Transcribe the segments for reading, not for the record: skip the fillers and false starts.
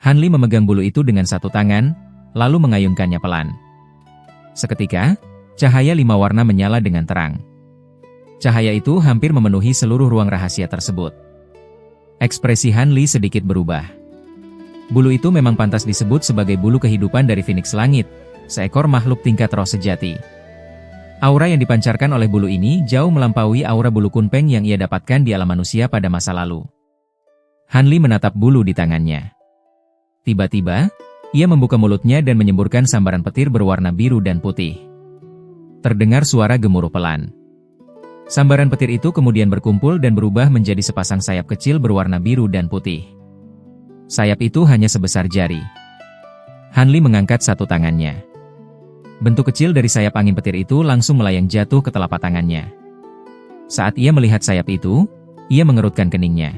Hanli memegang bulu itu dengan satu tangan, lalu mengayunkannya pelan. Seketika, cahaya 5 warna menyala dengan terang. Cahaya itu hampir memenuhi seluruh ruang rahasia tersebut. Ekspresi Hanli sedikit berubah. Bulu itu memang pantas disebut sebagai bulu kehidupan dari Phoenix Langit, seekor makhluk tingkat roh sejati. Aura yang dipancarkan oleh bulu ini jauh melampaui aura bulu kunpeng yang ia dapatkan di alam manusia pada masa lalu. Hanli menatap bulu di tangannya. Tiba-tiba, ia membuka mulutnya dan menyemburkan sambaran petir berwarna biru dan putih. Terdengar suara gemuruh pelan. Sambaran petir itu kemudian berkumpul dan berubah menjadi sepasang sayap kecil berwarna biru dan putih. Sayap itu hanya sebesar jari. Hanli mengangkat satu tangannya. Bentuk kecil dari sayap angin petir itu langsung melayang jatuh ke telapak tangannya. Saat ia melihat sayap itu, ia mengerutkan keningnya.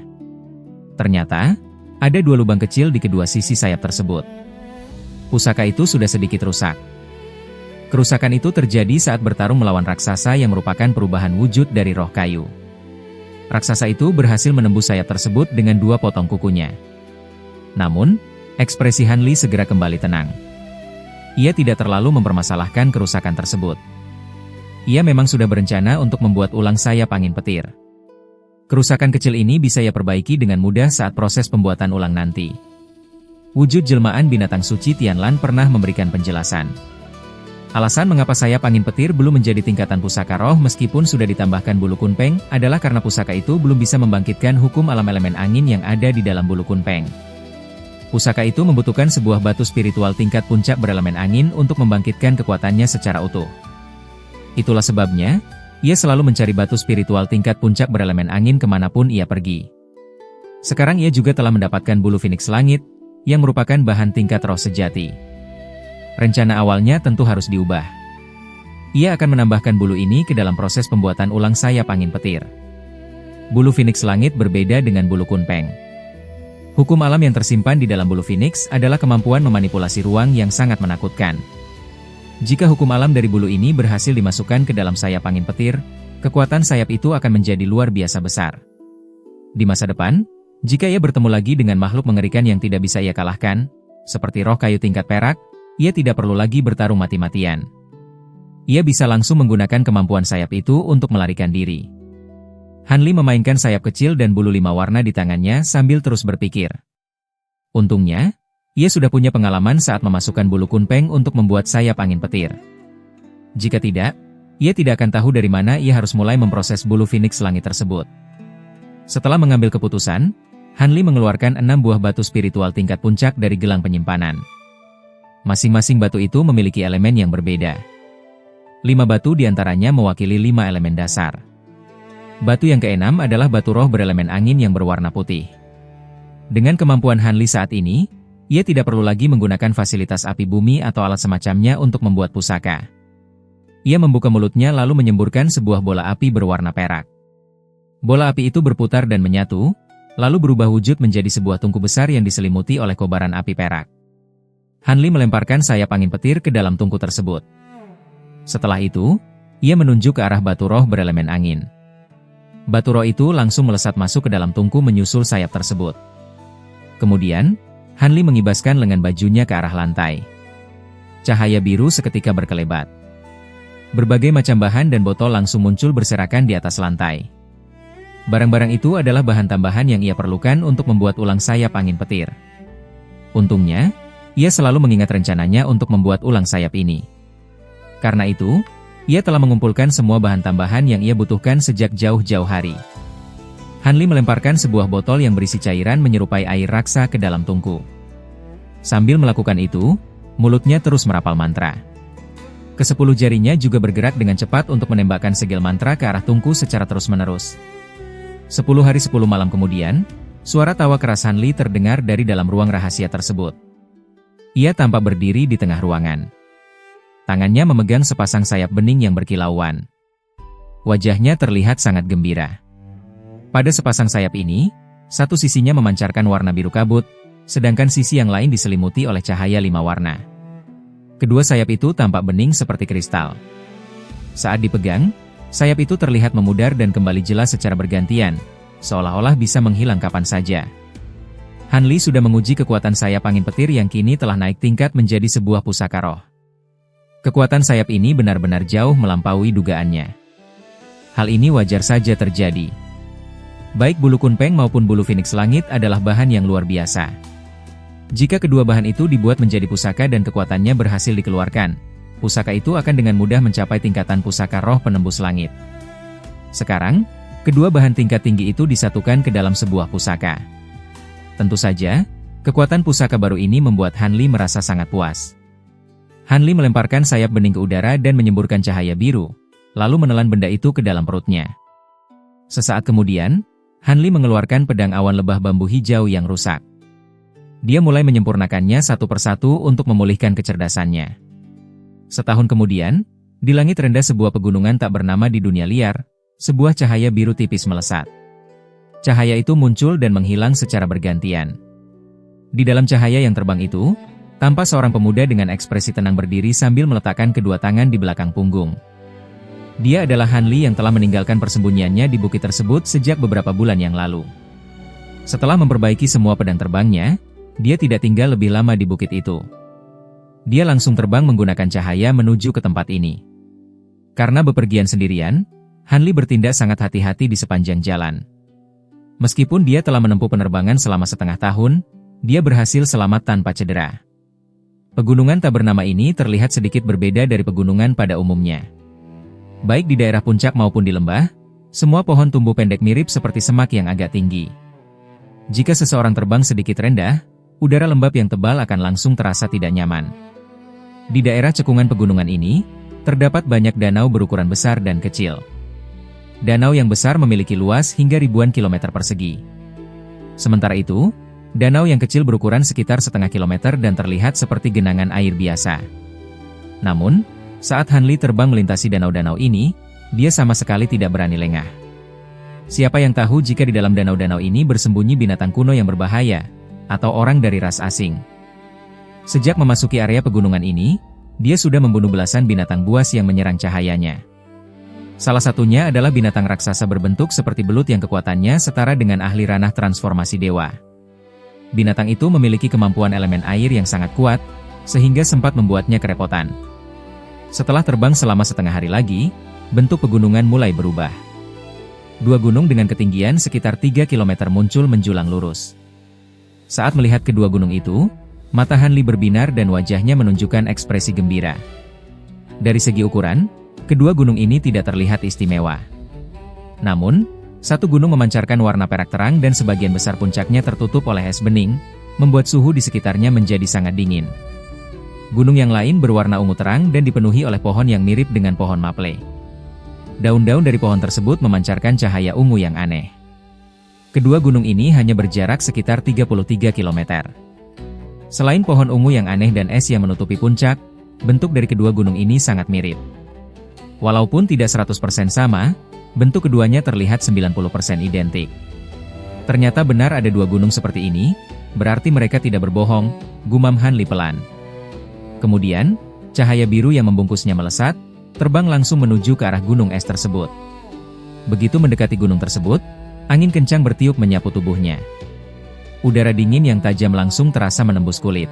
Ternyata, ada 2 lubang kecil di kedua sisi sayap tersebut. Pusaka itu sudah sedikit rusak. Kerusakan itu terjadi saat bertarung melawan raksasa yang merupakan perubahan wujud dari roh kayu. Raksasa itu berhasil menembus sayap tersebut dengan 2 potong kukunya. Namun, ekspresi Hanli segera kembali tenang. Ia tidak terlalu mempermasalahkan kerusakan tersebut. Ia memang sudah berencana untuk membuat ulang sayap angin petir. Kerusakan kecil ini bisa ia perbaiki dengan mudah saat proses pembuatan ulang nanti. Wujud jelmaan binatang suci Tianlan pernah memberikan penjelasan. Alasan mengapa sayap angin petir belum menjadi tingkatan pusaka roh meskipun sudah ditambahkan bulu kunpeng adalah karena pusaka itu belum bisa membangkitkan hukum alam elemen angin yang ada di dalam bulu kunpeng. Pusaka itu membutuhkan sebuah batu spiritual tingkat puncak berelemen angin untuk membangkitkan kekuatannya secara utuh. Itulah sebabnya, ia selalu mencari batu spiritual tingkat puncak berelemen angin kemanapun ia pergi. Sekarang ia juga telah mendapatkan bulu Phoenix Langit, yang merupakan bahan tingkat roh sejati. Rencana awalnya tentu harus diubah. Ia akan menambahkan bulu ini ke dalam proses pembuatan ulang sayap angin petir. Bulu Phoenix Langit berbeda dengan bulu kunpeng. Hukum alam yang tersimpan di dalam bulu Phoenix adalah kemampuan memanipulasi ruang yang sangat menakutkan. Jika hukum alam dari bulu ini berhasil dimasukkan ke dalam sayap angin petir, kekuatan sayap itu akan menjadi luar biasa besar. Di masa depan, jika ia bertemu lagi dengan makhluk mengerikan yang tidak bisa ia kalahkan, seperti roh kayu tingkat perak, ia tidak perlu lagi bertarung mati-matian. Ia bisa langsung menggunakan kemampuan sayap itu untuk melarikan diri. Hanli memainkan sayap kecil dan bulu 5 warna di tangannya sambil terus berpikir. Untungnya, ia sudah punya pengalaman saat memasukkan bulu kunpeng untuk membuat sayap angin petir. Jika tidak, ia tidak akan tahu dari mana ia harus mulai memproses bulu Phoenix Langit tersebut. Setelah mengambil keputusan, Hanli mengeluarkan 6 buah batu spiritual tingkat puncak dari gelang penyimpanan. Masing-masing batu itu memiliki elemen yang berbeda. 5 batu diantaranya mewakili 5 elemen dasar. Batu yang keenam adalah batu roh berelemen angin yang berwarna putih. Dengan kemampuan Hanli saat ini, ia tidak perlu lagi menggunakan fasilitas api bumi atau alat semacamnya untuk membuat pusaka. Ia membuka mulutnya lalu menyemburkan sebuah bola api berwarna perak. Bola api itu berputar dan menyatu, lalu berubah wujud menjadi sebuah tungku besar yang diselimuti oleh kobaran api perak. Hanli melemparkan sayap angin petir ke dalam tungku tersebut. Setelah itu, ia menunjuk ke arah batu roh berelemen angin. Batu roh itu langsung melesat masuk ke dalam tungku menyusul sayap tersebut. Kemudian, Hanli mengibaskan lengan bajunya ke arah lantai. Cahaya biru seketika berkelebat. Berbagai macam bahan dan botol langsung muncul berserakan di atas lantai. Barang-barang itu adalah bahan tambahan yang ia perlukan untuk membuat ulang sayap angin petir. Untungnya, ia selalu mengingat rencananya untuk membuat ulang sayap ini. Karena itu, ia telah mengumpulkan semua bahan tambahan yang ia butuhkan sejak jauh-jauh hari. Hanli melemparkan sebuah botol yang berisi cairan menyerupai air raksa ke dalam tungku. Sambil melakukan itu, mulutnya terus merapal mantra. Ke-10 jarinya juga bergerak dengan cepat untuk menembakkan segel mantra ke arah tungku secara terus-menerus. 10 hari 10 malam kemudian, suara tawa keras Hanli terdengar dari dalam ruang rahasia tersebut. Ia tampak berdiri di tengah ruangan. Tangannya memegang sepasang sayap bening yang berkilauan. Wajahnya terlihat sangat gembira. Pada sepasang sayap ini, satu sisinya memancarkan warna biru kabut, sedangkan sisi yang lain diselimuti oleh cahaya 5 warna. Kedua sayap itu tampak bening seperti kristal. Saat dipegang, sayap itu terlihat memudar dan kembali jelas secara bergantian, seolah-olah bisa menghilang kapan saja. Han Li sudah menguji kekuatan sayap angin petir yang kini telah naik tingkat menjadi sebuah pusaka roh. Kekuatan sayap ini benar-benar jauh melampaui dugaannya. Hal ini wajar saja terjadi. Baik bulu kunpeng maupun bulu phoenix langit adalah bahan yang luar biasa. Jika kedua bahan itu dibuat menjadi pusaka dan kekuatannya berhasil dikeluarkan, pusaka itu akan dengan mudah mencapai tingkatan pusaka roh penembus langit. Sekarang, kedua bahan tingkat tinggi itu disatukan ke dalam sebuah pusaka. Tentu saja, kekuatan pusaka baru ini membuat Han Li merasa sangat puas. Han Li melemparkan sayap bening ke udara dan menyemburkan cahaya biru, lalu menelan benda itu ke dalam perutnya. Sesaat kemudian, Han Li mengeluarkan pedang awan lebah bambu hijau yang rusak. Dia mulai menyempurnakannya satu persatu untuk memulihkan kecerdasannya. Setahun kemudian, di langit rendah sebuah pegunungan tak bernama di dunia liar, sebuah cahaya biru tipis melesat. Cahaya itu muncul dan menghilang secara bergantian. Di dalam cahaya yang terbang itu, tampak seorang pemuda dengan ekspresi tenang berdiri sambil meletakkan kedua tangan di belakang punggung. Dia adalah Han Li yang telah meninggalkan persembunyiannya di bukit tersebut sejak beberapa bulan yang lalu. Setelah memperbaiki semua pedang terbangnya, dia tidak tinggal lebih lama di bukit itu. Dia langsung terbang menggunakan cahaya menuju ke tempat ini. Karena bepergian sendirian, Han Li bertindak sangat hati-hati di sepanjang jalan. Meskipun dia telah menempuh penerbangan selama setengah tahun, dia berhasil selamat tanpa cedera. Pegunungan tak bernama ini terlihat sedikit berbeda dari pegunungan pada umumnya. Baik di daerah puncak maupun di lembah, semua pohon tumbuh pendek mirip seperti semak yang agak tinggi. Jika seseorang terbang sedikit rendah, udara lembab yang tebal akan langsung terasa tidak nyaman. Di daerah cekungan pegunungan ini, terdapat banyak danau berukuran besar dan kecil. Danau yang besar memiliki luas hingga ribuan kilometer persegi. Sementara itu, danau yang kecil berukuran sekitar setengah kilometer dan terlihat seperti genangan air biasa. Namun, saat Han Li terbang melintasi danau-danau ini, dia sama sekali tidak berani lengah. Siapa yang tahu jika di dalam danau-danau ini bersembunyi binatang kuno yang berbahaya, atau orang dari ras asing. Sejak memasuki area pegunungan ini, dia sudah membunuh belasan binatang buas yang menyerang cahayanya. Salah satunya adalah binatang raksasa berbentuk seperti belut yang kekuatannya setara dengan ahli ranah transformasi dewa. Binatang itu memiliki kemampuan elemen air yang sangat kuat, sehingga sempat membuatnya kerepotan. Setelah terbang selama setengah hari lagi, bentuk pegunungan mulai berubah. Dua gunung dengan ketinggian sekitar 3 km muncul menjulang lurus. Saat melihat kedua gunung itu, mata Han Li berbinar dan wajahnya menunjukkan ekspresi gembira. Dari segi ukuran, kedua gunung ini tidak terlihat istimewa. Namun, satu gunung memancarkan warna perak terang dan sebagian besar puncaknya tertutup oleh es bening, membuat suhu di sekitarnya menjadi sangat dingin. Gunung yang lain berwarna ungu terang dan dipenuhi oleh pohon yang mirip dengan pohon maple. Daun-daun dari pohon tersebut memancarkan cahaya ungu yang aneh. Kedua gunung ini hanya berjarak sekitar 33 km. Selain pohon ungu yang aneh dan es yang menutupi puncak, bentuk dari kedua gunung ini sangat mirip. Walaupun tidak 100% sama, bentuk keduanya terlihat 90% identik. Ternyata benar ada dua gunung seperti ini, berarti mereka tidak berbohong, gumam Han Li pelan. Kemudian, cahaya biru yang membungkusnya melesat, terbang langsung menuju ke arah gunung es tersebut. Begitu mendekati gunung tersebut, angin kencang bertiup menyapu tubuhnya. Udara dingin yang tajam langsung terasa menembus kulit.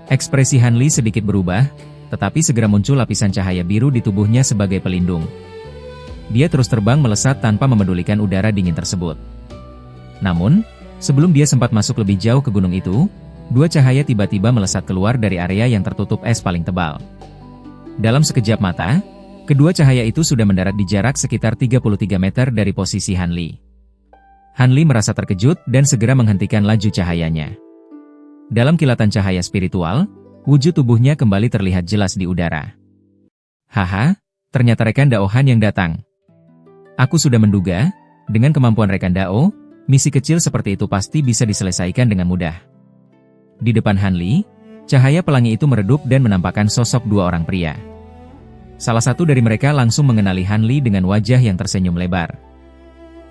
Ekspresi Han Li sedikit berubah, tetapi segera muncul lapisan cahaya biru di tubuhnya sebagai pelindung. Dia terus terbang melesat tanpa memedulikan udara dingin tersebut. Namun, sebelum dia sempat masuk lebih jauh ke gunung itu, dua cahaya tiba-tiba melesat keluar dari area yang tertutup es paling tebal. Dalam sekejap mata, kedua cahaya itu sudah mendarat di jarak sekitar 33 meter dari posisi Han Li. Han Li merasa terkejut dan segera menghentikan laju cahayanya. Dalam kilatan cahaya spiritual, wujud tubuhnya kembali terlihat jelas di udara. Haha, ternyata rekan Dao Han yang datang. Aku sudah menduga, dengan kemampuan rekan Dao, misi kecil seperti itu pasti bisa diselesaikan dengan mudah. Di depan Han Li, cahaya pelangi itu meredup dan menampakkan sosok dua orang pria. Salah satu dari mereka langsung mengenali Han Li dengan wajah yang tersenyum lebar.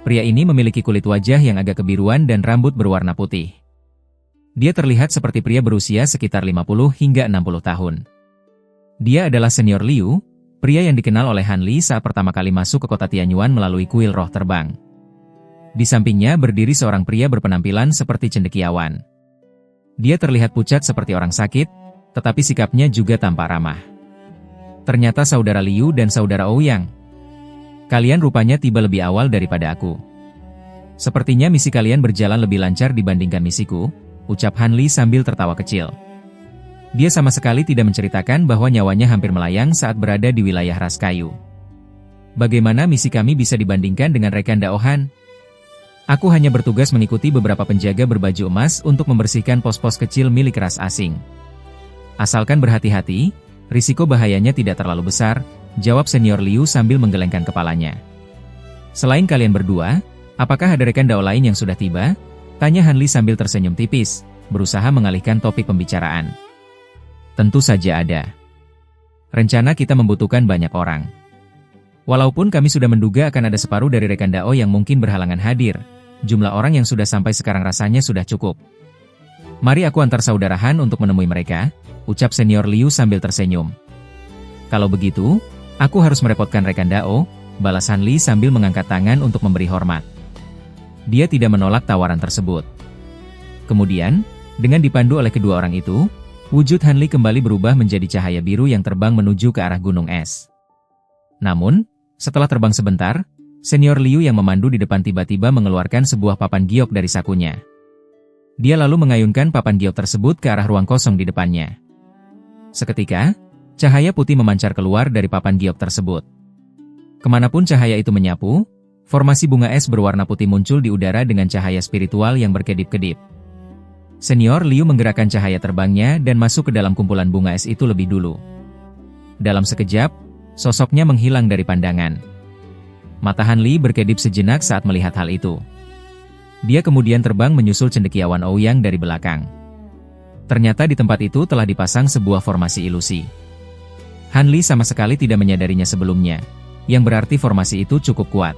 Pria ini memiliki kulit wajah yang agak kebiruan dan rambut berwarna putih. Dia terlihat seperti pria berusia sekitar 50 hingga 60 tahun. Dia adalah senior Liu, pria yang dikenal oleh Han Li saat pertama kali masuk ke kota Tianyuan melalui kuil roh terbang. Di sampingnya berdiri seorang pria berpenampilan seperti cendekiawan. Dia terlihat pucat seperti orang sakit, tetapi sikapnya juga tampak ramah. Ternyata saudara Liu dan saudara Ouyang. Kalian rupanya tiba lebih awal daripada aku. Sepertinya misi kalian berjalan lebih lancar dibandingkan misiku, ucap Han Li sambil tertawa kecil. Dia sama sekali tidak menceritakan bahwa nyawanya hampir melayang saat berada di wilayah ras kayu. Bagaimana misi kami bisa dibandingkan dengan rekan Daohan? Aku hanya bertugas mengikuti beberapa penjaga berbaju emas untuk membersihkan pos-pos kecil milik ras asing. Asalkan berhati-hati, risiko bahayanya tidak terlalu besar, jawab senior Liu sambil menggelengkan kepalanya. Selain kalian berdua, apakah ada rekan Dao lain yang sudah tiba? Tanya Han Li sambil tersenyum tipis, berusaha mengalihkan topik pembicaraan. Tentu saja ada. Rencana kita membutuhkan banyak orang. Walaupun kami sudah menduga akan ada separuh dari rekan Dao yang mungkin berhalangan hadir, jumlah orang yang sudah sampai sekarang rasanya sudah cukup. Mari aku antar saudara Han untuk menemui mereka, ucap senior Liu sambil tersenyum. Kalau begitu, aku harus merepotkan rekan Dao, balas Han Li sambil mengangkat tangan untuk memberi hormat. Dia tidak menolak tawaran tersebut. Kemudian, dengan dipandu oleh kedua orang itu, wujud Han Li kembali berubah menjadi cahaya biru yang terbang menuju ke arah gunung es. Namun, setelah terbang sebentar, senior Liu yang memandu di depan tiba-tiba mengeluarkan sebuah papan giok dari sakunya. Dia lalu mengayunkan papan giok tersebut ke arah ruang kosong di depannya. Seketika, cahaya putih memancar keluar dari papan giok tersebut. Kemanapun cahaya itu menyapu, formasi bunga es berwarna putih muncul di udara dengan cahaya spiritual yang berkedip-kedip. Senior Liu menggerakkan cahaya terbangnya dan masuk ke dalam kumpulan bunga es itu lebih dulu. Dalam sekejap, sosoknya menghilang dari pandangan. Mata Han Li berkedip sejenak saat melihat hal itu. Dia kemudian terbang menyusul cendekiawan Ouyang dari belakang. Ternyata di tempat itu telah dipasang sebuah formasi ilusi. Han Li sama sekali tidak menyadarinya sebelumnya, yang berarti formasi itu cukup kuat.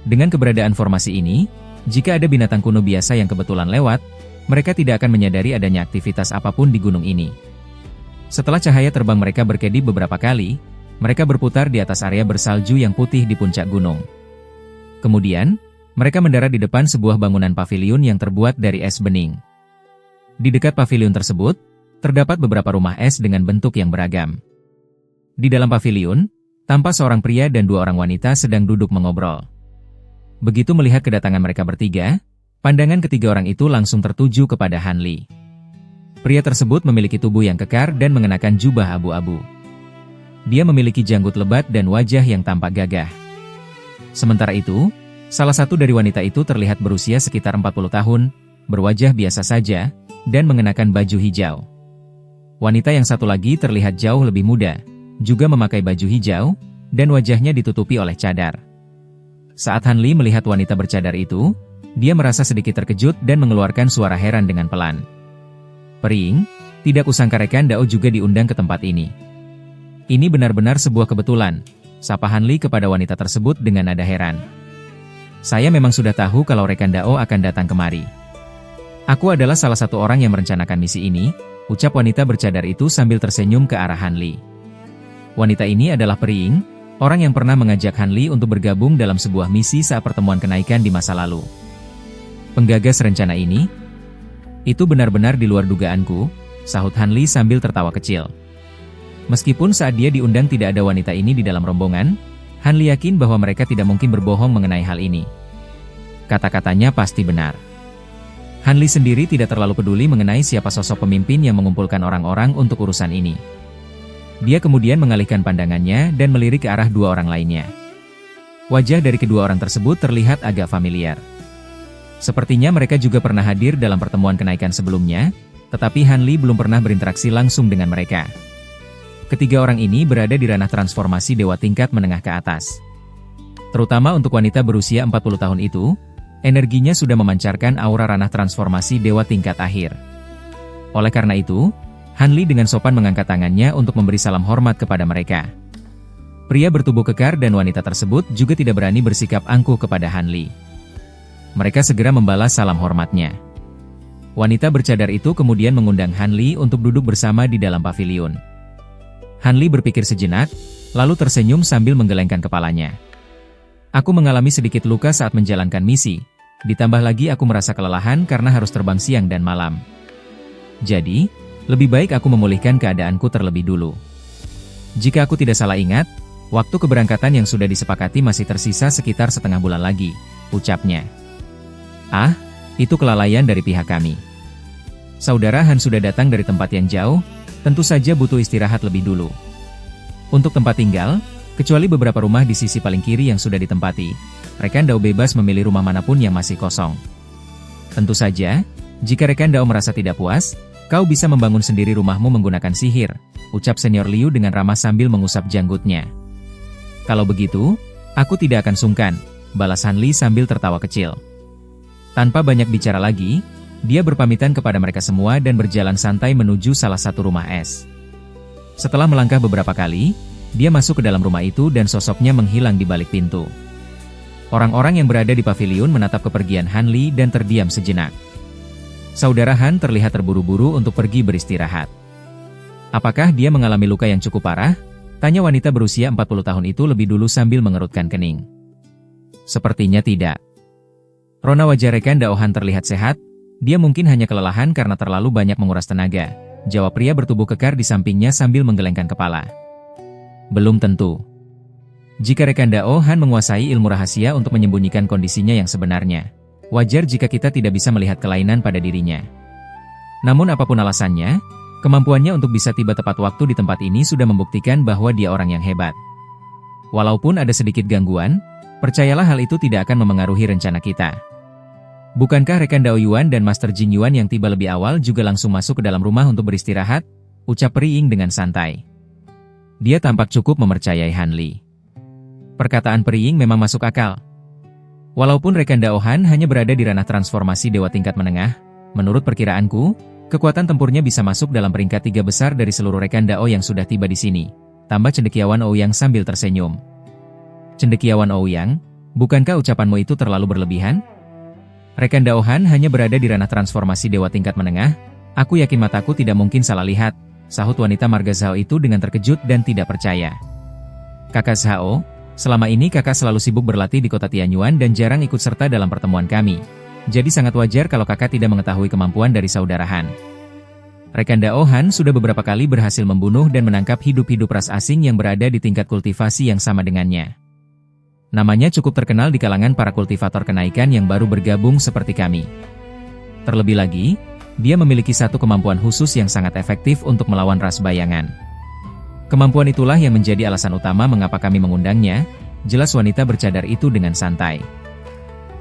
Dengan keberadaan formasi ini, jika ada binatang kuno biasa yang kebetulan lewat, mereka tidak akan menyadari adanya aktivitas apapun di gunung ini. Setelah cahaya terbang mereka berkedip beberapa kali, mereka berputar di atas area bersalju yang putih di puncak gunung. Kemudian, mereka mendarat di depan sebuah bangunan paviliun yang terbuat dari es bening. Di dekat paviliun tersebut, terdapat beberapa rumah es dengan bentuk yang beragam. Di dalam paviliun, tampak seorang pria dan dua orang wanita sedang duduk mengobrol. Begitu melihat kedatangan mereka bertiga, pandangan ketiga orang itu langsung tertuju kepada Han Li. Pria tersebut memiliki tubuh yang kekar dan mengenakan jubah abu-abu. Dia memiliki janggut lebat dan wajah yang tampak gagah. Sementara itu, salah satu dari wanita itu terlihat berusia sekitar 40 tahun, berwajah biasa saja, dan mengenakan baju hijau. Wanita yang satu lagi terlihat jauh lebih muda, juga memakai baju hijau, dan wajahnya ditutupi oleh cadar. Saat Han Li melihat wanita bercadar itu, dia merasa sedikit terkejut dan mengeluarkan suara heran dengan pelan. Pering, tidak kusangka rekan Dao juga diundang ke tempat ini. Ini benar-benar sebuah kebetulan, sapa Han Li kepada wanita tersebut dengan nada heran. Saya memang sudah tahu kalau rekan Dao akan datang kemari. Aku adalah salah satu orang yang merencanakan misi ini, ucap wanita bercadar itu sambil tersenyum ke arah Han Li. Wanita ini adalah Pering, orang yang pernah mengajak Han Li untuk bergabung dalam sebuah misi saat pertemuan kenaikan di masa lalu. Penggagas rencana ini? Itu benar-benar di luar dugaanku, sahut Han Li sambil tertawa kecil. Meskipun saat dia diundang tidak ada wanita ini di dalam rombongan, Han Li yakin bahwa mereka tidak mungkin berbohong mengenai hal ini. Kata-katanya pasti benar. Han Li sendiri tidak terlalu peduli mengenai siapa sosok pemimpin yang mengumpulkan orang-orang untuk urusan ini. Dia kemudian mengalihkan pandangannya dan melirik ke arah dua orang lainnya. Wajah dari kedua orang tersebut terlihat agak familiar. Sepertinya mereka juga pernah hadir dalam pertemuan kenaikan sebelumnya, tetapi Han Li belum pernah berinteraksi langsung dengan mereka. Ketiga orang ini berada di ranah transformasi dewa tingkat menengah ke atas. Terutama untuk wanita berusia 40 tahun itu, energinya sudah memancarkan aura ranah transformasi dewa tingkat akhir. Oleh karena itu, Han Li dengan sopan mengangkat tangannya untuk memberi salam hormat kepada mereka. Pria bertubuh kekar dan wanita tersebut juga tidak berani bersikap angkuh kepada Han Li. Mereka segera membalas salam hormatnya. Wanita bercadar itu kemudian mengundang Han Li untuk duduk bersama di dalam paviliun. Han Li berpikir sejenak, lalu tersenyum sambil menggelengkan kepalanya. Aku mengalami sedikit luka saat menjalankan misi, ditambah lagi aku merasa kelelahan karena harus terbang siang dan malam. Jadi, lebih baik aku memulihkan keadaanku terlebih dulu. Jika aku tidak salah ingat, waktu keberangkatan yang sudah disepakati masih tersisa sekitar setengah bulan lagi, ucapnya. Ah, itu kelalaian dari pihak kami. Saudara Han sudah datang dari tempat yang jauh, tentu saja butuh istirahat lebih dulu. Untuk tempat tinggal, kecuali beberapa rumah di sisi paling kiri yang sudah ditempati, rekan Dao bebas memilih rumah manapun yang masih kosong. Tentu saja, jika rekan Dao merasa tidak puas, kau bisa membangun sendiri rumahmu menggunakan sihir, ucap Senior Liu dengan ramah sambil mengusap janggutnya. Kalau begitu, aku tidak akan sungkan, balas Han Li sambil tertawa kecil. Tanpa banyak bicara lagi, dia berpamitan kepada mereka semua dan berjalan santai menuju salah satu rumah es. Setelah melangkah beberapa kali, dia masuk ke dalam rumah itu dan sosoknya menghilang di balik pintu. Orang-orang yang berada di paviliun menatap kepergian Han Li dan terdiam sejenak. Saudara Han terlihat terburu-buru untuk pergi beristirahat. Apakah dia mengalami luka yang cukup parah? Tanya wanita berusia 40 tahun itu lebih dulu sambil mengerutkan kening. Sepertinya tidak. Rona wajah rekan Dao Han terlihat sehat, dia mungkin hanya kelelahan karena terlalu banyak menguras tenaga, jawab pria bertubuh kekar di sampingnya sambil menggelengkan kepala. Belum tentu. Jika rekan Dao Han menguasai ilmu rahasia untuk menyembunyikan kondisinya yang sebenarnya, wajar jika kita tidak bisa melihat kelainan pada dirinya. Namun apapun alasannya, kemampuannya untuk bisa tiba tepat waktu di tempat ini sudah membuktikan bahwa dia orang yang hebat. Walaupun ada sedikit gangguan, percayalah hal itu tidak akan memengaruhi rencana kita. Bukankah rekan Dao Yuan dan Master Jin Yuan yang tiba lebih awal juga langsung masuk ke dalam rumah untuk beristirahat? Ucap Pri Ying dengan santai. Dia tampak cukup mempercayai Han Li. Perkataan Pri Ying memang masuk akal. Walaupun rekan Dao Han hanya berada di ranah transformasi dewa tingkat menengah, menurut perkiraanku, kekuatan tempurnya bisa masuk dalam peringkat 3 besar dari seluruh rekan Dao yang sudah tiba di sini. Tambah cendekiawan Ouyang sambil tersenyum. Cendekiawan Ouyang, bukankah ucapanmu itu terlalu berlebihan? Rekan Dao Han hanya berada di ranah transformasi dewa tingkat menengah, aku yakin mataku tidak mungkin salah lihat, sahut wanita marga Zhao itu dengan terkejut dan tidak percaya. Kakak Zhao, selama ini kakak selalu sibuk berlatih di kota Tianyuan dan jarang ikut serta dalam pertemuan kami. Jadi sangat wajar kalau kakak tidak mengetahui kemampuan dari saudara Han. Rekan Dao Han sudah beberapa kali berhasil membunuh dan menangkap hidup-hidup ras asing yang berada di tingkat kultivasi yang sama dengannya. Namanya cukup terkenal di kalangan para kultivator kenaikan yang baru bergabung seperti kami. Terlebih lagi, dia memiliki satu kemampuan khusus yang sangat efektif untuk melawan ras bayangan. Kemampuan itulah yang menjadi alasan utama mengapa kami mengundangnya, jelas wanita bercadar itu dengan santai.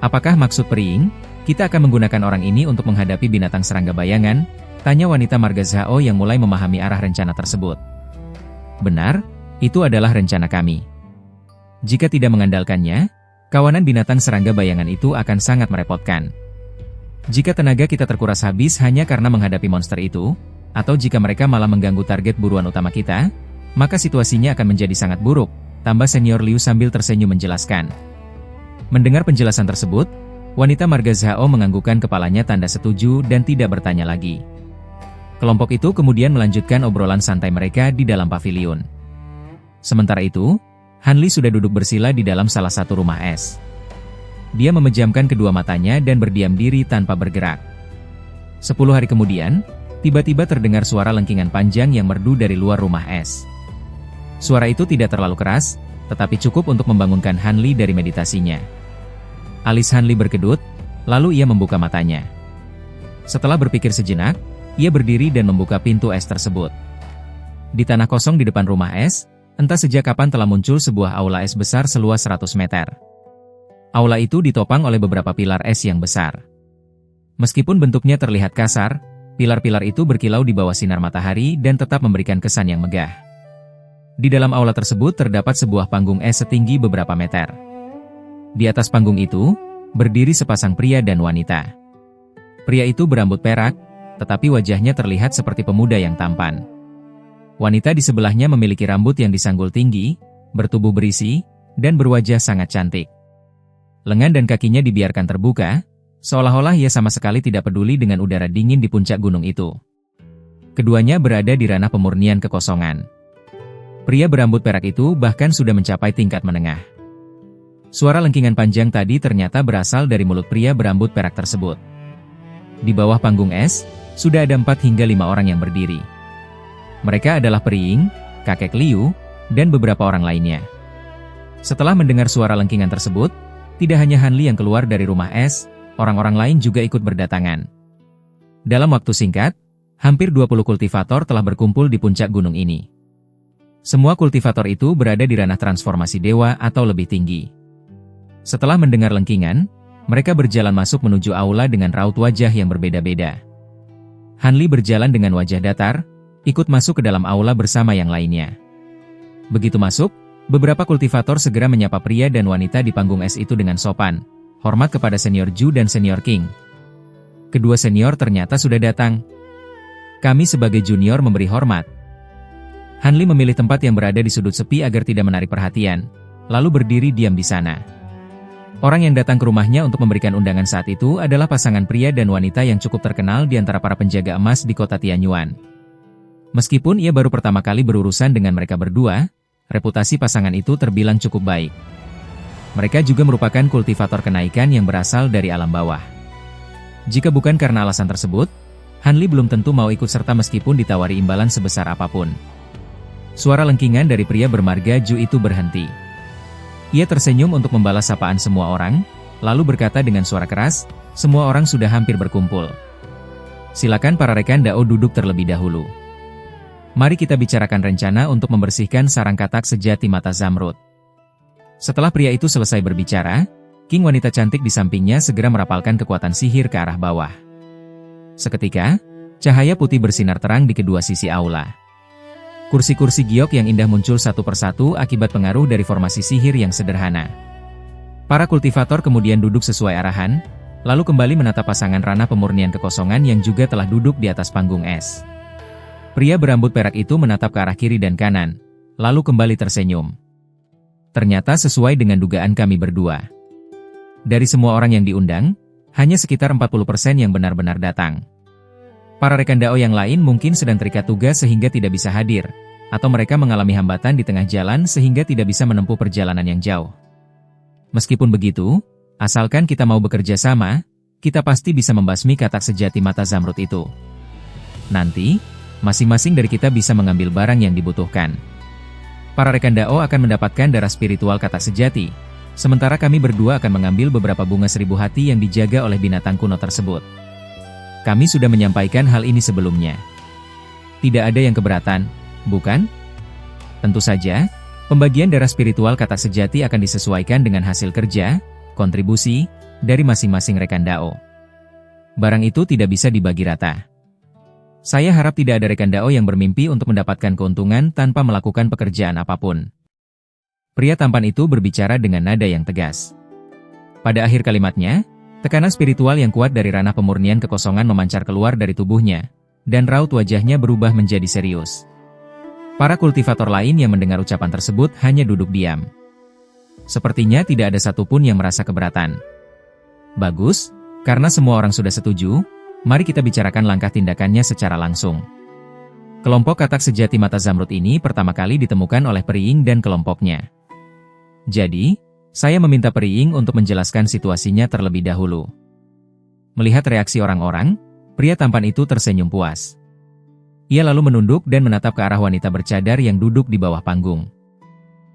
Apakah maksud Pri Ying, kita akan menggunakan orang ini untuk menghadapi binatang serangga bayangan? Tanya wanita marga Zhao yang mulai memahami arah rencana tersebut. Benar, itu adalah rencana kami. Jika tidak mengandalkannya, kawanan binatang serangga bayangan itu akan sangat merepotkan. Jika tenaga kita terkuras habis hanya karena menghadapi monster itu, atau jika mereka malah mengganggu target buruan utama kita, maka situasinya akan menjadi sangat buruk, tambah Senior Liu sambil tersenyum menjelaskan. Mendengar penjelasan tersebut, wanita marga Zhao menganggukkan kepalanya tanda setuju dan tidak bertanya lagi. Kelompok itu kemudian melanjutkan obrolan santai mereka di dalam paviliun. Sementara itu, Han Li sudah duduk bersila di dalam salah satu rumah es. Dia memejamkan kedua matanya dan berdiam diri tanpa bergerak. 10 hari kemudian, tiba-tiba terdengar suara lengkingan panjang yang merdu dari luar rumah es. Suara itu tidak terlalu keras, tetapi cukup untuk membangunkan Han Li dari meditasinya. Alis Han Li berkedut, lalu ia membuka matanya. Setelah berpikir sejenak, ia berdiri dan membuka pintu es tersebut. Di tanah kosong di depan rumah es, entah sejak kapan telah muncul sebuah aula es besar seluas 100 meter. Aula itu ditopang oleh beberapa pilar es yang besar. Meskipun bentuknya terlihat kasar, pilar-pilar itu berkilau di bawah sinar matahari dan tetap memberikan kesan yang megah. Di dalam aula tersebut terdapat sebuah panggung es setinggi beberapa meter. Di atas panggung itu, berdiri sepasang pria dan wanita. Pria itu berambut perak, tetapi wajahnya terlihat seperti pemuda yang tampan. Wanita di sebelahnya memiliki rambut yang disanggul tinggi, bertubuh berisi, dan berwajah sangat cantik. Lengan dan kakinya dibiarkan terbuka, seolah-olah ia sama sekali tidak peduli dengan udara dingin di puncak gunung itu. Keduanya berada di ranah pemurnian kekosongan. Pria berambut perak itu bahkan sudah mencapai tingkat menengah. Suara lengkingan panjang tadi ternyata berasal dari mulut pria berambut perak tersebut. Di bawah panggung es, sudah ada 4 hingga 5 orang yang berdiri. Mereka adalah Periing, kakek Liu, dan beberapa orang lainnya. Setelah mendengar suara lengkingan tersebut, tidak hanya Han Li yang keluar dari rumah es, orang-orang lain juga ikut berdatangan. Dalam waktu singkat, hampir 20 kultivator telah berkumpul di puncak gunung ini. Semua kultivator itu berada di ranah transformasi dewa atau lebih tinggi. Setelah mendengar lengkingan, mereka berjalan masuk menuju aula dengan raut wajah yang berbeda-beda. Han Li berjalan dengan wajah datar, ikut masuk ke dalam aula bersama yang lainnya. Begitu masuk, beberapa kultivator segera menyapa pria dan wanita di panggung es itu dengan sopan, hormat kepada senior Ju dan senior King. Kedua senior ternyata sudah datang. Kami sebagai junior memberi hormat. Han Li memilih tempat yang berada di sudut sepi agar tidak menarik perhatian, lalu berdiri diam di sana. Orang yang datang ke rumahnya untuk memberikan undangan saat itu adalah pasangan pria dan wanita yang cukup terkenal di antara para penjaga emas di kota Tianyuan. Meskipun ia baru pertama kali berurusan dengan mereka berdua, reputasi pasangan itu terbilang cukup baik. Mereka juga merupakan kultivator kenaikan yang berasal dari alam bawah. Jika bukan karena alasan tersebut, Han Li belum tentu mau ikut serta meskipun ditawari imbalan sebesar apapun. Suara lengkingan dari pria bermarga Ju itu berhenti. Ia tersenyum untuk membalas sapaan semua orang, lalu berkata dengan suara keras, "Semua orang sudah hampir berkumpul. Silakan para rekan Dao duduk terlebih dahulu. Mari kita bicarakan rencana untuk membersihkan sarang katak sejati mata Zamrud." Setelah pria itu selesai berbicara, King wanita cantik di sampingnya segera merapalkan kekuatan sihir ke arah bawah. Seketika, cahaya putih bersinar terang di kedua sisi aula. Kursi-kursi giok yang indah muncul satu persatu akibat pengaruh dari formasi sihir yang sederhana. Para kultivator kemudian duduk sesuai arahan, lalu kembali menatap pasangan ranah pemurnian kekosongan yang juga telah duduk di atas panggung es. Pria berambut perak itu menatap ke arah kiri dan kanan, lalu kembali tersenyum. Ternyata sesuai dengan dugaan kami berdua. Dari semua orang yang diundang, hanya sekitar 40% yang benar-benar datang. Para rekan Dao yang lain mungkin sedang terikat tugas sehingga tidak bisa hadir, atau mereka mengalami hambatan di tengah jalan sehingga tidak bisa menempuh perjalanan yang jauh. Meskipun begitu, asalkan kita mau bekerja sama, kita pasti bisa membasmi katak sejati mata Zamrud itu. Nanti, masing-masing dari kita bisa mengambil barang yang dibutuhkan. Para rekan Dao akan mendapatkan darah spiritual katak sejati, sementara kami berdua akan mengambil beberapa bunga 1000 hati yang dijaga oleh binatang kuno tersebut. Kami sudah menyampaikan hal ini sebelumnya. Tidak ada yang keberatan, bukan? Tentu saja, pembagian darah spiritual katak sejati akan disesuaikan dengan hasil kerja, kontribusi, dari masing-masing rekan Dao. Barang itu tidak bisa dibagi rata. Saya harap tidak ada rekan Dao yang bermimpi untuk mendapatkan keuntungan tanpa melakukan pekerjaan apapun. Pria tampan itu berbicara dengan nada yang tegas. Pada akhir kalimatnya, tekanan spiritual yang kuat dari ranah pemurnian kekosongan memancar keluar dari tubuhnya, dan raut wajahnya berubah menjadi serius. Para kultivator lain yang mendengar ucapan tersebut hanya duduk diam. Sepertinya tidak ada satupun yang merasa keberatan. Bagus, karena semua orang sudah setuju, mari kita bicarakan langkah tindakannya secara langsung. Kelompok katak sejati mata Zamrud ini pertama kali ditemukan oleh Periing dan kelompoknya. Jadi, saya meminta Periing untuk menjelaskan situasinya terlebih dahulu. Melihat reaksi orang-orang, pria tampan itu tersenyum puas. Ia lalu menunduk dan menatap ke arah wanita bercadar yang duduk di bawah panggung.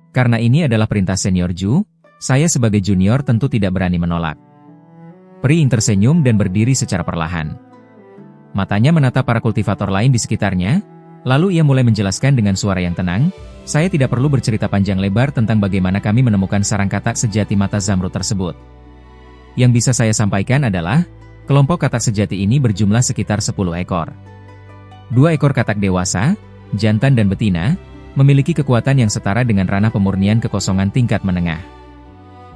Karena ini adalah perintah senior Ju, saya sebagai junior tentu tidak berani menolak. Periing tersenyum dan berdiri secara perlahan. Matanya menatap para kultivator lain di sekitarnya, lalu ia mulai menjelaskan dengan suara yang tenang, "Saya tidak perlu bercerita panjang lebar tentang bagaimana kami menemukan sarang katak sejati mata Zamrud tersebut. Yang bisa saya sampaikan adalah, kelompok katak sejati ini berjumlah sekitar 10 ekor. 2 ekor katak dewasa, jantan dan betina, memiliki kekuatan yang setara dengan ranah pemurnian kekosongan tingkat menengah.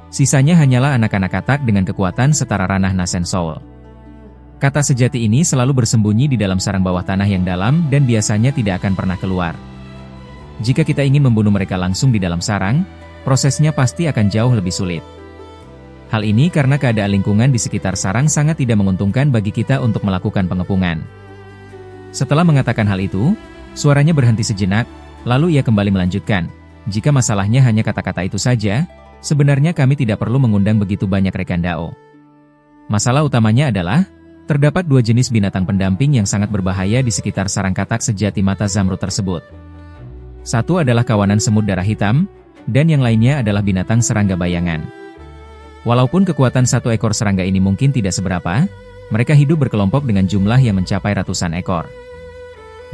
Sisanya hanyalah anak-anak katak dengan kekuatan setara ranah Nasen Soul. Katak sejati ini selalu bersembunyi di dalam sarang bawah tanah yang dalam dan biasanya tidak akan pernah keluar. Jika kita ingin membunuh mereka langsung di dalam sarang, prosesnya pasti akan jauh lebih sulit. Hal ini karena keadaan lingkungan di sekitar sarang sangat tidak menguntungkan bagi kita untuk melakukan pengepungan." Setelah mengatakan hal itu, suaranya berhenti sejenak, lalu ia kembali melanjutkan, "Jika masalahnya hanya kata-kata itu saja, Sebenarnya kami tidak perlu mengundang begitu banyak rekan Dao. Masalah utamanya adalah, terdapat dua jenis binatang pendamping yang sangat berbahaya di sekitar sarang katak sejati mata zamrud tersebut. Satu adalah kawanan semut darah hitam, dan yang lainnya adalah binatang serangga bayangan. Walaupun kekuatan satu ekor serangga ini mungkin tidak seberapa, mereka hidup berkelompok dengan jumlah yang mencapai ratusan ekor.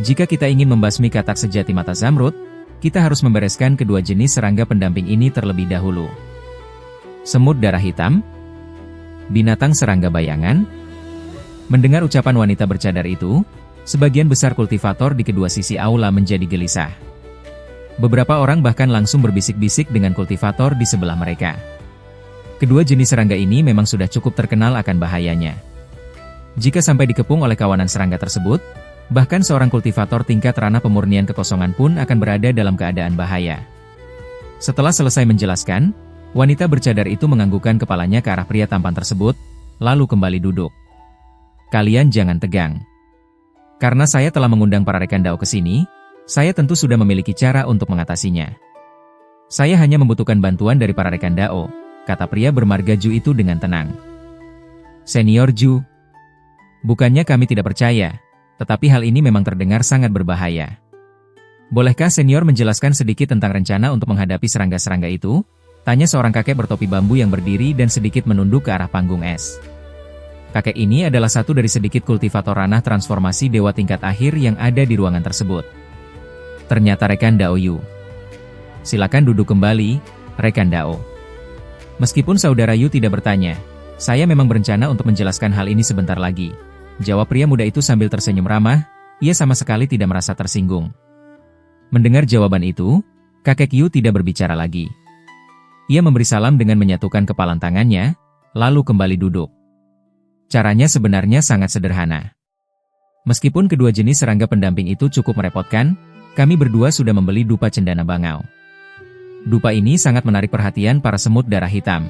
Jika kita ingin membasmi katak sejati mata zamrud, kita harus membereskan kedua jenis serangga pendamping ini terlebih dahulu. Semut darah hitam, binatang serangga bayangan. Mendengar ucapan wanita bercadar itu, sebagian besar kultivator di kedua sisi aula menjadi gelisah. Beberapa orang bahkan langsung berbisik-bisik dengan kultivator di sebelah mereka. Kedua jenis serangga ini memang sudah cukup terkenal akan bahayanya. Jika sampai dikepung oleh kawanan serangga tersebut, bahkan seorang kultivator tingkat ranah pemurnian kekosongan pun akan berada dalam keadaan bahaya. Setelah selesai menjelaskan, wanita bercadar itu menganggukkan kepalanya ke arah pria tampan tersebut, lalu kembali duduk. Kalian jangan tegang. Karena saya telah mengundang para rekan Dao ke sini, saya tentu sudah memiliki cara untuk mengatasinya. Saya hanya membutuhkan bantuan dari para rekan Dao, kata pria bermarga Ju itu dengan tenang. Senior Ju, bukannya kami tidak percaya, tetapi hal ini memang terdengar sangat berbahaya. Bolehkah senior menjelaskan sedikit tentang rencana untuk menghadapi serangga-serangga itu? Tanya seorang kakek bertopi bambu yang berdiri dan sedikit menunduk ke arah panggung es. Kakek ini adalah satu dari sedikit kultivator ranah transformasi dewa tingkat akhir yang ada di ruangan tersebut. Ternyata rekan Dao Yu. Silakan duduk kembali, rekan Dao. Meskipun saudara Yu tidak bertanya, saya memang berencana untuk menjelaskan hal ini sebentar lagi. Jawab pria muda itu sambil tersenyum ramah, ia sama sekali tidak merasa tersinggung. Mendengar jawaban itu, kakek Yu tidak berbicara lagi. Ia memberi salam dengan menyatukan kepalan tangannya, lalu kembali duduk. Caranya sebenarnya sangat sederhana. Meskipun kedua jenis serangga pendamping itu cukup merepotkan, kami berdua sudah membeli dupa cendana bangau. Dupa ini sangat menarik perhatian para semut darah hitam.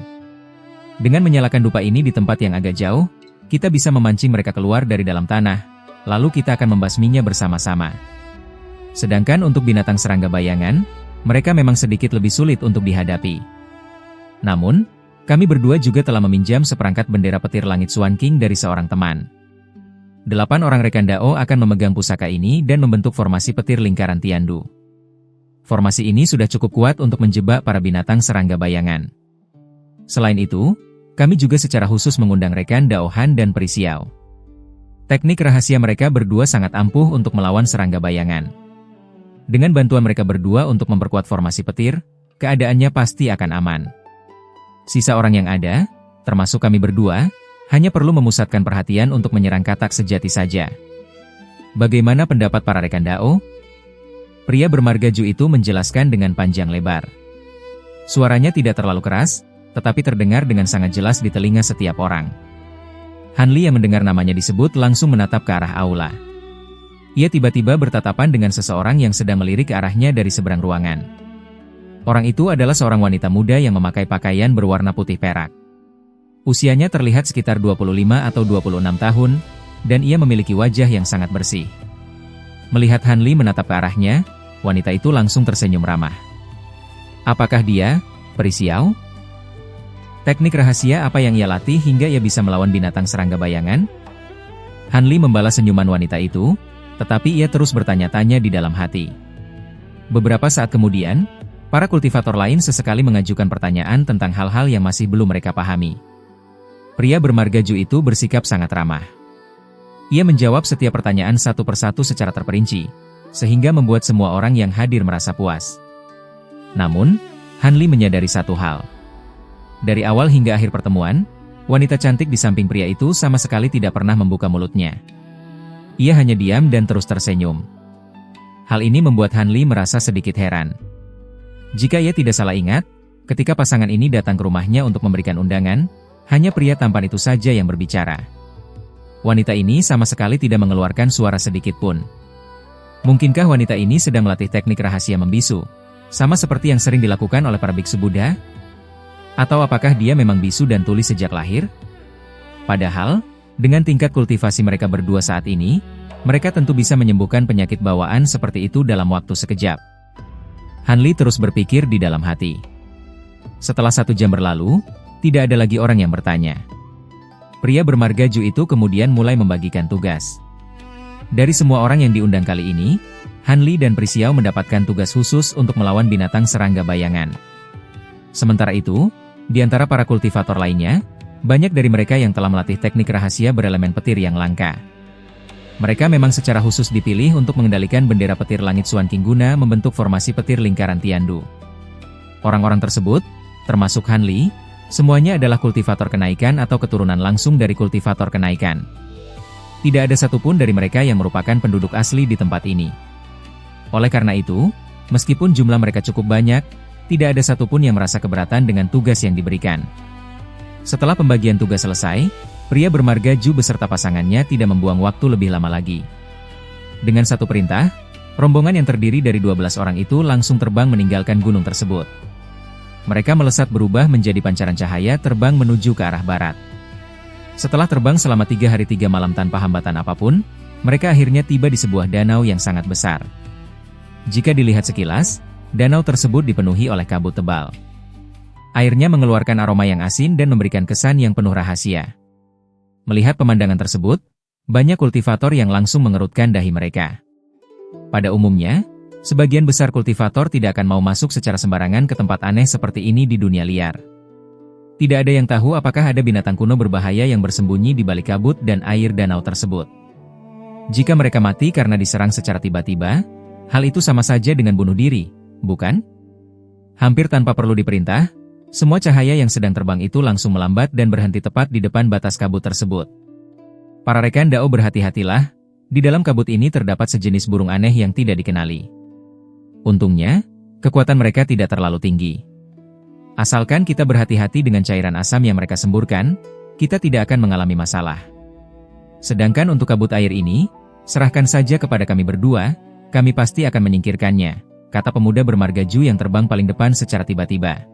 Dengan menyalakan dupa ini di tempat yang agak jauh, kita bisa memancing mereka keluar dari dalam tanah, lalu kita akan membasminya bersama-sama. Sedangkan untuk binatang serangga bayangan, mereka memang sedikit lebih sulit untuk dihadapi. Namun, kami berdua juga telah meminjam seperangkat bendera petir langit Swan King dari seorang teman. 8 orang rekan Dao akan memegang pusaka ini dan membentuk formasi petir lingkaran Tiandu. Formasi ini sudah cukup kuat untuk menjebak para binatang serangga bayangan. Selain itu, kami juga secara khusus mengundang rekan Dao Han dan Pri Xiao. Teknik rahasia mereka berdua sangat ampuh untuk melawan serangga bayangan. Dengan bantuan mereka berdua untuk memperkuat formasi petir, keadaannya pasti akan aman. Sisa orang yang ada, termasuk kami berdua, hanya perlu memusatkan perhatian untuk menyerang katak sejati saja. Bagaimana pendapat para rekan Dao? Pria bermarga Ju itu menjelaskan dengan panjang lebar. Suaranya tidak terlalu keras, tetapi terdengar dengan sangat jelas di telinga setiap orang. Hanli yang mendengar namanya disebut langsung menatap ke arah aula. Ia tiba-tiba bertatapan dengan seseorang yang sedang melirik ke arahnya dari seberang ruangan. Orang itu adalah seorang wanita muda yang memakai pakaian berwarna putih perak. Usianya terlihat sekitar 25 atau 26 tahun, dan ia memiliki wajah yang sangat bersih. Melihat Hanli menatap ke arahnya, wanita itu langsung tersenyum ramah. Apakah dia, Pri Xiao? Teknik rahasia apa yang ia latih hingga ia bisa melawan binatang serangga bayangan? Hanli membalas senyuman wanita itu, tetapi ia terus bertanya-tanya di dalam hati. Beberapa saat kemudian, para kultivator lain sesekali mengajukan pertanyaan tentang hal-hal yang masih belum mereka pahami. Pria bermarga Ju itu bersikap sangat ramah. Ia menjawab setiap pertanyaan satu persatu secara terperinci, sehingga membuat semua orang yang hadir merasa puas. Namun, Hanli menyadari satu hal. Dari awal hingga akhir pertemuan, wanita cantik di samping pria itu sama sekali tidak pernah membuka mulutnya. Ia hanya diam dan terus tersenyum. Hal ini membuat Hanli merasa sedikit heran. Jika ia tidak salah ingat, ketika pasangan ini datang ke rumahnya untuk memberikan undangan, hanya pria tampan itu saja yang berbicara. Wanita ini sama sekali tidak mengeluarkan suara sedikit pun. Mungkinkah wanita ini sedang melatih teknik rahasia membisu, sama seperti yang sering dilakukan oleh para biksu Buddha? Atau apakah dia memang bisu dan tuli sejak lahir? Padahal, dengan tingkat kultivasi mereka berdua saat ini, mereka tentu bisa menyembuhkan penyakit bawaan seperti itu dalam waktu sekejap. Hanli terus berpikir di dalam hati. Setelah 1 jam berlalu, tidak ada lagi orang yang bertanya. Pria bermarga Ju itu kemudian mulai membagikan tugas. Dari semua orang yang diundang kali ini, Han Li dan Prisiao mendapatkan tugas khusus untuk melawan binatang serangga bayangan. Sementara itu, di antara para kultivator lainnya, banyak dari mereka yang telah melatih teknik rahasia berelemen petir yang langka. Mereka memang secara khusus dipilih untuk mengendalikan bendera petir langit Xuan King guna membentuk formasi petir lingkaran Tiandu. Orang-orang tersebut, termasuk Han Li, semuanya adalah kultivator kenaikan atau keturunan langsung dari kultivator kenaikan. Tidak ada satupun dari mereka yang merupakan penduduk asli di tempat ini. Oleh karena itu, meskipun jumlah mereka cukup banyak, tidak ada satupun yang merasa keberatan dengan tugas yang diberikan. Setelah pembagian tugas selesai, pria bermarga Ju beserta pasangannya tidak membuang waktu lebih lama lagi. Dengan satu perintah, rombongan yang terdiri dari 12 orang itu langsung terbang meninggalkan gunung tersebut. Mereka melesat berubah menjadi pancaran cahaya terbang menuju ke arah barat. Setelah terbang selama 3 hari 3 malam tanpa hambatan apapun, mereka akhirnya tiba di sebuah danau yang sangat besar. Jika dilihat sekilas, danau tersebut dipenuhi oleh kabut tebal. Airnya mengeluarkan aroma yang asin dan memberikan kesan yang penuh rahasia. Melihat pemandangan tersebut, banyak kultivator yang langsung mengerutkan dahi mereka. Pada umumnya, sebagian besar kultivator tidak akan mau masuk secara sembarangan ke tempat aneh seperti ini di dunia liar. Tidak ada yang tahu apakah ada binatang kuno berbahaya yang bersembunyi di balik kabut dan air danau tersebut. Jika mereka mati karena diserang secara tiba-tiba, hal itu sama saja dengan bunuh diri, bukan? Hampir tanpa perlu diperintah, semua cahaya yang sedang terbang itu langsung melambat dan berhenti tepat di depan batas kabut tersebut. Para rekan Dao berhati-hatilah, di dalam kabut ini terdapat sejenis burung aneh yang tidak dikenali. Untungnya, kekuatan mereka tidak terlalu tinggi. Asalkan kita berhati-hati dengan cairan asam yang mereka semburkan, kita tidak akan mengalami masalah. Sedangkan untuk kabut air ini, serahkan saja kepada kami berdua, kami pasti akan menyingkirkannya, kata pemuda bermarga Ju yang terbang paling depan secara tiba-tiba.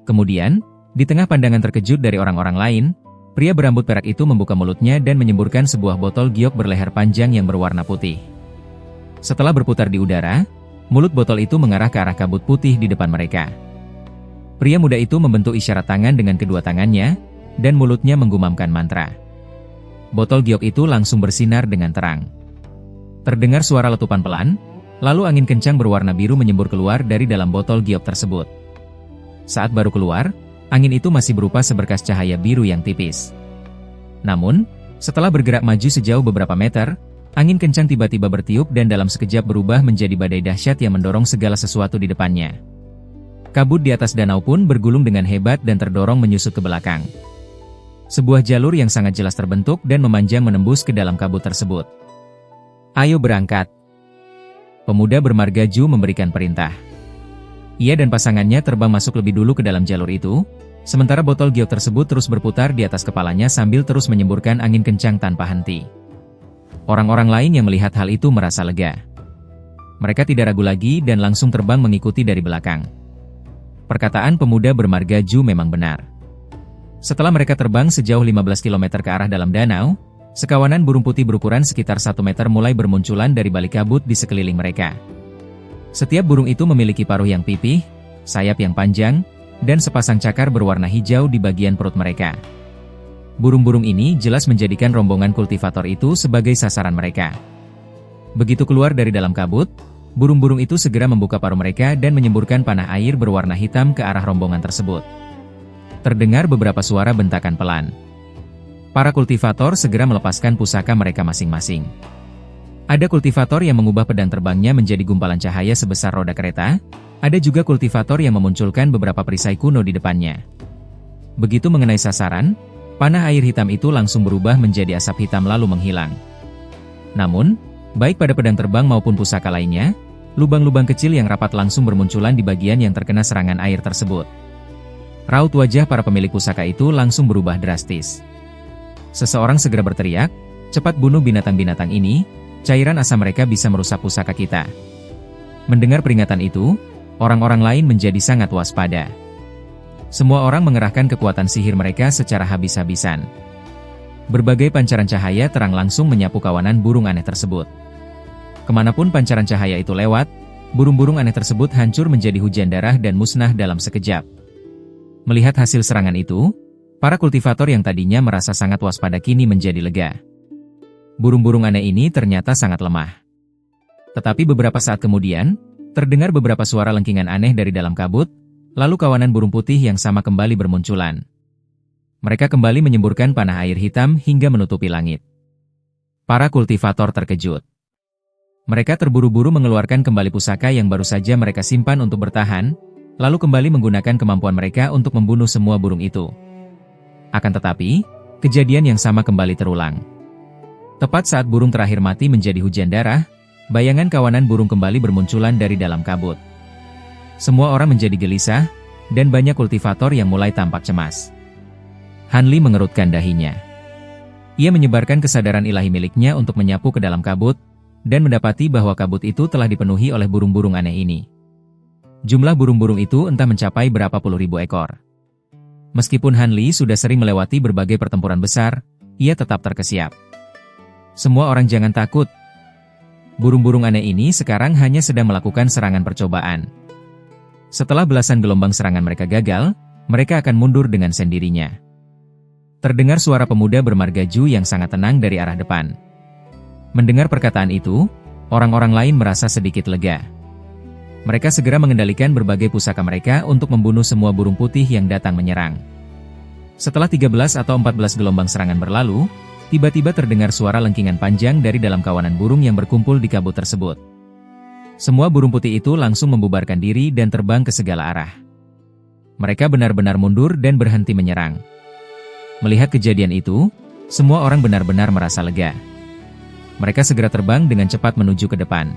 Kemudian, di tengah pandangan terkejut dari orang-orang lain, pria berambut perak itu membuka mulutnya dan menyemburkan sebuah botol giok berleher panjang yang berwarna putih. Setelah berputar di udara, mulut botol itu mengarah ke arah kabut putih di depan mereka. Pria muda itu membentuk isyarat tangan dengan kedua tangannya, dan mulutnya menggumamkan mantra. Botol giok itu langsung bersinar dengan terang. Terdengar suara letupan pelan, lalu angin kencang berwarna biru menyembur keluar dari dalam botol giok tersebut. Saat baru keluar, angin itu masih berupa seberkas cahaya biru yang tipis. Namun, setelah bergerak maju sejauh beberapa meter, angin kencang tiba-tiba bertiup dan dalam sekejap berubah menjadi badai dahsyat yang mendorong segala sesuatu di depannya. Kabut di atas danau pun bergulung dengan hebat dan terdorong menyusut ke belakang. Sebuah jalur yang sangat jelas terbentuk dan memanjang menembus ke dalam kabut tersebut. Ayo berangkat. Pemuda bermarga Ju memberikan perintah. Ia dan pasangannya terbang masuk lebih dulu ke dalam jalur itu, sementara botol giok tersebut terus berputar di atas kepalanya sambil terus menyemburkan angin kencang tanpa henti. Orang-orang lain yang melihat hal itu merasa lega. Mereka tidak ragu lagi dan langsung terbang mengikuti dari belakang. Perkataan pemuda bermarga Ju memang benar. Setelah mereka terbang sejauh 15 km ke arah dalam danau, sekawanan burung putih berukuran sekitar 1 meter mulai bermunculan dari balik kabut di sekeliling mereka. Setiap burung itu memiliki paruh yang pipih, sayap yang panjang, dan sepasang cakar berwarna hijau di bagian perut mereka. Burung-burung ini jelas menjadikan rombongan kultivator itu sebagai sasaran mereka. Begitu keluar dari dalam kabut, burung-burung itu segera membuka paruh mereka dan menyemburkan panah air berwarna hitam ke arah rombongan tersebut. Terdengar beberapa suara bentakan pelan. Para kultivator segera melepaskan pusaka mereka masing-masing. Ada kultivator yang mengubah pedang terbangnya menjadi gumpalan cahaya sebesar roda kereta, ada juga kultivator yang memunculkan beberapa perisai kuno di depannya. Begitu mengenai sasaran, panah air hitam itu langsung berubah menjadi asap hitam lalu menghilang. Namun, baik pada pedang terbang maupun pusaka lainnya, lubang-lubang kecil yang rapat langsung bermunculan di bagian yang terkena serangan air tersebut. Raut wajah para pemilik pusaka itu langsung berubah drastis. Seseorang segera berteriak, "Cepat bunuh binatang-binatang ini, cairan asam mereka bisa merusak pusaka kita." Mendengar peringatan itu, orang-orang lain menjadi sangat waspada. Semua orang mengerahkan kekuatan sihir mereka secara habis-habisan. Berbagai pancaran cahaya terang langsung menyapu kawanan burung aneh tersebut. Kemanapun pancaran cahaya itu lewat, burung-burung aneh tersebut hancur menjadi hujan darah dan musnah dalam sekejap. Melihat hasil serangan itu, para kultivator yang tadinya merasa sangat waspada kini menjadi lega. Burung-burung aneh ini ternyata sangat lemah. Tetapi beberapa saat kemudian, terdengar beberapa suara lengkingan aneh dari dalam kabut, lalu kawanan burung putih yang sama kembali bermunculan. Mereka kembali menyemburkan panah air hitam hingga menutupi langit. Para kultivator terkejut. Mereka terburu-buru mengeluarkan kembali pusaka yang baru saja mereka simpan untuk bertahan, lalu kembali menggunakan kemampuan mereka untuk membunuh semua burung itu. Akan tetapi, kejadian yang sama kembali terulang. Tepat saat burung terakhir mati menjadi hujan darah, bayangan kawanan burung kembali bermunculan dari dalam kabut. Semua orang menjadi gelisah, dan banyak kultivator yang mulai tampak cemas. Han Li mengerutkan dahinya. Ia menyebarkan kesadaran ilahi miliknya untuk menyapu ke dalam kabut, dan mendapati bahwa kabut itu telah dipenuhi oleh burung-burung aneh ini. Jumlah burung-burung itu entah mencapai berapa puluh ribu ekor. Meskipun Han Li sudah sering melewati berbagai pertempuran besar, ia tetap terkesiap. Semua orang jangan takut. Burung-burung aneh ini sekarang hanya sedang melakukan serangan percobaan. Setelah belasan gelombang serangan mereka gagal, mereka akan mundur dengan sendirinya. Terdengar suara pemuda bermargaju yang sangat tenang dari arah depan. Mendengar perkataan itu, orang-orang lain merasa sedikit lega. Mereka segera mengendalikan berbagai pusaka mereka untuk membunuh semua burung putih yang datang menyerang. Setelah 13 atau 14 gelombang serangan berlalu, tiba-tiba terdengar suara lengkingan panjang dari dalam kawanan burung yang berkumpul di kabut tersebut. Semua burung putih itu langsung membubarkan diri dan terbang ke segala arah. Mereka benar-benar mundur dan berhenti menyerang. Melihat kejadian itu, semua orang benar-benar merasa lega. Mereka segera terbang dengan cepat menuju ke depan.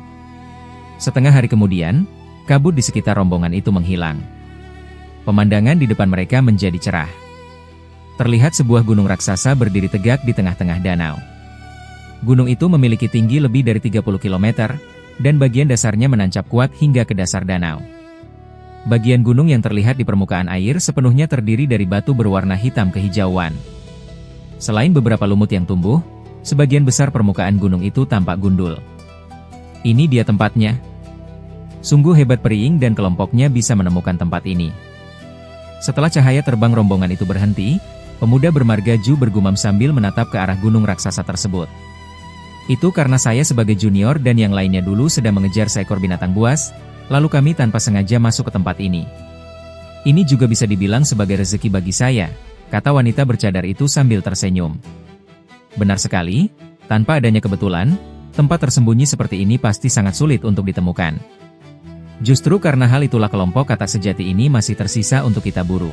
Setengah hari kemudian, kabut di sekitar rombongan itu menghilang. Pemandangan di depan mereka menjadi cerah. Terlihat sebuah gunung raksasa berdiri tegak di tengah-tengah danau. Gunung itu memiliki tinggi lebih dari 30 km, dan bagian dasarnya menancap kuat hingga ke dasar danau. Bagian gunung yang terlihat di permukaan air sepenuhnya terdiri dari batu berwarna hitam kehijauan. Selain beberapa lumut yang tumbuh, sebagian besar permukaan gunung itu tampak gundul. Ini dia tempatnya. Sungguh hebat Periing dan kelompoknya bisa menemukan tempat ini. Setelah cahaya terbang rombongan itu berhenti, pemuda bermargaju bergumam sambil menatap ke arah gunung raksasa tersebut. Itu karena saya sebagai junior dan yang lainnya dulu sedang mengejar seekor binatang buas, lalu kami tanpa sengaja masuk ke tempat ini. Ini juga bisa dibilang sebagai rezeki bagi saya, kata wanita bercadar itu sambil tersenyum. Benar sekali, tanpa adanya kebetulan, tempat tersembunyi seperti ini pasti sangat sulit untuk ditemukan. Justru karena hal itulah kelompok katak sejati ini masih tersisa untuk kita buru.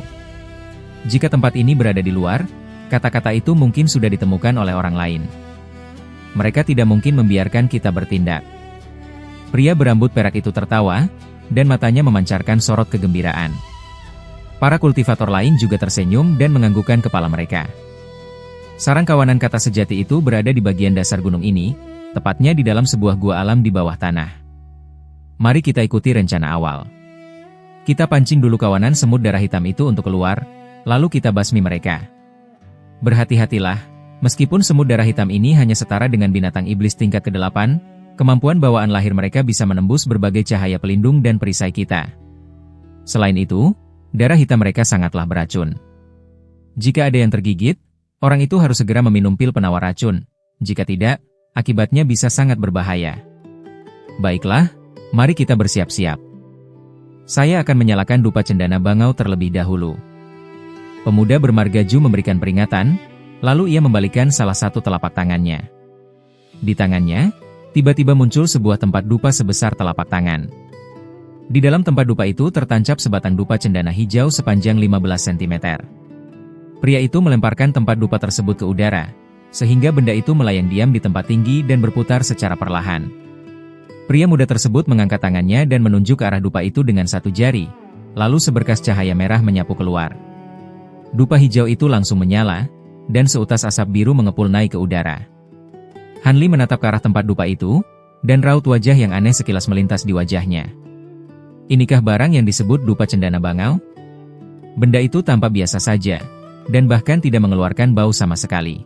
Jika tempat ini berada di luar, kata-kata itu mungkin sudah ditemukan oleh orang lain. Mereka tidak mungkin membiarkan kita bertindak. Pria berambut perak itu tertawa, dan matanya memancarkan sorot kegembiraan. Para kultivator lain juga tersenyum dan menganggukkan kepala mereka. Sarang kawanan kata sejati itu berada di bagian dasar gunung ini, tepatnya di dalam sebuah gua alam di bawah tanah. Mari kita ikuti rencana awal. Kita pancing dulu kawanan semut darah hitam itu untuk keluar, lalu kita basmi mereka. Berhati-hatilah, meskipun semut darah hitam ini hanya setara dengan binatang iblis tingkat ke-8, kemampuan bawaan lahir mereka bisa menembus berbagai cahaya pelindung dan perisai kita. Selain itu, darah hitam mereka sangatlah beracun. Jika ada yang tergigit, orang itu harus segera meminum pil penawar racun. Jika tidak, akibatnya bisa sangat berbahaya. Baiklah, mari kita bersiap-siap. Saya akan menyalakan dupa cendana bangau terlebih dahulu. Pemuda bermargaju memberikan peringatan, lalu ia membalikkan salah satu telapak tangannya. Di tangannya, tiba-tiba muncul sebuah tempat dupa sebesar telapak tangan. Di dalam tempat dupa itu tertancap sebatang dupa cendana hijau sepanjang 15 cm. Pria itu melemparkan tempat dupa tersebut ke udara, sehingga benda itu melayang diam di tempat tinggi dan berputar secara perlahan. Pria muda tersebut mengangkat tangannya dan menunjuk ke arah dupa itu dengan satu jari, lalu seberkas cahaya merah menyapu keluar. Dupa hijau itu langsung menyala, dan seutas asap biru mengepul naik ke udara. Han Li menatap ke arah tempat dupa itu, dan raut wajah yang aneh sekilas melintas di wajahnya. Inikah barang yang disebut dupa cendana bangau? Benda itu tampak biasa saja, dan bahkan tidak mengeluarkan bau sama sekali.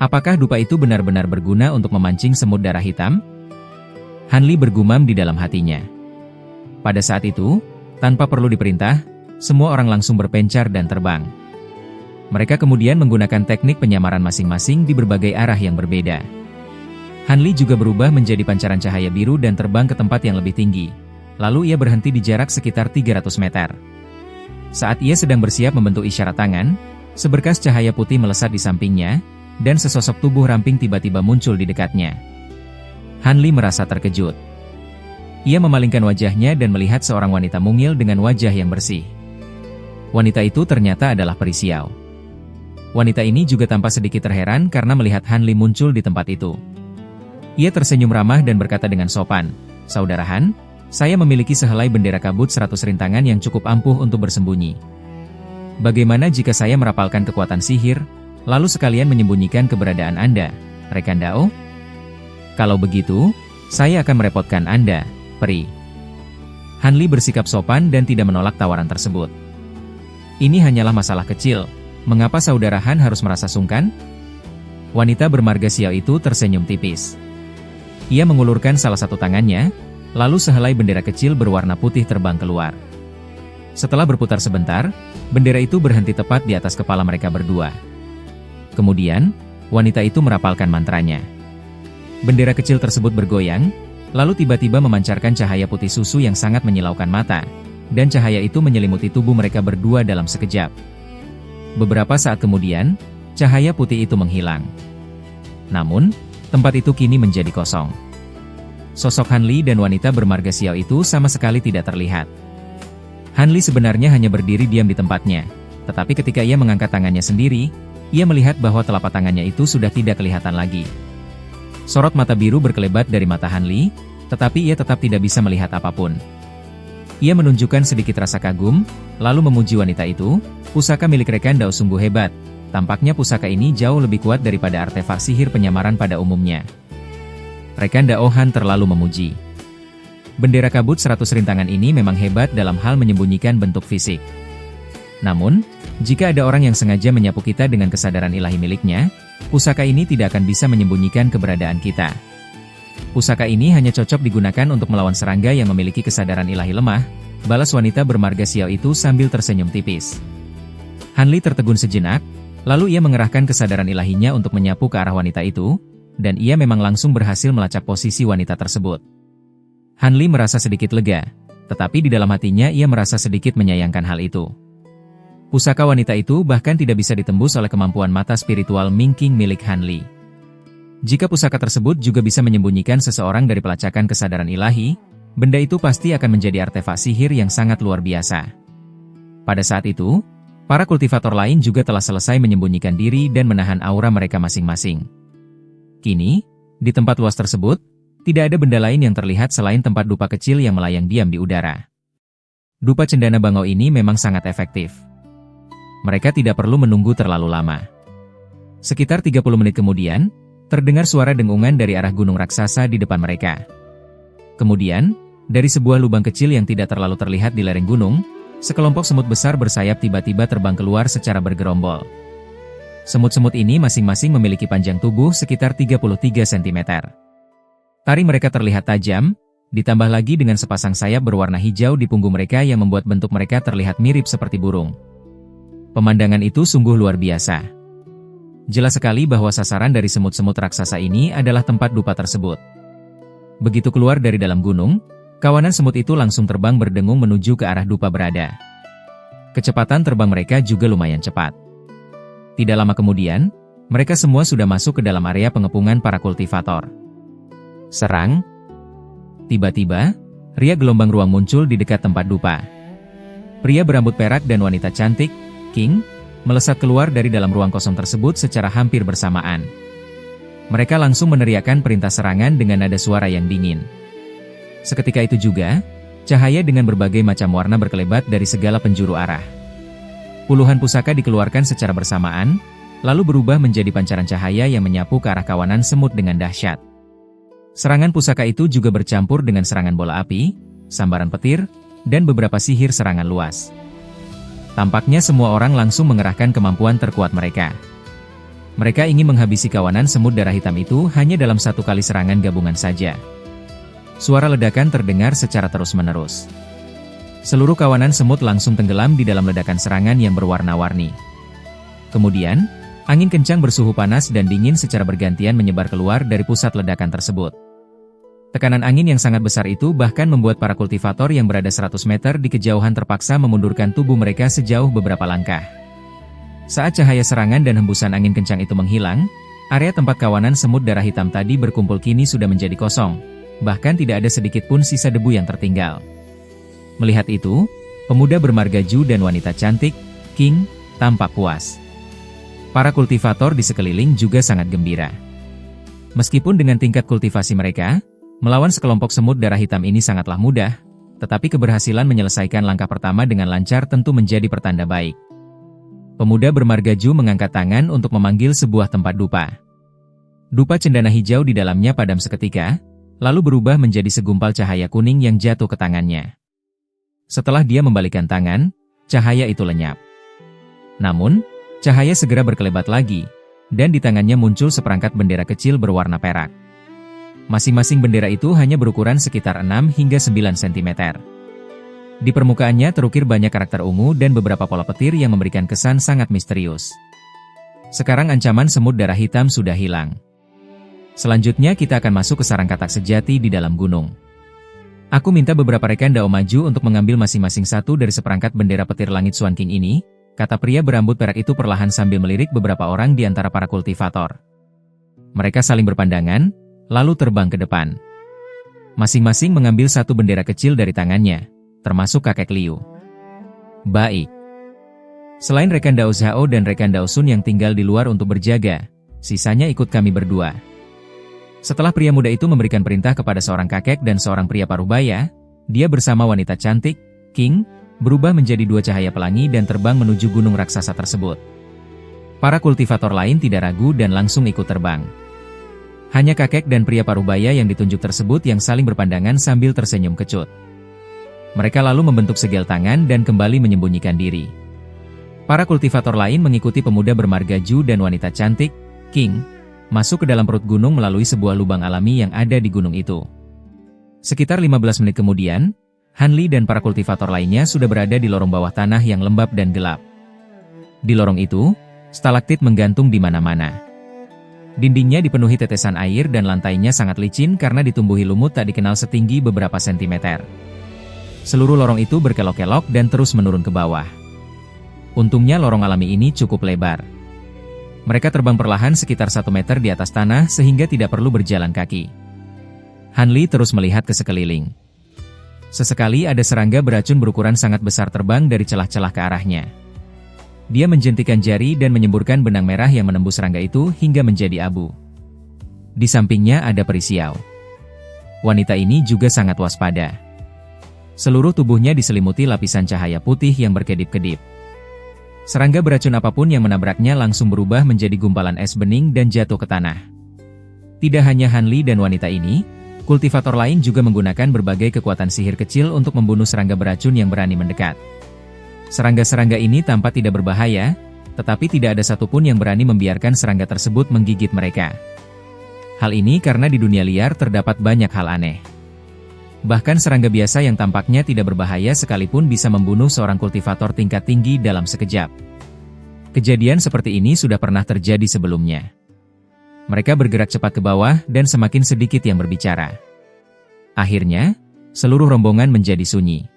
Apakah dupa itu benar-benar berguna untuk memancing semut darah hitam? Han Li bergumam di dalam hatinya. Pada saat itu, tanpa perlu diperintah, semua orang langsung berpencar dan terbang. Mereka kemudian menggunakan teknik penyamaran masing-masing di berbagai arah yang berbeda. Hanli juga berubah menjadi pancaran cahaya biru dan terbang ke tempat yang lebih tinggi. Lalu ia berhenti di jarak sekitar 300 meter. Saat ia sedang bersiap membentuk isyarat tangan, seberkas cahaya putih melesat di sampingnya, dan sesosok tubuh ramping tiba-tiba muncul di dekatnya. Hanli merasa terkejut. Ia memalingkan wajahnya dan melihat seorang wanita mungil dengan wajah yang bersih. Wanita itu ternyata adalah Peri Xiao. Wanita ini juga tampak sedikit terheran karena melihat Hanli muncul di tempat itu. Ia tersenyum ramah dan berkata dengan sopan, "Saudara Han, saya memiliki sehelai bendera kabut 100 rintangan yang cukup ampuh untuk bersembunyi. Bagaimana jika saya merapalkan kekuatan sihir, lalu sekalian menyembunyikan keberadaan Anda, rekan Dao? Kalau begitu, saya akan merepotkan Anda, Peri." Hanli bersikap sopan dan tidak menolak tawaran tersebut. "Ini hanyalah masalah kecil, mengapa saudara Han harus merasa sungkan?" Wanita bermarga Xiao itu tersenyum tipis. Ia mengulurkan salah satu tangannya, lalu sehelai bendera kecil berwarna putih terbang keluar. Setelah berputar sebentar, bendera itu berhenti tepat di atas kepala mereka berdua. Kemudian, wanita itu merapalkan mantranya. Bendera kecil tersebut bergoyang, lalu tiba-tiba memancarkan cahaya putih susu yang sangat menyilaukan mata, dan cahaya itu menyelimuti tubuh mereka berdua dalam sekejap. Beberapa saat kemudian, cahaya putih itu menghilang. Namun, tempat itu kini menjadi kosong. Sosok Hanli dan wanita bermarga Xiao itu sama sekali tidak terlihat. Hanli sebenarnya hanya berdiri diam di tempatnya, tetapi ketika ia mengangkat tangannya sendiri, ia melihat bahwa telapak tangannya itu sudah tidak kelihatan lagi. Sorot mata biru berkelebat dari mata Hanli, tetapi ia tetap tidak bisa melihat apapun. Ia menunjukkan sedikit rasa kagum, lalu memuji wanita itu, "Pusaka milik rekan Dao sungguh hebat. Tampaknya pusaka ini jauh lebih kuat daripada artefak sihir penyamaran pada umumnya." Rekan Dao Han terlalu memuji. Bendera kabut 100 rintangan ini memang hebat dalam hal menyembunyikan bentuk fisik. Namun, jika ada orang yang sengaja menyapu kita dengan kesadaran ilahi miliknya, pusaka ini tidak akan bisa menyembunyikan keberadaan kita. Pusaka ini hanya cocok digunakan untuk melawan serangga yang memiliki kesadaran ilahi lemah, balas wanita bermarga Xiao itu sambil tersenyum tipis. Hanli tertegun sejenak, lalu ia mengerahkan kesadaran ilahinya untuk menyapu ke arah wanita itu, dan ia memang langsung berhasil melacak posisi wanita tersebut. Hanli merasa sedikit lega, tetapi di dalam hatinya ia merasa sedikit menyayangkan hal itu. Pusaka wanita itu bahkan tidak bisa ditembus oleh kemampuan mata spiritual Mingqing milik Hanli. Jika pusaka tersebut juga bisa menyembunyikan seseorang dari pelacakan kesadaran ilahi, benda itu pasti akan menjadi artefak sihir yang sangat luar biasa. Pada saat itu, para kultivator lain juga telah selesai menyembunyikan diri dan menahan aura mereka masing-masing. Kini, di tempat luas tersebut, tidak ada benda lain yang terlihat selain tempat dupa kecil yang melayang diam di udara. Dupa cendana bangau ini memang sangat efektif. Mereka tidak perlu menunggu terlalu lama. Sekitar 30 menit kemudian, terdengar suara dengungan dari arah gunung raksasa di depan mereka. Kemudian, dari sebuah lubang kecil yang tidak terlalu terlihat di lereng gunung, sekelompok semut besar bersayap tiba-tiba terbang keluar secara bergerombol. Semut-semut ini masing-masing memiliki panjang tubuh sekitar 33 cm. Taring mereka terlihat tajam, ditambah lagi dengan sepasang sayap berwarna hijau di punggung mereka yang membuat bentuk mereka terlihat mirip seperti burung. Pemandangan itu sungguh luar biasa. Jelas sekali bahwa sasaran dari semut-semut raksasa ini adalah tempat dupa tersebut. Begitu keluar dari dalam gunung, kawanan semut itu langsung terbang berdengung menuju ke arah dupa berada. Kecepatan terbang mereka juga lumayan cepat. Tidak lama kemudian, mereka semua sudah masuk ke dalam area pengepungan para kultivator. Serang! Tiba-tiba, riak gelombang ruang muncul di dekat tempat dupa. Pria berambut perak dan wanita cantik, King, melesat keluar dari dalam ruang kosong tersebut secara hampir bersamaan. Mereka langsung meneriakkan perintah serangan dengan nada suara yang dingin. Seketika itu juga, cahaya dengan berbagai macam warna berkelebat dari segala penjuru arah. Puluhan pusaka dikeluarkan secara bersamaan, lalu berubah menjadi pancaran cahaya yang menyapu ke arah kawanan semut dengan dahsyat. Serangan pusaka itu juga bercampur dengan serangan bola api, sambaran petir, dan beberapa sihir serangan luas. Tampaknya semua orang langsung mengerahkan kemampuan terkuat mereka. Mereka ingin menghabisi kawanan semut darah hitam itu hanya dalam satu kali serangan gabungan saja. Suara ledakan terdengar secara terus-menerus. Seluruh kawanan semut langsung tenggelam di dalam ledakan serangan yang berwarna-warni. Kemudian, angin kencang bersuhu panas dan dingin secara bergantian menyebar keluar dari pusat ledakan tersebut. Tekanan angin yang sangat besar itu bahkan membuat para kultivator yang berada 100 meter di kejauhan terpaksa memundurkan tubuh mereka sejauh beberapa langkah. Saat cahaya serangan dan hembusan angin kencang itu menghilang, area tempat kawanan semut darah hitam tadi berkumpul kini sudah menjadi kosong, bahkan tidak ada sedikit pun sisa debu yang tertinggal. Melihat itu, pemuda bermargaju dan wanita cantik, King, tampak puas. Para kultivator di sekeliling juga sangat gembira. Meskipun dengan tingkat kultivasi mereka, melawan sekelompok semut darah hitam ini sangatlah mudah, tetapi keberhasilan menyelesaikan langkah pertama dengan lancar tentu menjadi pertanda baik. Pemuda bermargaju mengangkat tangan untuk memanggil sebuah tempat dupa. Dupa cendana hijau di dalamnya padam seketika, lalu berubah menjadi segumpal cahaya kuning yang jatuh ke tangannya. Setelah dia membalikkan tangan, cahaya itu lenyap. Namun, cahaya segera berkelebat lagi, dan di tangannya muncul seperangkat bendera kecil berwarna perak. Masing-masing bendera itu hanya berukuran sekitar 6 hingga 9 cm. Di permukaannya terukir banyak karakter ungu dan beberapa pola petir yang memberikan kesan sangat misterius. Sekarang ancaman semut darah hitam sudah hilang. Selanjutnya kita akan masuk ke sarang katak sejati di dalam gunung. Aku minta beberapa rekan Dao maju untuk mengambil masing-masing satu dari seperangkat bendera petir langit Swan King ini, kata pria berambut perak itu perlahan sambil melirik beberapa orang di antara para kultivator. Mereka saling berpandangan, lalu terbang ke depan. Masing-masing mengambil satu bendera kecil dari tangannya, termasuk kakek Liu. Baik. Selain rekan Dao Zhao dan rekan Dao Sun yang tinggal di luar untuk berjaga, sisanya ikut kami berdua. Setelah pria muda itu memberikan perintah kepada seorang kakek dan seorang pria paruhbaya, dia bersama wanita cantik, King, berubah menjadi dua cahaya pelangi dan terbang menuju gunung raksasa tersebut. Para kultivator lain tidak ragu dan langsung ikut terbang. Hanya kakek dan pria paruhbaya yang ditunjuk tersebut yang saling berpandangan sambil tersenyum kecut. Mereka lalu membentuk segel tangan dan kembali menyembunyikan diri. Para kultivator lain mengikuti pemuda bermargaju dan wanita cantik, King, masuk ke dalam perut gunung melalui sebuah lubang alami yang ada di gunung itu. Sekitar 15 menit kemudian, Han Li dan para kultivator lainnya sudah berada di lorong bawah tanah yang lembab dan gelap. Di lorong itu, stalaktit menggantung di mana-mana. Dindingnya dipenuhi tetesan air dan lantainya sangat licin karena ditumbuhi lumut tak dikenal setinggi beberapa sentimeter. Seluruh lorong itu berkelok-kelok dan terus menurun ke bawah. Untungnya lorong alami ini cukup lebar. Mereka terbang perlahan sekitar 1 meter di atas tanah sehingga tidak perlu berjalan kaki. Han Li terus melihat ke sekeliling. Sesekali ada serangga beracun berukuran sangat besar terbang dari celah-celah ke arahnya. Dia menjentikan jari dan menyemburkan benang merah yang menembus serangga itu hingga menjadi abu. Di sampingnya ada peri Xiao. Wanita ini juga sangat waspada. Seluruh tubuhnya diselimuti lapisan cahaya putih yang berkedip-kedip. Serangga beracun apapun yang menabraknya langsung berubah menjadi gumpalan es bening dan jatuh ke tanah. Tidak hanya Han Li dan wanita ini, kultivator lain juga menggunakan berbagai kekuatan sihir kecil untuk membunuh serangga beracun yang berani mendekat. Serangga-serangga ini tampak tidak berbahaya, tetapi tidak ada satupun yang berani membiarkan serangga tersebut menggigit mereka. Hal ini karena di dunia liar terdapat banyak hal aneh. Bahkan serangga biasa yang tampaknya tidak berbahaya sekalipun bisa membunuh seorang kultivator tingkat tinggi dalam sekejap. Kejadian seperti ini sudah pernah terjadi sebelumnya. Mereka bergerak cepat ke bawah dan semakin sedikit yang berbicara. Akhirnya, seluruh rombongan menjadi sunyi.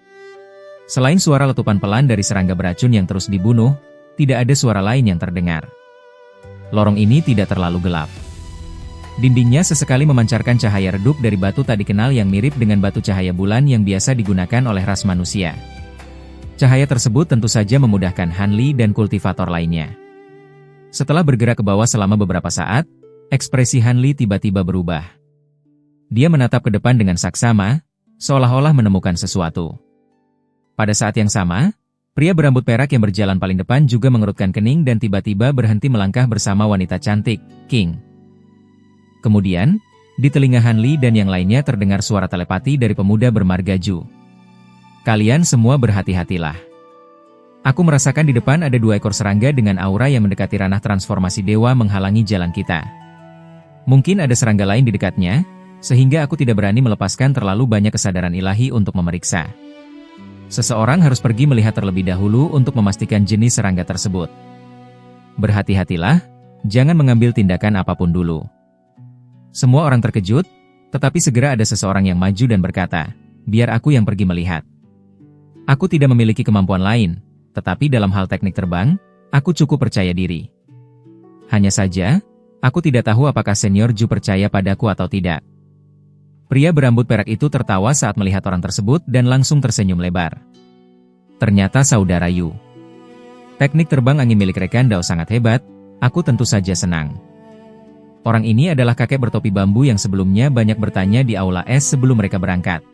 Selain suara letupan pelan dari serangga beracun yang terus dibunuh, tidak ada suara lain yang terdengar. Lorong ini tidak terlalu gelap. Dindingnya sesekali memancarkan cahaya redup dari batu tak dikenal yang mirip dengan batu cahaya bulan yang biasa digunakan oleh ras manusia. Cahaya tersebut tentu saja memudahkan Han Li dan kultivator lainnya. Setelah bergerak ke bawah selama beberapa saat, ekspresi Han Li tiba-tiba berubah. Dia menatap ke depan dengan saksama, seolah-olah menemukan sesuatu. Pada saat yang sama, pria berambut perak yang berjalan paling depan juga mengerutkan kening dan tiba-tiba berhenti melangkah bersama wanita cantik, King. Kemudian, di telinga Han Li dan yang lainnya terdengar suara telepati dari pemuda bermargaju. Kalian semua berhati-hatilah. Aku merasakan di depan ada 2 ekor serangga dengan aura yang mendekati ranah transformasi dewa menghalangi jalan kita. Mungkin ada serangga lain di dekatnya, sehingga aku tidak berani melepaskan terlalu banyak kesadaran ilahi untuk memeriksa. Seseorang harus pergi melihat terlebih dahulu untuk memastikan jenis serangga tersebut. Berhati-hatilah, jangan mengambil tindakan apapun dulu. Semua orang terkejut, tetapi segera ada seseorang yang maju dan berkata, "Biar aku yang pergi melihat. Aku tidak memiliki kemampuan lain, tetapi dalam hal teknik terbang, aku cukup percaya diri. Hanya saja, aku tidak tahu apakah Senior Ju percaya padaku atau tidak." Pria berambut perak itu tertawa saat melihat orang tersebut dan langsung tersenyum lebar. Ternyata saudara Yu. Teknik terbang angin milik rekan Dao sangat hebat, aku tentu saja senang. Orang ini adalah kakek bertopi bambu yang sebelumnya banyak bertanya di aula es sebelum mereka berangkat.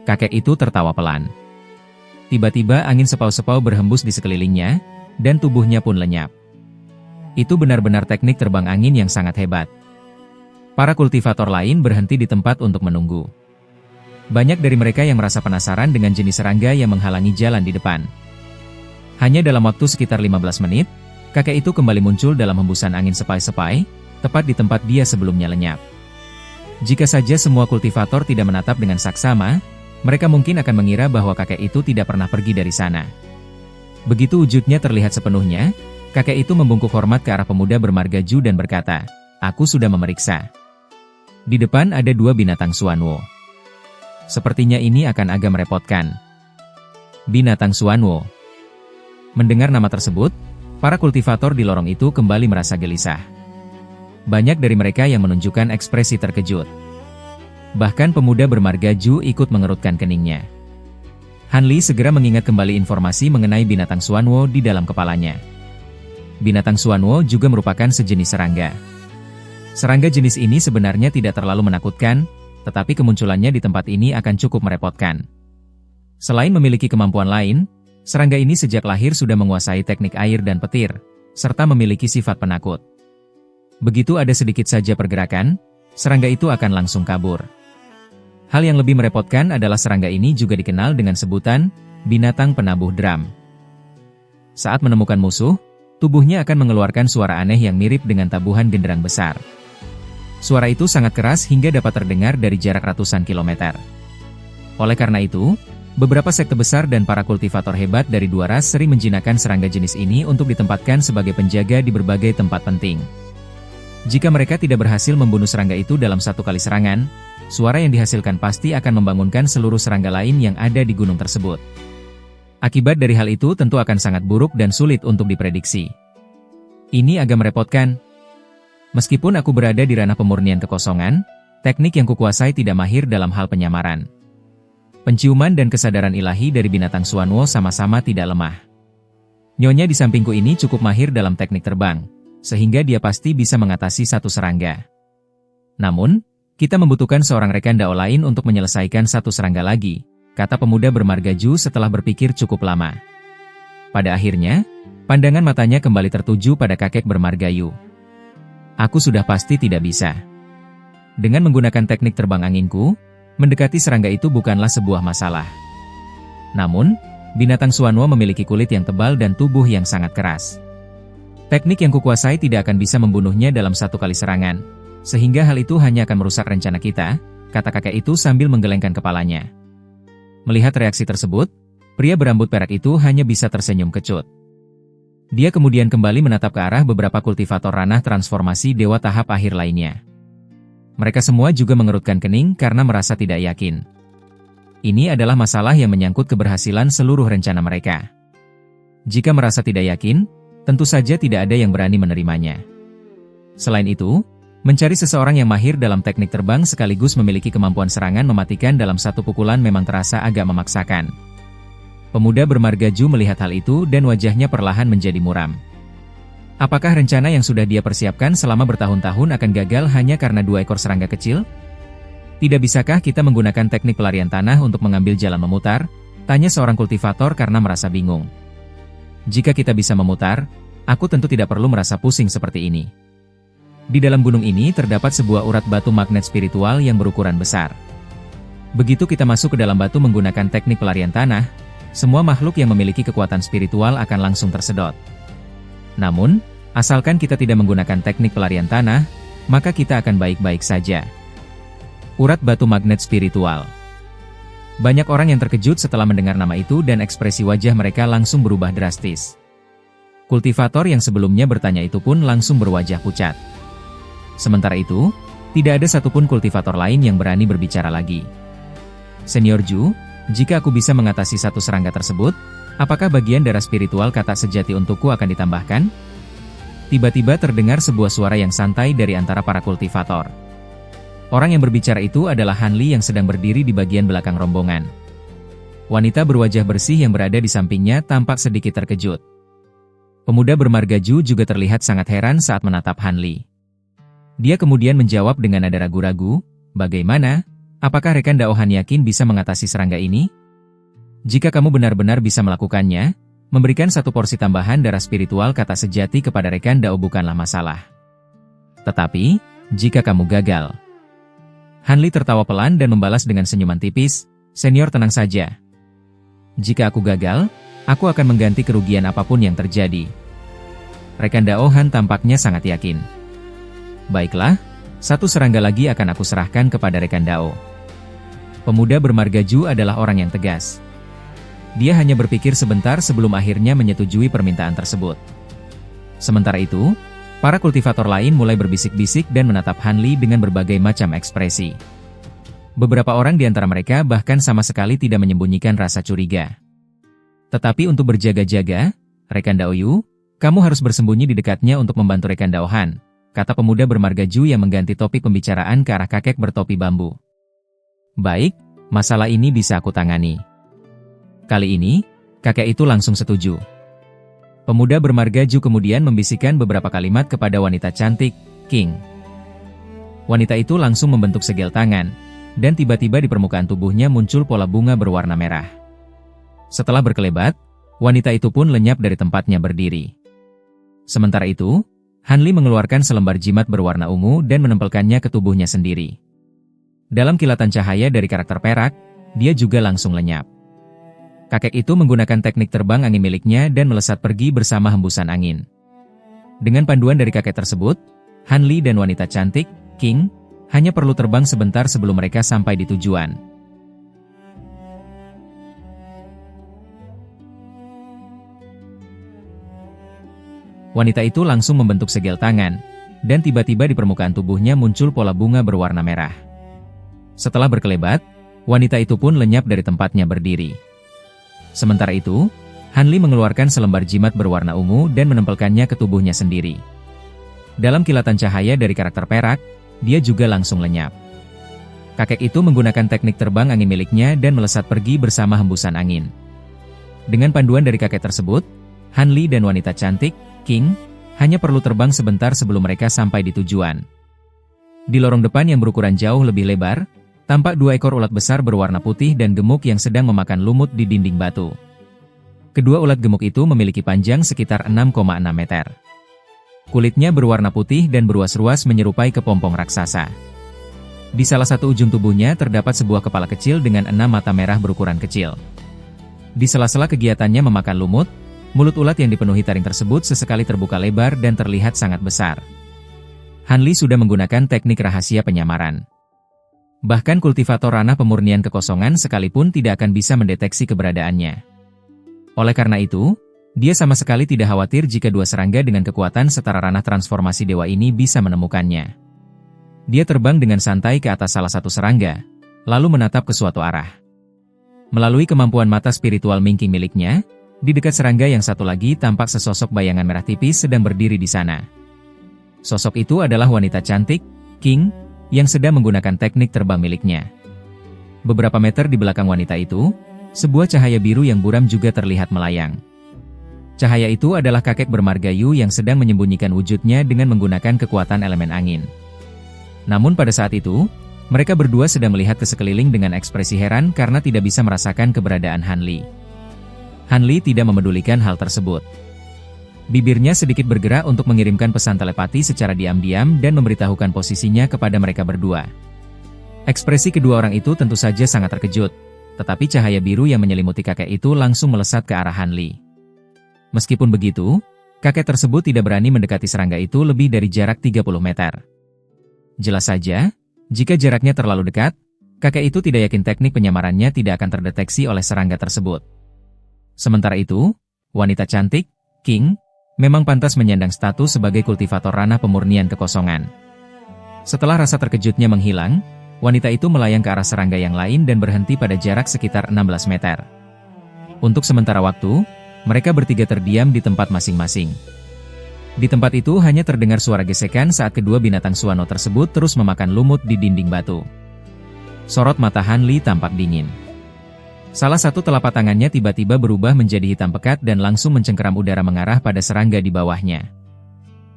Kakek itu tertawa pelan. Tiba-tiba angin sepau-sepau berhembus di sekelilingnya, dan tubuhnya pun lenyap. Itu benar-benar teknik terbang angin yang sangat hebat. Para kultivator lain berhenti di tempat untuk menunggu. Banyak dari mereka yang merasa penasaran dengan jenis serangga yang menghalangi jalan di depan. Hanya dalam waktu sekitar 15 menit, kakek itu kembali muncul dalam hembusan angin sepai-sepai, tepat di tempat dia sebelumnya lenyap. Jika saja semua kultivator tidak menatap dengan saksama, mereka mungkin akan mengira bahwa kakek itu tidak pernah pergi dari sana. Begitu wujudnya terlihat sepenuhnya, kakek itu membungkuk hormat ke arah pemuda bermarga Ju dan berkata, "Aku sudah memeriksa. Di depan ada 2 binatang Xuanwo. Sepertinya ini akan agak merepotkan." Binatang Xuanwo. Mendengar nama tersebut, para kultivator di lorong itu kembali merasa gelisah. Banyak dari mereka yang menunjukkan ekspresi terkejut. Bahkan pemuda bermarga Ju ikut mengerutkan keningnya. Han Li segera mengingat kembali informasi mengenai binatang Xuanwo di dalam kepalanya. Binatang Xuanwo juga merupakan sejenis serangga. Serangga jenis ini sebenarnya tidak terlalu menakutkan, tetapi kemunculannya di tempat ini akan cukup merepotkan. Selain memiliki kemampuan lain, serangga ini sejak lahir sudah menguasai teknik air dan petir, serta memiliki sifat penakut. Begitu ada sedikit saja pergerakan, serangga itu akan langsung kabur. Hal yang lebih merepotkan adalah serangga ini juga dikenal dengan sebutan binatang penabuh drum. Saat menemukan musuh, tubuhnya akan mengeluarkan suara aneh yang mirip dengan tabuhan genderang besar. Suara itu sangat keras hingga dapat terdengar dari jarak ratusan kilometer. Oleh karena itu, beberapa sekte besar dan para kultivator hebat dari 2 ras sering menjinakkan serangga jenis ini untuk ditempatkan sebagai penjaga di berbagai tempat penting. Jika mereka tidak berhasil membunuh serangga itu dalam 1 kali serangan, suara yang dihasilkan pasti akan membangunkan seluruh serangga lain yang ada di gunung tersebut. Akibat dari hal itu tentu akan sangat buruk dan sulit untuk diprediksi. Ini agak merepotkan. Meskipun aku berada di ranah pemurnian kekosongan, teknik yang kukuasai tidak mahir dalam hal penyamaran. Penciuman dan kesadaran ilahi dari binatang Xuanwo sama-sama tidak lemah. Nyonya di sampingku ini cukup mahir dalam teknik terbang, sehingga dia pasti bisa mengatasi 1 serangga. Namun, kita membutuhkan seorang rekan Dao lain untuk menyelesaikan 1 serangga lagi, kata pemuda bermarga Ju setelah berpikir cukup lama. Pada akhirnya, pandangan matanya kembali tertuju pada kakek bermarga Yu. Aku sudah pasti tidak bisa. Dengan menggunakan teknik terbang anginku, mendekati serangga itu bukanlah sebuah masalah. Namun, binatang Xuanwo memiliki kulit yang tebal dan tubuh yang sangat keras. Teknik yang kukuasai tidak akan bisa membunuhnya dalam 1 kali serangan, sehingga hal itu hanya akan merusak rencana kita, kata kakek itu sambil menggelengkan kepalanya. Melihat reaksi tersebut, pria berambut perak itu hanya bisa tersenyum kecut. Dia kemudian kembali menatap ke arah beberapa kultivator ranah transformasi dewa tahap akhir lainnya. Mereka semua juga mengerutkan kening karena merasa tidak yakin. Ini adalah masalah yang menyangkut keberhasilan seluruh rencana mereka. Jika merasa tidak yakin, tentu saja tidak ada yang berani menerimanya. Selain itu, mencari seseorang yang mahir dalam teknik terbang sekaligus memiliki kemampuan serangan mematikan dalam 1 pukulan memang terasa agak memaksakan. Pemuda bermarga Ju melihat hal itu dan wajahnya perlahan menjadi muram. Apakah rencana yang sudah dia persiapkan selama bertahun-tahun akan gagal hanya karena 2 ekor serangga kecil? Tidak bisakah kita menggunakan teknik pelarian tanah untuk mengambil jalan memutar? Tanya seorang kultivator karena merasa bingung. Jika kita bisa memutar, aku tentu tidak perlu merasa pusing seperti ini. Di dalam gunung ini terdapat sebuah urat batu magnet spiritual yang berukuran besar. Begitu kita masuk ke dalam batu menggunakan teknik pelarian tanah, semua makhluk yang memiliki kekuatan spiritual akan langsung tersedot. Namun, asalkan kita tidak menggunakan teknik pelarian tanah, maka kita akan baik-baik saja. Urat batu magnet spiritual. Banyak orang yang terkejut setelah mendengar nama itu dan ekspresi wajah mereka langsung berubah drastis. Kultivator yang sebelumnya bertanya itu pun langsung berwajah pucat. Sementara itu, tidak ada satupun kultivator lain yang berani berbicara lagi. Senior Ju, jika aku bisa mengatasi satu serangga tersebut, apakah bagian darah spiritual kata sejati untukku akan ditambahkan? Tiba-tiba terdengar sebuah suara yang santai dari antara para kultivator. Orang yang berbicara itu adalah Han Li yang sedang berdiri di bagian belakang rombongan. Wanita berwajah bersih yang berada di sampingnya tampak sedikit terkejut. Pemuda bermarga Ju juga terlihat sangat heran saat menatap Han Li. Dia kemudian menjawab dengan nada ragu-ragu, "Bagaimana? Apakah rekan Dao Han yakin bisa mengatasi serangga ini? Jika kamu benar-benar bisa melakukannya, memberikan satu porsi tambahan darah spiritual kata sejati kepada rekan Dao bukanlah masalah. Tetapi, jika kamu gagal..." Han Li tertawa pelan dan membalas dengan senyuman tipis, "Senior tenang saja. Jika aku gagal, aku akan mengganti kerugian apapun yang terjadi." Rekan Dao Han tampaknya sangat yakin. "Baiklah, satu serangga lagi akan aku serahkan kepada rekan Dao." Pemuda bermarga Ju adalah orang yang tegas. Dia hanya berpikir sebentar sebelum akhirnya menyetujui permintaan tersebut. Sementara itu, para kultivator lain mulai berbisik-bisik dan menatap Han Li dengan berbagai macam ekspresi. Beberapa orang di antara mereka bahkan sama sekali tidak menyembunyikan rasa curiga. Tetapi untuk berjaga-jaga, "Rekan Dao Yu, kamu harus bersembunyi di dekatnya untuk membantu rekan Dao Han," kata pemuda bermarga Ju yang mengganti topik pembicaraan ke arah kakek bertopi bambu. "Baik, masalah ini bisa aku tangani." Kali ini, kakek itu langsung setuju. Pemuda bermarga Ju kemudian membisikkan beberapa kalimat kepada wanita cantik, "King." Wanita itu langsung membentuk segel tangan, dan tiba-tiba di permukaan tubuhnya muncul pola bunga berwarna merah. Setelah berkelebat, wanita itu pun lenyap dari tempatnya berdiri. Sementara itu, Han Li mengeluarkan selembar jimat berwarna ungu dan menempelkannya ke tubuhnya sendiri. Dalam kilatan cahaya dari karakter perak, dia juga langsung lenyap. Kakek itu menggunakan teknik terbang angin miliknya dan melesat pergi bersama hembusan angin. Dengan panduan dari kakek tersebut, Han Li dan wanita cantik, King, hanya perlu terbang sebentar sebelum mereka sampai di tujuan. Wanita itu langsung membentuk segel tangan, dan tiba-tiba di permukaan tubuhnya muncul pola bunga berwarna merah. Setelah berkelebat, wanita itu pun lenyap dari tempatnya berdiri. Sementara itu, Han Li mengeluarkan selembar jimat berwarna ungu dan menempelkannya ke tubuhnya sendiri. Dalam kilatan cahaya dari karakter perak, dia juga langsung lenyap. Kakek itu menggunakan teknik terbang angin miliknya dan melesat pergi bersama hembusan angin. Dengan panduan dari kakek tersebut, Han Li dan wanita cantik, King, hanya perlu terbang sebentar sebelum mereka sampai di tujuan. Di lorong depan yang berukuran jauh lebih lebar, tampak dua ekor ulat besar berwarna putih dan gemuk yang sedang memakan lumut di dinding batu. Kedua ulat gemuk itu memiliki panjang sekitar 6,6 meter. Kulitnya berwarna putih dan beruas-ruas menyerupai kepompong raksasa. Di salah satu ujung tubuhnya terdapat sebuah kepala kecil dengan 6 mata merah berukuran kecil. Di sela-sela kegiatannya memakan lumut, mulut ulat yang dipenuhi taring tersebut sesekali terbuka lebar dan terlihat sangat besar. Han Li sudah menggunakan teknik rahasia penyamaran. Bahkan kultivator ranah pemurnian kekosongan sekalipun tidak akan bisa mendeteksi keberadaannya. Oleh karena itu, dia sama sekali tidak khawatir jika dua serangga dengan kekuatan setara ranah transformasi dewa ini bisa menemukannya. Dia terbang dengan santai ke atas salah satu serangga, lalu menatap ke suatu arah. Melalui kemampuan mata spiritual Mingking miliknya, di dekat serangga yang satu lagi tampak sesosok bayangan merah tipis sedang berdiri di sana. Sosok itu adalah wanita cantik, King, yang sedang menggunakan teknik terbang miliknya. Beberapa meter di belakang wanita itu, sebuah cahaya biru yang buram juga terlihat melayang. Cahaya itu adalah kakek bermarga Yu yang sedang menyembunyikan wujudnya dengan menggunakan kekuatan elemen angin. Namun pada saat itu, mereka berdua sedang melihat ke sekeliling dengan ekspresi heran karena tidak bisa merasakan keberadaan Han Li. Han Li tidak memedulikan hal tersebut. Bibirnya sedikit bergerak untuk mengirimkan pesan telepati secara diam-diam dan memberitahukan posisinya kepada mereka berdua. Ekspresi kedua orang itu tentu saja sangat terkejut, tetapi cahaya biru yang menyelimuti kakek itu langsung melesat ke arah Han Li. Meskipun begitu, kakek tersebut tidak berani mendekati serangga itu lebih dari jarak 30 meter. Jelas saja, jika jaraknya terlalu dekat, Kakek itu tidak yakin teknik penyamarannya tidak akan terdeteksi oleh serangga tersebut. Sementara itu, wanita cantik, King, memang pantas menyandang status sebagai kultivator ranah pemurnian kekosongan. Setelah rasa terkejutnya menghilang, wanita itu melayang ke arah serangga yang lain dan berhenti pada jarak sekitar 16 meter. Untuk sementara waktu, mereka bertiga terdiam di tempat masing-masing. Di tempat itu hanya terdengar suara gesekan saat kedua binatang suano tersebut terus memakan lumut di dinding batu. Sorot mata Han Li tampak dingin. Salah satu telapak tangannya tiba-tiba berubah menjadi hitam pekat dan langsung mencengkeram udara mengarah pada serangga di bawahnya.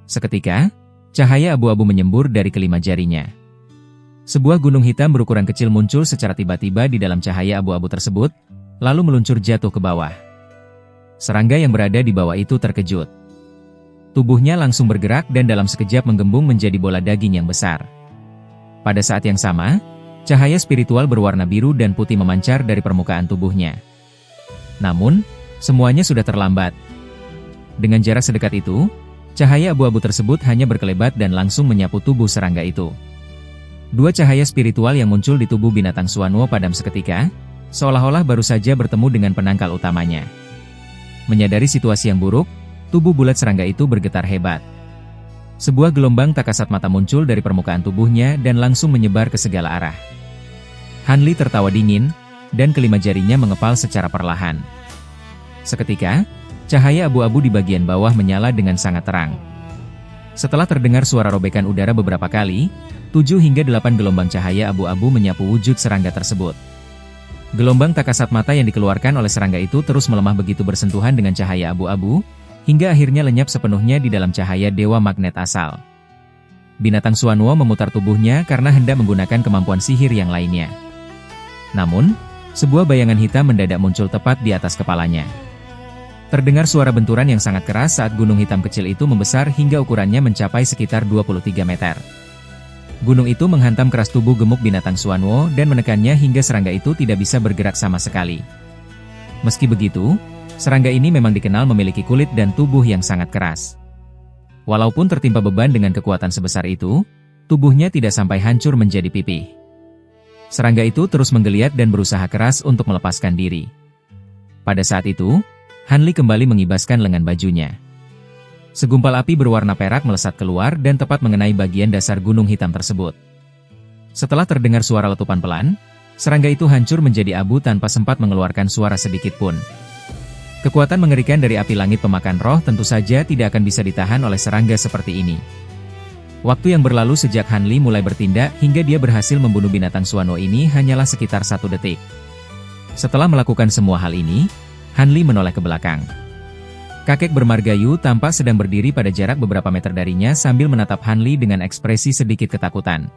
Seketika, cahaya abu-abu menyembur dari kelima jarinya. Sebuah gunung hitam berukuran kecil muncul secara tiba-tiba di dalam cahaya abu-abu tersebut, lalu meluncur jatuh ke bawah. Serangga yang berada di bawah itu terkejut. Tubuhnya langsung bergerak dan dalam sekejap menggembung menjadi bola daging yang besar. Pada saat yang sama, cahaya spiritual berwarna biru dan putih memancar dari permukaan tubuhnya. Namun, semuanya sudah terlambat. Dengan jarak sedekat itu, cahaya abu-abu tersebut hanya berkelebat dan langsung menyapu tubuh serangga itu. Dua cahaya spiritual yang muncul di tubuh binatang Suanuo padam seketika, seolah-olah baru saja bertemu dengan penangkal utamanya. Menyadari situasi yang buruk, tubuh bulat serangga itu bergetar hebat. Sebuah gelombang tak kasat mata muncul dari permukaan tubuhnya dan langsung menyebar ke segala arah. Han Li tertawa dingin, dan kelima jarinya mengepal secara perlahan. Seketika, cahaya abu-abu di bagian bawah menyala dengan sangat terang. Setelah terdengar suara robekan udara beberapa kali, 7 hingga 8 gelombang cahaya abu-abu menyapu wujud serangga tersebut. Gelombang tak kasat mata yang dikeluarkan oleh serangga itu terus melemah begitu bersentuhan dengan cahaya abu-abu, hingga akhirnya lenyap sepenuhnya di dalam cahaya dewa magnet asal. Binatang Suanuo memutar tubuhnya karena hendak menggunakan kemampuan sihir yang lainnya. Namun, sebuah bayangan hitam mendadak muncul tepat di atas kepalanya. Terdengar suara benturan yang sangat keras saat gunung hitam kecil itu membesar hingga ukurannya mencapai sekitar 23 meter. Gunung itu menghantam keras tubuh gemuk binatang Suanuo dan menekannya hingga serangga itu tidak bisa bergerak sama sekali. Meski begitu, serangga ini memang dikenal memiliki kulit dan tubuh yang sangat keras. Walaupun tertimpa beban dengan kekuatan sebesar itu, tubuhnya tidak sampai hancur menjadi pipih. Serangga itu terus menggeliat dan berusaha keras untuk melepaskan diri. Pada saat itu, Han Li kembali mengibaskan lengan bajunya. Segumpal api berwarna perak melesat keluar dan tepat mengenai bagian dasar gunung hitam tersebut. Setelah terdengar suara letupan pelan, serangga itu hancur menjadi abu tanpa sempat mengeluarkan suara sedikit pun. Kekuatan mengerikan dari api langit pemakan roh tentu saja tidak akan bisa ditahan oleh serangga seperti ini. Waktu yang berlalu sejak Han Li mulai bertindak hingga dia berhasil membunuh binatang Suanuo ini hanyalah sekitar 1 detik. Setelah melakukan semua hal ini, Han Li menoleh ke belakang. Kakek bermargayu tampak sedang berdiri pada jarak beberapa meter darinya sambil menatap Han Li dengan ekspresi sedikit ketakutan.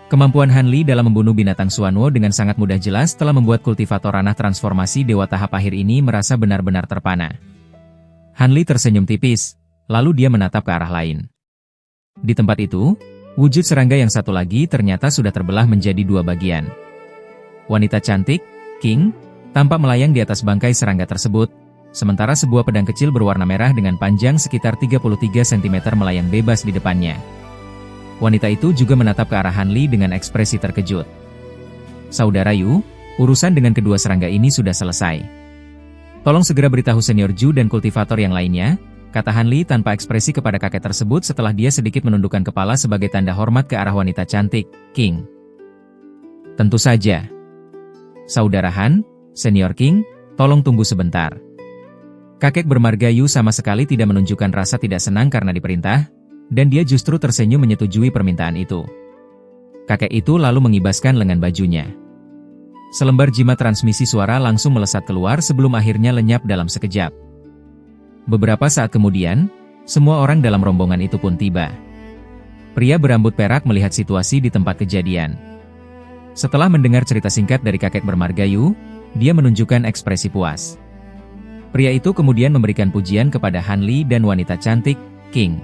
Kemampuan Han Li dalam membunuh binatang Suanuo dengan sangat mudah jelas telah membuat kultivator ranah transformasi dewa tahap akhir ini merasa benar-benar terpana. Han Li tersenyum tipis, lalu dia menatap ke arah lain. Di tempat itu, wujud serangga yang satu lagi ternyata sudah terbelah menjadi 2 bagian. Wanita cantik, King, tampak melayang di atas bangkai serangga tersebut, sementara sebuah pedang kecil berwarna merah dengan panjang sekitar 33 cm melayang bebas di depannya. Wanita itu juga menatap ke arah Han Li dengan ekspresi terkejut. Saudara Yu, urusan dengan kedua serangga ini sudah selesai. Tolong segera beritahu senior Ju dan kultivator yang lainnya, kata Han Li tanpa ekspresi kepada kakek tersebut setelah dia sedikit menundukkan kepala sebagai tanda hormat ke arah wanita cantik, King. Tentu saja. Saudara Han, senior King, tolong tunggu sebentar. Kakek bermargayu sama sekali tidak menunjukkan rasa tidak senang karena diperintah, dan dia justru tersenyum menyetujui permintaan itu. Kakek itu lalu mengibaskan lengan bajunya. Selembar jimat transmisi suara langsung melesat keluar sebelum akhirnya lenyap dalam sekejap. Beberapa saat kemudian, semua orang dalam rombongan itu pun tiba. Pria berambut perak melihat situasi di tempat kejadian. Setelah mendengar cerita singkat dari kakek bermargayu, dia menunjukkan ekspresi puas. Pria itu kemudian memberikan pujian kepada Han Li dan wanita cantik, King.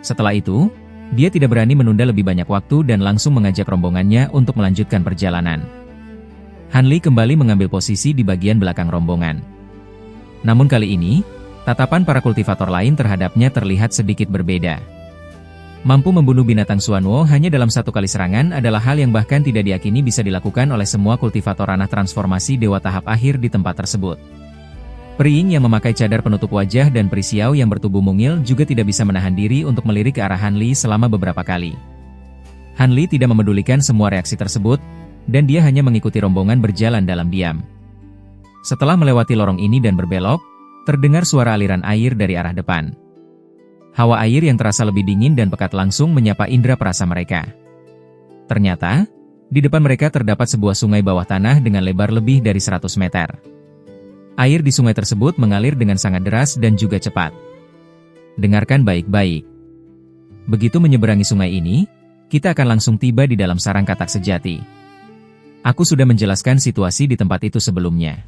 Setelah itu, dia tidak berani menunda lebih banyak waktu dan langsung mengajak rombongannya untuk melanjutkan perjalanan. Han Li kembali mengambil posisi di bagian belakang rombongan. Namun kali ini, tatapan para kultivator lain terhadapnya terlihat sedikit berbeda. Mampu membunuh binatang Xuanwo hanya dalam satu kali serangan adalah hal yang bahkan tidak diyakini bisa dilakukan oleh semua kultivator ranah transformasi dewa tahap akhir di tempat tersebut. Peri Ying yang memakai cadar penutup wajah dan Peri Xiao yang bertubuh mungil juga tidak bisa menahan diri untuk melirik ke arah Han Li selama beberapa kali. Han Li tidak memedulikan semua reaksi tersebut, dan dia hanya mengikuti rombongan berjalan dalam diam. Setelah melewati lorong ini dan berbelok, terdengar suara aliran air dari arah depan. Hawa air yang terasa lebih dingin dan pekat langsung menyapa indera perasa mereka. Ternyata, di depan mereka terdapat sebuah sungai bawah tanah dengan lebar lebih dari 100 meter. Air di sungai tersebut mengalir dengan sangat deras dan juga cepat. Dengarkan baik-baik. Begitu menyeberangi sungai ini, kita akan langsung tiba di dalam sarang katak sejati. Aku sudah menjelaskan situasi di tempat itu sebelumnya.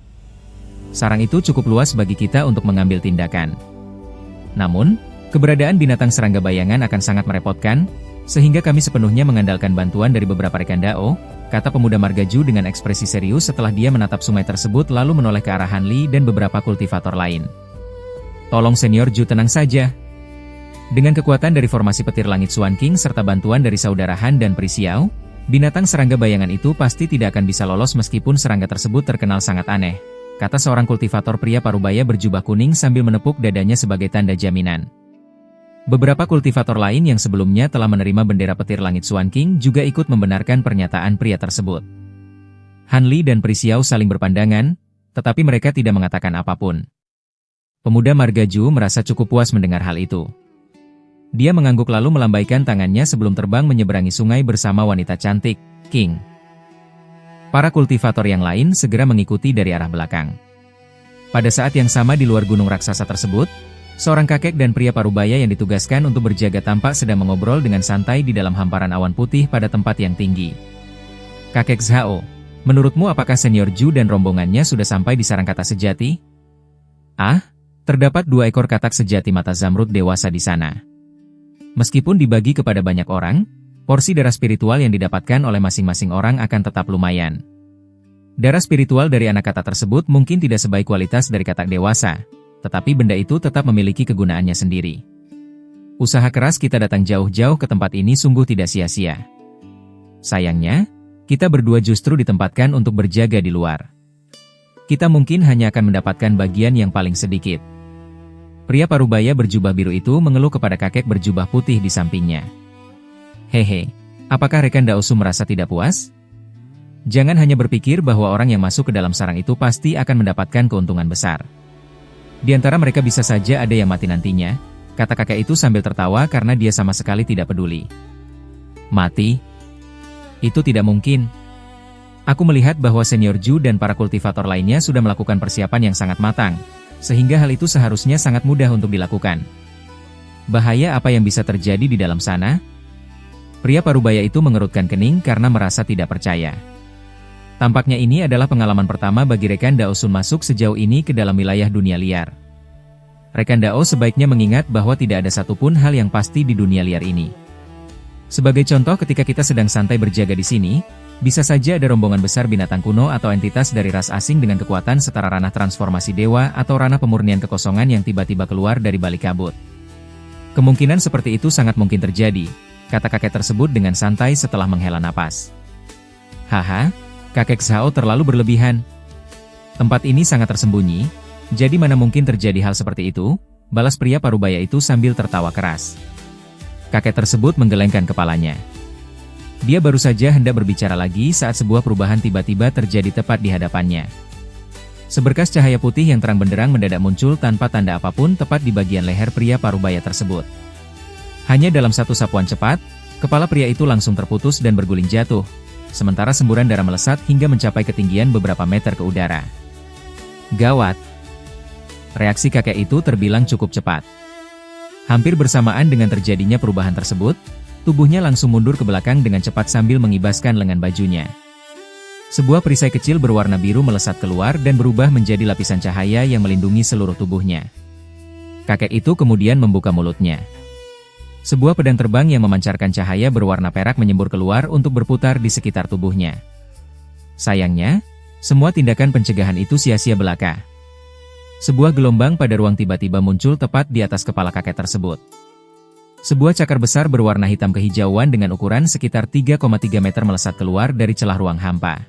Sarang itu cukup luas bagi kita untuk mengambil tindakan. Namun, keberadaan binatang serangga bayangan akan sangat merepotkan, sehingga kami sepenuhnya mengandalkan bantuan dari beberapa rekan Dao, kata pemuda Margaju dengan ekspresi serius setelah dia menatap sungai tersebut lalu menoleh ke arah Han Li dan beberapa kultivator lain. Tolong Senior Ju tenang saja. Dengan kekuatan dari formasi petir langit Xuan King serta bantuan dari saudara Han dan Peri Xiao, binatang serangga bayangan itu pasti tidak akan bisa lolos meskipun serangga tersebut terkenal sangat aneh, kata seorang kultivator pria parubaya berjubah kuning sambil menepuk dadanya sebagai tanda jaminan. Beberapa kultivator lain yang sebelumnya telah menerima bendera petir langit Xuan King juga ikut membenarkan pernyataan pria tersebut. Han Li dan Peri Xiao saling berpandangan, tetapi mereka tidak mengatakan apapun. Pemuda Margaju merasa cukup puas mendengar hal itu. Dia mengangguk lalu melambaikan tangannya sebelum terbang menyeberangi sungai bersama wanita cantik, King. Para kultivator yang lain segera mengikuti dari arah belakang. Pada saat yang sama di luar gunung raksasa tersebut, seorang kakek dan pria parubaya yang ditugaskan untuk berjaga tampak sedang mengobrol dengan santai di dalam hamparan awan putih pada tempat yang tinggi. Kakek Zhao, menurutmu apakah Senior Ju dan rombongannya sudah sampai di sarang katak sejati? Ah, terdapat 2 ekor katak sejati mata zamrud dewasa di sana. Meskipun dibagi kepada banyak orang, porsi darah spiritual yang didapatkan oleh masing-masing orang akan tetap lumayan. Darah spiritual dari anak katak tersebut mungkin tidak sebaik kualitas dari katak dewasa, tetapi benda itu tetap memiliki kegunaannya sendiri. Usaha keras kita datang jauh-jauh ke tempat ini sungguh tidak sia-sia. Sayangnya, kita berdua justru ditempatkan untuk berjaga di luar. Kita mungkin hanya akan mendapatkan bagian yang paling sedikit. Pria parubaya berjubah biru itu mengeluh kepada kakek berjubah putih di sampingnya. Hehe, apakah rekan Daosu merasa tidak puas? Jangan hanya berpikir bahwa orang yang masuk ke dalam sarang itu pasti akan mendapatkan keuntungan besar. Di antara mereka bisa saja ada yang mati nantinya, kata kakek itu sambil tertawa karena dia sama sekali tidak peduli. Mati? Itu tidak mungkin. Aku melihat bahwa Senior Ju dan para kultivator lainnya sudah melakukan persiapan yang sangat matang, sehingga hal itu seharusnya sangat mudah untuk dilakukan. Bahaya apa yang bisa terjadi di dalam sana? Pria parubaya itu mengerutkan kening karena merasa tidak percaya. Tampaknya ini adalah pengalaman pertama bagi rekan Dao Sun masuk sejauh ini ke dalam wilayah dunia liar. Rekan Dao sebaiknya mengingat bahwa tidak ada satupun hal yang pasti di dunia liar ini. Sebagai contoh, ketika kita sedang santai berjaga di sini, bisa saja ada rombongan besar binatang kuno atau entitas dari ras asing dengan kekuatan setara ranah transformasi dewa atau ranah pemurnian kekosongan yang tiba-tiba keluar dari balik kabut. Kemungkinan seperti itu sangat mungkin terjadi, kata kakek tersebut dengan santai setelah menghela napas. Haha, kakek Zhao terlalu berlebihan. Tempat ini sangat tersembunyi, jadi mana mungkin terjadi hal seperti itu, balas pria parubaya itu sambil tertawa keras. Kakek tersebut menggelengkan kepalanya. Dia baru saja hendak berbicara lagi saat sebuah perubahan tiba-tiba terjadi tepat di hadapannya. Seberkas cahaya putih yang terang benderang mendadak muncul tanpa tanda apapun tepat di bagian leher pria parubaya tersebut. Hanya dalam satu sapuan cepat, kepala pria itu langsung terputus dan berguling jatuh, sementara semburan darah melesat hingga mencapai ketinggian beberapa meter ke udara. Gawat! Reaksi kakek itu terbilang cukup cepat. Hampir bersamaan dengan terjadinya perubahan tersebut, tubuhnya langsung mundur ke belakang dengan cepat sambil mengibaskan lengan bajunya. Sebuah perisai kecil berwarna biru melesat keluar dan berubah menjadi lapisan cahaya yang melindungi seluruh tubuhnya. Kakek itu kemudian membuka mulutnya. Sebuah pedang terbang yang memancarkan cahaya berwarna perak menyembur keluar untuk berputar di sekitar tubuhnya. Sayangnya, semua tindakan pencegahan itu sia-sia belaka. Sebuah gelombang pada ruang tiba-tiba muncul tepat di atas kepala kakek tersebut. Sebuah cakar besar berwarna hitam kehijauan dengan ukuran sekitar 3,3 meter melesat keluar dari celah ruang hampa.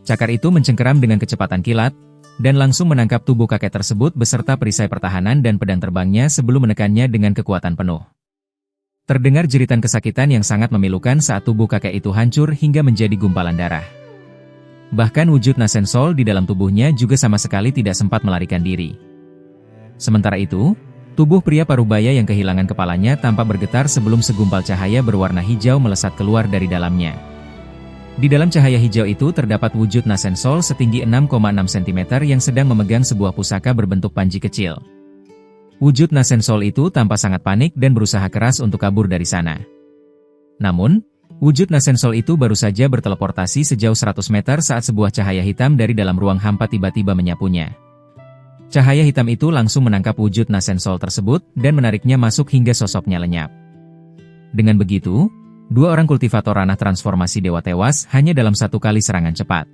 Cakar itu mencengkeram dengan kecepatan kilat, dan langsung menangkap tubuh kakek tersebut beserta perisai pertahanan dan pedang terbangnya sebelum menekannya dengan kekuatan penuh. Terdengar jeritan kesakitan yang sangat memilukan saat tubuh kakek itu hancur hingga menjadi gumpalan darah. Bahkan wujud Nasensol di dalam tubuhnya juga sama sekali tidak sempat melarikan diri. Sementara itu, tubuh pria parubaya yang kehilangan kepalanya tampak bergetar sebelum segumpal cahaya berwarna hijau melesat keluar dari dalamnya. Di dalam cahaya hijau itu terdapat wujud Nasensol setinggi 6,6 cm yang sedang memegang sebuah pusaka berbentuk panji kecil. Wujud Nasensol itu tampak sangat panik dan berusaha keras untuk kabur dari sana. Namun, wujud Nasensol itu baru saja berteleportasi sejauh 100 meter saat sebuah cahaya hitam dari dalam ruang hampa tiba-tiba menyapunya. Cahaya hitam itu langsung menangkap wujud Nasensol tersebut dan menariknya masuk hingga sosoknya lenyap. Dengan begitu, dua orang kultivator ranah transformasi dewa tewas hanya dalam satu kali serangan cepat.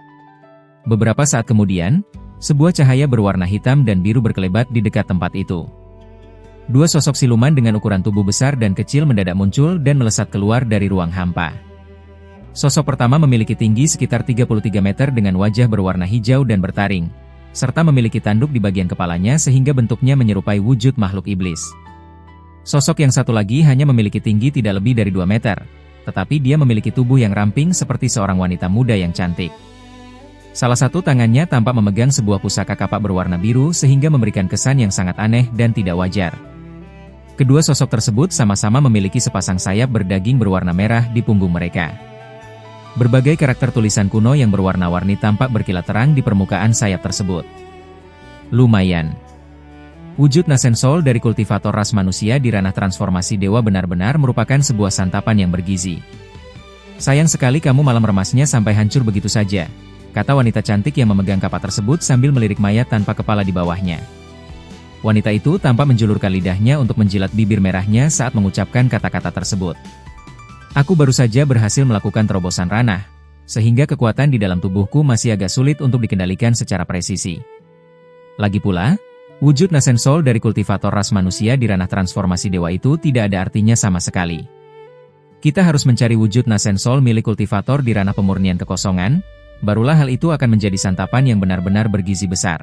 Beberapa saat kemudian, sebuah cahaya berwarna hitam dan biru berkelebat di dekat tempat itu. Dua sosok siluman dengan ukuran tubuh besar dan kecil mendadak muncul dan melesat keluar dari ruang hampa. Sosok pertama memiliki tinggi sekitar 33 meter dengan wajah berwarna hijau dan bertaring, serta memiliki tanduk di bagian kepalanya sehingga bentuknya menyerupai wujud makhluk iblis. Sosok yang satu lagi hanya memiliki tinggi tidak lebih dari 2 meter, tetapi dia memiliki tubuh yang ramping seperti seorang wanita muda yang cantik. Salah satu tangannya tampak memegang sebuah pusaka kapak berwarna biru sehingga memberikan kesan yang sangat aneh dan tidak wajar. Kedua sosok tersebut sama-sama memiliki sepasang sayap berdaging berwarna merah di punggung mereka. Berbagai karakter tulisan kuno yang berwarna-warni tampak berkilat terang di permukaan sayap tersebut. Lumayan. Wujud Nasensol dari kultivator ras manusia di ranah transformasi dewa benar-benar merupakan sebuah santapan yang bergizi. Sayang sekali kamu malam remasnya sampai hancur begitu saja, kata wanita cantik yang memegang kapak tersebut sambil melirik mayat tanpa kepala di bawahnya. Wanita itu tampak menjulurkan lidahnya untuk menjilat bibir merahnya saat mengucapkan kata-kata tersebut. Aku baru saja berhasil melakukan terobosan ranah, sehingga kekuatan di dalam tubuhku masih agak sulit untuk dikendalikan secara presisi. Lagi pula, wujud Nasensol dari kultivator ras manusia di ranah transformasi dewa itu tidak ada artinya sama sekali. Kita harus mencari wujud Nasensol milik kultivator di ranah pemurnian kekosongan, barulah hal itu akan menjadi santapan yang benar-benar bergizi besar.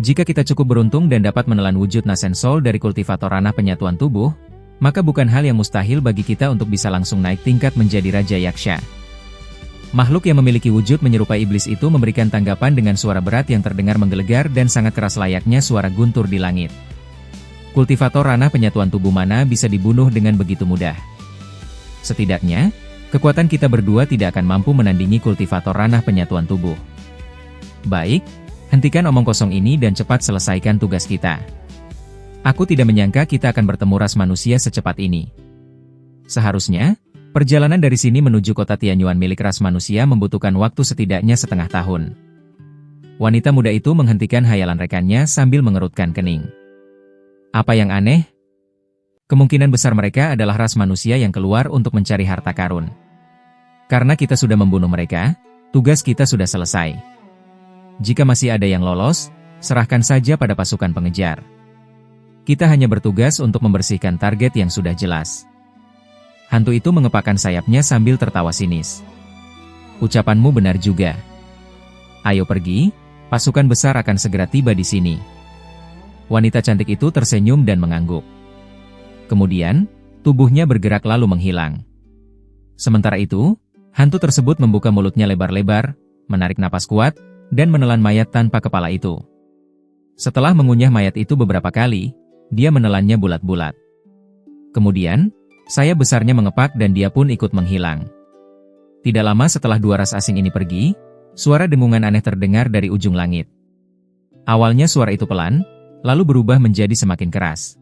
Jika kita cukup beruntung dan dapat menelan wujud Nasensol dari kultivator ranah penyatuan tubuh, maka bukan hal yang mustahil bagi kita untuk bisa langsung naik tingkat menjadi Raja Yaksha. Makhluk yang memiliki wujud menyerupai iblis itu memberikan tanggapan dengan suara berat yang terdengar menggelegar dan sangat keras layaknya suara guntur di langit. Kultivator ranah penyatuan tubuh mana bisa dibunuh dengan begitu mudah? Setidaknya, kekuatan kita berdua tidak akan mampu menandingi kultivator ranah penyatuan tubuh. Baik, hentikan omong kosong ini dan cepat selesaikan tugas kita. Aku tidak menyangka kita akan bertemu ras manusia secepat ini. Seharusnya, perjalanan dari sini menuju kota Tianyuan milik ras manusia membutuhkan waktu setidaknya setengah tahun. Wanita muda itu menghentikan hayalan rekannya sambil mengerutkan kening. Apa yang aneh? Kemungkinan besar mereka adalah ras manusia yang keluar untuk mencari harta karun. Karena kita sudah membunuh mereka, tugas kita sudah selesai. Jika masih ada yang lolos, serahkan saja pada pasukan pengejar. Kita hanya bertugas untuk membersihkan target yang sudah jelas. Hantu itu mengepakkan sayapnya sambil tertawa sinis. Ucapanmu benar juga. Ayo pergi, pasukan besar akan segera tiba di sini. Wanita cantik itu tersenyum dan mengangguk. Kemudian, tubuhnya bergerak lalu menghilang. Sementara itu, hantu tersebut membuka mulutnya lebar-lebar, menarik napas kuat, dan menelan mayat tanpa kepala itu. Setelah mengunyah mayat itu beberapa kali, dia menelannya bulat-bulat. Kemudian, sayap besarnya mengepak dan dia pun ikut menghilang. Tidak lama setelah dua ras asing ini pergi, suara dengungan aneh terdengar dari ujung langit. Awalnya suara itu pelan, lalu berubah menjadi semakin keras.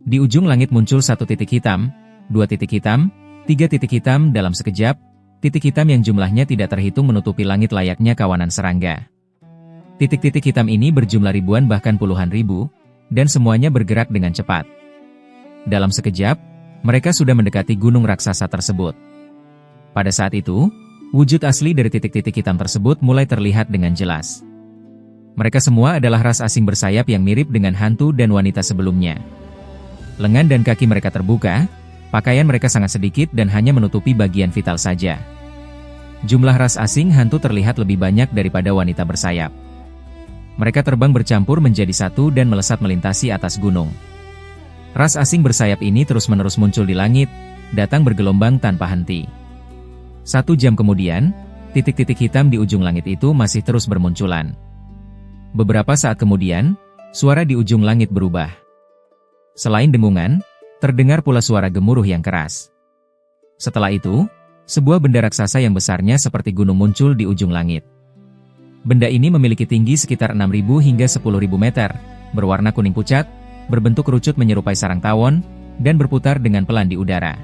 Di ujung langit muncul satu titik hitam, dua titik hitam, tiga titik hitam dalam sekejap, titik hitam yang jumlahnya tidak terhitung menutupi langit layaknya kawanan serangga. Titik-titik hitam ini berjumlah ribuan bahkan puluhan ribu, dan semuanya bergerak dengan cepat. Dalam sekejap, mereka sudah mendekati gunung raksasa tersebut. Pada saat itu, wujud asli dari titik-titik hitam tersebut mulai terlihat dengan jelas. Mereka semua adalah ras asing bersayap yang mirip dengan hantu dan wanita sebelumnya. Lengan dan kaki mereka terbuka, pakaian mereka sangat sedikit dan hanya menutupi bagian vital saja. Jumlah ras asing hantu terlihat lebih banyak daripada wanita bersayap. Mereka terbang bercampur menjadi satu dan melesat melintasi atas gunung. Ras asing bersayap ini terus-menerus muncul di langit, datang bergelombang tanpa henti. 1 jam kemudian, titik-titik hitam di ujung langit itu masih terus bermunculan. Beberapa saat kemudian, suara di ujung langit berubah. Selain dengungan, terdengar pula suara gemuruh yang keras. Setelah itu, sebuah benda raksasa yang besarnya seperti gunung muncul di ujung langit. Benda ini memiliki tinggi sekitar 6.000 hingga 10.000 meter, berwarna kuning pucat, berbentuk kerucut menyerupai sarang tawon, dan berputar dengan pelan di udara.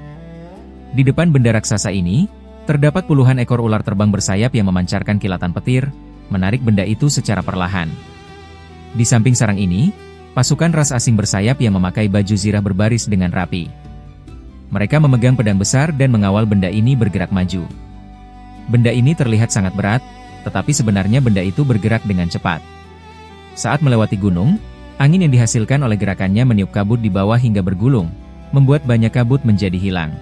Di depan benda raksasa ini, terdapat puluhan ekor ular terbang bersayap yang memancarkan kilatan petir, menarik benda itu secara perlahan. Di samping sarang ini, pasukan ras asing bersayap yang memakai baju zirah berbaris dengan rapi. Mereka memegang pedang besar dan mengawal benda ini bergerak maju. Benda ini terlihat sangat berat, tetapi sebenarnya benda itu bergerak dengan cepat. Saat melewati gunung, angin yang dihasilkan oleh gerakannya meniup kabut di bawah hingga bergulung, membuat banyak kabut menjadi hilang.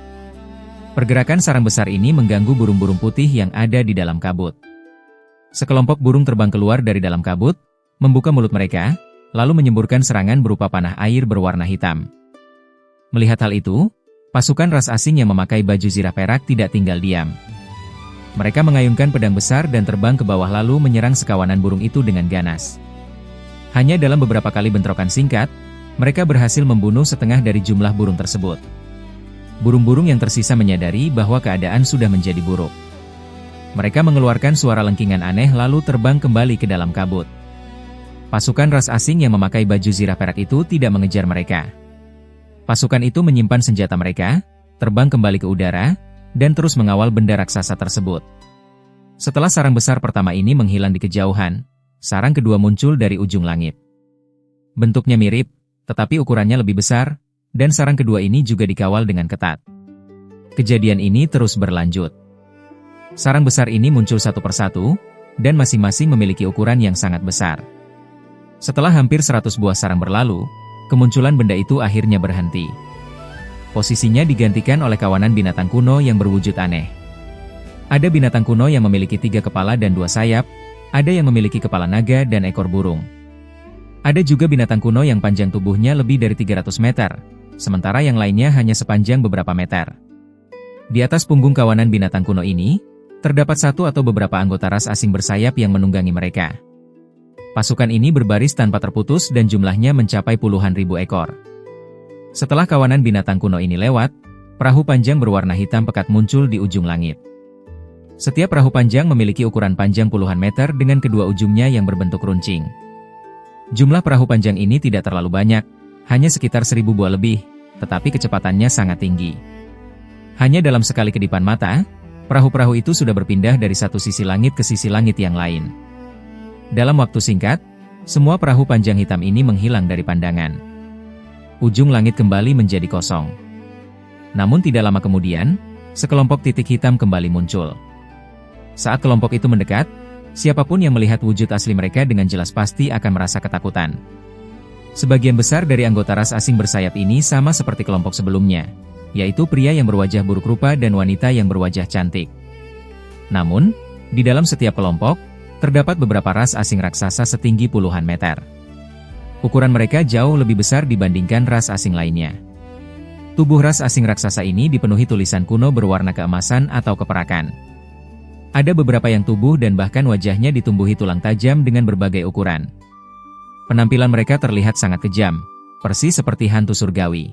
Pergerakan sarang besar ini mengganggu burung-burung putih yang ada di dalam kabut. Sekelompok burung terbang keluar dari dalam kabut, membuka mulut mereka, lalu menyemburkan serangan berupa panah air berwarna hitam. Melihat hal itu, pasukan ras asing yang memakai baju zirah perak tidak tinggal diam. Mereka mengayunkan pedang besar dan terbang ke bawah lalu menyerang sekawanan burung itu dengan ganas. Hanya dalam beberapa kali bentrokan singkat, mereka berhasil membunuh setengah dari jumlah burung tersebut. Burung-burung yang tersisa menyadari bahwa keadaan sudah menjadi buruk. Mereka mengeluarkan suara lengkingan aneh lalu terbang kembali ke dalam kabut. Pasukan ras asing yang memakai baju zirah perak itu tidak mengejar mereka. Pasukan itu menyimpan senjata mereka, terbang kembali ke udara, dan terus mengawal benda raksasa tersebut. Setelah sarang besar pertama ini menghilang di kejauhan, sarang kedua muncul dari ujung langit. Bentuknya mirip, tetapi ukurannya lebih besar, dan sarang kedua ini juga dikawal dengan ketat. Kejadian ini terus berlanjut. Sarang besar ini muncul satu persatu, dan masing-masing memiliki ukuran yang sangat besar. Setelah hampir 100 buah sarang berlalu, kemunculan benda itu akhirnya berhenti. Posisinya digantikan oleh kawanan binatang kuno yang berwujud aneh. Ada binatang kuno yang memiliki 3 kepala dan 2 sayap, ada yang memiliki kepala naga dan ekor burung. Ada juga binatang kuno yang panjang tubuhnya lebih dari 300 meter, sementara yang lainnya hanya sepanjang beberapa meter. Di atas punggung kawanan binatang kuno ini, terdapat satu atau beberapa anggota ras asing bersayap yang menunggangi mereka. Pasukan ini berbaris tanpa terputus dan jumlahnya mencapai puluhan ribu ekor. Setelah kawanan binatang kuno ini lewat, perahu panjang berwarna hitam pekat muncul di ujung langit. Setiap perahu panjang memiliki ukuran panjang puluhan meter dengan kedua ujungnya yang berbentuk runcing. Jumlah perahu panjang ini tidak terlalu banyak, hanya sekitar 1.000 buah lebih, tetapi kecepatannya sangat tinggi. Hanya dalam sekali kedipan mata, perahu-perahu itu sudah berpindah dari satu sisi langit ke sisi langit yang lain. Dalam waktu singkat, semua perahu panjang hitam ini menghilang dari pandangan. Ujung langit kembali menjadi kosong. Namun tidak lama kemudian, sekelompok titik hitam kembali muncul. Saat kelompok itu mendekat, siapapun yang melihat wujud asli mereka dengan jelas pasti akan merasa ketakutan. Sebagian besar dari anggota ras asing bersayap ini sama seperti kelompok sebelumnya, yaitu pria yang berwajah buruk rupa dan wanita yang berwajah cantik. Namun, di dalam setiap kelompok, terdapat beberapa ras asing raksasa setinggi puluhan meter. Ukuran mereka jauh lebih besar dibandingkan ras asing lainnya. Tubuh ras asing raksasa ini dipenuhi tulisan kuno berwarna keemasan atau keperakan. Ada beberapa yang tubuh dan bahkan wajahnya ditumbuhi tulang tajam dengan berbagai ukuran. Penampilan mereka terlihat sangat kejam, persis seperti hantu surgawi.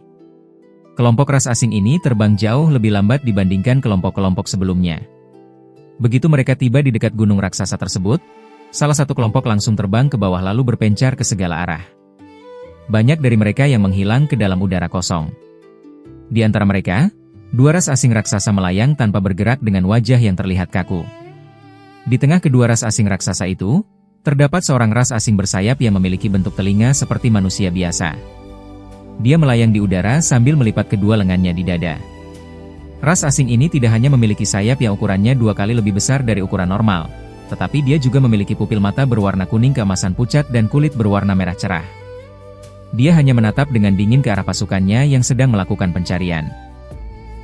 Kelompok ras asing ini terbang jauh lebih lambat dibandingkan kelompok-kelompok sebelumnya. Begitu mereka tiba di dekat gunung raksasa tersebut, salah satu kelompok langsung terbang ke bawah lalu berpencar ke segala arah. Banyak dari mereka yang menghilang ke dalam udara kosong. Di antara mereka, 2 ras asing raksasa melayang tanpa bergerak dengan wajah yang terlihat kaku. Di tengah kedua ras asing raksasa itu, terdapat seorang ras asing bersayap yang memiliki bentuk telinga seperti manusia biasa. Dia melayang di udara sambil melipat kedua lengannya di dada. Ras asing ini tidak hanya memiliki sayap yang ukurannya 2 kali lebih besar dari ukuran normal, tetapi dia juga memiliki pupil mata berwarna kuning keemasan pucat dan kulit berwarna merah cerah. Dia hanya menatap dengan dingin ke arah pasukannya yang sedang melakukan pencarian.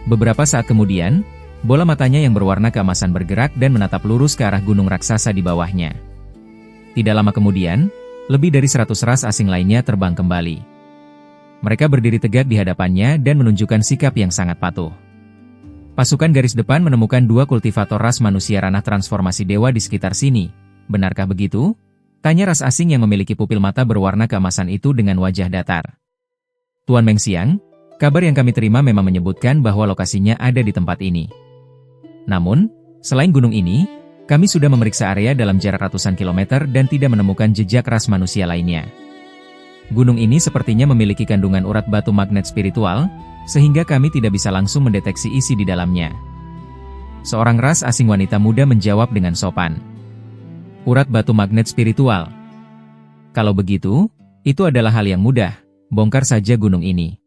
Beberapa saat kemudian, bola matanya yang berwarna keemasan bergerak dan menatap lurus ke arah gunung raksasa di bawahnya. Tidak lama kemudian, lebih dari 100 ras asing lainnya terbang kembali. Mereka berdiri tegak di hadapannya dan menunjukkan sikap yang sangat patuh. Pasukan garis depan menemukan 2 kultivator ras manusia ranah transformasi dewa di sekitar sini. Benarkah begitu? Tanya ras asing yang memiliki pupil mata berwarna keemasan itu dengan wajah datar. Tuan Meng Xiang, kabar yang kami terima memang menyebutkan bahwa lokasinya ada di tempat ini. Namun, selain gunung ini, kami sudah memeriksa area dalam jarak ratusan kilometer dan tidak menemukan jejak ras manusia lainnya. Gunung ini sepertinya memiliki kandungan urat batu magnet spiritual, sehingga kami tidak bisa langsung mendeteksi isi di dalamnya. Seorang ras asing wanita muda menjawab dengan sopan. Urat batu magnet spiritual. Kalau begitu, itu adalah hal yang mudah, bongkar saja gunung ini.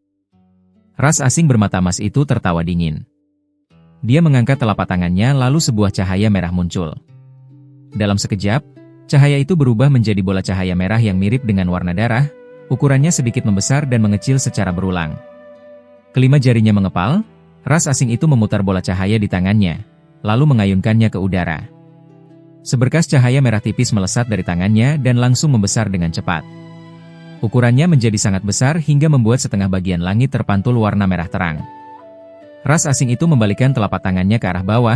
Ras asing bermata emas itu tertawa dingin. Dia mengangkat telapak tangannya lalu sebuah cahaya merah muncul. Dalam sekejap, cahaya itu berubah menjadi bola cahaya merah yang mirip dengan warna darah, ukurannya sedikit membesar dan mengecil secara berulang. Kelima jarinya mengepal, ras asing itu memutar bola cahaya di tangannya, lalu mengayunkannya ke udara. Seberkas cahaya merah tipis melesat dari tangannya dan langsung membesar dengan cepat. Ukurannya menjadi sangat besar hingga membuat setengah bagian langit terpantul warna merah terang. Ras asing itu membalikkan telapak tangannya ke arah bawah,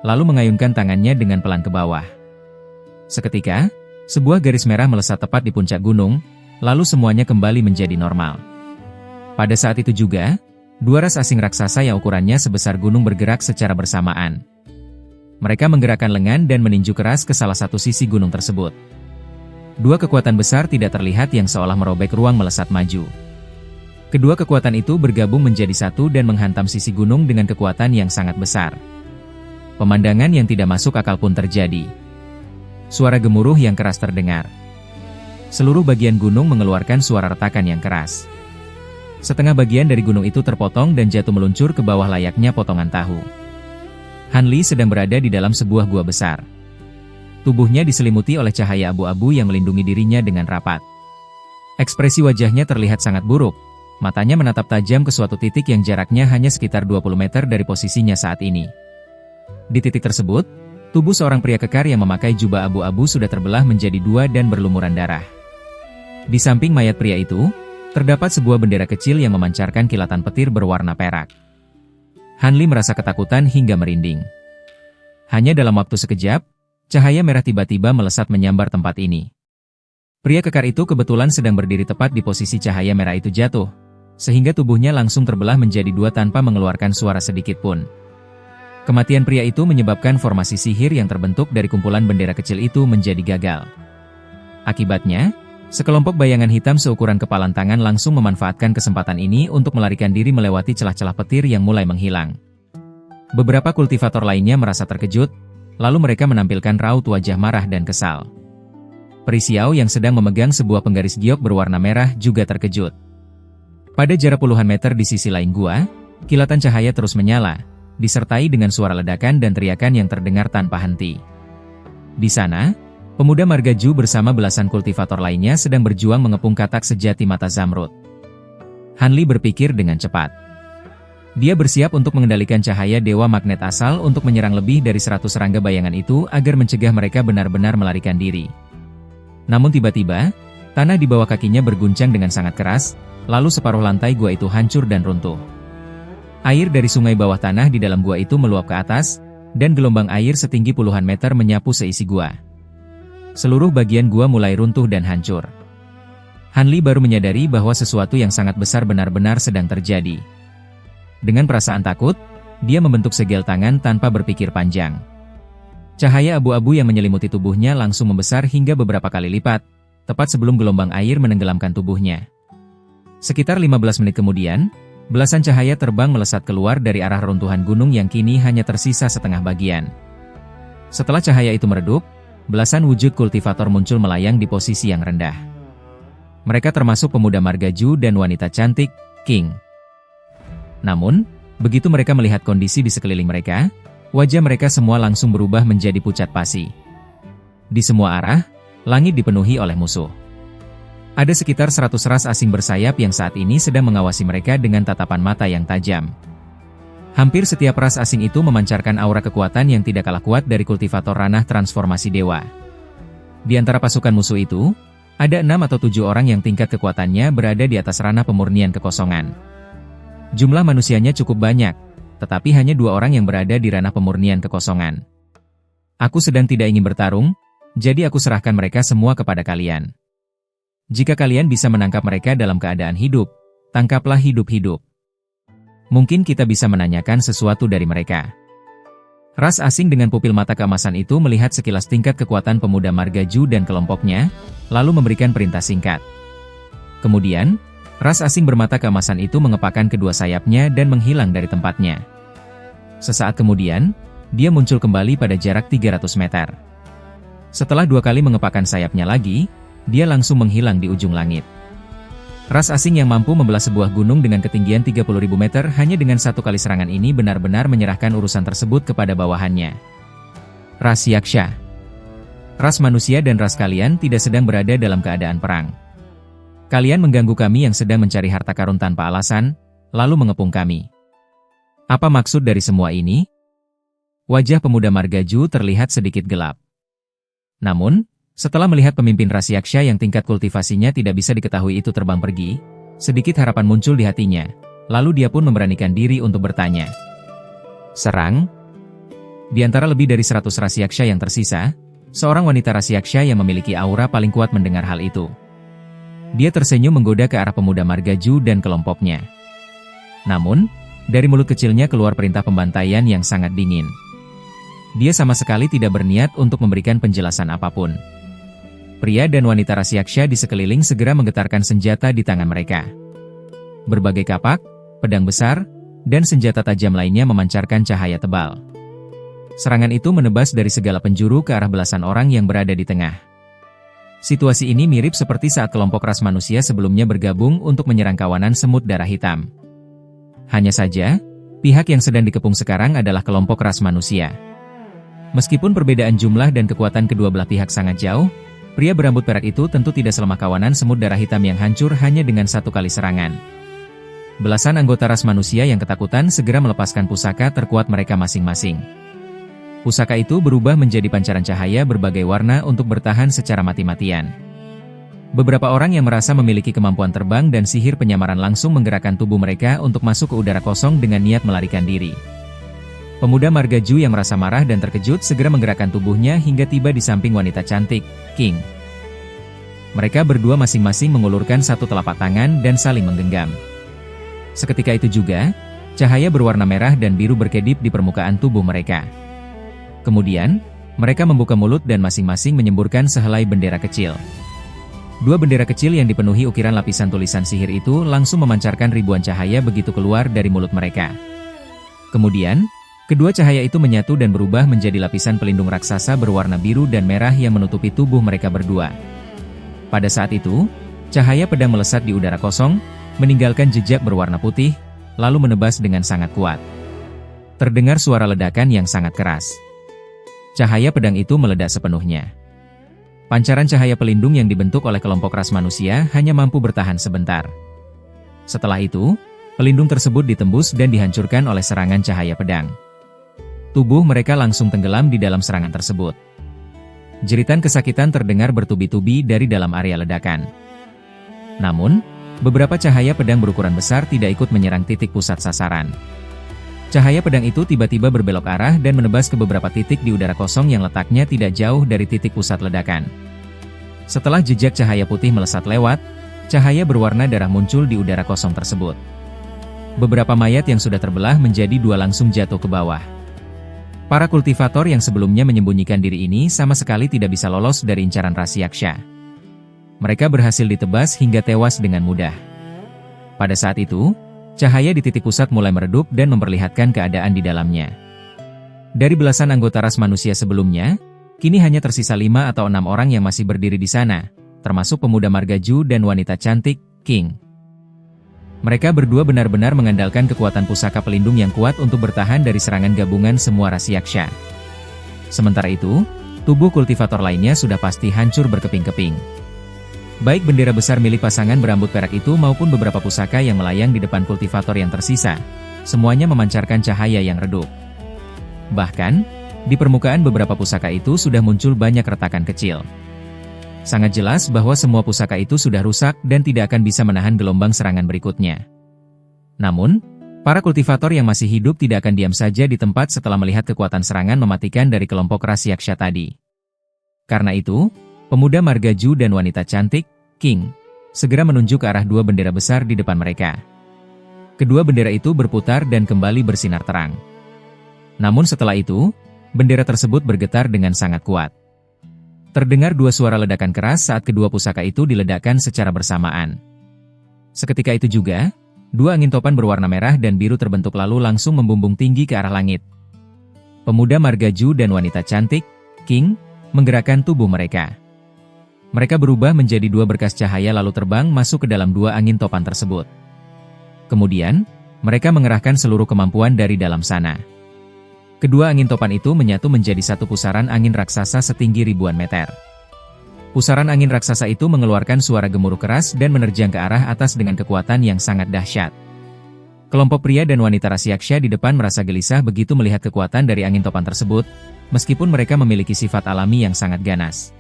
lalu mengayunkan tangannya dengan pelan ke bawah. Seketika, sebuah garis merah melesat tepat di puncak gunung, lalu semuanya kembali menjadi normal. Pada saat itu juga, 2 ras asing raksasa yang ukurannya sebesar gunung bergerak secara bersamaan. Mereka menggerakkan lengan dan meninju keras ke salah satu sisi gunung tersebut. 2 kekuatan besar tidak terlihat yang seolah merobek ruang melesat maju. Kedua kekuatan itu bergabung menjadi satu dan menghantam sisi gunung dengan kekuatan yang sangat besar. Pemandangan yang tidak masuk akal pun terjadi. Suara gemuruh yang keras terdengar. Seluruh bagian gunung mengeluarkan suara retakan yang keras. Setengah bagian dari gunung itu terpotong dan jatuh meluncur ke bawah layaknya potongan tahu. Han Li sedang berada di dalam sebuah gua besar. Tubuhnya diselimuti oleh cahaya abu-abu yang melindungi dirinya dengan rapat. Ekspresi wajahnya terlihat sangat buruk, matanya menatap tajam ke suatu titik yang jaraknya hanya sekitar 20 meter dari posisinya saat ini. Di titik tersebut, tubuh seorang pria kekar yang memakai jubah abu-abu sudah terbelah menjadi 2 dan berlumuran darah. Di samping mayat pria itu, terdapat sebuah bendera kecil yang memancarkan kilatan petir berwarna perak. Han Li merasa ketakutan hingga merinding. Hanya dalam waktu sekejap, cahaya merah tiba-tiba melesat menyambar tempat ini. Pria kekar itu kebetulan sedang berdiri tepat di posisi cahaya merah itu jatuh, sehingga tubuhnya langsung terbelah menjadi 2 tanpa mengeluarkan suara sedikit pun. Kematian pria itu menyebabkan formasi sihir yang terbentuk dari kumpulan bendera kecil itu menjadi gagal. Akibatnya, sekelompok bayangan hitam seukuran kepalan tangan langsung memanfaatkan kesempatan ini untuk melarikan diri melewati celah-celah petir yang mulai menghilang. Beberapa kultivator lainnya merasa terkejut, lalu mereka menampilkan raut wajah marah dan kesal. Peri Xiao yang sedang memegang sebuah penggaris giok berwarna merah juga terkejut. Pada jarak puluhan meter di sisi lain gua, kilatan cahaya terus menyala, disertai dengan suara ledakan dan teriakan yang terdengar tanpa henti. Di sana, pemuda Margaju bersama belasan kultivator lainnya sedang berjuang mengepung katak sejati mata Zamrud. Han Li berpikir dengan cepat. Dia bersiap untuk mengendalikan cahaya dewa magnet asal untuk menyerang lebih dari 100 serangga bayangan itu agar mencegah mereka benar-benar melarikan diri. Namun tiba-tiba, tanah di bawah kakinya berguncang dengan sangat keras, lalu separuh lantai gua itu hancur dan runtuh. Air dari sungai bawah tanah di dalam gua itu meluap ke atas, dan gelombang air setinggi puluhan meter menyapu seisi gua. Seluruh bagian gua mulai runtuh dan hancur. Han Li baru menyadari bahwa sesuatu yang sangat besar benar-benar sedang terjadi. Dengan perasaan takut, dia membentuk segel tangan tanpa berpikir panjang. Cahaya abu-abu yang menyelimuti tubuhnya langsung membesar hingga beberapa kali lipat, tepat sebelum gelombang air menenggelamkan tubuhnya. Sekitar 15 menit kemudian, belasan cahaya terbang melesat keluar dari arah runtuhan gunung yang kini hanya tersisa setengah bagian. Setelah cahaya itu meredup, belasan wujud kultivator muncul melayang di posisi yang rendah. Mereka termasuk pemuda Margaju dan wanita cantik, King. Namun, begitu mereka melihat kondisi di sekeliling mereka, wajah mereka semua langsung berubah menjadi pucat pasi. Di semua arah, langit dipenuhi oleh musuh. Ada sekitar 100 ras asing bersayap yang saat ini sedang mengawasi mereka dengan tatapan mata yang tajam. Hampir setiap ras asing itu memancarkan aura kekuatan yang tidak kalah kuat dari kultivator ranah transformasi dewa. Di antara pasukan musuh itu, ada 6 atau 7 orang yang tingkat kekuatannya berada di atas ranah pemurnian kekosongan. Jumlah manusianya cukup banyak, tetapi hanya 2 orang yang berada di ranah pemurnian kekosongan. Aku sedang tidak ingin bertarung, jadi aku serahkan mereka semua kepada kalian. Jika kalian bisa menangkap mereka dalam keadaan hidup, tangkaplah hidup-hidup. Mungkin kita bisa menanyakan sesuatu dari mereka. Ras asing dengan pupil mata keemasan itu melihat sekilas tingkat kekuatan pemuda Margaju dan kelompoknya, lalu memberikan perintah singkat. Kemudian, ras asing bermata keemasan itu mengepakkan kedua sayapnya dan menghilang dari tempatnya. Sesaat kemudian, dia muncul kembali pada jarak 300 meter. Setelah 2 kali mengepakkan sayapnya lagi, dia langsung menghilang di ujung langit. Ras asing yang mampu membelah sebuah gunung dengan ketinggian 30.000 meter hanya dengan 1 kali serangan ini benar-benar menyerahkan urusan tersebut kepada bawahannya. Ras Yaksha. Ras manusia dan ras kalian tidak sedang berada dalam keadaan perang. Kalian mengganggu kami yang sedang mencari harta karun tanpa alasan, lalu mengepung kami. Apa maksud dari semua ini? Wajah pemuda Margaju terlihat sedikit gelap. Namun, setelah melihat pemimpin ras Yaksha yang tingkat kultivasinya tidak bisa diketahui itu terbang pergi, sedikit harapan muncul di hatinya, lalu dia pun memberanikan diri untuk bertanya. Serang? Di antara lebih dari 100 ras Yaksha yang tersisa, seorang wanita ras Yaksha yang memiliki aura paling kuat mendengar hal itu. Dia tersenyum menggoda ke arah pemuda Margaju dan kelompoknya. Namun, dari mulut kecilnya keluar perintah pembantaian yang sangat dingin. Dia sama sekali tidak berniat untuk memberikan penjelasan apapun. Pria dan wanita ras Yaksha di sekeliling segera menggetarkan senjata di tangan mereka. Berbagai kapak, pedang besar, dan senjata tajam lainnya memancarkan cahaya tebal. Serangan itu menebas dari segala penjuru ke arah belasan orang yang berada di tengah. Situasi ini mirip seperti saat kelompok ras manusia sebelumnya bergabung untuk menyerang kawanan semut darah hitam. Hanya saja, pihak yang sedang dikepung sekarang adalah kelompok ras manusia. Meskipun perbedaan jumlah dan kekuatan kedua belah pihak sangat jauh, pria berambut perak itu tentu tidak selemah kawanan semut darah hitam yang hancur hanya dengan 1 kali serangan. Belasan anggota ras manusia yang ketakutan segera melepaskan pusaka terkuat mereka masing-masing. Pusaka itu berubah menjadi pancaran cahaya berbagai warna untuk bertahan secara mati-matian. Beberapa orang yang merasa memiliki kemampuan terbang dan sihir penyamaran langsung menggerakkan tubuh mereka untuk masuk ke udara kosong dengan niat melarikan diri. Pemuda Margaju yang merasa marah dan terkejut segera menggerakkan tubuhnya hingga tiba di samping wanita cantik, King. Mereka berdua masing-masing mengulurkan 1 telapak tangan dan saling menggenggam. Seketika itu juga, cahaya berwarna merah dan biru berkedip di permukaan tubuh mereka. Kemudian, mereka membuka mulut dan masing-masing menyemburkan sehelai bendera kecil. 2 bendera kecil yang dipenuhi ukiran lapisan tulisan sihir itu langsung memancarkan ribuan cahaya begitu keluar dari mulut mereka. Kemudian, kedua cahaya itu menyatu dan berubah menjadi lapisan pelindung raksasa berwarna biru dan merah yang menutupi tubuh mereka berdua. Pada saat itu, cahaya pedang melesat di udara kosong, meninggalkan jejak berwarna putih, lalu menebas dengan sangat kuat. Terdengar suara ledakan yang sangat keras. Cahaya pedang itu meledak sepenuhnya. Pancaran cahaya pelindung yang dibentuk oleh kelompok ras manusia hanya mampu bertahan sebentar. Setelah itu, pelindung tersebut ditembus dan dihancurkan oleh serangan cahaya pedang. Tubuh mereka langsung tenggelam di dalam serangan tersebut. Jeritan kesakitan terdengar bertubi-tubi dari dalam area ledakan. Namun, beberapa cahaya pedang berukuran besar tidak ikut menyerang titik pusat sasaran. Cahaya pedang itu tiba-tiba berbelok arah dan menebas ke beberapa titik di udara kosong yang letaknya tidak jauh dari titik pusat ledakan. Setelah jejak cahaya putih melesat lewat, cahaya berwarna darah muncul di udara kosong tersebut. Beberapa mayat yang sudah terbelah menjadi 2 langsung jatuh ke bawah. Para kultivator yang sebelumnya menyembunyikan diri ini sama sekali tidak bisa lolos dari incaran ras Yaksha. Mereka berhasil ditebas hingga tewas dengan mudah. Pada saat itu, cahaya di titik pusat mulai meredup dan memperlihatkan keadaan di dalamnya. Dari belasan anggota ras manusia sebelumnya, kini hanya tersisa 5 atau 6 orang yang masih berdiri di sana, termasuk pemuda Margaju dan wanita cantik, King. Mereka berdua benar-benar mengandalkan kekuatan pusaka pelindung yang kuat untuk bertahan dari serangan gabungan semua ras Yaksha. Sementara itu, tubuh kultivator lainnya sudah pasti hancur berkeping-keping. Baik bendera besar milik pasangan berambut perak itu maupun beberapa pusaka yang melayang di depan kultivator yang tersisa, semuanya memancarkan cahaya yang redup. Bahkan, di permukaan beberapa pusaka itu sudah muncul banyak retakan kecil. Sangat jelas bahwa semua pusaka itu sudah rusak dan tidak akan bisa menahan gelombang serangan berikutnya. Namun, para kultivator yang masih hidup tidak akan diam saja di tempat setelah melihat kekuatan serangan mematikan dari kelompok Rasyaksha tadi. Karena itu, pemuda Margaju dan wanita cantik, King, segera menunjuk ke arah dua bendera besar di depan mereka. Kedua bendera itu berputar dan kembali bersinar terang. Namun setelah itu, bendera tersebut bergetar dengan sangat kuat. Terdengar dua suara ledakan keras saat kedua pusaka itu diledakkan secara bersamaan. Seketika itu juga, dua angin topan berwarna merah dan biru terbentuk lalu langsung membumbung tinggi ke arah langit. Pemuda Margaju dan wanita cantik, King, menggerakkan tubuh mereka. Mereka berubah menjadi dua berkas cahaya lalu terbang masuk ke dalam dua angin topan tersebut. Kemudian, mereka mengerahkan seluruh kemampuan dari dalam sana. Kedua angin topan itu menyatu menjadi satu pusaran angin raksasa setinggi ribuan meter. Pusaran angin raksasa itu mengeluarkan suara gemuruh keras dan menerjang ke arah atas dengan kekuatan yang sangat dahsyat. Kelompok pria dan wanita Rasyaksha di depan merasa gelisah begitu melihat kekuatan dari angin topan tersebut, meskipun mereka memiliki sifat alami yang sangat ganas.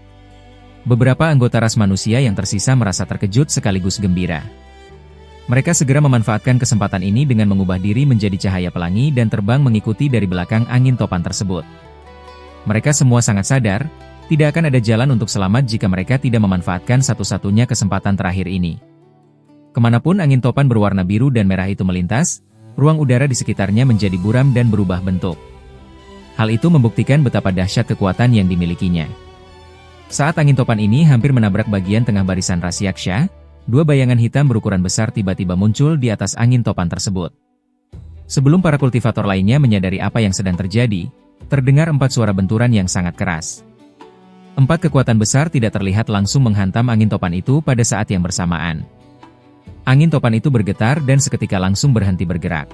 Beberapa anggota ras manusia yang tersisa merasa terkejut sekaligus gembira. Mereka segera memanfaatkan kesempatan ini dengan mengubah diri menjadi cahaya pelangi dan terbang mengikuti dari belakang angin topan tersebut. Mereka semua sangat sadar, tidak akan ada jalan untuk selamat jika mereka tidak memanfaatkan satu-satunya kesempatan terakhir ini. Kemanapun angin topan berwarna biru dan merah itu melintas, ruang udara di sekitarnya menjadi buram dan berubah bentuk. Hal itu membuktikan betapa dahsyat kekuatan yang dimilikinya. Saat angin topan ini hampir menabrak bagian tengah barisan Rasyaksha, dua bayangan hitam berukuran besar tiba-tiba muncul di atas angin topan tersebut. Sebelum para kultivator lainnya menyadari apa yang sedang terjadi, terdengar 4 suara benturan yang sangat keras. 4 kekuatan besar tidak terlihat langsung menghantam angin topan itu pada saat yang bersamaan. Angin topan itu bergetar dan seketika langsung berhenti bergerak.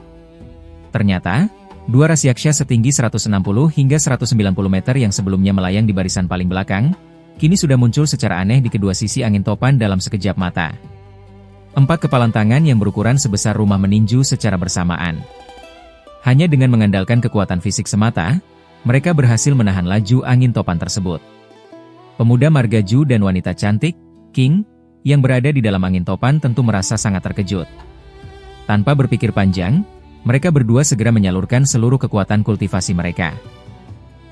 Ternyata, dua Rasyaksha setinggi 160 hingga 190 meter yang sebelumnya melayang di barisan paling belakang, kini sudah muncul secara aneh di kedua sisi angin topan dalam sekejap mata. 4 kepalan tangan yang berukuran sebesar rumah meninju secara bersamaan. Hanya dengan mengandalkan kekuatan fisik semata, mereka berhasil menahan laju angin topan tersebut. Pemuda Margaju dan wanita cantik, King, yang berada di dalam angin topan tentu merasa sangat terkejut. Tanpa berpikir panjang, mereka berdua segera menyalurkan seluruh kekuatan kultivasi mereka.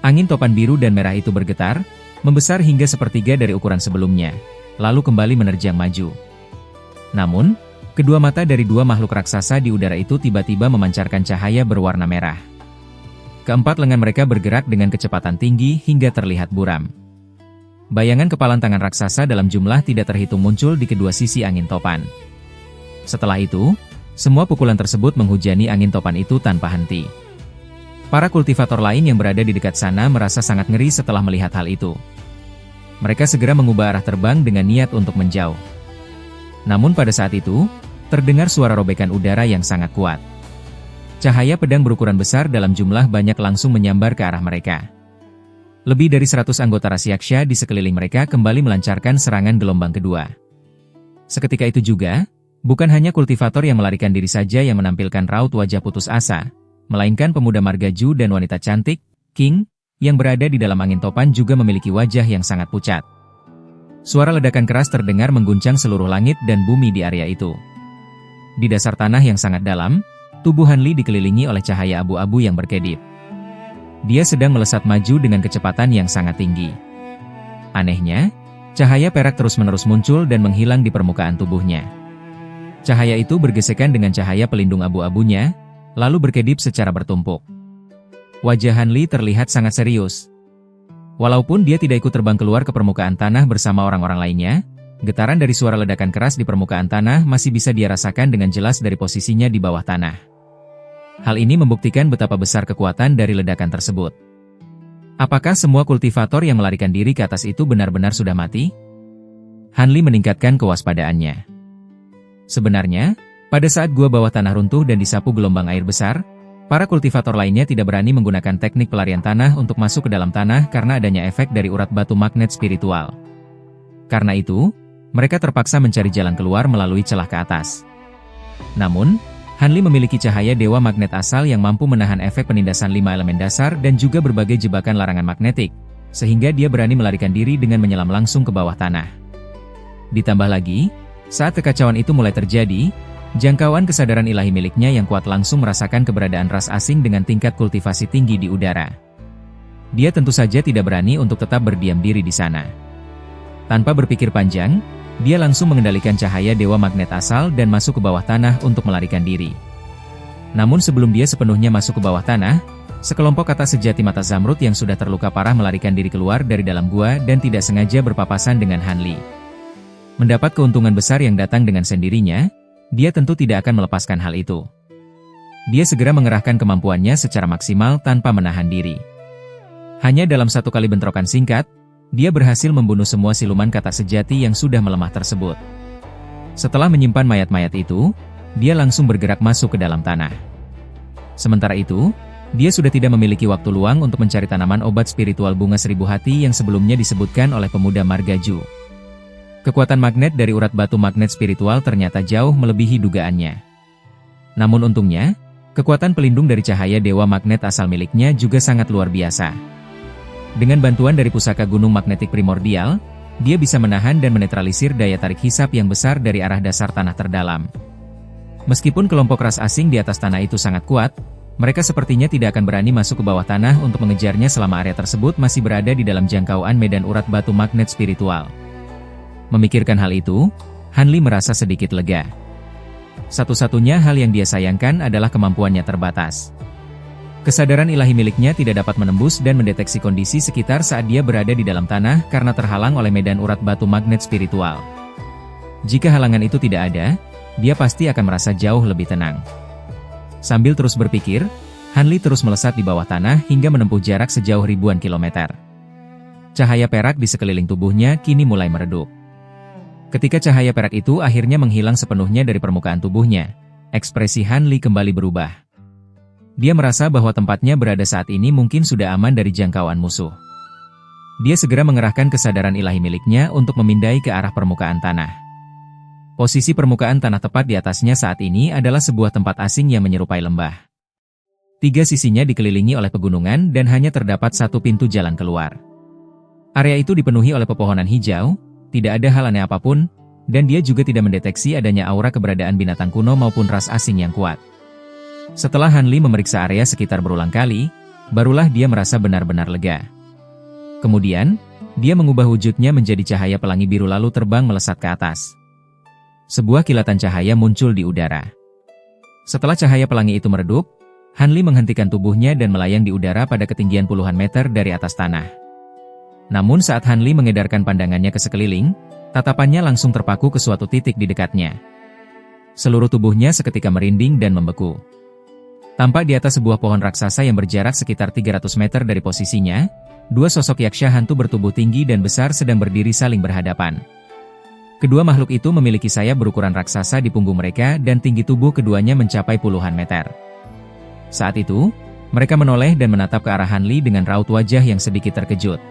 Angin topan biru dan merah itu bergetar, membesar hingga sepertiga dari ukuran sebelumnya, lalu kembali menerjang maju. Namun, kedua mata dari dua makhluk raksasa di udara itu tiba-tiba memancarkan cahaya berwarna merah. Keempat lengan mereka bergerak dengan kecepatan tinggi hingga terlihat buram. Bayangan kepalan tangan raksasa dalam jumlah tidak terhitung muncul di kedua sisi angin topan. Setelah itu, semua pukulan tersebut menghujani angin topan itu tanpa henti. Para kultivator lain yang berada di dekat sana merasa sangat ngeri setelah melihat hal itu. Mereka segera mengubah arah terbang dengan niat untuk menjauh. Namun pada saat itu, terdengar suara robekan udara yang sangat kuat. Cahaya pedang berukuran besar dalam jumlah banyak langsung menyambar ke arah mereka. Lebih dari 100 anggota Rasyaksha di sekeliling mereka kembali melancarkan serangan gelombang kedua. Seketika itu juga, bukan hanya kultivator yang melarikan diri saja yang menampilkan raut wajah putus asa, melainkan pemuda Margaju dan wanita cantik, King, yang berada di dalam angin topan juga memiliki wajah yang sangat pucat. Suara ledakan keras terdengar mengguncang seluruh langit dan bumi di area itu. Di dasar tanah yang sangat dalam, tubuh Hanli dikelilingi oleh cahaya abu-abu yang berkedip. Dia sedang melesat maju dengan kecepatan yang sangat tinggi. Anehnya, cahaya perak terus-menerus muncul dan menghilang di permukaan tubuhnya. Cahaya itu bergesekan dengan cahaya pelindung abu-abunya, lalu berkedip secara bertumpuk. Wajah Hanli terlihat sangat serius. Walaupun dia tidak ikut terbang keluar ke permukaan tanah bersama orang-orang lainnya, getaran dari suara ledakan keras di permukaan tanah masih bisa dia rasakan dengan jelas dari posisinya di bawah tanah. Hal ini membuktikan betapa besar kekuatan dari ledakan tersebut. Apakah semua kultivator yang melarikan diri ke atas itu benar-benar sudah mati? Hanli meningkatkan kewaspadaannya. Sebenarnya, pada saat gua bawah tanah runtuh dan disapu gelombang air besar, para kultivator lainnya tidak berani menggunakan teknik pelarian tanah untuk masuk ke dalam tanah karena adanya efek dari urat batu magnet spiritual. Karena itu, Mereka terpaksa mencari jalan keluar melalui celah ke atas. Namun, Hanli memiliki cahaya dewa magnet asal yang mampu menahan efek penindasan 5 elemen dasar dan juga berbagai jebakan larangan magnetik, sehingga dia berani melarikan diri dengan menyelam langsung ke bawah tanah. Ditambah lagi, saat kekacauan itu mulai terjadi, jangkauan kesadaran ilahi miliknya yang kuat langsung merasakan keberadaan ras asing dengan tingkat kultivasi tinggi di udara. Dia tentu saja tidak berani untuk tetap berdiam diri di sana. Tanpa berpikir panjang, dia langsung mengendalikan cahaya dewa magnet asal dan masuk ke bawah tanah untuk melarikan diri. Namun sebelum dia sepenuhnya masuk ke bawah tanah, sekelompok kata sejati mata Zamrud yang sudah terluka parah melarikan diri keluar dari dalam gua dan tidak sengaja berpapasan dengan Hanli. Mendapat keuntungan besar yang datang dengan sendirinya, dia tentu tidak akan melepaskan hal itu. Dia segera mengerahkan kemampuannya secara maksimal tanpa menahan diri. Hanya dalam satu kali bentrokan singkat, dia berhasil membunuh semua siluman kata sejati yang sudah melemah tersebut. Setelah menyimpan mayat-mayat itu, dia langsung bergerak masuk ke dalam tanah. Sementara itu, dia sudah tidak memiliki waktu luang untuk mencari tanaman obat spiritual bunga seribu hati yang sebelumnya disebutkan oleh pemuda Margaju. Kekuatan magnet dari urat batu magnet spiritual ternyata jauh melebihi dugaannya. Namun untungnya, kekuatan pelindung dari cahaya dewa magnet asal miliknya juga sangat luar biasa. Dengan bantuan dari pusaka gunung magnetik primordial, dia bisa menahan dan menetralisir daya tarik hisap yang besar dari arah dasar tanah terdalam. Meskipun kelompok ras asing di atas tanah itu sangat kuat, mereka sepertinya tidak akan berani masuk ke bawah tanah untuk mengejarnya selama area tersebut masih berada di dalam jangkauan medan urat batu magnet spiritual. Memikirkan hal itu, Hanli merasa sedikit lega. Satu-satunya hal yang dia sayangkan adalah kemampuannya terbatas. Kesadaran ilahi miliknya tidak dapat menembus dan mendeteksi kondisi sekitar saat dia berada di dalam tanah karena terhalang oleh medan urat batu magnet spiritual. Jika halangan itu tidak ada, dia pasti akan merasa jauh lebih tenang. Sambil terus berpikir, Hanli terus melesat di bawah tanah hingga menempuh jarak sejauh ribuan kilometer. Cahaya perak di sekeliling tubuhnya kini mulai meredup. Ketika cahaya perak itu akhirnya menghilang sepenuhnya dari permukaan tubuhnya, ekspresi Hanli kembali berubah. Dia merasa bahwa tempatnya berada saat ini mungkin sudah aman dari jangkauan musuh. Dia segera mengerahkan kesadaran ilahi miliknya untuk memindai ke arah permukaan tanah. Posisi permukaan tanah tepat di atasnya saat ini adalah sebuah tempat asing yang menyerupai lembah. 3 sisinya dikelilingi oleh pegunungan dan hanya terdapat satu pintu jalan keluar. Area itu dipenuhi oleh pepohonan hijau, tidak ada hal aneh apapun, dan dia juga tidak mendeteksi adanya aura keberadaan binatang kuno maupun ras asing yang kuat. Setelah Hanli memeriksa area sekitar berulang kali, barulah dia merasa benar-benar lega. Kemudian, dia mengubah wujudnya menjadi cahaya pelangi biru lalu terbang melesat ke atas. Sebuah kilatan cahaya muncul di udara. Setelah cahaya pelangi itu meredup, Hanli menghentikan tubuhnya dan melayang di udara pada ketinggian puluhan meter dari atas tanah. Namun saat Hanli mengedarkan pandangannya ke sekeliling, tatapannya langsung terpaku ke suatu titik di dekatnya. Seluruh tubuhnya seketika merinding dan membeku. Tampak di atas sebuah pohon raksasa yang berjarak sekitar 300 meter dari posisinya, 2 sosok yaksha hantu bertubuh tinggi dan besar sedang berdiri saling berhadapan. Kedua makhluk itu memiliki sayap berukuran raksasa di punggung mereka dan tinggi tubuh keduanya mencapai puluhan meter. Saat itu, mereka menoleh dan menatap ke arah Hanli dengan raut wajah yang sedikit terkejut.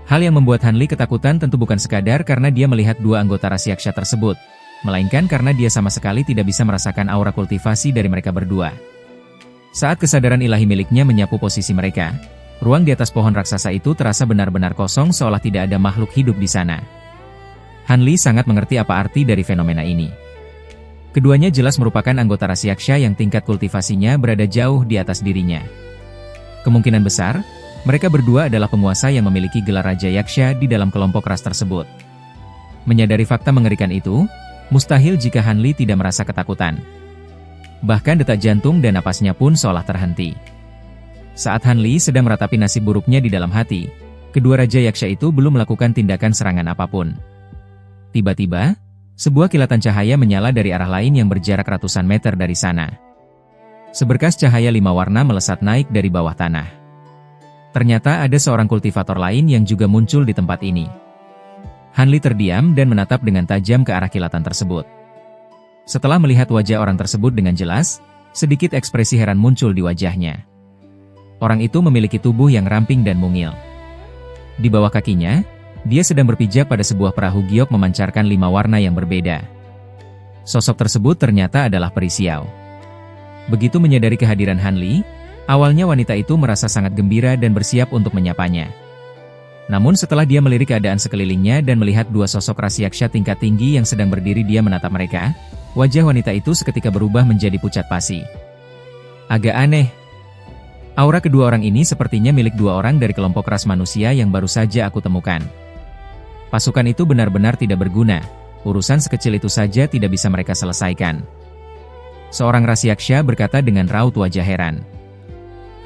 Hal yang membuat Hanli ketakutan tentu bukan sekadar karena dia melihat 2 anggota ras yaksha tersebut, melainkan karena dia sama sekali tidak bisa merasakan aura kultivasi dari mereka berdua. Saat kesadaran ilahi miliknya menyapu posisi mereka, ruang di atas pohon raksasa itu terasa benar-benar kosong seolah tidak ada makhluk hidup di sana. Hanli sangat mengerti apa arti dari fenomena ini. Keduanya jelas merupakan anggota ras yaksha yang tingkat kultivasinya berada jauh di atas dirinya. Kemungkinan besar, mereka berdua adalah penguasa yang memiliki gelar Raja Yaksha di dalam kelompok ras tersebut. Menyadari fakta mengerikan itu, mustahil jika Hanli tidak merasa ketakutan. Bahkan detak jantung dan napasnya pun seolah terhenti. Saat Hanli sedang meratapi nasib buruknya di dalam hati, kedua Raja Yaksha itu belum melakukan tindakan serangan apapun. Tiba-tiba, sebuah kilatan cahaya menyala dari arah lain yang berjarak ratusan meter dari sana. Seberkas cahaya 5 warna melesat naik dari bawah tanah. Ternyata ada seorang kultivator lain yang juga muncul di tempat ini. Hanli terdiam dan menatap dengan tajam ke arah kilatan tersebut. Setelah melihat wajah orang tersebut dengan jelas, sedikit ekspresi heran muncul di wajahnya. Orang itu memiliki tubuh yang ramping dan mungil. Di bawah kakinya, Dia sedang berpijak pada sebuah perahu giok memancarkan 5 warna yang berbeda. Sosok tersebut ternyata adalah peri Xiao. Begitu menyadari kehadiran Han Li, awalnya wanita itu merasa sangat gembira dan bersiap untuk menyapanya. Namun setelah dia melirik keadaan sekelilingnya dan melihat 2 sosok rasyaksha tingkat tinggi yang sedang berdiri, dia menatap mereka. Wajah wanita itu seketika berubah menjadi pucat pasi. Agak aneh. Aura kedua orang ini sepertinya milik 2 orang dari kelompok ras manusia yang baru saja aku temukan. Pasukan itu benar-benar tidak berguna. Urusan sekecil itu saja tidak bisa mereka selesaikan. Seorang rasyaksha berkata dengan raut wajah heran.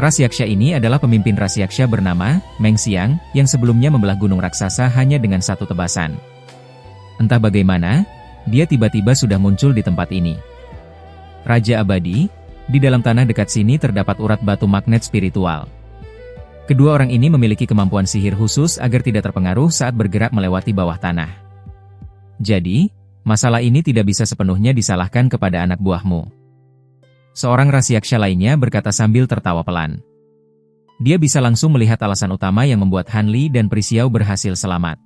Rasyaksha ini adalah pemimpin rasyaksha bernama Meng Xiang yang sebelumnya membelah gunung raksasa hanya dengan 1 tebasan. Entah bagaimana, dia tiba-tiba sudah muncul di tempat ini. Raja Abadi, di dalam tanah dekat sini terdapat urat batu magnet spiritual. Kedua orang ini memiliki kemampuan sihir khusus agar tidak terpengaruh saat bergerak melewati bawah tanah. Jadi, masalah ini tidak bisa sepenuhnya disalahkan kepada anak buahmu. Seorang rasyaksha lainnya berkata sambil tertawa pelan. Dia bisa langsung melihat alasan utama yang membuat Han Li dan Peri Xiao berhasil selamat.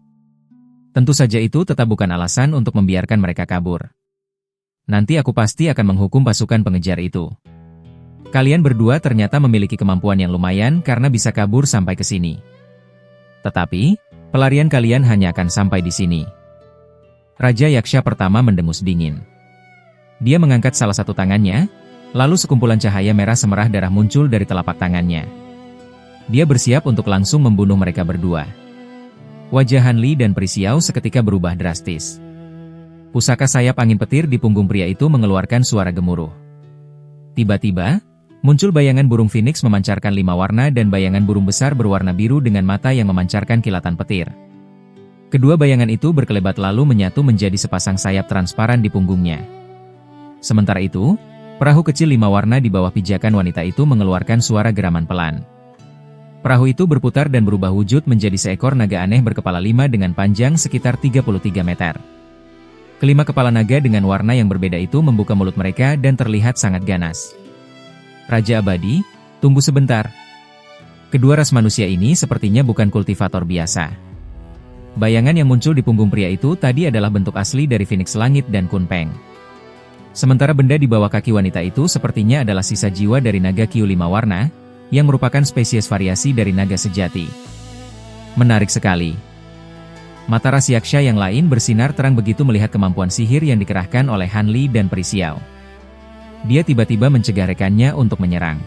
Tentu saja itu tetap bukan alasan untuk membiarkan mereka kabur. Nanti aku pasti akan menghukum pasukan pengejar itu. Kalian berdua ternyata memiliki kemampuan yang lumayan karena bisa kabur sampai ke sini. Tetapi, pelarian kalian hanya akan sampai di sini. Raja Yaksha pertama mendengus dingin. Dia mengangkat salah satu tangannya, lalu sekumpulan cahaya merah semerah darah muncul dari telapak tangannya. Dia bersiap untuk langsung membunuh mereka berdua. Wajah Han Li dan Peri Xiao seketika berubah drastis. Pusaka sayap angin petir di punggung pria itu mengeluarkan suara gemuruh. Tiba-tiba, muncul bayangan burung phoenix memancarkan 5 warna dan bayangan burung besar berwarna biru dengan mata yang memancarkan kilatan petir. Kedua bayangan itu berkelebat lalu menyatu menjadi sepasang sayap transparan di punggungnya. Sementara itu, perahu kecil 5 warna di bawah pijakan wanita itu mengeluarkan suara geraman pelan. Perahu itu berputar dan berubah wujud menjadi seekor naga aneh berkepala 5 dengan panjang sekitar 33 meter. Kelima kepala naga dengan warna yang berbeda itu membuka mulut mereka dan terlihat sangat ganas. Raja Abadi, tunggu sebentar. Kedua ras manusia ini sepertinya bukan kultivator biasa. Bayangan yang muncul di punggung pria itu tadi adalah bentuk asli dari Phoenix Langit dan Kunpeng. Sementara benda di bawah kaki wanita itu sepertinya adalah sisa jiwa dari naga Qiu 5 warna, yang merupakan spesies variasi dari naga sejati. Menarik sekali. Mata rasyaksha yang lain bersinar terang begitu melihat kemampuan sihir yang dikerahkan oleh Han Li dan Peri Xiao. Dia tiba-tiba mencegah rekannya untuk menyerang.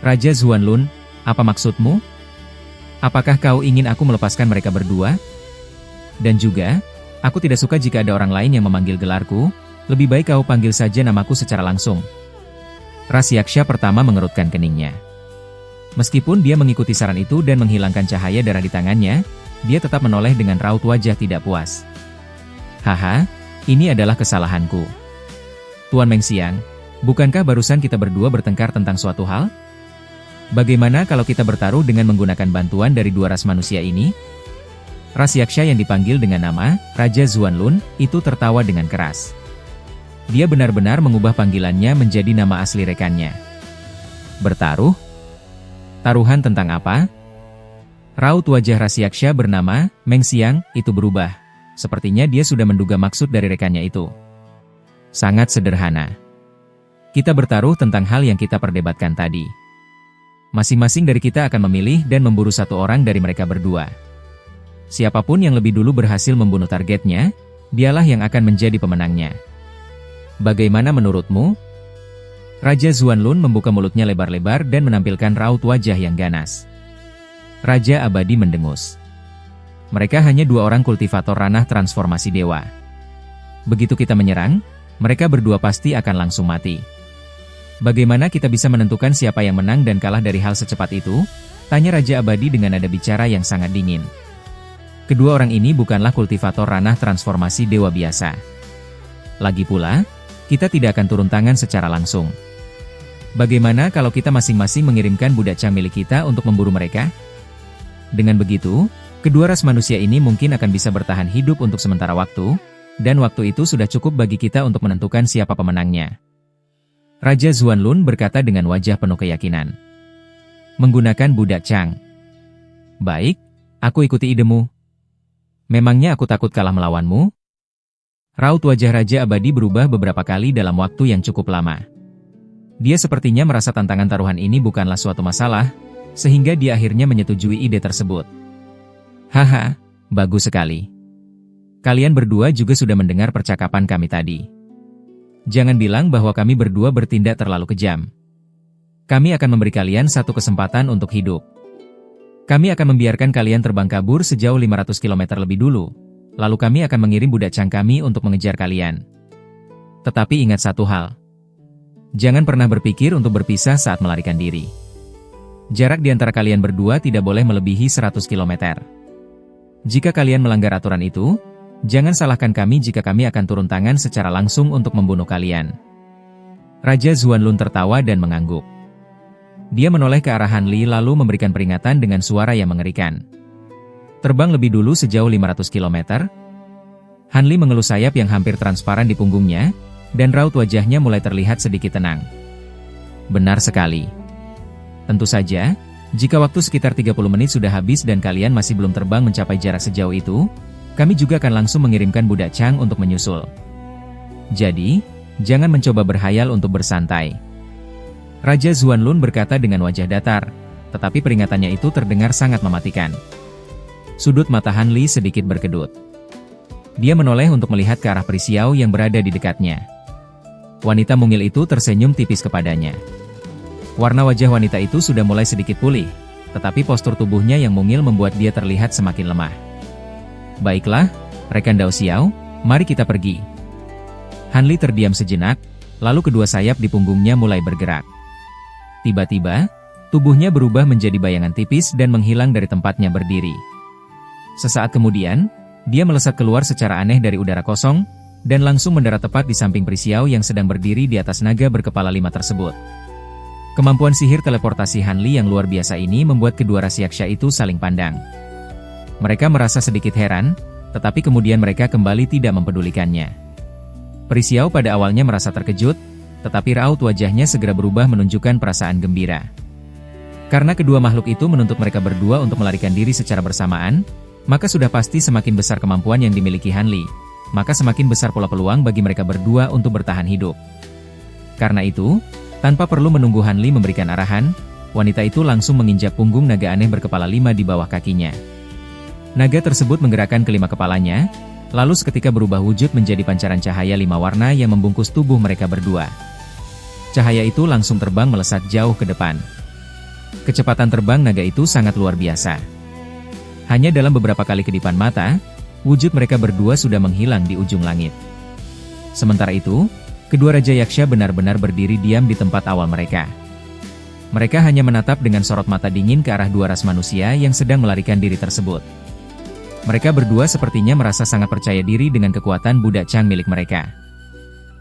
Raja Zuanlun, apa maksudmu? Apakah kau ingin aku melepaskan mereka berdua? Dan juga, aku tidak suka jika ada orang lain yang memanggil gelarku, lebih baik kau panggil saja namaku secara langsung. Rasyaksha pertama mengerutkan keningnya. Meskipun dia mengikuti saran itu dan menghilangkan cahaya darah di tangannya, dia tetap menoleh dengan raut wajah tidak puas. Haha, ini adalah kesalahanku. Tuan Meng Xiang, bukankah barusan kita berdua bertengkar tentang suatu hal? Bagaimana kalau kita bertaruh dengan menggunakan bantuan dari 2 ras manusia ini? Rasyaksha yang dipanggil dengan nama Raja Zuanlun itu tertawa dengan keras. Dia benar-benar mengubah panggilannya menjadi nama asli rekannya. Bertaruh? Taruhan tentang apa? Raut wajah rasyaksha bernama Meng Xiang itu berubah. Sepertinya dia sudah menduga maksud dari rekannya itu. Sangat sederhana. Kita bertaruh tentang hal yang kita perdebatkan tadi. Masing-masing dari kita akan memilih dan memburu 1 orang dari mereka berdua. Siapapun yang lebih dulu berhasil membunuh targetnya, dialah yang akan menjadi pemenangnya. Bagaimana menurutmu? Raja Zuanlun membuka mulutnya lebar-lebar dan menampilkan raut wajah yang ganas. Raja Abadi mendengus. Mereka hanya 2 orang kultivator ranah transformasi dewa. Begitu kita menyerang, mereka berdua pasti akan langsung mati. Bagaimana kita bisa menentukan siapa yang menang dan kalah dari hal secepat itu? Tanya Raja Abadi dengan nada bicara yang sangat dingin. Kedua orang ini bukanlah kultivator ranah transformasi dewa biasa. Lagi pula, kita tidak akan turun tangan secara langsung. Bagaimana kalau kita masing-masing mengirimkan budak Chang milik kita untuk memburu mereka? Dengan begitu, kedua ras manusia ini mungkin akan bisa bertahan hidup untuk sementara waktu, dan waktu itu sudah cukup bagi kita untuk menentukan siapa pemenangnya. Raja Zuanlun berkata dengan wajah penuh keyakinan. Menggunakan budak Chang. Baik, aku ikuti idemu. Memangnya aku takut kalah melawanmu? Raut wajah Raja Abadi berubah beberapa kali dalam waktu yang cukup lama. Dia sepertinya merasa tantangan taruhan ini bukanlah suatu masalah, sehingga dia akhirnya menyetujui ide tersebut. Haha, bagus sekali. Kalian berdua juga sudah mendengar percakapan kami tadi. Jangan bilang bahwa kami berdua bertindak terlalu kejam. Kami akan memberi kalian satu kesempatan untuk hidup. Kami akan membiarkan kalian terbang kabur sejauh 500 km lebih dulu. Lalu kami akan mengirim budak Chang kami untuk mengejar kalian. Tetapi ingat satu hal. Jangan pernah berpikir untuk berpisah saat melarikan diri. Jarak di antara kalian berdua tidak boleh melebihi 100 km. Jika kalian melanggar aturan itu, jangan salahkan kami jika kami akan turun tangan secara langsung untuk membunuh kalian. Raja Xuanlun tertawa dan mengangguk. Dia menoleh ke arah Han Li lalu memberikan peringatan dengan suara yang mengerikan. Terbang lebih dulu sejauh 500 km. Han Li mengelus sayap yang hampir transparan di punggungnya, dan raut wajahnya mulai terlihat sedikit tenang. Benar sekali. Tentu saja, jika waktu sekitar 30 menit sudah habis dan kalian masih belum terbang mencapai jarak sejauh itu, kami juga akan langsung mengirimkan budak Chang untuk menyusul. Jadi, jangan mencoba berhayal untuk bersantai. Raja Xuanlun berkata dengan wajah datar, tetapi peringatannya itu terdengar sangat mematikan. Sudut mata Han Li sedikit berkedut. Dia menoleh untuk melihat ke arah Pri Xiao yang berada di dekatnya. Wanita mungil itu tersenyum tipis kepadanya. Warna wajah wanita itu sudah mulai sedikit pulih, tetapi postur tubuhnya yang mungil membuat dia terlihat semakin lemah. Baiklah, rekan Dao Xiao, mari kita pergi. Han Li terdiam sejenak, lalu kedua sayap di punggungnya mulai bergerak. Tiba-tiba, tubuhnya berubah menjadi bayangan tipis dan menghilang dari tempatnya berdiri. Sesaat kemudian, dia melesat keluar secara aneh dari udara kosong, dan langsung mendarat tepat di samping Pri Xiao yang sedang berdiri di atas naga berkepala 5 tersebut. Kemampuan sihir teleportasi Han Li yang luar biasa ini membuat kedua raksasa itu saling pandang. Mereka merasa sedikit heran, tetapi kemudian mereka kembali tidak mempedulikannya. Pri Xiao pada awalnya merasa terkejut, tetapi raut wajahnya segera berubah menunjukkan perasaan gembira. Karena kedua makhluk itu menuntut mereka berdua untuk melarikan diri secara bersamaan, maka sudah pasti semakin besar kemampuan yang dimiliki Han Li, maka semakin besar pula peluang bagi mereka berdua untuk bertahan hidup. Karena itu, tanpa perlu menunggu Han Li memberikan arahan, wanita itu langsung menginjak punggung naga aneh berkepala 5 di bawah kakinya. Naga tersebut menggerakkan kelima kepalanya, lalu seketika berubah wujud menjadi pancaran cahaya 5 warna yang membungkus tubuh mereka berdua. Cahaya itu langsung terbang melesat jauh ke depan. Kecepatan terbang naga itu sangat luar biasa. Hanya dalam beberapa kali kedipan mata, wujud mereka berdua sudah menghilang di ujung langit. Sementara itu, kedua Raja Yaksha benar-benar berdiri diam di tempat awal mereka. Mereka hanya menatap dengan sorot mata dingin ke arah dua ras manusia yang sedang melarikan diri tersebut. Mereka berdua sepertinya merasa sangat percaya diri dengan kekuatan budak Chang milik mereka.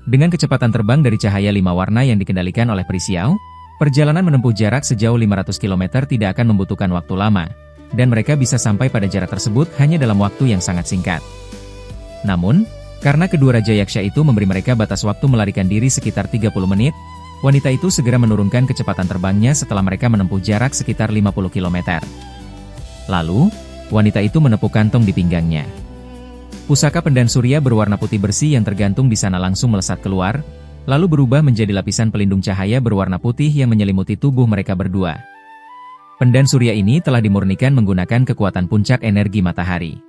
Dengan kecepatan terbang dari cahaya 5 warna yang dikendalikan oleh Pri Xiao, perjalanan menempuh jarak sejauh 500 km tidak akan membutuhkan waktu lama, dan mereka bisa sampai pada jarak tersebut hanya dalam waktu yang sangat singkat. Namun, karena kedua Raja Yaksha itu memberi mereka batas waktu melarikan diri sekitar 30 menit, wanita itu segera menurunkan kecepatan terbangnya setelah mereka menempuh jarak sekitar 50 km. Lalu, wanita itu menepuk kantong di pinggangnya. Pusaka pendan surya berwarna putih bersih yang tergantung di sana langsung melesat keluar, lalu berubah menjadi lapisan pelindung cahaya berwarna putih yang menyelimuti tubuh mereka berdua. Pendan surya ini telah dimurnikan menggunakan kekuatan puncak energi matahari.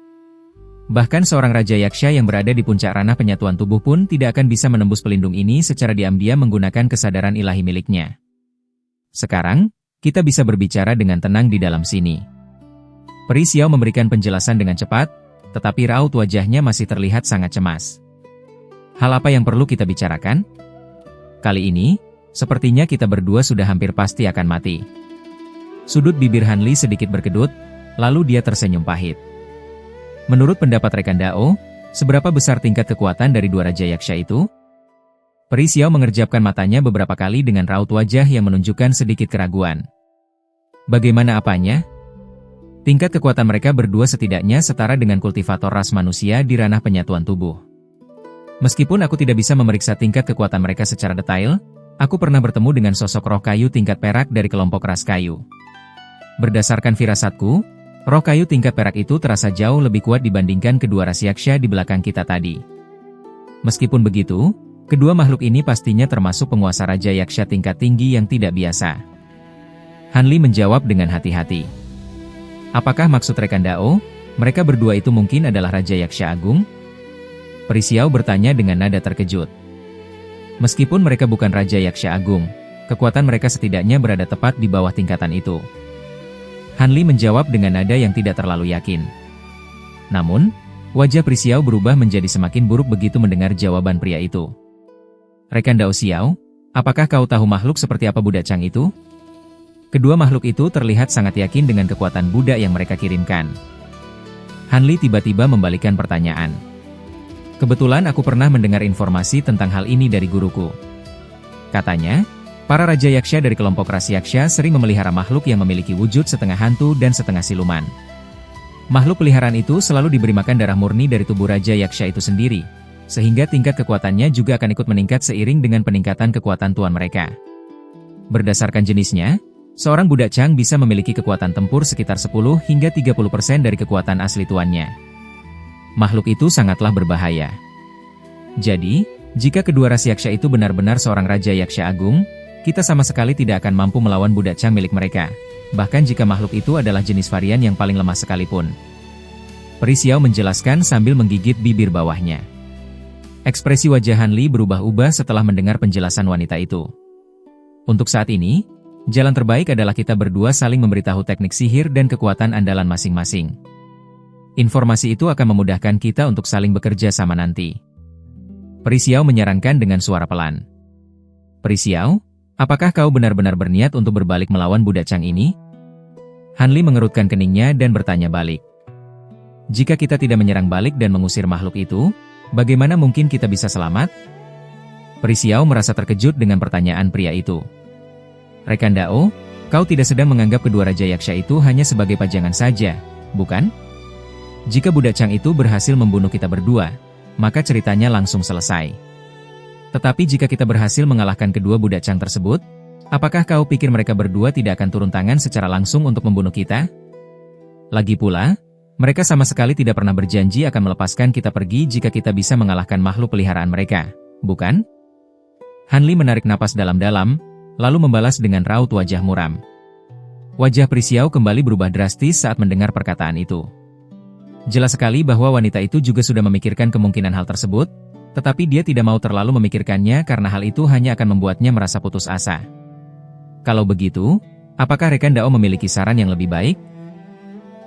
Bahkan seorang Raja Yaksha yang berada di puncak ranah penyatuan tubuh pun tidak akan bisa menembus pelindung ini secara diam-diam menggunakan kesadaran ilahi miliknya. Sekarang, kita bisa berbicara dengan tenang di dalam sini. Pri Xiao memberikan penjelasan dengan cepat, tetapi raut wajahnya masih terlihat sangat cemas. Hal apa yang perlu kita bicarakan? Kali ini, sepertinya kita berdua sudah hampir pasti akan mati. Sudut bibir Han Li sedikit berkedut, lalu dia tersenyum pahit. Menurut pendapat rekan Dao, seberapa besar tingkat kekuatan dari dua Raja Yaksha itu? Pri Xiao mengerjapkan matanya beberapa kali dengan raut wajah yang menunjukkan sedikit keraguan. Bagaimana apanya? Tingkat kekuatan mereka berdua setidaknya setara dengan kultivator ras manusia di ranah penyatuan tubuh. Meskipun aku tidak bisa memeriksa tingkat kekuatan mereka secara detail, aku pernah bertemu dengan sosok roh kayu tingkat perak dari kelompok ras kayu. Berdasarkan firasatku, Roh kayu tingkat perak itu terasa jauh lebih kuat dibandingkan kedua ras yaksha di belakang kita tadi. Meskipun begitu, kedua makhluk ini pastinya termasuk penguasa Raja Yaksha tingkat tinggi yang tidak biasa. Hanli menjawab dengan hati-hati. Apakah maksud rekan Dao, mereka berdua itu mungkin adalah Raja Yaksha Agung? Perisiau bertanya dengan nada terkejut. Meskipun mereka bukan Raja Yaksha Agung, kekuatan mereka setidaknya berada tepat di bawah tingkatan itu. Hanli menjawab dengan nada yang tidak terlalu yakin. Namun, wajah Prisiau berubah menjadi semakin buruk begitu mendengar jawaban pria itu. Rekan Dao Xiao, apakah kau tahu makhluk seperti apa Buddha Chang itu? Kedua makhluk itu terlihat sangat yakin dengan kekuatan Buddha yang mereka kirimkan. Hanli tiba-tiba membalikkan pertanyaan. Kebetulan aku pernah mendengar informasi tentang hal ini dari guruku. Katanya, para Raja Yaksha dari kelompok ras Yaksha sering memelihara makhluk yang memiliki wujud setengah hantu dan setengah siluman. Makhluk peliharaan itu selalu diberi makan darah murni dari tubuh Raja Yaksha itu sendiri, sehingga tingkat kekuatannya juga akan ikut meningkat seiring dengan peningkatan kekuatan tuan mereka. Berdasarkan jenisnya, seorang Buddha Chang bisa memiliki kekuatan tempur sekitar 10 hingga 30% dari kekuatan asli tuannya. Makhluk itu sangatlah berbahaya. Jadi, jika kedua ras Yaksha itu benar-benar seorang Raja Yaksha Agung, kita sama sekali tidak akan mampu melawan Buddha Chang milik mereka. Bahkan jika makhluk itu adalah jenis varian yang paling lemah sekalipun. Perisiau menjelaskan sambil menggigit bibir bawahnya. Ekspresi wajah Hanli berubah-ubah setelah mendengar penjelasan wanita itu. Untuk saat ini, jalan terbaik adalah kita berdua saling memberitahu teknik sihir dan kekuatan andalan masing-masing. Informasi itu akan memudahkan kita untuk saling bekerja sama nanti. Perisiau menyarankan dengan suara pelan. Perisiau, apakah kau benar-benar berniat untuk berbalik melawan Buddha Chang ini? Hanli mengerutkan keningnya dan bertanya balik. Jika kita tidak menyerang balik dan mengusir makhluk itu, bagaimana mungkin kita bisa selamat? Perisiau merasa terkejut dengan pertanyaan pria itu. Rekan Dao, kau tidak sedang menganggap kedua Raja Yaksha itu hanya sebagai pajangan saja, bukan? Jika Buddha Chang itu berhasil membunuh kita berdua, maka ceritanya langsung selesai. Tetapi jika kita berhasil mengalahkan kedua Buddha Chang tersebut, apakah kau pikir mereka berdua tidak akan turun tangan secara langsung untuk membunuh kita? Lagi pula, mereka sama sekali tidak pernah berjanji akan melepaskan kita pergi jika kita bisa mengalahkan makhluk peliharaan mereka, bukan? Hanli menarik napas dalam-dalam, lalu membalas dengan raut wajah muram. Wajah Prisiau kembali berubah drastis saat mendengar perkataan itu. Jelas sekali bahwa wanita itu juga sudah memikirkan kemungkinan hal tersebut, tetapi dia tidak mau terlalu memikirkannya karena hal itu hanya akan membuatnya merasa putus asa. Kalau begitu, apakah rekan Dao memiliki saran yang lebih baik?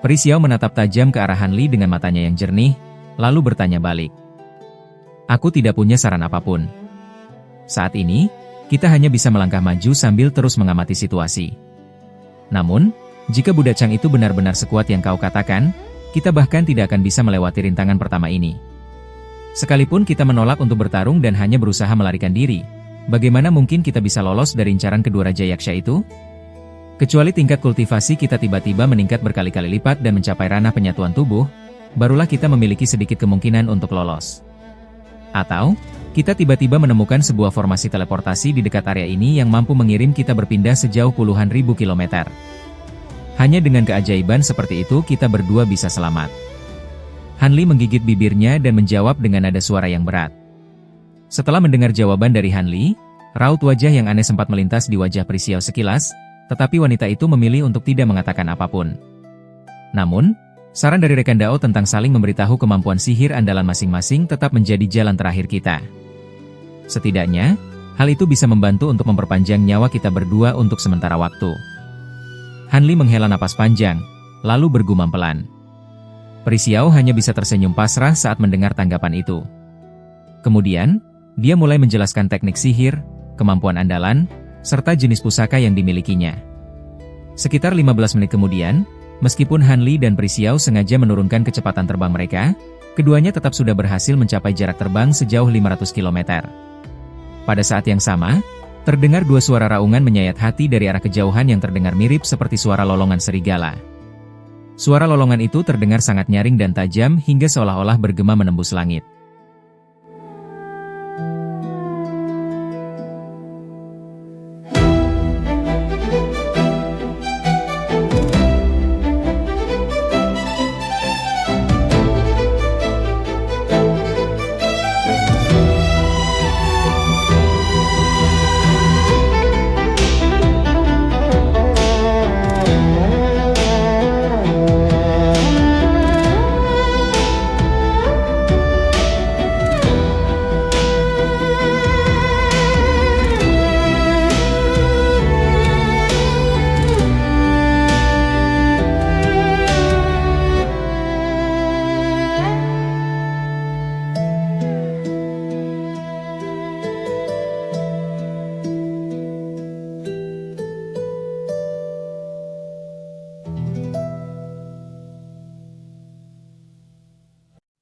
Perisiau menatap tajam ke arah Hanli dengan matanya yang jernih, lalu bertanya balik. Aku tidak punya saran apapun. Saat ini, kita hanya bisa melangkah maju sambil terus mengamati situasi. Namun, jika Buddha Chang itu benar-benar sekuat yang kau katakan, kita bahkan tidak akan bisa melewati rintangan pertama ini. Sekalipun kita menolak untuk bertarung dan hanya berusaha melarikan diri, bagaimana mungkin kita bisa lolos dari incaran kedua Raja Yaksha itu? Kecuali tingkat kultivasi kita tiba-tiba meningkat berkali-kali lipat dan mencapai ranah penyatuan tubuh, barulah kita memiliki sedikit kemungkinan untuk lolos. Atau, kita tiba-tiba menemukan sebuah formasi teleportasi di dekat area ini yang mampu mengirim kita berpindah sejauh puluhan ribu kilometer. Hanya dengan keajaiban seperti itu kita berdua bisa selamat. Hanli menggigit bibirnya dan menjawab dengan nada suara yang berat. Setelah mendengar jawaban dari Hanli, raut wajah yang aneh sempat melintas di wajah Prisiau sekilas, tetapi wanita itu memilih untuk tidak mengatakan apapun. Namun, saran dari rekan Dao tentang saling memberitahu kemampuan sihir andalan masing-masing tetap menjadi jalan terakhir kita. Setidaknya, hal itu bisa membantu untuk memperpanjang nyawa kita berdua untuk sementara waktu. Hanli menghela napas panjang, lalu bergumam pelan. Prisiau hanya bisa tersenyum pasrah saat mendengar tanggapan itu. Kemudian, dia mulai menjelaskan teknik sihir, kemampuan andalan, serta jenis pusaka yang dimilikinya. Sekitar 15 menit kemudian, meskipun Hanli dan Prisiau sengaja menurunkan kecepatan terbang mereka, keduanya tetap sudah berhasil mencapai jarak terbang sejauh 500 km. Pada saat yang sama, terdengar dua suara raungan menyayat hati dari arah kejauhan yang terdengar mirip seperti suara lolongan serigala. Suara lolongan itu terdengar sangat nyaring dan tajam hingga seolah-olah bergema menembus langit.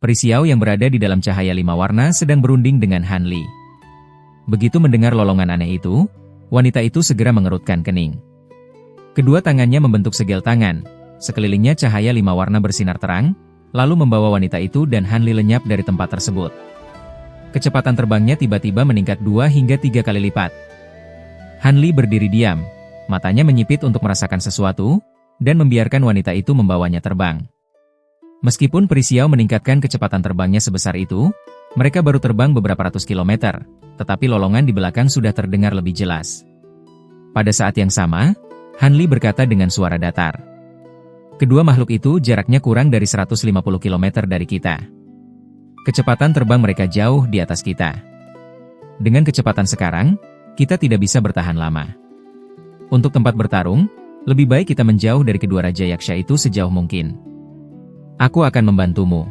Peri Xiao yang berada di dalam cahaya 5 warna sedang berunding dengan Han Li. Begitu mendengar lolongan aneh itu, wanita itu segera mengerutkan kening. Kedua tangannya membentuk segel tangan, sekelilingnya cahaya 5 warna bersinar terang, lalu membawa wanita itu dan Han Li lenyap dari tempat tersebut. Kecepatan terbangnya tiba-tiba meningkat 2 hingga 3 kali lipat. Han Li berdiri diam, matanya menyipit untuk merasakan sesuatu, dan membiarkan wanita itu membawanya terbang. Meskipun Peri Xiao meningkatkan kecepatan terbangnya sebesar itu, mereka baru terbang beberapa ratus kilometer, tetapi lolongan di belakang sudah terdengar lebih jelas. Pada saat yang sama, Han Li berkata dengan suara datar. Kedua makhluk itu jaraknya kurang dari 150 km dari kita. Kecepatan terbang mereka jauh di atas kita. Dengan kecepatan sekarang, kita tidak bisa bertahan lama. Untuk tempat bertarung, lebih baik kita menjauh dari kedua Raja Yaksha itu sejauh mungkin. Aku akan membantumu.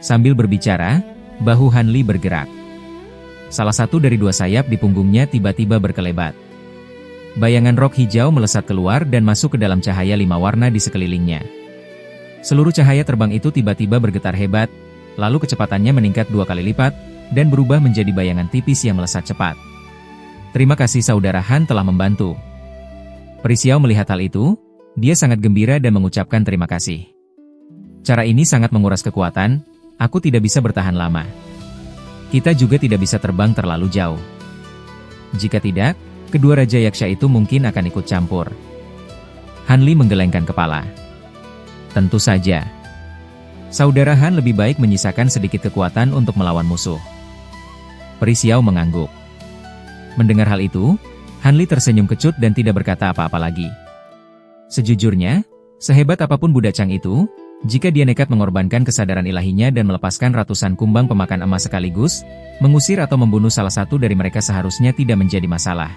Sambil berbicara, bahu Han Li bergerak. Salah satu dari dua sayap di punggungnya tiba-tiba berkelebat. Bayangan rok hijau melesat keluar dan masuk ke dalam cahaya 5 warna di sekelilingnya. Seluruh cahaya terbang itu tiba-tiba bergetar hebat, lalu kecepatannya meningkat 2 kali lipat, dan berubah menjadi bayangan tipis yang melesat cepat. Terima kasih saudara Han telah membantu. Peri Xiao melihat hal itu, dia sangat gembira dan mengucapkan terima kasih. Cara ini sangat menguras kekuatan, aku tidak bisa bertahan lama. Kita juga tidak bisa terbang terlalu jauh. Jika tidak, kedua Raja Yaksha itu mungkin akan ikut campur. Han Li menggelengkan kepala. Tentu saja. Saudara Han lebih baik menyisakan sedikit kekuatan untuk melawan musuh. Peri Xiao mengangguk. Mendengar hal itu, Han Li tersenyum kecut dan tidak berkata apa-apa lagi. Sejujurnya, sehebat apapun budak Chang itu, jika dia nekat mengorbankan kesadaran ilahinya dan melepaskan ratusan kumbang pemakan emas sekaligus, mengusir atau membunuh salah satu dari mereka seharusnya tidak menjadi masalah.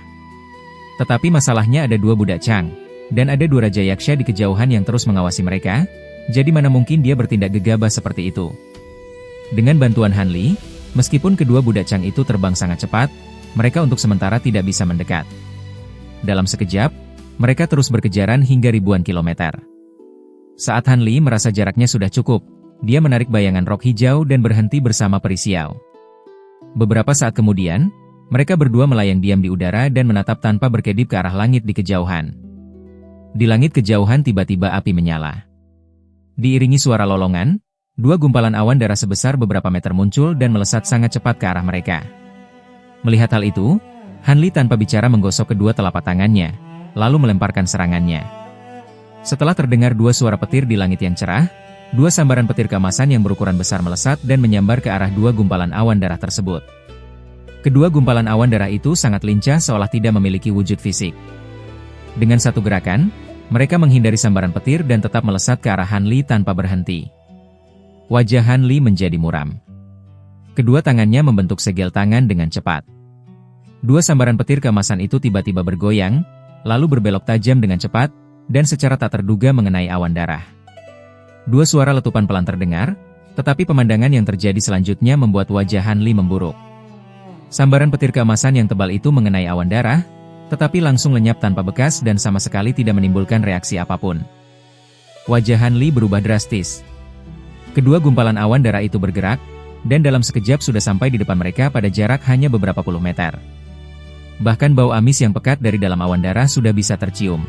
Tetapi masalahnya ada dua budak Chang, dan ada dua Raja Yaksha di kejauhan yang terus mengawasi mereka, jadi mana mungkin dia bertindak gegabah seperti itu. Dengan bantuan Han Li, meskipun kedua budak Chang itu terbang sangat cepat, mereka untuk sementara tidak bisa mendekat. Dalam sekejap, mereka terus berkejaran hingga ribuan kilometer. Saat Han Li merasa jaraknya sudah cukup, dia menarik bayangan rok hijau dan berhenti bersama Peri Xiao. Beberapa saat kemudian, mereka berdua melayang diam di udara dan menatap tanpa berkedip ke arah langit di kejauhan. Di langit kejauhan tiba-tiba api menyala. Diiringi suara lolongan, dua gumpalan awan darah sebesar beberapa meter muncul dan melesat sangat cepat ke arah mereka. Melihat hal itu, Han Li tanpa bicara menggosok kedua telapak tangannya, lalu melemparkan serangannya. Setelah terdengar dua suara petir di langit yang cerah, dua sambaran petir keemasan yang berukuran besar melesat dan menyambar ke arah dua gumpalan awan darah tersebut. Kedua gumpalan awan darah itu sangat lincah seolah tidak memiliki wujud fisik. Dengan satu gerakan, mereka menghindari sambaran petir dan tetap melesat ke arah Han Li tanpa berhenti. Wajah Han Li menjadi muram. Kedua tangannya membentuk segel tangan dengan cepat. Dua sambaran petir keemasan itu tiba-tiba bergoyang, lalu berbelok tajam dengan cepat, dan secara tak terduga mengenai awan darah. Dua suara letupan pelan terdengar, tetapi pemandangan yang terjadi selanjutnya membuat wajah Han Li memburuk. Sambaran petir keemasan yang tebal itu mengenai awan darah, tetapi langsung lenyap tanpa bekas dan sama sekali tidak menimbulkan reaksi apapun. Wajah Han Li berubah drastis. Kedua gumpalan awan darah itu bergerak, dan dalam sekejap sudah sampai di depan mereka pada jarak hanya beberapa puluh meter. Bahkan bau amis yang pekat dari dalam awan darah sudah bisa tercium.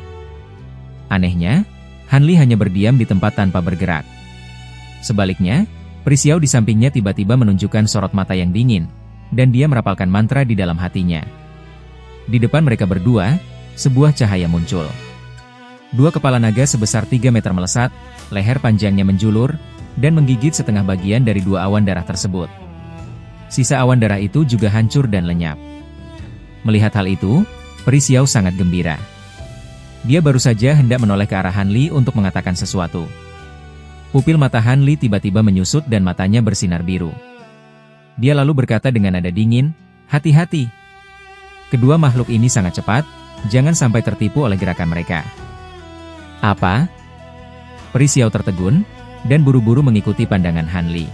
Anehnya, Han Li hanya berdiam di tempat tanpa bergerak. Sebaliknya, Peri Xiao di sampingnya tiba-tiba menunjukkan sorot mata yang dingin, dan dia merapalkan mantra di dalam hatinya. Di depan mereka berdua, sebuah cahaya muncul. Dua kepala naga sebesar 3 meter melesat, leher panjangnya menjulur, dan menggigit setengah bagian dari dua awan darah tersebut. Sisa awan darah itu juga hancur dan lenyap. Melihat hal itu, Peri Xiao sangat gembira. Dia baru saja hendak menoleh ke arah Han Li untuk mengatakan sesuatu. Pupil mata Han Li tiba-tiba menyusut dan matanya bersinar biru. Dia lalu berkata dengan nada dingin, "Hati-hati. Kedua makhluk ini sangat cepat, jangan sampai tertipu oleh gerakan mereka." "Apa?" Peri Xiao tertegun, dan buru-buru mengikuti pandangan Han Li.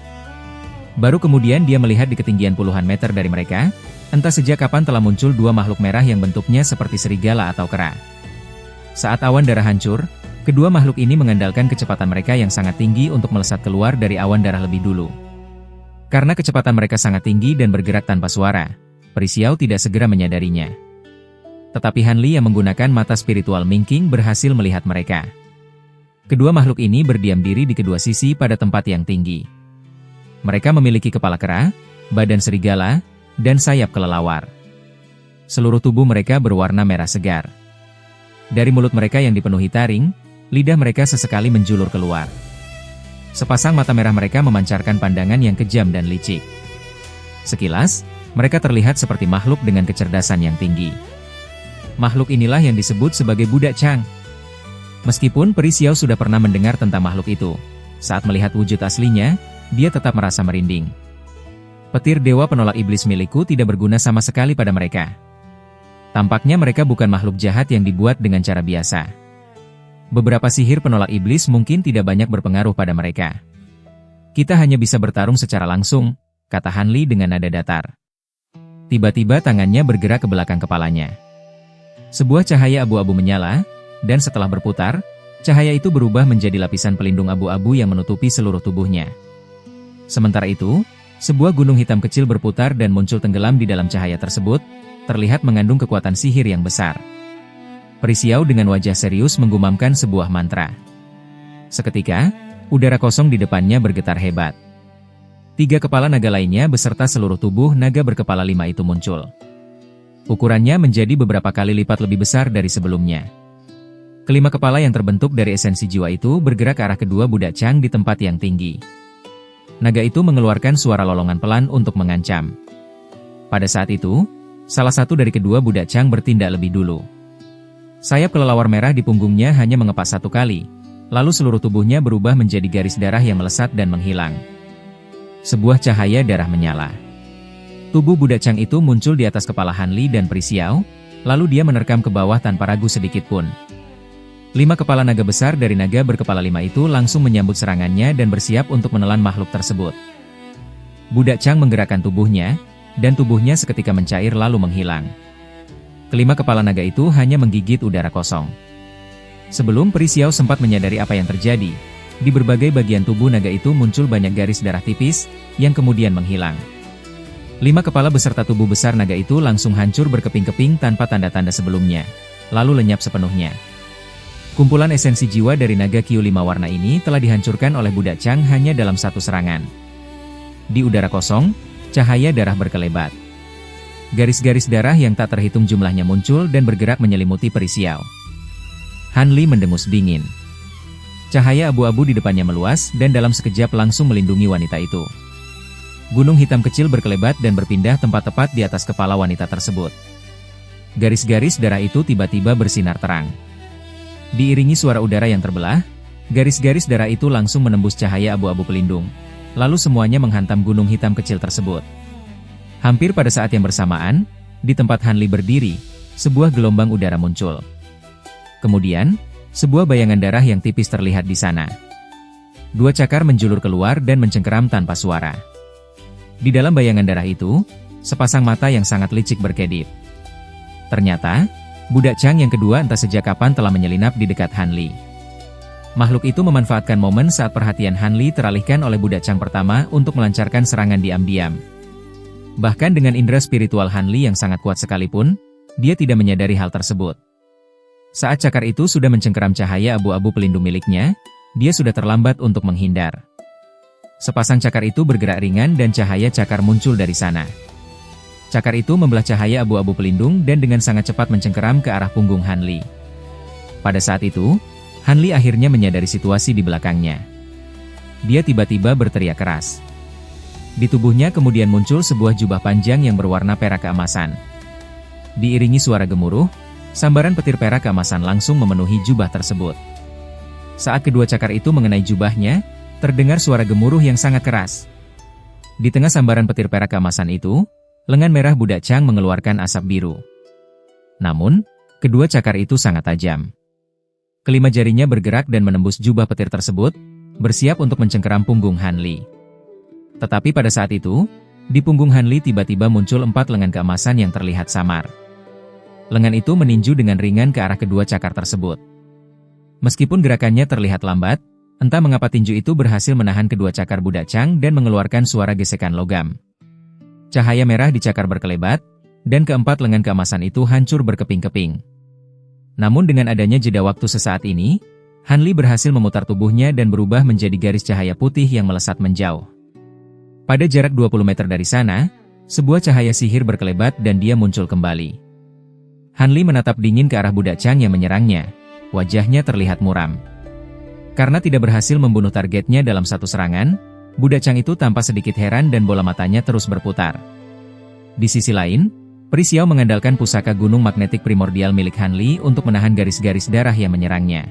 Baru kemudian dia melihat di ketinggian puluhan meter dari mereka, entah sejak kapan telah muncul dua makhluk merah yang bentuknya seperti serigala atau kera. Saat awan darah hancur, Kedua makhluk ini mengandalkan kecepatan mereka yang sangat tinggi untuk melesat keluar dari awan darah lebih dulu. Karena kecepatan mereka sangat tinggi dan bergerak tanpa suara, Peri Xiao tidak segera menyadarinya. Tetapi Han Li yang menggunakan mata spiritual Mingqing berhasil melihat mereka. Kedua makhluk ini berdiam diri di kedua sisi pada tempat yang tinggi. Mereka memiliki kepala kera, badan serigala, dan sayap kelelawar. Seluruh tubuh mereka berwarna merah segar. Dari mulut mereka yang dipenuhi taring, lidah mereka sesekali menjulur keluar. Sepasang mata merah mereka memancarkan pandangan yang kejam dan licik. Sekilas, mereka terlihat seperti makhluk dengan kecerdasan yang tinggi. Makhluk inilah yang disebut sebagai budak Chang. Meskipun Peri Xiao sudah pernah mendengar tentang makhluk itu, saat melihat wujud aslinya, dia tetap merasa merinding. Petir dewa penolak iblis milikku tidak berguna sama sekali pada mereka. Tampaknya mereka bukan makhluk jahat yang dibuat dengan cara biasa. Beberapa sihir penolak iblis mungkin tidak banyak berpengaruh pada mereka. Kita hanya bisa bertarung secara langsung, kata Han Li dengan nada datar. Tiba-tiba tangannya bergerak ke belakang kepalanya. Sebuah cahaya abu-abu menyala, dan setelah berputar, cahaya itu berubah menjadi lapisan pelindung abu-abu yang menutupi seluruh tubuhnya. Sementara itu, sebuah gunung hitam kecil berputar dan muncul tenggelam di dalam cahaya tersebut, terlihat mengandung kekuatan sihir yang besar. Peri Xiao dengan wajah serius menggumamkan sebuah mantra. Seketika, udara kosong di depannya bergetar hebat. 3 kepala naga lainnya beserta seluruh tubuh naga berkepala 5 itu muncul. Ukurannya menjadi beberapa kali lipat lebih besar dari sebelumnya. Kelima kepala yang terbentuk dari esensi jiwa itu bergerak ke arah kedua budak Chang di tempat yang tinggi. Naga itu mengeluarkan suara lolongan pelan untuk mengancam. Pada saat itu, salah satu dari kedua budak Chang bertindak lebih dulu. Sayap kelelawar merah di punggungnya hanya mengepas 1 kali, lalu seluruh tubuhnya berubah menjadi garis darah yang melesat dan menghilang. Sebuah cahaya darah menyala. Tubuh budak Chang itu muncul di atas kepala Han Li dan Peri Xiao, lalu dia menerkam ke bawah tanpa ragu sedikit pun. 5 kepala naga besar dari naga berkepala 5 itu langsung menyambut serangannya dan bersiap untuk menelan makhluk tersebut. Budak Chang menggerakkan tubuhnya, dan tubuhnya seketika mencair lalu menghilang. Kelima kepala naga itu hanya menggigit udara kosong. Sebelum Peri Xiao sempat menyadari apa yang terjadi, di berbagai bagian tubuh naga itu muncul banyak garis darah tipis, yang kemudian menghilang. 5 kepala beserta tubuh besar naga itu langsung hancur berkeping-keping tanpa tanda-tanda sebelumnya, lalu lenyap sepenuhnya. Kumpulan esensi jiwa dari naga Qiu 5 warna ini telah dihancurkan oleh budak Chang hanya dalam 1 serangan. Di udara kosong, cahaya darah berkelebat. Garis-garis darah yang tak terhitung jumlahnya muncul dan bergerak menyelimuti Peri Xiao. Han Li mendengus dingin. Cahaya abu-abu di depannya meluas dan dalam sekejap langsung melindungi wanita itu. Gunung hitam kecil berkelebat dan berpindah tempat tepat di atas kepala wanita tersebut. Garis-garis darah itu tiba-tiba bersinar terang. Diiringi suara udara yang terbelah, garis-garis darah itu langsung menembus cahaya abu-abu pelindung. Lalu semuanya menghantam gunung hitam kecil tersebut. Hampir pada saat yang bersamaan, di tempat Han Li berdiri, sebuah gelombang udara muncul. Kemudian, sebuah bayangan darah yang tipis terlihat di sana. 2 cakar menjulur keluar dan mencengkeram tanpa suara. Di dalam bayangan darah itu, sepasang mata yang sangat licik berkedip. Ternyata, budak Chang yang kedua entah sejak kapan telah menyelinap di dekat Han Li. Makhluk itu memanfaatkan momen saat perhatian Han Li teralihkan oleh budak Chang pertama untuk melancarkan serangan diam-diam. Bahkan dengan indera spiritual Han Li yang sangat kuat sekalipun, dia tidak menyadari hal tersebut. Saat cakar itu sudah mencengkeram cahaya abu-abu pelindung miliknya, dia sudah terlambat untuk menghindar. Sepasang cakar itu bergerak ringan dan cahaya cakar muncul dari sana. Cakar itu membelah cahaya abu-abu pelindung dan dengan sangat cepat mencengkeram ke arah punggung Han Li. Pada saat itu, Han Li akhirnya menyadari situasi di belakangnya. Dia tiba-tiba berteriak keras. Di tubuhnya kemudian muncul sebuah jubah panjang yang berwarna perak keemasan. Diiringi suara gemuruh, sambaran petir perak keemasan langsung memenuhi jubah tersebut. Saat kedua cakar itu mengenai jubahnya, terdengar suara gemuruh yang sangat keras. Di tengah sambaran petir perak keemasan itu, lengan merah budak Chang mengeluarkan asap biru. Namun, kedua cakar itu sangat tajam. Kelima jarinya bergerak dan menembus jubah petir tersebut, bersiap untuk mencengkeram punggung Han Li. Tetapi pada saat itu, di punggung Han Li tiba-tiba muncul 4 lengan keemasan yang terlihat samar. Lengan itu meninju dengan ringan ke arah kedua cakar tersebut. Meskipun gerakannya terlihat lambat, entah mengapa tinju itu berhasil menahan kedua cakar budak Chang dan mengeluarkan suara gesekan logam. Cahaya merah di cakar berkelebat, dan keempat lengan keemasan itu hancur berkeping-keping. Namun dengan adanya jeda waktu sesaat ini, Han Li berhasil memutar tubuhnya dan berubah menjadi garis cahaya putih yang melesat menjauh. Pada jarak 20 meter dari sana, sebuah cahaya sihir berkelebat dan dia muncul kembali. Han Li menatap dingin ke arah budak Chang yang menyerangnya. Wajahnya terlihat muram. Karena tidak berhasil membunuh targetnya dalam satu serangan, budak Chang itu tampak sedikit heran dan bola matanya terus berputar. Di sisi lain, Peri Xiao mengandalkan pusaka gunung magnetik primordial milik Han Li untuk menahan garis-garis darah yang menyerangnya.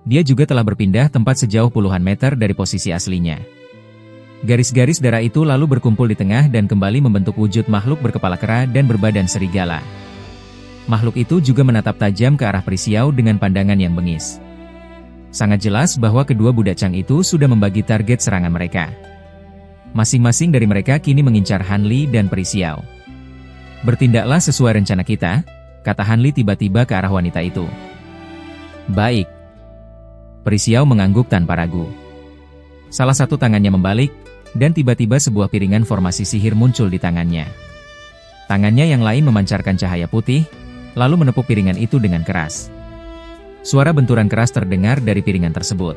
Dia juga telah berpindah tempat sejauh puluhan meter dari posisi aslinya. Garis-garis darah itu lalu berkumpul di tengah dan kembali membentuk wujud makhluk berkepala kera dan berbadan serigala. Makhluk itu juga menatap tajam ke arah Peri Xiao dengan pandangan yang bengis. Sangat jelas bahwa kedua budak Chang itu sudah membagi target serangan mereka. Masing-masing dari mereka kini mengincar Han Li dan Peri Xiao. Bertindaklah sesuai rencana kita, kata Han Li tiba-tiba ke arah wanita itu. Baik. Peri Xiao mengangguk tanpa ragu. Salah satu tangannya membalik, dan tiba-tiba sebuah piringan formasi sihir muncul di tangannya. Tangannya yang lain memancarkan cahaya putih, lalu menepuk piringan itu dengan keras. Suara benturan keras terdengar dari piringan tersebut.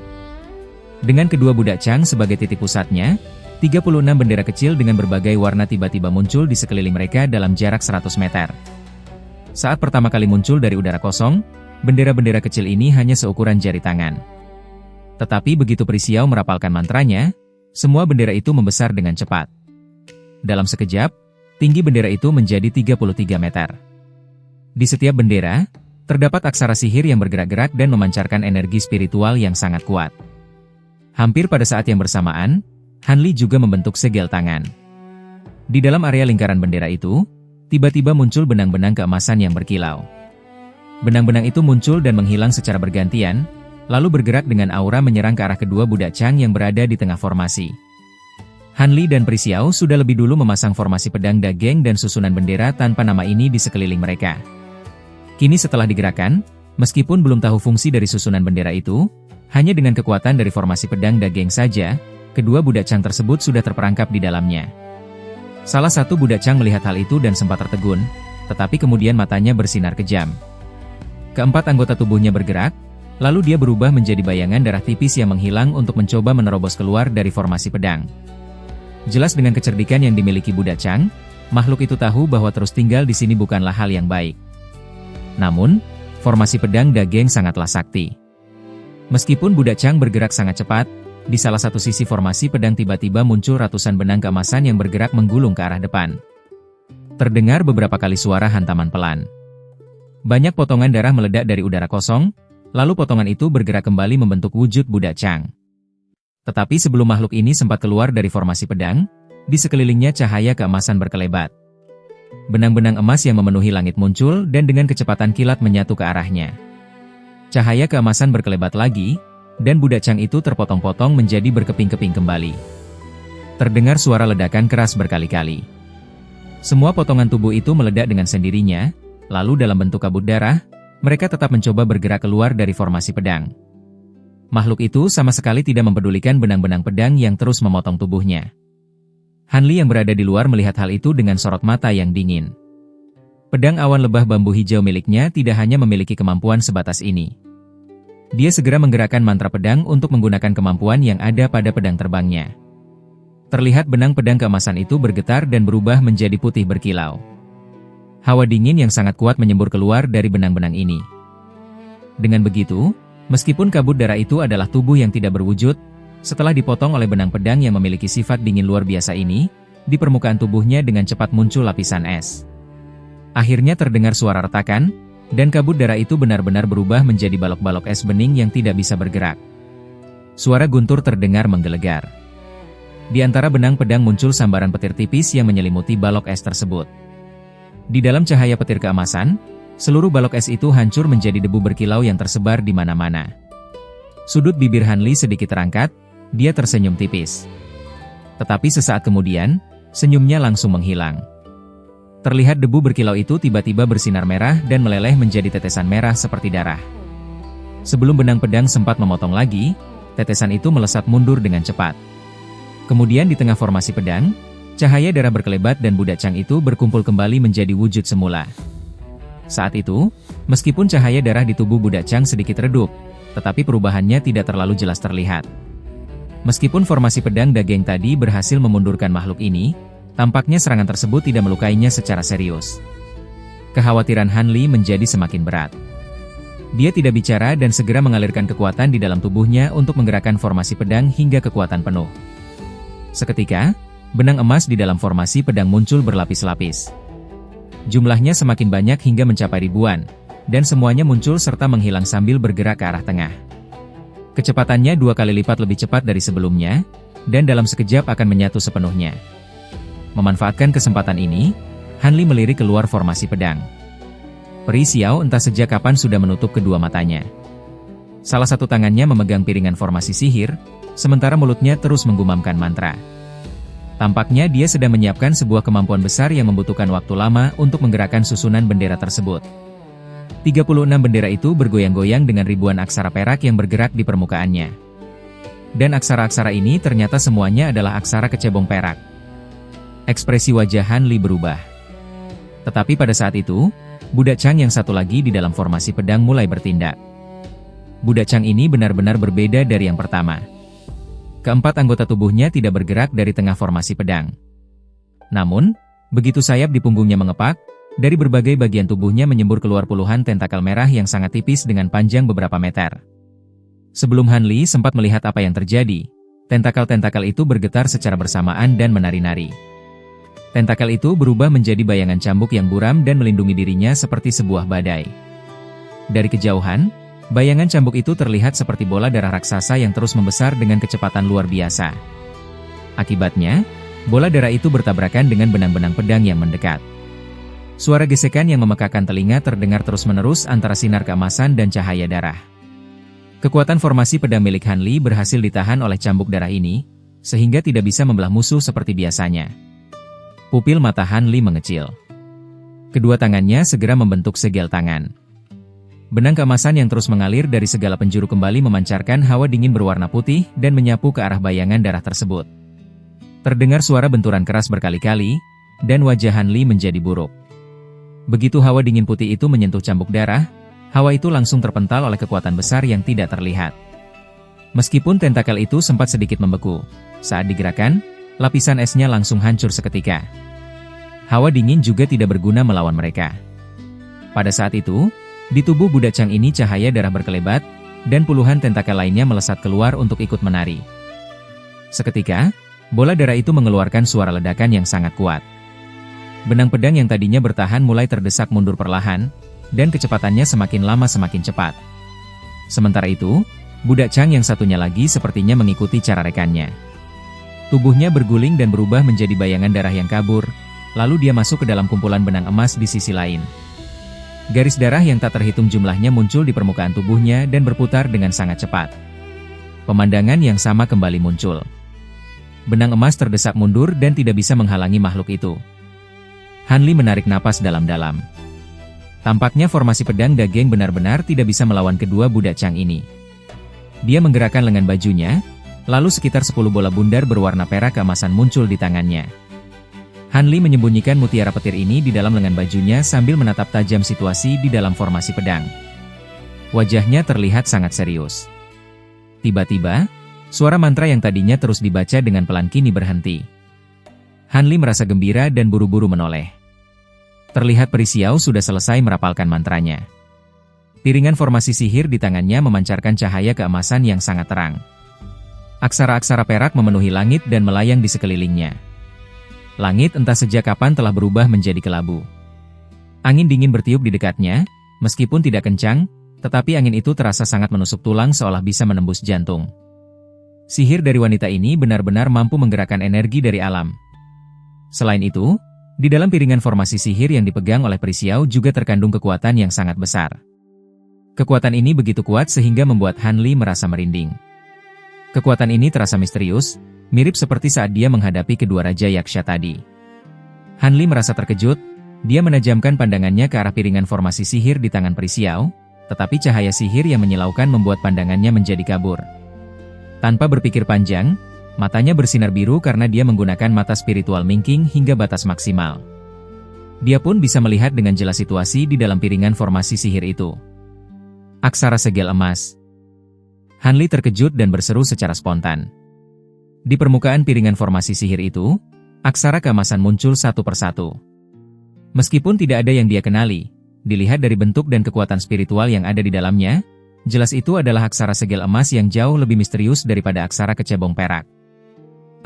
Dengan kedua budak Chang sebagai titik pusatnya, 36 bendera kecil dengan berbagai warna tiba-tiba muncul di sekeliling mereka dalam jarak 100 meter. Saat pertama kali muncul dari udara kosong, bendera-bendera kecil ini hanya seukuran jari tangan. Tetapi begitu Peri Xiao merapalkan mantranya, semua bendera itu membesar dengan cepat. Dalam sekejap, tinggi bendera itu menjadi 33 meter. Di setiap bendera, terdapat aksara sihir yang bergerak-gerak dan memancarkan energi spiritual yang sangat kuat. Hampir pada saat yang bersamaan, Han Li juga membentuk segel tangan. Di dalam area lingkaran bendera itu, tiba-tiba muncul benang-benang keemasan yang berkilau. Benang-benang itu muncul dan menghilang secara bergantian, lalu bergerak dengan aura menyerang ke arah kedua budak Chang yang berada di tengah formasi. Han Li dan Peri Xiao sudah lebih dulu memasang formasi pedang dageng dan susunan bendera tanpa nama ini di sekeliling mereka. Kini setelah digerakkan, meskipun belum tahu fungsi dari susunan bendera itu, hanya dengan kekuatan dari formasi pedang dageng saja, kedua budak Chang tersebut sudah terperangkap di dalamnya. Salah satu budak Chang melihat hal itu dan sempat tertegun, tetapi kemudian matanya bersinar kejam. Keempat anggota tubuhnya bergerak, lalu dia berubah menjadi bayangan darah tipis yang menghilang untuk mencoba menerobos keluar dari formasi pedang. Jelas dengan kecerdikan yang dimiliki budak Chang, makhluk itu tahu bahwa terus tinggal di sini bukanlah hal yang baik. Namun, formasi pedang dageng sangatlah sakti. Meskipun budak Chang bergerak sangat cepat, di salah satu sisi formasi pedang tiba-tiba muncul ratusan benang keemasan yang bergerak menggulung ke arah depan. Terdengar beberapa kali suara hantaman pelan. Banyak potongan darah meledak dari udara kosong, lalu potongan itu bergerak kembali membentuk wujud budak Chang. Tetapi sebelum makhluk ini sempat keluar dari formasi pedang, di sekelilingnya cahaya keemasan berkelebat. Benang-benang emas yang memenuhi langit muncul dan dengan kecepatan kilat menyatu ke arahnya. Cahaya keemasan berkelebat lagi, dan budak Chang itu terpotong-potong menjadi berkeping-keping kembali. Terdengar suara ledakan keras berkali-kali. Semua potongan tubuh itu meledak dengan sendirinya, lalu dalam bentuk kabut darah, mereka tetap mencoba bergerak keluar dari formasi pedang. Makhluk itu sama sekali tidak mempedulikan benang-benang pedang yang terus memotong tubuhnya. Han Li yang berada di luar melihat hal itu dengan sorot mata yang dingin. Pedang awan lebah bambu hijau miliknya tidak hanya memiliki kemampuan sebatas ini. Dia segera menggerakkan mantra pedang untuk menggunakan kemampuan yang ada pada pedang terbangnya. Terlihat benang pedang keemasan itu bergetar dan berubah menjadi putih berkilau. Hawa dingin yang sangat kuat menyembur keluar dari benang-benang ini. Dengan begitu, meskipun kabut darah itu adalah tubuh yang tidak berwujud, setelah dipotong oleh benang pedang yang memiliki sifat dingin luar biasa ini, di permukaan tubuhnya dengan cepat muncul lapisan es. Akhirnya terdengar suara retakan, dan kabut darah itu benar-benar berubah menjadi balok-balok es bening yang tidak bisa bergerak. Suara guntur terdengar menggelegar. Di antara benang pedang muncul sambaran petir tipis yang menyelimuti balok es tersebut. Di dalam cahaya petir keemasan, seluruh balok es itu hancur menjadi debu berkilau yang tersebar di mana-mana. Sudut bibir Han Li sedikit terangkat, dia tersenyum tipis. Tetapi sesaat kemudian, senyumnya langsung menghilang. Terlihat debu berkilau itu tiba-tiba bersinar merah dan meleleh menjadi tetesan merah seperti darah. Sebelum benang pedang sempat memotong lagi, tetesan itu melesat mundur dengan cepat. Kemudian di tengah formasi pedang, cahaya darah berkelebat dan Budak Chang itu berkumpul kembali menjadi wujud semula. Saat itu, meskipun cahaya darah di tubuh Budak Chang sedikit redup, tetapi perubahannya tidak terlalu jelas terlihat. Meskipun formasi pedang daging tadi berhasil memundurkan makhluk ini, tampaknya serangan tersebut tidak melukainya secara serius. Kekhawatiran Han Li menjadi semakin berat. Dia tidak bicara dan segera mengalirkan kekuatan di dalam tubuhnya untuk menggerakkan formasi pedang hingga kekuatan penuh. Seketika, benang emas di dalam formasi pedang muncul berlapis-lapis. Jumlahnya semakin banyak hingga mencapai ribuan, dan semuanya muncul serta menghilang sambil bergerak ke arah tengah. Kecepatannya 2 kali lipat lebih cepat dari sebelumnya, dan dalam sekejap akan menyatu sepenuhnya. Memanfaatkan kesempatan ini, Han Li melirik keluar formasi pedang. Peri Xiao entah sejak kapan sudah menutup kedua matanya. Salah satu tangannya memegang piringan formasi sihir, sementara mulutnya terus menggumamkan mantra. Tampaknya dia sedang menyiapkan sebuah kemampuan besar yang membutuhkan waktu lama untuk menggerakkan susunan bendera tersebut. 36 bendera itu bergoyang-goyang dengan ribuan aksara perak yang bergerak di permukaannya. Dan aksara-aksara ini ternyata semuanya adalah aksara kecebong perak. Ekspresi wajah Han Li berubah. Tetapi pada saat itu, Budak Chang yang satu lagi di dalam formasi pedang mulai bertindak. Budak Chang ini benar-benar berbeda dari yang pertama. Keempat anggota tubuhnya tidak bergerak dari tengah formasi pedang. Namun, begitu sayap di punggungnya mengepak, dari berbagai bagian tubuhnya menyembur keluar puluhan tentakel merah yang sangat tipis dengan panjang beberapa meter. Sebelum Han Li sempat melihat apa yang terjadi, tentakel-tentakel itu bergetar secara bersamaan dan menari-nari. Tentakel itu berubah menjadi bayangan cambuk yang buram dan melindungi dirinya seperti sebuah badai. Dari kejauhan, bayangan cambuk itu terlihat seperti bola darah raksasa yang terus membesar dengan kecepatan luar biasa. Akibatnya, bola darah itu bertabrakan dengan benang-benang pedang yang mendekat. Suara gesekan yang memekakan telinga terdengar terus-menerus antara sinar keemasan dan cahaya darah. Kekuatan formasi pedang milik Han Li berhasil ditahan oleh cambuk darah ini, sehingga tidak bisa membelah musuh seperti biasanya. Pupil mata Han Li mengecil. Kedua tangannya segera membentuk segel tangan. Benang keemasan yang terus mengalir dari segala penjuru kembali memancarkan hawa dingin berwarna putih dan menyapu ke arah bayangan darah tersebut. Terdengar suara benturan keras berkali-kali, dan wajah Han Li menjadi buruk. Begitu hawa dingin putih itu menyentuh cambuk darah, hawa itu langsung terpental oleh kekuatan besar yang tidak terlihat. Meskipun tentakel itu sempat sedikit membeku, saat digerakkan, lapisan esnya langsung hancur seketika. Hawa dingin juga tidak berguna melawan mereka. Pada saat itu, di tubuh Budak Chang ini cahaya darah berkelebat, dan puluhan tentakel lainnya melesat keluar untuk ikut menari. Seketika, bola darah itu mengeluarkan suara ledakan yang sangat kuat. Benang pedang yang tadinya bertahan mulai terdesak mundur perlahan, dan kecepatannya semakin lama semakin cepat. Sementara itu, Budak Chang yang satunya lagi sepertinya mengikuti cara rekannya. Tubuhnya berguling dan berubah menjadi bayangan darah yang kabur, lalu dia masuk ke dalam kumpulan benang emas di sisi lain. Garis darah yang tak terhitung jumlahnya muncul di permukaan tubuhnya dan berputar dengan sangat cepat. Pemandangan yang sama kembali muncul. Benang emas terdesak mundur dan tidak bisa menghalangi makhluk itu. Han Li menarik napas dalam-dalam. Tampaknya formasi pedang daging benar-benar tidak bisa melawan kedua Budak Chang ini. Dia menggerakkan lengan bajunya, lalu sekitar 10 bola bundar berwarna perak keemasan muncul di tangannya. Han Li menyembunyikan mutiara petir ini di dalam lengan bajunya sambil menatap tajam situasi di dalam formasi pedang. Wajahnya terlihat sangat serius. Tiba-tiba, suara mantra yang tadinya terus dibaca dengan pelan kini berhenti. Han Li merasa gembira dan buru-buru menoleh. Terlihat Peri Xiao sudah selesai merapalkan mantranya. Piringan formasi sihir di tangannya memancarkan cahaya keemasan yang sangat terang. Aksara-aksara perak memenuhi langit dan melayang di sekelilingnya. Langit entah sejak kapan telah berubah menjadi kelabu. Angin dingin bertiup di dekatnya, meskipun tidak kencang, tetapi angin itu terasa sangat menusuk tulang seolah bisa menembus jantung. Sihir dari wanita ini benar-benar mampu menggerakkan energi dari alam. Selain itu, di dalam piringan formasi sihir yang dipegang oleh Peri Xiao juga terkandung kekuatan yang sangat besar. Kekuatan ini begitu kuat sehingga membuat Han Li merasa merinding. Kekuatan ini terasa misterius, mirip seperti saat dia menghadapi kedua Raja Yaksha tadi. Han Li merasa terkejut, dia menajamkan pandangannya ke arah piringan formasi sihir di tangan Peri Xiao, Tetapi cahaya sihir yang menyilaukan membuat pandangannya menjadi kabur. Tanpa berpikir panjang, matanya bersinar biru karena dia menggunakan mata spiritual Mingking hingga batas maksimal. Dia pun bisa melihat dengan jelas situasi di dalam piringan formasi sihir itu. Aksara segel emas. Han Li terkejut dan berseru secara spontan. Di permukaan piringan formasi sihir itu, aksara keemasan muncul satu persatu. Meskipun tidak ada yang dia kenali, dilihat dari bentuk dan kekuatan spiritual yang ada di dalamnya, jelas itu adalah aksara segel emas yang jauh lebih misterius daripada aksara kecebong perak.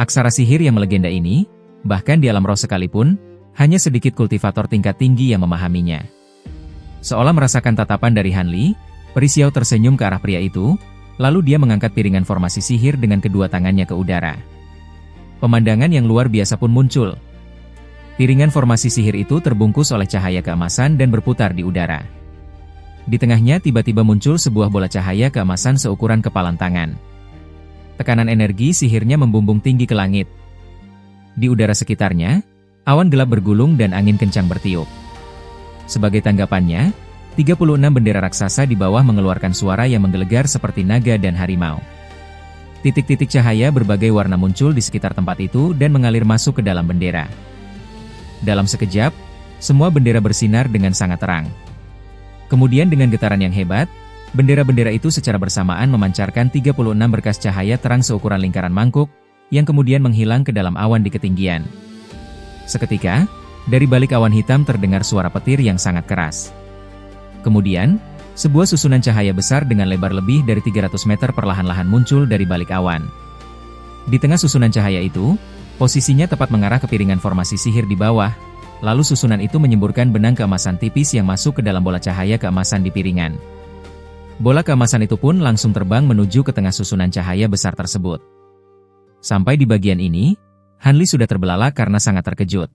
Aksara sihir yang melegenda ini, bahkan di alam roh sekalipun, hanya sedikit kultivator tingkat tinggi yang memahaminya. Seolah merasakan tatapan dari Han Li, Peri Xiao tersenyum ke arah pria itu, lalu dia mengangkat piringan formasi sihir dengan kedua tangannya ke udara. Pemandangan yang luar biasa pun muncul. Piringan formasi sihir itu terbungkus oleh cahaya keemasan dan berputar di udara. Di tengahnya tiba-tiba muncul sebuah bola cahaya keemasan seukuran kepalan tangan. Tekanan energi sihirnya membumbung tinggi ke langit. Di udara sekitarnya, awan gelap bergulung dan angin kencang bertiup. Sebagai tanggapannya, 36 bendera raksasa di bawah mengeluarkan suara yang menggelegar seperti naga dan harimau. Titik-titik cahaya berbagai warna muncul di sekitar tempat itu dan mengalir masuk ke dalam bendera. Dalam sekejap, semua bendera bersinar dengan sangat terang. Kemudian dengan getaran yang hebat, bendera-bendera itu secara bersamaan memancarkan 36 berkas cahaya terang seukuran lingkaran mangkuk, yang kemudian menghilang ke dalam awan di ketinggian. Seketika, dari balik awan hitam terdengar suara petir yang sangat keras. Kemudian, sebuah susunan cahaya besar dengan lebar lebih dari 300 meter perlahan-lahan muncul dari balik awan. Di tengah susunan cahaya itu, posisinya tepat mengarah ke piringan formasi sihir di bawah, lalu susunan itu menyemburkan benang keemasan tipis yang masuk ke dalam bola cahaya keemasan di piringan. Bola keemasan itu pun langsung terbang menuju ke tengah susunan cahaya besar tersebut. Sampai di bagian ini, Han Li sudah terbelalak karena sangat terkejut.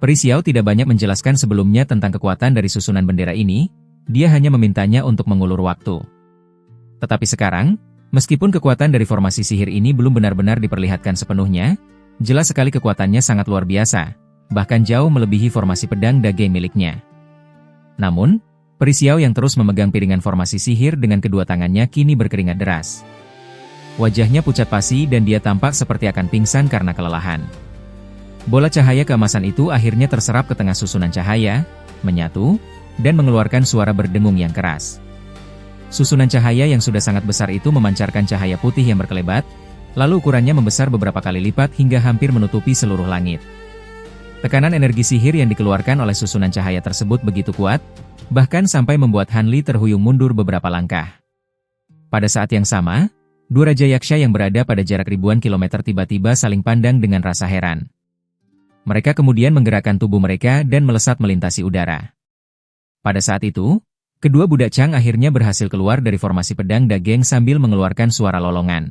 Peri Xiao tidak banyak menjelaskan sebelumnya tentang kekuatan dari susunan bendera ini, dia hanya memintanya untuk mengulur waktu. Tetapi sekarang, meskipun kekuatan dari formasi sihir ini belum benar-benar diperlihatkan sepenuhnya, jelas sekali kekuatannya sangat luar biasa, bahkan jauh melebihi formasi pedang dage miliknya. Namun, Peri Xiao yang terus memegang piringan formasi sihir dengan kedua tangannya kini berkeringat deras. Wajahnya pucat pasi dan dia tampak seperti akan pingsan karena kelelahan. Bola cahaya keemasan itu akhirnya terserap ke tengah susunan cahaya, menyatu, dan mengeluarkan suara berdengung yang keras. Susunan cahaya yang sudah sangat besar itu memancarkan cahaya putih yang berkelebat, lalu ukurannya membesar beberapa kali lipat hingga hampir menutupi seluruh langit. Tekanan energi sihir yang dikeluarkan oleh susunan cahaya tersebut begitu kuat, bahkan sampai membuat Han Li terhuyung mundur beberapa langkah. Pada saat yang sama, dua Raja Yaksha yang berada pada jarak ribuan kilometer tiba-tiba saling pandang dengan rasa heran. Mereka kemudian menggerakkan tubuh mereka dan melesat melintasi udara. Pada saat itu, kedua budak Chang akhirnya berhasil keluar dari formasi pedang dageng sambil mengeluarkan suara lolongan.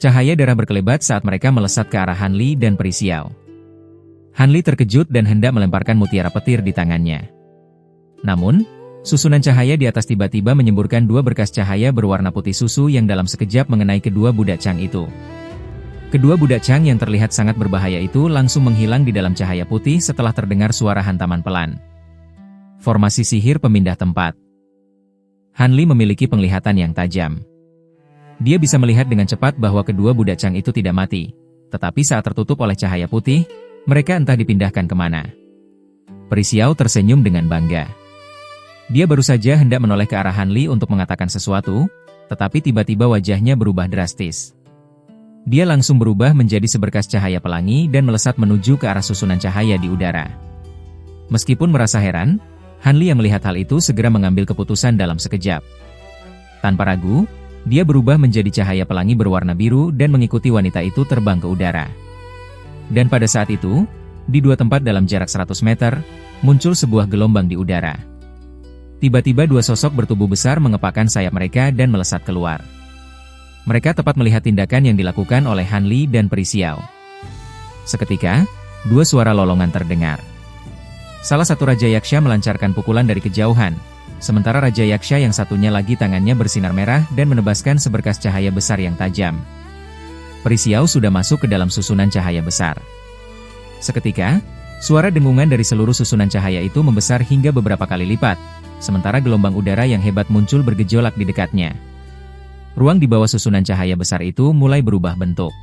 Cahaya darah berkelebat saat mereka melesat ke arah Han Li dan Peri Xiao. Han Li terkejut dan hendak melemparkan mutiara petir di tangannya. Namun, susunan cahaya di atas tiba-tiba menyemburkan dua berkas cahaya berwarna putih susu yang dalam sekejap mengenai kedua budak Chang itu. Kedua budak Chang yang terlihat sangat berbahaya itu langsung menghilang di dalam cahaya putih setelah terdengar suara hantaman pelan. Formasi sihir pemindah tempat. Han Li memiliki penglihatan yang tajam. Dia bisa melihat dengan cepat bahwa kedua budak Chang itu tidak mati, tetapi saat tertutup oleh cahaya putih, mereka entah dipindahkan kemana. Peri Xiao tersenyum dengan bangga. Dia baru saja hendak menoleh ke arah Han Li untuk mengatakan sesuatu, tetapi tiba-tiba wajahnya berubah drastis. Dia langsung berubah menjadi seberkas cahaya pelangi dan melesat menuju ke arah susunan cahaya di udara. Meskipun merasa heran, Han Li yang melihat hal itu segera mengambil keputusan dalam sekejap. Tanpa ragu, dia berubah menjadi cahaya pelangi berwarna biru dan mengikuti wanita itu terbang ke udara. Dan pada saat itu, di dua tempat dalam jarak 100 meter, muncul sebuah gelombang di udara. Tiba-tiba dua sosok bertubuh besar mengepakkan sayap mereka dan melesat keluar. Mereka tepat melihat tindakan yang dilakukan oleh Han Li dan Peri Xiao. Seketika, dua suara lolongan terdengar. Salah satu Raja Yaksha melancarkan pukulan dari kejauhan, sementara Raja Yaksha yang satunya lagi tangannya bersinar merah dan menebaskan seberkas cahaya besar yang tajam. Peri Xiao sudah masuk ke dalam susunan cahaya besar. Seketika, suara dengungan dari seluruh susunan cahaya itu membesar hingga beberapa kali lipat, sementara gelombang udara yang hebat muncul bergejolak di dekatnya. Ruang di bawah susunan cahaya besar itu mulai berubah bentuk.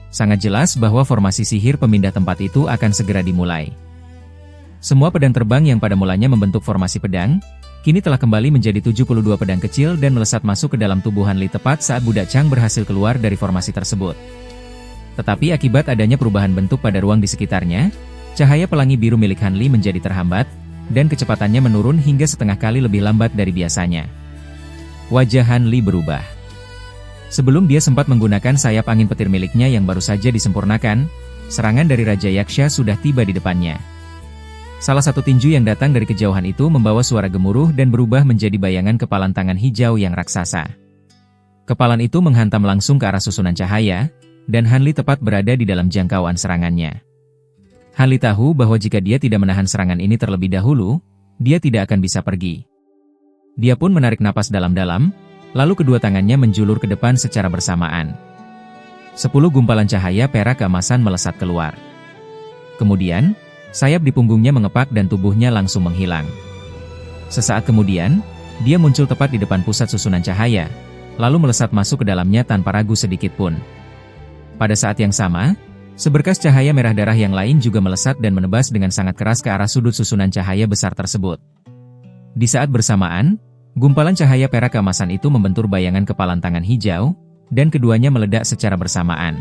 Sangat jelas bahwa formasi sihir pemindah tempat itu akan segera dimulai. Semua pedang terbang yang pada mulanya membentuk formasi pedang, kini telah kembali menjadi 72 pedang kecil dan melesat masuk ke dalam tubuh Han Li tepat saat budak Chang berhasil keluar dari formasi tersebut. Tetapi akibat adanya perubahan bentuk pada ruang di sekitarnya, cahaya pelangi biru milik Han Li menjadi terhambat, dan kecepatannya menurun hingga setengah kali lebih lambat dari biasanya. Wajah Han Li berubah. Sebelum dia sempat menggunakan sayap angin petir miliknya yang baru saja disempurnakan, serangan dari Raja Yaksha sudah tiba di depannya. Salah satu tinju yang datang dari kejauhan itu membawa suara gemuruh dan berubah menjadi bayangan kepalan tangan hijau yang raksasa. Kepalan itu menghantam langsung ke arah susunan cahaya, dan Han Li tepat berada di dalam jangkauan serangannya. Han Li tahu bahwa jika dia tidak menahan serangan ini terlebih dahulu, dia tidak akan bisa pergi. Dia pun menarik napas dalam-dalam, lalu kedua tangannya menjulur ke depan secara bersamaan. 10 gumpalan cahaya perak keemasan melesat keluar. Kemudian, sayap di punggungnya mengepak dan tubuhnya langsung menghilang. Sesaat kemudian, dia muncul tepat di depan pusat susunan cahaya, lalu melesat masuk ke dalamnya tanpa ragu sedikit pun. Pada saat yang sama, seberkas cahaya merah darah yang lain juga melesat dan menebas dengan sangat keras ke arah sudut susunan cahaya besar tersebut. Di saat bersamaan, gumpalan cahaya perak keemasan itu membentur bayangan kepalan tangan hijau, dan keduanya meledak secara bersamaan.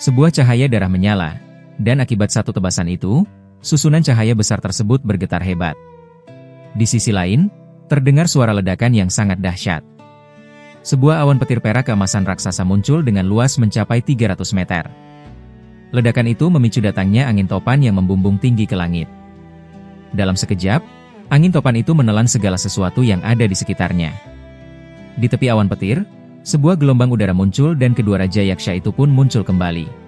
Sebuah cahaya darah menyala, dan akibat satu tebasan itu, susunan cahaya besar tersebut bergetar hebat. Di sisi lain, terdengar suara ledakan yang sangat dahsyat. Sebuah awan petir perak keemasan raksasa muncul dengan luas mencapai 300 meter. Ledakan itu memicu datangnya angin topan yang membumbung tinggi ke langit. Dalam sekejap, angin topan itu menelan segala sesuatu yang ada di sekitarnya. Di tepi awan petir, sebuah gelombang udara muncul dan kedua Raja Yaksha itu pun muncul kembali.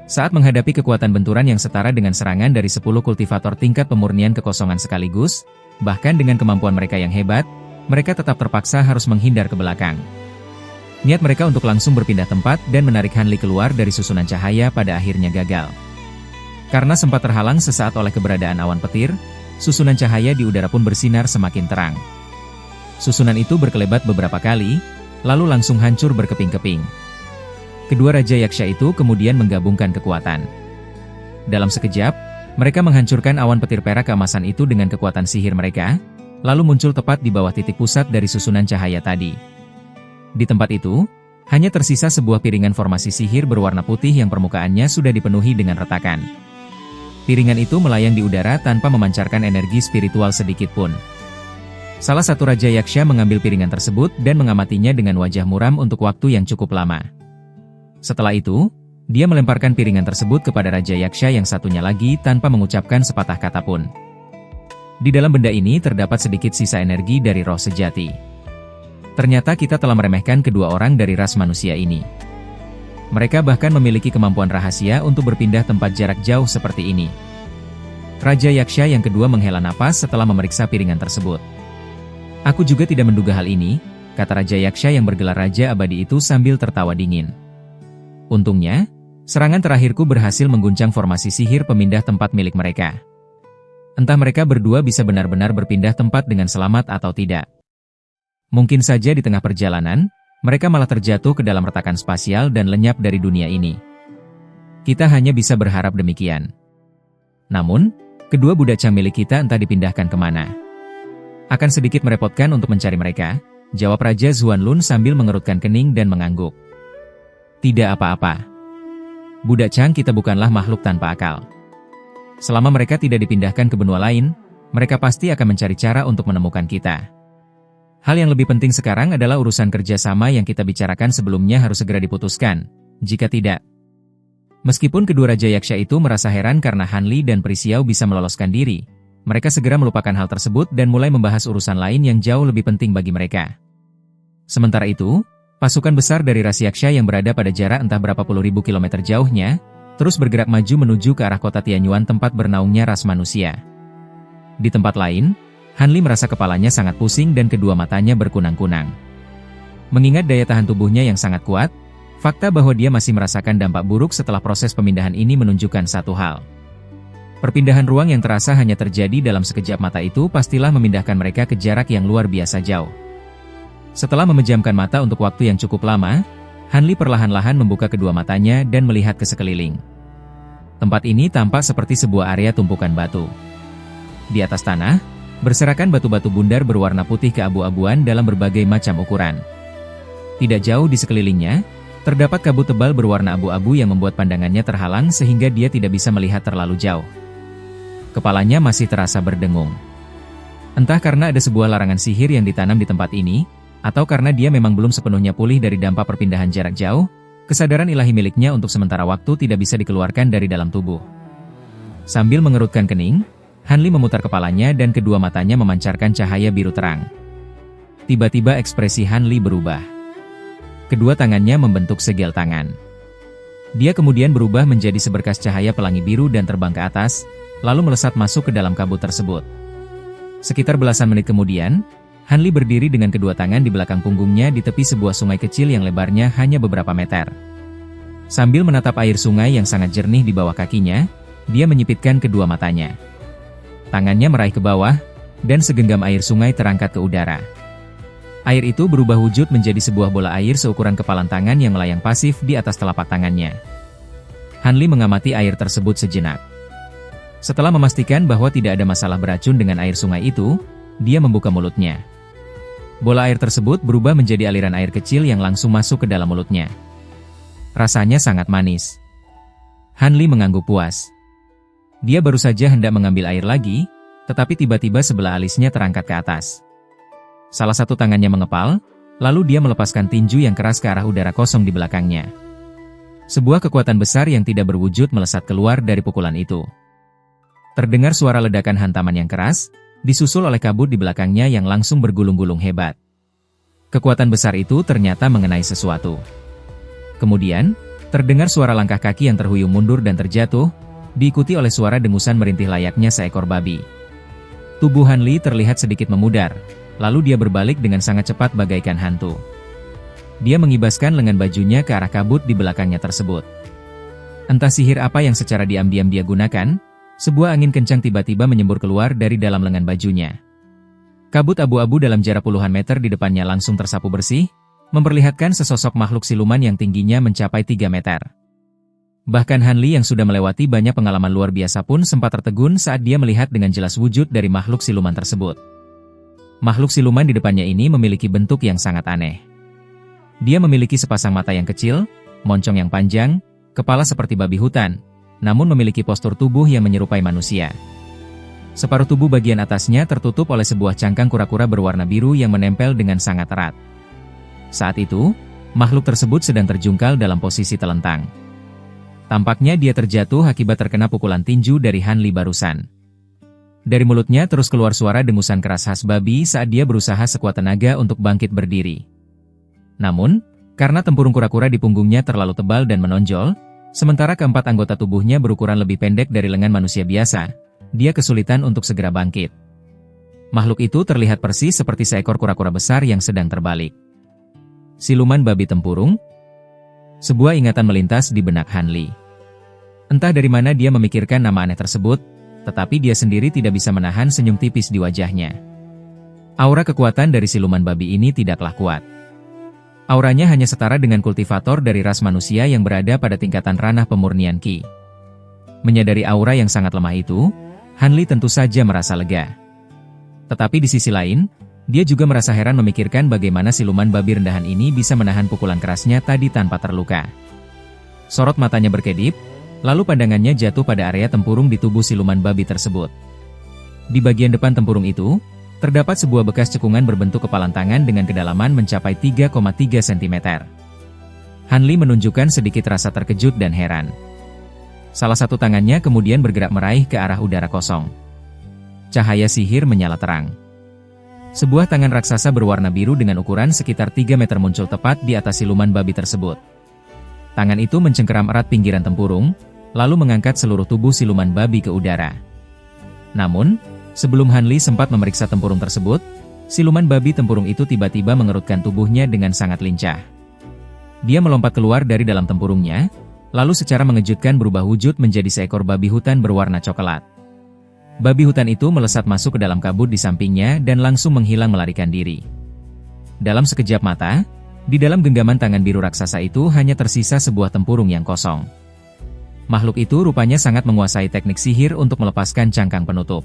Saat menghadapi kekuatan benturan yang setara dengan serangan dari 10 kultivator tingkat pemurnian kekosongan sekaligus, bahkan dengan kemampuan mereka yang hebat, mereka tetap terpaksa harus menghindar ke belakang. Niat mereka untuk langsung berpindah tempat dan menarik Han Li keluar dari susunan cahaya pada akhirnya gagal. Karena sempat terhalang sesaat oleh keberadaan awan petir, susunan cahaya di udara pun bersinar semakin terang. Susunan itu berkelebat beberapa kali, lalu langsung hancur berkeping-keping. Kedua Raja Yaksha itu kemudian menggabungkan kekuatan. Dalam sekejap, mereka menghancurkan awan petir perak keemasan itu dengan kekuatan sihir mereka, lalu muncul tepat di bawah titik pusat dari susunan cahaya tadi. Di tempat itu, hanya tersisa sebuah piringan formasi sihir berwarna putih yang permukaannya sudah dipenuhi dengan retakan. Piringan itu melayang di udara tanpa memancarkan energi spiritual sedikit pun. Salah satu Raja Yaksha mengambil piringan tersebut dan mengamatinya dengan wajah muram untuk waktu yang cukup lama. Setelah itu, dia melemparkan piringan tersebut kepada Raja Yaksha yang satunya lagi tanpa mengucapkan sepatah kata pun. Di dalam benda ini terdapat sedikit sisa energi dari roh sejati. Ternyata kita telah meremehkan kedua orang dari ras manusia ini. Mereka bahkan memiliki kemampuan rahasia untuk berpindah tempat jarak jauh seperti ini. Raja Yaksha yang kedua menghela napas setelah memeriksa piringan tersebut. Aku juga tidak menduga hal ini, kata Raja Yaksha yang bergelar Raja Abadi itu sambil tertawa dingin. Untungnya, serangan terakhirku berhasil mengguncang formasi sihir pemindah tempat milik mereka. Entah mereka berdua bisa benar-benar berpindah tempat dengan selamat atau tidak. Mungkin saja di tengah perjalanan, mereka malah terjatuh ke dalam retakan spasial dan lenyap dari dunia ini. Kita hanya bisa berharap demikian. Namun, kedua budak Chang milik kita entah dipindahkan kemana. Akan sedikit merepotkan untuk mencari mereka, jawab Raja Zuanlun sambil mengerutkan kening dan mengangguk. Tidak apa-apa. Budak Chang kita bukanlah makhluk tanpa akal. Selama mereka tidak dipindahkan ke benua lain, mereka pasti akan mencari cara untuk menemukan kita. Hal yang lebih penting sekarang adalah urusan kerjasama yang kita bicarakan sebelumnya harus segera diputuskan. Jika tidak, meskipun kedua Raja Yaksha itu merasa heran karena Han Li dan Pri Xiao bisa meloloskan diri, mereka segera melupakan hal tersebut dan mulai membahas urusan lain yang jauh lebih penting bagi mereka. Sementara itu, pasukan besar dari ras Yaksha yang berada pada jarak entah berapa puluh ribu kilometer jauhnya, terus bergerak maju menuju ke arah kota Tianyuan tempat bernaungnya ras manusia. Di tempat lain, Han Li merasa kepalanya sangat pusing dan kedua matanya berkunang-kunang. Mengingat daya tahan tubuhnya yang sangat kuat, fakta bahwa dia masih merasakan dampak buruk setelah proses pemindahan ini menunjukkan satu hal. Perpindahan ruang yang terasa hanya terjadi dalam sekejap mata itu pastilah memindahkan mereka ke jarak yang luar biasa jauh. Setelah memejamkan mata untuk waktu yang cukup lama, Hanli perlahan-lahan membuka kedua matanya dan melihat ke sekeliling. Tempat ini tampak seperti sebuah area tumpukan batu. Di atas tanah, berserakan batu-batu bundar berwarna putih keabu-abuan dalam berbagai macam ukuran. Tidak jauh di sekelilingnya, terdapat kabut tebal berwarna abu-abu yang membuat pandangannya terhalang sehingga dia tidak bisa melihat terlalu jauh. Kepalanya masih terasa berdengung. Entah karena ada sebuah larangan sihir yang ditanam di tempat ini, atau karena dia memang belum sepenuhnya pulih dari dampak perpindahan jarak jauh, kesadaran ilahi miliknya untuk sementara waktu tidak bisa dikeluarkan dari dalam tubuh. Sambil mengerutkan kening, Hanli memutar kepalanya dan kedua matanya memancarkan cahaya biru terang. Tiba-tiba ekspresi Hanli berubah. Kedua tangannya membentuk segel tangan. Dia kemudian berubah menjadi seberkas cahaya pelangi biru dan terbang ke atas, lalu melesat masuk ke dalam kabut tersebut. Sekitar belasan menit kemudian, Hanli berdiri dengan kedua tangan di belakang punggungnya di tepi sebuah sungai kecil yang lebarnya hanya beberapa meter. Sambil menatap air sungai yang sangat jernih di bawah kakinya, dia menyipitkan kedua matanya. Tangannya meraih ke bawah, dan segenggam air sungai terangkat ke udara. Air itu berubah wujud menjadi sebuah bola air seukuran kepalan tangan yang melayang pasif di atas telapak tangannya. Hanli mengamati air tersebut sejenak. Setelah memastikan bahwa tidak ada masalah beracun dengan air sungai itu, dia membuka mulutnya. Bola air tersebut berubah menjadi aliran air kecil yang langsung masuk ke dalam mulutnya. Rasanya sangat manis. Hanli mengangguk puas. Dia baru saja hendak mengambil air lagi, tetapi tiba-tiba sebelah alisnya terangkat ke atas. Salah satu tangannya mengepal, lalu dia melepaskan tinju yang keras ke arah udara kosong di belakangnya. Sebuah kekuatan besar yang tidak berwujud melesat keluar dari pukulan itu. Terdengar suara ledakan hantaman yang keras, disusul oleh kabut di belakangnya yang langsung bergulung-gulung hebat. Kekuatan besar itu ternyata mengenai sesuatu. Kemudian, terdengar suara langkah kaki yang terhuyung mundur dan terjatuh, diikuti oleh suara dengusan merintih layaknya seekor babi. Tubuh Hanli terlihat sedikit memudar, lalu dia berbalik dengan sangat cepat bagaikan hantu. Dia mengibaskan lengan bajunya ke arah kabut di belakangnya tersebut. Entah sihir apa yang secara diam-diam dia gunakan, sebuah angin kencang tiba-tiba menyembur keluar dari dalam lengan bajunya. Kabut abu-abu dalam jarak puluhan meter di depannya langsung tersapu bersih, memperlihatkan sesosok makhluk siluman yang tingginya mencapai 3 meter. Bahkan Hanli yang sudah melewati banyak pengalaman luar biasa pun sempat tertegun saat dia melihat dengan jelas wujud dari makhluk siluman tersebut. Makhluk siluman di depannya ini memiliki bentuk yang sangat aneh. Dia memiliki sepasang mata yang kecil, moncong yang panjang, kepala seperti babi hutan, namun memiliki postur tubuh yang menyerupai manusia. Separuh tubuh bagian atasnya tertutup oleh sebuah cangkang kura-kura berwarna biru yang menempel dengan sangat erat. Saat itu, makhluk tersebut sedang terjungkal dalam posisi telentang. Tampaknya dia terjatuh akibat terkena pukulan tinju dari Hanli barusan. Dari mulutnya terus keluar suara dengusan keras khas babi saat dia berusaha sekuat tenaga untuk bangkit berdiri. Namun, karena tempurung kura-kura di punggungnya terlalu tebal dan menonjol, sementara keempat anggota tubuhnya berukuran lebih pendek dari lengan manusia biasa, dia kesulitan untuk segera bangkit. Makhluk itu terlihat persis seperti seekor kura-kura besar yang sedang terbalik. Siluman babi tempurung? Sebuah ingatan melintas di benak Hanli. Entah dari mana dia memikirkan nama aneh tersebut, tetapi dia sendiri tidak bisa menahan senyum tipis di wajahnya. Aura kekuatan dari siluman babi ini tidaklah kuat. Auranya hanya setara dengan kultivator dari ras manusia yang berada pada tingkatan ranah pemurnian Qi. Menyadari aura yang sangat lemah itu, Hanli tentu saja merasa lega. Tetapi di sisi lain, dia juga merasa heran memikirkan bagaimana siluman babi rendahan ini bisa menahan pukulan kerasnya tadi tanpa terluka. Sorot matanya berkedip, lalu pandangannya jatuh pada area tempurung di tubuh siluman babi tersebut. Di bagian depan tempurung itu, terdapat sebuah bekas cekungan berbentuk kepalan tangan dengan kedalaman mencapai 3,3 cm. Hanli menunjukkan sedikit rasa terkejut dan heran. Salah satu tangannya kemudian bergerak meraih ke arah udara kosong. Cahaya sihir menyala terang. Sebuah tangan raksasa berwarna biru dengan ukuran sekitar 3 meter muncul tepat di atas siluman babi tersebut. Tangan itu mencengkeram erat pinggiran tempurung, lalu mengangkat seluruh tubuh siluman babi ke udara. Namun, sebelum Hanli sempat memeriksa tempurung tersebut, siluman babi tempurung itu tiba-tiba mengerutkan tubuhnya dengan sangat lincah. Dia melompat keluar dari dalam tempurungnya, lalu secara mengejutkan berubah wujud menjadi seekor babi hutan berwarna coklat. Babi hutan itu melesat masuk ke dalam kabut di sampingnya dan langsung menghilang melarikan diri. Dalam sekejap mata, di dalam genggaman tangan biru raksasa itu hanya tersisa sebuah tempurung yang kosong. Makhluk itu rupanya sangat menguasai teknik sihir untuk melepaskan cangkang penutup.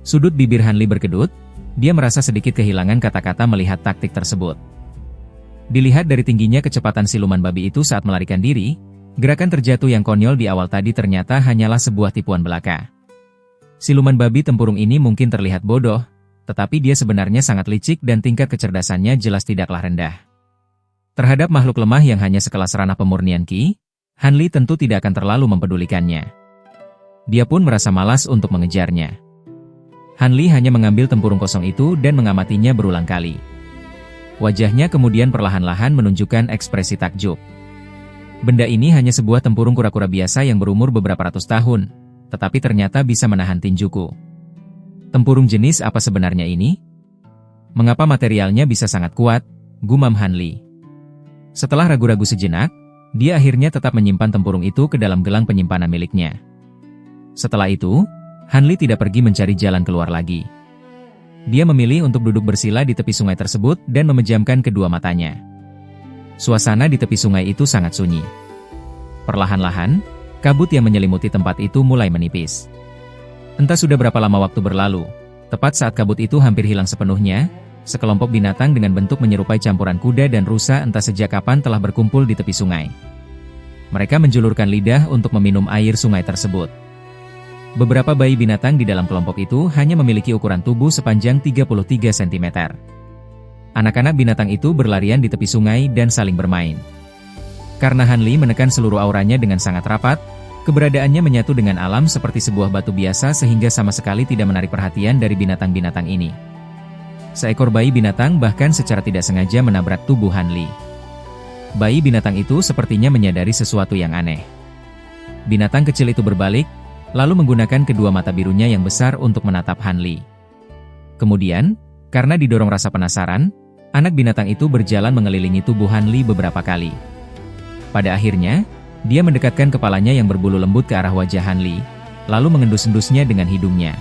Sudut bibir Hanli berkedut, dia merasa sedikit kehilangan kata-kata melihat taktik tersebut. Dilihat dari tingginya kecepatan siluman babi itu saat melarikan diri, gerakan terjatuh yang konyol di awal tadi ternyata hanyalah sebuah tipuan belaka. Siluman babi tempurung ini mungkin terlihat bodoh, tetapi dia sebenarnya sangat licik dan tingkat kecerdasannya jelas tidaklah rendah. Terhadap makhluk lemah yang hanya sekelas ranah pemurnian Ki, Hanli tentu tidak akan terlalu mempedulikannya. Dia pun merasa malas untuk mengejarnya. Hanli hanya mengambil tempurung kosong itu dan mengamatinya berulang kali. Wajahnya kemudian perlahan-lahan menunjukkan ekspresi takjub. Benda ini hanya sebuah tempurung kura-kura biasa yang berumur beberapa ratus tahun, tetapi ternyata bisa menahan tinjuku. Tempurung jenis apa sebenarnya ini? Mengapa materialnya bisa sangat kuat? Gumam Hanli. Setelah ragu-ragu sejenak, dia akhirnya tetap menyimpan tempurung itu ke dalam gelang penyimpanan miliknya. Setelah itu, Hanli tidak pergi mencari jalan keluar lagi. Dia memilih untuk duduk bersila di tepi sungai tersebut dan memejamkan kedua matanya. Suasana di tepi sungai itu sangat sunyi. Perlahan-lahan, kabut yang menyelimuti tempat itu mulai menipis. Entah sudah berapa lama waktu berlalu, tepat saat kabut itu hampir hilang sepenuhnya, sekelompok binatang dengan bentuk menyerupai campuran kuda dan rusa entah sejak kapan telah berkumpul di tepi sungai. Mereka menjulurkan lidah untuk meminum air sungai tersebut. Beberapa bayi binatang di dalam kelompok itu hanya memiliki ukuran tubuh sepanjang 33 cm. Anak-anak binatang itu berlarian di tepi sungai dan saling bermain. Karena Hanli menekan seluruh auranya dengan sangat rapat, keberadaannya menyatu dengan alam seperti sebuah batu biasa sehingga sama sekali tidak menarik perhatian dari binatang-binatang ini. Seekor bayi binatang bahkan secara tidak sengaja menabrak tubuh Hanli. Bayi binatang itu sepertinya menyadari sesuatu yang aneh. Binatang kecil itu berbalik, lalu menggunakan kedua mata birunya yang besar untuk menatap Hanli. Kemudian, karena didorong rasa penasaran, anak binatang itu berjalan mengelilingi tubuh Hanli beberapa kali. Pada akhirnya, dia mendekatkan kepalanya yang berbulu lembut ke arah wajah Hanli, lalu mengendus-endusnya dengan hidungnya.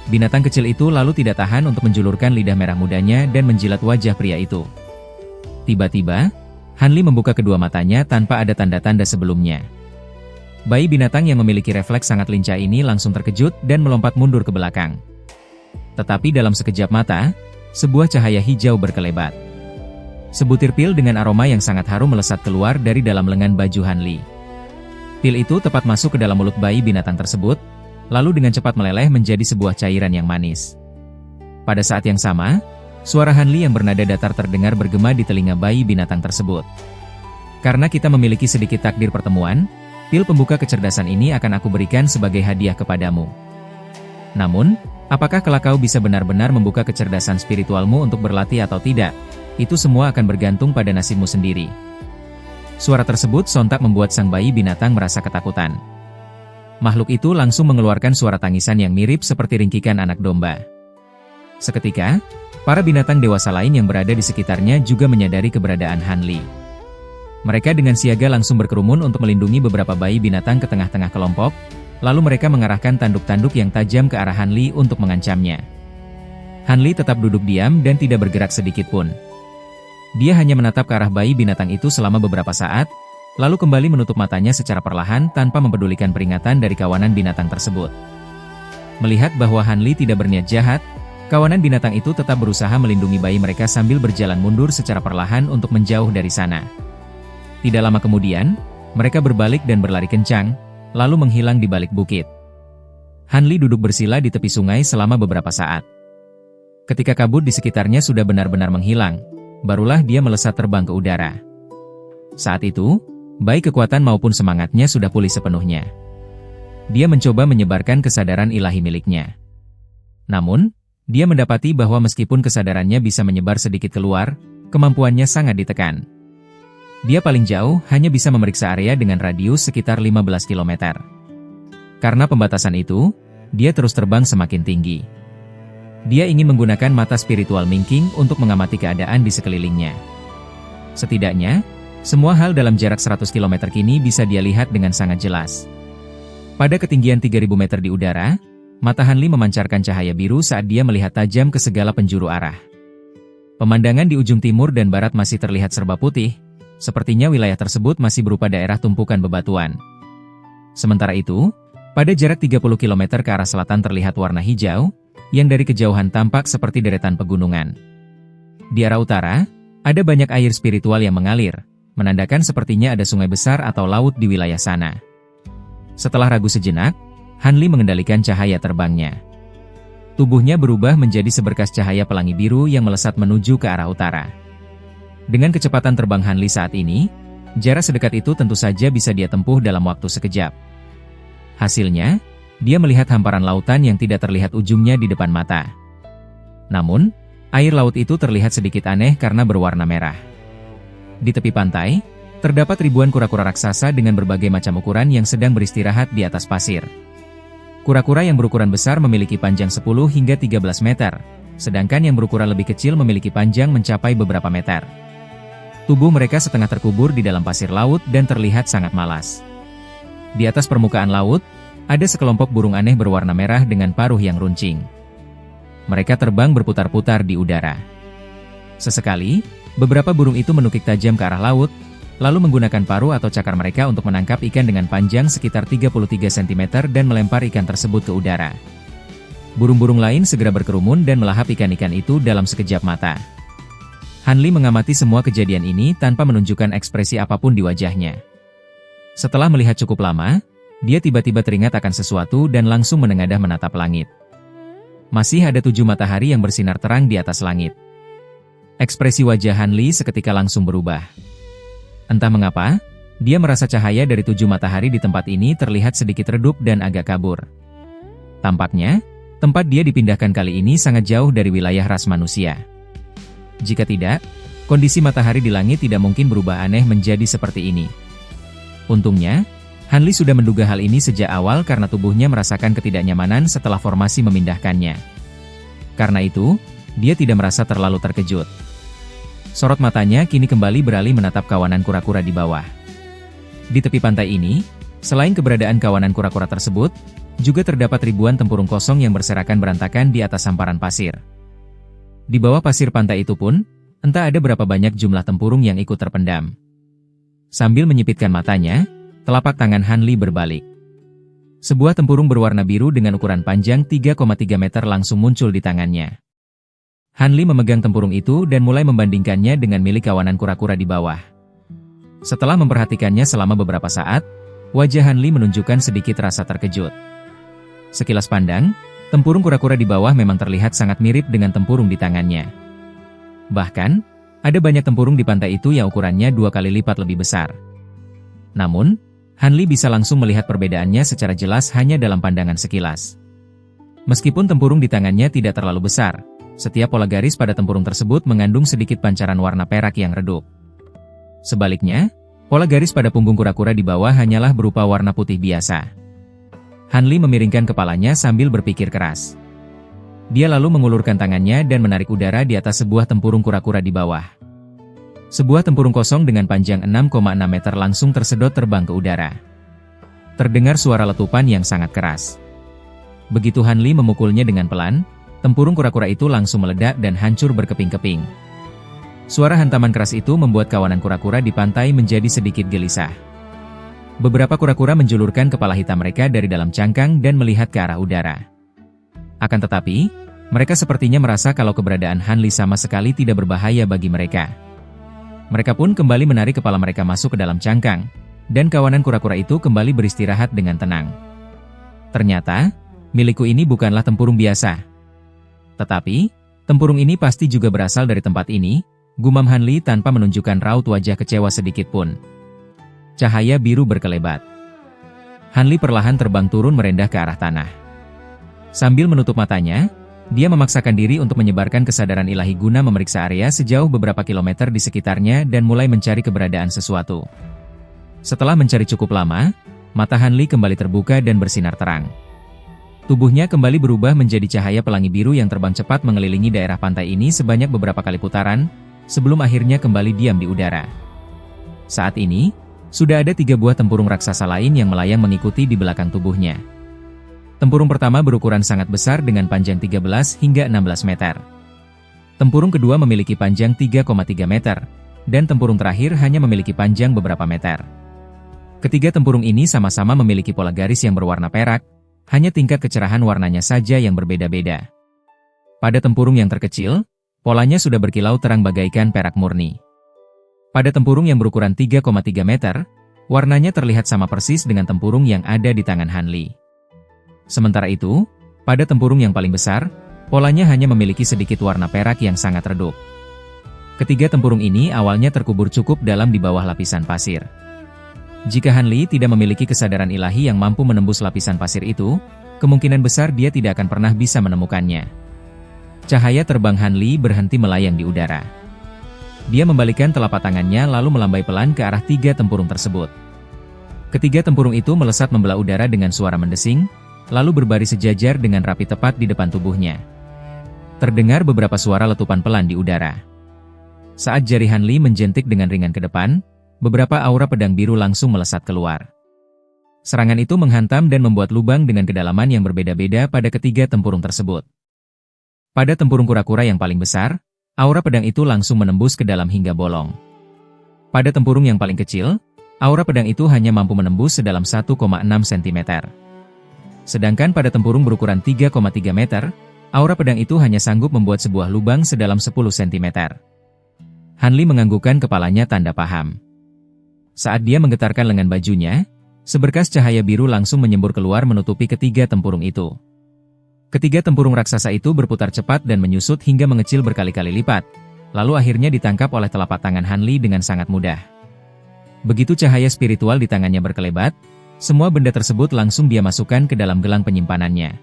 Binatang kecil itu lalu tidak tahan untuk menjulurkan lidah merah mudanya dan menjilat wajah pria itu. Tiba-tiba, Hanli membuka kedua matanya tanpa ada tanda-tanda sebelumnya. Bayi binatang yang memiliki refleks sangat lincah ini langsung terkejut dan melompat mundur ke belakang. Tetapi dalam sekejap mata, sebuah cahaya hijau berkelebat. Sebutir pil dengan aroma yang sangat harum melesat keluar dari dalam lengan baju Hanli. Pil itu tepat masuk ke dalam mulut bayi binatang tersebut, lalu dengan cepat meleleh menjadi sebuah cairan yang manis. Pada saat yang sama, suara Hanli yang bernada datar terdengar bergema di telinga bayi binatang tersebut. Karena kita memiliki sedikit takdir pertemuan, pil pembuka kecerdasan ini akan aku berikan sebagai hadiah kepadamu. Namun, apakah kelak kau bisa benar-benar membuka kecerdasan spiritualmu untuk berlatih atau tidak? Itu semua akan bergantung pada nasibmu sendiri. Suara tersebut sontak membuat sang bayi binatang merasa ketakutan. Makhluk itu langsung mengeluarkan suara tangisan yang mirip seperti ringkikan anak domba. Seketika, para binatang dewasa lain yang berada di sekitarnya juga menyadari keberadaan Hanli. Mereka dengan siaga langsung berkerumun untuk melindungi beberapa bayi binatang ke tengah-tengah kelompok, lalu mereka mengarahkan tanduk-tanduk yang tajam ke arah Hanli untuk mengancamnya. Hanli tetap duduk diam dan tidak bergerak sedikit pun. Dia hanya menatap ke arah bayi binatang itu selama beberapa saat, lalu kembali menutup matanya secara perlahan tanpa mempedulikan peringatan dari kawanan binatang tersebut. Melihat bahwa Hanli tidak berniat jahat, kawanan binatang itu tetap berusaha melindungi bayi mereka sambil berjalan mundur secara perlahan untuk menjauh dari sana. Tidak lama kemudian, mereka berbalik dan berlari kencang, lalu menghilang di balik bukit. Hanli duduk bersila di tepi sungai selama beberapa saat. Ketika kabut di sekitarnya sudah benar-benar menghilang, barulah dia melesat terbang ke udara. Saat itu, baik kekuatan maupun semangatnya sudah pulih sepenuhnya. Dia mencoba menyebarkan kesadaran ilahi miliknya. Namun, dia mendapati bahwa meskipun kesadarannya bisa menyebar sedikit keluar, kemampuannya sangat ditekan. Dia paling jauh hanya bisa memeriksa area dengan radius sekitar 15 km. Karena pembatasan itu, dia terus terbang semakin tinggi. Dia ingin menggunakan mata spiritual Mingking untuk mengamati keadaan di sekelilingnya. Setidaknya, Semua hal dalam jarak 100 km kini bisa dia lihat dengan sangat jelas. Pada ketinggian 3000 meter di udara, mata Han Li memancarkan cahaya biru saat dia melihat tajam ke segala penjuru arah. Pemandangan di ujung timur dan barat masih terlihat serba putih, sepertinya wilayah tersebut masih berupa daerah tumpukan bebatuan. Sementara itu, pada jarak 30 km ke arah selatan terlihat warna hijau, yang dari kejauhan tampak seperti deretan pegunungan. Di arah utara, ada banyak air spiritual yang mengalir, menandakan sepertinya ada sungai besar atau laut di wilayah sana. Setelah ragu sejenak, Han Li mengendalikan cahaya terbangnya. Tubuhnya berubah menjadi seberkas cahaya pelangi biru yang melesat menuju ke arah utara. Dengan kecepatan terbang Han Li saat ini, jarak sedekat itu tentu saja bisa dia tempuh dalam waktu sekejap. Hasilnya, dia melihat hamparan lautan yang tidak terlihat ujungnya di depan mata. Namun, air laut itu terlihat sedikit aneh karena berwarna merah. Di tepi pantai, terdapat ribuan kura-kura raksasa dengan berbagai macam ukuran yang sedang beristirahat di atas pasir. Kura-kura yang berukuran besar memiliki panjang 10 hingga 13 meter, sedangkan yang berukuran lebih kecil memiliki panjang mencapai beberapa meter. Tubuh mereka setengah terkubur di dalam pasir laut dan terlihat sangat malas. Di atas permukaan laut, ada sekelompok burung aneh berwarna merah dengan paruh yang runcing. Mereka terbang berputar-putar di udara. Sesekali, beberapa burung itu menukik tajam ke arah laut, lalu menggunakan paruh atau cakar mereka untuk menangkap ikan dengan panjang sekitar 33 cm dan melempar ikan tersebut ke udara. Burung-burung lain segera berkerumun dan melahap ikan-ikan itu dalam sekejap mata. Han Li mengamati semua kejadian ini tanpa menunjukkan ekspresi apapun di wajahnya. Setelah melihat cukup lama, dia tiba-tiba teringat akan sesuatu dan langsung menengadah menatap langit. Masih ada 7 matahari yang bersinar terang di atas langit. Ekspresi wajah Han Li seketika langsung berubah. Entah mengapa, dia merasa cahaya dari 7 matahari di tempat ini terlihat sedikit redup dan agak kabur. Tampaknya, tempat dia dipindahkan kali ini sangat jauh dari wilayah ras manusia. Jika tidak, kondisi matahari di langit tidak mungkin berubah aneh menjadi seperti ini. Untungnya, Han Li sudah menduga hal ini sejak awal karena tubuhnya merasakan ketidaknyamanan setelah formasi memindahkannya. Karena itu, dia tidak merasa terlalu terkejut. Sorot matanya kini kembali beralih menatap kawanan kura-kura di bawah. Di tepi pantai ini, selain keberadaan kawanan kura-kura tersebut, juga terdapat ribuan tempurung kosong yang berserakan berantakan di atas hamparan pasir. Di bawah pasir pantai itu pun, entah ada berapa banyak jumlah tempurung yang ikut terpendam. Sambil menyipitkan matanya, telapak tangan Han Li berbalik. Sebuah tempurung berwarna biru dengan ukuran panjang 3,3 meter langsung muncul di tangannya. Han Li memegang tempurung itu dan mulai membandingkannya dengan milik kawanan kura-kura di bawah. Setelah memperhatikannya selama beberapa saat, wajah Han Li menunjukkan sedikit rasa terkejut. Sekilas pandang, tempurung kura-kura di bawah memang terlihat sangat mirip dengan tempurung di tangannya. Bahkan, ada banyak tempurung di pantai itu yang ukurannya 2 kali lipat lebih besar. Namun, Han Li bisa langsung melihat perbedaannya secara jelas hanya dalam pandangan sekilas. Meskipun tempurung di tangannya tidak terlalu besar, setiap pola garis pada tempurung tersebut mengandung sedikit pancaran warna perak yang redup. Sebaliknya, pola garis pada punggung kura-kura di bawah hanyalah berupa warna putih biasa. Han Li memiringkan kepalanya sambil berpikir keras. Dia lalu mengulurkan tangannya dan menarik udara di atas sebuah tempurung kura-kura di bawah. Sebuah tempurung kosong dengan panjang 6,6 meter langsung tersedot terbang ke udara. Terdengar suara letupan yang sangat keras. Begitu Han Li memukulnya dengan pelan, tempurung kura-kura itu langsung meledak dan hancur berkeping-keping. Suara hantaman keras itu membuat kawanan kura-kura di pantai menjadi sedikit gelisah. Beberapa kura-kura menjulurkan kepala hitam mereka dari dalam cangkang dan melihat ke arah udara. Akan tetapi, mereka sepertinya merasa kalau keberadaan Han Li sama sekali tidak berbahaya bagi mereka. Mereka pun kembali menarik kepala mereka masuk ke dalam cangkang, dan kawanan kura-kura itu kembali beristirahat dengan tenang. Ternyata, milikku ini bukanlah tempurung biasa. Tetapi, tempurung ini pasti juga berasal dari tempat ini, gumam Han Li tanpa menunjukkan raut wajah kecewa sedikit pun. Cahaya biru berkelebat. Han Li perlahan terbang turun merendah ke arah tanah. Sambil menutup matanya, dia memaksakan diri untuk menyebarkan kesadaran ilahi guna memeriksa area sejauh beberapa kilometer di sekitarnya dan mulai mencari keberadaan sesuatu. Setelah mencari cukup lama, mata Han Li kembali terbuka dan bersinar terang. Tubuhnya kembali berubah menjadi cahaya pelangi biru yang terbang cepat mengelilingi daerah pantai ini sebanyak beberapa kali putaran, sebelum akhirnya kembali diam di udara. Saat ini, sudah ada 3 buah tempurung raksasa lain yang melayang mengikuti di belakang tubuhnya. Tempurung pertama berukuran sangat besar dengan panjang 13 hingga 16 meter. Tempurung kedua memiliki panjang 3,3 meter, dan tempurung terakhir hanya memiliki panjang beberapa meter. Ketiga tempurung ini sama-sama memiliki pola garis yang berwarna perak, hanya tingkat kecerahan warnanya saja yang berbeda-beda. Pada tempurung yang terkecil, polanya sudah berkilau terang bagaikan perak murni. Pada tempurung yang berukuran 3,3 meter, warnanya terlihat sama persis dengan tempurung yang ada di tangan Han Li. Sementara itu, pada tempurung yang paling besar, polanya hanya memiliki sedikit warna perak yang sangat redup. Ketiga tempurung ini awalnya terkubur cukup dalam di bawah lapisan pasir. Jika Han Li tidak memiliki kesadaran ilahi yang mampu menembus lapisan pasir itu, kemungkinan besar dia tidak akan pernah bisa menemukannya. Cahaya terbang Han Li berhenti melayang di udara. Dia membalikkan telapak tangannya lalu melambai pelan ke arah 3 tempurung tersebut. Ketiga tempurung itu melesat membelah udara dengan suara mendesing, lalu berbaris sejajar dengan rapi tepat di depan tubuhnya. Terdengar beberapa suara letupan pelan di udara. Saat jari Han Li menjentik dengan ringan ke depan, beberapa aura pedang biru langsung melesat keluar. Serangan itu menghantam dan membuat lubang dengan kedalaman yang berbeda-beda pada ketiga tempurung tersebut. Pada tempurung kura-kura yang paling besar, aura pedang itu langsung menembus ke dalam hingga bolong. Pada tempurung yang paling kecil, aura pedang itu hanya mampu menembus sedalam 1,6 cm. Sedangkan pada tempurung berukuran 3,3 meter, aura pedang itu hanya sanggup membuat sebuah lubang sedalam 10 cm. Han Li menganggukkan kepalanya tanda paham. Saat dia menggetarkan lengan bajunya, seberkas cahaya biru langsung menyembur keluar menutupi ketiga tempurung itu. Ketiga tempurung raksasa itu berputar cepat dan menyusut hingga mengecil berkali-kali lipat, lalu akhirnya ditangkap oleh telapak tangan Han Li dengan sangat mudah. Begitu cahaya spiritual di tangannya berkelebat, semua benda tersebut langsung dia masukkan ke dalam gelang penyimpanannya.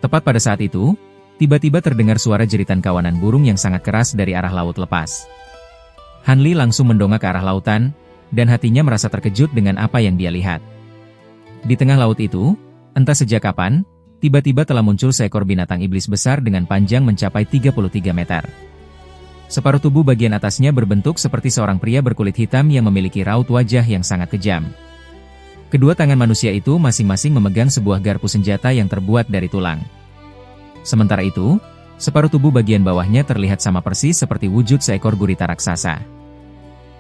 Tepat pada saat itu, tiba-tiba terdengar suara jeritan kawanan burung yang sangat keras dari arah laut lepas. Han Li langsung mendongak ke arah lautan, dan hatinya merasa terkejut dengan apa yang dia lihat. Di tengah laut itu, entah sejak kapan, tiba-tiba telah muncul seekor binatang iblis besar dengan panjang mencapai 33 meter. Separuh tubuh bagian atasnya berbentuk seperti seorang pria berkulit hitam yang memiliki raut wajah yang sangat kejam. Kedua tangan manusia itu masing-masing memegang sebuah garpu senjata yang terbuat dari tulang. Sementara itu, separuh tubuh bagian bawahnya terlihat sama persis seperti wujud seekor gurita raksasa.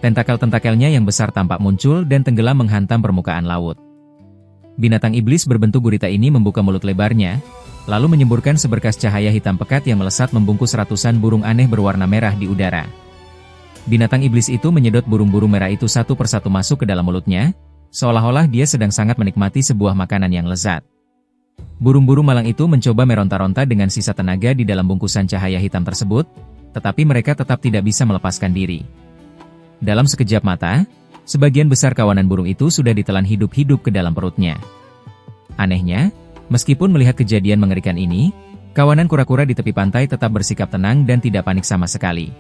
Tentakel-tentakelnya yang besar tampak muncul dan tenggelam menghantam permukaan laut. Binatang iblis berbentuk gurita ini membuka mulut lebarnya, lalu menyemburkan seberkas cahaya hitam pekat yang melesat membungkus ratusan burung aneh berwarna merah di udara. Binatang iblis itu menyedot burung-burung merah itu satu persatu masuk ke dalam mulutnya, seolah-olah dia sedang sangat menikmati sebuah makanan yang lezat. Burung-burung malang itu mencoba meronta-ronta dengan sisa tenaga di dalam bungkusan cahaya hitam tersebut, tetapi mereka tetap tidak bisa melepaskan diri. Dalam sekejap mata, sebagian besar kawanan burung itu sudah ditelan hidup-hidup ke dalam perutnya. Anehnya, meskipun melihat kejadian mengerikan ini, kawanan kura-kura di tepi pantai tetap bersikap tenang dan tidak panik sama sekali.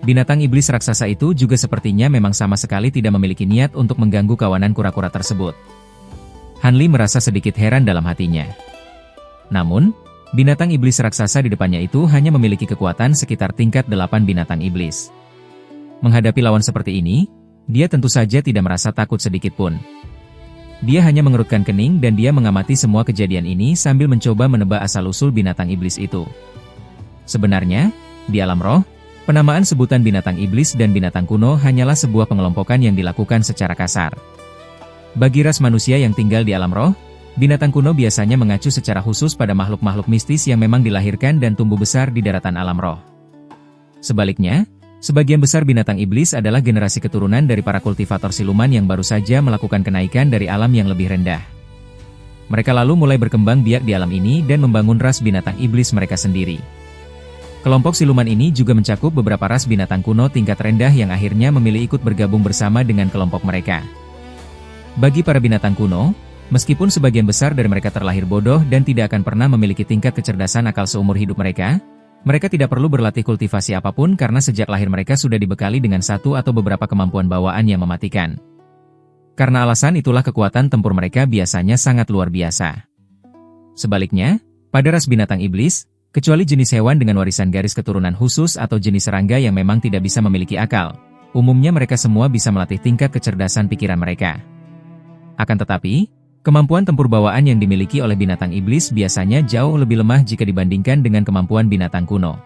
Binatang iblis raksasa itu juga sepertinya memang sama sekali tidak memiliki niat untuk mengganggu kawanan kura-kura tersebut. Han Li merasa sedikit heran dalam hatinya. Namun, binatang iblis raksasa di depannya itu hanya memiliki kekuatan sekitar tingkat 8 binatang iblis. Menghadapi lawan seperti ini, dia tentu saja tidak merasa takut sedikit pun. Dia hanya mengerutkan kening dan dia mengamati semua kejadian ini sambil mencoba menebak asal-usul binatang iblis itu. Sebenarnya, di alam roh, penamaan sebutan binatang iblis dan binatang kuno hanyalah sebuah pengelompokan yang dilakukan secara kasar. Bagi ras manusia yang tinggal di alam roh, binatang kuno biasanya mengacu secara khusus pada makhluk-makhluk mistis yang memang dilahirkan dan tumbuh besar di daratan alam roh. Sebaliknya, sebagian besar binatang iblis adalah generasi keturunan dari para kultivator siluman yang baru saja melakukan kenaikan dari alam yang lebih rendah. Mereka lalu mulai berkembang biak di alam ini dan membangun ras binatang iblis mereka sendiri. Kelompok siluman ini juga mencakup beberapa ras binatang kuno tingkat rendah yang akhirnya memilih ikut bergabung bersama dengan kelompok mereka. Bagi para binatang kuno, meskipun sebagian besar dari mereka terlahir bodoh dan tidak akan pernah memiliki tingkat kecerdasan akal seumur hidup mereka, mereka tidak perlu berlatih kultivasi apapun karena sejak lahir mereka sudah dibekali dengan satu atau beberapa kemampuan bawaan yang mematikan. Karena alasan itulah kekuatan tempur mereka biasanya sangat luar biasa. Sebaliknya, pada ras binatang iblis, kecuali jenis hewan dengan warisan garis keturunan khusus atau jenis serangga yang memang tidak bisa memiliki akal, umumnya mereka semua bisa melatih tingkat kecerdasan pikiran mereka. Akan tetapi, kemampuan tempur bawaan yang dimiliki oleh binatang iblis biasanya jauh lebih lemah jika dibandingkan dengan kemampuan binatang kuno.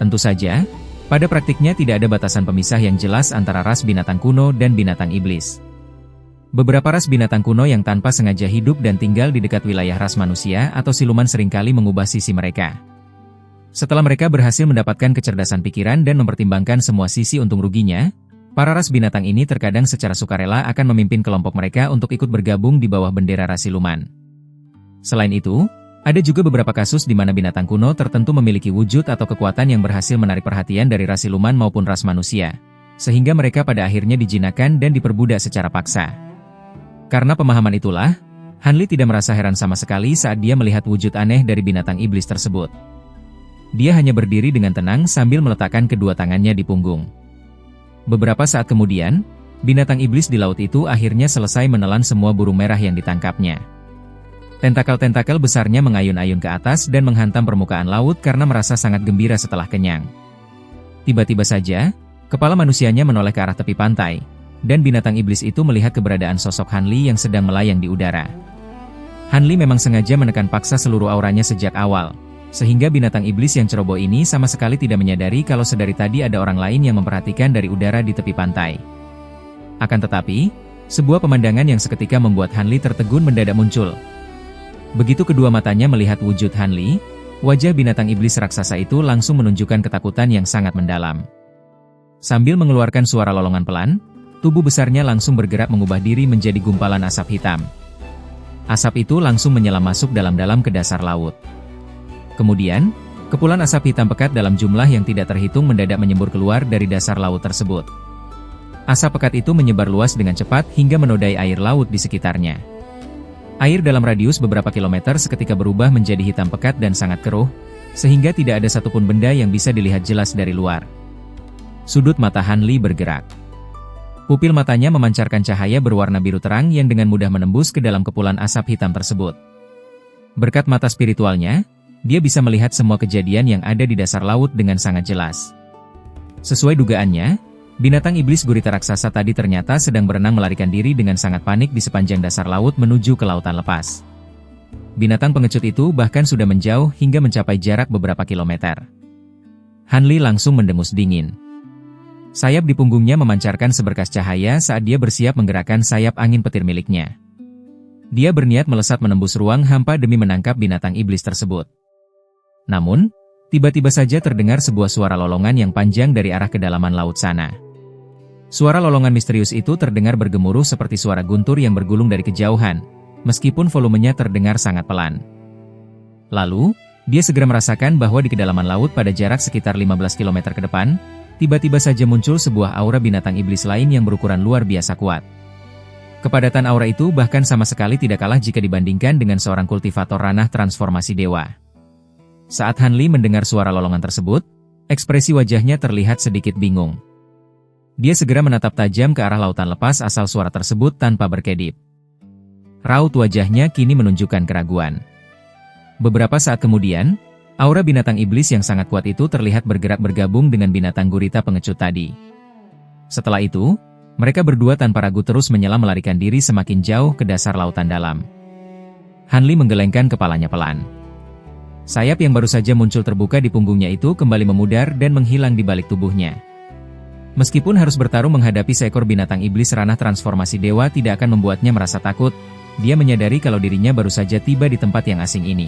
Tentu saja, pada praktiknya tidak ada batasan pemisah yang jelas antara ras binatang kuno dan binatang iblis. Beberapa ras binatang kuno yang tanpa sengaja hidup dan tinggal di dekat wilayah ras manusia atau siluman seringkali mengubah sisi mereka. Setelah mereka berhasil mendapatkan kecerdasan pikiran dan mempertimbangkan semua sisi untung ruginya, para ras binatang ini terkadang secara sukarela akan memimpin kelompok mereka untuk ikut bergabung di bawah bendera ras siluman. Selain itu, ada juga beberapa kasus di mana binatang kuno tertentu memiliki wujud atau kekuatan yang berhasil menarik perhatian dari ras siluman maupun ras manusia, sehingga mereka pada akhirnya dijinakkan dan diperbudak secara paksa. Karena pemahaman itulah, Hanli tidak merasa heran sama sekali saat dia melihat wujud aneh dari binatang iblis tersebut. Dia hanya berdiri dengan tenang sambil meletakkan kedua tangannya di punggung. Beberapa saat kemudian, binatang iblis di laut itu akhirnya selesai menelan semua burung merah yang ditangkapnya. Tentakel-tentakel besarnya mengayun-ayun ke atas dan menghantam permukaan laut karena merasa sangat gembira setelah kenyang. Tiba-tiba saja, kepala manusianya menoleh ke arah tepi pantai, dan binatang iblis itu melihat keberadaan sosok Hanli yang sedang melayang di udara. Hanli memang sengaja menekan paksa seluruh auranya sejak awal, sehingga binatang iblis yang ceroboh ini sama sekali tidak menyadari kalau sedari tadi ada orang lain yang memperhatikan dari udara di tepi pantai. Akan tetapi, sebuah pemandangan yang seketika membuat Hanli tertegun mendadak muncul. Begitu kedua matanya melihat wujud Hanli, wajah binatang iblis raksasa itu langsung menunjukkan ketakutan yang sangat mendalam. Sambil mengeluarkan suara lolongan pelan, tubuh besarnya langsung bergerak mengubah diri menjadi gumpalan asap hitam. Asap itu langsung menyelam masuk dalam-dalam ke dasar laut. Kemudian, kepulan asap hitam pekat dalam jumlah yang tidak terhitung mendadak menyembur keluar dari dasar laut tersebut. Asap pekat itu menyebar luas dengan cepat hingga menodai air laut di sekitarnya. Air dalam radius beberapa kilometer seketika berubah menjadi hitam pekat dan sangat keruh, sehingga tidak ada satupun benda yang bisa dilihat jelas dari luar. Sudut mata Hanli bergerak. Pupil matanya memancarkan cahaya berwarna biru terang yang dengan mudah menembus ke dalam kepulan asap hitam tersebut. Berkat mata spiritualnya, dia bisa melihat semua kejadian yang ada di dasar laut dengan sangat jelas. Sesuai dugaannya, binatang iblis gurita raksasa tadi ternyata sedang berenang melarikan diri dengan sangat panik di sepanjang dasar laut menuju ke lautan lepas. Binatang pengecut itu bahkan sudah menjauh hingga mencapai jarak beberapa kilometer. Hanli langsung mendengus dingin. Sayap di punggungnya memancarkan seberkas cahaya saat dia bersiap menggerakkan sayap angin petir miliknya. Dia berniat melesat menembus ruang hampa demi menangkap binatang iblis tersebut. Namun, tiba-tiba saja terdengar sebuah suara lolongan yang panjang dari arah kedalaman laut sana. Suara lolongan misterius itu terdengar bergemuruh seperti suara guntur yang bergulung dari kejauhan, meskipun volumenya terdengar sangat pelan. Lalu, dia segera merasakan bahwa di kedalaman laut pada jarak sekitar 15 km ke depan, tiba-tiba saja muncul sebuah aura binatang iblis lain yang berukuran luar biasa kuat. Kepadatan aura itu bahkan sama sekali tidak kalah jika dibandingkan dengan seorang kultivator ranah transformasi dewa. Saat Hanli mendengar suara lolongan tersebut, ekspresi wajahnya terlihat sedikit bingung. Dia segera menatap tajam ke arah lautan lepas asal suara tersebut tanpa berkedip. Raut wajahnya kini menunjukkan keraguan. Beberapa saat kemudian, aura binatang iblis yang sangat kuat itu terlihat bergerak bergabung dengan binatang gurita pengecut tadi. Setelah itu, mereka berdua tanpa ragu terus menyelam melarikan diri semakin jauh ke dasar lautan dalam. Hanli menggelengkan kepalanya pelan. Sayap yang baru saja muncul terbuka di punggungnya itu kembali memudar dan menghilang di balik tubuhnya. Meskipun harus bertarung menghadapi seekor binatang iblis ranah transformasi dewa tidak akan membuatnya merasa takut, dia menyadari kalau dirinya baru saja tiba di tempat yang asing ini.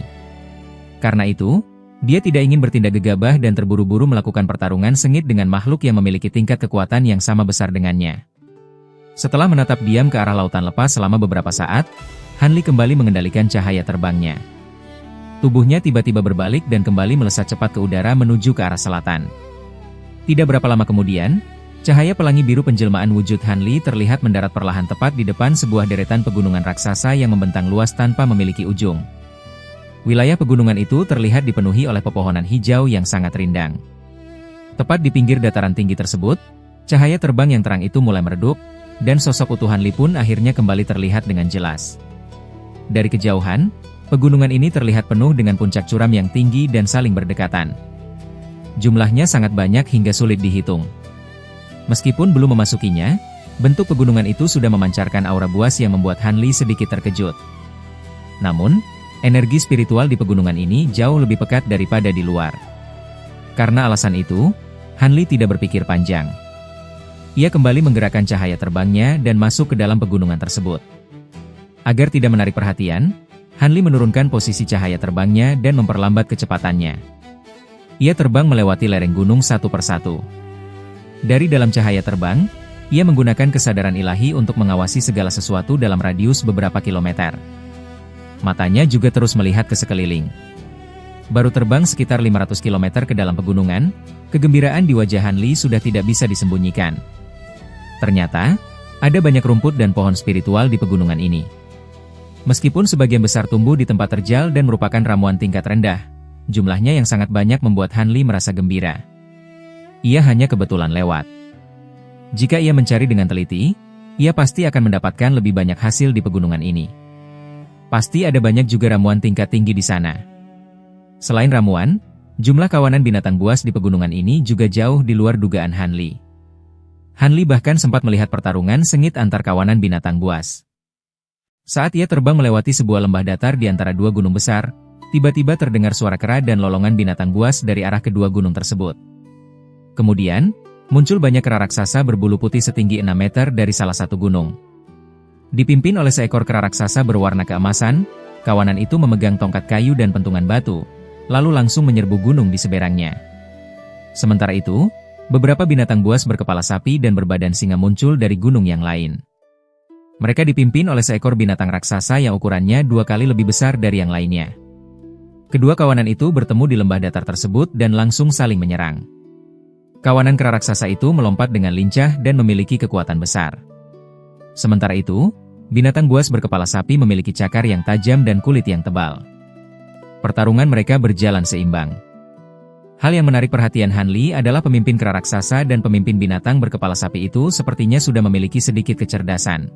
Karena itu, dia tidak ingin bertindak gegabah dan terburu-buru melakukan pertarungan sengit dengan makhluk yang memiliki tingkat kekuatan yang sama besar dengannya. Setelah menatap diam ke arah lautan lepas selama beberapa saat, Hanli kembali mengendalikan cahaya terbangnya. Tubuhnya tiba-tiba berbalik dan kembali melesat cepat ke udara menuju ke arah selatan. Tidak berapa lama kemudian, cahaya pelangi biru penjelmaan wujud Hanli terlihat mendarat perlahan tepat di depan sebuah deretan pegunungan raksasa yang membentang luas tanpa memiliki ujung. Wilayah pegunungan itu terlihat dipenuhi oleh pepohonan hijau yang sangat rindang. Tepat di pinggir dataran tinggi tersebut, cahaya terbang yang terang itu mulai meredup, dan sosok utuh Hanli pun akhirnya kembali terlihat dengan jelas. Dari kejauhan, pegunungan ini terlihat penuh dengan puncak curam yang tinggi dan saling berdekatan. Jumlahnya sangat banyak hingga sulit dihitung. Meskipun belum memasukinya, bentuk pegunungan itu sudah memancarkan aura buas yang membuat Han Li sedikit terkejut. Namun, energi spiritual di pegunungan ini jauh lebih pekat daripada di luar. Karena alasan itu, Han Li tidak berpikir panjang. Ia kembali menggerakkan cahaya terbangnya dan masuk ke dalam pegunungan tersebut. Agar tidak menarik perhatian, Han Li menurunkan posisi cahaya terbangnya dan memperlambat kecepatannya. Ia terbang melewati lereng gunung satu persatu. Dari dalam cahaya terbang, ia menggunakan kesadaran ilahi untuk mengawasi segala sesuatu dalam radius beberapa kilometer. Matanya juga terus melihat ke sekeliling. Baru terbang sekitar 500 km ke dalam pegunungan, kegembiraan di wajah Han Li sudah tidak bisa disembunyikan. Ternyata, ada banyak rumput dan pohon spiritual di pegunungan ini. Meskipun sebagian besar tumbuh di tempat terjal dan merupakan ramuan tingkat rendah, jumlahnya yang sangat banyak membuat Han Li merasa gembira. Ia hanya kebetulan lewat. Jika ia mencari dengan teliti, ia pasti akan mendapatkan lebih banyak hasil di pegunungan ini. Pasti ada banyak juga ramuan tingkat tinggi di sana. Selain ramuan, jumlah kawanan binatang buas di pegunungan ini juga jauh di luar dugaan Han Li. Han Li bahkan sempat melihat pertarungan sengit antar kawanan binatang buas. Saat ia terbang melewati sebuah lembah datar di antara dua gunung besar, tiba-tiba terdengar suara kera dan lolongan binatang buas dari arah kedua gunung tersebut. Kemudian, muncul banyak kera raksasa berbulu putih setinggi 6 meter dari salah satu gunung. Dipimpin oleh seekor kera raksasa berwarna keemasan, kawanan itu memegang tongkat kayu dan pentungan batu, lalu langsung menyerbu gunung di seberangnya. Sementara itu, beberapa binatang buas berkepala sapi dan berbadan singa muncul dari gunung yang lain. Mereka dipimpin oleh seekor binatang raksasa yang ukurannya 2 kali lebih besar dari yang lainnya. Kedua kawanan itu bertemu di lembah datar tersebut dan langsung saling menyerang. Kawanan kera raksasa itu melompat dengan lincah dan memiliki kekuatan besar. Sementara itu, binatang buas berkepala sapi memiliki cakar yang tajam dan kulit yang tebal. Pertarungan mereka berjalan seimbang. Hal yang menarik perhatian Han Li adalah pemimpin kera raksasa dan pemimpin binatang berkepala sapi itu sepertinya sudah memiliki sedikit kecerdasan.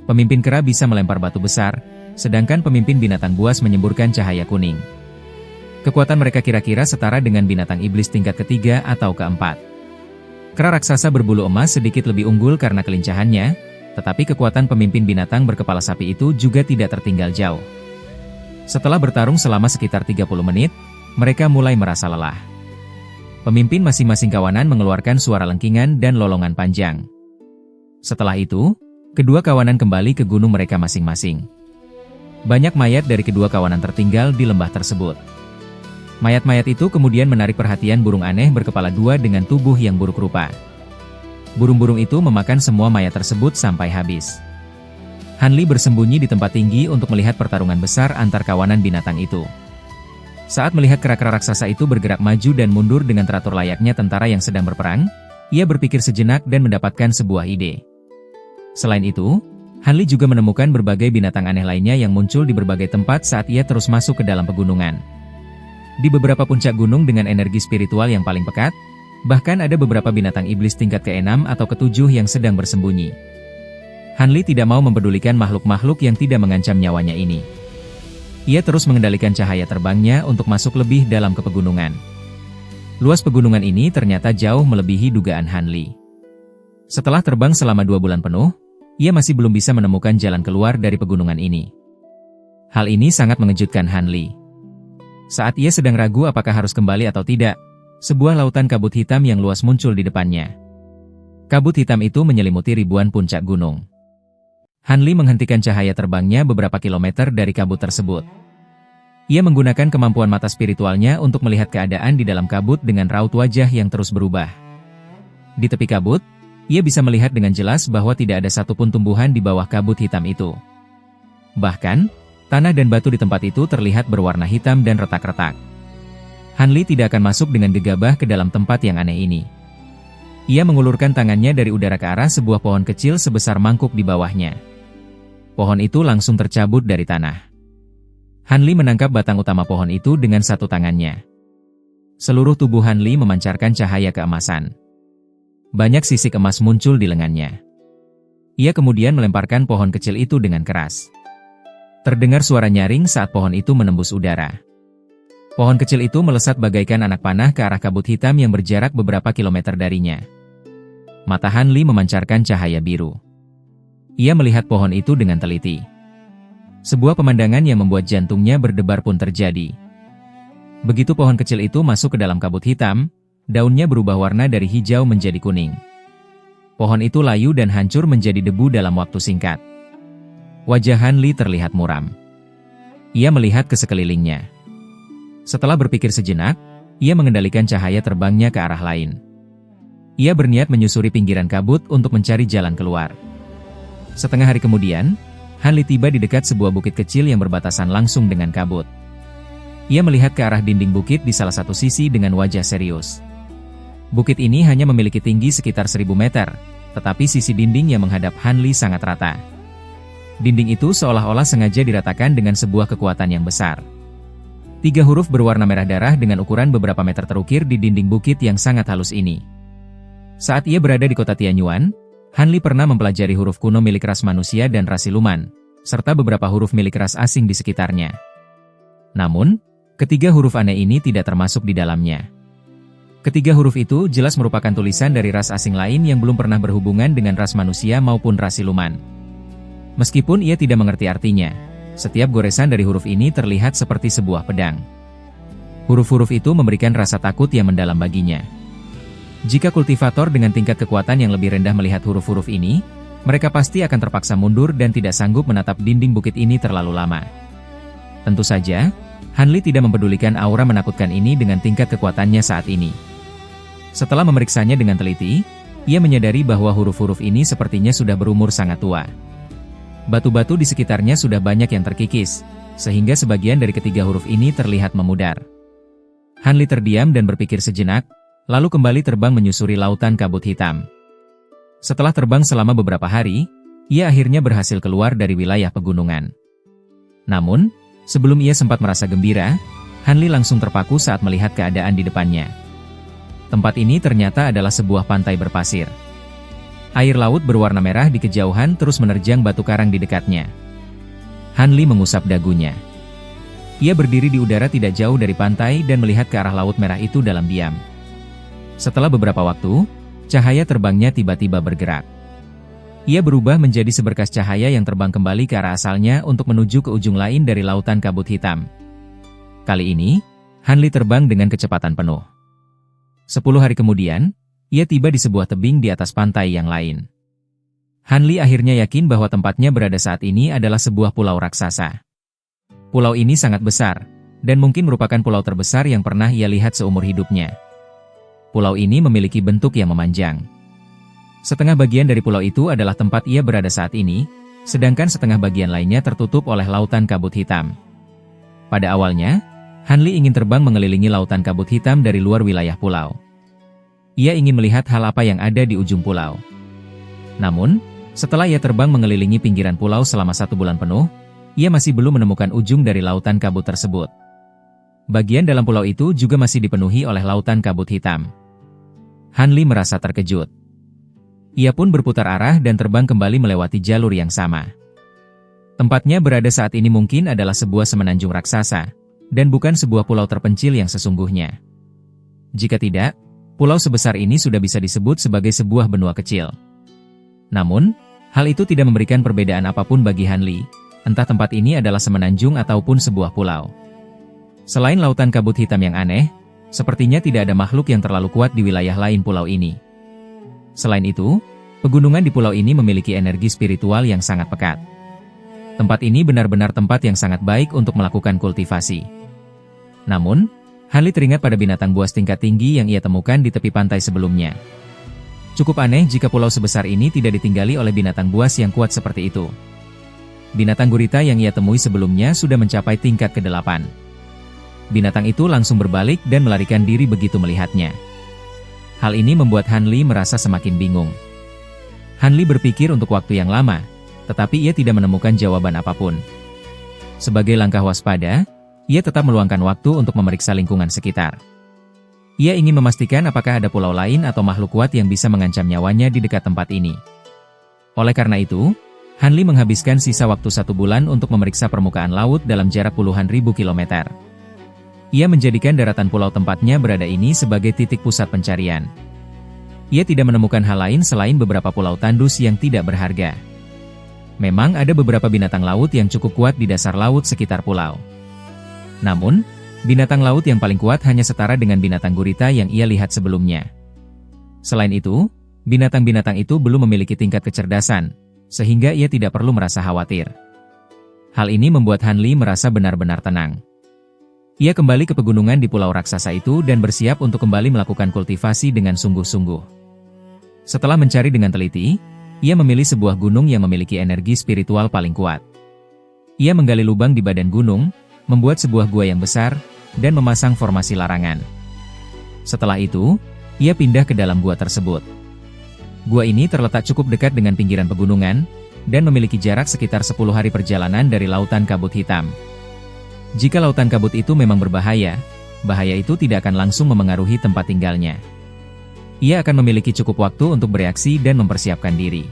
Pemimpin kera bisa melempar batu besar, sedangkan pemimpin binatang buas menyemburkan cahaya kuning. Kekuatan mereka kira-kira setara dengan binatang iblis tingkat ketiga atau keempat. Kera raksasa berbulu emas sedikit lebih unggul karena kelincahannya, tetapi kekuatan pemimpin binatang berkepala sapi itu juga tidak tertinggal jauh. Setelah bertarung selama sekitar 30 menit, mereka mulai merasa lelah. Pemimpin masing-masing kawanan mengeluarkan suara lengkingan dan lolongan panjang. Setelah itu, kedua kawanan kembali ke gunung mereka masing-masing. Banyak mayat dari kedua kawanan tertinggal di lembah tersebut. Mayat-mayat itu kemudian menarik perhatian burung aneh berkepala dua dengan tubuh yang buruk rupa. Burung-burung itu memakan semua mayat tersebut sampai habis. Han Li bersembunyi di tempat tinggi untuk melihat pertarungan besar antar kawanan binatang itu. Saat melihat kera-kera raksasa itu bergerak maju dan mundur dengan teratur layaknya tentara yang sedang berperang, ia berpikir sejenak dan mendapatkan sebuah ide. Selain itu, Han Li juga menemukan berbagai binatang aneh lainnya yang muncul di berbagai tempat saat ia terus masuk ke dalam pegunungan. Di beberapa puncak gunung dengan energi spiritual yang paling pekat, bahkan ada beberapa binatang iblis tingkat ke-6 atau ke-7 yang sedang bersembunyi. Han Li tidak mau mempedulikan makhluk-makhluk yang tidak mengancam nyawanya ini. Ia terus mengendalikan cahaya terbangnya untuk masuk lebih dalam ke pegunungan. Luas pegunungan ini ternyata jauh melebihi dugaan Han Li. Setelah terbang selama 2 bulan penuh, ia masih belum bisa menemukan jalan keluar dari pegunungan ini. Hal ini sangat mengejutkan Han Li. Saat ia sedang ragu apakah harus kembali atau tidak, sebuah lautan kabut hitam yang luas muncul di depannya. Kabut hitam itu menyelimuti ribuan puncak gunung. Han Li menghentikan cahaya terbangnya beberapa kilometer dari kabut tersebut. Ia menggunakan kemampuan mata spiritualnya untuk melihat keadaan di dalam kabut dengan raut wajah yang terus berubah. Di tepi kabut, ia bisa melihat dengan jelas bahwa tidak ada satupun tumbuhan di bawah kabut hitam itu. Bahkan, tanah dan batu di tempat itu terlihat berwarna hitam dan retak-retak. Han Li tidak akan masuk dengan gegabah ke dalam tempat yang aneh ini. Ia mengulurkan tangannya dari udara ke arah sebuah pohon kecil sebesar mangkuk di bawahnya. Pohon itu langsung tercabut dari tanah. Han Li menangkap batang utama pohon itu dengan satu tangannya. Seluruh tubuh Han Li memancarkan cahaya keemasan. Banyak sisik emas muncul di lengannya. Ia kemudian melemparkan pohon kecil itu dengan keras. Terdengar suara nyaring saat pohon itu menembus udara. Pohon kecil itu melesat bagaikan anak panah ke arah kabut hitam yang berjarak beberapa kilometer darinya. Mata Han Li memancarkan cahaya biru. Ia melihat pohon itu dengan teliti. Sebuah pemandangan yang membuat jantungnya berdebar pun terjadi. Begitu pohon kecil itu masuk ke dalam kabut hitam, daunnya berubah warna dari hijau menjadi kuning. Pohon itu layu dan hancur menjadi debu dalam waktu singkat. Wajah Han Li terlihat muram. Ia melihat ke sekelilingnya. Setelah berpikir sejenak, ia mengendalikan cahaya terbangnya ke arah lain. Ia berniat menyusuri pinggiran kabut untuk mencari jalan keluar. Setengah hari kemudian, Han Li tiba di dekat sebuah bukit kecil yang berbatasan langsung dengan kabut. Ia melihat ke arah dinding bukit di salah satu sisi dengan wajah serius. Bukit ini hanya memiliki tinggi sekitar 1000 meter, tetapi sisi dinding yang menghadap Han Li sangat rata. Dinding itu seolah-olah sengaja diratakan dengan sebuah kekuatan yang besar. 3 huruf berwarna merah darah dengan ukuran beberapa meter terukir di dinding bukit yang sangat halus ini. Saat ia berada di kota Tianyuan, Han Li pernah mempelajari huruf kuno milik ras manusia dan ras siluman, serta beberapa huruf milik ras asing di sekitarnya. Namun, ketiga huruf aneh ini tidak termasuk di dalamnya. Ketiga huruf itu jelas merupakan tulisan dari ras asing lain yang belum pernah berhubungan dengan ras manusia maupun ras siluman. Meskipun ia tidak mengerti artinya, setiap goresan dari huruf ini terlihat seperti sebuah pedang. Huruf-huruf itu memberikan rasa takut yang mendalam baginya. Jika kultivator dengan tingkat kekuatan yang lebih rendah melihat huruf-huruf ini, mereka pasti akan terpaksa mundur dan tidak sanggup menatap dinding bukit ini terlalu lama. Tentu saja, Han Li tidak mempedulikan aura menakutkan ini dengan tingkat kekuatannya saat ini. Setelah memeriksanya dengan teliti, ia menyadari bahwa huruf-huruf ini sepertinya sudah berumur sangat tua. Batu-batu di sekitarnya sudah banyak yang terkikis, sehingga sebagian dari ketiga huruf ini terlihat memudar. Han Li terdiam dan berpikir sejenak, lalu kembali terbang menyusuri lautan kabut hitam. Setelah terbang selama beberapa hari, ia akhirnya berhasil keluar dari wilayah pegunungan. Namun, sebelum ia sempat merasa gembira, Han Li langsung terpaku saat melihat keadaan di depannya. Tempat ini ternyata adalah sebuah pantai berpasir. Air laut berwarna merah di kejauhan terus menerjang batu karang di dekatnya. Han Li mengusap dagunya. Ia berdiri di udara tidak jauh dari pantai dan melihat ke arah laut merah itu dalam diam. Setelah beberapa waktu, cahaya terbangnya tiba-tiba bergerak. Ia berubah menjadi seberkas cahaya yang terbang kembali ke arah asalnya untuk menuju ke ujung lain dari lautan kabut hitam. Kali ini, Han Li terbang dengan kecepatan penuh. 10 hari kemudian, ia tiba di sebuah tebing di atas pantai yang lain. Han Li akhirnya yakin bahwa tempatnya berada saat ini adalah sebuah pulau raksasa. Pulau ini sangat besar, dan mungkin merupakan pulau terbesar yang pernah ia lihat seumur hidupnya. Pulau ini memiliki bentuk yang memanjang. Setengah bagian dari pulau itu adalah tempat ia berada saat ini, sedangkan setengah bagian lainnya tertutup oleh lautan kabut hitam. Pada awalnya, Han Li ingin terbang mengelilingi lautan kabut hitam dari luar wilayah pulau. Ia ingin melihat hal apa yang ada di ujung pulau. Namun, setelah ia terbang mengelilingi pinggiran pulau selama 1 bulan penuh, ia masih belum menemukan ujung dari lautan kabut tersebut. Bagian dalam pulau itu juga masih dipenuhi oleh lautan kabut hitam. Han Li merasa terkejut. Ia pun berputar arah dan terbang kembali melewati jalur yang sama. Tempatnya berada saat ini mungkin adalah sebuah semenanjung raksasa, dan bukan sebuah pulau terpencil yang sesungguhnya. Jika tidak, pulau sebesar ini sudah bisa disebut sebagai sebuah benua kecil. Namun, hal itu tidak memberikan perbedaan apapun bagi Han Li, entah tempat ini adalah semenanjung ataupun sebuah pulau. Selain lautan kabut hitam yang aneh, sepertinya tidak ada makhluk yang terlalu kuat di wilayah lain pulau ini. Selain itu, pegunungan di pulau ini memiliki energi spiritual yang sangat pekat. Tempat ini benar-benar tempat yang sangat baik untuk melakukan kultivasi. Namun, Han Li teringat pada binatang buas tingkat tinggi yang ia temukan di tepi pantai sebelumnya. Cukup aneh jika pulau sebesar ini tidak ditinggali oleh binatang buas yang kuat seperti itu. Binatang gurita yang ia temui sebelumnya sudah mencapai tingkat ke-8. Binatang itu langsung berbalik dan melarikan diri begitu melihatnya. Hal ini membuat Han Li merasa semakin bingung. Han Li berpikir untuk waktu yang lama, tetapi ia tidak menemukan jawaban apapun. Sebagai langkah waspada, ia tetap meluangkan waktu untuk memeriksa lingkungan sekitar. Ia ingin memastikan apakah ada pulau lain atau makhluk kuat yang bisa mengancam nyawanya di dekat tempat ini. Oleh karena itu, Han Li menghabiskan sisa waktu 1 bulan untuk memeriksa permukaan laut dalam jarak puluhan ribu kilometer. Ia menjadikan daratan pulau tempatnya berada ini sebagai titik pusat pencarian. ia tidak menemukan hal lain selain beberapa pulau tandus yang tidak berharga. Memang ada beberapa binatang laut yang cukup kuat di dasar laut sekitar pulau. Namun, binatang laut yang paling kuat hanya setara dengan binatang gurita yang ia lihat sebelumnya. Selain itu, binatang-binatang itu belum memiliki tingkat kecerdasan, sehingga ia tidak perlu merasa khawatir. Hal ini membuat Han Li merasa benar-benar tenang. Ia kembali ke pegunungan di pulau raksasa itu dan bersiap untuk kembali melakukan kultivasi dengan sungguh-sungguh. Setelah mencari dengan teliti, ia memilih sebuah gunung yang memiliki energi spiritual paling kuat. Ia menggali lubang di badan gunung, membuat sebuah gua yang besar, dan memasang formasi larangan. Setelah itu, ia pindah ke dalam gua tersebut. Gua ini terletak cukup dekat dengan pinggiran pegunungan, dan memiliki jarak sekitar 10 hari perjalanan dari lautan kabut hitam. Jika lautan kabut itu memang berbahaya, bahaya itu tidak akan langsung memengaruhi tempat tinggalnya. Ia akan memiliki cukup waktu untuk bereaksi dan mempersiapkan diri.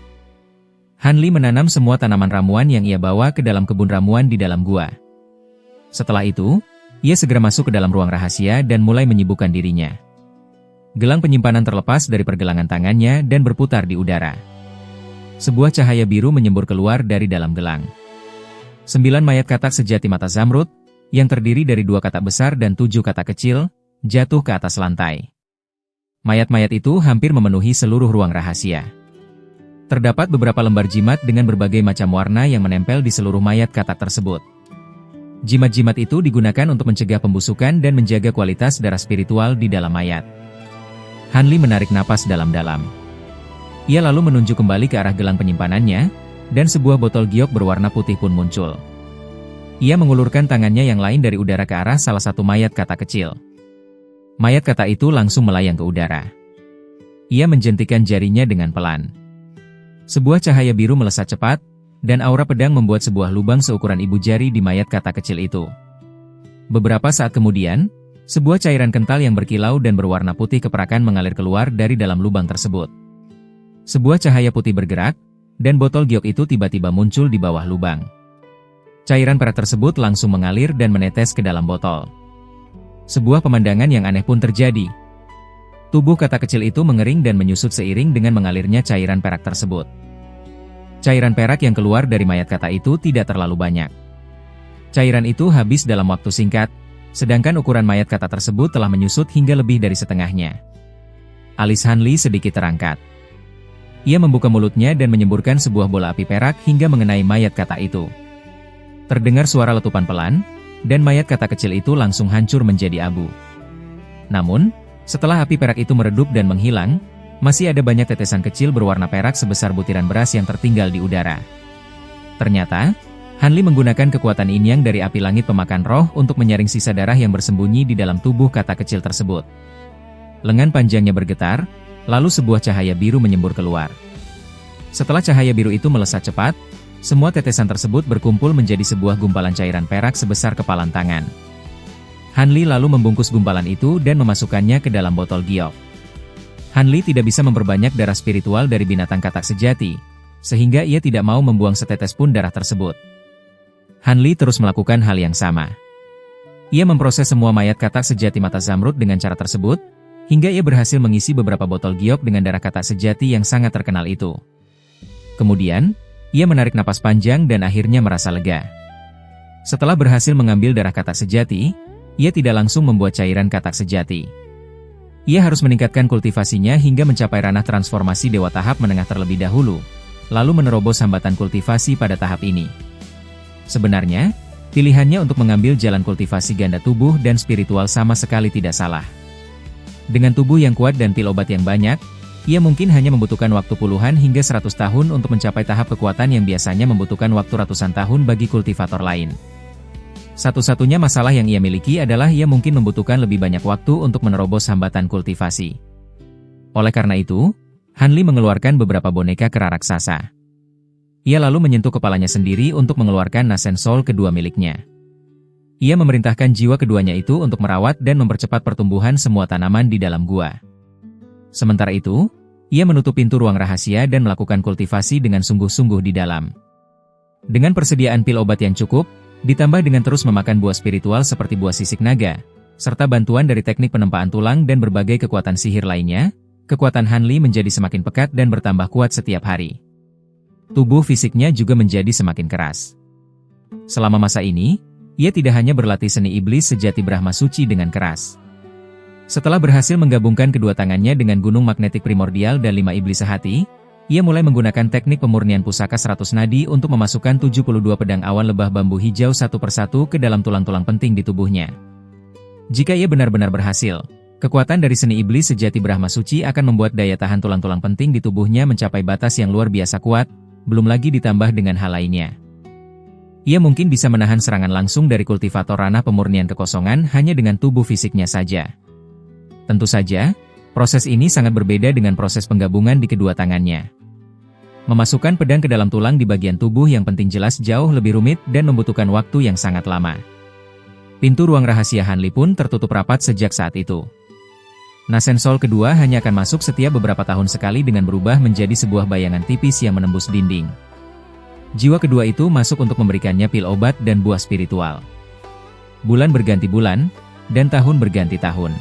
Han Li menanam semua tanaman ramuan yang ia bawa ke dalam kebun ramuan di dalam gua. Setelah itu, ia segera masuk ke dalam ruang rahasia dan mulai menyibukkan dirinya. Gelang penyimpanan terlepas dari pergelangan tangannya dan berputar di udara. Sebuah cahaya biru menyembur keluar dari dalam gelang. 9 mayat katak sejati mata zamrud, yang terdiri dari 2 katak besar dan 7 katak kecil, jatuh ke atas lantai. Mayat-mayat itu hampir memenuhi seluruh ruang rahasia. Terdapat beberapa lembar jimat dengan berbagai macam warna yang menempel di seluruh mayat katak tersebut. Jimat-jimat itu digunakan untuk mencegah pembusukan dan menjaga kualitas darah spiritual di dalam mayat. Han Li menarik napas dalam-dalam. Ia lalu menunjuk kembali ke arah gelang penyimpanannya, dan sebuah botol giok berwarna putih pun muncul. Ia mengulurkan tangannya yang lain dari udara ke arah salah satu mayat katak kecil. Mayat katak itu langsung melayang ke udara. Ia menjentikan jarinya dengan pelan. Sebuah cahaya biru melesat cepat, dan aura pedang membuat sebuah lubang seukuran ibu jari di mayat katak kecil itu. Beberapa saat kemudian, sebuah cairan kental yang berkilau dan berwarna putih keperakan mengalir keluar dari dalam lubang tersebut. Sebuah cahaya putih bergerak, dan botol giok itu tiba-tiba muncul di bawah lubang. Cairan perak tersebut langsung mengalir dan menetes ke dalam botol. Sebuah pemandangan yang aneh pun terjadi. Tubuh katak kecil itu mengering dan menyusut seiring dengan mengalirnya cairan perak tersebut. Cairan perak yang keluar dari mayat katak itu tidak terlalu banyak. Cairan itu habis dalam waktu singkat, sedangkan ukuran mayat katak tersebut telah menyusut hingga lebih dari setengahnya. Alis Han Li sedikit terangkat. Ia membuka mulutnya dan menyemburkan sebuah bola api perak hingga mengenai mayat katak itu. Terdengar suara letupan pelan, dan mayat katak kecil itu langsung hancur menjadi abu. Namun, setelah api perak itu meredup dan menghilang, masih ada banyak tetesan kecil berwarna perak sebesar butiran beras yang tertinggal di udara. Ternyata, Han Li menggunakan kekuatan yin yang dari api langit pemakan roh untuk menyaring sisa darah yang bersembunyi di dalam tubuh katak kecil tersebut. Lengan panjangnya bergetar, lalu sebuah cahaya biru menyembur keluar. Setelah cahaya biru itu melesat cepat, semua tetesan tersebut berkumpul menjadi sebuah gumpalan cairan perak sebesar kepalan tangan. Han Li lalu membungkus gumpalan itu dan memasukkannya ke dalam botol giok. Han Li tidak bisa memperbanyak darah spiritual dari binatang katak sejati, sehingga ia tidak mau membuang setetes pun darah tersebut. Han Li terus melakukan hal yang sama. Ia memproses semua mayat katak sejati mata zamrud dengan cara tersebut, hingga ia berhasil mengisi beberapa botol giok dengan darah katak sejati yang sangat terkenal itu. Kemudian, ia menarik napas panjang dan akhirnya merasa lega. Setelah berhasil mengambil darah katak sejati, ia tidak langsung membuat cairan katak sejati. Ia harus meningkatkan kultivasinya hingga mencapai ranah transformasi dewa tahap menengah terlebih dahulu, lalu menerobos hambatan kultivasi pada tahap ini. Sebenarnya, pilihannya untuk mengambil jalan kultivasi ganda tubuh dan spiritual sama sekali tidak salah. Dengan tubuh yang kuat dan pil obat yang banyak, ia mungkin hanya membutuhkan waktu puluhan hingga 100 tahun untuk mencapai tahap kekuatan yang biasanya membutuhkan waktu ratusan tahun bagi kultivator lain. Satu-satunya masalah yang ia miliki adalah ia mungkin membutuhkan lebih banyak waktu untuk menerobos hambatan kultivasi. Oleh karena itu, Han Li mengeluarkan beberapa boneka kera raksasa. Ia lalu menyentuh kepalanya sendiri untuk mengeluarkan Nasen Soul kedua miliknya. Ia memerintahkan jiwa keduanya itu untuk merawat dan mempercepat pertumbuhan semua tanaman di dalam gua. Sementara itu, ia menutup pintu ruang rahasia dan melakukan kultivasi dengan sungguh-sungguh di dalam. Dengan persediaan pil obat yang cukup, ditambah dengan terus memakan buah spiritual seperti buah sisik naga, serta bantuan dari teknik penempaan tulang dan berbagai kekuatan sihir lainnya, kekuatan Han Li menjadi semakin pekat dan bertambah kuat setiap hari. Tubuh fisiknya juga menjadi semakin keras. Selama masa ini, ia tidak hanya berlatih seni iblis sejati Brahma Suci dengan keras. Setelah berhasil menggabungkan kedua tangannya dengan gunung magnetik primordial dan 5 iblis sehati, ia mulai menggunakan teknik pemurnian pusaka 100 nadi untuk memasukkan 72 pedang awan lebah bambu hijau satu persatu ke dalam tulang-tulang penting di tubuhnya. Jika ia benar-benar berhasil, kekuatan dari seni iblis sejati Brahma Suci akan membuat daya tahan tulang-tulang penting di tubuhnya mencapai batas yang luar biasa kuat, belum lagi ditambah dengan hal lainnya. Ia mungkin bisa menahan serangan langsung dari kultivator ranah pemurnian kekosongan hanya dengan tubuh fisiknya saja. Tentu saja, proses ini sangat berbeda dengan proses penggabungan di kedua tangannya. Memasukkan pedang ke dalam tulang di bagian tubuh yang penting jelas jauh lebih rumit dan membutuhkan waktu yang sangat lama. Pintu ruang rahasia Han Li pun tertutup rapat sejak saat itu. Nasen Sol kedua hanya akan masuk setiap beberapa tahun sekali dengan berubah menjadi sebuah bayangan tipis yang menembus dinding. Jiwa kedua itu masuk untuk memberikannya pil obat dan buah spiritual. Bulan berganti bulan, dan tahun berganti tahun.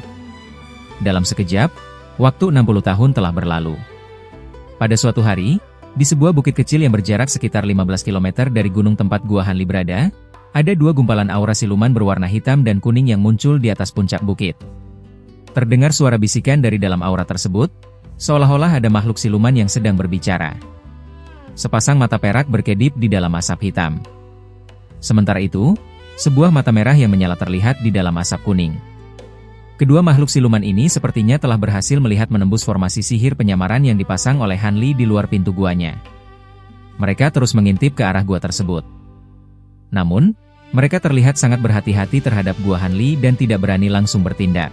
Dalam sekejap, waktu 60 tahun telah berlalu. Pada suatu hari, di sebuah bukit kecil yang berjarak sekitar 15 km dari gunung tempat gua Han Li berada, ada 2 gumpalan aura siluman berwarna hitam dan kuning yang muncul di atas puncak bukit. Terdengar suara bisikan dari dalam aura tersebut, seolah-olah ada makhluk siluman yang sedang berbicara. Sepasang mata perak berkedip di dalam asap hitam. Sementara itu, sebuah mata merah yang menyala terlihat di dalam asap kuning. Kedua makhluk siluman ini sepertinya telah berhasil melihat menembus formasi sihir penyamaran yang dipasang oleh Han Li di luar pintu guanya. Mereka terus mengintip ke arah gua tersebut. Namun, mereka terlihat sangat berhati-hati terhadap gua Han Li dan tidak berani langsung bertindak.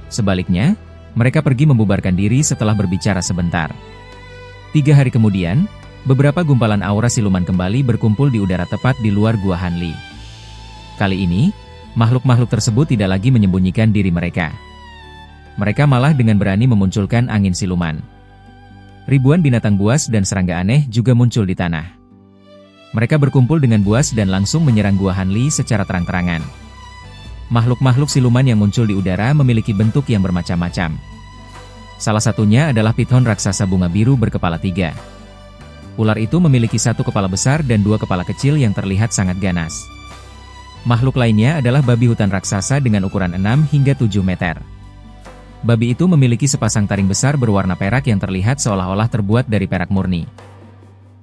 Sebaliknya, mereka pergi membubarkan diri setelah berbicara sebentar. 3 hari kemudian, beberapa gumpalan aura siluman kembali berkumpul di udara tepat di luar gua Han Li. Kali ini, makhluk-makhluk tersebut tidak lagi menyembunyikan diri mereka. Mereka malah dengan berani memunculkan angin siluman. Ribuan binatang buas dan serangga aneh juga muncul di tanah. Mereka berkumpul dengan buas dan langsung menyerang gua Han Li secara terang-terangan. Makhluk-makhluk siluman yang muncul di udara memiliki bentuk yang bermacam-macam. Salah satunya adalah piton raksasa bunga biru berkepala 3. Ular itu memiliki 1 kepala besar dan 2 kepala kecil yang terlihat sangat ganas. Makhluk lainnya adalah babi hutan raksasa dengan ukuran 6 hingga 7 meter. Babi itu memiliki sepasang taring besar berwarna perak yang terlihat seolah-olah terbuat dari perak murni.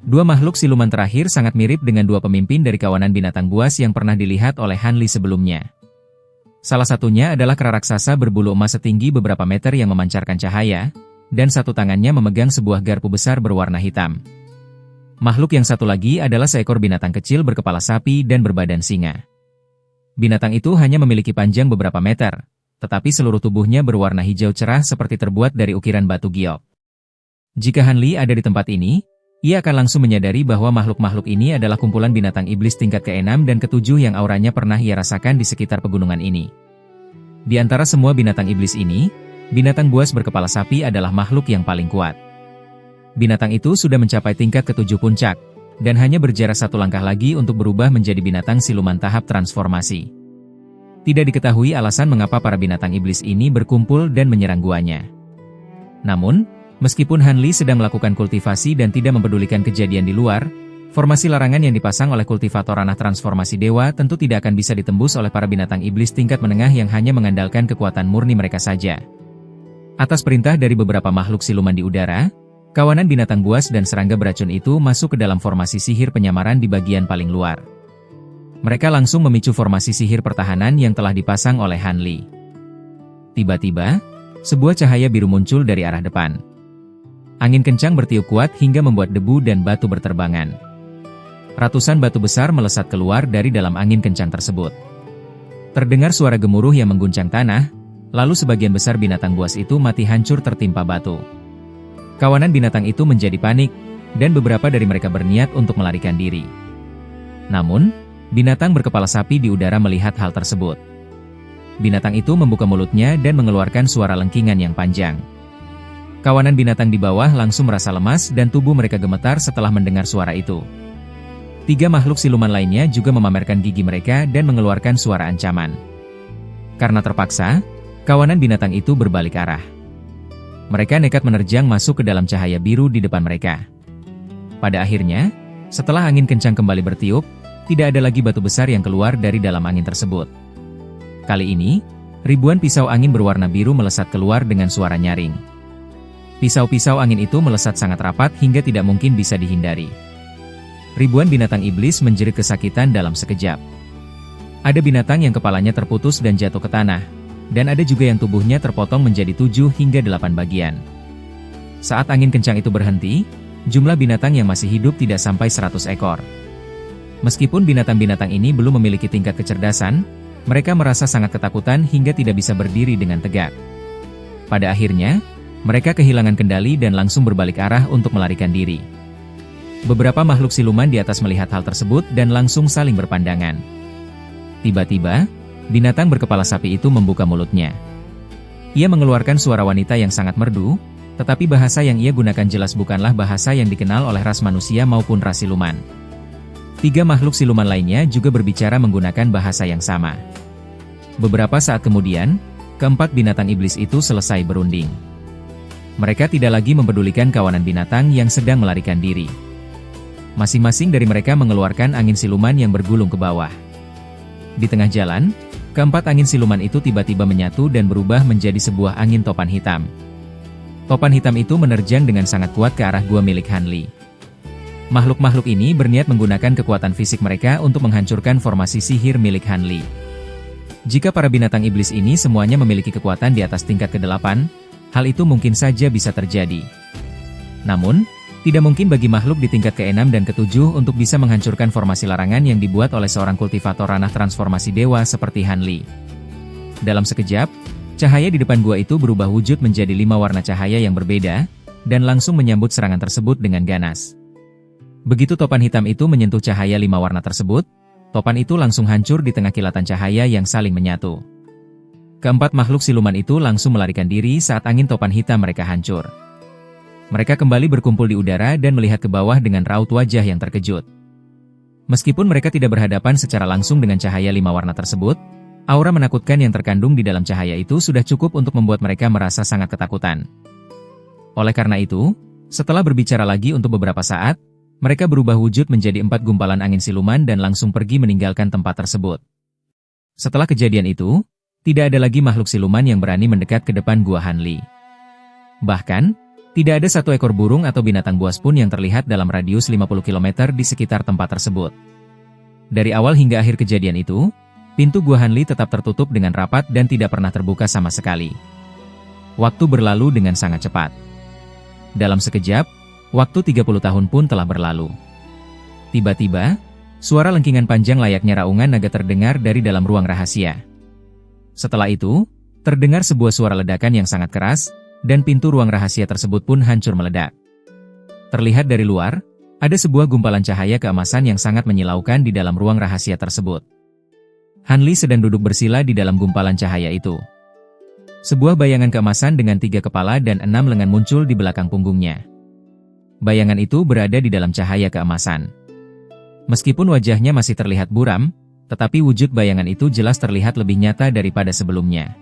2 makhluk siluman terakhir sangat mirip dengan 2 pemimpin dari kawanan binatang buas yang pernah dilihat oleh Han Li sebelumnya. Salah satunya adalah kera raksasa berbulu emas setinggi beberapa meter yang memancarkan cahaya, dan 1 tangannya memegang sebuah garpu besar berwarna hitam. Makhluk yang satu lagi adalah seekor binatang kecil berkepala sapi dan berbadan singa. Binatang itu hanya memiliki panjang beberapa meter, tetapi seluruh tubuhnya berwarna hijau cerah seperti terbuat dari ukiran batu giok. Jika Han Li ada di tempat ini, ia akan langsung menyadari bahwa makhluk-makhluk ini adalah kumpulan binatang iblis tingkat ke-6 dan ke-7 yang auranya pernah ia rasakan di sekitar pegunungan ini. Di antara semua binatang iblis ini, binatang buas berkepala sapi adalah makhluk yang paling kuat. Binatang itu sudah mencapai tingkat ke-7 puncak, dan hanya berjarak 1 langkah lagi untuk berubah menjadi binatang siluman tahap transformasi. Tidak diketahui alasan mengapa para binatang iblis ini berkumpul dan menyerang guanya. Namun, meskipun Han Li sedang melakukan kultivasi dan tidak mempedulikan kejadian di luar, formasi larangan yang dipasang oleh kultivator ranah transformasi dewa tentu tidak akan bisa ditembus oleh para binatang iblis tingkat menengah yang hanya mengandalkan kekuatan murni mereka saja. Atas perintah dari beberapa makhluk siluman di udara, kawanan binatang buas dan serangga beracun itu masuk ke dalam formasi sihir penyamaran di bagian paling luar. Mereka langsung memicu formasi sihir pertahanan yang telah dipasang oleh Han Li. Tiba-tiba, sebuah cahaya biru muncul dari arah depan. Angin kencang bertiup kuat hingga membuat debu dan batu berterbangan. Ratusan batu besar melesat keluar dari dalam angin kencang tersebut. Terdengar suara gemuruh yang mengguncang tanah, lalu sebagian besar binatang buas itu mati hancur tertimpa batu. Kawanan binatang itu menjadi panik, dan beberapa dari mereka berniat untuk melarikan diri. Namun, binatang berkepala sapi di udara melihat hal tersebut. Binatang itu membuka mulutnya dan mengeluarkan suara lengkingan yang panjang. Kawanan binatang di bawah langsung merasa lemas dan tubuh mereka gemetar setelah mendengar suara itu. 3 makhluk siluman lainnya juga memamerkan gigi mereka dan mengeluarkan suara ancaman. Karena terpaksa, kawanan binatang itu berbalik arah. Mereka nekat menerjang masuk ke dalam cahaya biru di depan mereka. Pada akhirnya, setelah angin kencang kembali bertiup, tidak ada lagi batu besar yang keluar dari dalam angin tersebut. Kali ini, ribuan pisau angin berwarna biru melesat keluar dengan suara nyaring. Pisau-pisau angin itu melesat sangat rapat hingga tidak mungkin bisa dihindari. Ribuan binatang iblis menjerit kesakitan dalam sekejap. Ada binatang yang kepalanya terputus dan jatuh ke tanah, dan ada juga yang tubuhnya terpotong menjadi 7 hingga 8 bagian. Saat angin kencang itu berhenti, jumlah binatang yang masih hidup tidak sampai 100 ekor. Meskipun binatang-binatang ini belum memiliki tingkat kecerdasan, mereka merasa sangat ketakutan hingga tidak bisa berdiri dengan tegak. Pada akhirnya, mereka kehilangan kendali dan langsung berbalik arah untuk melarikan diri. Beberapa makhluk siluman di atas melihat hal tersebut dan langsung saling berpandangan. Tiba-tiba, binatang berkepala sapi itu membuka mulutnya. Ia mengeluarkan suara wanita yang sangat merdu, tetapi bahasa yang ia gunakan jelas bukanlah bahasa yang dikenal oleh ras manusia maupun ras siluman. 3 makhluk siluman lainnya juga berbicara menggunakan bahasa yang sama. Beberapa saat kemudian, keempat binatang iblis itu selesai berunding. Mereka tidak lagi mempedulikan kawanan binatang yang sedang melarikan diri. Masing-masing dari mereka mengeluarkan angin siluman yang bergulung ke bawah. Di tengah jalan, keempat angin siluman itu tiba-tiba menyatu dan berubah menjadi sebuah angin topan hitam. Topan hitam itu menerjang dengan sangat kuat ke arah gua milik Han Li. Makhluk-makhluk ini berniat menggunakan kekuatan fisik mereka untuk menghancurkan formasi sihir milik Han Li. Jika para binatang iblis ini semuanya memiliki kekuatan di atas tingkat ke-8, hal itu mungkin saja bisa terjadi. Namun, tidak mungkin bagi makhluk di tingkat ke-6 dan ke-7 untuk bisa menghancurkan formasi larangan yang dibuat oleh seorang kultivator ranah transformasi dewa seperti Han Li. Dalam sekejap, cahaya di depan gua itu berubah wujud menjadi 5 warna cahaya yang berbeda, dan langsung menyambut serangan tersebut dengan ganas. Begitu topan hitam itu menyentuh cahaya 5 warna tersebut, topan itu langsung hancur di tengah kilatan cahaya yang saling menyatu. Keempat makhluk siluman itu langsung melarikan diri saat angin topan hitam mereka hancur. Mereka kembali berkumpul di udara dan melihat ke bawah dengan raut wajah yang terkejut. Meskipun mereka tidak berhadapan secara langsung dengan cahaya 5 warna tersebut, aura menakutkan yang terkandung di dalam cahaya itu sudah cukup untuk membuat mereka merasa sangat ketakutan. Oleh karena itu, setelah berbicara lagi untuk beberapa saat, mereka berubah wujud menjadi 4 gumpalan angin siluman dan langsung pergi meninggalkan tempat tersebut. Setelah kejadian itu, tidak ada lagi makhluk siluman yang berani mendekat ke depan gua Han Li. Bahkan, tidak ada satu ekor burung atau binatang buas pun yang terlihat dalam radius 50 km di sekitar tempat tersebut. Dari awal hingga akhir kejadian itu, pintu gua Han Li tetap tertutup dengan rapat dan tidak pernah terbuka sama sekali. Waktu berlalu dengan sangat cepat. Dalam sekejap, waktu 30 tahun pun telah berlalu. Tiba-tiba, suara lengkingan panjang layaknya raungan naga terdengar dari dalam ruang rahasia. Setelah itu, terdengar sebuah suara ledakan yang sangat keras, dan pintu ruang rahasia tersebut pun hancur meledak. Terlihat dari luar, ada sebuah gumpalan cahaya keemasan yang sangat menyilaukan di dalam ruang rahasia tersebut. Han Li sedang duduk bersila di dalam gumpalan cahaya itu. Sebuah bayangan keemasan dengan 3 kepala dan 6 lengan muncul di belakang punggungnya. Bayangan itu berada di dalam cahaya keemasan. Meskipun wajahnya masih terlihat buram, tetapi wujud bayangan itu jelas terlihat lebih nyata daripada sebelumnya.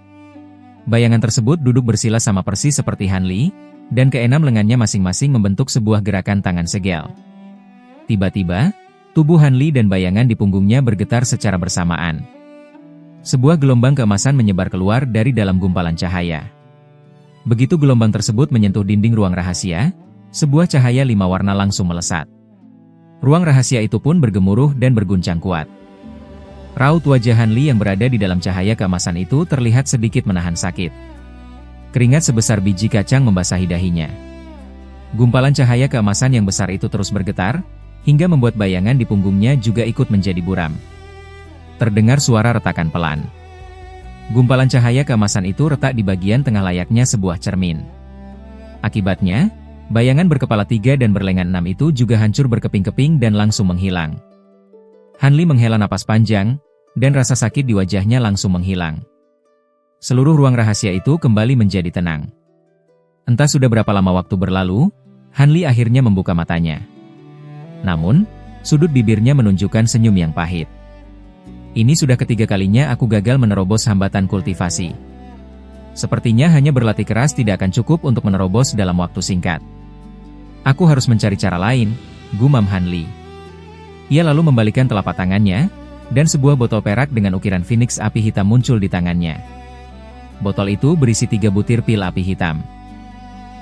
Bayangan tersebut duduk bersila sama persis seperti Han Li, dan ke-6 lengannya masing-masing membentuk sebuah gerakan tangan segel. Tiba-tiba, tubuh Han Li dan bayangan di punggungnya bergetar secara bersamaan. Sebuah gelombang keemasan menyebar keluar dari dalam gumpalan cahaya. Begitu gelombang tersebut menyentuh dinding ruang rahasia, sebuah cahaya 5 warna langsung melesat. Ruang rahasia itu pun bergemuruh dan berguncang kuat. Raut wajah Han Li yang berada di dalam cahaya keemasan itu terlihat sedikit menahan sakit. Keringat sebesar biji kacang membasahi dahinya. Gumpalan cahaya keemasan yang besar itu terus bergetar, hingga membuat bayangan di punggungnya juga ikut menjadi buram. Terdengar suara retakan pelan. Gumpalan cahaya keemasan itu retak di bagian tengah layaknya sebuah cermin. Akibatnya, bayangan berkepala 3 dan berlengan 6 itu juga hancur berkeping-keping dan langsung menghilang. Han Li menghela napas panjang, dan rasa sakit di wajahnya langsung menghilang. Seluruh ruang rahasia itu kembali menjadi tenang. Entah sudah berapa lama waktu berlalu, Han Li akhirnya membuka matanya. Namun, sudut bibirnya menunjukkan senyum yang pahit. Ini sudah ketiga kalinya aku gagal menerobos hambatan kultivasi. Sepertinya hanya berlatih keras tidak akan cukup untuk menerobos dalam waktu singkat. Aku harus mencari cara lain, gumam Han Li. Ia lalu membalikan telapak tangannya, dan sebuah botol perak dengan ukiran Phoenix api hitam muncul di tangannya. Botol itu berisi 3 butir pil api hitam.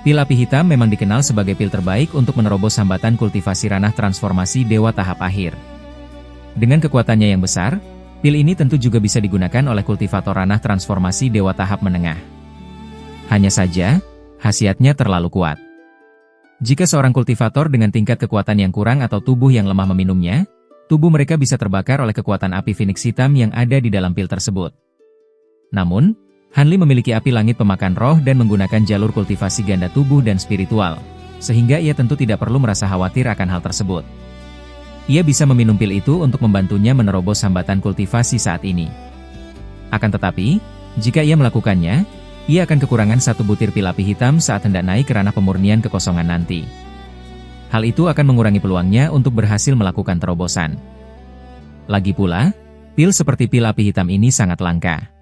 Pil api hitam memang dikenal sebagai pil terbaik untuk menerobos hambatan kultivasi ranah transformasi dewa tahap akhir. Dengan kekuatannya yang besar, pil ini tentu juga bisa digunakan oleh kultivator ranah transformasi dewa tahap menengah. Hanya saja, khasiatnya terlalu kuat. Jika seorang kultivator dengan tingkat kekuatan yang kurang atau tubuh yang lemah meminumnya, tubuh mereka bisa terbakar oleh kekuatan api Phoenix hitam yang ada di dalam pil tersebut. Namun, Han Li memiliki api langit pemakan roh dan menggunakan jalur kultivasi ganda tubuh dan spiritual, sehingga ia tentu tidak perlu merasa khawatir akan hal tersebut. Ia bisa meminum pil itu untuk membantunya menerobos hambatan kultivasi saat ini. Akan tetapi, jika ia melakukannya, ia akan kekurangan 1 butir pil api hitam saat hendak naik ke ranah pemurnian kekosongan nanti. Hal itu akan mengurangi peluangnya untuk berhasil melakukan terobosan. Lagi pula, pil seperti pil api hitam ini sangat langka.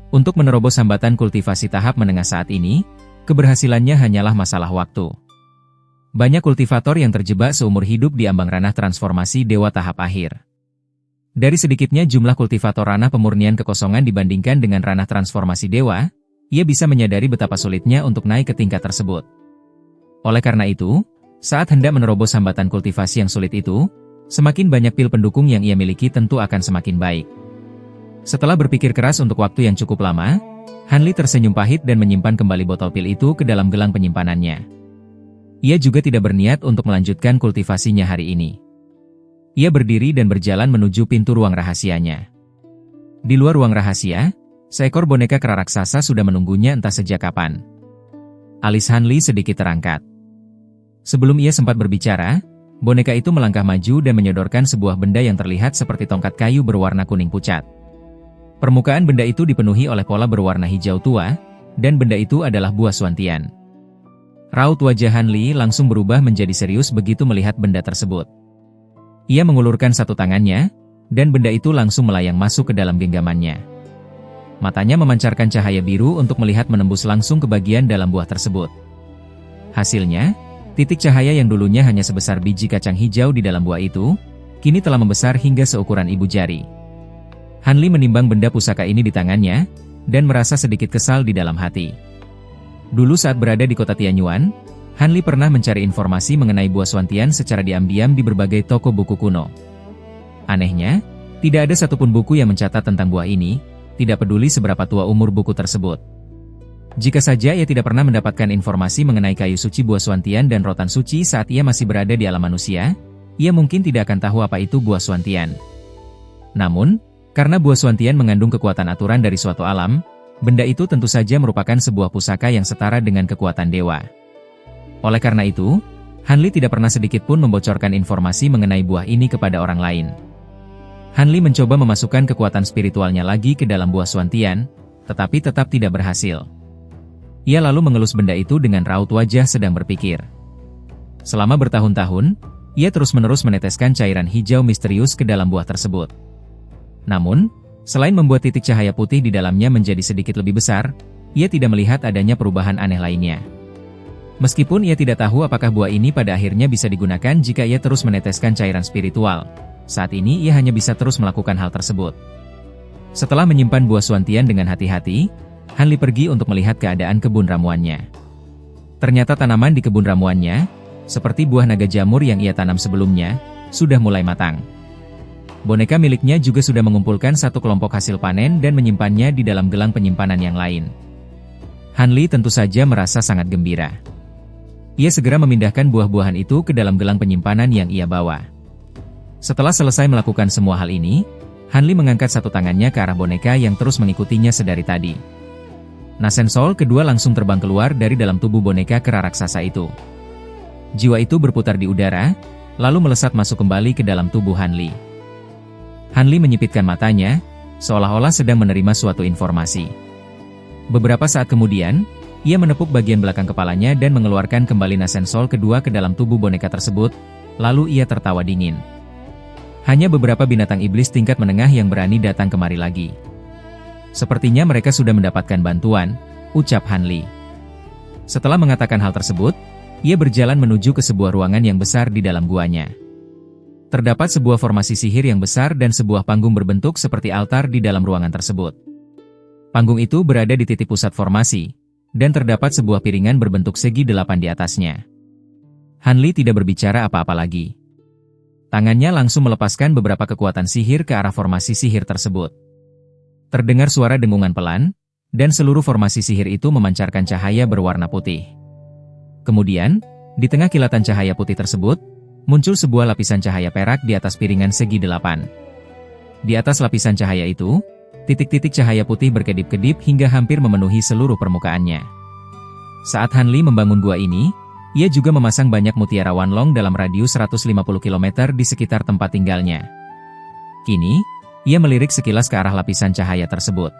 Untuk menerobos hambatan kultivasi tahap menengah saat ini, keberhasilannya hanyalah masalah waktu. Banyak kultivator yang terjebak seumur hidup di ambang ranah transformasi dewa tahap akhir. Dari sedikitnya jumlah kultivator ranah pemurnian kekosongan dibandingkan dengan ranah transformasi dewa, ia bisa menyadari betapa sulitnya untuk naik ke tingkat tersebut. Oleh karena itu, saat hendak menerobos hambatan kultivasi yang sulit itu, semakin banyak pil pendukung yang ia miliki tentu akan semakin baik. Setelah berpikir keras untuk waktu yang cukup lama, Han Li tersenyum pahit dan menyimpan kembali botol pil itu ke dalam gelang penyimpanannya. Ia juga tidak berniat untuk melanjutkan kultivasinya hari ini. Ia berdiri dan berjalan menuju pintu ruang rahasianya. Di luar ruang rahasia, seekor boneka kera raksasa sudah menunggunya entah sejak kapan. Alis Han Li sedikit terangkat. Sebelum ia sempat berbicara, boneka itu melangkah maju dan menyodorkan sebuah benda yang terlihat seperti tongkat kayu berwarna kuning pucat. Permukaan benda itu dipenuhi oleh pola berwarna hijau tua, dan benda itu adalah buah Suantian. Raut wajah Han Li langsung berubah menjadi serius begitu melihat benda tersebut. Ia mengulurkan satu tangannya, dan benda itu langsung melayang masuk ke dalam genggamannya. Matanya memancarkan cahaya biru untuk melihat menembus langsung ke bagian dalam buah tersebut. Hasilnya, titik cahaya yang dulunya hanya sebesar biji kacang hijau di dalam buah itu, kini telah membesar hingga seukuran ibu jari. Han Li menimbang benda pusaka ini di tangannya, dan merasa sedikit kesal di dalam hati. Dulu saat berada di kota Tianyuan, Han Li pernah mencari informasi mengenai buah Suantian secara diam-diam di berbagai toko buku kuno. Anehnya, tidak ada satupun buku yang mencatat tentang buah ini, tidak peduli seberapa tua umur buku tersebut. Jika saja ia tidak pernah mendapatkan informasi mengenai kayu suci buah Suantian dan rotan suci saat ia masih berada di alam manusia, ia mungkin tidak akan tahu apa itu buah Suantian. Namun, karena buah Suantian mengandung kekuatan aturan dari suatu alam, benda itu tentu saja merupakan sebuah pusaka yang setara dengan kekuatan dewa. Oleh karena itu, Han Li tidak pernah sedikit pun membocorkan informasi mengenai buah ini kepada orang lain. Han Li mencoba memasukkan kekuatan spiritualnya lagi ke dalam buah Suantian, tetapi tetap tidak berhasil. Ia lalu mengelus benda itu dengan raut wajah sedang berpikir. Selama bertahun-tahun, ia terus-menerus meneteskan cairan hijau misterius ke dalam buah tersebut. Namun, selain membuat titik cahaya putih di dalamnya menjadi sedikit lebih besar, ia tidak melihat adanya perubahan aneh lainnya. Meskipun ia tidak tahu apakah buah ini pada akhirnya bisa digunakan jika ia terus meneteskan cairan spiritual, saat ini ia hanya bisa terus melakukan hal tersebut. Setelah menyimpan buah Suantian dengan hati-hati, Han Li pergi untuk melihat keadaan kebun ramuannya. Ternyata tanaman di kebun ramuannya, seperti buah naga jamur yang ia tanam sebelumnya, sudah mulai matang. Boneka miliknya juga sudah mengumpulkan satu kelompok hasil panen dan menyimpannya di dalam gelang penyimpanan yang lain. Han Li tentu saja merasa sangat gembira. Ia segera memindahkan buah-buahan itu ke dalam gelang penyimpanan yang ia bawa. Setelah selesai melakukan semua hal ini, Han Li mengangkat satu tangannya ke arah boneka yang terus mengikutinya sedari tadi. Nasen Soul kedua langsung terbang keluar dari dalam tubuh boneka kera raksasa itu. Jiwa itu berputar di udara, lalu melesat masuk kembali ke dalam tubuh Han Li. Han Li menyipitkan matanya, seolah-olah sedang menerima suatu informasi. Beberapa saat kemudian, ia menepuk bagian belakang kepalanya dan mengeluarkan kembali Nasen Soul kedua ke dalam tubuh boneka tersebut, lalu ia tertawa dingin. Hanya beberapa binatang iblis tingkat menengah yang berani datang kemari lagi. Sepertinya mereka sudah mendapatkan bantuan, ucap Han Li. Setelah mengatakan hal tersebut, ia berjalan menuju ke sebuah ruangan yang besar di dalam guanya. Terdapat sebuah formasi sihir yang besar dan sebuah panggung berbentuk seperti altar di dalam ruangan tersebut. Panggung itu berada di titik pusat formasi, dan terdapat sebuah piringan berbentuk segi 8 di atasnya. Han Li tidak berbicara apa-apa lagi. Tangannya langsung melepaskan beberapa kekuatan sihir ke arah formasi sihir tersebut. Terdengar suara dengungan pelan, dan seluruh formasi sihir itu memancarkan cahaya berwarna putih. Kemudian, di tengah kilatan cahaya putih tersebut, muncul sebuah lapisan cahaya perak di atas piringan segi 8. Di atas lapisan cahaya itu, titik-titik cahaya putih berkedip-kedip hingga hampir memenuhi seluruh permukaannya. Saat Han Li membangun gua ini, ia juga memasang banyak mutiara Wanlong dalam radius 150 km di sekitar tempat tinggalnya. Kini, ia melirik sekilas ke arah lapisan cahaya tersebut.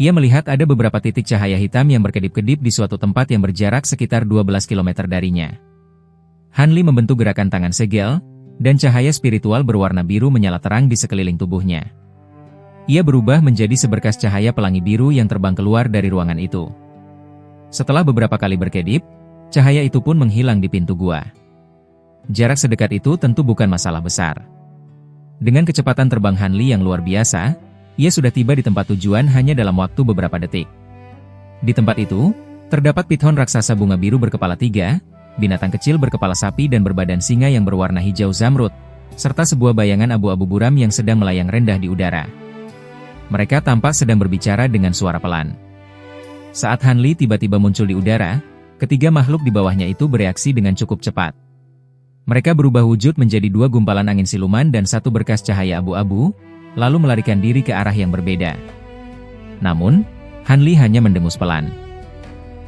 Ia melihat ada beberapa titik cahaya hitam yang berkedip-kedip di suatu tempat yang berjarak sekitar 12 km darinya. Han Li membentuk gerakan tangan segel, dan cahaya spiritual berwarna biru menyala terang di sekeliling tubuhnya. Ia berubah menjadi seberkas cahaya pelangi biru yang terbang keluar dari ruangan itu. Setelah beberapa kali berkedip, cahaya itu pun menghilang di pintu gua. Jarak sedekat itu tentu bukan masalah besar. Dengan kecepatan terbang Han Li yang luar biasa, ia sudah tiba di tempat tujuan hanya dalam waktu beberapa detik. Di tempat itu, terdapat pithon raksasa bunga biru berkepala 3, binatang kecil berkepala sapi dan berbadan singa yang berwarna hijau zamrud, serta sebuah bayangan abu-abu buram yang sedang melayang rendah di udara. Mereka tampak sedang berbicara dengan suara pelan. Saat Han Li tiba-tiba muncul di udara, ketiga makhluk di bawahnya itu bereaksi dengan cukup cepat. Mereka berubah wujud menjadi 2 gumpalan angin siluman dan 1 berkas cahaya abu-abu, lalu melarikan diri ke arah yang berbeda. Namun, Han Li hanya mendengus pelan.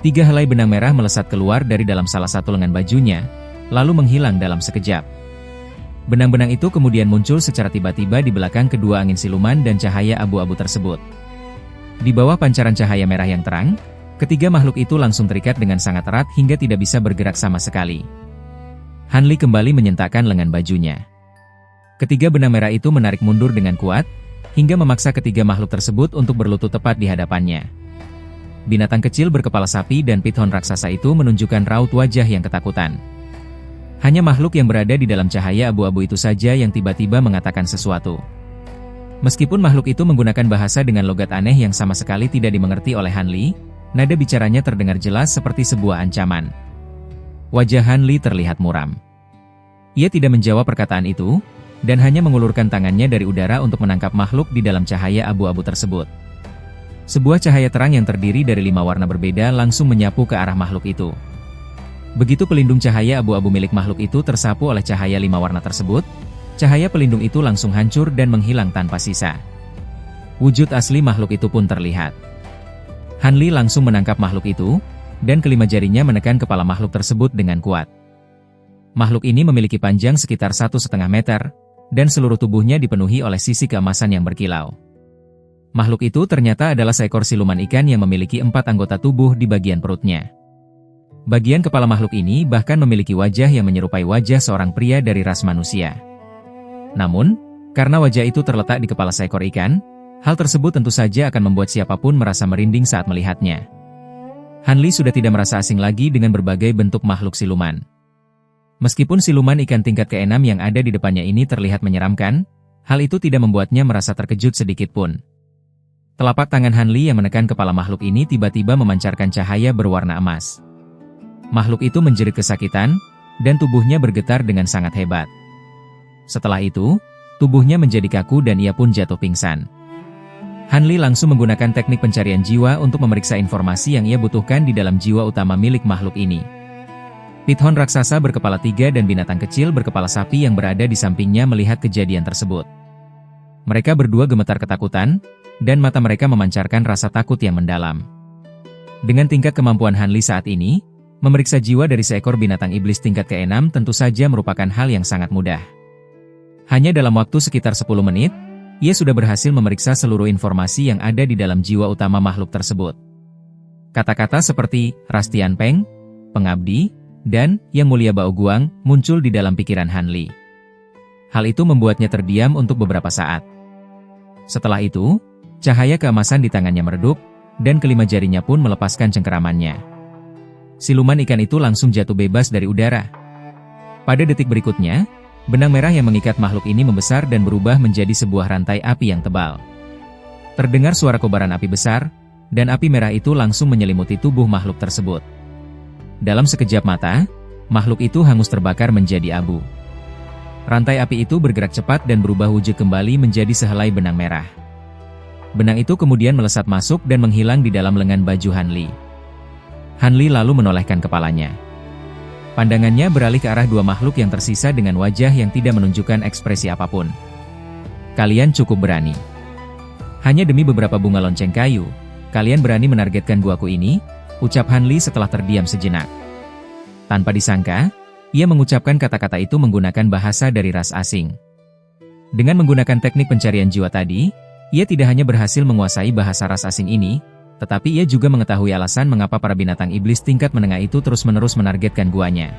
3 helai benang merah melesat keluar dari dalam salah satu lengan bajunya, lalu menghilang dalam sekejap. Benang-benang itu kemudian muncul secara tiba-tiba di belakang kedua angin siluman dan cahaya abu-abu tersebut. Di bawah pancaran cahaya merah yang terang, ketiga makhluk itu langsung terikat dengan sangat erat hingga tidak bisa bergerak sama sekali. Han Li kembali menyentakkan lengan bajunya. Ketiga benang merah itu menarik mundur dengan kuat, hingga memaksa ketiga makhluk tersebut untuk berlutut tepat di hadapannya. Binatang kecil berkepala sapi dan pithon raksasa itu menunjukkan raut wajah yang ketakutan. Hanya makhluk yang berada di dalam cahaya abu-abu itu saja yang tiba-tiba mengatakan sesuatu. Meskipun makhluk itu menggunakan bahasa dengan logat aneh yang sama sekali tidak dimengerti oleh Han Li, nada bicaranya terdengar jelas seperti sebuah ancaman. Wajah Han Li terlihat muram. Ia tidak menjawab perkataan itu, dan hanya mengulurkan tangannya dari udara untuk menangkap makhluk di dalam cahaya abu-abu tersebut. Sebuah cahaya terang yang terdiri dari 5 warna berbeda langsung menyapu ke arah makhluk itu. Begitu pelindung cahaya abu-abu milik makhluk itu tersapu oleh cahaya 5 warna tersebut, cahaya pelindung itu langsung hancur dan menghilang tanpa sisa. Wujud asli makhluk itu pun terlihat. Han Li langsung menangkap makhluk itu, dan kelima jarinya menekan kepala makhluk tersebut dengan kuat. Makhluk ini memiliki panjang sekitar 1,5 meter, dan seluruh tubuhnya dipenuhi oleh sisi keemasan yang berkilau. Makhluk itu ternyata adalah seekor siluman ikan yang memiliki 4 anggota tubuh di bagian perutnya. Bagian kepala makhluk ini bahkan memiliki wajah yang menyerupai wajah seorang pria dari ras manusia. Namun, karena wajah itu terletak di kepala seekor ikan, hal tersebut tentu saja akan membuat siapapun merasa merinding saat melihatnya. Han Li sudah tidak merasa asing lagi dengan berbagai bentuk makhluk siluman. Meskipun siluman ikan tingkat ke-6 yang ada di depannya ini terlihat menyeramkan, hal itu tidak membuatnya merasa terkejut sedikitpun. Telapak tangan Han Li yang menekan kepala makhluk ini tiba-tiba memancarkan cahaya berwarna emas. Makhluk itu menjerit kesakitan, dan tubuhnya bergetar dengan sangat hebat. Setelah itu, tubuhnya menjadi kaku dan ia pun jatuh pingsan. Han Li langsung menggunakan teknik pencarian jiwa untuk memeriksa informasi yang ia butuhkan di dalam jiwa utama milik makhluk ini. Pithon raksasa berkepala 3 dan binatang kecil berkepala sapi yang berada di sampingnya melihat kejadian tersebut. Mereka berdua gemetar ketakutan, dan mata mereka memancarkan rasa takut yang mendalam. Dengan tingkat kemampuan Han Li saat ini, memeriksa jiwa dari seekor binatang iblis tingkat ke-6 tentu saja merupakan hal yang sangat mudah. Hanya dalam waktu sekitar 10 menit, ia sudah berhasil memeriksa seluruh informasi yang ada di dalam jiwa utama makhluk tersebut. Kata-kata seperti Rastian Peng, Pengabdi, dan Yang Mulia Bao Guang muncul di dalam pikiran Han Li. Hal itu membuatnya terdiam untuk beberapa saat. Setelah itu, Cahaya keemasan di tangannya meredup, dan kelima jarinya pun melepaskan cengkeramannya. Siluman ikan itu langsung jatuh bebas dari udara. Pada detik berikutnya, benang merah yang mengikat makhluk ini membesar dan berubah menjadi sebuah rantai api yang tebal. Terdengar suara kobaran api besar, dan api merah itu langsung menyelimuti tubuh makhluk tersebut. Dalam sekejap mata, makhluk itu hangus terbakar menjadi abu. Rantai api itu bergerak cepat dan berubah wujud kembali menjadi sehelai benang merah. Benang itu kemudian melesat masuk dan menghilang di dalam lengan baju Han Li. Han Li lalu menolehkan kepalanya. Pandangannya beralih ke arah dua makhluk yang tersisa dengan wajah yang tidak menunjukkan ekspresi apapun. Kalian cukup berani. Hanya demi beberapa bunga lonceng kayu, kalian berani menargetkan guaku ini, ucap Han Li setelah terdiam sejenak. Tanpa disangka, ia mengucapkan kata-kata itu menggunakan bahasa dari ras asing. Dengan menggunakan teknik pencarian jiwa tadi, ia tidak hanya berhasil menguasai bahasa ras asing ini, tetapi ia juga mengetahui alasan mengapa para binatang iblis tingkat menengah itu terus-menerus menargetkan guanya.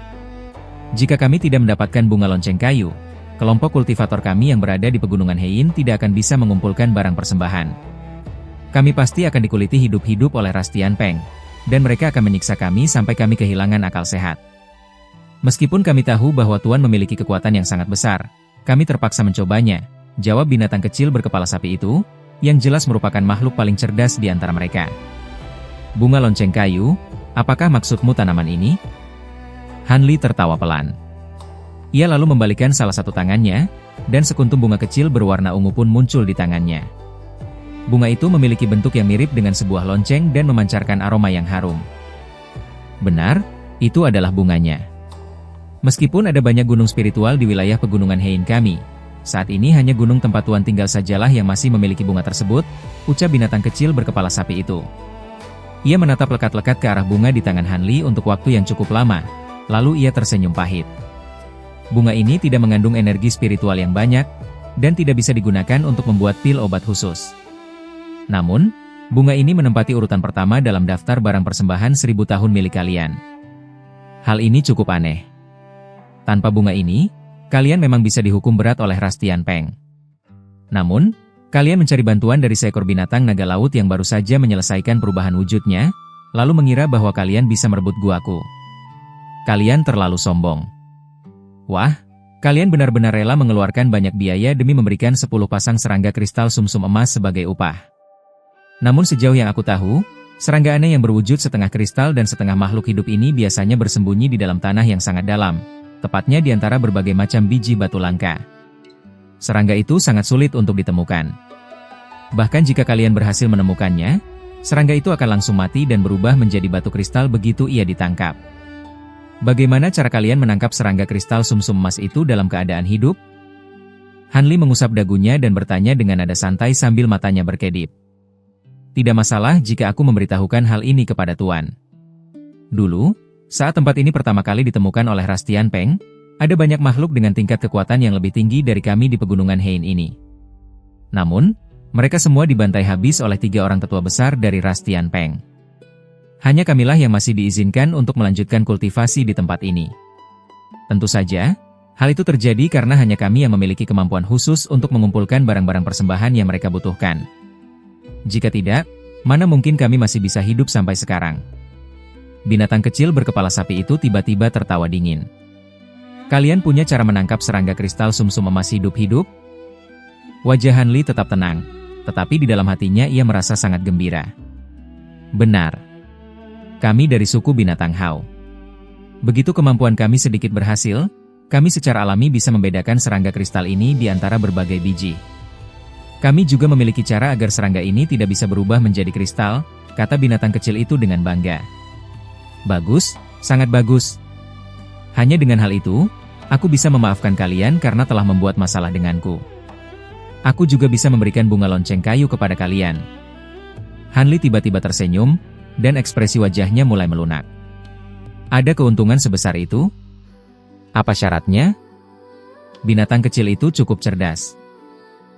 Jika kami tidak mendapatkan bunga lonceng kayu, kelompok kultivator kami yang berada di pegunungan Hein tidak akan bisa mengumpulkan barang persembahan. Kami pasti akan dikuliti hidup-hidup oleh ras Tian Peng, dan mereka akan menyiksa kami sampai kami kehilangan akal sehat. Meskipun kami tahu bahwa Tuan memiliki kekuatan yang sangat besar, kami terpaksa mencobanya, jawab binatang kecil berkepala sapi itu, yang jelas merupakan makhluk paling cerdas di antara mereka. Bunga lonceng kayu, apakah maksudmu tanaman ini? Han Li tertawa pelan. Ia lalu membalikan salah satu tangannya, dan sekuntum bunga kecil berwarna ungu pun muncul di tangannya. Bunga itu memiliki bentuk yang mirip dengan sebuah lonceng dan memancarkan aroma yang harum. Benar, itu adalah bunganya. Meskipun ada banyak gunung spiritual di wilayah pegunungan Hein kami, saat ini hanya gunung tempat Tuan tinggal sajalah yang masih memiliki bunga tersebut, ucap binatang kecil berkepala sapi itu. Ia menatap lekat-lekat ke arah bunga di tangan Han Li untuk waktu yang cukup lama, lalu ia tersenyum pahit. Bunga ini tidak mengandung energi spiritual yang banyak, dan tidak bisa digunakan untuk membuat pil obat khusus. Namun, bunga ini menempati urutan pertama dalam daftar barang persembahan 1000 tahun milik kalian. Hal ini cukup aneh. Tanpa bunga ini, kalian memang bisa dihukum berat oleh ras Tian Peng. Namun, kalian mencari bantuan dari seekor binatang naga laut yang baru saja menyelesaikan perubahan wujudnya, lalu mengira bahwa kalian bisa merebut guaku. Kalian terlalu sombong. Wah, kalian benar-benar rela mengeluarkan banyak biaya demi memberikan 10 pasang serangga kristal sumsum emas sebagai upah. Namun sejauh yang aku tahu, serangga aneh yang berwujud setengah kristal dan setengah makhluk hidup ini biasanya bersembunyi di dalam tanah yang sangat dalam, tepatnya di antara berbagai macam biji batu langka. Serangga itu sangat sulit untuk ditemukan. Bahkan jika kalian berhasil menemukannya, serangga itu akan langsung mati dan berubah menjadi batu kristal begitu ia ditangkap. Bagaimana cara kalian menangkap serangga kristal sumsum emas itu dalam keadaan hidup? Han Li mengusap dagunya dan bertanya dengan nada santai sambil matanya berkedip. Tidak masalah jika aku memberitahukan hal ini kepada Tuan. Dulu, saat tempat ini pertama kali ditemukan oleh ras Tian Peng, ada banyak makhluk dengan tingkat kekuatan yang lebih tinggi dari kami di pegunungan Hein ini. Namun, mereka semua dibantai habis oleh 3 orang tetua besar dari ras Tian Peng. Hanya kamilah yang masih diizinkan untuk melanjutkan kultivasi di tempat ini. Tentu saja, hal itu terjadi karena hanya kami yang memiliki kemampuan khusus untuk mengumpulkan barang-barang persembahan yang mereka butuhkan. Jika tidak, mana mungkin kami masih bisa hidup sampai sekarang? Binatang kecil berkepala sapi itu tiba-tiba tertawa dingin. Kalian punya cara menangkap serangga kristal sumsum emas hidup-hidup? Wajah Han Li tetap tenang, tetapi di dalam hatinya ia merasa sangat gembira. Benar. Kami dari suku binatang Hao. Begitu kemampuan kami sedikit berhasil, kami secara alami bisa membedakan serangga kristal ini di antara berbagai biji. Kami juga memiliki cara agar serangga ini tidak bisa berubah menjadi kristal, kata binatang kecil itu dengan bangga. Bagus, sangat bagus. Hanya dengan hal itu, aku bisa memaafkan kalian karena telah membuat masalah denganku. Aku juga bisa memberikan bunga lonceng kayu kepada kalian. Han Li tiba-tiba tersenyum, dan ekspresi wajahnya mulai melunak. Ada keuntungan sebesar itu? Apa syaratnya? Binatang kecil itu cukup cerdas.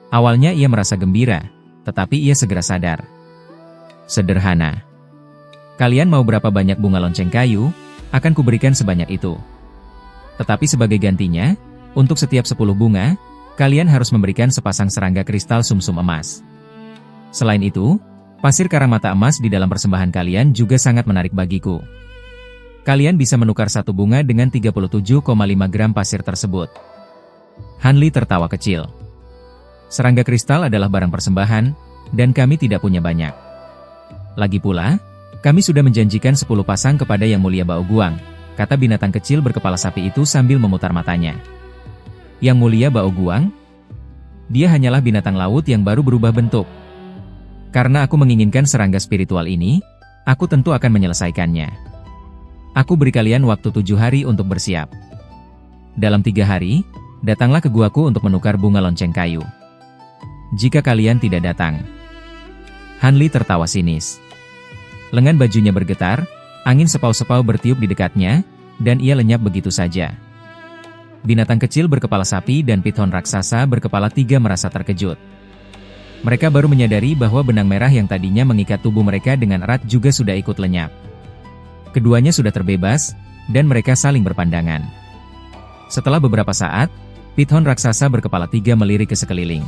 Awalnya ia merasa gembira, tetapi ia segera sadar. Sederhana. Kalian mau berapa banyak bunga lonceng kayu, akan kuberikan sebanyak itu. Tetapi sebagai gantinya, untuk setiap 10 bunga, kalian harus memberikan sepasang serangga kristal sumsum emas. Selain itu, pasir karang mata emas di dalam persembahan kalian juga sangat menarik bagiku. Kalian bisa menukar satu bunga dengan 37,5 gram pasir tersebut. Hanli tertawa kecil. Serangga kristal adalah barang persembahan, dan kami tidak punya banyak. Lagi pula, kami sudah menjanjikan 10 pasang kepada Yang Mulia Bao Guang, kata binatang kecil berkepala sapi itu sambil memutar matanya. Yang Mulia Bao Guang? Dia hanyalah binatang laut yang baru berubah bentuk. Karena aku menginginkan serangga spiritual ini, aku tentu akan menyelesaikannya. Aku beri kalian waktu 7 hari untuk bersiap. Dalam 3 hari, datanglah ke guaku untuk menukar bunga lonceng kayu. Jika kalian tidak datang. Hanli tertawa sinis. Lengan bajunya bergetar, angin sepau-sepau bertiup di dekatnya, dan ia lenyap begitu saja. Binatang kecil berkepala sapi dan piton raksasa berkepala 3 merasa terkejut. Mereka baru menyadari bahwa benang merah yang tadinya mengikat tubuh mereka dengan erat juga sudah ikut lenyap. Keduanya sudah terbebas, dan mereka saling berpandangan. Setelah beberapa saat, piton raksasa berkepala 3 melirik ke sekeliling.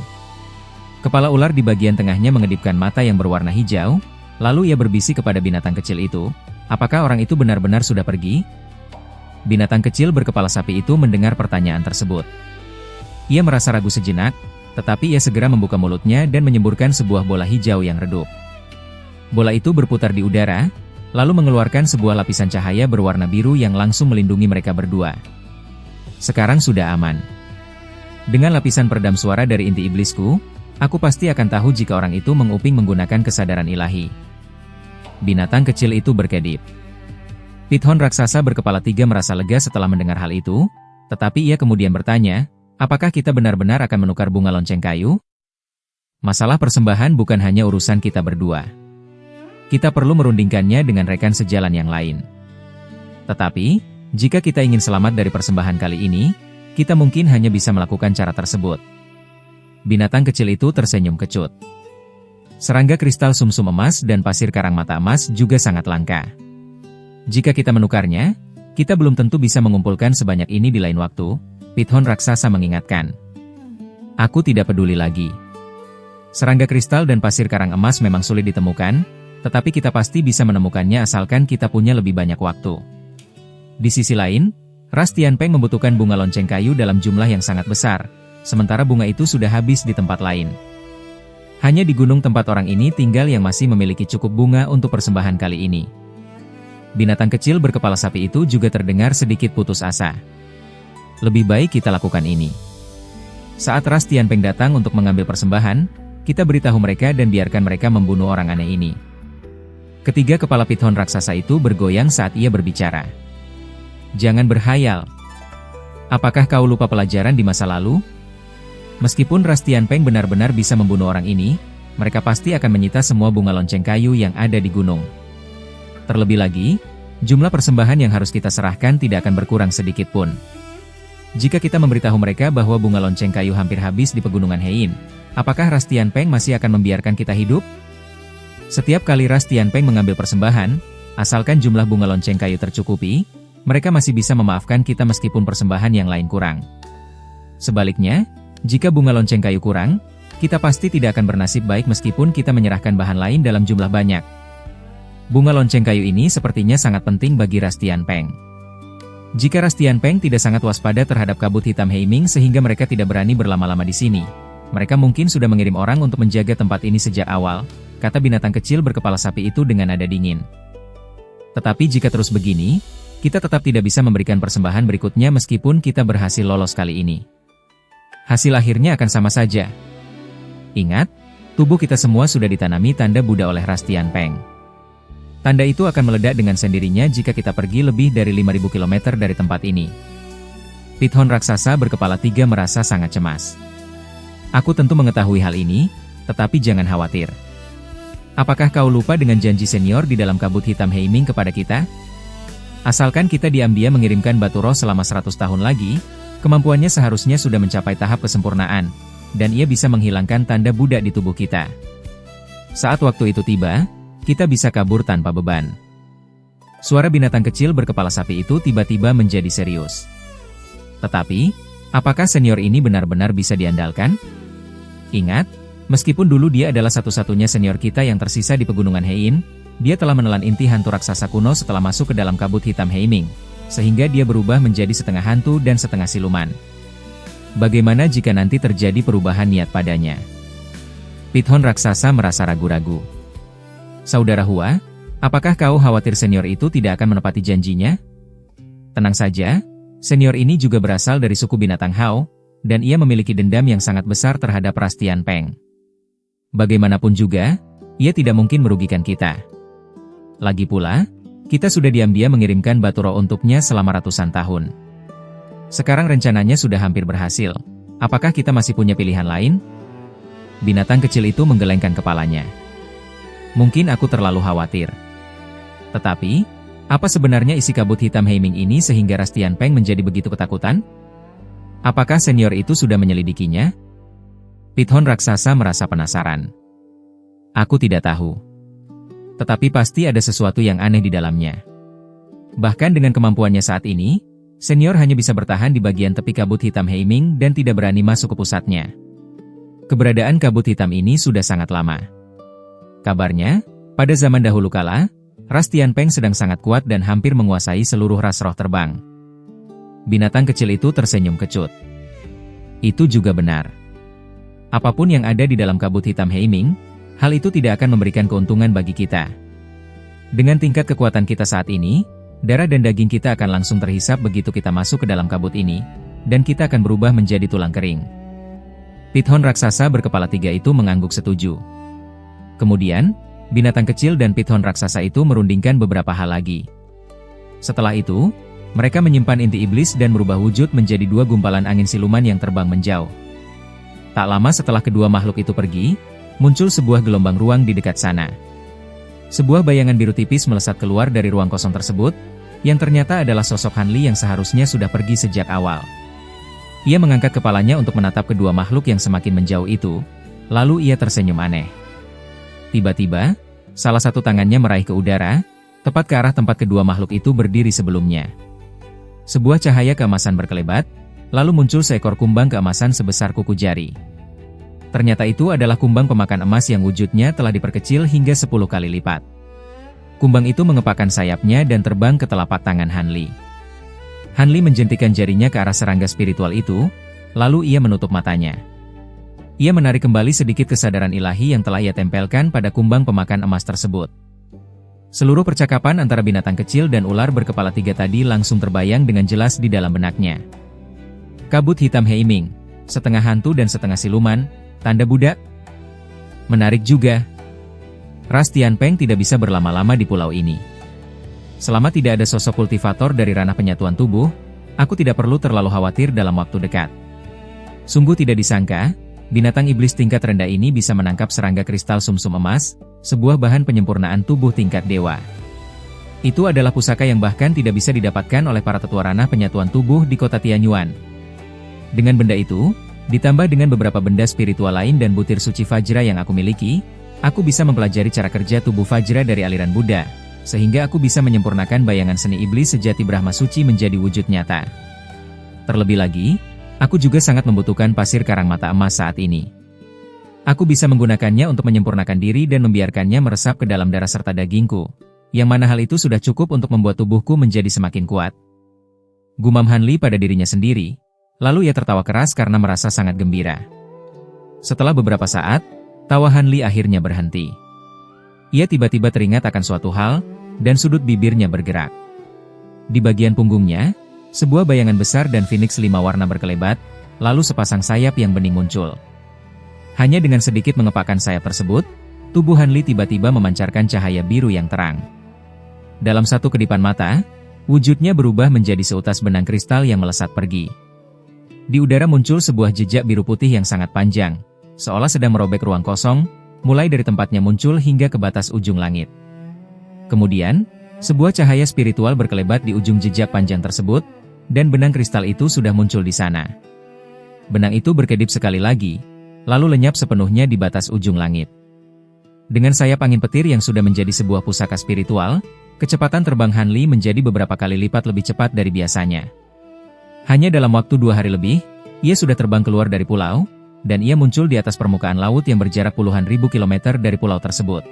Kepala ular di bagian tengahnya mengedipkan mata yang berwarna hijau, lalu ia berbisik kepada binatang kecil itu, apakah orang itu benar-benar sudah pergi? Binatang kecil berkepala sapi itu mendengar pertanyaan tersebut. Ia merasa ragu sejenak, tetapi ia segera membuka mulutnya dan menyemburkan sebuah bola hijau yang redup. Bola itu berputar di udara, lalu mengeluarkan sebuah lapisan cahaya berwarna biru yang langsung melindungi mereka berdua. Sekarang sudah aman. Dengan lapisan peredam suara dari inti iblisku, aku pasti akan tahu jika orang itu menguping menggunakan kesadaran ilahi. Binatang kecil itu berkedip. Piton raksasa berkepala 3 merasa lega setelah mendengar hal itu, tetapi ia kemudian bertanya, apakah kita benar-benar akan menukar bunga lonceng kayu? Masalah persembahan bukan hanya urusan kita berdua. Kita perlu merundingkannya dengan rekan sejalan yang lain. Tetapi, jika kita ingin selamat dari persembahan kali ini, kita mungkin hanya bisa melakukan cara tersebut. Binatang kecil itu tersenyum kecut. Serangga kristal sumsum emas dan pasir karang mata emas juga sangat langka. Jika kita menukarnya, kita belum tentu bisa mengumpulkan sebanyak ini di lain waktu, piton raksasa mengingatkan. Aku tidak peduli lagi. Serangga kristal dan pasir karang emas memang sulit ditemukan, tetapi kita pasti bisa menemukannya asalkan kita punya lebih banyak waktu. Di sisi lain, Ras Tianpeng membutuhkan bunga lonceng kayu dalam jumlah yang sangat besar, sementara bunga itu sudah habis di tempat lain. Hanya di gunung tempat orang ini tinggal yang masih memiliki cukup bunga untuk persembahan kali ini. Binatang kecil berkepala sapi itu juga terdengar sedikit putus asa. Lebih baik kita lakukan ini. Saat Ras Tianpeng datang untuk mengambil persembahan, kita beritahu mereka dan biarkan mereka membunuh orang aneh ini. Ketiga kepala piton raksasa itu bergoyang saat ia berbicara. Jangan berhayal. Apakah kau lupa pelajaran di masa lalu? Meskipun Ras Tianpeng benar-benar bisa membunuh orang ini, mereka pasti akan menyita semua bunga lonceng kayu yang ada di gunung. Terlebih lagi, jumlah persembahan yang harus kita serahkan tidak akan berkurang sedikit pun. Jika kita memberitahu mereka bahwa bunga lonceng kayu hampir habis di pegunungan Hein, apakah Ras Tianpeng masih akan membiarkan kita hidup? Setiap kali Ras Tianpeng mengambil persembahan, asalkan jumlah bunga lonceng kayu tercukupi, mereka masih bisa memaafkan kita meskipun persembahan yang lain kurang. Sebaliknya, jika bunga lonceng kayu kurang, kita pasti tidak akan bernasib baik meskipun kita menyerahkan bahan lain dalam jumlah banyak. Bunga lonceng kayu ini sepertinya sangat penting bagi Ras Tianpeng. Jika Ras Tianpeng tidak sangat waspada terhadap kabut hitam Heiming sehingga mereka tidak berani berlama-lama di sini, mereka mungkin sudah mengirim orang untuk menjaga tempat ini sejak awal, kata binatang kecil berkepala sapi itu dengan nada dingin. Tetapi jika terus begini, kita tetap tidak bisa memberikan persembahan berikutnya meskipun kita berhasil lolos kali ini. Hasil akhirnya akan sama saja. Ingat, tubuh kita semua sudah ditanami tanda Buddha oleh Ras Tianpeng. Tanda itu akan meledak dengan sendirinya jika kita pergi lebih dari 5.000 km dari tempat ini. Piton raksasa berkepala 3 merasa sangat cemas. Aku tentu mengetahui hal ini, tetapi jangan khawatir. Apakah kau lupa dengan janji senior di dalam kabut hitam Heiming kepada kita? Asalkan kita diam-diam mengirimkan batu roh selama 100 tahun lagi, kemampuannya seharusnya sudah mencapai tahap kesempurnaan, dan ia bisa menghilangkan tanda Buddha di tubuh kita. Saat waktu itu tiba, kita bisa kabur tanpa beban. Suara binatang kecil berkepala sapi itu tiba-tiba menjadi serius. Tetapi, apakah senior ini benar-benar bisa diandalkan? Ingat, Meskipun dulu dia adalah satu-satunya senior kita yang tersisa di pegunungan Hein, dia telah menelan inti hantu raksasa kuno setelah masuk ke dalam kabut hitam Heiming, sehingga dia berubah menjadi setengah hantu dan setengah siluman. Bagaimana jika nanti terjadi perubahan niat padanya? Pithon raksasa merasa ragu-ragu. Saudara Hua, apakah kau khawatir senior itu tidak akan menepati janjinya? Tenang saja, senior ini juga berasal dari suku binatang Hao, dan ia memiliki dendam yang sangat besar terhadap Ras Tianpeng. Bagaimanapun juga, ia tidak mungkin merugikan kita. Lagi pula, kita sudah diam-diam mengirimkan batu roh untuknya selama ratusan tahun. Sekarang rencananya sudah hampir berhasil. Apakah kita masih punya pilihan lain? Binatang kecil itu menggelengkan kepalanya. Mungkin aku terlalu khawatir. Tetapi, apa sebenarnya isi kabut hitam Heiming ini sehingga Ras Tianpeng menjadi begitu ketakutan? Apakah senior itu sudah menyelidikinya? Pithon raksasa merasa penasaran. Aku tidak tahu. Tetapi pasti ada sesuatu yang aneh di dalamnya. Bahkan dengan kemampuannya saat ini, senior hanya bisa bertahan di bagian tepi kabut hitam Heiming dan tidak berani masuk ke pusatnya. Keberadaan kabut hitam ini sudah sangat lama. Kabarnya, pada zaman dahulu kala, Ras Tianpeng sedang sangat kuat dan hampir menguasai seluruh ras roh terbang. Binatang kecil itu tersenyum kecut. Itu juga benar. Apapun yang ada di dalam kabut hitam Heiming, hal itu tidak akan memberikan keuntungan bagi kita. Dengan tingkat kekuatan kita saat ini, darah dan daging kita akan langsung terhisap begitu kita masuk ke dalam kabut ini, dan kita akan berubah menjadi tulang kering. Pithon raksasa berkepala 3 itu mengangguk setuju. Kemudian, binatang kecil dan Pithon raksasa itu merundingkan beberapa hal lagi. Setelah itu, mereka menyimpan inti iblis dan merubah wujud menjadi 2 gumpalan angin siluman yang terbang menjauh. Tak lama setelah kedua makhluk itu pergi, muncul sebuah gelombang ruang di dekat sana. Sebuah bayangan biru tipis melesat keluar dari ruang kosong tersebut, yang ternyata adalah sosok Han Li yang seharusnya sudah pergi sejak awal. Ia mengangkat kepalanya untuk menatap kedua makhluk yang semakin menjauh itu, lalu ia tersenyum aneh. Tiba-tiba, salah satu tangannya meraih ke udara, tepat ke arah tempat kedua makhluk itu berdiri sebelumnya. Sebuah cahaya keemasan berkelebat, lalu muncul seekor kumbang keemasan sebesar kuku jari. Ternyata itu adalah kumbang pemakan emas yang wujudnya telah diperkecil hingga 10 kali lipat. Kumbang itu mengepakkan sayapnya dan terbang ke telapak tangan Han Li. Han Li menjentikan jarinya ke arah serangga spiritual itu, lalu ia menutup matanya. Ia menarik kembali sedikit kesadaran ilahi yang telah ia tempelkan pada kumbang pemakan emas tersebut. Seluruh percakapan antara binatang kecil dan ular berkepala 3 tadi langsung terbayang dengan jelas di dalam benaknya. Kabut hitam Heiming, setengah hantu dan setengah siluman, tanda budak. Menarik juga. Ras Tianpeng tidak bisa berlama-lama di pulau ini. Selama tidak ada sosok kultivator dari ranah penyatuan tubuh, aku tidak perlu terlalu khawatir dalam waktu dekat. Sungguh tidak disangka, binatang iblis tingkat rendah ini bisa menangkap serangga kristal sumsum emas, sebuah bahan penyempurnaan tubuh tingkat dewa. Itu adalah pusaka yang bahkan tidak bisa didapatkan oleh para tetua ranah penyatuan tubuh di kota Tianyuan. Dengan benda itu, ditambah dengan beberapa benda spiritual lain dan butir suci Vajra yang aku miliki, aku bisa mempelajari cara kerja tubuh Vajra dari aliran Buddha, sehingga aku bisa menyempurnakan bayangan seni iblis sejati Brahma Suci menjadi wujud nyata. Terlebih lagi, aku juga sangat membutuhkan pasir karang mata emas saat ini. Aku bisa menggunakannya untuk menyempurnakan diri dan membiarkannya meresap ke dalam darah serta dagingku, yang mana hal itu sudah cukup untuk membuat tubuhku menjadi semakin kuat. Gumam Han Li pada dirinya sendiri. Lalu ia tertawa keras karena merasa sangat gembira. Setelah beberapa saat, tawa Han Li akhirnya berhenti. Ia tiba-tiba teringat akan suatu hal, dan sudut bibirnya bergerak. Di bagian punggungnya, sebuah bayangan besar dan finiks 5 warna berkelebat, lalu sepasang sayap yang bening muncul. Hanya dengan sedikit mengepakkan sayap tersebut, tubuh Han Li tiba-tiba memancarkan cahaya biru yang terang. Dalam satu kedipan mata, wujudnya berubah menjadi seutas benang kristal yang melesat pergi. Di udara muncul sebuah jejak biru putih yang sangat panjang, seolah sedang merobek ruang kosong, mulai dari tempatnya muncul hingga ke batas ujung langit. Kemudian, sebuah cahaya spiritual berkelebat di ujung jejak panjang tersebut, dan benang kristal itu sudah muncul di sana. Benang itu berkedip sekali lagi, lalu lenyap sepenuhnya di batas ujung langit. Dengan sayap angin petir yang sudah menjadi sebuah pusaka spiritual, kecepatan terbang Han Li menjadi beberapa kali lipat lebih cepat dari biasanya. Hanya dalam waktu 2 hari lebih, ia sudah terbang keluar dari pulau, dan ia muncul di atas permukaan laut yang berjarak puluhan ribu kilometer dari pulau tersebut.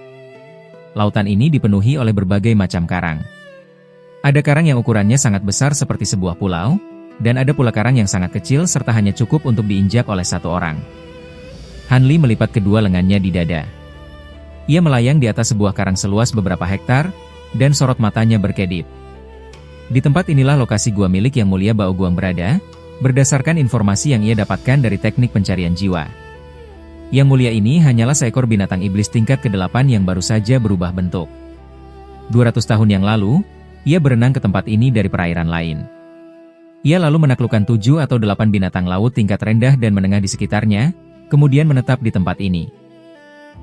Lautan ini dipenuhi oleh berbagai macam karang. Ada karang yang ukurannya sangat besar seperti sebuah pulau, dan ada pula karang yang sangat kecil serta hanya cukup untuk diinjak oleh satu orang. Hanli melipat kedua lengannya di dada. Ia melayang di atas sebuah karang seluas beberapa hektar, dan sorot matanya berkedip. Di tempat inilah lokasi gua milik Yang Mulia Bao Guang berada, berdasarkan informasi yang ia dapatkan dari teknik pencarian jiwa. Yang Mulia ini hanyalah seekor binatang iblis tingkat ke-8 yang baru saja berubah bentuk. 200 tahun yang lalu, ia berenang ke tempat ini dari perairan lain. Ia lalu menaklukkan 7 atau 8 binatang laut tingkat rendah dan menengah di sekitarnya, kemudian menetap di tempat ini.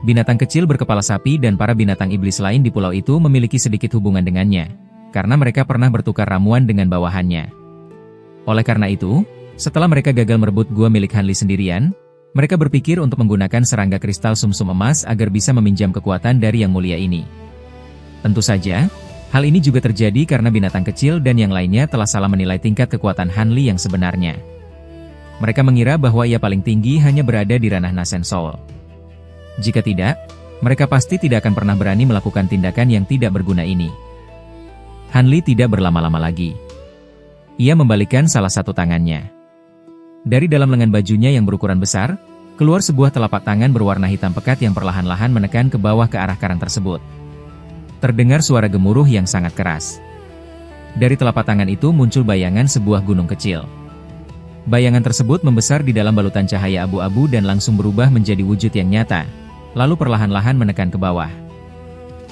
Binatang kecil berkepala sapi dan para binatang iblis lain di pulau itu memiliki sedikit hubungan dengannya, karena mereka pernah bertukar ramuan dengan bawahannya. Oleh karena itu, setelah mereka gagal merebut gua milik Hanli sendirian, mereka berpikir untuk menggunakan serangga kristal sumsum emas agar bisa meminjam kekuatan dari Yang Mulia ini. Tentu saja, hal ini juga terjadi karena binatang kecil dan yang lainnya telah salah menilai tingkat kekuatan Hanli yang sebenarnya. Mereka mengira bahwa ia paling tinggi hanya berada di ranah Nasen Soul. Jika tidak, mereka pasti tidak akan pernah berani melakukan tindakan yang tidak berguna ini. Hanli tidak berlama-lama lagi. Ia membalikkan salah satu tangannya. Dari dalam lengan bajunya yang berukuran besar, keluar sebuah telapak tangan berwarna hitam pekat yang perlahan-lahan menekan ke bawah ke arah karang tersebut. Terdengar suara gemuruh yang sangat keras. Dari telapak tangan itu muncul bayangan sebuah gunung kecil. Bayangan tersebut membesar di dalam balutan cahaya abu-abu dan langsung berubah menjadi wujud yang nyata, lalu perlahan-lahan menekan ke bawah.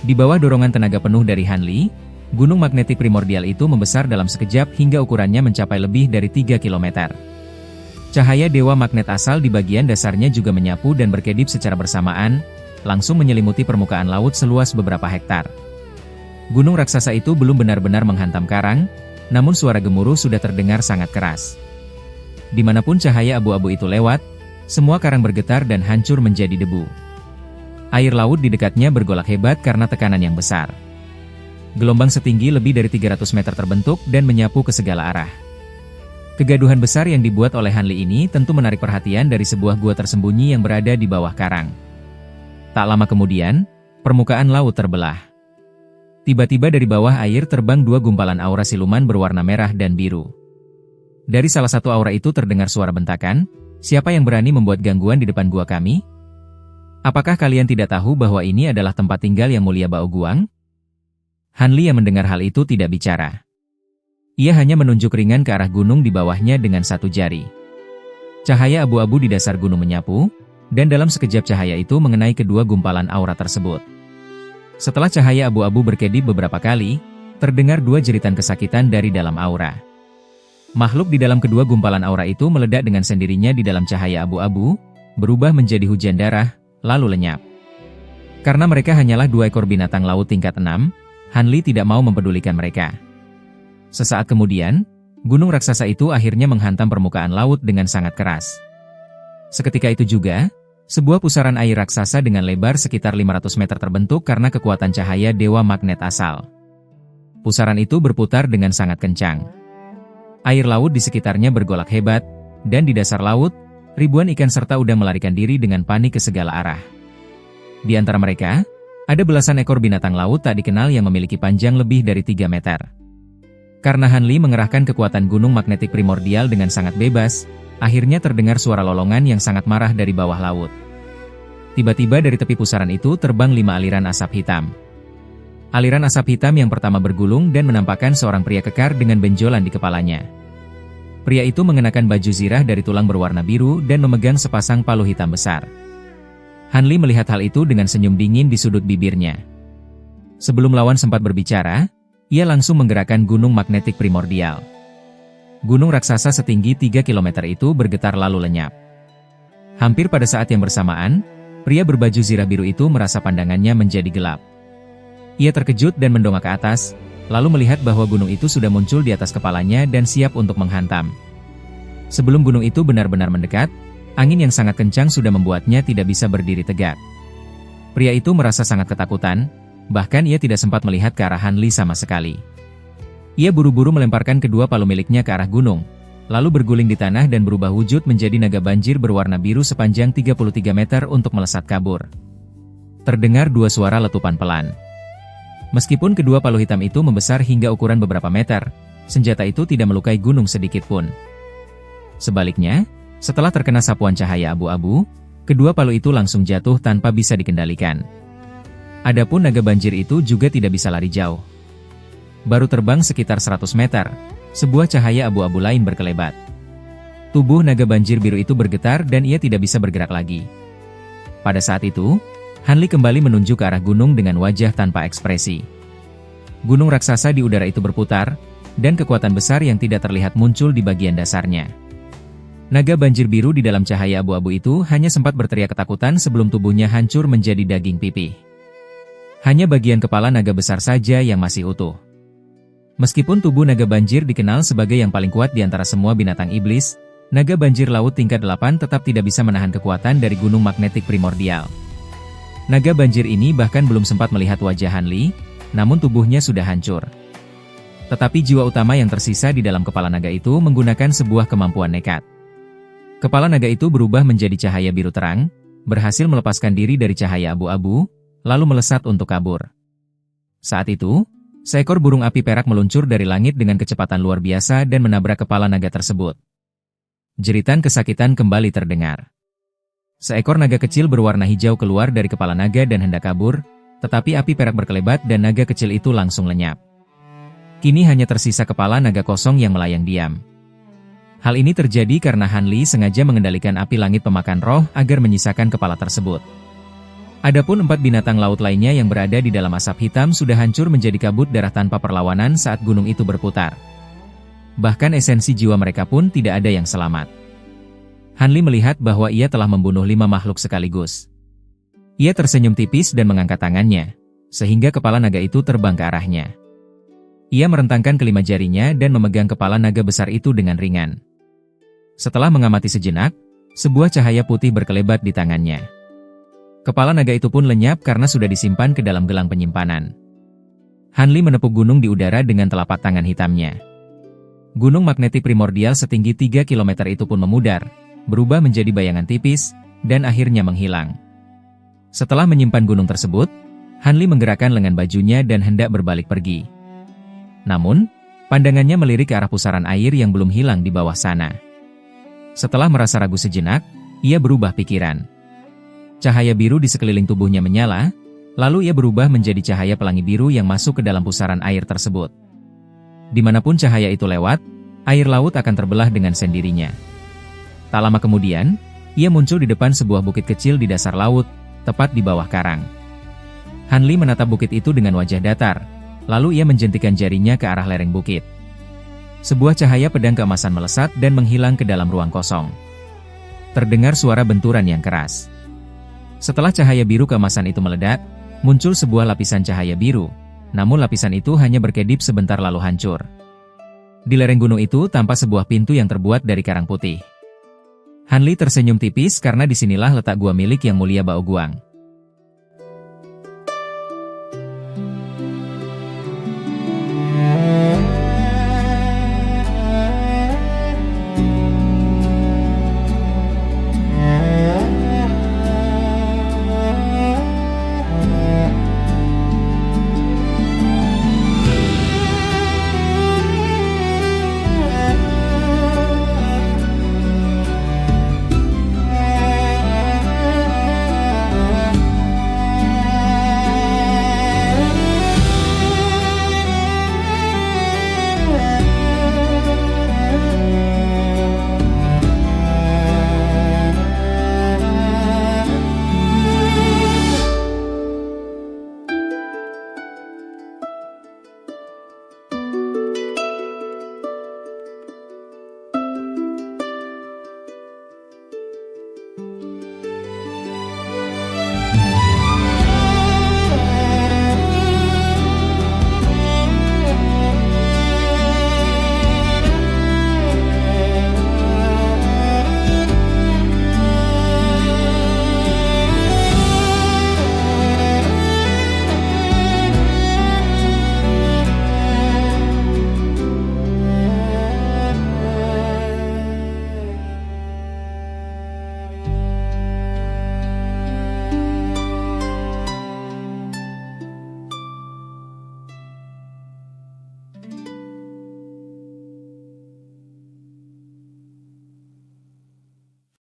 Di bawah dorongan tenaga penuh dari Hanli, gunung magnetik primordial itu membesar dalam sekejap hingga ukurannya mencapai lebih dari 3 km. Cahaya dewa magnet asal di bagian dasarnya juga menyapu dan berkedip secara bersamaan, langsung menyelimuti permukaan laut seluas beberapa hektar. Gunung raksasa itu belum benar-benar menghantam karang, namun suara gemuruh sudah terdengar sangat keras. Dimanapun cahaya abu-abu itu lewat, semua karang bergetar dan hancur menjadi debu. Air laut di dekatnya bergolak hebat karena tekanan yang besar. Gelombang setinggi lebih dari 300 meter terbentuk dan menyapu ke segala arah. Kegaduhan besar yang dibuat oleh Hanli ini tentu menarik perhatian dari sebuah gua tersembunyi yang berada di bawah karang. Tak lama kemudian, permukaan laut terbelah. Tiba-tiba dari bawah air terbang 2 gumpalan aura siluman berwarna merah dan biru. Dari salah satu aura itu terdengar suara bentakan, "Siapa yang berani membuat gangguan di depan gua kami? Apakah kalian tidak tahu bahwa ini adalah tempat tinggal Yang Mulia Bao Guang?" Hanli yang mendengar hal itu tidak bicara. Ia hanya menunjuk ringan ke arah gunung di bawahnya dengan satu jari. Cahaya abu-abu di dasar gunung menyapu, dan dalam sekejap cahaya itu mengenai kedua gumpalan aura tersebut. Setelah cahaya abu-abu berkedip beberapa kali, terdengar 2 jeritan kesakitan dari dalam aura. Makhluk di dalam kedua gumpalan aura itu meledak dengan sendirinya di dalam cahaya abu-abu, berubah menjadi hujan darah, lalu lenyap. Karena mereka hanyalah 2 ekor binatang laut tingkat 6, Hanli tidak mau mempedulikan mereka. Sesaat kemudian, gunung raksasa itu akhirnya menghantam permukaan laut dengan sangat keras. Seketika itu juga, sebuah pusaran air raksasa dengan lebar sekitar 500 meter terbentuk karena kekuatan cahaya dewa magnet asal. Pusaran itu berputar dengan sangat kencang. Air laut di sekitarnya bergolak hebat, dan di dasar laut, ribuan ikan serta udang melarikan diri dengan panik ke segala arah. Di antara mereka, ada belasan ekor binatang laut tak dikenal yang memiliki panjang lebih dari 3 meter. Karena Hanli mengerahkan kekuatan gunung magnetik primordial dengan sangat bebas, akhirnya terdengar suara lolongan yang sangat marah dari bawah laut. Tiba-tiba dari tepi pusaran itu terbang 5 aliran asap hitam. Aliran asap hitam yang pertama bergulung dan menampakkan seorang pria kekar dengan benjolan di kepalanya. Pria itu mengenakan baju zirah dari tulang berwarna biru dan memegang sepasang palu hitam besar. Hanli melihat hal itu dengan senyum dingin di sudut bibirnya. Sebelum lawan sempat berbicara, ia langsung menggerakkan gunung magnetik primordial. Gunung raksasa setinggi 3 km itu bergetar lalu lenyap. Hampir pada saat yang bersamaan, pria berbaju zirah biru itu merasa pandangannya menjadi gelap. Ia terkejut dan mendongak ke atas, lalu melihat bahwa gunung itu sudah muncul di atas kepalanya dan siap untuk menghantam. Sebelum gunung itu benar-benar mendekat, angin yang sangat kencang sudah membuatnya tidak bisa berdiri tegak. Pria itu merasa sangat ketakutan, bahkan ia tidak sempat melihat ke arah Hanli sama sekali. Ia buru-buru melemparkan kedua palu miliknya ke arah gunung, lalu berguling di tanah dan berubah wujud menjadi naga banjir berwarna biru sepanjang 33 meter untuk melesat kabur. Terdengar dua suara letupan pelan. Meskipun kedua palu hitam itu membesar hingga ukuran beberapa meter, senjata itu tidak melukai gunung sedikit pun. Sebaliknya, setelah terkena sapuan cahaya abu-abu, kedua palu itu langsung jatuh tanpa bisa dikendalikan. Adapun naga banjir itu juga tidak bisa lari jauh. Baru terbang sekitar 100 meter, sebuah cahaya abu-abu lain berkelebat. Tubuh naga banjir biru itu bergetar dan ia tidak bisa bergerak lagi. Pada saat itu, Han Li kembali menunjuk ke arah gunung dengan wajah tanpa ekspresi. Gunung raksasa di udara itu berputar, dan kekuatan besar yang tidak terlihat muncul di bagian dasarnya. Naga banjir biru di dalam cahaya abu-abu itu hanya sempat berteriak ketakutan sebelum tubuhnya hancur menjadi daging pipih. Hanya bagian kepala naga besar saja yang masih utuh. Meskipun tubuh naga banjir dikenal sebagai yang paling kuat di antara semua binatang iblis, naga banjir laut tingkat 8 tetap tidak bisa menahan kekuatan dari gunung magnetik primordial. Naga banjir ini bahkan belum sempat melihat wajah Han Li, namun tubuhnya sudah hancur. Tetapi jiwa utama yang tersisa di dalam kepala naga itu menggunakan sebuah kemampuan nekat. Kepala naga itu berubah menjadi cahaya biru terang, berhasil melepaskan diri dari cahaya abu-abu, lalu melesat untuk kabur. Saat itu, seekor burung api perak meluncur dari langit dengan kecepatan luar biasa dan menabrak kepala naga tersebut. Jeritan kesakitan kembali terdengar. Seekor naga kecil berwarna hijau keluar dari kepala naga dan hendak kabur, tetapi api perak berkelebat dan naga kecil itu langsung lenyap. Kini hanya tersisa kepala naga kosong yang melayang diam. Hal ini terjadi karena Han Li sengaja mengendalikan api langit pemakan roh agar menyisakan kepala tersebut. Adapun 4 binatang laut lainnya yang berada di dalam asap hitam sudah hancur menjadi kabut darah tanpa perlawanan saat gunung itu berputar. Bahkan esensi jiwa mereka pun tidak ada yang selamat. Han Li melihat bahwa ia telah membunuh 5 makhluk sekaligus. Ia tersenyum tipis dan mengangkat tangannya, sehingga kepala naga itu terbang ke arahnya. Ia merentangkan kelima jarinya dan memegang kepala naga besar itu dengan ringan. Setelah mengamati sejenak, sebuah cahaya putih berkelebat di tangannya. Kepala naga itu pun lenyap karena sudah disimpan ke dalam gelang penyimpanan. Han Li menepuk gunung di udara dengan telapak tangan hitamnya. Gunung magnetik primordial setinggi 3 km itu pun memudar, berubah menjadi bayangan tipis, dan akhirnya menghilang. Setelah menyimpan gunung tersebut, Han Li menggerakkan lengan bajunya dan hendak berbalik pergi. Namun, pandangannya melirik ke arah pusaran air yang belum hilang di bawah sana. Setelah merasa ragu sejenak, ia berubah pikiran. Cahaya biru di sekeliling tubuhnya menyala, lalu ia berubah menjadi cahaya pelangi biru yang masuk ke dalam pusaran air tersebut. Dimanapun cahaya itu lewat, air laut akan terbelah dengan sendirinya. Tak lama kemudian, ia muncul di depan sebuah bukit kecil di dasar laut, tepat di bawah karang. Han Li menatap bukit itu dengan wajah datar, lalu ia menjentikan jarinya ke arah lereng bukit. Sebuah cahaya pedang keemasan melesat dan menghilang ke dalam ruang kosong. Terdengar suara benturan yang keras. Setelah cahaya biru keemasan itu meledak, muncul sebuah lapisan cahaya biru, namun lapisan itu hanya berkedip sebentar lalu hancur. Di lereng gunung itu tampak sebuah pintu yang terbuat dari karang putih. Han Li tersenyum tipis karena disinilah letak gua milik Yang Mulia Bao Guang.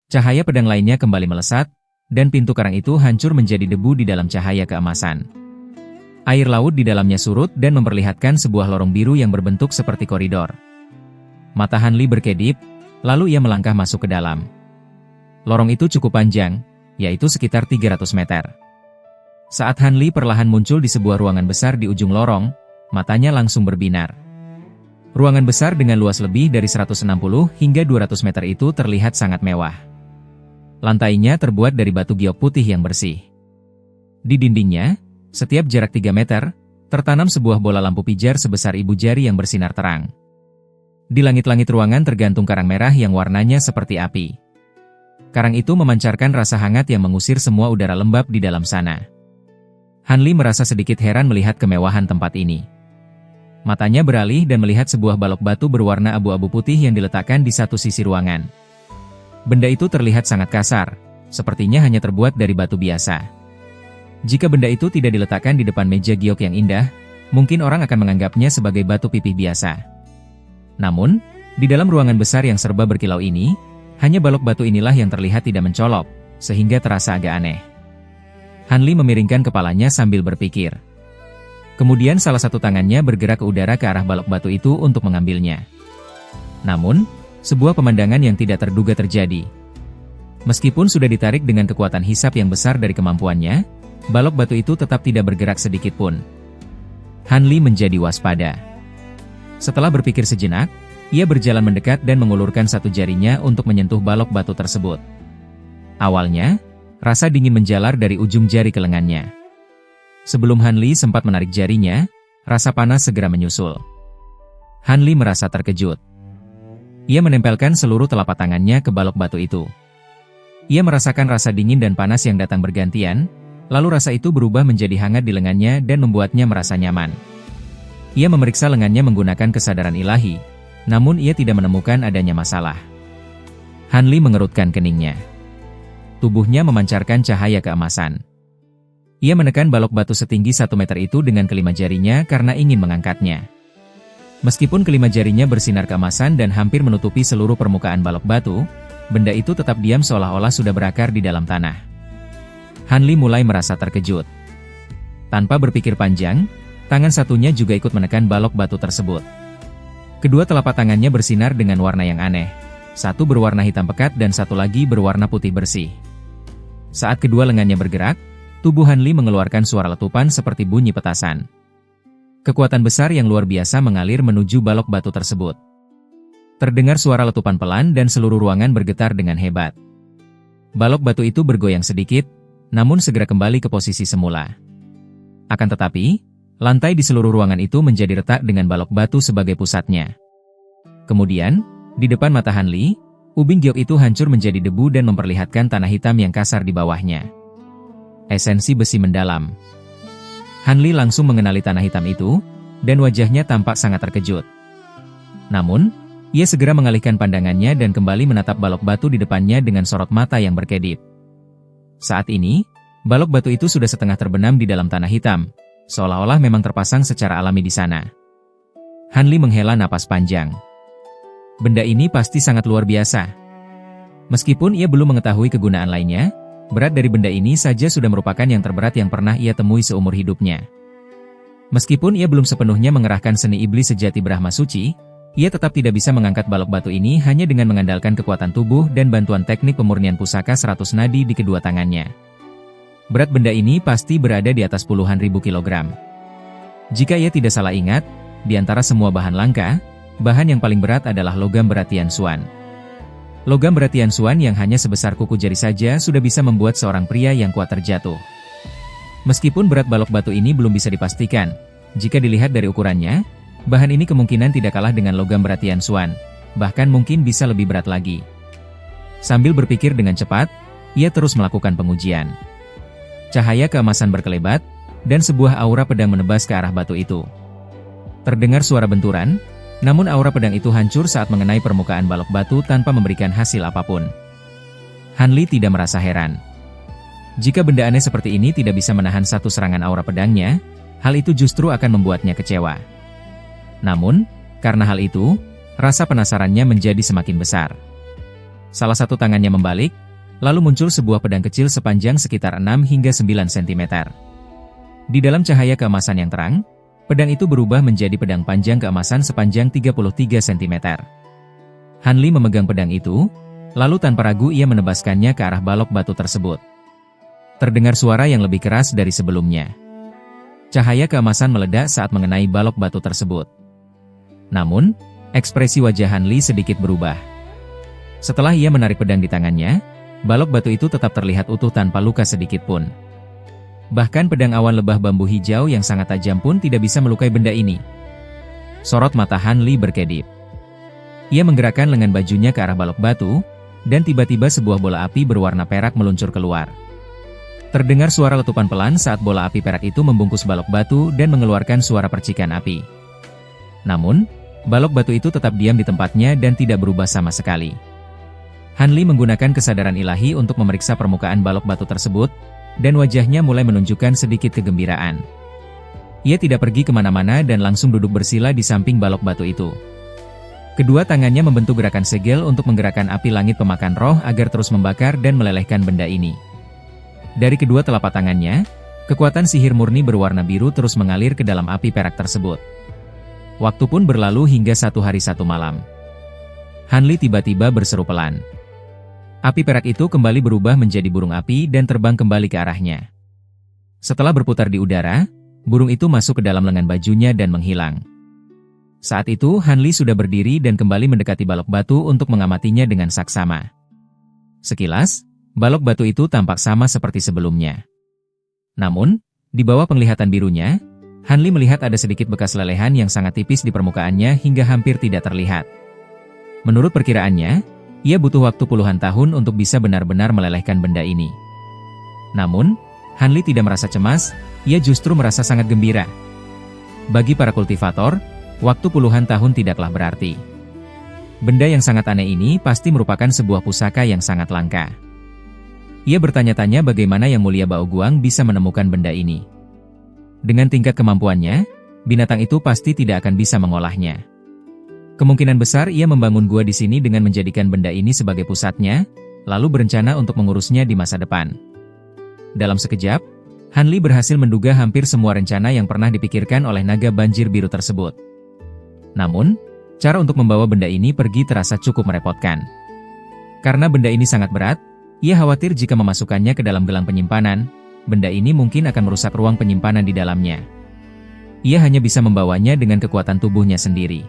Cahaya pedang lainnya kembali melesat, dan pintu karang itu hancur menjadi debu di dalam cahaya keemasan. Air laut di dalamnya surut dan memperlihatkan sebuah lorong biru yang berbentuk seperti koridor. Mata Han Li berkedip, lalu ia melangkah masuk ke dalam. Lorong itu cukup panjang, yaitu sekitar 300 meter. Saat Han Li perlahan muncul di sebuah ruangan besar di ujung lorong, matanya langsung berbinar. Ruangan besar dengan luas lebih dari 160 hingga 200 meter itu terlihat sangat mewah. Lantainya terbuat dari batu giok putih yang bersih. Di dindingnya, setiap jarak 3 meter, tertanam sebuah bola lampu pijar sebesar ibu jari yang bersinar terang. Di langit-langit ruangan tergantung karang merah yang warnanya seperti api. Karang itu memancarkan rasa hangat yang mengusir semua udara lembab di dalam sana. Han Li merasa sedikit heran melihat kemewahan tempat ini. Matanya beralih dan melihat sebuah balok batu berwarna abu-abu putih yang diletakkan di satu sisi ruangan. Benda itu terlihat sangat kasar, sepertinya hanya terbuat dari batu biasa. Jika benda itu tidak diletakkan di depan meja giok yang indah, mungkin orang akan menganggapnya sebagai batu pipih biasa. Namun, di dalam ruangan besar yang serba berkilau ini, hanya balok batu inilah yang terlihat tidak mencolok, sehingga terasa agak aneh. Han Li memiringkan kepalanya sambil berpikir. Kemudian salah satu tangannya bergerak ke udara ke arah balok batu itu untuk mengambilnya. Namun, sebuah pemandangan yang tidak terduga terjadi. Meskipun sudah ditarik dengan kekuatan hisap yang besar dari kemampuannya, balok batu itu tetap tidak bergerak sedikit pun. Han Li menjadi waspada. Setelah berpikir sejenak, ia berjalan mendekat dan mengulurkan satu jarinya untuk menyentuh balok batu tersebut. Awalnya, rasa dingin menjalar dari ujung jari ke lengannya. Sebelum Han Li sempat menarik jarinya, rasa panas segera menyusul. Han Li merasa terkejut. Ia menempelkan seluruh telapak tangannya ke balok batu itu. Ia merasakan rasa dingin dan panas yang datang bergantian, lalu rasa itu berubah menjadi hangat di lengannya dan membuatnya merasa nyaman. Ia memeriksa lengannya menggunakan kesadaran ilahi, namun ia tidak menemukan adanya masalah. Han Li mengerutkan keningnya. Tubuhnya memancarkan cahaya keemasan. Ia menekan balok batu setinggi 1 meter itu dengan kelima jarinya karena ingin mengangkatnya. Meskipun kelima jarinya bersinar keemasan dan hampir menutupi seluruh permukaan balok batu, benda itu tetap diam seolah-olah sudah berakar di dalam tanah. Han Li mulai merasa terkejut. Tanpa berpikir panjang, tangan satunya juga ikut menekan balok batu tersebut. Kedua telapak tangannya bersinar dengan warna yang aneh. Satu berwarna hitam pekat dan satu lagi berwarna putih bersih. Saat kedua lengannya bergerak, tubuh Han Li mengeluarkan suara letupan seperti bunyi petasan. Kekuatan besar yang luar biasa mengalir menuju balok batu tersebut. Terdengar suara letupan pelan dan seluruh ruangan bergetar dengan hebat. Balok batu itu bergoyang sedikit, namun segera kembali ke posisi semula. Akan tetapi, lantai di seluruh ruangan itu menjadi retak dengan balok batu sebagai pusatnya. Kemudian, di depan mata Han Li, ubin giok itu hancur menjadi debu dan memperlihatkan tanah hitam yang kasar di bawahnya. Esensi besi mendalam. Han Li langsung mengenali tanah hitam itu, dan wajahnya tampak sangat terkejut. Namun, ia segera mengalihkan pandangannya dan kembali menatap balok batu di depannya dengan sorot mata yang berkedip. Saat ini, balok batu itu sudah setengah terbenam di dalam tanah hitam, seolah-olah memang terpasang secara alami di sana. Han Li menghela napas panjang. Benda ini pasti sangat luar biasa. Meskipun ia belum mengetahui kegunaan lainnya, berat dari benda ini saja sudah merupakan yang terberat yang pernah ia temui seumur hidupnya. Meskipun ia belum sepenuhnya mengerahkan seni iblis sejati Brahma Suci, ia tetap tidak bisa mengangkat balok batu ini hanya dengan mengandalkan kekuatan tubuh dan bantuan teknik pemurnian pusaka 100 nadi di kedua tangannya. Berat benda ini pasti berada di atas puluhan ribu kilogram. Jika ia tidak salah ingat, di antara semua bahan langka, bahan yang paling berat adalah logam berat Tianxuan. Logam berat Tianxuan yang hanya sebesar kuku jari saja sudah bisa membuat seorang pria yang kuat terjatuh. Meskipun berat balok batu ini belum bisa dipastikan, jika dilihat dari ukurannya, bahan ini kemungkinan tidak kalah dengan logam berat Tianxuan, bahkan mungkin bisa lebih berat lagi. Sambil berpikir dengan cepat, ia terus melakukan pengujian. Cahaya keemasan berkelebat, dan sebuah aura pedang menebas ke arah batu itu. Terdengar suara benturan, namun aura pedang itu hancur saat mengenai permukaan balok batu tanpa memberikan hasil apapun. Han Li tidak merasa heran. Jika benda aneh seperti ini tidak bisa menahan satu serangan aura pedangnya, hal itu justru akan membuatnya kecewa. Namun, karena hal itu, rasa penasarannya menjadi semakin besar. Salah satu tangannya membalik, lalu muncul sebuah pedang kecil sepanjang sekitar 6 hingga 9 cm. Di dalam cahaya keemasan yang terang, pedang itu berubah menjadi pedang panjang keemasan sepanjang 33 cm. Han Li memegang pedang itu, lalu tanpa ragu ia menebaskannya ke arah balok batu tersebut. Terdengar suara yang lebih keras dari sebelumnya. Cahaya keemasan meledak saat mengenai balok batu tersebut. Namun, ekspresi wajah Han Li sedikit berubah. Setelah ia menarik pedang di tangannya, balok batu itu tetap terlihat utuh tanpa luka sedikit pun. Bahkan pedang awan lebah bambu hijau yang sangat tajam pun tidak bisa melukai benda ini. Sorot mata Han Li berkedip. Ia menggerakkan lengan bajunya ke arah balok batu, dan tiba-tiba sebuah bola api berwarna perak meluncur keluar. Terdengar suara letupan pelan saat bola api perak itu membungkus balok batu dan mengeluarkan suara percikan api. Namun, balok batu itu tetap diam di tempatnya dan tidak berubah sama sekali. Han Li menggunakan kesadaran ilahi untuk memeriksa permukaan balok batu tersebut, dan wajahnya mulai menunjukkan sedikit kegembiraan. Ia tidak pergi kemana-mana dan langsung duduk bersila di samping balok batu itu. Kedua tangannya membentuk gerakan segel untuk menggerakkan api langit pemakan roh agar terus membakar dan melelehkan benda ini. Dari kedua telapak tangannya, kekuatan sihir murni berwarna biru terus mengalir ke dalam api perak tersebut. Waktu pun berlalu hingga 1 hari 1 malam. Han Li tiba-tiba berseru pelan. Api perak itu kembali berubah menjadi burung api dan terbang kembali ke arahnya. Setelah berputar di udara, burung itu masuk ke dalam lengan bajunya dan menghilang. Saat itu Han Li sudah berdiri dan kembali mendekati balok batu untuk mengamatinya dengan saksama. Sekilas, balok batu itu tampak sama seperti sebelumnya. Namun, di bawah penglihatan birunya, Han Li melihat ada sedikit bekas lelehan yang sangat tipis di permukaannya hingga hampir tidak terlihat. Menurut perkiraannya, ia butuh waktu puluhan tahun untuk bisa benar-benar melelehkan benda ini. Namun, Han Li tidak merasa cemas, ia justru merasa sangat gembira. Bagi para kultivator, waktu puluhan tahun tidaklah berarti. Benda yang sangat aneh ini pasti merupakan sebuah pusaka yang sangat langka. Ia bertanya-tanya bagaimana Yang Mulia Bao Guang bisa menemukan benda ini. Dengan tingkat kemampuannya, binatang itu pasti tidak akan bisa mengolahnya. Kemungkinan besar ia membangun gua di sini dengan menjadikan benda ini sebagai pusatnya, lalu berencana untuk mengurusnya di masa depan. Dalam sekejap, Han Li berhasil menduga hampir semua rencana yang pernah dipikirkan oleh naga banjir biru tersebut. Namun, cara untuk membawa benda ini pergi terasa cukup merepotkan. Karena benda ini sangat berat, ia khawatir jika memasukkannya ke dalam gelang penyimpanan, benda ini mungkin akan merusak ruang penyimpanan di dalamnya. Ia hanya bisa membawanya dengan kekuatan tubuhnya sendiri.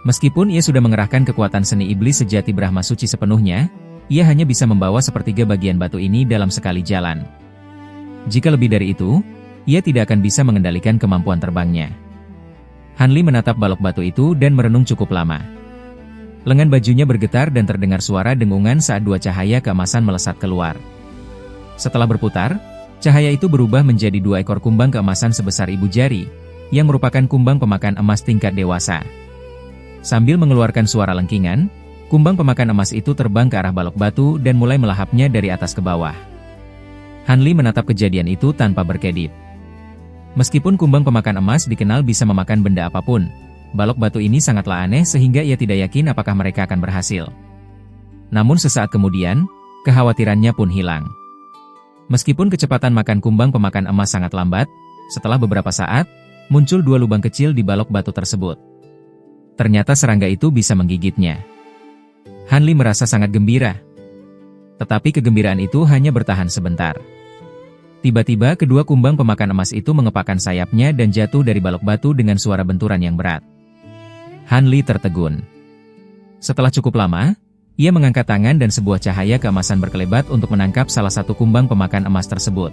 Meskipun ia sudah mengerahkan kekuatan seni iblis sejati Brahma Suci sepenuhnya, ia hanya bisa membawa sepertiga bagian batu ini dalam sekali jalan. Jika lebih dari itu, ia tidak akan bisa mengendalikan kemampuan terbangnya. Han Li menatap balok batu itu dan merenung cukup lama. Lengan bajunya bergetar dan terdengar suara dengungan saat 2 cahaya keemasan melesat keluar. Setelah berputar, cahaya itu berubah menjadi 2 ekor kumbang keemasan sebesar ibu jari, yang merupakan kumbang pemakan emas tingkat dewasa. Sambil mengeluarkan suara lengkingan, kumbang pemakan emas itu terbang ke arah balok batu dan mulai melahapnya dari atas ke bawah. Han Li menatap kejadian itu tanpa berkedip. Meskipun kumbang pemakan emas dikenal bisa memakan benda apapun, balok batu ini sangatlah aneh sehingga ia tidak yakin apakah mereka akan berhasil. Namun sesaat kemudian, kekhawatirannya pun hilang. Meskipun kecepatan makan kumbang pemakan emas sangat lambat, setelah beberapa saat, muncul 2 lubang kecil di balok batu tersebut. Ternyata serangga itu bisa menggigitnya. Han Li merasa sangat gembira. Tetapi kegembiraan itu hanya bertahan sebentar. Tiba-tiba kedua kumbang pemakan emas itu mengepakkan sayapnya dan jatuh dari balok batu dengan suara benturan yang berat. Han Li tertegun. Setelah cukup lama, ia mengangkat tangan dan sebuah cahaya keemasan berkelebat untuk menangkap salah satu kumbang pemakan emas tersebut.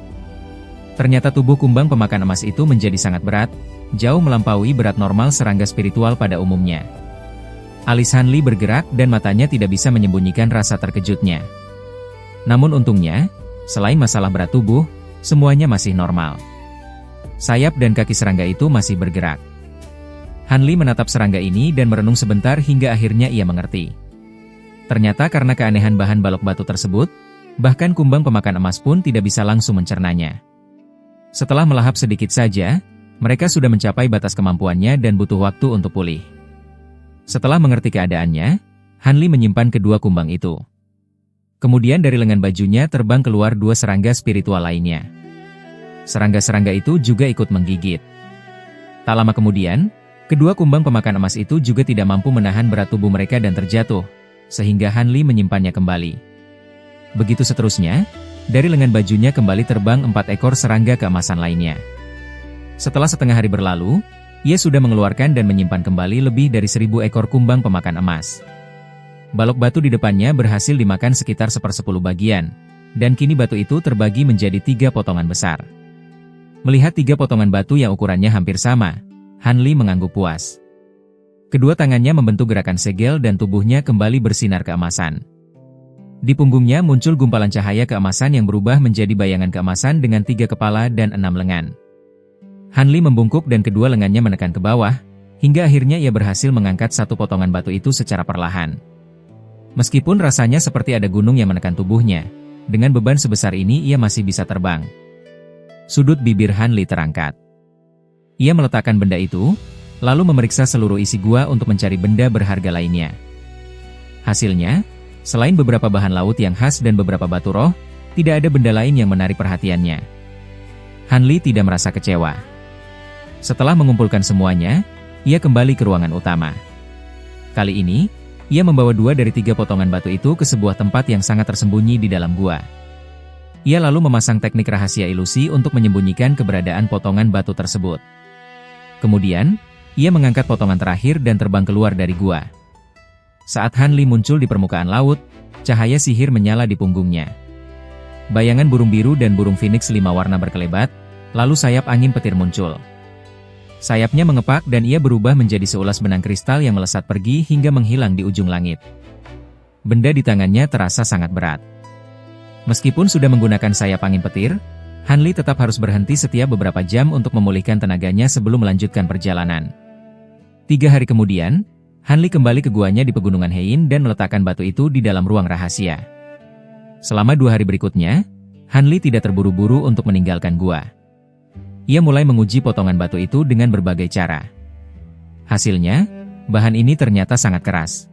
Ternyata tubuh kumbang pemakan emas itu menjadi sangat berat, jauh melampaui berat normal serangga spiritual pada umumnya. Alis Han Li bergerak dan matanya tidak bisa menyembunyikan rasa terkejutnya. Namun untungnya, selain masalah berat tubuh, semuanya masih normal. Sayap dan kaki serangga itu masih bergerak. Han Li menatap serangga ini dan merenung sebentar hingga akhirnya ia mengerti. Ternyata karena keanehan bahan balok batu tersebut, bahkan kumbang pemakan emas pun tidak bisa langsung mencernanya. Setelah melahap sedikit saja, mereka sudah mencapai batas kemampuannya dan butuh waktu untuk pulih. Setelah mengerti keadaannya, Hanli menyimpan kedua kumbang itu. Kemudian dari lengan bajunya terbang keluar dua serangga spiritual lainnya. Serangga-serangga itu juga ikut menggigit. Tak lama kemudian, kedua kumbang pemakan emas itu juga tidak mampu menahan berat tubuh mereka dan terjatuh, sehingga Hanli menyimpannya kembali. Begitu seterusnya, dari lengan bajunya kembali terbang 4 ekor serangga keemasan lainnya. Setelah setengah hari berlalu, ia sudah mengeluarkan dan menyimpan kembali lebih dari 1000 ekor kumbang pemakan emas. Balok batu di depannya berhasil dimakan sekitar 1/10 bagian, dan kini batu itu terbagi menjadi 3 potongan besar. Melihat 3 potongan batu yang ukurannya hampir sama, Hanli mengangguk puas. Kedua tangannya membentuk gerakan segel dan tubuhnya kembali bersinar keemasan. Di punggungnya muncul gumpalan cahaya keemasan yang berubah menjadi bayangan keemasan dengan 3 kepala dan 6 lengan. Hanli membungkuk dan kedua lengannya menekan ke bawah, hingga akhirnya ia berhasil mengangkat satu potongan batu itu secara perlahan. Meskipun rasanya seperti ada gunung yang menekan tubuhnya, dengan beban sebesar ini ia masih bisa terbang. Sudut bibir Hanli terangkat. Ia meletakkan benda itu, lalu memeriksa seluruh isi gua untuk mencari benda berharga lainnya. Hasilnya, selain beberapa bahan laut yang khas dan beberapa batu roh, tidak ada benda lain yang menarik perhatiannya. Hanli tidak merasa kecewa. Setelah mengumpulkan semuanya, ia kembali ke ruangan utama. Kali ini, ia membawa 2 dari 3 potongan batu itu ke sebuah tempat yang sangat tersembunyi di dalam gua. Ia lalu memasang teknik rahasia ilusi untuk menyembunyikan keberadaan potongan batu tersebut. Kemudian, ia mengangkat potongan terakhir dan terbang keluar dari gua. Saat Hanli muncul di permukaan laut, cahaya sihir menyala di punggungnya. Bayangan burung biru dan burung phoenix 5 warna berkelebat, lalu sayap angin petir muncul. Sayapnya mengepak dan ia berubah menjadi seulas benang kristal yang melesat pergi hingga menghilang di ujung langit. Benda di tangannya terasa sangat berat. Meskipun sudah menggunakan sayap angin petir, Hanli tetap harus berhenti setiap beberapa jam untuk memulihkan tenaganya sebelum melanjutkan perjalanan. 3 hari kemudian, Hanli kembali ke guanya di pegunungan Hein dan meletakkan batu itu di dalam ruang rahasia. Selama 2 hari berikutnya, Hanli tidak terburu-buru untuk meninggalkan gua. Ia mulai menguji potongan batu itu dengan berbagai cara. Hasilnya, bahan ini ternyata sangat keras.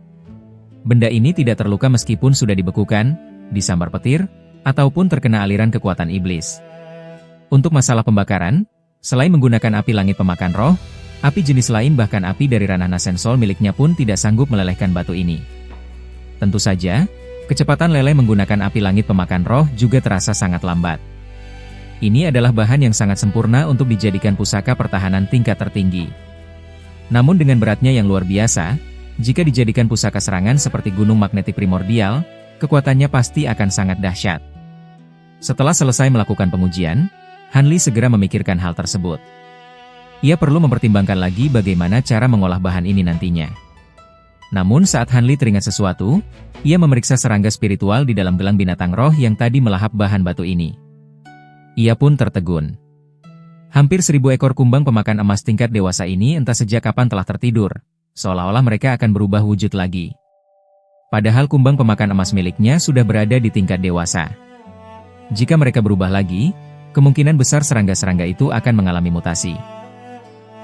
Benda ini tidak terluka meskipun sudah dibekukan, disambar petir, ataupun terkena aliran kekuatan iblis. Untuk masalah pembakaran, selain menggunakan api langit pemakan roh, api jenis lain bahkan api dari ranah Nasensol miliknya pun tidak sanggup melelehkan batu ini. Tentu saja, kecepatan leleh menggunakan api langit pemakan roh juga terasa sangat lambat. Ini adalah bahan yang sangat sempurna untuk dijadikan pusaka pertahanan tingkat tertinggi. Namun dengan beratnya yang luar biasa, jika dijadikan pusaka serangan seperti gunung magnetik primordial, kekuatannya pasti akan sangat dahsyat. Setelah selesai melakukan pengujian, Hanli segera memikirkan hal tersebut. Ia perlu mempertimbangkan lagi bagaimana cara mengolah bahan ini nantinya. Namun saat Hanli teringat sesuatu, ia memeriksa serangga spiritual di dalam gelang binatang roh yang tadi melahap bahan batu ini. Ia pun tertegun. Hampir 1000 ekor kumbang pemakan emas tingkat dewasa ini entah sejak kapan telah tertidur, seolah-olah mereka akan berubah wujud lagi. Padahal kumbang pemakan emas miliknya sudah berada di tingkat dewasa. Jika mereka berubah lagi, kemungkinan besar serangga-serangga itu akan mengalami mutasi.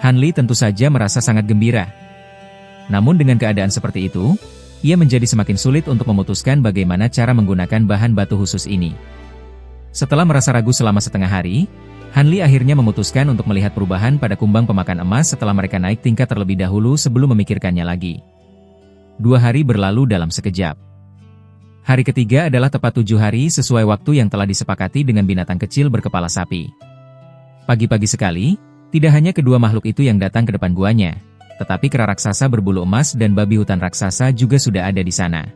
Hanli tentu saja merasa sangat gembira. Namun dengan keadaan seperti itu, ia menjadi semakin sulit untuk memutuskan bagaimana cara menggunakan bahan batu khusus ini. Setelah merasa ragu selama setengah hari, Hanli akhirnya memutuskan untuk melihat perubahan pada kumbang pemakan emas setelah mereka naik tingkat terlebih dahulu sebelum memikirkannya lagi. 2 hari berlalu dalam sekejap. Hari ketiga adalah tepat 7 hari sesuai waktu yang telah disepakati dengan binatang kecil berkepala sapi. Pagi-pagi sekali, tidak hanya kedua makhluk itu yang datang ke depan guanya, tetapi kera raksasa berbulu emas dan babi hutan raksasa juga sudah ada di sana.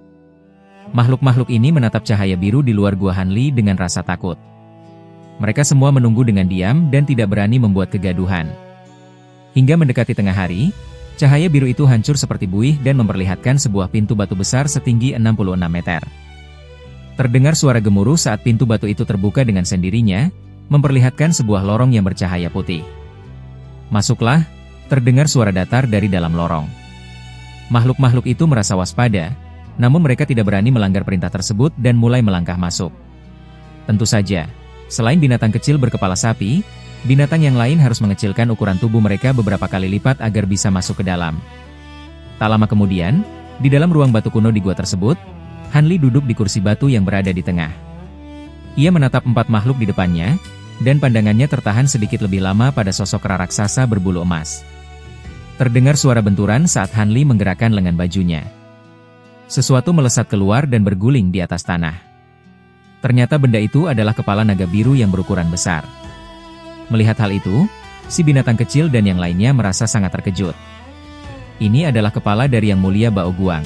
Makhluk-makhluk ini menatap cahaya biru di luar gua Hanli dengan rasa takut. Mereka semua menunggu dengan diam dan tidak berani membuat kegaduhan. Hingga mendekati tengah hari, cahaya biru itu hancur seperti buih dan memperlihatkan sebuah pintu batu besar setinggi 66 meter. Terdengar suara gemuruh saat pintu batu itu terbuka dengan sendirinya, memperlihatkan sebuah lorong yang bercahaya putih. "Masuklah," terdengar suara datar dari dalam lorong. Makhluk-makhluk itu merasa waspada, namun mereka tidak berani melanggar perintah tersebut dan mulai melangkah masuk. Tentu saja, selain binatang kecil berkepala sapi, binatang yang lain harus mengecilkan ukuran tubuh mereka beberapa kali lipat agar bisa masuk ke dalam. Tak lama kemudian, Di dalam ruang batu kuno di gua tersebut, Han Li duduk di kursi batu yang berada di tengah. Ia menatap 4 makhluk di depannya, dan pandangannya tertahan sedikit lebih lama pada sosok kera raksasa berbulu emas. Terdengar suara benturan saat Han Li menggerakkan lengan bajunya. Sesuatu melesat keluar dan berguling di atas tanah. Ternyata benda itu adalah kepala naga biru yang berukuran besar. Melihat hal itu, si binatang kecil dan yang lainnya merasa sangat terkejut. Ini adalah kepala dari Yang Mulia Bao Guang.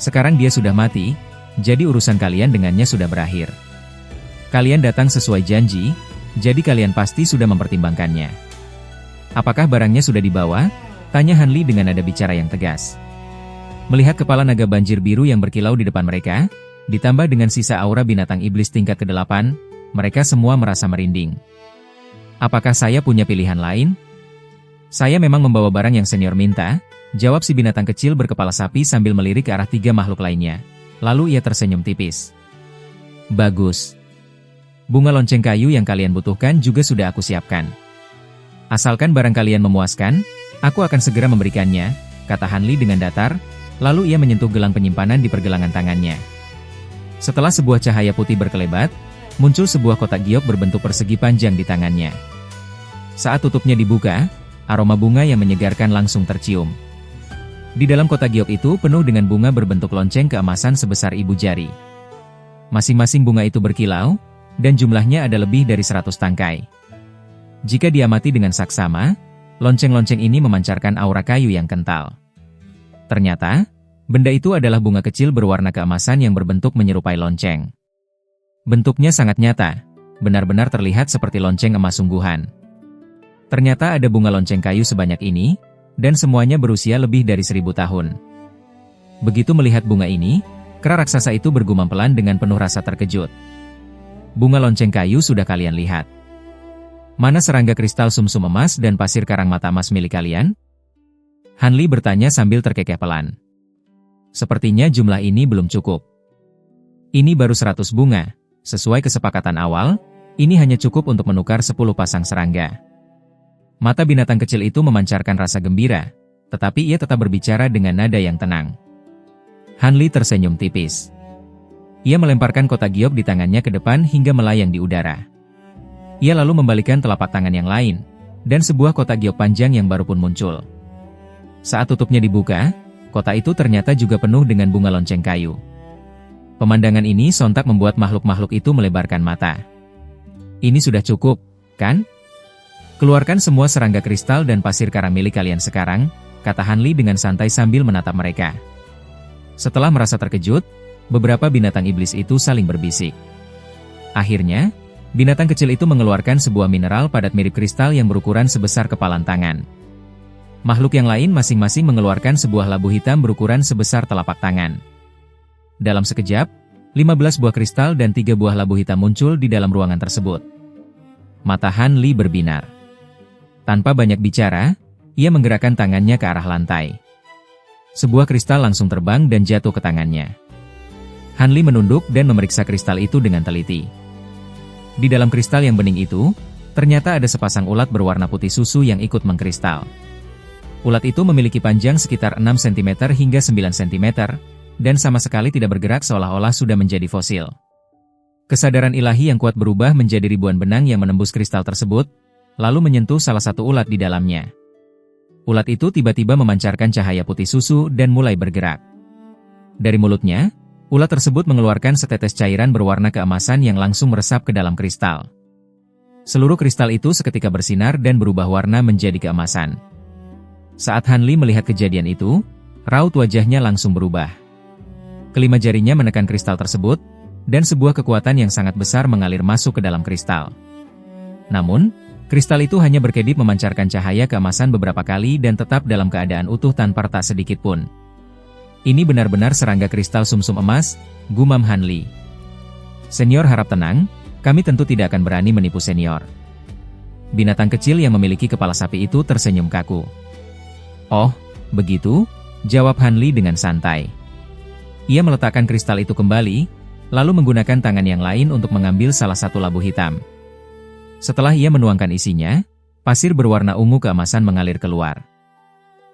Sekarang dia sudah mati, jadi urusan kalian dengannya sudah berakhir. Kalian datang sesuai janji, jadi kalian pasti sudah mempertimbangkannya. Apakah barangnya sudah dibawa? Tanya Han Li dengan nada bicara yang tegas. Melihat kepala naga banjir biru yang berkilau di depan mereka, ditambah dengan sisa aura binatang iblis tingkat ke-8, mereka semua merasa merinding. Apakah saya punya pilihan lain? Saya memang membawa barang yang senior minta, jawab si binatang kecil berkepala sapi sambil melirik ke arah 3 makhluk lainnya. Lalu ia tersenyum tipis. Bagus. Bunga lonceng kayu yang kalian butuhkan juga sudah aku siapkan. Asalkan barang kalian memuaskan, aku akan segera memberikannya, kata Han Li dengan datar, lalu ia menyentuh gelang penyimpanan di pergelangan tangannya. Setelah sebuah cahaya putih berkelebat, muncul sebuah kotak giok berbentuk persegi panjang di tangannya. Saat tutupnya dibuka, aroma bunga yang menyegarkan langsung tercium. Di dalam kotak giok itu penuh dengan bunga berbentuk lonceng keemasan sebesar ibu jari. Masing-masing bunga itu berkilau, dan jumlahnya ada lebih dari 100 tangkai. Jika diamati dengan saksama, lonceng-lonceng ini memancarkan aura kayu yang kental. Ternyata, benda itu adalah bunga kecil berwarna keemasan yang berbentuk menyerupai lonceng. Bentuknya sangat nyata, benar-benar terlihat seperti lonceng emas sungguhan. Ternyata ada bunga lonceng kayu sebanyak ini, dan semuanya berusia lebih dari 1000 tahun. Begitu melihat bunga ini, kera raksasa itu bergumam pelan dengan penuh rasa terkejut. Bunga lonceng kayu sudah kalian lihat. Mana serangga kristal sumsum emas dan pasir karang mata emas milik kalian? Han Li bertanya sambil terkekeh pelan. Sepertinya jumlah ini belum cukup. Ini baru 100 bunga. Sesuai kesepakatan awal, ini hanya cukup untuk menukar 10 pasang serangga. Mata binatang kecil itu memancarkan rasa gembira, tetapi ia tetap berbicara dengan nada yang tenang. Han Li tersenyum tipis. Ia melemparkan kotak giok di tangannya ke depan hingga melayang di udara. Ia lalu membalikan telapak tangan yang lain, dan sebuah kotak giok panjang yang baru pun muncul. Saat tutupnya dibuka, kotak itu ternyata juga penuh dengan bunga lonceng kayu. Pemandangan ini sontak membuat makhluk-makhluk itu melebarkan mata. Ini sudah cukup, kan? Keluarkan semua serangga kristal dan pasir karang milik kalian sekarang, kata Han Li dengan santai sambil menatap mereka. Setelah merasa terkejut, beberapa binatang iblis itu saling berbisik. Akhirnya, binatang kecil itu mengeluarkan sebuah mineral padat mirip kristal yang berukuran sebesar kepalan tangan. Makhluk yang lain masing-masing mengeluarkan sebuah labu hitam berukuran sebesar telapak tangan. Dalam sekejap, 15 buah kristal dan 3 buah labu hitam muncul di dalam ruangan tersebut. Mata Han Li berbinar. Tanpa banyak bicara, ia menggerakkan tangannya ke arah lantai. Sebuah kristal langsung terbang dan jatuh ke tangannya. Han Li menunduk dan memeriksa kristal itu dengan teliti. Di dalam kristal yang bening itu, ternyata ada sepasang ulat berwarna putih susu yang ikut mengkristal. Ulat itu memiliki panjang sekitar 6 cm hingga 9 cm, dan sama sekali tidak bergerak seolah-olah sudah menjadi fosil. Kesadaran ilahi yang kuat berubah menjadi ribuan benang yang menembus kristal tersebut, lalu menyentuh salah satu ulat di dalamnya. Ulat itu tiba-tiba memancarkan cahaya putih susu dan mulai bergerak. Dari mulutnya, ulat tersebut mengeluarkan setetes cairan berwarna keemasan yang langsung meresap ke dalam kristal. Seluruh kristal itu seketika bersinar dan berubah warna menjadi keemasan. Saat Han Li melihat kejadian itu, raut wajahnya langsung berubah. Kelima jarinya menekan kristal tersebut, dan sebuah kekuatan yang sangat besar mengalir masuk ke dalam kristal. Namun, kristal itu hanya berkedip memancarkan cahaya keemasan beberapa kali dan tetap dalam keadaan utuh tanpa retak sedikit pun. Ini benar-benar serangga kristal sumsum emas, gumam Han Li. Senior harap tenang, kami tentu tidak akan berani menipu senior. Binatang kecil yang memiliki kepala sapi itu tersenyum kaku. Oh, begitu? Jawab Han Li dengan santai. Ia meletakkan kristal itu kembali, lalu menggunakan tangan yang lain untuk mengambil salah satu labu hitam. Setelah ia menuangkan isinya, pasir berwarna ungu keemasan mengalir keluar.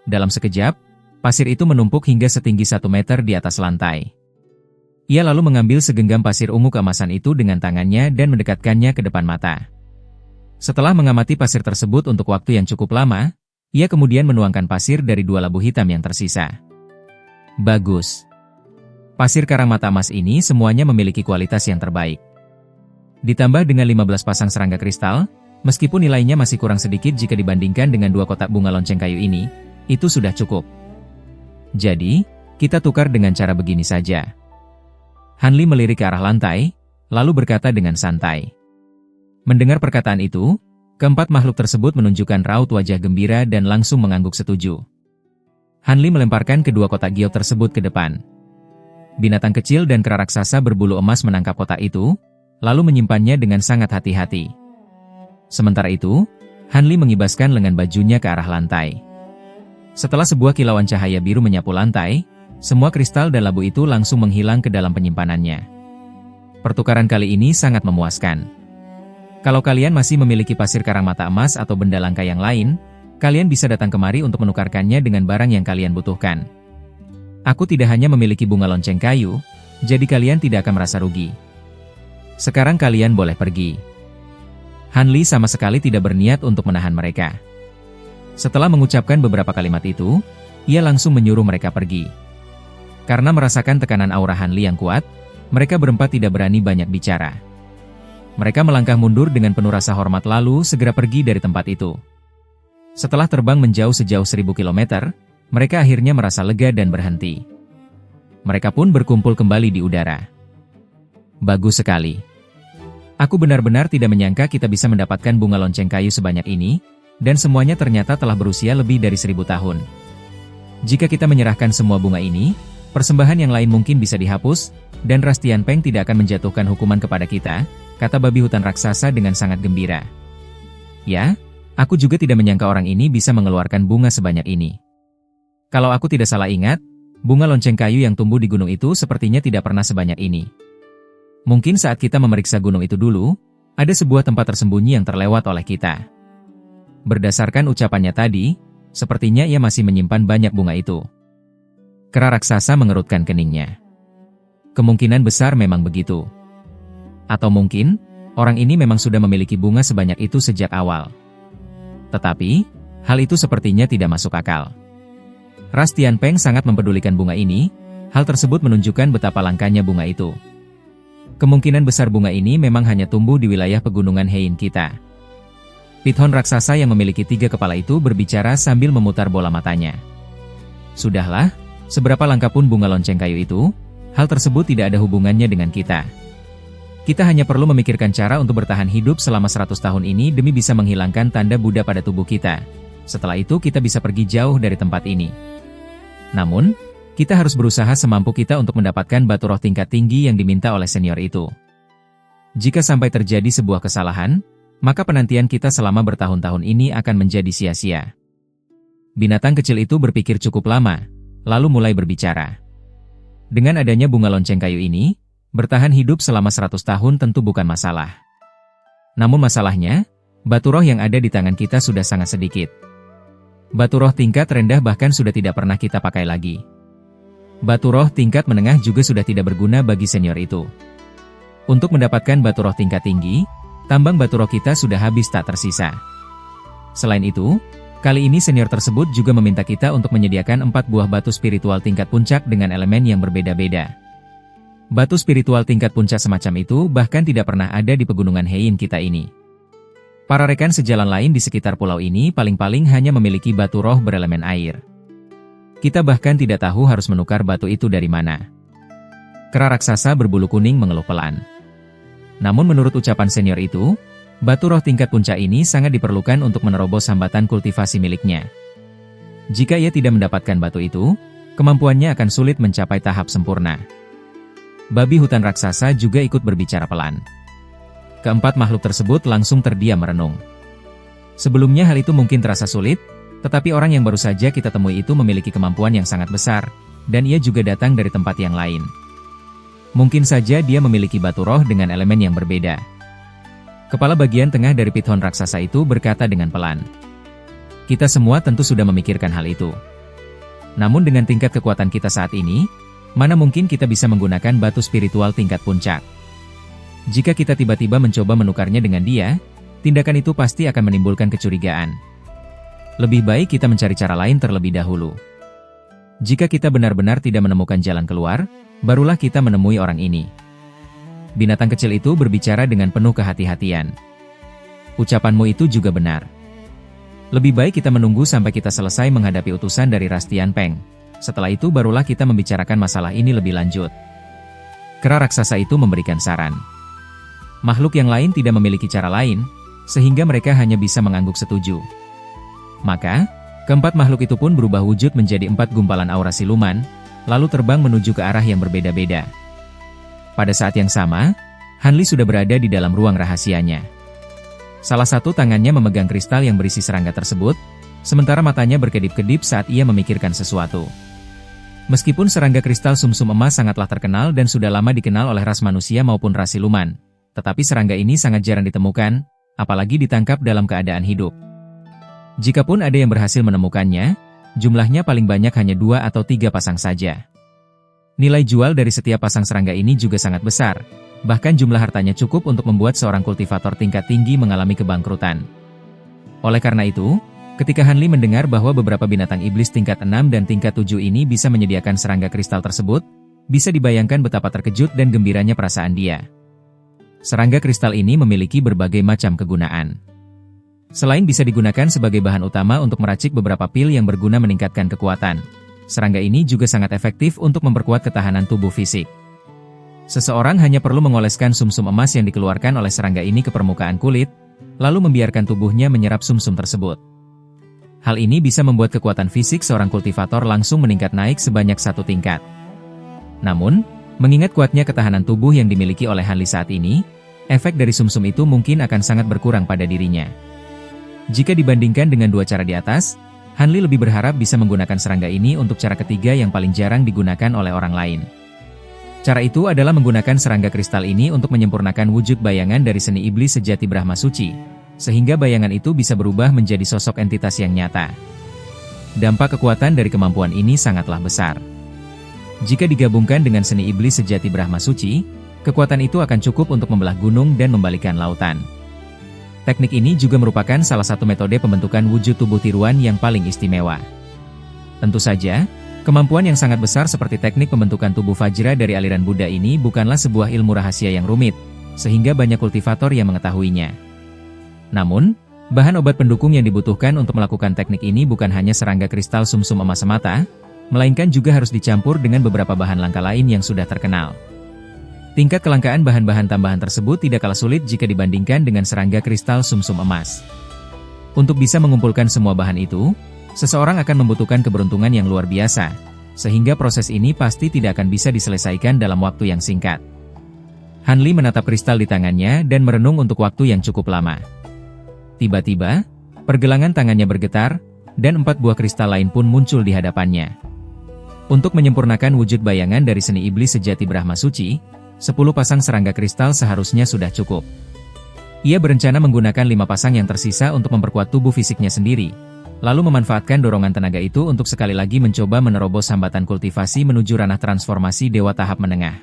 Dalam sekejap, pasir itu menumpuk hingga setinggi 1 meter di atas lantai. Ia lalu mengambil segenggam pasir ungu keemasan itu dengan tangannya dan mendekatkannya ke depan mata. Setelah mengamati pasir tersebut untuk waktu yang cukup lama, ia kemudian menuangkan pasir dari 2 labu hitam yang tersisa. Bagus. Pasir karang mata emas ini semuanya memiliki kualitas yang terbaik. Ditambah dengan 15 pasang serangga kristal, meskipun nilainya masih kurang sedikit jika dibandingkan dengan 2 kotak bunga lonceng kayu ini, itu sudah cukup. Jadi, kita tukar dengan cara begini saja. Han Li melirik ke arah lantai, lalu berkata dengan santai. Mendengar perkataan itu, keempat makhluk tersebut menunjukkan raut wajah gembira dan langsung mengangguk setuju. Han Li melemparkan kedua kotak giok tersebut ke depan. Binatang kecil dan kera raksasa berbulu emas menangkap kotak itu, lalu menyimpannya dengan sangat hati-hati. Sementara itu, Han Li mengibaskan lengan bajunya ke arah lantai. Setelah sebuah kilauan cahaya biru menyapu lantai, semua kristal dan labu itu langsung menghilang ke dalam penyimpanannya. Pertukaran kali ini sangat memuaskan. Kalau kalian masih memiliki pasir karang mata emas atau benda langka yang lain, kalian bisa datang kemari untuk menukarkannya dengan barang yang kalian butuhkan. Aku tidak hanya memiliki bunga lonceng kayu, jadi kalian tidak akan merasa rugi. Sekarang kalian boleh pergi. Han Li sama sekali tidak berniat untuk menahan mereka. Setelah mengucapkan beberapa kalimat itu, ia langsung menyuruh mereka pergi. Karena merasakan tekanan aura Han Li yang kuat, mereka berempat tidak berani banyak bicara. Mereka melangkah mundur dengan penuh rasa hormat lalu segera pergi dari tempat itu. Setelah terbang menjauh sejauh 1000 kilometer, mereka akhirnya merasa lega dan berhenti. Mereka pun berkumpul kembali di udara. Bagus sekali. Aku benar-benar tidak menyangka kita bisa mendapatkan bunga lonceng kayu sebanyak ini, dan semuanya ternyata telah berusia lebih dari 1000 tahun. Jika kita menyerahkan semua bunga ini, persembahan yang lain mungkin bisa dihapus, dan Ras Tianpeng tidak akan menjatuhkan hukuman kepada kita, kata babi hutan raksasa dengan sangat gembira. Ya, aku juga tidak menyangka orang ini bisa mengeluarkan bunga sebanyak ini. Kalau aku tidak salah ingat, bunga lonceng kayu yang tumbuh di gunung itu sepertinya tidak pernah sebanyak ini. Mungkin saat kita memeriksa gunung itu dulu, ada sebuah tempat tersembunyi yang terlewat oleh kita. Berdasarkan ucapannya tadi, sepertinya ia masih menyimpan banyak bunga itu. Kera raksasa mengerutkan keningnya. Kemungkinan besar memang begitu. Atau mungkin, orang ini memang sudah memiliki bunga sebanyak itu sejak awal. Tetapi, hal itu sepertinya tidak masuk akal. Ras Tianpeng sangat mempedulikan bunga ini, hal tersebut menunjukkan betapa langkanya bunga itu. Kemungkinan besar bunga ini memang hanya tumbuh di wilayah pegunungan Hein kita. Pithon raksasa yang memiliki 3 kepala itu berbicara sambil memutar bola matanya. Sudahlah, seberapa langka pun bunga lonceng kayu itu, hal tersebut tidak ada hubungannya dengan kita. Kita hanya perlu memikirkan cara untuk bertahan hidup selama 100 tahun ini demi bisa menghilangkan tanda Buddha pada tubuh kita. Setelah itu kita bisa pergi jauh dari tempat ini. Namun, kita harus berusaha semampu kita untuk mendapatkan batu roh tingkat tinggi yang diminta oleh senior itu. Jika sampai terjadi sebuah kesalahan, maka penantian kita selama bertahun-tahun ini akan menjadi sia-sia. Binatang kecil itu berpikir cukup lama, lalu mulai berbicara. Dengan adanya bunga lonceng kayu ini, bertahan hidup selama 100 tahun tentu bukan masalah. Namun masalahnya, batu roh yang ada di tangan kita sudah sangat sedikit. Batu roh tingkat rendah bahkan sudah tidak pernah kita pakai lagi. Batu roh tingkat menengah juga sudah tidak berguna bagi senior itu. Untuk mendapatkan batu roh tingkat tinggi, tambang batu roh kita sudah habis tak tersisa. Selain itu, kali ini senior tersebut juga meminta kita untuk menyediakan 4 buah batu spiritual tingkat puncak dengan elemen yang berbeda-beda. Batu spiritual tingkat puncak semacam itu bahkan tidak pernah ada di pegunungan Hein kita ini. Para rekan sejalan lain di sekitar pulau ini paling-paling hanya memiliki batu roh berelemen air. Kita bahkan tidak tahu harus menukar batu itu dari mana. Kera raksasa berbulu kuning mengeluh pelan. Namun menurut ucapan senior itu, batu roh tingkat puncak ini sangat diperlukan untuk menerobos hambatan kultivasi miliknya. Jika ia tidak mendapatkan batu itu, kemampuannya akan sulit mencapai tahap sempurna. Babi hutan raksasa juga ikut berbicara pelan. Keempat makhluk tersebut langsung terdiam merenung. Sebelumnya hal itu mungkin terasa sulit, tetapi orang yang baru saja kita temui itu memiliki kemampuan yang sangat besar, dan ia juga datang dari tempat yang lain. Mungkin saja dia memiliki batu roh dengan elemen yang berbeda. Kepala bagian tengah dari Pithon raksasa itu berkata dengan pelan. Kita semua tentu sudah memikirkan hal itu. Namun dengan tingkat kekuatan kita saat ini, mana mungkin kita bisa menggunakan batu spiritual tingkat puncak. Jika kita tiba-tiba mencoba menukarnya dengan dia, tindakan itu pasti akan menimbulkan kecurigaan. Lebih baik kita mencari cara lain terlebih dahulu. Jika kita benar-benar tidak menemukan jalan keluar, barulah kita menemui orang ini. Binatang kecil itu berbicara dengan penuh kehati-hatian. Ucapanmu itu juga benar. Lebih baik kita menunggu sampai kita selesai menghadapi utusan dari Ras Tianpeng. Setelah itu barulah kita membicarakan masalah ini lebih lanjut. Kera raksasa itu memberikan saran. Makhluk yang lain tidak memiliki cara lain, sehingga mereka hanya bisa mengangguk setuju. Maka, keempat makhluk itu pun berubah wujud menjadi 4 gumpalan aura siluman, lalu terbang menuju ke arah yang berbeda-beda. Pada saat yang sama, Han Li sudah berada di dalam ruang rahasianya. Salah satu tangannya memegang kristal yang berisi serangga tersebut, sementara matanya berkedip-kedip saat ia memikirkan sesuatu. Meskipun serangga kristal sumsum emas sangatlah terkenal dan sudah lama dikenal oleh ras manusia maupun ras siluman, tetapi serangga ini sangat jarang ditemukan, apalagi ditangkap dalam keadaan hidup. Jikapun ada yang berhasil menemukannya, jumlahnya paling banyak hanya 2 atau 3 pasang saja. Nilai jual dari setiap pasang serangga ini juga sangat besar, bahkan jumlah hartanya cukup untuk membuat seorang kultivator tingkat tinggi mengalami kebangkrutan. Oleh karena itu, ketika Han Li mendengar bahwa beberapa binatang iblis tingkat 6 dan tingkat 7 ini bisa menyediakan serangga kristal tersebut, bisa dibayangkan betapa terkejut dan gembiranya perasaan dia. Serangga kristal ini memiliki berbagai macam kegunaan. Selain bisa digunakan sebagai bahan utama untuk meracik beberapa pil yang berguna meningkatkan kekuatan, serangga ini juga sangat efektif untuk memperkuat ketahanan tubuh fisik. Seseorang hanya perlu mengoleskan sumsum emas yang dikeluarkan oleh serangga ini ke permukaan kulit, lalu membiarkan tubuhnya menyerap sumsum tersebut. Hal ini bisa membuat kekuatan fisik seorang kultivator langsung meningkat naik sebanyak 1 tingkat. Namun, mengingat kuatnya ketahanan tubuh yang dimiliki oleh Han Li saat ini, efek dari sumsum itu mungkin akan sangat berkurang pada dirinya. Jika dibandingkan dengan 2 cara di atas, Han Li lebih berharap bisa menggunakan serangga ini untuk cara ketiga yang paling jarang digunakan oleh orang lain. Cara itu adalah menggunakan serangga kristal ini untuk menyempurnakan wujud bayangan dari seni iblis sejati Brahma Suci, sehingga bayangan itu bisa berubah menjadi sosok entitas yang nyata. Dampak kekuatan dari kemampuan ini sangatlah besar. Jika digabungkan dengan seni iblis sejati Brahma Suci, kekuatan itu akan cukup untuk membelah gunung dan membalikan lautan. Teknik ini juga merupakan salah satu metode pembentukan wujud tubuh tiruan yang paling istimewa. Tentu saja, kemampuan yang sangat besar seperti teknik pembentukan tubuh Vajra dari aliran Buddha ini bukanlah sebuah ilmu rahasia yang rumit, sehingga banyak kultivator yang mengetahuinya. Namun, bahan obat pendukung yang dibutuhkan untuk melakukan teknik ini bukan hanya serangga kristal sumsum emas semata, melainkan juga harus dicampur dengan beberapa bahan langka lain yang sudah terkenal. Tingkat kelangkaan bahan-bahan tambahan tersebut tidak kalah sulit jika dibandingkan dengan serangga kristal sumsum emas. Untuk bisa mengumpulkan semua bahan itu, seseorang akan membutuhkan keberuntungan yang luar biasa, sehingga proses ini pasti tidak akan bisa diselesaikan dalam waktu yang singkat. Han Li menatap kristal di tangannya dan merenung untuk waktu yang cukup lama. Tiba-tiba, pergelangan tangannya bergetar, dan 4 buah kristal lain pun muncul di hadapannya. Untuk menyempurnakan wujud bayangan dari seni iblis sejati Brahma Suci, 10 pasang serangga kristal seharusnya sudah cukup. Ia berencana menggunakan 5 pasang yang tersisa untuk memperkuat tubuh fisiknya sendiri, lalu memanfaatkan dorongan tenaga itu untuk sekali lagi mencoba menerobos hambatan kultivasi menuju ranah transformasi dewa tahap menengah.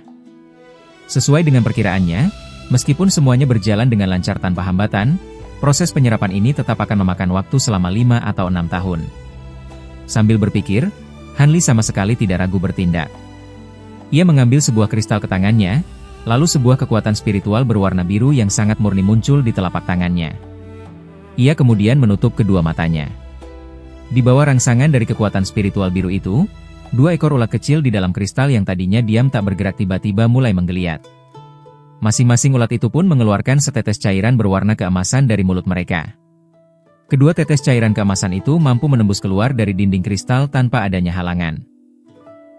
Sesuai dengan perkiraannya, meskipun semuanya berjalan dengan lancar tanpa hambatan, proses penyerapan ini tetap akan memakan waktu selama 5 atau 6 tahun. Sambil berpikir, Han Li sama sekali tidak ragu bertindak. Ia mengambil sebuah kristal ke tangannya, lalu sebuah kekuatan spiritual berwarna biru yang sangat murni muncul di telapak tangannya. Ia kemudian menutup kedua matanya. Di bawah rangsangan dari kekuatan spiritual biru itu, 2 ekor ulat kecil di dalam kristal yang tadinya diam tak bergerak tiba-tiba mulai menggeliat. Masing-masing ulat itu pun mengeluarkan setetes cairan berwarna keemasan dari mulut mereka. Kedua tetes cairan keemasan itu mampu menembus keluar dari dinding kristal tanpa adanya halangan.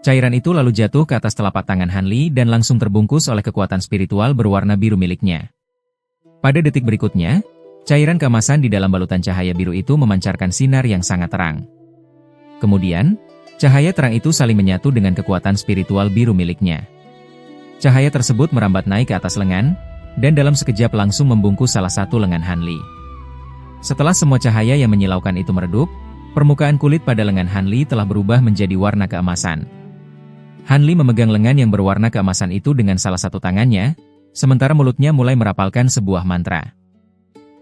Cairan itu lalu jatuh ke atas telapak tangan Han Li dan langsung terbungkus oleh kekuatan spiritual berwarna biru miliknya. Pada detik berikutnya, cairan keemasan di dalam balutan cahaya biru itu memancarkan sinar yang sangat terang. Kemudian, cahaya terang itu saling menyatu dengan kekuatan spiritual biru miliknya. Cahaya tersebut merambat naik ke atas lengan, dan dalam sekejap langsung membungkus salah satu lengan Han Li. Setelah semua cahaya yang menyilaukan itu meredup, permukaan kulit pada lengan Han Li telah berubah menjadi warna keemasan. Han Li memegang lengan yang berwarna keemasan itu dengan salah satu tangannya, sementara mulutnya mulai merapalkan sebuah mantra.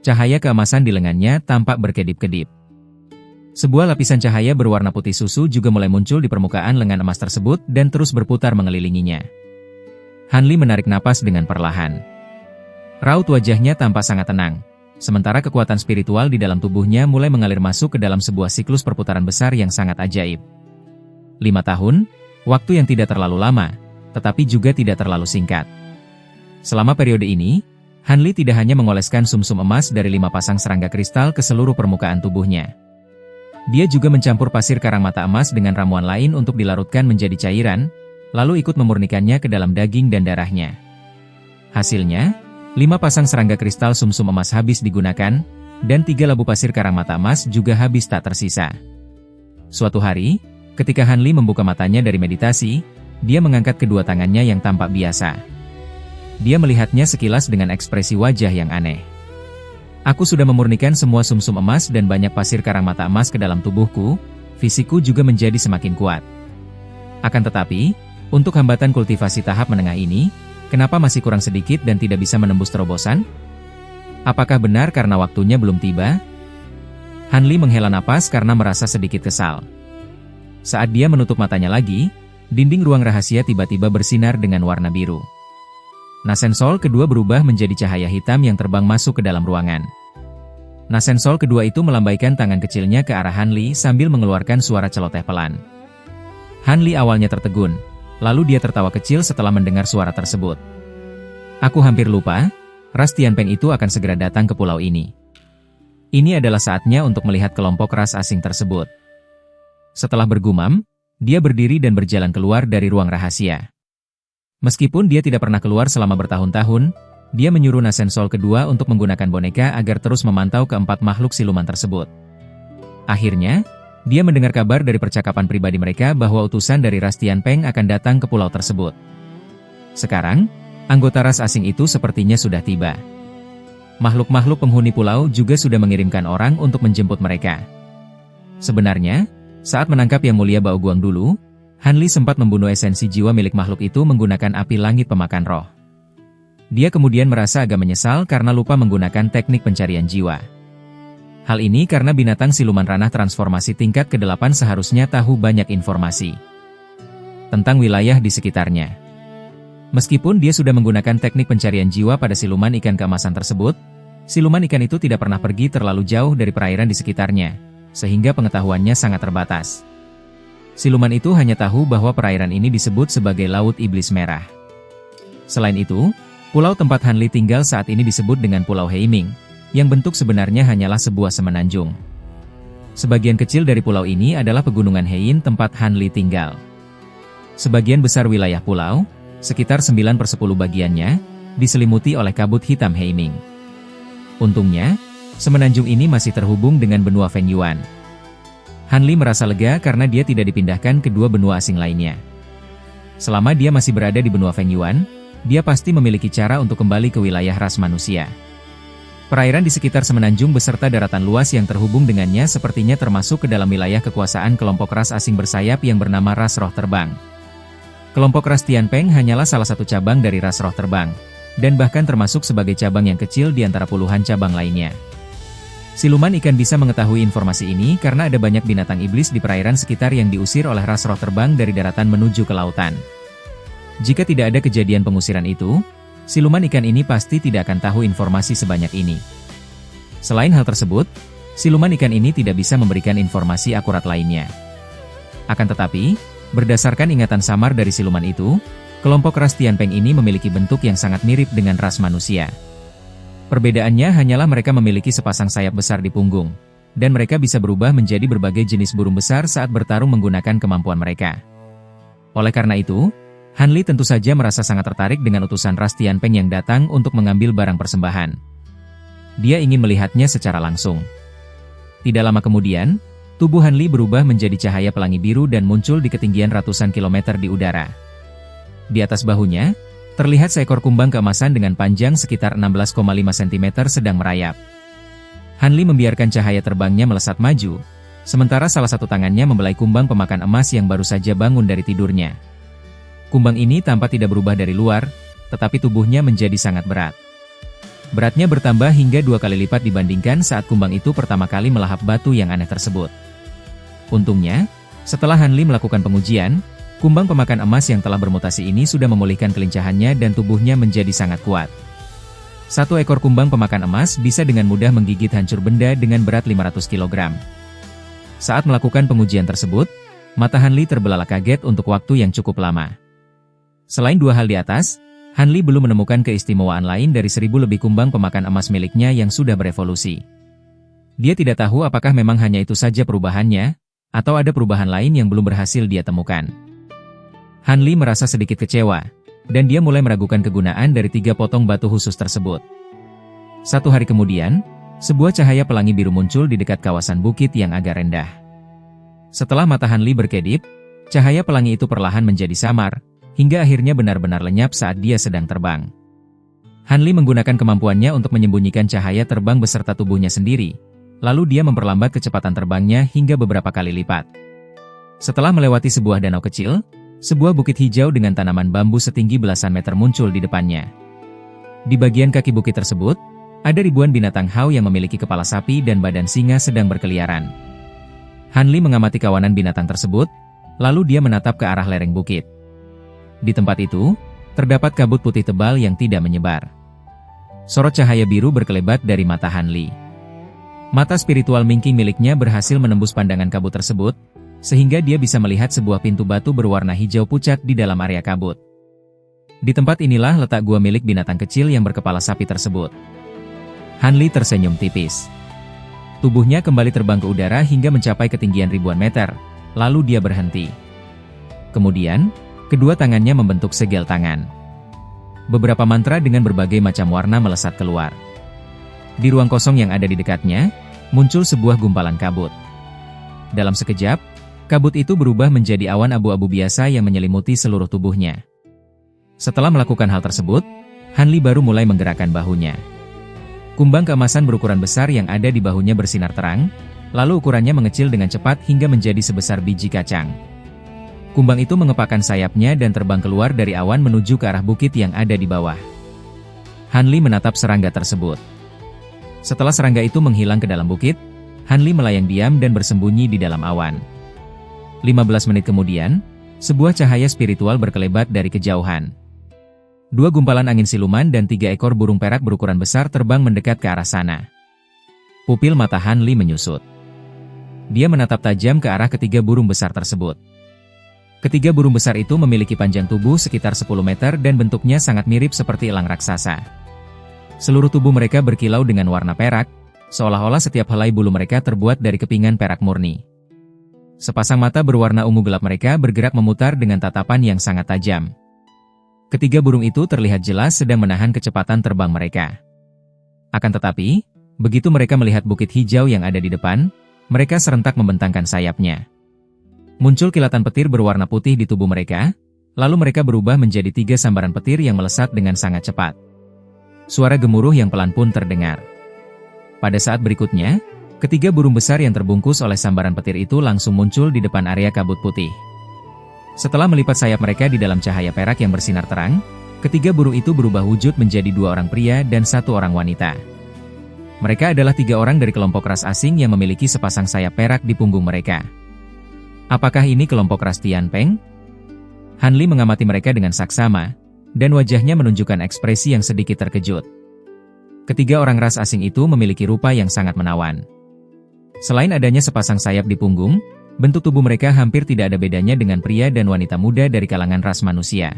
Cahaya keemasan di lengannya tampak berkedip-kedip. Sebuah lapisan cahaya berwarna putih susu juga mulai muncul di permukaan lengan emas tersebut dan terus berputar mengelilinginya. Han Li menarik napas dengan perlahan. Raut wajahnya tampak sangat tenang, sementara kekuatan spiritual di dalam tubuhnya mulai mengalir masuk ke dalam sebuah siklus perputaran besar yang sangat ajaib. 5 tahun, waktu yang tidak terlalu lama, tetapi juga tidak terlalu singkat. Selama periode ini, Han Li tidak hanya mengoleskan sumsum emas dari 5 pasang serangga kristal ke seluruh permukaan tubuhnya. Dia juga mencampur pasir karang mata emas dengan ramuan lain untuk dilarutkan menjadi cairan, lalu ikut memurnikannya ke dalam daging dan darahnya. Hasilnya, 5 pasang serangga kristal sumsum emas habis digunakan, dan 3 labu pasir karang mata emas juga habis tak tersisa. Suatu hari, ketika Han Li membuka matanya dari meditasi, dia mengangkat kedua tangannya yang tampak biasa. Dia melihatnya sekilas dengan ekspresi wajah yang aneh. Aku sudah memurnikan semua sumsum emas dan banyak pasir karang mata emas ke dalam tubuhku, fisikku juga menjadi semakin kuat. Akan tetapi, untuk hambatan kultivasi tahap menengah ini, kenapa masih kurang sedikit dan tidak bisa menembus terobosan? Apakah benar karena waktunya belum tiba? Han Li menghela napas karena merasa sedikit kesal. Saat dia menutup matanya lagi, dinding ruang rahasia tiba-tiba bersinar dengan warna biru. Nasensol kedua berubah menjadi cahaya hitam yang terbang masuk ke dalam ruangan. Nasensol kedua itu melambaikan tangan kecilnya ke arah Han Li sambil mengeluarkan suara celoteh pelan. Han Li awalnya tertegun, lalu dia tertawa kecil setelah mendengar suara tersebut. Aku hampir lupa, ras Tianpeng itu akan segera datang ke pulau ini. Ini adalah saatnya untuk melihat kelompok ras asing tersebut. Setelah bergumam, dia berdiri dan berjalan keluar dari ruang rahasia. Meskipun dia tidak pernah keluar selama bertahun-tahun, dia menyuruh Nasensol kedua untuk menggunakan boneka agar terus memantau keempat makhluk siluman tersebut. Akhirnya, dia mendengar kabar dari percakapan pribadi mereka bahwa utusan dari ras Tianpeng akan datang ke pulau tersebut. Sekarang, anggota ras asing itu sepertinya sudah tiba. Makhluk-makhluk penghuni pulau juga sudah mengirimkan orang untuk menjemput mereka. Sebenarnya, saat menangkap Yang Mulia Bao Guang dulu, Han Li sempat membunuh esensi jiwa milik makhluk itu menggunakan api langit pemakan roh. Dia kemudian merasa agak menyesal karena lupa menggunakan teknik pencarian jiwa. Hal ini karena binatang siluman ranah transformasi tingkat ke-8 seharusnya tahu banyak informasi tentang wilayah di sekitarnya. Meskipun dia sudah menggunakan teknik pencarian jiwa pada siluman ikan keemasan tersebut, siluman ikan itu tidak pernah pergi terlalu jauh dari perairan di sekitarnya, sehingga pengetahuannya sangat terbatas. Siluman itu hanya tahu bahwa perairan ini disebut sebagai Laut Iblis Merah. Selain itu, pulau tempat Han Li tinggal saat ini disebut dengan Pulau Heiming, yang bentuk sebenarnya hanyalah sebuah semenanjung. Sebagian kecil dari pulau ini adalah pegunungan Heian tempat Han Li tinggal. Sebagian besar wilayah pulau, sekitar 9/10 bagiannya, diselimuti oleh kabut hitam Heiming. Untungnya, semenanjung ini masih terhubung dengan benua Fengyuan. Han Li merasa lega karena dia tidak dipindahkan ke dua benua asing lainnya. Selama dia masih berada di benua Fengyuan, dia pasti memiliki cara untuk kembali ke wilayah ras manusia. Perairan di sekitar semenanjung beserta daratan luas yang terhubung dengannya sepertinya termasuk ke dalam wilayah kekuasaan kelompok ras asing bersayap yang bernama ras roh terbang. Kelompok ras Tianpeng hanyalah salah satu cabang dari ras roh terbang, dan bahkan termasuk sebagai cabang yang kecil di antara puluhan cabang lainnya. Siluman ikan bisa mengetahui informasi ini karena ada banyak binatang iblis di perairan sekitar yang diusir oleh ras roh terbang dari daratan menuju ke lautan. Jika tidak ada kejadian pengusiran itu, siluman ikan ini pasti tidak akan tahu informasi sebanyak ini. Selain hal tersebut, siluman ikan ini tidak bisa memberikan informasi akurat lainnya. Akan tetapi, berdasarkan ingatan samar dari siluman itu, kelompok ras Tianpeng ini memiliki bentuk yang sangat mirip dengan ras manusia. Perbedaannya hanyalah mereka memiliki sepasang sayap besar di punggung, dan mereka bisa berubah menjadi berbagai jenis burung besar saat bertarung menggunakan kemampuan mereka. Oleh karena itu, Han Li tentu saja merasa sangat tertarik dengan utusan ras Tianpeng yang datang untuk mengambil barang persembahan. Dia ingin melihatnya secara langsung. Tidak lama kemudian, tubuh Han Li berubah menjadi cahaya pelangi biru dan muncul di ketinggian ratusan kilometer di udara. Di atas bahunya, terlihat seekor kumbang keemasan dengan panjang sekitar 16,5 cm sedang merayap. Han Li membiarkan cahaya terbangnya melesat maju, Sementara salah satu tangannya membelai kumbang pemakan emas yang baru saja bangun dari tidurnya. Kumbang ini tampak tidak berubah dari luar, tetapi tubuhnya menjadi sangat berat. Beratnya bertambah hingga 2 kali lipat dibandingkan saat kumbang itu pertama kali melahap batu yang aneh tersebut. Untungnya, setelah Hanli melakukan pengujian, kumbang pemakan emas yang telah bermutasi ini sudah memulihkan kelincahannya dan tubuhnya menjadi sangat kuat. Satu ekor kumbang pemakan emas bisa dengan mudah menggigit hancur benda dengan berat 500 kg. Saat melakukan pengujian tersebut, mata Hanli terbelalak kaget untuk waktu yang cukup lama. Selain 2 hal di atas, Hanli belum menemukan keistimewaan lain dari 1000 lebih kumbang pemakan emas miliknya yang sudah berevolusi. Dia tidak tahu apakah memang hanya itu saja perubahannya, atau ada perubahan lain yang belum berhasil dia temukan. Hanli merasa sedikit kecewa, dan dia mulai meragukan kegunaan dari 3 potong batu khusus tersebut. 1 hari kemudian, sebuah cahaya pelangi biru muncul di dekat kawasan bukit yang agak rendah. Setelah mata Hanli berkedip, cahaya pelangi itu perlahan menjadi samar, hingga akhirnya benar-benar lenyap saat dia sedang terbang. Hanli menggunakan kemampuannya untuk menyembunyikan cahaya terbang beserta tubuhnya sendiri, lalu dia memperlambat kecepatan terbangnya hingga beberapa kali lipat. Setelah melewati sebuah danau kecil, sebuah bukit hijau dengan tanaman bambu setinggi belasan meter muncul di depannya. Di bagian kaki bukit tersebut, ada ribuan binatang hau yang memiliki kepala sapi dan badan singa sedang berkeliaran. Hanli mengamati kawanan binatang tersebut, lalu dia menatap ke arah lereng bukit. Di tempat itu, terdapat kabut putih tebal yang tidak menyebar. Sorot cahaya biru berkelebat dari mata Hanli. Mata spiritual Mingki miliknya berhasil menembus pandangan kabut tersebut, sehingga dia bisa melihat sebuah pintu batu berwarna hijau pucat di dalam area kabut. Di tempat inilah letak gua milik binatang kecil yang berkepala sapi tersebut. Hanli tersenyum tipis. Tubuhnya kembali terbang ke udara hingga mencapai ketinggian ribuan meter, lalu dia berhenti. Kemudian, kedua tangannya membentuk segel tangan. Beberapa mantra dengan berbagai macam warna melesat keluar. Di ruang kosong yang ada di dekatnya, muncul sebuah gumpalan kabut. Dalam sekejap, kabut itu berubah menjadi awan abu-abu biasa yang menyelimuti seluruh tubuhnya. Setelah melakukan hal tersebut, Hanli baru mulai menggerakkan bahunya. Kumbang keemasan berukuran besar yang ada di bahunya bersinar terang, lalu ukurannya mengecil dengan cepat hingga menjadi sebesar biji kacang. Kumbang itu mengepakkan sayapnya dan terbang keluar dari awan menuju ke arah bukit yang ada di bawah. Hanli menatap serangga tersebut. Setelah serangga itu menghilang ke dalam bukit, Hanli melayang diam dan bersembunyi di dalam awan. 15 menit kemudian, sebuah cahaya spiritual berkelebat dari kejauhan. 2 gumpalan angin siluman dan 3 ekor burung perak berukuran besar terbang mendekat ke arah sana. Pupil mata Hanli menyusut. Dia menatap tajam ke arah ketiga burung besar tersebut. Ketiga burung besar itu memiliki panjang tubuh sekitar 10 meter dan bentuknya sangat mirip seperti elang raksasa. Seluruh tubuh mereka berkilau dengan warna perak, seolah-olah setiap helai bulu mereka terbuat dari kepingan perak murni. Sepasang mata berwarna ungu gelap mereka bergerak memutar dengan tatapan yang sangat tajam. Ketiga burung itu terlihat jelas sedang menahan kecepatan terbang mereka. Akan tetapi, begitu mereka melihat bukit hijau yang ada di depan, mereka serentak membentangkan sayapnya. Muncul kilatan petir berwarna putih di tubuh mereka, lalu mereka berubah menjadi 3 sambaran petir yang melesat dengan sangat cepat. Suara gemuruh yang pelan pun terdengar. Pada saat berikutnya, ketiga burung besar yang terbungkus oleh sambaran petir itu langsung muncul di depan area kabut putih. Setelah melipat sayap mereka di dalam cahaya perak yang bersinar terang, ketiga burung itu berubah wujud menjadi 2 orang pria dan 1 orang wanita. Mereka adalah 3 orang dari kelompok ras asing yang memiliki sepasang sayap perak di punggung mereka. Apakah ini kelompok ras Tianpeng? Hanli mengamati mereka dengan saksama, dan wajahnya menunjukkan ekspresi yang sedikit terkejut. Ketiga orang ras asing itu memiliki rupa yang sangat menawan. Selain adanya sepasang sayap di punggung, bentuk tubuh mereka hampir tidak ada bedanya dengan pria dan wanita muda dari kalangan ras manusia.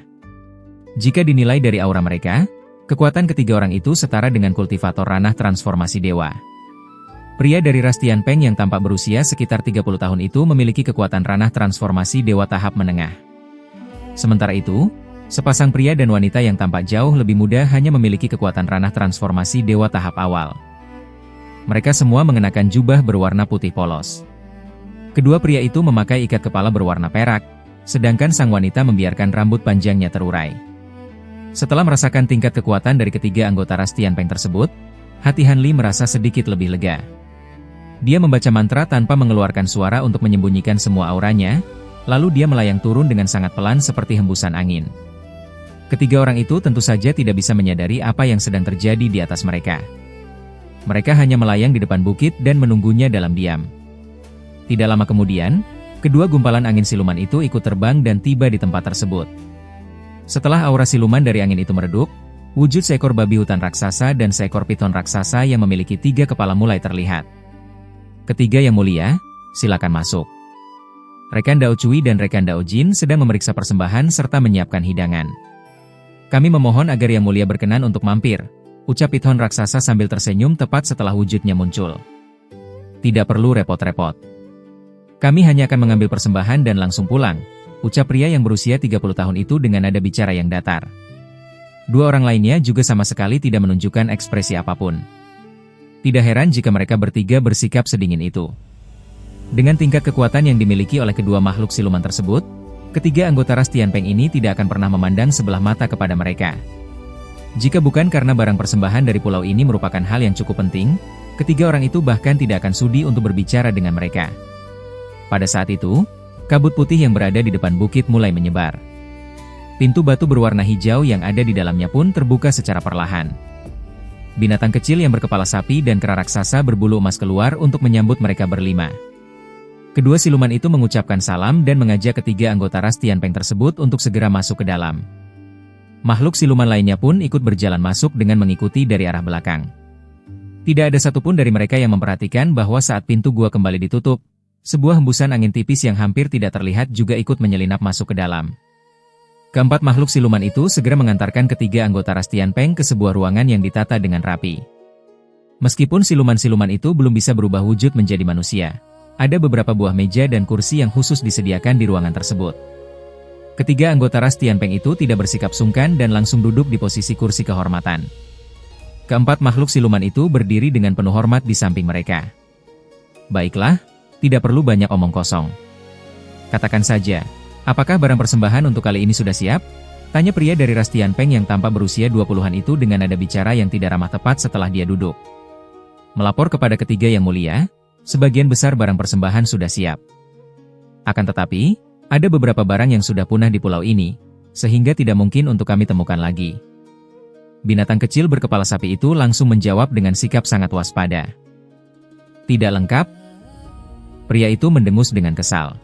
Jika dinilai dari aura mereka, kekuatan ketiga orang itu setara dengan kultivator ranah transformasi dewa. Pria dari ras Tianpeng yang tampak berusia sekitar 30 tahun itu memiliki kekuatan ranah transformasi dewa tahap menengah. Sementara itu, sepasang pria dan wanita yang tampak jauh lebih muda hanya memiliki kekuatan ranah transformasi dewa tahap awal. Mereka semua mengenakan jubah berwarna putih polos. Kedua pria itu memakai ikat kepala berwarna perak, sedangkan sang wanita membiarkan rambut panjangnya terurai. Setelah merasakan tingkat kekuatan dari ketiga anggota ras Tianpeng tersebut, hati Hanli merasa sedikit lebih lega. Dia membaca mantra tanpa mengeluarkan suara untuk menyembunyikan semua auranya, lalu dia melayang turun dengan sangat pelan seperti hembusan angin. Ketiga orang itu tentu saja tidak bisa menyadari apa yang sedang terjadi di atas mereka. Mereka hanya melayang di depan bukit dan menunggunya dalam diam. Tidak lama kemudian, kedua gumpalan angin siluman itu ikut terbang dan tiba di tempat tersebut. Setelah aura siluman dari angin itu meredup, wujud seekor babi hutan raksasa dan seekor piton raksasa yang memiliki 3 kepala mulai terlihat. Ketiga yang mulia, silakan masuk. Rekan Dao Cui dan Rekan Dao Jin sedang memeriksa persembahan serta menyiapkan hidangan. Kami memohon agar yang mulia berkenan untuk mampir, ucap piton raksasa sambil tersenyum tepat setelah wujudnya muncul. Tidak perlu repot-repot. Kami hanya akan mengambil persembahan dan langsung pulang, ucap pria yang berusia 30 tahun itu dengan nada bicara yang datar. Dua orang lainnya juga sama sekali tidak menunjukkan ekspresi apapun. Tidak heran jika mereka bertiga bersikap sedingin itu. Dengan tingkat kekuatan yang dimiliki oleh kedua makhluk siluman tersebut, ketiga anggota ras Tianpeng ini tidak akan pernah memandang sebelah mata kepada mereka. Jika bukan karena barang persembahan dari pulau ini merupakan hal yang cukup penting, ketiga orang itu bahkan tidak akan sudi untuk berbicara dengan mereka. Pada saat itu, kabut putih yang berada di depan bukit mulai menyebar. Pintu batu berwarna hijau yang ada di dalamnya pun terbuka secara perlahan. Binatang kecil yang berkepala sapi dan kera raksasa berbulu emas keluar untuk menyambut mereka berlima. Kedua siluman itu mengucapkan salam dan mengajak ketiga anggota ras Tianpeng tersebut untuk segera masuk ke dalam. Makhluk siluman lainnya pun ikut berjalan masuk dengan mengikuti dari arah belakang. Tidak ada satupun dari mereka yang memperhatikan bahwa saat pintu gua kembali ditutup, sebuah hembusan angin tipis yang hampir tidak terlihat juga ikut menyelinap masuk ke dalam. Keempat makhluk siluman itu segera mengantarkan ketiga anggota ras Tianpeng ke sebuah ruangan yang ditata dengan rapi. Meskipun siluman-siluman itu belum bisa berubah wujud menjadi manusia, ada beberapa buah meja dan kursi yang khusus disediakan di ruangan tersebut. Ketiga anggota ras Tianpeng itu tidak bersikap sungkan dan langsung duduk di posisi kursi kehormatan. Keempat makhluk siluman itu berdiri dengan penuh hormat di samping mereka. Baiklah, tidak perlu banyak omong kosong. Katakan saja, apakah barang persembahan untuk kali ini sudah siap? Tanya pria dari ras Tianpeng yang tampak berusia 20-an itu dengan nada bicara yang tidak ramah tepat setelah dia duduk. Melapor kepada ketiga yang mulia, sebagian besar barang persembahan sudah siap. Akan tetapi, ada beberapa barang yang sudah punah di pulau ini, sehingga tidak mungkin untuk kami temukan lagi. Binatang kecil berkepala sapi itu langsung menjawab dengan sikap sangat waspada. Tidak lengkap? Pria itu mendengus dengan kesal.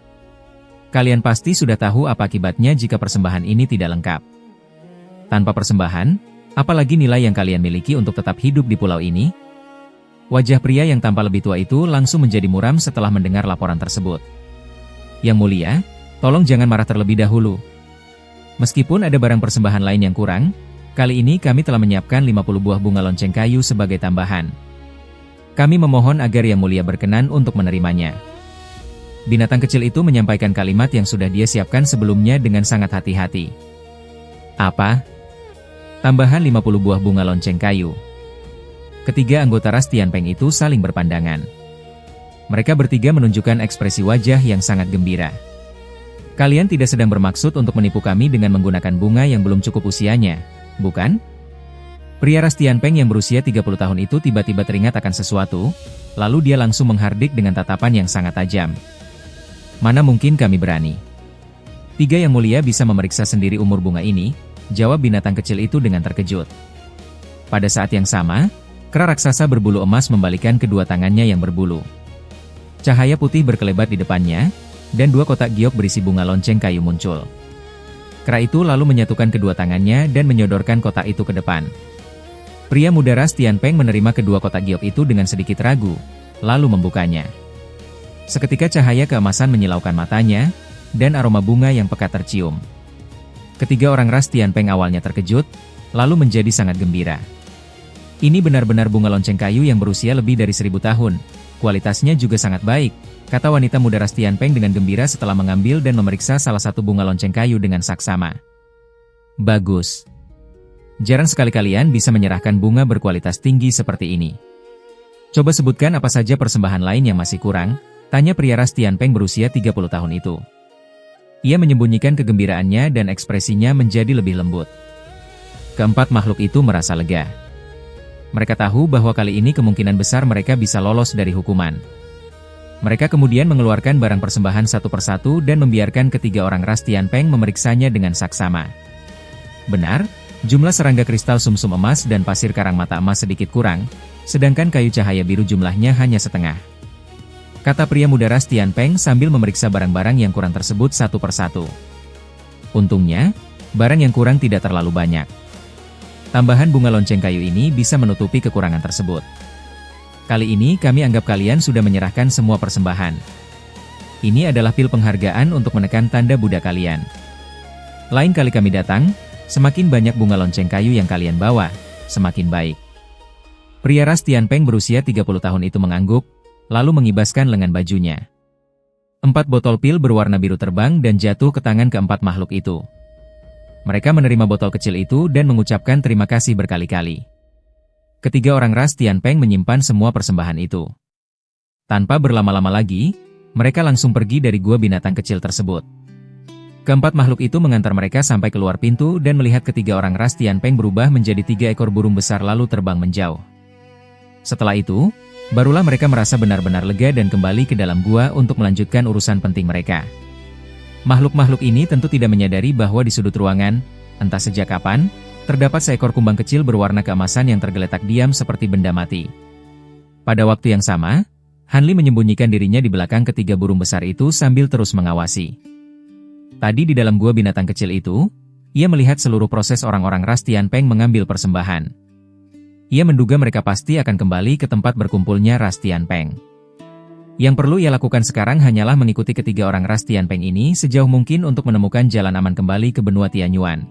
Kalian pasti sudah tahu apa akibatnya jika persembahan ini tidak lengkap. Tanpa persembahan, apalagi nilai yang kalian miliki untuk tetap hidup di pulau ini? Wajah pria yang tampak lebih tua itu langsung menjadi muram setelah mendengar laporan tersebut. Yang mulia, tolong jangan marah terlebih dahulu. Meskipun ada barang persembahan lain yang kurang, kali ini kami telah menyiapkan 50 buah bunga lonceng kayu sebagai tambahan. Kami memohon agar Yang Mulia berkenan untuk menerimanya. Binatang kecil itu menyampaikan kalimat yang sudah dia siapkan sebelumnya dengan sangat hati-hati. Apa? Tambahan 50 buah bunga lonceng kayu. Ketiga anggota ras Tianpeng itu saling berpandangan. Mereka bertiga menunjukkan ekspresi wajah yang sangat gembira. Kalian tidak sedang bermaksud untuk menipu kami dengan menggunakan bunga yang belum cukup usianya, bukan? Pria ras Tianpeng yang berusia 30 tahun itu tiba-tiba teringat akan sesuatu, lalu dia langsung menghardik dengan tatapan yang sangat tajam. Mana mungkin kami berani? Tiga yang mulia bisa memeriksa sendiri umur bunga ini, jawab binatang kecil itu dengan terkejut. Pada saat yang sama, kera raksasa berbulu emas membalikan kedua tangannya yang berbulu. Cahaya putih berkelebat di depannya, dan 2 kotak giok berisi bunga lonceng kayu muncul. Kera itu lalu menyatukan kedua tangannya dan menyodorkan kotak itu ke depan. Pria muda ras Tianpeng menerima kedua kotak giok itu dengan sedikit ragu, lalu membukanya. Seketika cahaya keemasan menyilaukan matanya, dan aroma bunga yang pekat tercium. Ketiga orang ras Tianpeng awalnya terkejut, lalu menjadi sangat gembira. Ini benar-benar bunga lonceng kayu yang berusia lebih dari 1000 tahun, kualitasnya juga sangat baik, kata wanita muda ras Tianpeng dengan gembira setelah mengambil dan memeriksa salah satu bunga lonceng kayu dengan saksama. Bagus. Jarang sekali kalian bisa menyerahkan bunga berkualitas tinggi seperti ini. Coba sebutkan apa saja persembahan lain yang masih kurang, tanya pria ras Tianpeng berusia 30 tahun itu. Ia menyembunyikan kegembiraannya dan ekspresinya menjadi lebih lembut. Keempat makhluk itu merasa lega. Mereka tahu bahwa kali ini kemungkinan besar mereka bisa lolos dari hukuman. Mereka kemudian mengeluarkan barang persembahan satu persatu dan membiarkan ketiga orang ras Tianpeng memeriksanya dengan saksama. Benar, jumlah serangga kristal sumsum emas dan pasir karang mata emas sedikit kurang, sedangkan kayu cahaya biru jumlahnya hanya setengah. Kata pria muda ras Tianpeng sambil memeriksa barang-barang yang kurang tersebut satu persatu. Untungnya, barang yang kurang tidak terlalu banyak. Tambahan bunga lonceng kayu ini bisa menutupi kekurangan tersebut. Kali ini kami anggap kalian sudah menyerahkan semua persembahan. Ini adalah pil penghargaan untuk menekan tanda Buddha kalian. Lain kali kami datang, semakin banyak bunga lonceng kayu yang kalian bawa, semakin baik. Pria ras Tianpeng berusia 30 tahun itu mengangguk, lalu mengibaskan lengan bajunya. 4 botol pil berwarna biru terbang dan jatuh ke tangan keempat makhluk itu. Mereka menerima botol kecil itu dan mengucapkan terima kasih berkali-kali. Ketiga orang ras Tianpeng menyimpan semua persembahan itu. Tanpa berlama-lama lagi, mereka langsung pergi dari gua binatang kecil tersebut. Keempat makhluk itu mengantar mereka sampai keluar pintu dan melihat ketiga orang ras Tianpeng berubah menjadi 3 ekor burung besar lalu terbang menjauh. Setelah itu, barulah mereka merasa benar-benar lega dan kembali ke dalam gua untuk melanjutkan urusan penting mereka. Makhluk-makhluk ini tentu tidak menyadari bahwa di sudut ruangan, entah sejak kapan, terdapat seekor kumbang kecil berwarna keemasan yang tergeletak diam seperti benda mati. Pada waktu yang sama, Hanli menyembunyikan dirinya di belakang ketiga burung besar itu sambil terus mengawasi. Tadi di dalam gua binatang kecil itu, ia melihat seluruh proses orang-orang ras Tianpeng mengambil persembahan. Ia menduga mereka pasti akan kembali ke tempat berkumpulnya ras Tianpeng. Yang perlu ia lakukan sekarang hanyalah mengikuti ketiga orang ras Tianpeng ini sejauh mungkin untuk menemukan jalan aman kembali ke benua Tianyuan.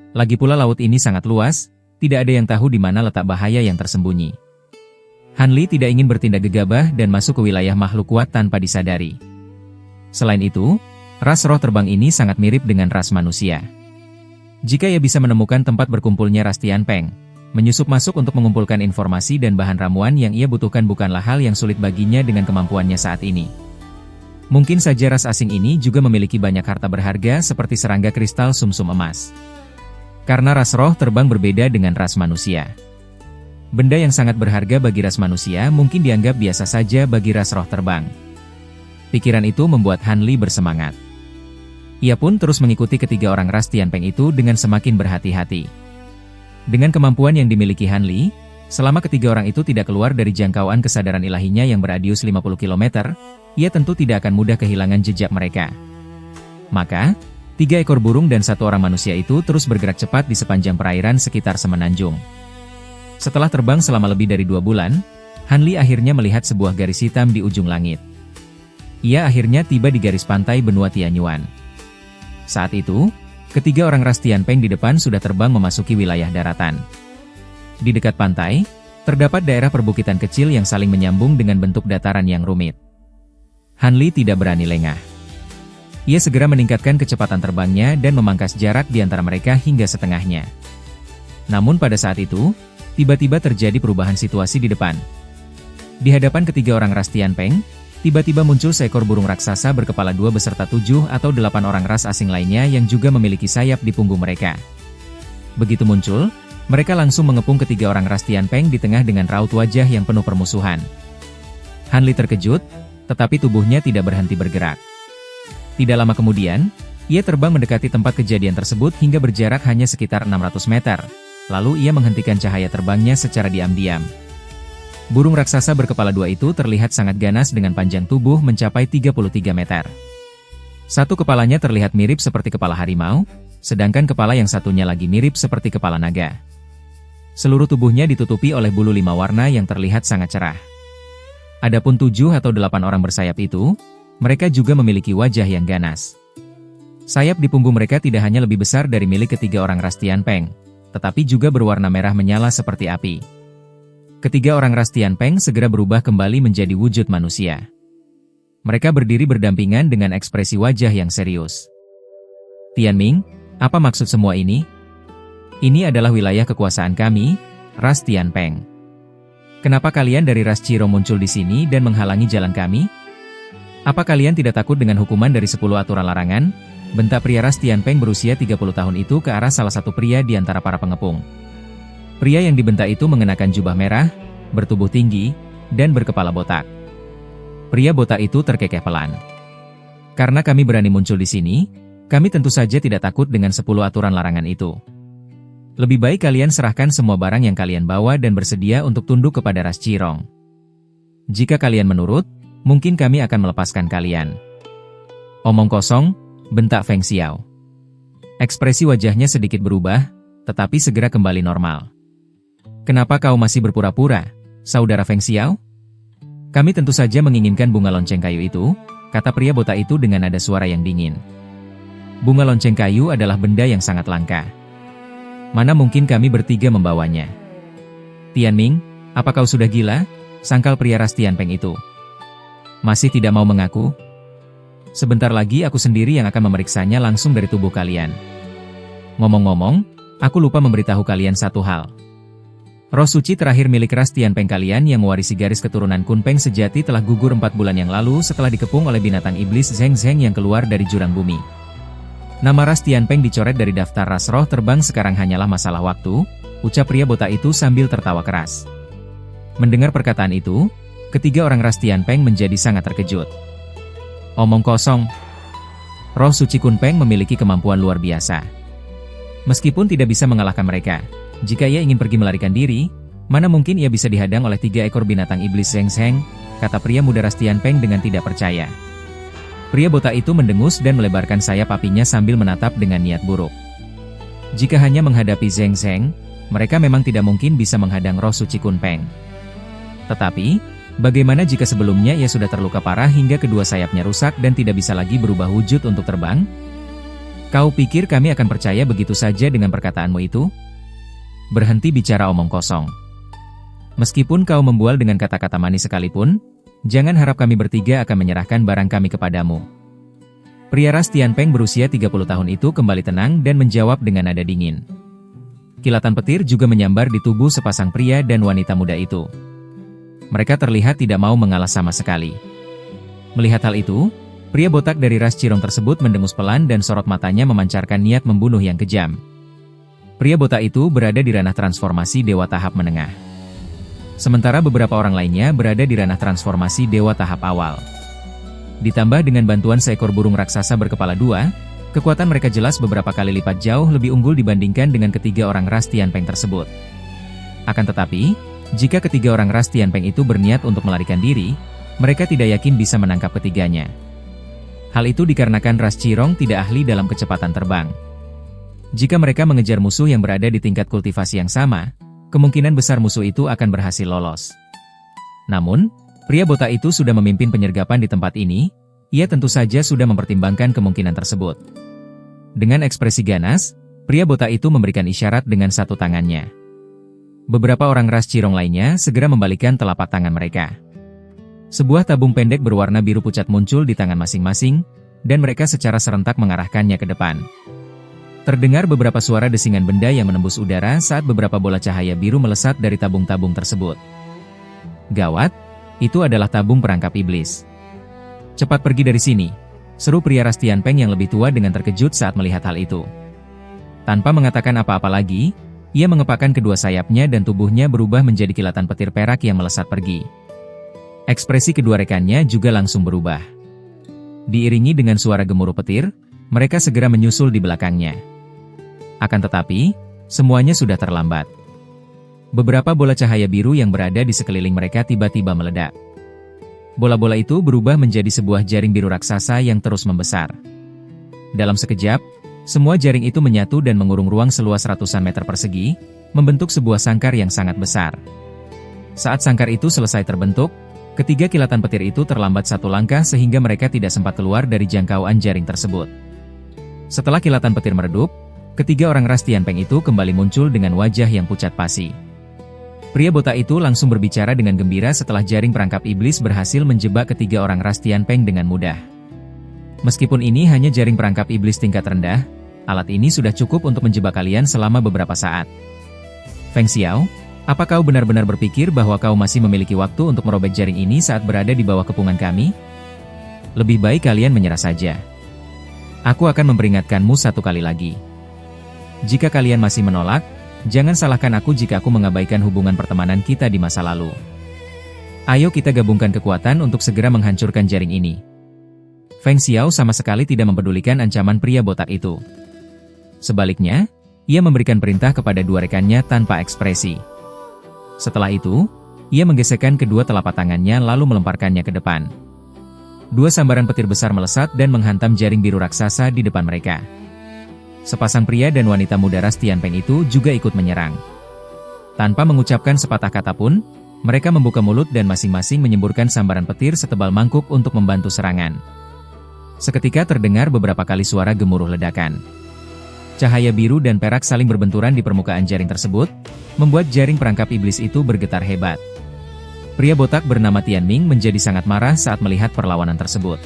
Lagi pula laut ini sangat luas, tidak ada yang tahu di mana letak bahaya yang tersembunyi. Hanli tidak ingin bertindak gegabah dan masuk ke wilayah makhluk kuat tanpa disadari. Selain itu, ras roh terbang ini sangat mirip dengan ras manusia. Jika ia bisa menemukan tempat berkumpulnya ras Tianpeng, menyusup masuk untuk mengumpulkan informasi dan bahan ramuan yang ia butuhkan bukanlah hal yang sulit baginya dengan kemampuannya saat ini. Mungkin saja ras asing ini juga memiliki banyak harta berharga seperti serangga kristal sumsum emas. Karena ras roh terbang berbeda dengan ras manusia. Benda yang sangat berharga bagi ras manusia mungkin dianggap biasa saja bagi ras roh terbang. Pikiran itu membuat Hanli bersemangat. Ia pun terus mengikuti ketiga orang ras Tianpeng itu dengan semakin berhati-hati. Dengan kemampuan yang dimiliki Hanli, selama ketiga orang itu tidak keluar dari jangkauan kesadaran ilahinya yang beradius 50 km, ia tentu tidak akan mudah kehilangan jejak mereka. Maka, 3 ekor burung dan 1 orang manusia itu terus bergerak cepat di sepanjang perairan sekitar semenanjung. Setelah terbang selama lebih dari 2 bulan, Hanli akhirnya melihat sebuah garis hitam di ujung langit. Ia akhirnya tiba di garis pantai benua Tianyuan. Saat itu, ketiga orang ras Tianpeng di depan sudah terbang memasuki wilayah daratan. Di dekat pantai, terdapat daerah perbukitan kecil yang saling menyambung dengan bentuk dataran yang rumit. Hanli tidak berani lengah. Ia segera meningkatkan kecepatan terbangnya dan memangkas jarak di antara mereka hingga setengahnya. Namun pada saat itu, tiba-tiba terjadi perubahan situasi di depan. Di hadapan ketiga orang ras Tianpeng, tiba-tiba muncul seekor burung raksasa berkepala 2 beserta 7 atau 8 orang ras asing lainnya yang juga memiliki sayap di punggung mereka. Begitu muncul, mereka langsung mengepung ketiga orang ras Tianpeng di tengah dengan raut wajah yang penuh permusuhan. Hanli terkejut, tetapi tubuhnya tidak berhenti bergerak. Tidak lama kemudian, ia terbang mendekati tempat kejadian tersebut hingga berjarak hanya sekitar 600 meter. Lalu ia menghentikan cahaya terbangnya secara diam-diam. Burung raksasa berkepala 2 itu terlihat sangat ganas dengan panjang tubuh mencapai 33 meter. Satu kepalanya terlihat mirip seperti kepala harimau, sedangkan kepala yang satunya lagi mirip seperti kepala naga. Seluruh tubuhnya ditutupi oleh bulu 5 warna yang terlihat sangat cerah. Adapun 7 atau 8 orang bersayap itu, mereka juga memiliki wajah yang ganas. Sayap di punggung mereka tidak hanya lebih besar dari milik ketiga orang ras Tianpeng, tetapi juga berwarna merah menyala seperti api. Ketiga orang ras Tianpeng segera berubah kembali menjadi wujud manusia. Mereka berdiri berdampingan dengan ekspresi wajah yang serius. Tianming, apa maksud semua ini? Ini adalah wilayah kekuasaan kami, ras Tianpeng. Kenapa kalian dari ras Qiro muncul di sini dan menghalangi jalan kami? Apa kalian tidak takut dengan hukuman dari 10 aturan larangan? Bentak pria ras Tianpeng berusia 30 tahun itu ke arah salah satu pria di antara para pengepung. Pria yang dibentak itu mengenakan jubah merah, bertubuh tinggi, dan berkepala botak. Pria botak itu terkekeh pelan. Karena kami berani muncul di sini, kami tentu saja tidak takut dengan 10 aturan larangan itu. Lebih baik kalian serahkan semua barang yang kalian bawa dan bersedia untuk tunduk kepada ras Cirong. Jika kalian menurut, mungkin kami akan melepaskan kalian. Omong kosong, bentak Feng Xiao. Ekspresi wajahnya sedikit berubah, tetapi segera kembali normal. Kenapa kau masih berpura-pura, saudara Feng Xiao? Kami tentu saja menginginkan bunga lonceng kayu itu, kata pria botak itu dengan nada suara yang dingin. Bunga lonceng kayu adalah benda yang sangat langka. Mana mungkin kami bertiga membawanya? Tianming, apa kau sudah gila? Sangkal pria ras Tianpeng itu. Masih tidak mau mengaku? Sebentar lagi aku sendiri yang akan memeriksanya langsung dari tubuh kalian. Ngomong-ngomong, aku lupa memberitahu kalian satu hal. Roh suci terakhir milik ras Tianpeng kalian yang mewarisi garis keturunan Kunpeng sejati telah gugur 4 bulan yang lalu setelah dikepung oleh binatang iblis Zheng Zheng yang keluar dari jurang bumi. Nama ras Tianpeng dicoret dari daftar ras roh terbang sekarang hanyalah masalah waktu, ucap pria botak itu sambil tertawa keras. Mendengar perkataan itu, ketiga orang ras Tianpeng menjadi sangat terkejut. Omong kosong. Roh suci Kunpeng memiliki kemampuan luar biasa. Meskipun tidak bisa mengalahkan mereka, jika ia ingin pergi melarikan diri, mana mungkin ia bisa dihadang oleh 3 ekor binatang iblis Zheng Zheng, kata pria muda ras Tianpeng dengan tidak percaya. Pria botak itu mendengus dan melebarkan sayap apinya sambil menatap dengan niat buruk. Jika hanya menghadapi Zheng Zheng, mereka memang tidak mungkin bisa menghadang roh suci Kunpeng. Tetapi, bagaimana jika sebelumnya ia sudah terluka parah hingga kedua sayapnya rusak dan tidak bisa lagi berubah wujud untuk terbang? Kau pikir kami akan percaya begitu saja dengan perkataanmu itu? Berhenti bicara omong kosong. Meskipun kau membual dengan kata-kata manis sekalipun, jangan harap kami bertiga akan menyerahkan barang kami kepadamu. Pria ras Tianpeng berusia 30 tahun itu kembali tenang dan menjawab dengan nada dingin. Kilatan petir juga menyambar di tubuh sepasang pria dan wanita muda itu. Mereka terlihat tidak mau mengalah sama sekali. Melihat hal itu, pria botak dari ras Cirong tersebut mendengus pelan dan sorot matanya memancarkan niat membunuh yang kejam. Pria botak itu berada di ranah transformasi dewa tahap menengah. Sementara beberapa orang lainnya berada di ranah transformasi dewa tahap awal. Ditambah dengan bantuan seekor burung raksasa berkepala 2, kekuatan mereka jelas beberapa kali lipat jauh lebih unggul dibandingkan dengan ketiga orang ras Tianpeng tersebut. Akan tetapi, jika ketiga orang ras Tianpeng itu berniat untuk melarikan diri, mereka tidak yakin bisa menangkap ketiganya. Hal itu dikarenakan ras Cirong tidak ahli dalam kecepatan terbang. Jika mereka mengejar musuh yang berada di tingkat kultivasi yang sama, kemungkinan besar musuh itu akan berhasil lolos. Namun, pria botak itu sudah memimpin penyergapan di tempat ini, ia tentu saja sudah mempertimbangkan kemungkinan tersebut. Dengan ekspresi ganas, pria botak itu memberikan isyarat dengan satu tangannya. Beberapa orang ras Cirong lainnya segera membalikkan telapak tangan mereka. Sebuah tabung pendek berwarna biru pucat muncul di tangan masing-masing, dan mereka secara serentak mengarahkannya ke depan. Terdengar beberapa suara desingan benda yang menembus udara saat beberapa bola cahaya biru melesat dari tabung-tabung tersebut. Gawat, itu adalah tabung perangkap iblis. Cepat pergi dari sini, seru pria ras Tianpeng yang lebih tua dengan terkejut saat melihat hal itu. Tanpa mengatakan apa-apa lagi, ia mengepakkan kedua sayapnya dan tubuhnya berubah menjadi kilatan petir perak yang melesat pergi. Ekspresi kedua rekannya juga langsung berubah. Diiringi dengan suara gemuruh petir, mereka segera menyusul di belakangnya. Akan tetapi, semuanya sudah terlambat. Beberapa bola cahaya biru yang berada di sekeliling mereka tiba-tiba meledak. Bola-bola itu berubah menjadi sebuah jaring biru raksasa yang terus membesar. Dalam sekejap, semua jaring itu menyatu dan mengurung ruang seluas ratusan meter persegi, membentuk sebuah sangkar yang sangat besar. Saat sangkar itu selesai terbentuk, ketiga kilatan petir itu terlambat satu langkah sehingga mereka tidak sempat keluar dari jangkauan jaring tersebut. Setelah kilatan petir meredup, ketiga orang ras Tianpeng itu kembali muncul dengan wajah yang pucat pasi. Pria botak itu langsung berbicara dengan gembira setelah jaring perangkap iblis berhasil menjebak ketiga orang ras Tianpeng dengan mudah. Meskipun ini hanya jaring perangkap iblis tingkat rendah, alat ini sudah cukup untuk menjebak kalian selama beberapa saat. Feng Xiao, apa kau benar-benar berpikir bahwa kau masih memiliki waktu untuk merobek jaring ini saat berada di bawah kepungan kami? Lebih baik kalian menyerah saja. Aku akan memperingatkanmu satu kali lagi. Jika kalian masih menolak, jangan salahkan aku jika aku mengabaikan hubungan pertemanan kita di masa lalu. Ayo kita gabungkan kekuatan untuk segera menghancurkan jaring ini. Feng Xiao sama sekali tidak mempedulikan ancaman pria botak itu. Sebaliknya, ia memberikan perintah kepada dua rekannya tanpa ekspresi. Setelah itu, ia menggesekkan kedua telapak tangannya lalu melemparkannya ke depan. Dua sambaran petir besar melesat dan menghantam jaring biru raksasa di depan mereka. Sepasang pria dan wanita muda ras Tianpeng itu juga ikut menyerang. Tanpa mengucapkan sepatah kata pun, mereka membuka mulut dan masing-masing menyemburkan sambaran petir setebal mangkuk untuk membantu serangan. Seketika terdengar beberapa kali suara gemuruh ledakan. Cahaya biru dan perak saling berbenturan di permukaan jaring tersebut, membuat jaring perangkap iblis itu bergetar hebat. Pria botak bernama Tianming menjadi sangat marah saat melihat perlawanan tersebut.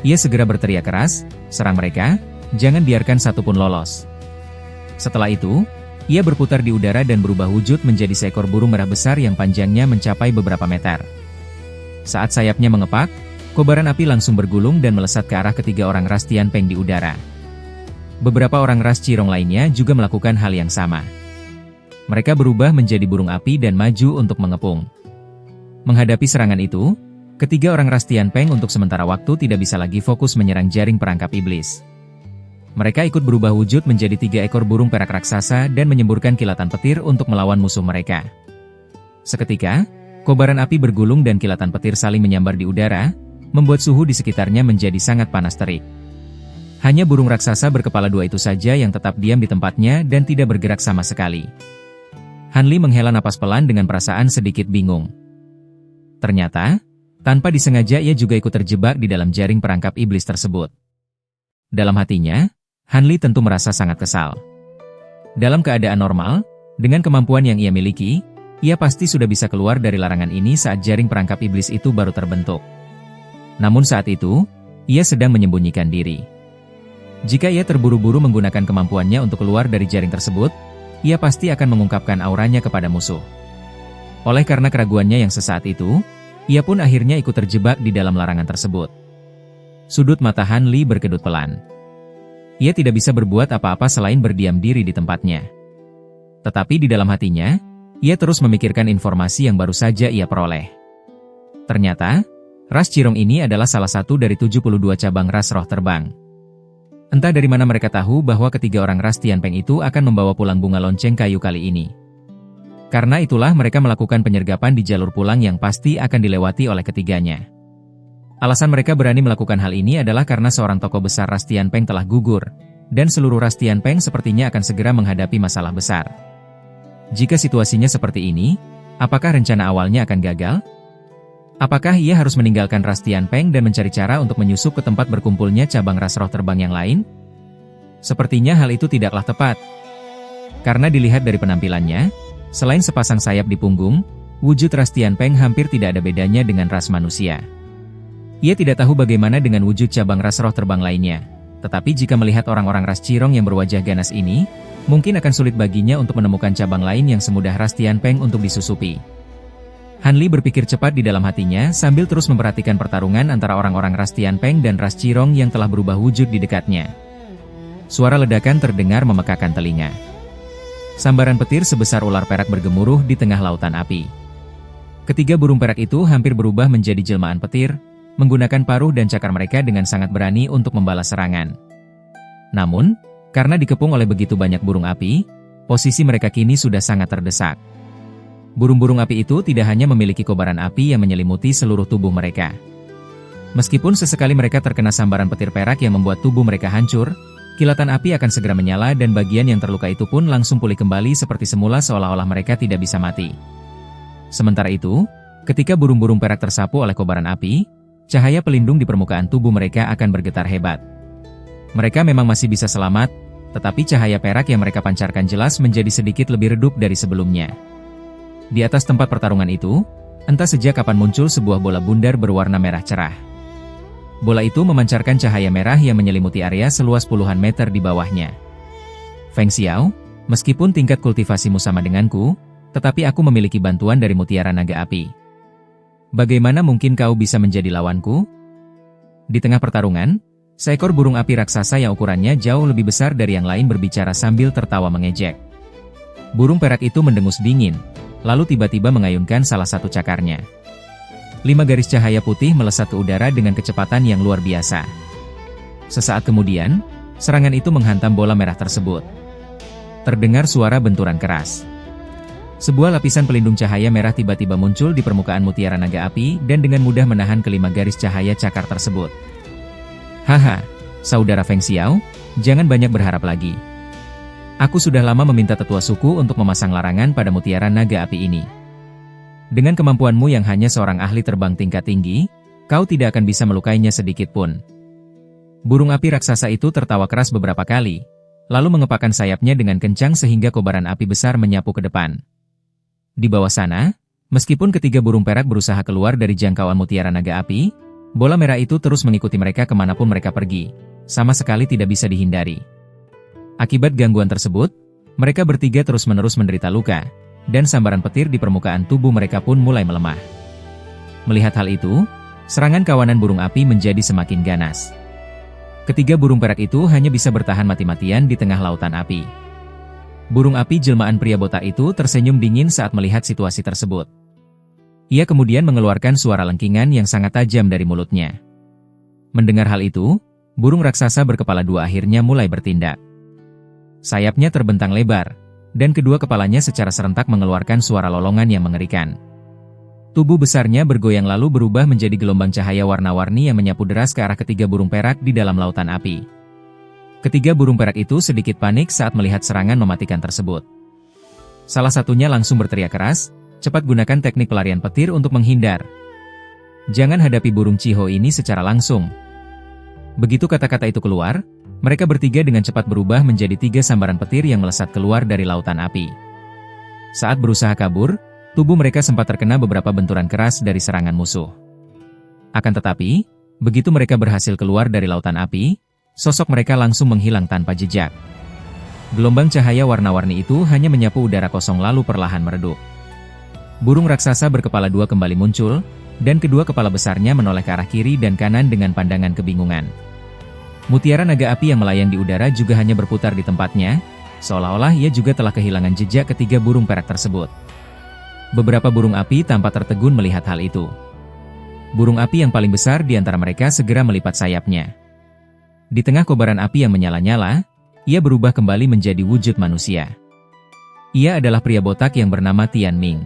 Ia segera berteriak keras, "Serang mereka, jangan biarkan satupun lolos." Setelah itu, ia berputar di udara dan berubah wujud menjadi seekor burung merah besar yang panjangnya mencapai beberapa meter. Saat sayapnya mengepak, kobaran api langsung bergulung dan melesat ke arah ketiga orang ras Tianpeng di udara. Beberapa orang ras Cirong lainnya juga melakukan hal yang sama. Mereka berubah menjadi burung api dan maju untuk mengepung. Menghadapi serangan itu, ketiga orang ras Tianpeng untuk sementara waktu tidak bisa lagi fokus menyerang jaring perangkap iblis. Mereka ikut berubah wujud menjadi 3 ekor burung perak raksasa dan menyemburkan kilatan petir untuk melawan musuh mereka. Seketika, kobaran api bergulung dan kilatan petir saling menyambar di udara, membuat suhu di sekitarnya menjadi sangat panas terik. Hanya burung raksasa berkepala 2 itu saja yang tetap diam di tempatnya dan tidak bergerak sama sekali. Han Li menghela napas pelan dengan perasaan sedikit bingung. Ternyata, tanpa disengaja ia juga ikut terjebak di dalam jaring perangkap iblis tersebut. Dalam hatinya, Han Li tentu merasa sangat kesal. Dalam keadaan normal, dengan kemampuan yang ia miliki, ia pasti sudah bisa keluar dari larangan ini saat jaring perangkap iblis itu baru terbentuk. Namun saat itu, ia sedang menyembunyikan diri. Jika ia terburu-buru menggunakan kemampuannya untuk keluar dari jaring tersebut, ia pasti akan mengungkapkan auranya kepada musuh. Oleh karena keraguannya yang sesaat itu, ia pun akhirnya ikut terjebak di dalam larangan tersebut. Sudut mata Han Li berkedut pelan. Ia tidak bisa berbuat apa-apa selain berdiam diri di tempatnya. Tetapi di dalam hatinya, ia terus memikirkan informasi yang baru saja ia peroleh. Ternyata, ras Cirong ini adalah salah satu dari 72 cabang ras roh terbang. Entah dari mana mereka tahu bahwa ketiga orang ras Tianpeng itu akan membawa pulang bunga lonceng kayu kali ini. Karena itulah mereka melakukan penyergapan di jalur pulang yang pasti akan dilewati oleh ketiganya. Alasan mereka berani melakukan hal ini adalah karena seorang tokoh besar ras Tianpeng telah gugur, dan seluruh ras Tianpeng sepertinya akan segera menghadapi masalah besar. Jika situasinya seperti ini, apakah rencana awalnya akan gagal? Apakah ia harus meninggalkan ras Tianpeng dan mencari cara untuk menyusup ke tempat berkumpulnya cabang ras roh terbang yang lain? Sepertinya hal itu tidaklah tepat. Karena dilihat dari penampilannya, selain sepasang sayap di punggung, wujud ras Tianpeng hampir tidak ada bedanya dengan ras manusia. Ia tidak tahu bagaimana dengan wujud cabang ras roh terbang lainnya. Tetapi jika melihat orang-orang ras Cirong yang berwajah ganas ini, mungkin akan sulit baginya untuk menemukan cabang lain yang semudah ras Tianpeng untuk disusupi. Han Li berpikir cepat di dalam hatinya sambil terus memperhatikan pertarungan antara orang-orang ras Tianpeng dan ras Cirong yang telah berubah wujud di dekatnya. Suara ledakan terdengar memekakan telinga. Sambaran petir sebesar ular perak bergemuruh di tengah lautan api. Ketiga burung perak itu hampir berubah menjadi jelmaan petir, menggunakan paruh dan cakar mereka dengan sangat berani untuk membalas serangan. Namun, karena dikepung oleh begitu banyak burung api, posisi mereka kini sudah sangat terdesak. Burung-burung api itu tidak hanya memiliki kobaran api yang menyelimuti seluruh tubuh mereka. Meskipun sesekali mereka terkena sambaran petir perak yang membuat tubuh mereka hancur, kilatan api akan segera menyala dan bagian yang terluka itu pun langsung pulih kembali seperti semula seolah-olah mereka tidak bisa mati. Sementara itu, ketika burung-burung perak tersapu oleh kobaran api, cahaya pelindung di permukaan tubuh mereka akan bergetar hebat. Mereka memang masih bisa selamat, tetapi cahaya perak yang mereka pancarkan jelas menjadi sedikit lebih redup dari sebelumnya. Di atas tempat pertarungan itu, entah sejak kapan muncul sebuah bola bundar berwarna merah cerah. Bola itu memancarkan cahaya merah yang menyelimuti area seluas puluhan meter di bawahnya. Feng Xiao, meskipun tingkat kultivasimu sama denganku, tetapi aku memiliki bantuan dari mutiara naga api. Bagaimana mungkin kau bisa menjadi lawanku? Di tengah pertarungan, seekor burung api raksasa yang ukurannya jauh lebih besar dari yang lain berbicara sambil tertawa mengejek. Burung perak itu mendengus dingin, lalu tiba-tiba mengayunkan salah satu cakarnya. 5 garis cahaya putih melesat ke udara dengan kecepatan yang luar biasa. Sesaat kemudian, serangan itu menghantam bola merah tersebut. Terdengar suara benturan keras. Sebuah lapisan pelindung cahaya merah tiba-tiba muncul di permukaan mutiara naga api dan dengan mudah menahan kelima garis cahaya cakar tersebut. Haha, saudara Feng Xiao, jangan banyak berharap lagi. Aku sudah lama meminta tetua suku untuk memasang larangan pada mutiara naga api ini. Dengan kemampuanmu yang hanya seorang ahli terbang tingkat tinggi, kau tidak akan bisa melukainya sedikit pun. Burung api raksasa itu tertawa keras beberapa kali, lalu mengepakkan sayapnya dengan kencang sehingga kobaran api besar menyapu ke depan. Di bawah sana, meskipun ketiga burung perak berusaha keluar dari jangkauan mutiara naga api, bola merah itu terus mengikuti mereka kemanapun mereka pergi, sama sekali tidak bisa dihindari. Akibat gangguan tersebut, mereka bertiga terus-menerus menderita luka, dan sambaran petir di permukaan tubuh mereka pun mulai melemah. Melihat hal itu, serangan kawanan burung api menjadi semakin ganas. Ketiga burung perak itu hanya bisa bertahan mati-matian di tengah lautan api. Burung api jelmaan pria botak itu tersenyum dingin saat melihat situasi tersebut. Ia kemudian mengeluarkan suara lengkingan yang sangat tajam dari mulutnya. Mendengar hal itu, burung raksasa berkepala dua akhirnya mulai bertindak. Sayapnya terbentang lebar, dan kedua kepalanya secara serentak mengeluarkan suara lolongan yang mengerikan. Tubuh besarnya bergoyang lalu berubah menjadi gelombang cahaya warna-warni yang menyapu deras ke arah ketiga burung perak di dalam lautan api. Ketiga burung perak itu sedikit panik saat melihat serangan mematikan tersebut. Salah satunya langsung berteriak keras, cepat gunakan teknik pelarian petir untuk menghindar. Jangan hadapi burung Ciho ini secara langsung. Begitu kata-kata itu keluar, mereka bertiga dengan cepat berubah menjadi 3 sambaran petir yang melesat keluar dari lautan api. Saat berusaha kabur, tubuh mereka sempat terkena beberapa benturan keras dari serangan musuh. Akan tetapi, begitu mereka berhasil keluar dari lautan api, sosok mereka langsung menghilang tanpa jejak. Gelombang cahaya warna-warni itu hanya menyapu udara kosong lalu perlahan meredup. Burung raksasa berkepala dua kembali muncul, dan kedua kepala besarnya menoleh ke arah kiri dan kanan dengan pandangan kebingungan. Mutiara naga api yang melayang di udara juga hanya berputar di tempatnya, seolah-olah ia juga telah kehilangan jejak ketiga burung perak tersebut. Beberapa burung api tampak tertegun melihat hal itu. Burung api yang paling besar di antara mereka segera melipat sayapnya. Di tengah kobaran api yang menyala-nyala, ia berubah kembali menjadi wujud manusia. Ia adalah pria botak yang bernama Tian Ming.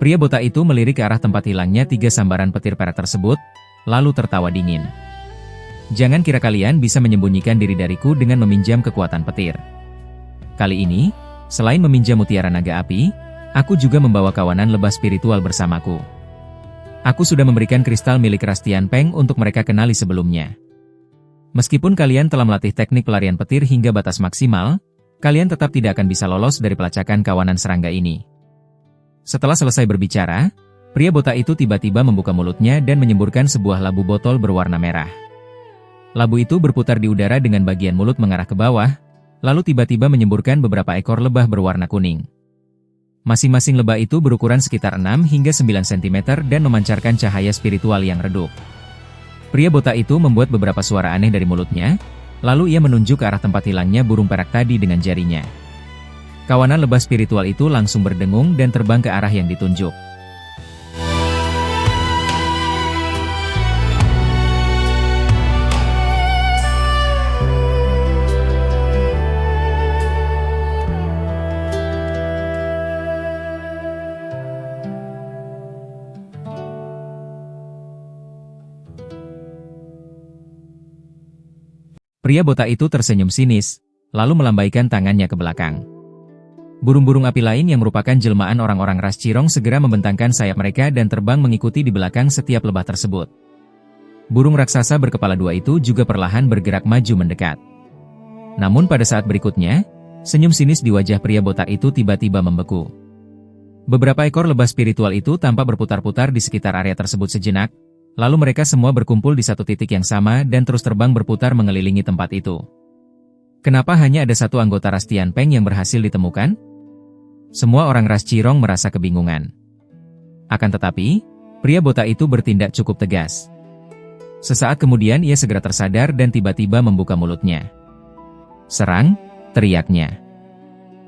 Pria botak itu melirik ke arah tempat hilangnya 3 sambaran petir perak tersebut, lalu tertawa dingin. Jangan kira kalian bisa menyembunyikan diri dariku dengan meminjam kekuatan petir. Kali ini, selain meminjam mutiara naga api, aku juga membawa kawanan lebah spiritual bersamaku. Aku sudah memberikan kristal milik Ras Tian Peng untuk mereka kenali sebelumnya. Meskipun kalian telah melatih teknik pelarian petir hingga batas maksimal, kalian tetap tidak akan bisa lolos dari pelacakan kawanan serangga ini. Setelah selesai berbicara, pria botak itu tiba-tiba membuka mulutnya dan menyemburkan sebuah labu botol berwarna merah. Labu itu berputar di udara dengan bagian mulut mengarah ke bawah, lalu tiba-tiba menyemburkan beberapa ekor lebah berwarna kuning. Masing-masing lebah itu berukuran sekitar 6 hingga 9 cm dan memancarkan cahaya spiritual yang redup. Pria botak itu membuat beberapa suara aneh dari mulutnya, lalu ia menunjuk ke arah tempat hilangnya burung perak tadi dengan jarinya. Kawanan lebah spiritual itu langsung berdengung dan terbang ke arah yang ditunjuk. Pria botak itu tersenyum sinis, lalu melambaikan tangannya ke belakang. Burung-burung api lain yang merupakan jelmaan orang-orang ras Cirong segera membentangkan sayap mereka dan terbang mengikuti di belakang setiap lebah tersebut. Burung raksasa berkepala dua itu juga perlahan bergerak maju mendekat. Namun pada saat berikutnya, senyum sinis di wajah pria botak itu tiba-tiba membeku. Beberapa ekor lebah spiritual itu tampak berputar-putar di sekitar area tersebut sejenak, lalu mereka semua berkumpul di satu titik yang sama dan terus terbang berputar mengelilingi tempat itu. Kenapa hanya ada satu anggota ras Tian Peng yang berhasil ditemukan? Semua orang ras Cirong merasa kebingungan. Akan tetapi, pria botak itu bertindak cukup tegas. Sesaat kemudian ia segera tersadar dan tiba-tiba membuka mulutnya. "Serang!" teriaknya.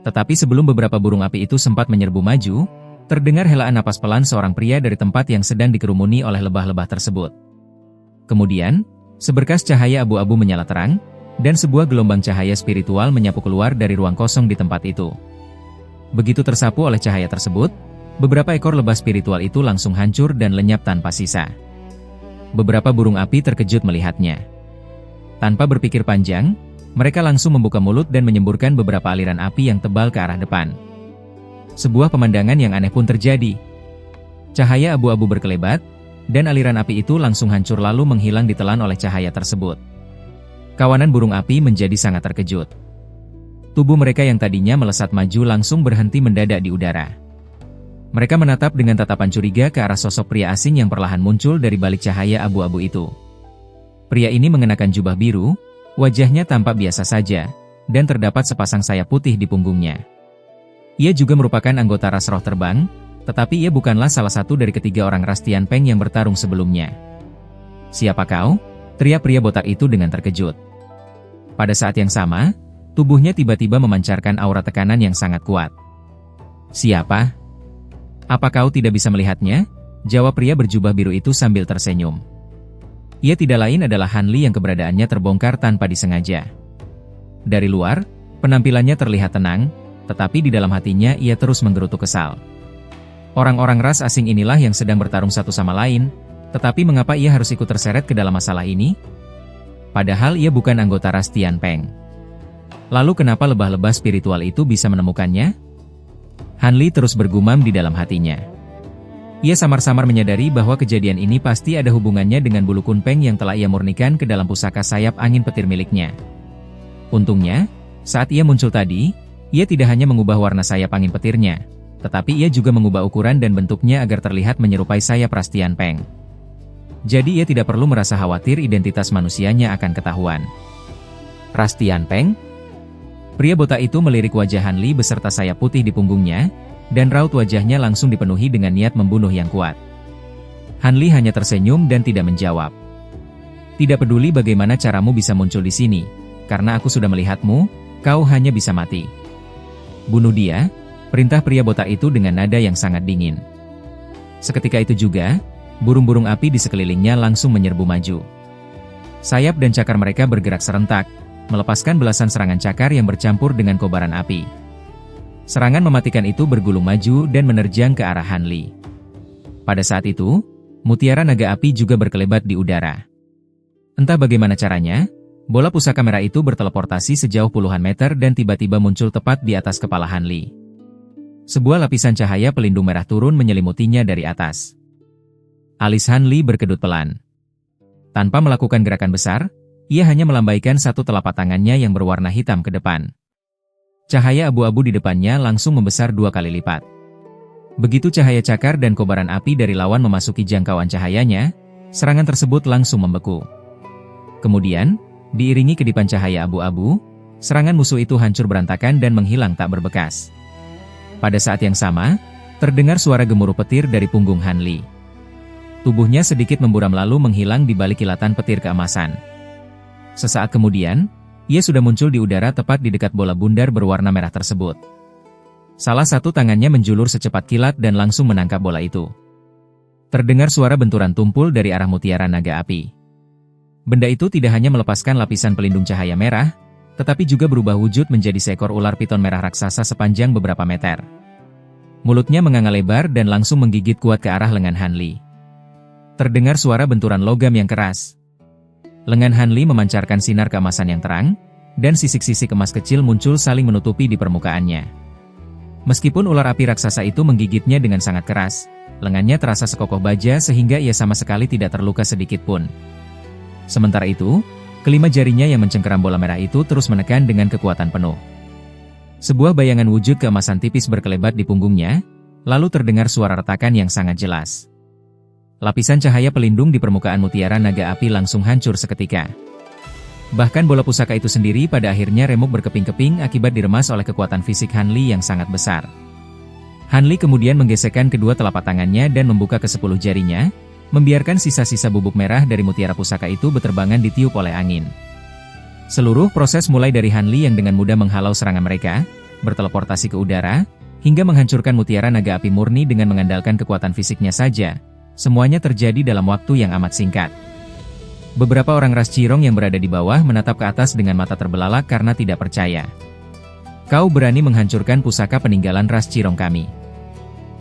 Tetapi sebelum beberapa burung api itu sempat menyerbu maju, Terdengar helaan napas pelan seorang pria dari tempat yang sedang dikerumuni oleh lebah-lebah tersebut. Kemudian, seberkas cahaya abu-abu menyala terang, dan sebuah gelombang cahaya spiritual menyapu keluar dari ruang kosong di tempat itu. Begitu tersapu oleh cahaya tersebut, beberapa ekor lebah spiritual itu langsung hancur dan lenyap tanpa sisa. Beberapa burung api terkejut melihatnya. Tanpa berpikir panjang, mereka langsung membuka mulut dan menyemburkan beberapa aliran api yang tebal ke arah depan. Sebuah pemandangan yang aneh pun terjadi. Cahaya abu-abu berkelebat, dan aliran api itu langsung hancur lalu menghilang ditelan oleh cahaya tersebut. Kawanan burung api menjadi sangat terkejut. Tubuh mereka yang tadinya melesat maju langsung berhenti mendadak di udara. Mereka menatap dengan tatapan curiga ke arah sosok pria asing yang perlahan muncul dari balik cahaya abu-abu itu. Pria ini mengenakan jubah biru, wajahnya tampak biasa saja, dan terdapat sepasang sayap putih di punggungnya. Ia juga merupakan anggota ras roh terbang, tetapi ia bukanlah salah satu dari ketiga orang ras Tianpeng yang bertarung sebelumnya. "Siapa kau?" teriak pria botak itu dengan terkejut. Pada saat yang sama, tubuhnya tiba-tiba memancarkan aura tekanan yang sangat kuat. "Siapa? Apa kau tidak bisa melihatnya?" jawab pria berjubah biru itu sambil tersenyum. Ia tidak lain adalah Han Li yang keberadaannya terbongkar tanpa disengaja. Dari luar, penampilannya terlihat tenang, tetapi di dalam hatinya ia terus menggerutu kesal. Orang-orang ras asing inilah yang sedang bertarung satu sama lain, tetapi mengapa ia harus ikut terseret ke dalam masalah ini? Padahal ia bukan anggota ras Tianpeng. Lalu kenapa lebah-lebah spiritual itu bisa menemukannya? Han Li terus bergumam di dalam hatinya. Ia samar-samar menyadari bahwa kejadian ini pasti ada hubungannya dengan bulu kunpeng yang telah ia murnikan ke dalam pusaka sayap angin petir miliknya. Untungnya, saat ia muncul tadi, ia tidak hanya mengubah warna sayap angin petirnya, tetapi ia juga mengubah ukuran dan bentuknya agar terlihat menyerupai sayap ras Tianpeng. Jadi ia tidak perlu merasa khawatir identitas manusianya akan ketahuan. "Ras Tianpeng?" Pria botak itu melirik wajah Han Li beserta sayap putih di punggungnya, dan raut wajahnya langsung dipenuhi dengan niat membunuh yang kuat. Han Li hanya tersenyum dan tidak menjawab. "Tidak peduli bagaimana caramu bisa muncul di sini, karena aku sudah melihatmu, kau hanya bisa mati. Bunuh dia," perintah pria botak itu dengan nada yang sangat dingin. Seketika itu juga, burung-burung api di sekelilingnya langsung menyerbu maju. Sayap dan cakar mereka bergerak serentak, melepaskan belasan serangan cakar yang bercampur dengan kobaran api. Serangan mematikan itu bergulung maju dan menerjang ke arah Han Li. Pada saat itu, mutiara naga api juga berkelebat di udara. Entah bagaimana caranya, bola pusaka merah itu berteleportasi sejauh puluhan meter dan tiba-tiba muncul tepat di atas kepala Han Li. Sebuah lapisan cahaya pelindung merah turun menyelimutinya dari atas. Alis Han Li berkedut pelan. Tanpa melakukan gerakan besar, ia hanya melambaikan satu telapak tangannya yang berwarna hitam ke depan. Cahaya abu-abu di depannya langsung membesar 2 kali lipat. Begitu cahaya cakar dan kobaran api dari lawan memasuki jangkauan cahayanya, serangan tersebut langsung membeku. Kemudian, diiringi kedipan cahaya abu-abu, serangan musuh itu hancur berantakan dan menghilang tak berbekas. Pada saat yang sama, terdengar suara gemuruh petir dari punggung Han Li. Tubuhnya sedikit memburam lalu menghilang di balik kilatan petir keemasan. Sesaat kemudian, ia sudah muncul di udara tepat di dekat bola bundar berwarna merah tersebut. Salah satu tangannya menjulur secepat kilat dan langsung menangkap bola itu. Terdengar suara benturan tumpul dari arah mutiara naga api. Benda itu tidak hanya melepaskan lapisan pelindung cahaya merah, tetapi juga berubah wujud menjadi seekor ular piton merah raksasa sepanjang beberapa meter. Mulutnya menganga lebar dan langsung menggigit kuat ke arah lengan Han Li. Terdengar suara benturan logam yang keras. Lengan Han Li memancarkan sinar keemasan yang terang, dan sisik-sisik emas kecil muncul saling menutupi di permukaannya. Meskipun ular api raksasa itu menggigitnya dengan sangat keras, lengannya terasa sekokoh baja sehingga ia sama sekali tidak terluka sedikit pun. Sementara itu, kelima jarinya yang mencengkeram bola merah itu terus menekan dengan kekuatan penuh. Sebuah bayangan wujud keemasan tipis berkelebat di punggungnya, lalu terdengar suara retakan yang sangat jelas. Lapisan cahaya pelindung di permukaan mutiara naga api langsung hancur seketika. Bahkan bola pusaka itu sendiri pada akhirnya remuk berkeping-keping akibat diremas oleh kekuatan fisik Han Li yang sangat besar. Han Li kemudian menggesekkan kedua telapak tangannya dan membuka ke-10 jarinya, membiarkan sisa-sisa bubuk merah dari mutiara pusaka itu beterbangan ditiup oleh angin. Seluruh proses mulai dari Han Li yang dengan mudah menghalau serangan mereka, berteleportasi ke udara, hingga menghancurkan mutiara naga api murni dengan mengandalkan kekuatan fisiknya saja. Semuanya terjadi dalam waktu yang amat singkat. Beberapa orang ras Cirong yang berada di bawah menatap ke atas dengan mata terbelalak karena tidak percaya. Kau berani menghancurkan pusaka peninggalan ras Cirong kami.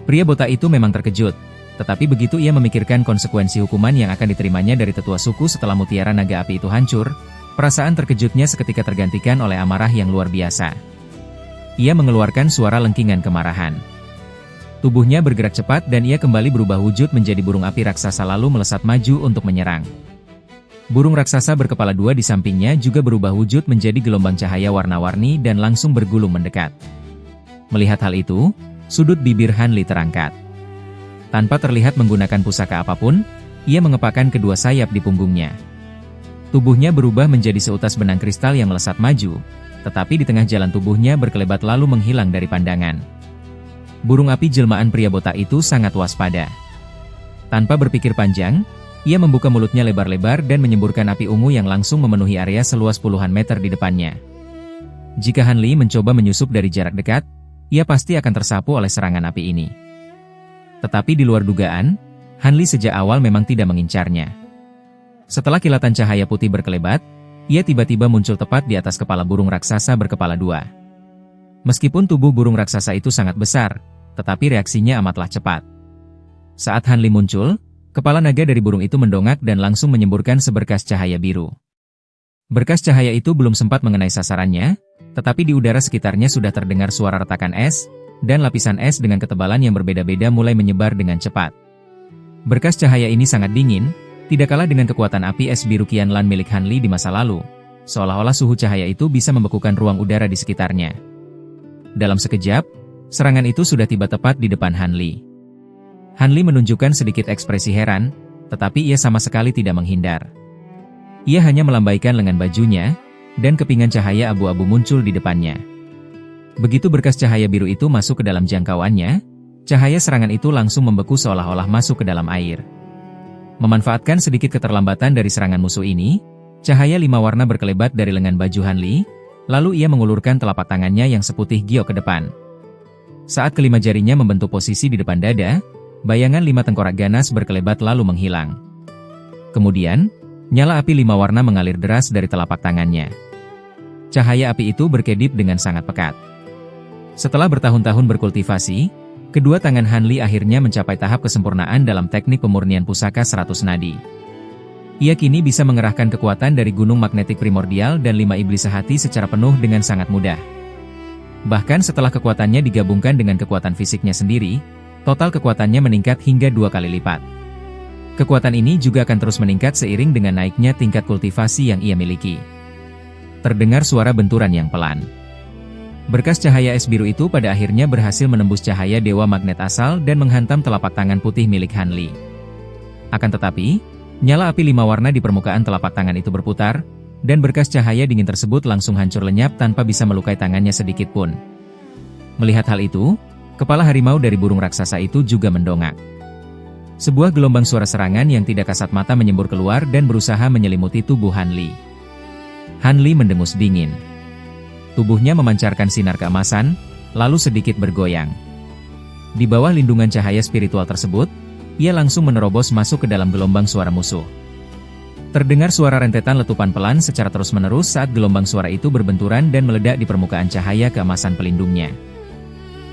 Pria botak itu memang terkejut. Tetapi begitu ia memikirkan konsekuensi hukuman yang akan diterimanya dari tetua suku setelah mutiara naga api itu hancur, perasaan terkejutnya seketika tergantikan oleh amarah yang luar biasa. Ia mengeluarkan suara lengkingan kemarahan. Tubuhnya bergerak cepat dan ia kembali berubah wujud menjadi burung api raksasa lalu melesat maju untuk menyerang. Burung raksasa berkepala dua di sampingnya juga berubah wujud menjadi gelombang cahaya warna-warni dan langsung bergulung mendekat. Melihat hal itu, sudut bibir Han Li terangkat. Tanpa terlihat menggunakan pusaka apapun, ia mengepakkan kedua sayap di punggungnya. Tubuhnya berubah menjadi seutas benang kristal yang melesat maju, tetapi di tengah jalan tubuhnya berkelebat lalu menghilang dari pandangan. Burung api jelmaan pria botak itu sangat waspada. Tanpa berpikir panjang, ia membuka mulutnya lebar-lebar dan menyemburkan api ungu yang langsung memenuhi area seluas puluhan meter di depannya. Jika Han Li mencoba menyusup dari jarak dekat, ia pasti akan tersapu oleh serangan api ini. Tetapi di luar dugaan, Han Li sejak awal memang tidak mengincarnya. Setelah kilatan cahaya putih berkelebat, ia tiba-tiba muncul tepat di atas kepala burung raksasa berkepala dua. Meskipun tubuh burung raksasa itu sangat besar, tetapi reaksinya amatlah cepat. Saat Han Li muncul, kepala naga dari burung itu mendongak dan langsung menyemburkan seberkas cahaya biru. Berkas cahaya itu belum sempat mengenai sasarannya, tetapi di udara sekitarnya sudah terdengar suara retakan es, dan lapisan es dengan ketebalan yang berbeda-beda mulai menyebar dengan cepat. Berkas cahaya ini sangat dingin, tidak kalah dengan kekuatan api es biru Qianlan milik Han Li di masa lalu, seolah-olah suhu cahaya itu bisa membekukan ruang udara di sekitarnya. Dalam sekejap, serangan itu sudah tiba tepat di depan Han Li. Han Li menunjukkan sedikit ekspresi heran, tetapi ia sama sekali tidak menghindar. Ia hanya melambaikan lengan bajunya, dan kepingan cahaya abu-abu muncul di depannya. Begitu berkas cahaya biru itu masuk ke dalam jangkauannya, cahaya serangan itu langsung membeku seolah-olah masuk ke dalam air. Memanfaatkan sedikit keterlambatan dari serangan musuh ini, cahaya 5 warna berkelebat dari lengan baju Han Li, lalu ia mengulurkan telapak tangannya yang seputih giok ke depan. Saat kelima jarinya membentuk posisi di depan dada, bayangan 5 tengkorak ganas berkelebat lalu menghilang. Kemudian, nyala api 5 warna mengalir deras dari telapak tangannya. Cahaya api itu berkedip dengan sangat pekat. Setelah bertahun-tahun berkultivasi, kedua tangan Han Li akhirnya mencapai tahap kesempurnaan dalam teknik pemurnian pusaka 100 nadi. Ia kini bisa mengerahkan kekuatan dari gunung magnetik primordial dan 5 iblis sehati secara penuh dengan sangat mudah. Bahkan setelah kekuatannya digabungkan dengan kekuatan fisiknya sendiri, total kekuatannya meningkat hingga 2 kali lipat. Kekuatan ini juga akan terus meningkat seiring dengan naiknya tingkat kultivasi yang ia miliki. Terdengar suara benturan yang pelan. Berkas cahaya es biru itu pada akhirnya berhasil menembus cahaya dewa magnet asal dan menghantam telapak tangan putih milik Han Li. Akan tetapi, nyala api 5 warna di permukaan telapak tangan itu berputar, dan berkas cahaya dingin tersebut langsung hancur lenyap tanpa bisa melukai tangannya sedikit pun. Melihat hal itu, kepala harimau dari burung raksasa itu juga mendongak. Sebuah gelombang suara serangan yang tidak kasat mata menyembur keluar dan berusaha menyelimuti tubuh Han Li. Han Li mendengus dingin. Tubuhnya memancarkan sinar keemasan, lalu sedikit bergoyang. Di bawah lindungan cahaya spiritual tersebut, ia langsung menerobos masuk ke dalam gelombang suara musuh. Terdengar suara rentetan letupan pelan secara terus-menerus saat gelombang suara itu berbenturan dan meledak di permukaan cahaya keemasan pelindungnya.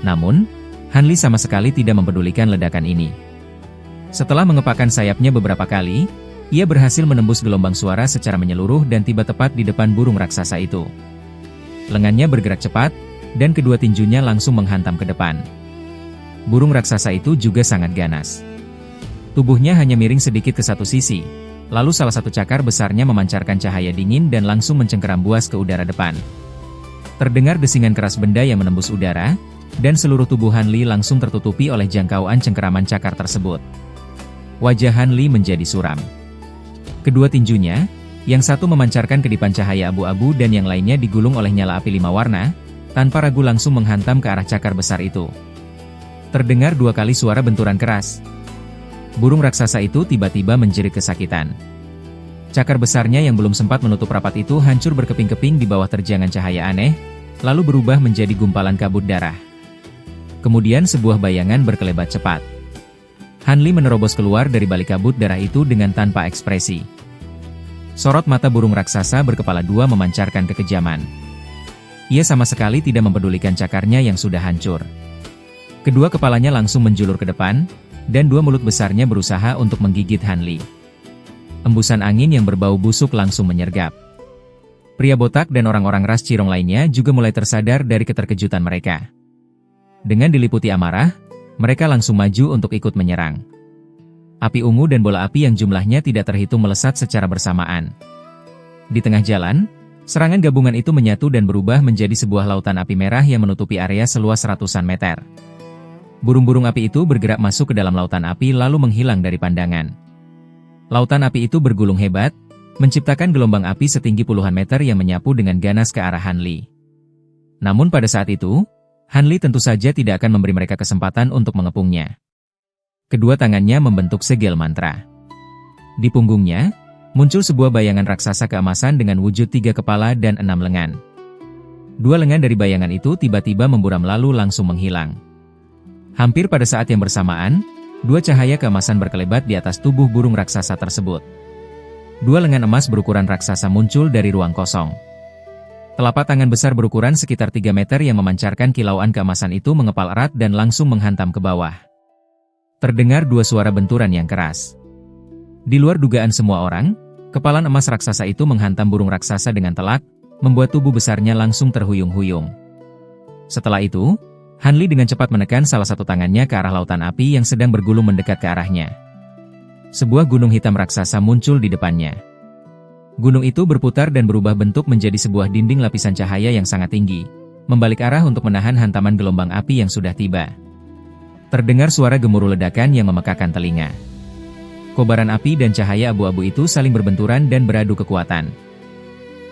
Namun, Han Li sama sekali tidak mempedulikan ledakan ini. Setelah mengepakkan sayapnya beberapa kali, ia berhasil menembus gelombang suara secara menyeluruh dan tiba tepat di depan burung raksasa itu. Lengannya bergerak cepat, dan kedua tinjunya langsung menghantam ke depan. Burung raksasa itu juga sangat ganas. Tubuhnya hanya miring sedikit ke satu sisi, lalu salah satu cakar besarnya memancarkan cahaya dingin dan langsung mencengkeram buas ke udara depan. Terdengar desingan keras benda yang menembus udara, dan seluruh tubuh Han Li langsung tertutupi oleh jangkauan cengkeraman cakar tersebut. Wajah Han Li menjadi suram. Kedua tinjunya, yang satu memancarkan kedipan cahaya abu-abu dan yang lainnya digulung oleh nyala api 5 warna, tanpa ragu langsung menghantam ke arah cakar besar itu. Terdengar 2 kali suara benturan keras. Burung raksasa itu tiba-tiba menjerit kesakitan. Cakar besarnya yang belum sempat menutup rapat itu hancur berkeping-keping di bawah terjangan cahaya aneh, lalu berubah menjadi gumpalan kabut darah. Kemudian sebuah bayangan berkelebat cepat. Han Li menerobos keluar dari balik kabut darah itu dengan tanpa ekspresi. Sorot mata burung raksasa berkepala dua memancarkan kekejaman. Ia sama sekali tidak mempedulikan cakarnya yang sudah hancur. Kedua kepalanya langsung menjulur ke depan, dan dua mulut besarnya berusaha untuk menggigit Han Li. Embusan angin yang berbau busuk langsung menyergap. Pria botak dan orang-orang ras Cirong lainnya juga mulai tersadar dari keterkejutan mereka. Dengan diliputi amarah, mereka langsung maju untuk ikut menyerang. Api ungu dan bola api yang jumlahnya tidak terhitung melesat secara bersamaan. Di tengah jalan, serangan gabungan itu menyatu dan berubah menjadi sebuah lautan api merah yang menutupi area seluas ratusan meter. Burung-burung api itu bergerak masuk ke dalam lautan api lalu menghilang dari pandangan. Lautan api itu bergulung hebat, menciptakan gelombang api setinggi puluhan meter yang menyapu dengan ganas ke arah Han Li. Namun pada saat itu, Han Li tentu saja tidak akan memberi mereka kesempatan untuk mengepungnya. Kedua tangannya membentuk segel mantra. Di punggungnya, muncul sebuah bayangan raksasa keemasan dengan wujud 3 kepala dan 6 lengan. 2 lengan dari bayangan itu tiba-tiba memburam lalu langsung menghilang. Hampir pada saat yang bersamaan, 2 cahaya keemasan berkelebat di atas tubuh burung raksasa tersebut. 2 lengan emas berukuran raksasa muncul dari ruang kosong. Telapak tangan besar berukuran sekitar 3 meter yang memancarkan kilauan keemasan itu mengepal erat dan langsung menghantam ke bawah. Terdengar 2 suara benturan yang keras. Di luar dugaan semua orang, kepalan emas raksasa itu menghantam burung raksasa dengan telak, membuat tubuh besarnya langsung terhuyung-huyung. Setelah itu, Han Li dengan cepat menekan salah satu tangannya ke arah lautan api yang sedang bergulung mendekat ke arahnya. Sebuah gunung hitam raksasa muncul di depannya. Gunung itu berputar dan berubah bentuk menjadi sebuah dinding lapisan cahaya yang sangat tinggi, membalik arah untuk menahan hantaman gelombang api yang sudah tiba. Terdengar suara gemuruh ledakan yang memekakan telinga. Kobaran api dan cahaya abu-abu itu saling berbenturan dan beradu kekuatan.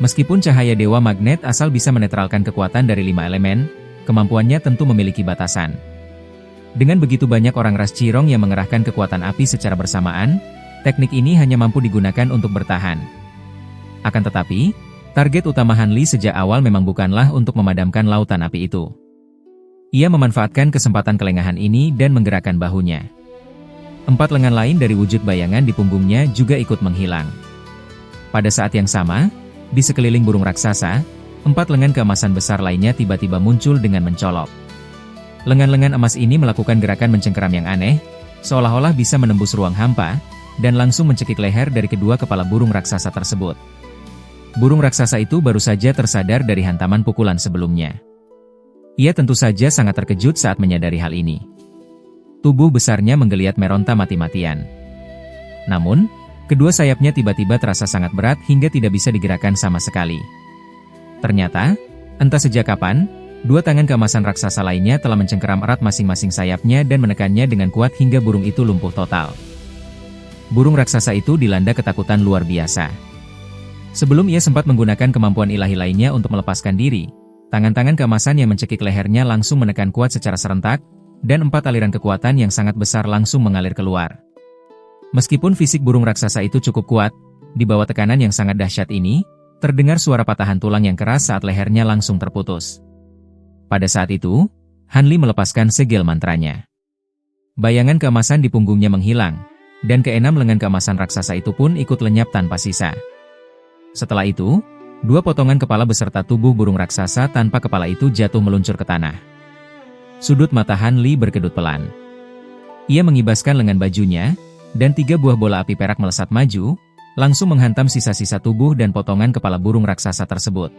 Meskipun cahaya dewa magnet asal bisa menetralkan kekuatan dari 5 elemen, kemampuannya tentu memiliki batasan. Dengan begitu banyak orang ras Cirong yang mengerahkan kekuatan api secara bersamaan, teknik ini hanya mampu digunakan untuk bertahan. Akan tetapi, target utama Han Li sejak awal memang bukanlah untuk memadamkan lautan api itu. Ia memanfaatkan kesempatan kelengahan ini dan menggerakkan bahunya. 4 lengan lain dari wujud bayangan di punggungnya juga ikut menghilang. Pada saat yang sama, di sekeliling burung raksasa, 4 lengan keemasan besar lainnya tiba-tiba muncul dengan mencolok. Lengan-lengan emas ini melakukan gerakan mencengkeram yang aneh, seolah-olah bisa menembus ruang hampa, dan langsung mencekik leher dari kedua kepala burung raksasa tersebut. Burung raksasa itu baru saja tersadar dari hantaman pukulan sebelumnya. Ia tentu saja sangat terkejut saat menyadari hal ini. Tubuh besarnya menggeliat meronta mati-matian. Namun, kedua sayapnya tiba-tiba terasa sangat berat hingga tidak bisa digerakkan sama sekali. Ternyata, entah sejak kapan, 2 tangan keemasan raksasa lainnya telah mencengkeram erat masing-masing sayapnya dan menekannya dengan kuat hingga burung itu lumpuh total. Burung raksasa itu dilanda ketakutan luar biasa. Sebelum ia sempat menggunakan kemampuan ilahi lainnya untuk melepaskan diri, tangan-tangan keemasan yang mencekik lehernya langsung menekan kuat secara serentak, dan 4 aliran kekuatan yang sangat besar langsung mengalir keluar. Meskipun fisik burung raksasa itu cukup kuat, di bawah tekanan yang sangat dahsyat ini, terdengar suara patahan tulang yang keras saat lehernya langsung terputus. Pada saat itu, Han Li melepaskan segel mantranya. Bayangan keemasan di punggungnya menghilang, dan ke-6 lengan keemasan raksasa itu pun ikut lenyap tanpa sisa. Setelah itu, 2 potongan kepala beserta tubuh burung raksasa tanpa kepala itu jatuh meluncur ke tanah. Sudut mata Han Li berkedut pelan. Ia mengibaskan lengan bajunya, dan 3 buah bola api perak melesat maju, langsung menghantam sisa-sisa tubuh dan potongan kepala burung raksasa tersebut.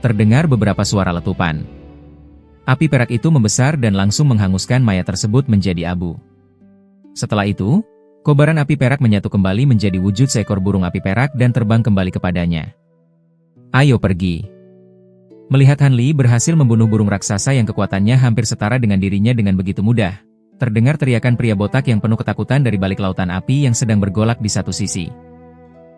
Terdengar beberapa suara letupan. Api perak itu membesar dan langsung menghanguskan mayat tersebut menjadi abu. Setelah itu, kobaran api perak menyatu kembali menjadi wujud seekor burung api perak dan terbang kembali kepadanya. "Ayo pergi." Melihat Han Li berhasil membunuh burung raksasa yang kekuatannya hampir setara dengan dirinya dengan begitu mudah, terdengar teriakan pria botak yang penuh ketakutan dari balik lautan api yang sedang bergolak di satu sisi.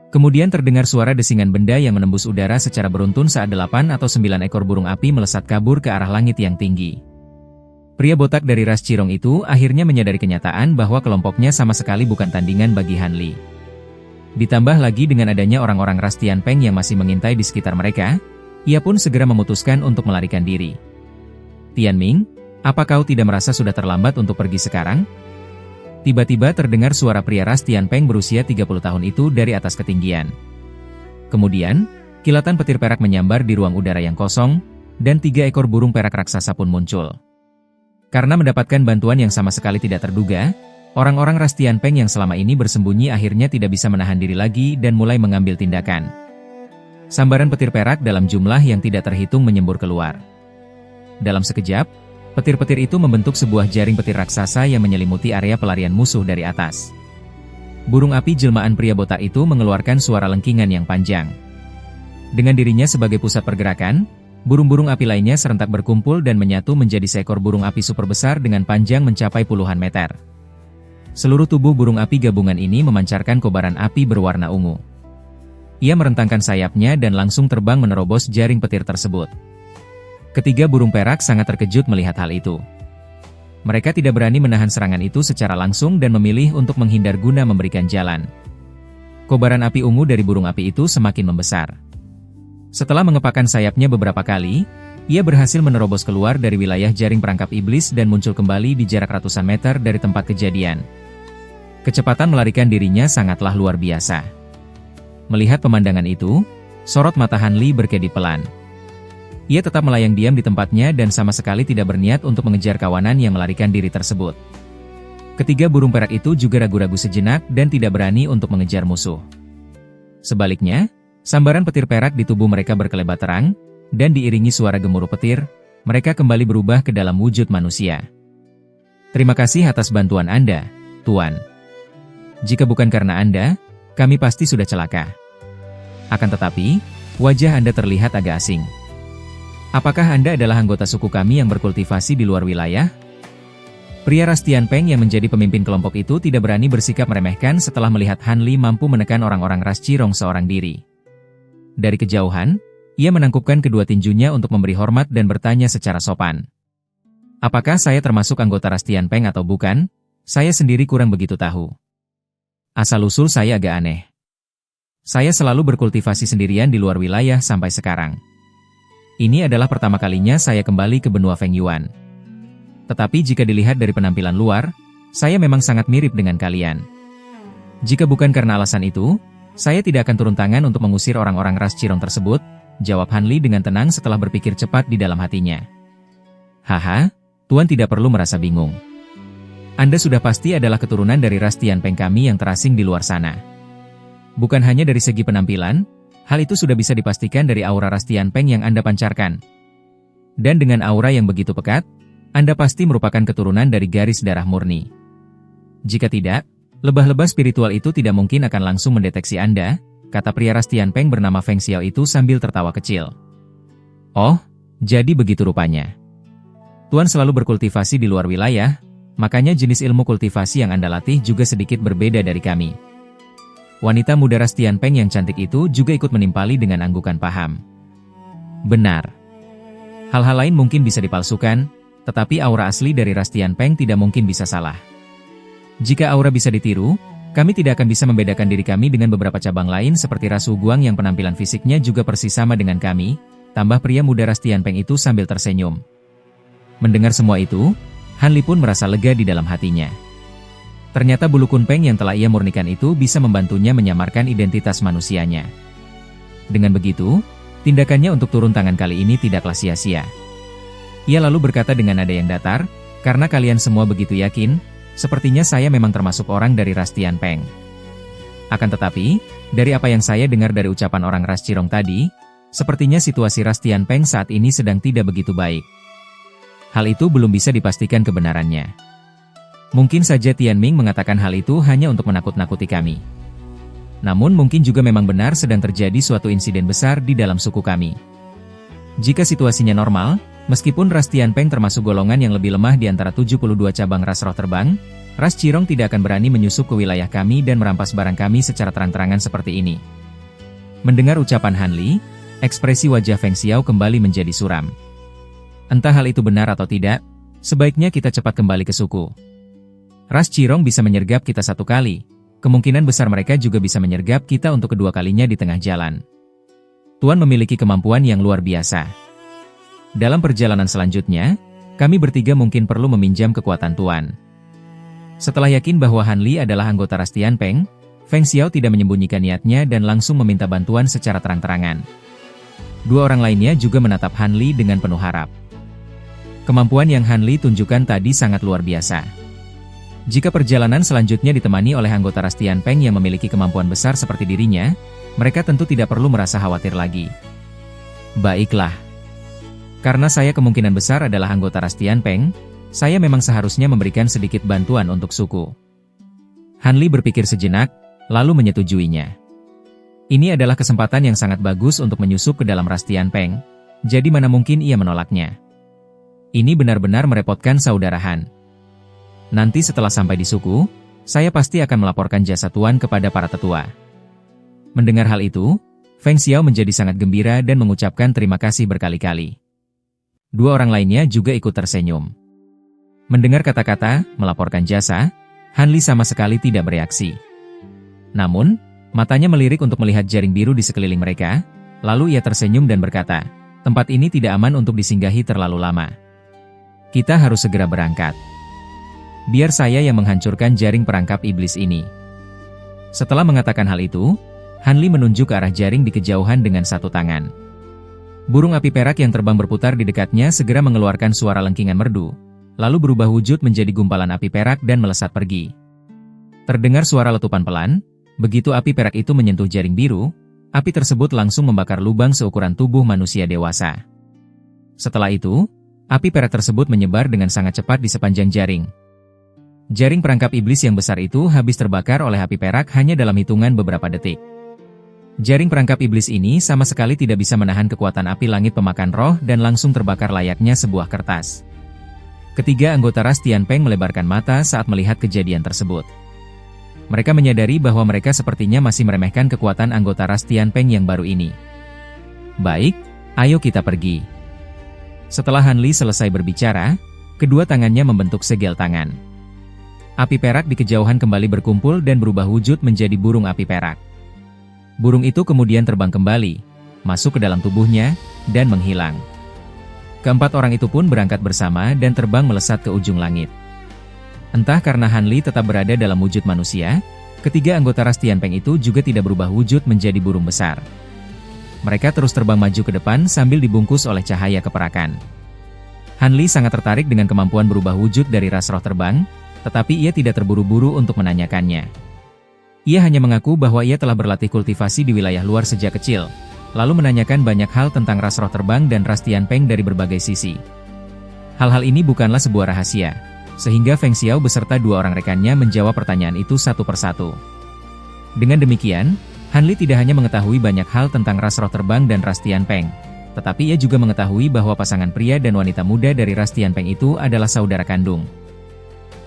Kemudian terdengar suara desingan benda yang menembus udara secara beruntun saat 8 atau 9 ekor burung api melesat kabur ke arah langit yang tinggi. Pria botak dari ras Cirong itu akhirnya menyadari kenyataan bahwa kelompoknya sama sekali bukan tandingan bagi Han Li. Ditambah lagi dengan adanya orang-orang ras Tianpeng yang masih mengintai di sekitar mereka, ia pun segera memutuskan untuk melarikan diri. "Tianming, Apa kau tidak merasa sudah terlambat untuk pergi sekarang? Tiba-tiba terdengar suara pria ras Tianpeng berusia 30 tahun itu dari atas ketinggian. Kemudian, kilatan petir perak menyambar di ruang udara yang kosong, dan 3 ekor burung perak raksasa pun muncul. Karena mendapatkan bantuan yang sama sekali tidak terduga, orang-orang ras Tianpeng yang selama ini bersembunyi akhirnya tidak bisa menahan diri lagi dan mulai mengambil tindakan. Sambaran petir perak dalam jumlah yang tidak terhitung menyembur keluar. Dalam sekejap, petir-petir itu membentuk sebuah jaring petir raksasa yang menyelimuti area pelarian musuh dari atas. Burung api jelmaan pria botak itu mengeluarkan suara lengkingan yang panjang. Dengan dirinya sebagai pusat pergerakan, burung-burung api lainnya serentak berkumpul dan menyatu menjadi seekor burung api super besar dengan panjang mencapai puluhan meter. Seluruh tubuh burung api gabungan ini memancarkan kobaran api berwarna ungu. Ia merentangkan sayapnya dan langsung terbang menerobos jaring petir tersebut. Ketiga burung perak sangat terkejut melihat hal itu. Mereka tidak berani menahan serangan itu secara langsung dan memilih untuk menghindar guna memberikan jalan. Kobaran api ungu dari burung api itu semakin membesar. Setelah mengepakkan sayapnya beberapa kali, ia berhasil menerobos keluar dari wilayah jaring perangkap iblis dan muncul kembali di jarak ratusan meter dari tempat kejadian. Kecepatan melarikan dirinya sangatlah luar biasa. Melihat pemandangan itu, sorot mata Han Li berkedip pelan. Ia tetap melayang diam di tempatnya dan sama sekali tidak berniat untuk mengejar kawanan yang melarikan diri tersebut. Ketiga burung perak itu juga ragu-ragu sejenak dan tidak berani untuk mengejar musuh. Sebaliknya, sambaran petir perak di tubuh mereka berkelebat terang, dan diiringi suara gemuruh petir, mereka kembali berubah ke dalam wujud manusia. Terima kasih atas bantuan Anda, Tuan. Jika bukan karena Anda, kami pasti sudah celaka. Akan tetapi, wajah Anda terlihat agak asing. Apakah Anda adalah anggota suku kami yang berkultivasi di luar wilayah? Pria ras Tianpeng yang menjadi pemimpin kelompok itu tidak berani bersikap meremehkan setelah melihat Han Li mampu menekan orang-orang ras Cirong seorang diri. Dari kejauhan, ia menangkupkan kedua tinjunya untuk memberi hormat dan bertanya secara sopan. Apakah saya termasuk anggota ras Tianpeng atau bukan? Saya sendiri kurang begitu tahu. Asal-usul saya agak aneh. Saya selalu berkultivasi sendirian di luar wilayah sampai sekarang. Ini adalah pertama kalinya saya kembali ke benua Feng Yuan. Tetapi jika dilihat dari penampilan luar, saya memang sangat mirip dengan kalian. Jika bukan karena alasan itu, saya tidak akan turun tangan untuk mengusir orang-orang ras Cirong tersebut, jawab Han Li dengan tenang setelah berpikir cepat di dalam hatinya. Haha, Tuan tidak perlu merasa bingung. Anda sudah pasti adalah keturunan dari ras Tianpeng kami yang terasing di luar sana. Bukan hanya dari segi penampilan, hal itu sudah bisa dipastikan dari aura ras Tianpeng yang Anda pancarkan. Dan dengan aura yang begitu pekat, Anda pasti merupakan keturunan dari garis darah murni. Jika tidak, lebah-lebah spiritual itu tidak mungkin akan langsung mendeteksi Anda, kata pria ras Tianpeng bernama Feng Xiao itu sambil tertawa kecil. Oh, jadi begitu rupanya. Tuan selalu berkultivasi di luar wilayah, makanya jenis ilmu kultivasi yang Anda latih juga sedikit berbeda dari kami. Wanita muda ras Tianpeng yang cantik itu juga ikut menimpali dengan anggukan paham. Benar. Hal-hal lain mungkin bisa dipalsukan, tetapi aura asli dari ras Tianpeng tidak mungkin bisa salah. Jika aura bisa ditiru, kami tidak akan bisa membedakan diri kami dengan beberapa cabang lain seperti ras Wuguang yang penampilan fisiknya juga persis sama dengan kami, tambah pria muda ras Tianpeng itu sambil tersenyum. Mendengar semua itu, Han Li pun merasa lega di dalam hatinya. Ternyata bulu kunpeng yang telah ia murnikan itu bisa membantunya menyamarkan identitas manusianya. Dengan begitu, tindakannya untuk turun tangan kali ini tidaklah sia-sia. Ia lalu berkata dengan nada yang datar, karena kalian semua begitu yakin, sepertinya saya memang termasuk orang dari ras Tianpeng. Akan tetapi, dari apa yang saya dengar dari ucapan orang ras Cirong tadi, sepertinya situasi ras Tianpeng saat ini sedang tidak begitu baik. Hal itu belum bisa dipastikan kebenarannya. Mungkin saja Tianming mengatakan hal itu hanya untuk menakut-nakuti kami. Namun mungkin juga memang benar sedang terjadi suatu insiden besar di dalam suku kami. Jika situasinya normal, meskipun ras Tianpeng termasuk golongan yang lebih lemah di antara 72 cabang ras roh terbang, ras Cirong tidak akan berani menyusup ke wilayah kami dan merampas barang kami secara terang-terangan seperti ini. Mendengar ucapan Han Li, ekspresi wajah Feng Xiao kembali menjadi suram. Entah hal itu benar atau tidak, sebaiknya kita cepat kembali ke suku. Ras Cirong bisa menyergap kita satu kali, kemungkinan besar mereka juga bisa menyergap kita untuk kedua kalinya di tengah jalan. Tuan memiliki kemampuan yang luar biasa. Dalam perjalanan selanjutnya, Kami bertiga mungkin perlu meminjam kekuatan Tuan. Setelah yakin bahwa Han Li adalah anggota ras Tianpeng, Feng Xiao tidak menyembunyikan niatnya dan langsung meminta bantuan secara terang-terangan. Dua orang lainnya juga menatap Han Li dengan penuh harap. Kemampuan yang Han Li tunjukkan tadi sangat luar biasa. Jika perjalanan selanjutnya ditemani oleh anggota ras Tianpeng yang memiliki kemampuan besar seperti dirinya, mereka tentu tidak perlu merasa khawatir lagi. Baiklah. Karena saya kemungkinan besar adalah anggota ras Tianpeng, saya memang seharusnya memberikan sedikit bantuan untuk suku. Han Li berpikir sejenak, lalu menyetujuinya. Ini adalah kesempatan yang sangat bagus untuk menyusup ke dalam ras Tianpeng, jadi mana mungkin ia menolaknya. Ini benar-benar merepotkan saudara Han. Nanti setelah sampai di suku, saya pasti akan melaporkan jasa Tuan kepada para tetua. Mendengar hal itu, Feng Xiao menjadi sangat gembira dan mengucapkan terima kasih berkali-kali. Dua orang lainnya juga ikut tersenyum. Mendengar kata-kata, melaporkan jasa, Han Li sama sekali tidak bereaksi. Namun, matanya melirik untuk melihat jaring biru di sekeliling mereka, lalu ia tersenyum dan berkata, tempat ini tidak aman untuk disinggahi terlalu lama. Kita harus segera berangkat. Biar saya yang menghancurkan jaring perangkap iblis ini. Setelah mengatakan hal itu, Han Li menunjuk ke arah jaring di kejauhan dengan satu tangan. Burung api perak yang terbang berputar di dekatnya segera mengeluarkan suara lengkingan merdu, lalu berubah wujud menjadi gumpalan api perak dan melesat pergi. Terdengar suara letupan pelan, begitu api perak itu menyentuh jaring biru, api tersebut langsung membakar lubang seukuran tubuh manusia dewasa. Setelah itu, api perak tersebut menyebar dengan sangat cepat di sepanjang jaring. Jaring perangkap iblis yang besar itu habis terbakar oleh api perak hanya dalam hitungan beberapa detik. Jaring perangkap iblis ini sama sekali tidak bisa menahan kekuatan api langit pemakan roh dan langsung terbakar layaknya sebuah kertas. Ketiga anggota ras Tianpeng melebarkan mata saat melihat kejadian tersebut. Mereka menyadari bahwa mereka sepertinya masih meremehkan kekuatan anggota ras Tianpeng yang baru ini. Baik, ayo kita pergi. Setelah Han Li selesai berbicara, kedua tangannya membentuk segel tangan. Api perak di kejauhan kembali berkumpul dan berubah wujud menjadi burung api perak. Burung itu kemudian terbang kembali, masuk ke dalam tubuhnya, dan menghilang. Keempat orang itu pun berangkat bersama dan terbang melesat ke ujung langit. Entah karena Han Li tetap berada dalam wujud manusia, ketiga anggota ras Tianpeng itu juga tidak berubah wujud menjadi burung besar. Mereka terus terbang maju ke depan sambil dibungkus oleh cahaya keperakan. Han Li sangat tertarik dengan kemampuan berubah wujud dari ras roh terbang, tetapi ia tidak terburu-buru untuk menanyakannya. Ia hanya mengaku bahwa ia telah berlatih kultivasi di wilayah luar sejak kecil, lalu menanyakan banyak hal tentang ras roh terbang dan ras Tianpeng dari berbagai sisi. Hal-hal ini bukanlah sebuah rahasia, sehingga Feng Xiao beserta dua orang rekannya menjawab pertanyaan itu satu persatu. Dengan demikian, Han Li tidak hanya mengetahui banyak hal tentang ras roh terbang dan ras Tianpeng, tetapi ia juga mengetahui bahwa pasangan pria dan wanita muda dari ras Tianpeng itu adalah saudara kandung.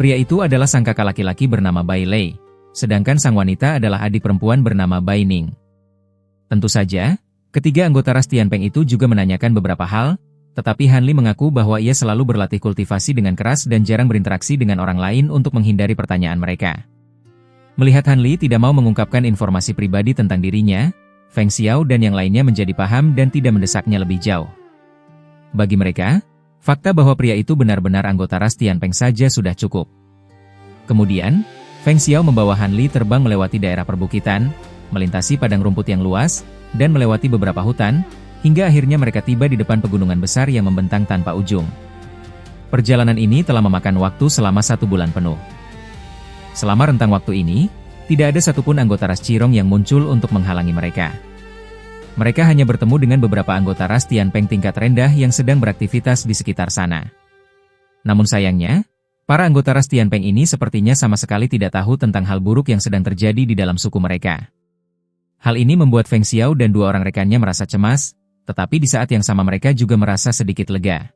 Pria itu adalah sang kakak laki-laki bernama Bai Lei, sedangkan sang wanita adalah adik perempuan bernama Bai Ning. Tentu saja, ketiga anggota ras Tianpeng itu juga menanyakan beberapa hal, tetapi Han Li mengaku bahwa ia selalu berlatih kultivasi dengan keras dan jarang berinteraksi dengan orang lain untuk menghindari pertanyaan mereka. Melihat Han Li tidak mau mengungkapkan informasi pribadi tentang dirinya, Feng Xiao dan yang lainnya menjadi paham dan tidak mendesaknya lebih jauh. Bagi mereka, fakta bahwa pria itu benar-benar anggota ras Tianpeng saja sudah cukup. Kemudian, Feng Xiao membawa Han Li terbang melewati daerah perbukitan, melintasi padang rumput yang luas, dan melewati beberapa hutan, hingga akhirnya mereka tiba di depan pegunungan besar yang membentang tanpa ujung. Perjalanan ini telah memakan waktu selama 1 bulan penuh. Selama rentang waktu ini, tidak ada satupun anggota ras Qirong yang muncul untuk menghalangi mereka. Mereka hanya bertemu dengan beberapa anggota ras Tianpeng tingkat rendah yang sedang beraktivitas di sekitar sana. Namun sayangnya, para anggota ras Tianpeng ini sepertinya sama sekali tidak tahu tentang hal buruk yang sedang terjadi di dalam suku mereka. Hal ini membuat Feng Xiao dan dua orang rekannya merasa cemas, tetapi di saat yang sama mereka juga merasa sedikit lega.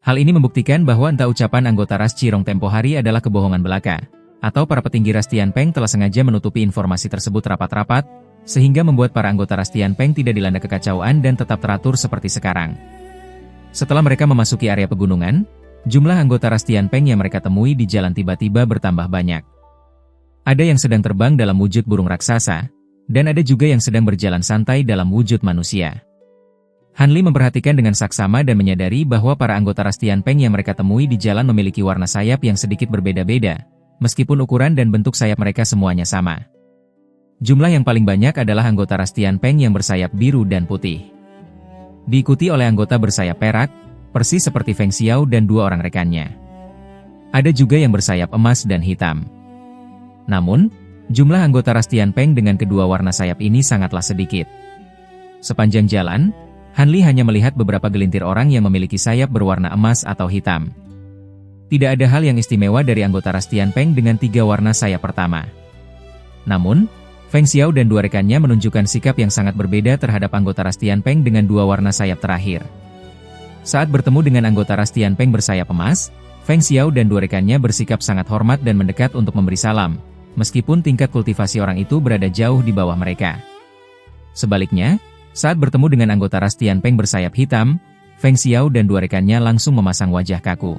Hal ini membuktikan bahwa entah ucapan anggota ras Qirong tempo hari adalah kebohongan belaka, atau para petinggi ras Tianpeng telah sengaja menutupi informasi tersebut rapat-rapat, sehingga membuat para anggota ras Tianpeng tidak dilanda kekacauan dan tetap teratur seperti sekarang. Setelah mereka memasuki area pegunungan, jumlah anggota ras Tianpeng yang mereka temui di jalan tiba-tiba bertambah banyak. Ada yang sedang terbang dalam wujud burung raksasa, dan ada juga yang sedang berjalan santai dalam wujud manusia. Han Li memperhatikan dengan saksama dan menyadari bahwa para anggota ras Tianpeng yang mereka temui di jalan memiliki warna sayap yang sedikit berbeda-beda, meskipun ukuran dan bentuk sayap mereka semuanya sama. Jumlah yang paling banyak adalah anggota ras Tianpeng yang bersayap biru dan putih. Diikuti oleh anggota bersayap perak, persis seperti Feng Xiao dan dua orang rekannya. Ada juga yang bersayap emas dan hitam. Namun, jumlah anggota ras Tianpeng dengan kedua warna sayap ini sangatlah sedikit. Sepanjang jalan, Han Li hanya melihat beberapa gelintir orang yang memiliki sayap berwarna emas atau hitam. Tidak ada hal yang istimewa dari anggota ras Tianpeng dengan 3 warna sayap pertama. Namun, Feng Xiao dan dua rekannya menunjukkan sikap yang sangat berbeda terhadap anggota ras Tianpeng dengan 2 warna sayap terakhir. Saat bertemu dengan anggota ras Tianpeng bersayap emas, Feng Xiao dan dua rekannya bersikap sangat hormat dan mendekat untuk memberi salam, meskipun tingkat kultivasi orang itu berada jauh di bawah mereka. Sebaliknya, saat bertemu dengan anggota ras Tianpeng bersayap hitam, Feng Xiao dan dua rekannya langsung memasang wajah kaku.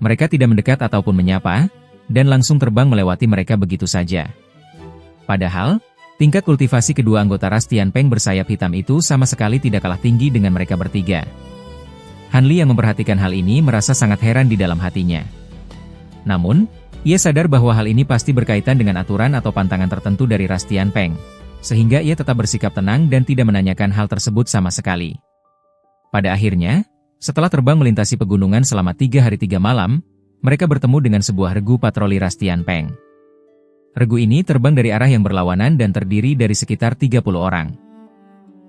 Mereka tidak mendekat ataupun menyapa, dan langsung terbang melewati mereka begitu saja. Padahal, tingkat kultivasi kedua anggota ras Tianpeng bersayap hitam itu sama sekali tidak kalah tinggi dengan mereka bertiga. Han Li yang memperhatikan hal ini merasa sangat heran di dalam hatinya. Namun, ia sadar bahwa hal ini pasti berkaitan dengan aturan atau pantangan tertentu dari ras Tianpeng, sehingga ia tetap bersikap tenang dan tidak menanyakan hal tersebut sama sekali. Pada akhirnya, setelah terbang melintasi pegunungan selama 3 hari 3 malam, mereka bertemu dengan sebuah regu patroli ras Tianpeng. Regu ini terbang dari arah yang berlawanan dan terdiri dari sekitar 30 orang.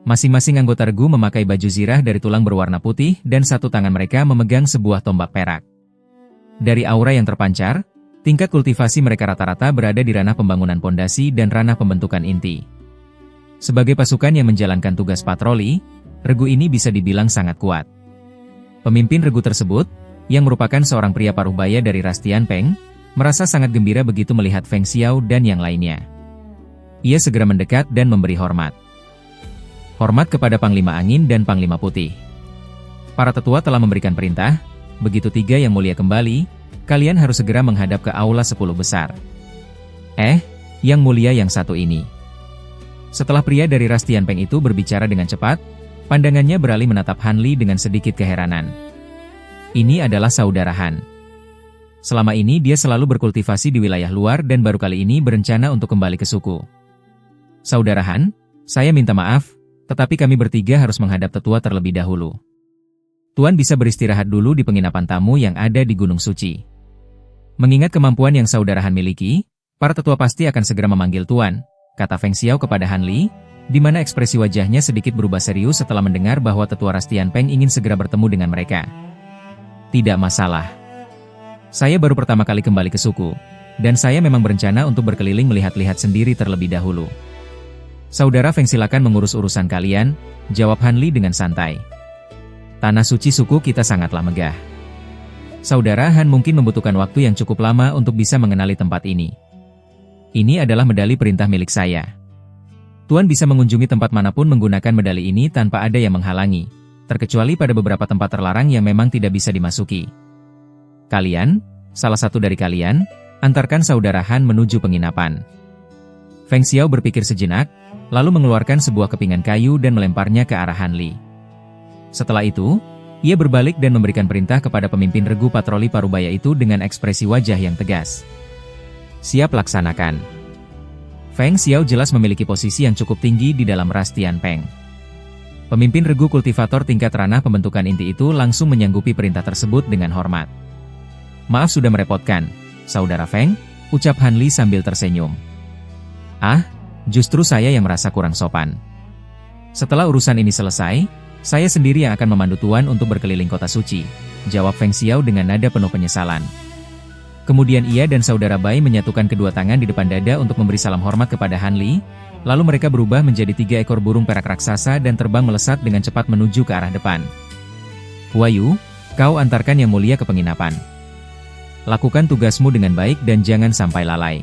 Masing-masing anggota regu memakai baju zirah dari tulang berwarna putih dan satu tangan mereka memegang sebuah tombak perak. Dari aura yang terpancar, tingkat kultivasi mereka rata-rata berada di ranah pembangunan pondasi dan ranah pembentukan inti. Sebagai pasukan yang menjalankan tugas patroli, regu ini bisa dibilang sangat kuat. Pemimpin regu tersebut, yang merupakan seorang pria paruh baya dari ras Tianpeng, merasa sangat gembira begitu melihat Feng Xiao dan yang lainnya. Ia segera mendekat dan memberi hormat. Hormat kepada Panglima Angin dan Panglima Putih. Para tetua telah memberikan perintah, begitu 3 yang mulia kembali, kalian harus segera menghadap ke aula 10 besar. Yang mulia yang satu ini. Setelah pria dari ras Tianpeng itu berbicara dengan cepat, pandangannya beralih menatap Han Li dengan sedikit keheranan. Ini adalah saudara Han. Selama ini dia selalu berkultivasi di wilayah luar dan baru kali ini berencana untuk kembali ke suku. Saudara Han, saya minta maaf, tetapi kami bertiga harus menghadap tetua terlebih dahulu. Tuan bisa beristirahat dulu di penginapan tamu yang ada di Gunung Suci. Mengingat kemampuan yang saudara Han miliki, para tetua pasti akan segera memanggil Tuan, kata Feng Xiao kepada Han Li, di mana ekspresi wajahnya sedikit berubah serius setelah mendengar bahwa tetua ras Tianpeng ingin segera bertemu dengan mereka. Tidak masalah. Saya baru pertama kali kembali ke suku, dan saya memang berencana untuk berkeliling melihat-lihat sendiri terlebih dahulu. Saudara Feng silakan mengurus urusan kalian, jawab Han Li dengan santai. Tanah suci suku kita sangatlah megah. Saudara Han mungkin membutuhkan waktu yang cukup lama untuk bisa mengenali tempat ini. Ini adalah medali perintah milik saya. Tuan bisa mengunjungi tempat manapun menggunakan medali ini tanpa ada yang menghalangi, terkecuali pada beberapa tempat terlarang yang memang tidak bisa dimasuki. Kalian, salah satu dari kalian, antarkan saudara Han menuju penginapan. Feng Xiao berpikir sejenak, lalu mengeluarkan sebuah kepingan kayu dan melemparnya ke arah Han Li. Setelah itu, ia berbalik dan memberikan perintah kepada pemimpin regu patroli parubaya itu dengan ekspresi wajah yang tegas. Siap laksanakan. Feng Xiao jelas memiliki posisi yang cukup tinggi di dalam ras Tianpeng. Pemimpin regu kultivator tingkat ranah pembentukan inti itu langsung menyanggupi perintah tersebut dengan hormat. Maaf sudah merepotkan, saudara Feng, ucap Han Li sambil tersenyum. Justru saya yang merasa kurang sopan. Setelah urusan ini selesai, saya sendiri yang akan memandu Tuan untuk berkeliling kota suci, jawab Feng Xiao dengan nada penuh penyesalan. Kemudian ia dan saudara Bai menyatukan kedua tangan di depan dada untuk memberi salam hormat kepada Han Li, lalu mereka berubah menjadi 3 ekor burung perak raksasa dan terbang melesat dengan cepat menuju ke arah depan. Huayu, kau antarkan yang mulia ke penginapan. Lakukan tugasmu dengan baik dan jangan sampai lalai.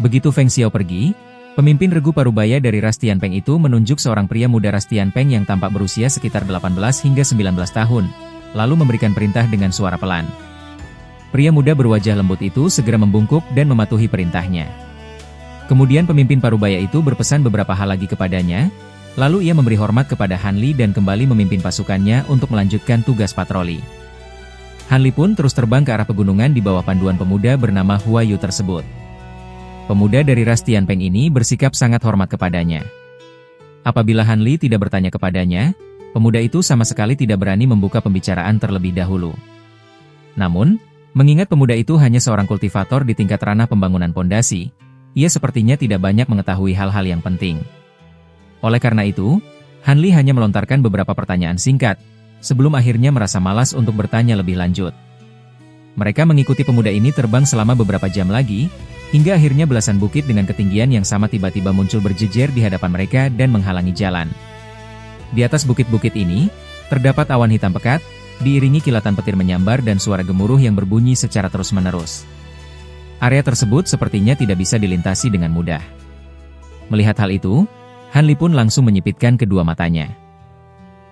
Begitu Feng Xiao pergi, pemimpin regu parubaya dari ras Tianpeng itu menunjuk seorang pria muda ras Tianpeng yang tampak berusia sekitar 18 hingga 19 tahun, lalu memberikan perintah dengan suara pelan. Pria muda berwajah lembut itu segera membungkuk dan mematuhi perintahnya. Kemudian pemimpin parubaya itu berpesan beberapa hal lagi kepadanya, Lalu ia memberi hormat kepada Han Li dan kembali memimpin pasukannya untuk melanjutkan tugas patroli. Han Li pun terus terbang ke arah pegunungan di bawah panduan pemuda bernama Hua Yu tersebut. Pemuda dari ras Tianpeng ini bersikap sangat hormat kepadanya. Apabila Han Li tidak bertanya kepadanya, pemuda itu sama sekali tidak berani membuka pembicaraan terlebih dahulu. Namun, mengingat pemuda itu hanya seorang kultivator di tingkat ranah pembangunan pondasi, ia sepertinya tidak banyak mengetahui hal-hal yang penting. Oleh karena itu, Han Li hanya melontarkan beberapa pertanyaan singkat, sebelum akhirnya merasa malas untuk bertanya lebih lanjut. Mereka mengikuti pemuda ini terbang selama beberapa jam lagi, hingga akhirnya belasan bukit dengan ketinggian yang sama tiba-tiba muncul berjejer di hadapan mereka dan menghalangi jalan. Di atas bukit-bukit ini, terdapat awan hitam pekat, diiringi kilatan petir menyambar dan suara gemuruh yang berbunyi secara terus-menerus. Area tersebut sepertinya tidak bisa dilintasi dengan mudah. Melihat hal itu, Han Li pun langsung menyipitkan kedua matanya.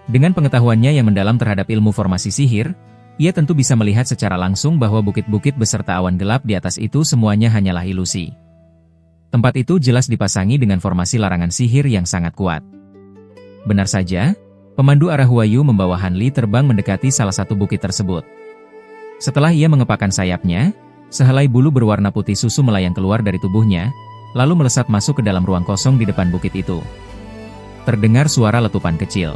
Dengan pengetahuannya yang mendalam terhadap ilmu formasi sihir, ia tentu bisa melihat secara langsung bahwa bukit-bukit beserta awan gelap di atas itu semuanya hanyalah ilusi. Tempat itu jelas dipasangi dengan formasi larangan sihir yang sangat kuat. Benar saja, pemandu arah Hua Yu membawa Han Li terbang mendekati salah satu bukit tersebut. Setelah ia mengepakkan sayapnya, sehelai bulu berwarna putih susu melayang keluar dari tubuhnya, lalu melesat masuk ke dalam ruang kosong di depan bukit itu. Terdengar suara letupan kecil.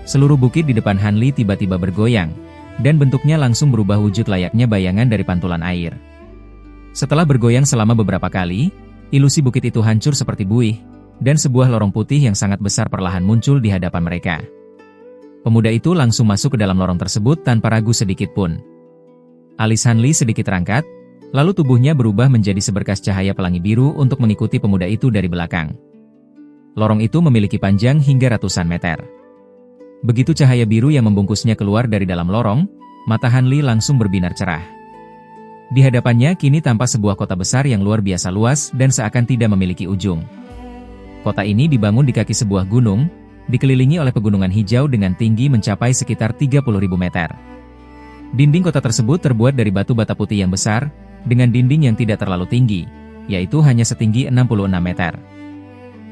Seluruh bukit di depan Han Li tiba-tiba bergoyang, dan bentuknya langsung berubah wujud layaknya bayangan dari pantulan air. Setelah bergoyang selama beberapa kali, ilusi bukit itu hancur seperti buih, dan sebuah lorong putih yang sangat besar perlahan muncul di hadapan mereka. Pemuda itu langsung masuk ke dalam lorong tersebut tanpa ragu sedikit pun. Alis Han Li sedikit terangkat, lalu tubuhnya berubah menjadi seberkas cahaya pelangi biru untuk mengikuti pemuda itu dari belakang. Lorong itu memiliki panjang hingga ratusan meter. Begitu cahaya biru yang membungkusnya keluar dari dalam lorong, mata Han Li langsung berbinar cerah. Di hadapannya kini tampak sebuah kota besar yang luar biasa luas dan seakan tidak memiliki ujung. Kota ini dibangun di kaki sebuah gunung, dikelilingi oleh pegunungan hijau dengan tinggi mencapai sekitar 30.000 meter. Dinding kota tersebut terbuat dari batu bata putih yang besar, dengan dinding yang tidak terlalu tinggi, yaitu hanya setinggi 66 meter.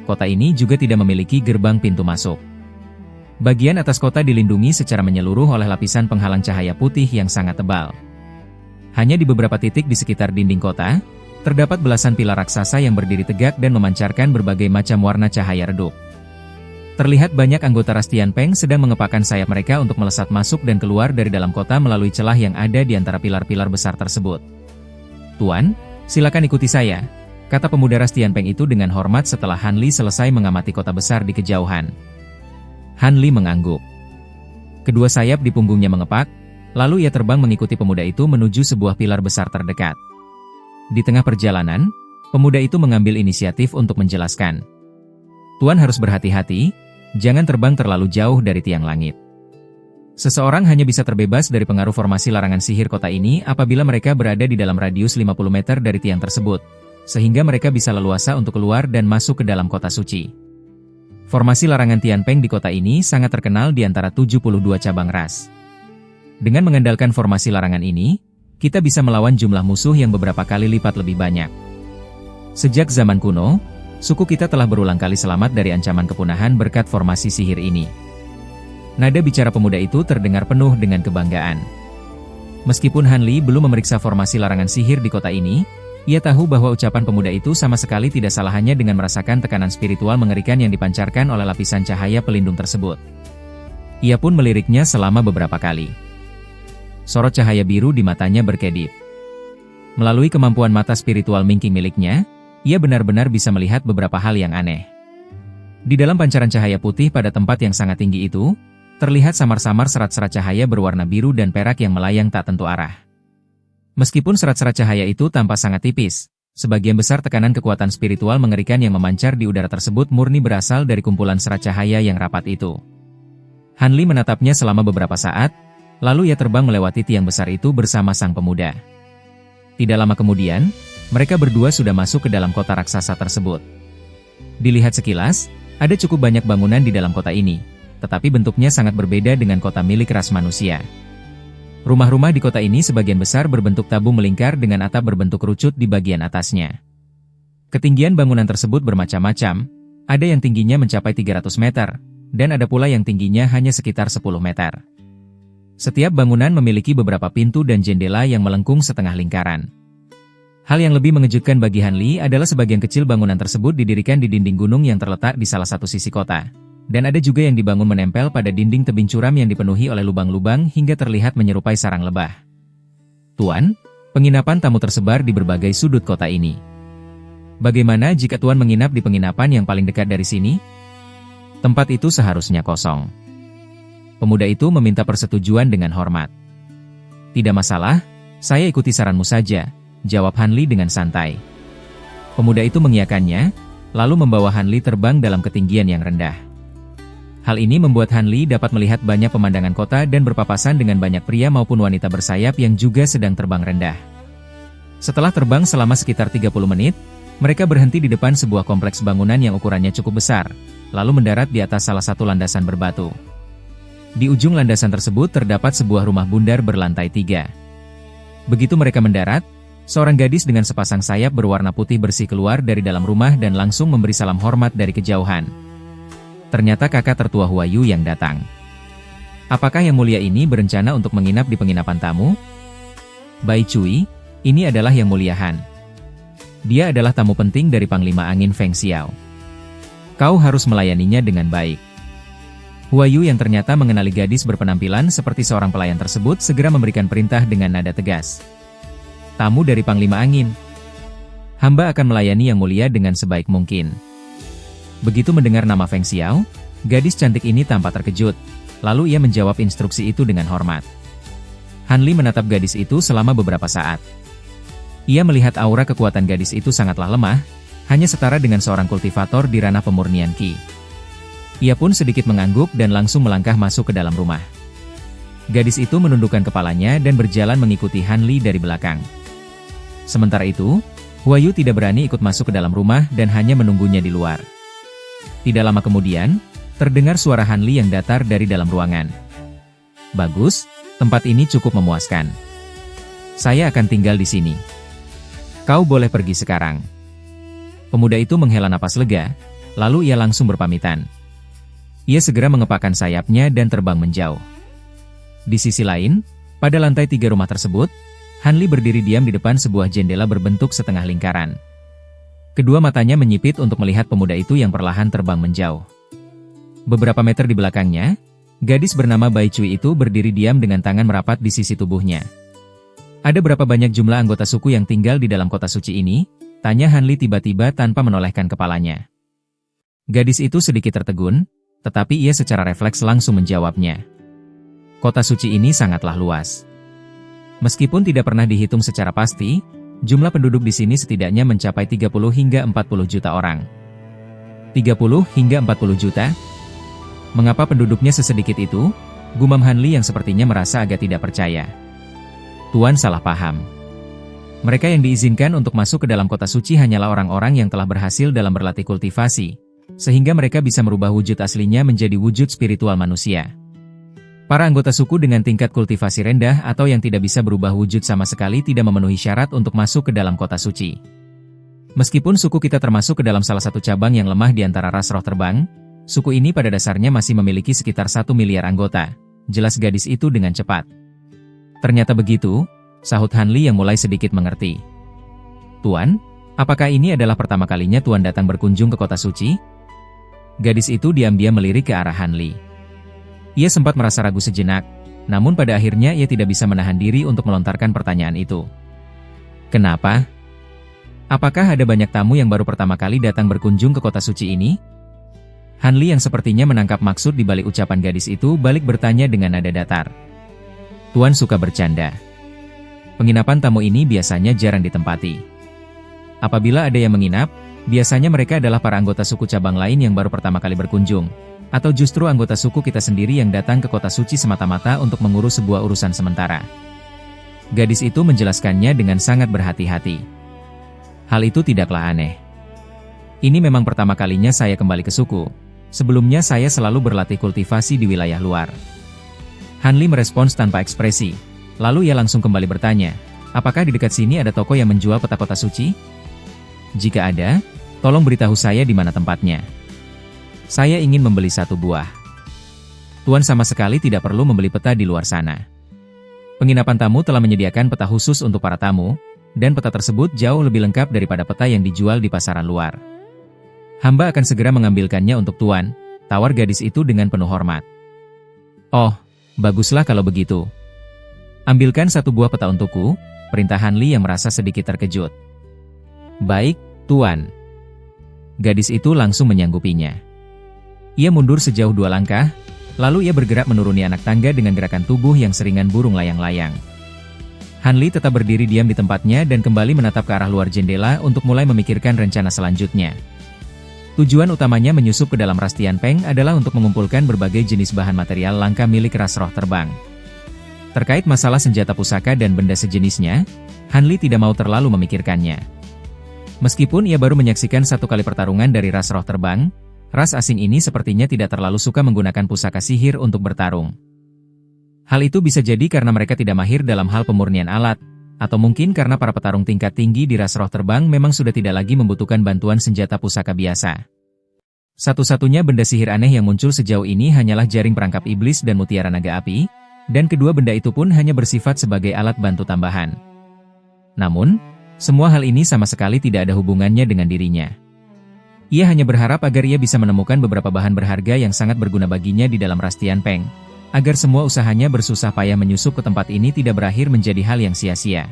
Kota ini juga tidak memiliki gerbang pintu masuk. Bagian atas kota dilindungi secara menyeluruh oleh lapisan penghalang cahaya putih yang sangat tebal. Hanya di beberapa titik di sekitar dinding kota, terdapat belasan pilar raksasa yang berdiri tegak dan memancarkan berbagai macam warna cahaya redup. Terlihat banyak anggota ras Tianpeng sedang mengepakkan sayap mereka untuk melesat masuk dan keluar dari dalam kota melalui celah yang ada di antara pilar-pilar besar tersebut. "Tuan, silakan ikuti saya," kata pemuda ras Tianpeng itu dengan hormat setelah Han Li selesai mengamati kota besar di kejauhan. Han Li mengangguk. Kedua sayap di punggungnya mengepak, lalu ia terbang mengikuti pemuda itu menuju sebuah pilar besar terdekat. Di tengah perjalanan, pemuda itu mengambil inisiatif untuk menjelaskan. "Tuan harus berhati-hati, jangan terbang terlalu jauh dari tiang langit. Seseorang hanya bisa terbebas dari pengaruh formasi larangan sihir kota ini apabila mereka berada di dalam radius 50 meter dari tiang tersebut, sehingga mereka bisa leluasa untuk keluar dan masuk ke dalam kota suci. Formasi larangan Tianpeng di kota ini sangat terkenal di antara 72 cabang ras. Dengan mengandalkan formasi larangan ini, kita bisa melawan jumlah musuh yang beberapa kali lipat lebih banyak. Sejak zaman kuno, suku kita telah berulang kali selamat dari ancaman kepunahan berkat formasi sihir ini." Nada bicara pemuda itu terdengar penuh dengan kebanggaan. Meskipun Han Li belum memeriksa formasi larangan sihir di kota ini, ia tahu bahwa ucapan pemuda itu sama sekali tidak salah hanya dengan merasakan tekanan spiritual mengerikan yang dipancarkan oleh lapisan cahaya pelindung tersebut. Ia pun meliriknya selama beberapa kali. Sorot cahaya biru di matanya berkedip. Melalui kemampuan mata spiritual Mingqing miliknya, ia benar-benar bisa melihat beberapa hal yang aneh. Di dalam pancaran cahaya putih pada tempat yang sangat tinggi itu, terlihat samar-samar serat-serat cahaya berwarna biru dan perak yang melayang tak tentu arah. Meskipun serat-serat cahaya itu tampak sangat tipis, sebagian besar tekanan kekuatan spiritual mengerikan yang memancar di udara tersebut murni berasal dari kumpulan serat cahaya yang rapat itu. Han Li menatapnya selama beberapa saat, lalu ia terbang melewati tiang besar itu bersama sang pemuda. Tidak lama kemudian, mereka berdua sudah masuk ke dalam kota raksasa tersebut. Dilihat sekilas, ada cukup banyak bangunan di dalam kota ini, tetapi bentuknya sangat berbeda dengan kota milik ras manusia. Rumah-rumah di kota ini sebagian besar berbentuk tabung melingkar dengan atap berbentuk kerucut di bagian atasnya. Ketinggian bangunan tersebut bermacam-macam, Ada yang tingginya mencapai 300 meter, dan ada pula yang tingginya hanya sekitar 10 meter. Setiap bangunan memiliki beberapa pintu dan jendela yang melengkung setengah lingkaran. Hal yang lebih mengejutkan bagi Han Li adalah sebagian kecil bangunan tersebut didirikan di dinding gunung yang terletak di salah satu sisi kota. Dan ada juga yang dibangun menempel pada dinding tebing curam yang dipenuhi oleh lubang-lubang hingga terlihat menyerupai sarang lebah. Tuan, penginapan tamu tersebar di berbagai sudut kota ini. Bagaimana jika Tuan menginap di penginapan yang paling dekat dari sini? Tempat itu seharusnya kosong. Pemuda itu meminta persetujuan dengan hormat. Tidak masalah, saya ikuti saranmu saja, jawab Han Li dengan santai. Pemuda itu mengiyakannya, lalu membawa Han Li terbang dalam ketinggian yang rendah. Hal ini membuat Han Li dapat melihat banyak pemandangan kota dan berpapasan dengan banyak pria maupun wanita bersayap yang juga sedang terbang rendah. Setelah terbang selama sekitar 30 menit, mereka berhenti di depan sebuah kompleks bangunan yang ukurannya cukup besar, lalu mendarat di atas salah satu landasan berbatu. Di ujung landasan tersebut terdapat sebuah rumah bundar berlantai 3. Begitu mereka mendarat, seorang gadis dengan sepasang sayap berwarna putih bersih keluar dari dalam rumah dan langsung memberi salam hormat dari kejauhan. Ternyata kakak tertua Huayu yang datang. Apakah yang mulia ini berencana untuk menginap di penginapan tamu? Bai Cui, ini adalah yang mulia Han. Dia adalah tamu penting dari Panglima Angin Feng Xiao. Kau harus melayaninya dengan baik. Huayu yang ternyata mengenali gadis berpenampilan seperti seorang pelayan tersebut segera memberikan perintah dengan nada tegas. Tamu dari Panglima Angin. Hamba akan melayani yang mulia dengan sebaik mungkin. Begitu mendengar nama Feng Xiao, gadis cantik ini tampak terkejut, lalu ia menjawab instruksi itu dengan hormat. Han Li menatap gadis itu selama beberapa saat. Ia melihat aura kekuatan gadis itu sangatlah lemah, hanya setara dengan seorang kultivator di ranah pemurnian Qi. Ia pun sedikit mengangguk dan langsung melangkah masuk ke dalam rumah. Gadis itu menundukkan kepalanya dan berjalan mengikuti Han Li dari belakang. Sementara itu, Huayu tidak berani ikut masuk ke dalam rumah dan hanya menunggunya di luar. Tidak lama kemudian, terdengar suara Han Li yang datar dari dalam ruangan. Bagus, tempat ini cukup memuaskan. Saya akan tinggal di sini. Kau boleh pergi sekarang. Pemuda itu menghela napas lega, lalu ia langsung berpamitan. Ia segera mengepakkan sayapnya dan terbang menjauh. Di sisi lain, pada lantai 3 rumah tersebut, Han Li berdiri diam di depan sebuah jendela berbentuk setengah lingkaran. Kedua matanya menyipit untuk melihat pemuda itu yang perlahan terbang menjauh. Beberapa meter di belakangnya, gadis bernama Bai Cui itu berdiri diam dengan tangan merapat di sisi tubuhnya. Ada berapa banyak jumlah anggota suku yang tinggal di dalam kota suci ini? Tanya Han Li tiba-tiba tanpa menolehkan kepalanya. Gadis itu sedikit tertegun, tetapi ia secara refleks langsung menjawabnya. Kota suci ini sangatlah luas. Meskipun tidak pernah dihitung secara pasti, jumlah penduduk di sini setidaknya mencapai 30 hingga 40 juta orang. 30 hingga 40 juta? Mengapa penduduknya sesedikit itu? Gumam Han Li yang sepertinya merasa agak tidak percaya. Tuan salah paham. Mereka yang diizinkan untuk masuk ke dalam kota suci hanyalah orang-orang yang telah berhasil dalam berlatih kultivasi, sehingga mereka bisa merubah wujud aslinya menjadi wujud spiritual manusia. Para anggota suku dengan tingkat kultivasi rendah atau yang tidak bisa berubah wujud sama sekali tidak memenuhi syarat untuk masuk ke dalam kota suci. Meskipun suku kita termasuk ke dalam salah satu cabang yang lemah di antara ras roh terbang, suku ini pada dasarnya masih memiliki sekitar 1 miliar anggota, jelas gadis itu dengan cepat. Ternyata begitu, sahut Han Li yang mulai sedikit mengerti. Tuan, apakah ini adalah pertama kalinya Tuan datang berkunjung ke kota suci? Gadis itu diam-diam melirik ke arah Han Li. Ia sempat merasa ragu sejenak, namun pada akhirnya ia tidak bisa menahan diri untuk melontarkan pertanyaan itu. Kenapa? Apakah ada banyak tamu yang baru pertama kali datang berkunjung ke kota suci ini? Han Li yang sepertinya menangkap maksud di balik ucapan gadis itu balik bertanya dengan nada datar. Tuan suka bercanda. Penginapan tamu ini biasanya jarang ditempati. Apabila ada yang menginap, biasanya mereka adalah para anggota suku cabang lain yang baru pertama kali berkunjung, atau justru anggota suku kita sendiri yang datang ke kota suci semata-mata untuk mengurus sebuah urusan sementara. Gadis itu menjelaskannya dengan sangat berhati-hati. Hal itu tidaklah aneh. Ini memang pertama kalinya saya kembali ke suku. Sebelumnya saya selalu berlatih kultivasi di wilayah luar. Han Li merespons tanpa ekspresi. Lalu ia langsung kembali bertanya, apakah di dekat sini ada toko yang menjual peta kota suci? Jika ada, tolong beritahu saya di mana tempatnya. Saya ingin membeli 1 buah. Tuan sama sekali tidak perlu membeli peta di luar sana. Penginapan tamu telah menyediakan peta khusus untuk para tamu, dan peta tersebut jauh lebih lengkap daripada peta yang dijual di pasaran luar. Hamba akan segera mengambilkannya untuk Tuan, tawar gadis itu dengan penuh hormat. Oh, baguslah kalau begitu. Ambilkan 1 buah peta untukku, perintah Hanli yang merasa sedikit terkejut. Baik, Tuan. Gadis itu langsung menyanggupinya. Ia mundur sejauh 2 langkah, lalu ia bergerak menuruni anak tangga dengan gerakan tubuh yang seringan burung layang-layang. Hanli tetap berdiri diam di tempatnya dan kembali menatap ke arah luar jendela untuk mulai memikirkan rencana selanjutnya. Tujuan utamanya menyusup ke dalam ras Tianpeng adalah untuk mengumpulkan berbagai jenis bahan material langka milik ras roh terbang. Terkait masalah senjata pusaka dan benda sejenisnya, Hanli tidak mau terlalu memikirkannya. Meskipun ia baru menyaksikan 1 kali pertarungan dari ras roh terbang, ras asing ini sepertinya tidak terlalu suka menggunakan pusaka sihir untuk bertarung. Hal itu bisa jadi karena mereka tidak mahir dalam hal pemurnian alat, atau mungkin karena para petarung tingkat tinggi di ras roh terbang memang sudah tidak lagi membutuhkan bantuan senjata pusaka biasa. Satu-satunya benda sihir aneh yang muncul sejauh ini hanyalah jaring perangkap iblis dan mutiara naga api, dan kedua benda itu pun hanya bersifat sebagai alat bantu tambahan. Namun, semua hal ini sama sekali tidak ada hubungannya dengan dirinya. Ia hanya berharap agar ia bisa menemukan beberapa bahan berharga yang sangat berguna baginya di dalam ras Tianpeng, agar semua usahanya bersusah payah menyusup ke tempat ini tidak berakhir menjadi hal yang sia-sia.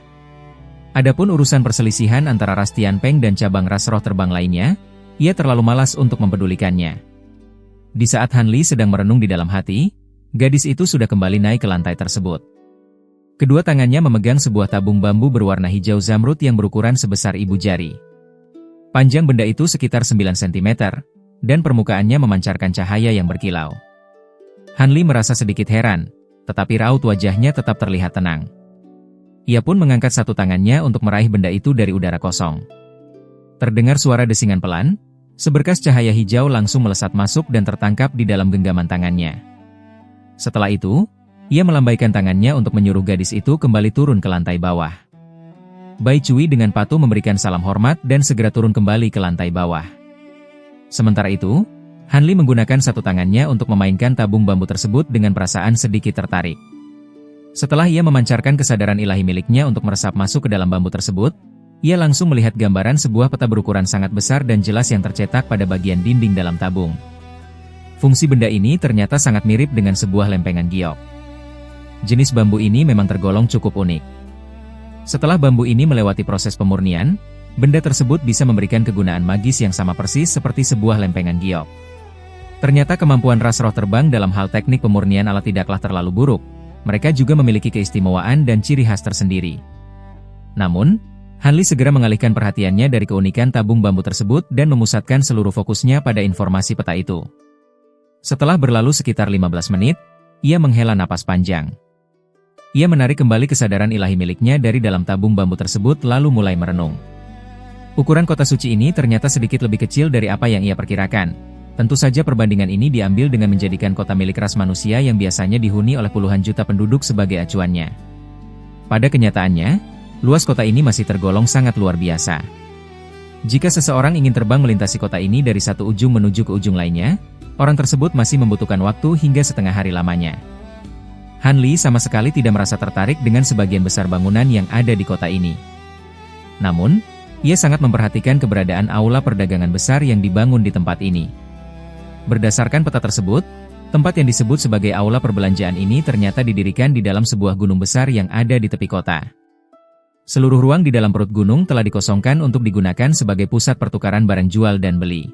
Adapun urusan perselisihan antara ras Tianpeng dan cabang ras roh terbang lainnya, ia terlalu malas untuk mempedulikannya. Di saat Hanli sedang merenung di dalam hati, gadis itu sudah kembali naik ke lantai tersebut. Kedua tangannya memegang sebuah tabung bambu berwarna hijau zamrud yang berukuran sebesar ibu jari. Panjang benda itu sekitar 9 cm, dan permukaannya memancarkan cahaya yang berkilau. Hanli merasa sedikit heran, tetapi raut wajahnya tetap terlihat tenang. Ia pun mengangkat 1 tangannya untuk meraih benda itu dari udara kosong. Terdengar suara desingan pelan, seberkas cahaya hijau langsung melesat masuk dan tertangkap di dalam genggaman tangannya. Setelah itu, ia melambaikan tangannya untuk menyuruh gadis itu kembali turun ke lantai bawah. Bai Cui dengan patuh memberikan salam hormat dan segera turun kembali ke lantai bawah. Sementara itu, Hanli menggunakan 1 tangannya untuk memainkan tabung bambu tersebut dengan perasaan sedikit tertarik. Setelah ia memancarkan kesadaran ilahi miliknya untuk meresap masuk ke dalam bambu tersebut, ia langsung melihat gambaran sebuah peta berukuran sangat besar dan jelas yang tercetak pada bagian dinding dalam tabung. Fungsi benda ini ternyata sangat mirip dengan sebuah lempengan giok. Jenis bambu ini memang tergolong cukup unik. Setelah bambu ini melewati proses pemurnian, benda tersebut bisa memberikan kegunaan magis yang sama persis seperti sebuah lempengan giok. Ternyata kemampuan ras roh terbang dalam hal teknik pemurnian alat tidaklah terlalu buruk. Mereka juga memiliki keistimewaan dan ciri khas tersendiri. Namun, Hanli segera mengalihkan perhatiannya dari keunikan tabung bambu tersebut dan memusatkan seluruh fokusnya pada informasi peta itu. Setelah berlalu sekitar 15 menit, ia menghela napas panjang. Ia menarik kembali kesadaran ilahi miliknya dari dalam tabung bambu tersebut lalu mulai merenung. Ukuran kota suci ini ternyata sedikit lebih kecil dari apa yang ia perkirakan. Tentu saja perbandingan ini diambil dengan menjadikan kota milik ras manusia yang biasanya dihuni oleh puluhan juta penduduk sebagai acuannya. Pada kenyataannya, luas kota ini masih tergolong sangat luar biasa. Jika seseorang ingin terbang melintasi kota ini dari satu ujung menuju ke ujung lainnya, orang tersebut masih membutuhkan waktu hingga setengah hari lamanya. Hanli sama sekali tidak merasa tertarik dengan sebagian besar bangunan yang ada di kota ini. Namun, ia sangat memperhatikan keberadaan aula perdagangan besar yang dibangun di tempat ini. Berdasarkan peta tersebut, tempat yang disebut sebagai aula perbelanjaan ini ternyata didirikan di dalam sebuah gunung besar yang ada di tepi kota. Seluruh ruang di dalam perut gunung telah dikosongkan untuk digunakan sebagai pusat pertukaran barang jual dan beli.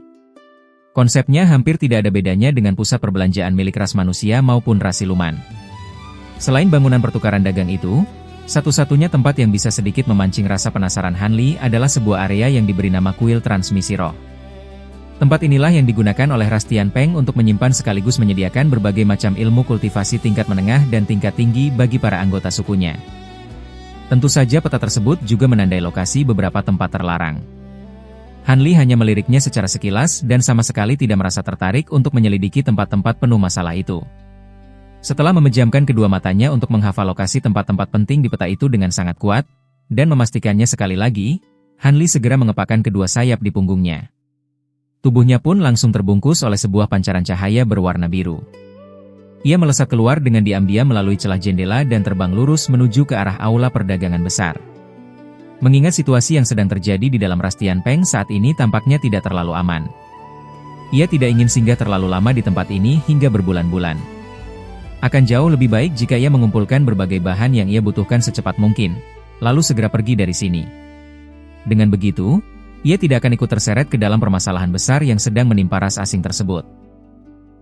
Konsepnya hampir tidak ada bedanya dengan pusat perbelanjaan milik ras manusia maupun ras siluman. Selain bangunan pertukaran dagang itu, satu-satunya tempat yang bisa sedikit memancing rasa penasaran Hanli adalah sebuah area yang diberi nama kuil transmisi roh. Tempat inilah yang digunakan oleh ras Tianpeng untuk menyimpan sekaligus menyediakan berbagai macam ilmu kultivasi tingkat menengah dan tingkat tinggi bagi para anggota sukunya. Tentu saja peta tersebut juga menandai lokasi beberapa tempat terlarang. Hanli hanya meliriknya secara sekilas dan sama sekali tidak merasa tertarik untuk menyelidiki tempat-tempat penuh masalah itu. Setelah memejamkan kedua matanya untuk menghafal lokasi tempat-tempat penting di peta itu dengan sangat kuat, dan memastikannya sekali lagi, Hanli segera mengepakkan kedua sayap di punggungnya. Tubuhnya pun langsung terbungkus oleh sebuah pancaran cahaya berwarna biru. Ia melesat keluar dengan diam-diam melalui celah jendela dan terbang lurus menuju ke arah aula perdagangan besar. Mengingat situasi yang sedang terjadi di dalam Ras Tianpeng saat ini tampaknya tidak terlalu aman. Ia tidak ingin singgah terlalu lama di tempat ini hingga berbulan-bulan. Akan jauh lebih baik jika ia mengumpulkan berbagai bahan yang ia butuhkan secepat mungkin, lalu segera pergi dari sini. Dengan begitu, ia tidak akan ikut terseret ke dalam permasalahan besar yang sedang menimpa ras asing tersebut.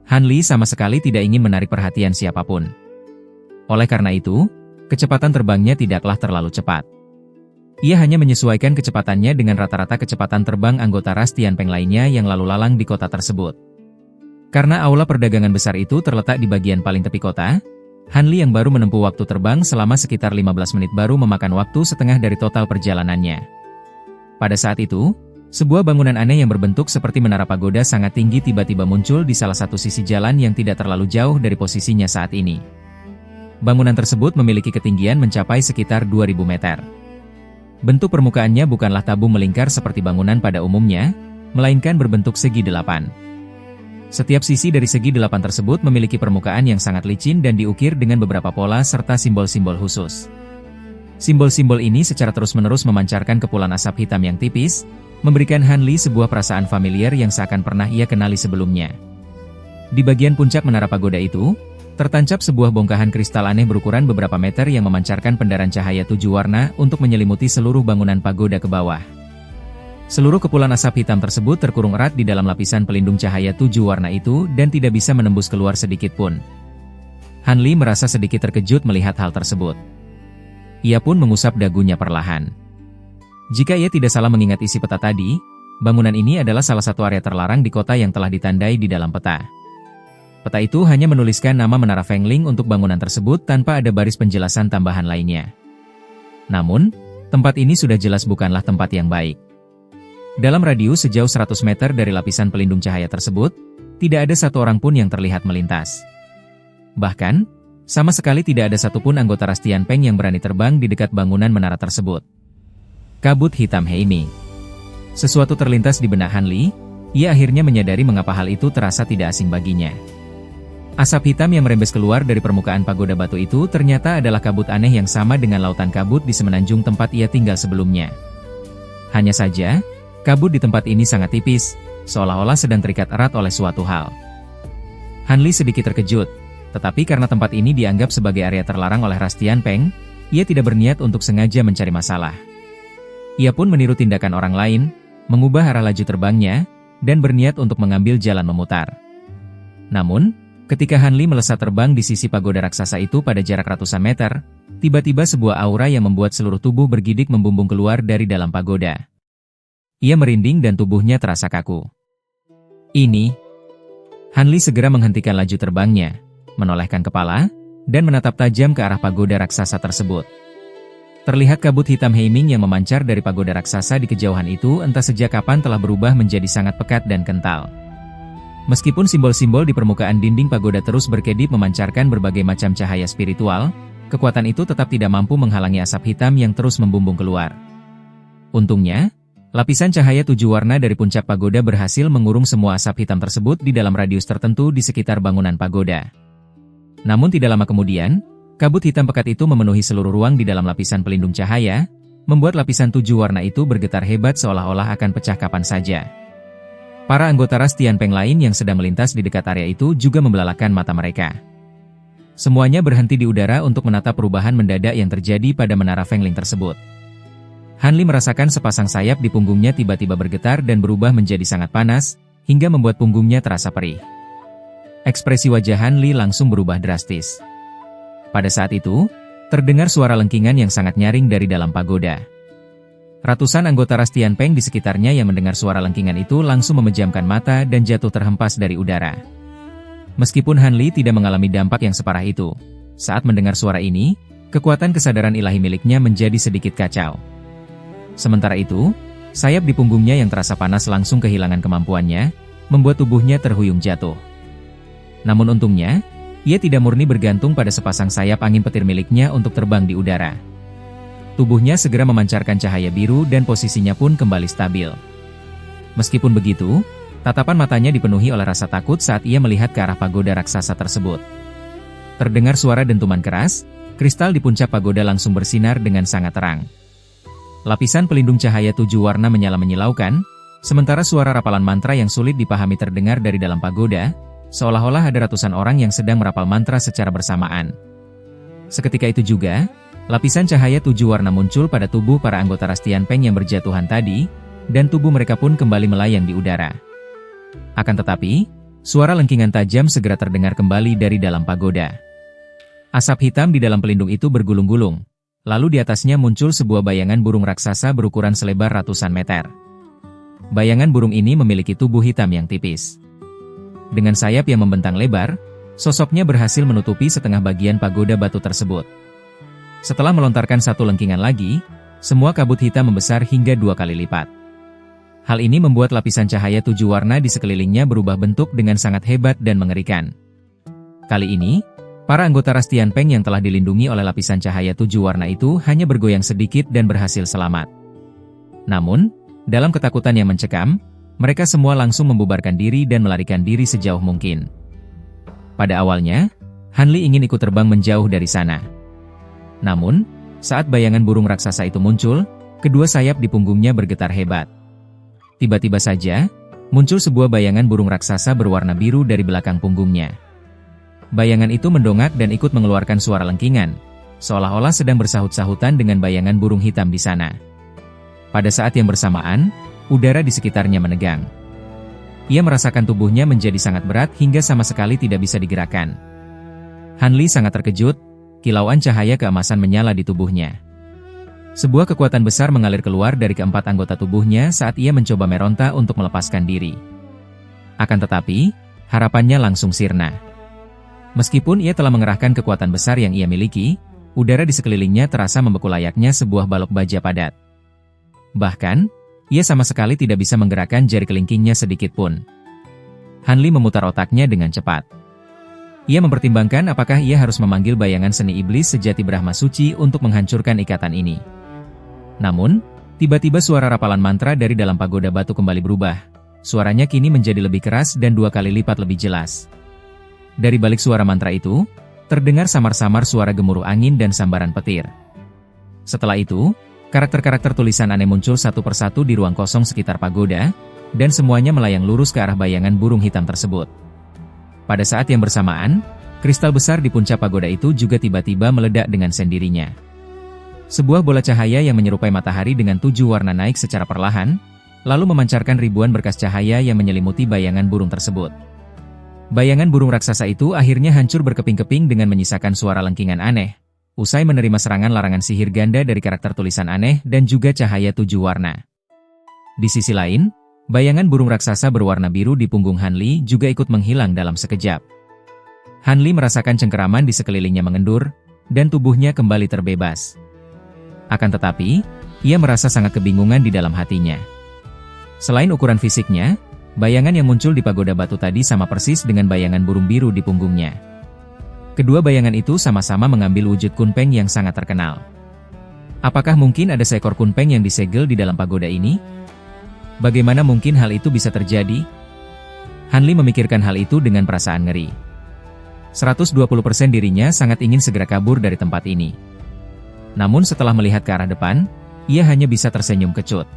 Han Li sama sekali tidak ingin menarik perhatian siapapun. Oleh karena itu, kecepatan terbangnya tidaklah terlalu cepat. Ia hanya menyesuaikan kecepatannya dengan rata-rata kecepatan terbang anggota Ras Tianpeng lainnya yang lalu lalang di kota tersebut. Karena aula perdagangan besar itu terletak di bagian paling tepi kota, Han Li yang baru menempuh waktu terbang selama sekitar 15 menit baru memakan waktu setengah dari total perjalanannya. Pada saat itu, sebuah bangunan aneh yang berbentuk seperti menara pagoda sangat tinggi tiba-tiba muncul di salah satu sisi jalan yang tidak terlalu jauh dari posisinya saat ini. Bangunan tersebut memiliki ketinggian mencapai sekitar 2000 meter. Bentuk permukaannya bukanlah tabung melingkar seperti bangunan pada umumnya, melainkan berbentuk segi delapan. Setiap sisi dari segi delapan tersebut memiliki permukaan yang sangat licin dan diukir dengan beberapa pola serta simbol-simbol khusus. Simbol-simbol ini secara terus-menerus memancarkan kepulan asap hitam yang tipis, memberikan Han Li sebuah perasaan familiar yang seakan pernah ia kenali sebelumnya. Di bagian puncak menara pagoda itu, tertancap sebuah bongkahan kristal aneh berukuran beberapa meter yang memancarkan pendaran cahaya 7 warna untuk menyelimuti seluruh bangunan pagoda ke bawah. Seluruh kepulan asap hitam tersebut terkurung erat di dalam lapisan pelindung cahaya 7 warna itu dan tidak bisa menembus keluar sedikit pun. Han Li merasa sedikit terkejut melihat hal tersebut. Ia pun mengusap dagunya perlahan. Jika ia tidak salah mengingat isi peta tadi, bangunan ini adalah salah satu area terlarang di kota yang telah ditandai di dalam peta. Peta itu hanya menuliskan nama Menara Fengling untuk bangunan tersebut tanpa ada baris penjelasan tambahan lainnya. Namun, tempat ini sudah jelas bukanlah tempat yang baik. Dalam radius sejauh 100 meter dari lapisan pelindung cahaya tersebut, tidak ada satu orang pun yang terlihat melintas. Bahkan, sama sekali tidak ada satupun anggota Ras Tianpeng yang berani terbang di dekat bangunan menara tersebut. Kabut hitam Heiming. Sesuatu terlintas di benak Han Li, ia akhirnya menyadari mengapa hal itu terasa tidak asing baginya. Asap hitam yang merembes keluar dari permukaan pagoda batu itu ternyata adalah kabut aneh yang sama dengan lautan kabut di semenanjung tempat ia tinggal sebelumnya. Hanya saja, kabut di tempat ini sangat tipis, seolah-olah sedang terikat erat oleh suatu hal. Han Li sedikit terkejut, tetapi karena tempat ini dianggap sebagai area terlarang oleh Ras Tianpeng, ia tidak berniat untuk sengaja mencari masalah. Ia pun meniru tindakan orang lain, mengubah arah laju terbangnya, dan berniat untuk mengambil jalan memutar. Namun, ketika Han Li melesat terbang di sisi pagoda raksasa itu pada jarak ratusan meter, tiba-tiba sebuah aura yang membuat seluruh tubuh bergidik membumbung keluar dari dalam pagoda. Ia merinding dan tubuhnya terasa kaku. Ini. Han Li segera menghentikan laju terbangnya, menolehkan kepala, dan menatap tajam ke arah pagoda raksasa tersebut. Terlihat kabut hitam Heiming yang memancar dari pagoda raksasa di kejauhan itu entah sejak kapan telah berubah menjadi sangat pekat dan kental. Meskipun simbol-simbol di permukaan dinding pagoda terus berkedip memancarkan berbagai macam cahaya spiritual, kekuatan itu tetap tidak mampu menghalangi asap hitam yang terus membumbung keluar. Untungnya, lapisan cahaya 7 warna dari puncak pagoda berhasil mengurung semua asap hitam tersebut di dalam radius tertentu di sekitar bangunan pagoda. Namun tidak lama kemudian, kabut hitam pekat itu memenuhi seluruh ruang di dalam lapisan pelindung cahaya, membuat lapisan 7 warna itu bergetar hebat seolah-olah akan pecah kapan saja. Para anggota Ras Tianpeng lain yang sedang melintas di dekat area itu juga membelalakan mata mereka. Semuanya berhenti di udara untuk menatap perubahan mendadak yang terjadi pada Menara Fengling tersebut. Han Li merasakan sepasang sayap di punggungnya tiba-tiba bergetar dan berubah menjadi sangat panas, hingga membuat punggungnya terasa perih. Ekspresi wajah Han Li langsung berubah drastis. Pada saat itu, terdengar suara lengkingan yang sangat nyaring dari dalam pagoda. Ratusan anggota Ras Tianpeng di sekitarnya yang mendengar suara lengkingan itu langsung memejamkan mata dan jatuh terhempas dari udara. Meskipun Han Li tidak mengalami dampak yang separah itu, saat mendengar suara ini, kekuatan kesadaran ilahi miliknya menjadi sedikit kacau. Sementara itu, sayap di punggungnya yang terasa panas langsung kehilangan kemampuannya, membuat tubuhnya terhuyung jatuh. Namun untungnya, ia tidak murni bergantung pada sepasang sayap angin petir miliknya untuk terbang di udara. Tubuhnya segera memancarkan cahaya biru dan posisinya pun kembali stabil. Meskipun begitu, Tatapan matanya dipenuhi oleh rasa takut saat ia melihat ke arah pagoda raksasa tersebut. Terdengar suara dentuman keras, kristal di puncak pagoda langsung bersinar dengan sangat terang. Lapisan pelindung cahaya 7 warna menyala menyilaukan, sementara suara rapalan mantra yang sulit dipahami terdengar dari dalam pagoda, seolah-olah ada ratusan orang yang sedang merapal mantra secara bersamaan. Seketika itu juga, lapisan cahaya 7 warna muncul pada tubuh para anggota Ras Tianpeng yang berjatuhan tadi, dan tubuh mereka pun kembali melayang di udara. Akan tetapi, suara lengkingan tajam segera terdengar kembali dari dalam pagoda. Asap hitam di dalam pelindung itu bergulung-gulung. Lalu di atasnya muncul sebuah bayangan burung raksasa berukuran selebar ratusan meter. Bayangan burung ini memiliki tubuh hitam yang tipis. Dengan sayap yang membentang lebar, sosoknya berhasil menutupi setengah bagian pagoda batu tersebut. Setelah melontarkan satu lengkingan lagi, semua kabut hitam membesar hingga 2 kali lipat. Hal ini membuat lapisan cahaya 7 warna di sekelilingnya berubah bentuk dengan sangat hebat dan mengerikan. Kali ini, para anggota Ras Tianpeng yang telah dilindungi oleh lapisan cahaya 7 warna itu hanya bergoyang sedikit dan berhasil selamat. Namun, dalam ketakutan yang mencekam, mereka semua langsung membubarkan diri dan melarikan diri sejauh mungkin. Pada awalnya, Han Li ingin ikut terbang menjauh dari sana. Namun, saat bayangan burung raksasa itu muncul, kedua sayap di punggungnya bergetar hebat. Tiba-tiba saja, muncul sebuah bayangan burung raksasa berwarna biru dari belakang punggungnya. Bayangan itu mendongak dan ikut mengeluarkan suara lengkingan, seolah-olah sedang bersahut-sahutan dengan bayangan burung hitam di sana. Pada saat yang bersamaan, udara di sekitarnya menegang. Ia merasakan tubuhnya menjadi sangat berat hingga sama sekali tidak bisa digerakkan. Han Li sangat terkejut, kilauan cahaya keemasan menyala di tubuhnya. Sebuah kekuatan besar mengalir keluar dari keempat anggota tubuhnya saat ia mencoba meronta untuk melepaskan diri. Akan tetapi, harapannya langsung sirna. Meskipun ia telah mengerahkan kekuatan besar yang ia miliki, udara di sekelilingnya terasa membeku layaknya sebuah balok baja padat. Bahkan, ia sama sekali tidak bisa menggerakkan jari kelingkingnya sedikit pun. Han Li memutar otaknya dengan cepat. Ia mempertimbangkan apakah ia harus memanggil bayangan seni iblis sejati Brahma Suci untuk menghancurkan ikatan ini. Namun, tiba-tiba suara rapalan mantra dari dalam pagoda batu kembali berubah. Suaranya kini menjadi lebih keras dan 2 kali lipat lebih jelas. Dari balik suara mantra itu, terdengar samar-samar suara gemuruh angin dan sambaran petir. Setelah itu, karakter-karakter tulisan aneh muncul satu persatu di ruang kosong sekitar pagoda, dan semuanya melayang lurus ke arah bayangan burung hitam tersebut. Pada saat yang bersamaan, kristal besar di puncak pagoda itu juga tiba-tiba meledak dengan sendirinya. Sebuah bola cahaya yang menyerupai matahari dengan 7 warna naik secara perlahan, lalu memancarkan ribuan berkas cahaya yang menyelimuti bayangan burung tersebut. Bayangan burung raksasa itu akhirnya hancur berkeping-keping dengan menyisakan suara lengkingan aneh, usai menerima serangan larangan sihir ganda dari karakter tulisan aneh dan juga cahaya 7 warna. Di sisi lain, bayangan burung raksasa berwarna biru di punggung Han Li juga ikut menghilang dalam sekejap. Han Li merasakan cengkeraman di sekelilingnya mengendur, dan tubuhnya kembali terbebas. Akan tetapi, ia merasa sangat kebingungan di dalam hatinya. Selain ukuran fisiknya, bayangan yang muncul di pagoda batu tadi sama persis dengan bayangan burung biru di punggungnya. Kedua bayangan itu sama-sama mengambil wujud kunpeng yang sangat terkenal. Apakah mungkin ada seekor kunpeng yang disegel di dalam pagoda ini? Bagaimana mungkin hal itu bisa terjadi? Han Li memikirkan hal itu dengan perasaan ngeri. 120% dirinya sangat ingin segera kabur dari tempat ini. Namun setelah melihat ke arah depan, ia hanya bisa tersenyum kecut.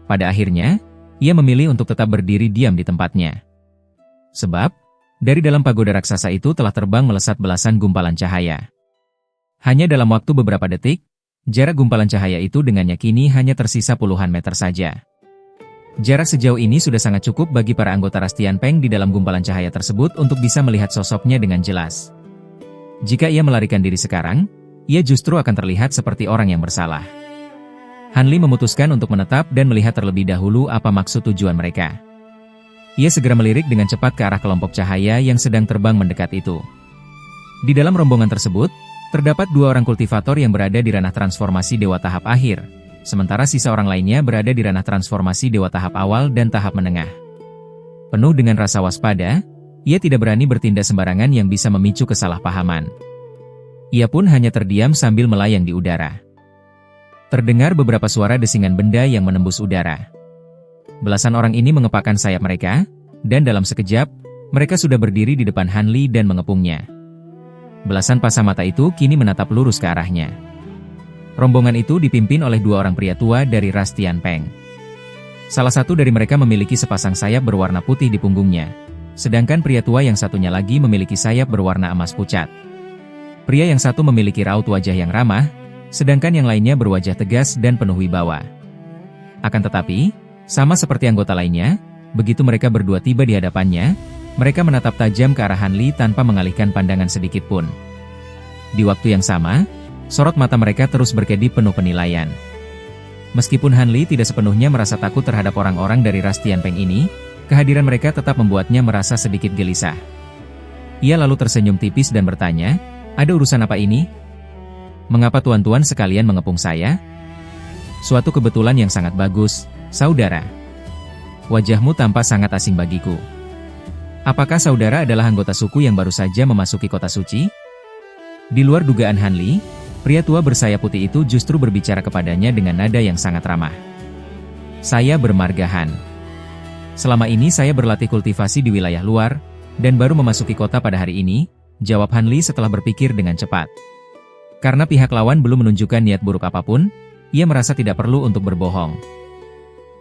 Pada akhirnya, ia memilih untuk tetap berdiri diam di tempatnya. Sebab, dari dalam pagoda raksasa itu telah terbang melesat belasan gumpalan cahaya. Hanya dalam waktu beberapa detik, jarak gumpalan cahaya itu dengannya kini hanya tersisa puluhan meter saja. Jarak sejauh ini sudah sangat cukup bagi para anggota Ras Tianpeng di dalam gumpalan cahaya tersebut untuk bisa melihat sosoknya dengan jelas. Jika ia melarikan diri sekarang, ia justru akan terlihat seperti orang yang bersalah. Han Li memutuskan untuk menetap dan melihat terlebih dahulu apa maksud tujuan mereka. Ia segera melirik dengan cepat ke arah kelompok cahaya yang sedang terbang mendekat itu. Di dalam rombongan tersebut, terdapat 2 orang kultivator yang berada di ranah transformasi dewa tahap akhir, sementara sisa orang lainnya berada di ranah transformasi dewa tahap awal dan tahap menengah. Penuh dengan rasa waspada, ia tidak berani bertindak sembarangan yang bisa memicu kesalahpahaman. Ia pun hanya terdiam sambil melayang di udara. Terdengar beberapa suara desingan benda yang menembus udara. Belasan orang ini mengepakkan sayap mereka, dan dalam sekejap, mereka sudah berdiri di depan Han Li dan mengepungnya. Belasan pasang mata itu kini menatap lurus ke arahnya. Rombongan itu dipimpin oleh dua orang pria tua dari ras Tianpeng. Salah satu dari mereka memiliki sepasang sayap berwarna putih di punggungnya, sedangkan pria tua yang satunya lagi memiliki sayap berwarna emas pucat. Pria yang satu memiliki raut wajah yang ramah, sedangkan yang lainnya berwajah tegas dan penuh wibawa. Akan tetapi, sama seperti anggota lainnya, begitu mereka berdua tiba di hadapannya, mereka menatap tajam ke arah Han Li tanpa mengalihkan pandangan sedikit pun. Di waktu yang sama, sorot mata mereka terus berkedip penuh penilaian. Meskipun Han Li tidak sepenuhnya merasa takut terhadap orang-orang dari ras Tianpeng ini, kehadiran mereka tetap membuatnya merasa sedikit gelisah. Ia lalu tersenyum tipis dan bertanya, "Ada urusan apa ini? Mengapa tuan-tuan sekalian mengepung saya?" "Suatu kebetulan yang sangat bagus, saudara. Wajahmu tampak sangat asing bagiku. Apakah saudara adalah anggota suku yang baru saja memasuki kota suci?" Di luar dugaan Han Li, pria tua bersayap putih itu justru berbicara kepadanya dengan nada yang sangat ramah. "Saya bermarga Han. Selama ini saya berlatih kultivasi di wilayah luar, dan baru memasuki kota pada hari ini," jawab Han Li setelah berpikir dengan cepat. Karena pihak lawan belum menunjukkan niat buruk apapun, ia merasa tidak perlu untuk berbohong.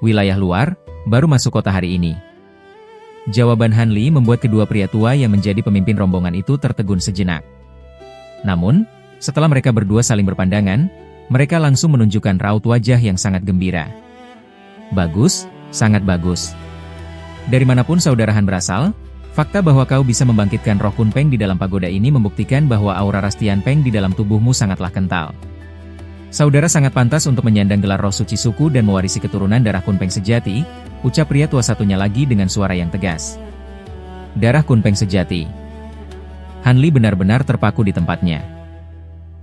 "Wilayah luar, baru masuk kota hari ini." Jawaban Han Li membuat kedua pria tua yang menjadi pemimpin rombongan itu tertegun sejenak. Namun, setelah mereka berdua saling berpandangan, mereka langsung menunjukkan raut wajah yang sangat gembira. "Bagus, sangat bagus. Dari manapun saudara Han berasal, fakta bahwa kau bisa membangkitkan roh Kunpeng di dalam pagoda ini membuktikan bahwa aura ras Tianpeng di dalam tubuhmu sangatlah kental. Saudara sangat pantas untuk menyandang gelar roh suci suku dan mewarisi keturunan darah Kunpeng sejati," ucap pria tua satunya lagi dengan suara yang tegas. Darah Kunpeng sejati. Han Li benar-benar terpaku di tempatnya.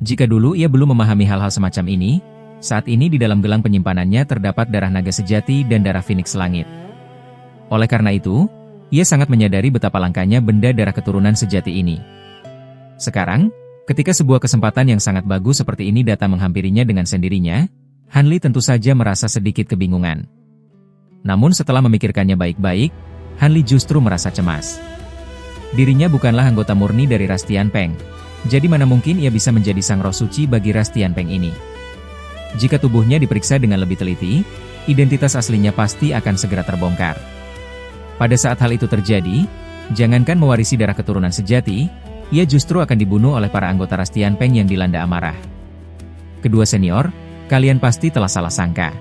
Jika dulu ia belum memahami hal-hal semacam ini, saat ini di dalam gelang penyimpanannya terdapat darah naga sejati dan darah Phoenix Langit. Oleh karena itu, ia sangat menyadari betapa langkanya benda darah keturunan sejati ini. Sekarang, ketika sebuah kesempatan yang sangat bagus seperti ini datang menghampirinya dengan sendirinya, Han Li tentu saja merasa sedikit kebingungan. Namun setelah memikirkannya baik-baik, Han Li justru merasa cemas. Dirinya bukanlah anggota murni dari ras Tianpeng, jadi mana mungkin ia bisa menjadi sang roh suci bagi ras Tianpeng ini. Jika tubuhnya diperiksa dengan lebih teliti, identitas aslinya pasti akan segera terbongkar. Pada saat hal itu terjadi, jangankan mewarisi darah keturunan sejati, ia justru akan dibunuh oleh para anggota ras Tianpeng yang dilanda amarah. "Kedua senior, kalian pasti telah salah sangka.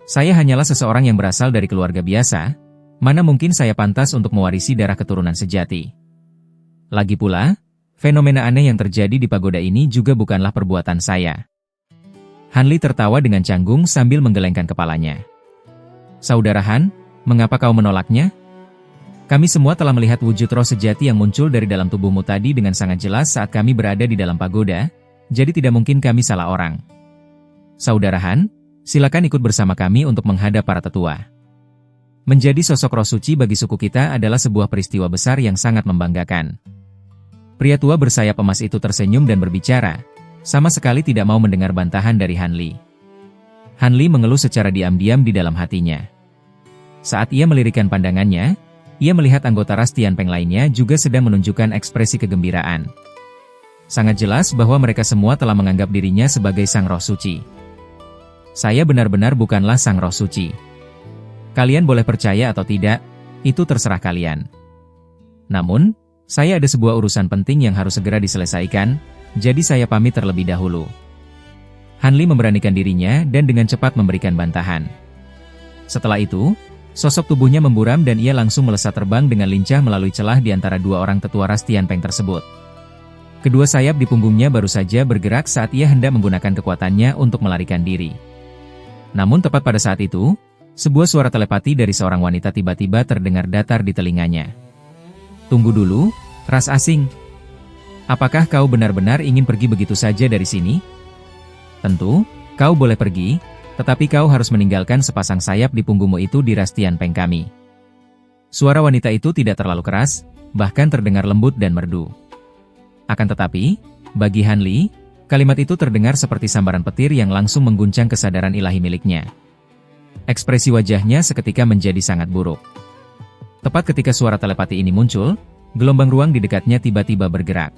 Saya hanyalah seseorang yang berasal dari keluarga biasa, mana mungkin saya pantas untuk mewarisi darah keturunan sejati. Lagi pula, fenomena aneh yang terjadi di pagoda ini juga bukanlah perbuatan saya." Han Li tertawa dengan canggung sambil menggelengkan kepalanya. "Saudara Han, mengapa kau menolaknya? Kami semua telah melihat wujud roh sejati yang muncul dari dalam tubuhmu tadi dengan sangat jelas saat kami berada di dalam pagoda, jadi tidak mungkin kami salah orang. Saudara Han, silakan ikut bersama kami untuk menghadap para tetua. Menjadi sosok roh suci bagi suku kita adalah sebuah peristiwa besar yang sangat membanggakan." Pria tua bersayap emas itu tersenyum dan berbicara, sama sekali tidak mau mendengar bantahan dari Han Li. Han Li mengeluh secara diam-diam di dalam hatinya. Saat ia melirikkan pandangannya, ia melihat anggota ras Tianpeng lainnya juga sedang menunjukkan ekspresi kegembiraan. Sangat jelas bahwa mereka semua telah menganggap dirinya sebagai sang roh suci. "Saya benar-benar bukanlah sang roh suci. Kalian boleh percaya atau tidak, itu terserah kalian. Namun, saya ada sebuah urusan penting yang harus segera diselesaikan, jadi saya pamit terlebih dahulu." Han Li memberanikan dirinya dan dengan cepat memberikan bantahan. Setelah itu, sosok tubuhnya memburam dan ia langsung melesat terbang dengan lincah melalui celah di antara dua orang tetua ras Tianpeng tersebut. Kedua sayap di punggungnya baru saja bergerak saat ia hendak menggunakan kekuatannya untuk melarikan diri. Namun tepat pada saat itu, sebuah suara telepati dari seorang wanita tiba-tiba terdengar datar di telinganya. "Tunggu dulu, ras asing. Apakah kau benar-benar ingin pergi begitu saja dari sini? Tentu, kau boleh pergi, tetapi kau harus meninggalkan sepasang sayap di punggungmu itu di ras Tianpeng kami." Suara wanita itu tidak terlalu keras, bahkan terdengar lembut dan merdu. Akan tetapi, bagi Han Li, kalimat itu terdengar seperti sambaran petir yang langsung mengguncang kesadaran ilahi miliknya. Ekspresi wajahnya seketika menjadi sangat buruk. Tepat ketika suara telepati ini muncul, gelombang ruang di dekatnya tiba-tiba bergerak.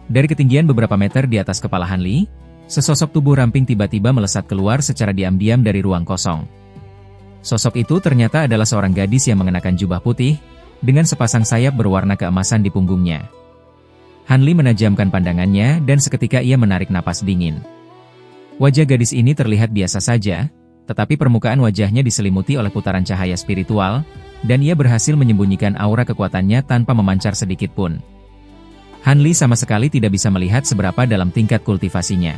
Dari ketinggian beberapa meter di atas kepala Han Li, sesosok tubuh ramping tiba-tiba melesat keluar secara diam-diam dari ruang kosong. Sosok itu ternyata adalah seorang gadis yang mengenakan jubah putih, dengan sepasang sayap berwarna keemasan di punggungnya. Han Li menajamkan pandangannya dan seketika ia menarik napas dingin. Wajah gadis ini terlihat biasa saja, tetapi permukaan wajahnya diselimuti oleh putaran cahaya spiritual, dan ia berhasil menyembunyikan aura kekuatannya tanpa memancar sedikit pun. Han Li sama sekali tidak bisa melihat seberapa dalam tingkat kultivasinya.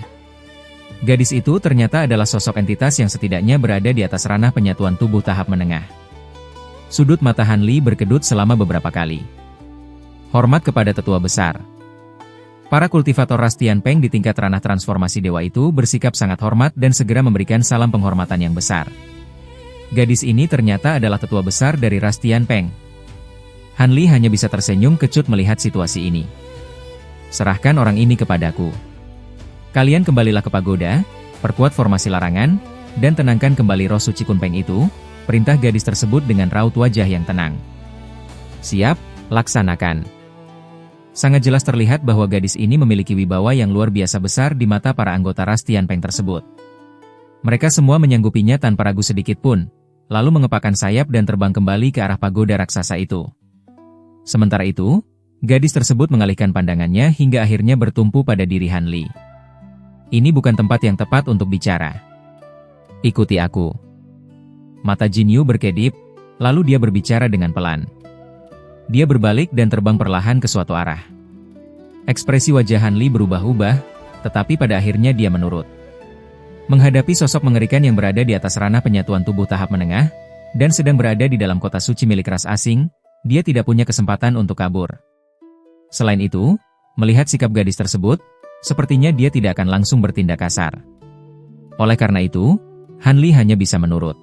Gadis itu ternyata adalah sosok entitas yang setidaknya berada di atas ranah penyatuan tubuh tahap menengah. Sudut mata Han Li berkedut selama beberapa kali. Hormat kepada tetua besar. Para kultivator ras Tianpeng di tingkat ranah transformasi dewa itu bersikap sangat hormat dan segera memberikan salam penghormatan yang besar. Gadis ini ternyata adalah tetua besar dari ras Tianpeng. Han Li hanya bisa tersenyum kecut melihat situasi ini. Serahkan orang ini kepadaku. Kalian kembalilah ke pagoda, perkuat formasi larangan, dan tenangkan kembali roh suci Kunpeng itu, perintah gadis tersebut dengan raut wajah yang tenang. Siap, laksanakan. Sangat jelas terlihat bahwa gadis ini memiliki wibawa yang luar biasa besar di mata para anggota ras Tianpeng tersebut. Mereka semua menyanggupinya tanpa ragu sedikit pun, lalu mengepakkan sayap dan terbang kembali ke arah pagoda raksasa itu. Sementara itu, gadis tersebut mengalihkan pandangannya hingga akhirnya bertumpu pada diri Han Li. Ini bukan tempat yang tepat untuk bicara. Ikuti aku. Mata Jin Yu berkedip, lalu dia berbicara dengan pelan. Dia berbalik dan terbang perlahan ke suatu arah. Ekspresi wajah Han Li berubah-ubah, tetapi pada akhirnya dia menurut. Menghadapi sosok mengerikan yang berada di atas ranah penyatuan tubuh tahap menengah, dan sedang berada di dalam kota suci milik ras asing, dia tidak punya kesempatan untuk kabur. Selain itu, melihat sikap gadis tersebut, sepertinya dia tidak akan langsung bertindak kasar. Oleh karena itu, Han Li hanya bisa menurut.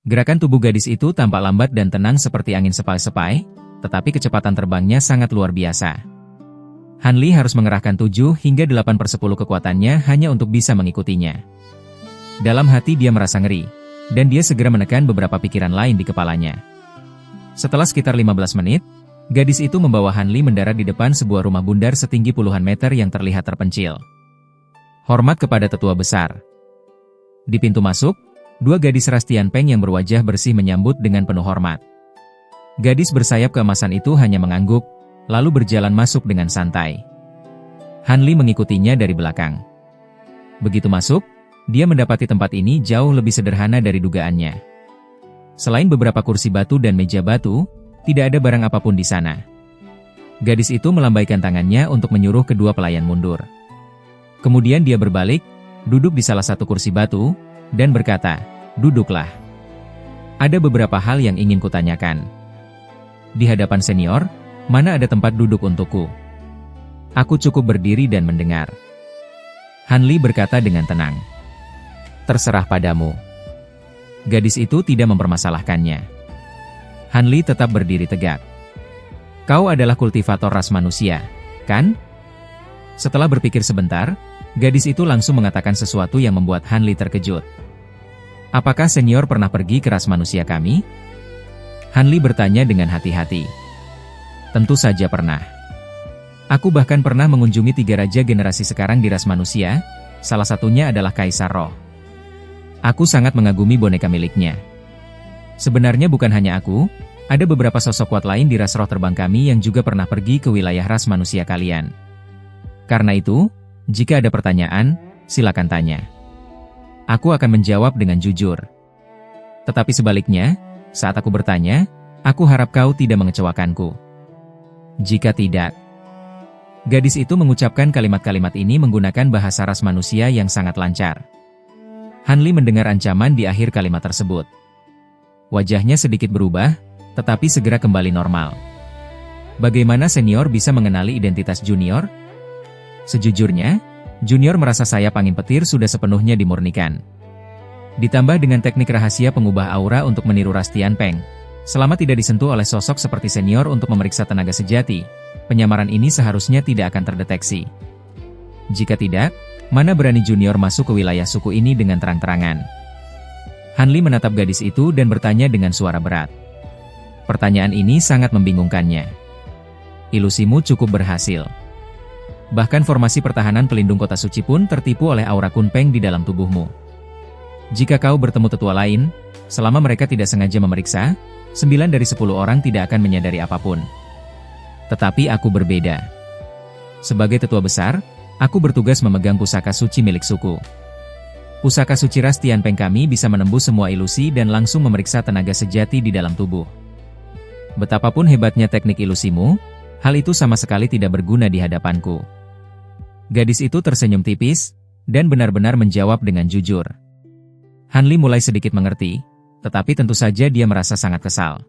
Gerakan tubuh gadis itu tampak lambat dan tenang seperti angin sepai-sepai, tetapi kecepatan terbangnya sangat luar biasa. Han Li harus mengerahkan 7 hingga 8/10 kekuatannya hanya untuk bisa mengikutinya. Dalam hati dia merasa ngeri, dan dia segera menekan beberapa pikiran lain di kepalanya. Setelah sekitar 15 menit, gadis itu membawa Han Li mendarat di depan sebuah rumah bundar setinggi puluhan meter yang terlihat terpencil. Hormat kepada tetua besar. Di pintu masuk, 2 gadis ras Tianpeng yang berwajah bersih menyambut dengan penuh hormat. Gadis bersayap keemasan itu hanya mengangguk, lalu berjalan masuk dengan santai. Han Li mengikutinya dari belakang. Begitu masuk, dia mendapati tempat ini jauh lebih sederhana dari dugaannya. Selain beberapa kursi batu dan meja batu, tidak ada barang apapun di sana. Gadis itu melambaikan tangannya untuk menyuruh kedua pelayan mundur. Kemudian dia berbalik, duduk di salah satu kursi batu, dan berkata, "Duduklah. Ada beberapa hal yang ingin kutanyakan. Di hadapan senior, mana ada tempat duduk untukku? Aku cukup berdiri dan mendengar." Han Li berkata dengan tenang, "Terserah padamu." Gadis itu tidak mempermasalahkannya. Han Li tetap berdiri tegak. "Kau adalah kultivator ras manusia, kan?" Setelah berpikir sebentar, gadis itu langsung mengatakan sesuatu yang membuat Han Li terkejut. "Apakah senior pernah pergi ke ras manusia kami?" Han Li bertanya dengan hati-hati. "Tentu saja pernah. Aku bahkan pernah mengunjungi 3 raja generasi sekarang di ras manusia, salah satunya adalah Kaisar Roh. Aku sangat mengagumi boneka miliknya. Sebenarnya bukan hanya aku, ada beberapa sosok kuat lain di ras roh terbang kami yang juga pernah pergi ke wilayah ras manusia kalian. Karena itu, jika ada pertanyaan, silakan tanya. Aku akan menjawab dengan jujur. Tetapi sebaliknya, saat aku bertanya, aku harap kau tidak mengecewakanku. Jika tidak..." Gadis itu mengucapkan kalimat-kalimat ini menggunakan bahasa ras manusia yang sangat lancar. Han Li mendengar ancaman di akhir kalimat tersebut. Wajahnya sedikit berubah, tetapi segera kembali normal. Bagaimana senior bisa mengenali identitas junior? Sejujurnya, junior merasa sayap angin petir sudah sepenuhnya dimurnikan. Ditambah dengan teknik rahasia pengubah aura untuk meniru ras Tianpeng, selama tidak disentuh oleh sosok seperti senior untuk memeriksa tenaga sejati, penyamaran ini seharusnya tidak akan terdeteksi. Jika tidak, mana berani junior masuk ke wilayah suku ini dengan terang-terangan? Han Li menatap gadis itu dan bertanya dengan suara berat. Pertanyaan ini sangat membingungkannya. Ilusimu cukup berhasil. Bahkan formasi pertahanan pelindung kota suci pun tertipu oleh aura Kunpeng di dalam tubuhmu. Jika kau bertemu tetua lain, selama mereka tidak sengaja memeriksa, 9 dari 10 orang tidak akan menyadari apapun. Tetapi aku berbeda. Sebagai tetua besar, aku bertugas memegang pusaka suci milik suku. Pusaka suci ras Tianpeng kami bisa menembus semua ilusi dan langsung memeriksa tenaga sejati di dalam tubuh. Betapapun hebatnya teknik ilusimu, hal itu sama sekali tidak berguna di hadapanku. Gadis itu tersenyum tipis, dan benar-benar menjawab dengan jujur. Han Li mulai sedikit mengerti, tetapi tentu saja dia merasa sangat kesal.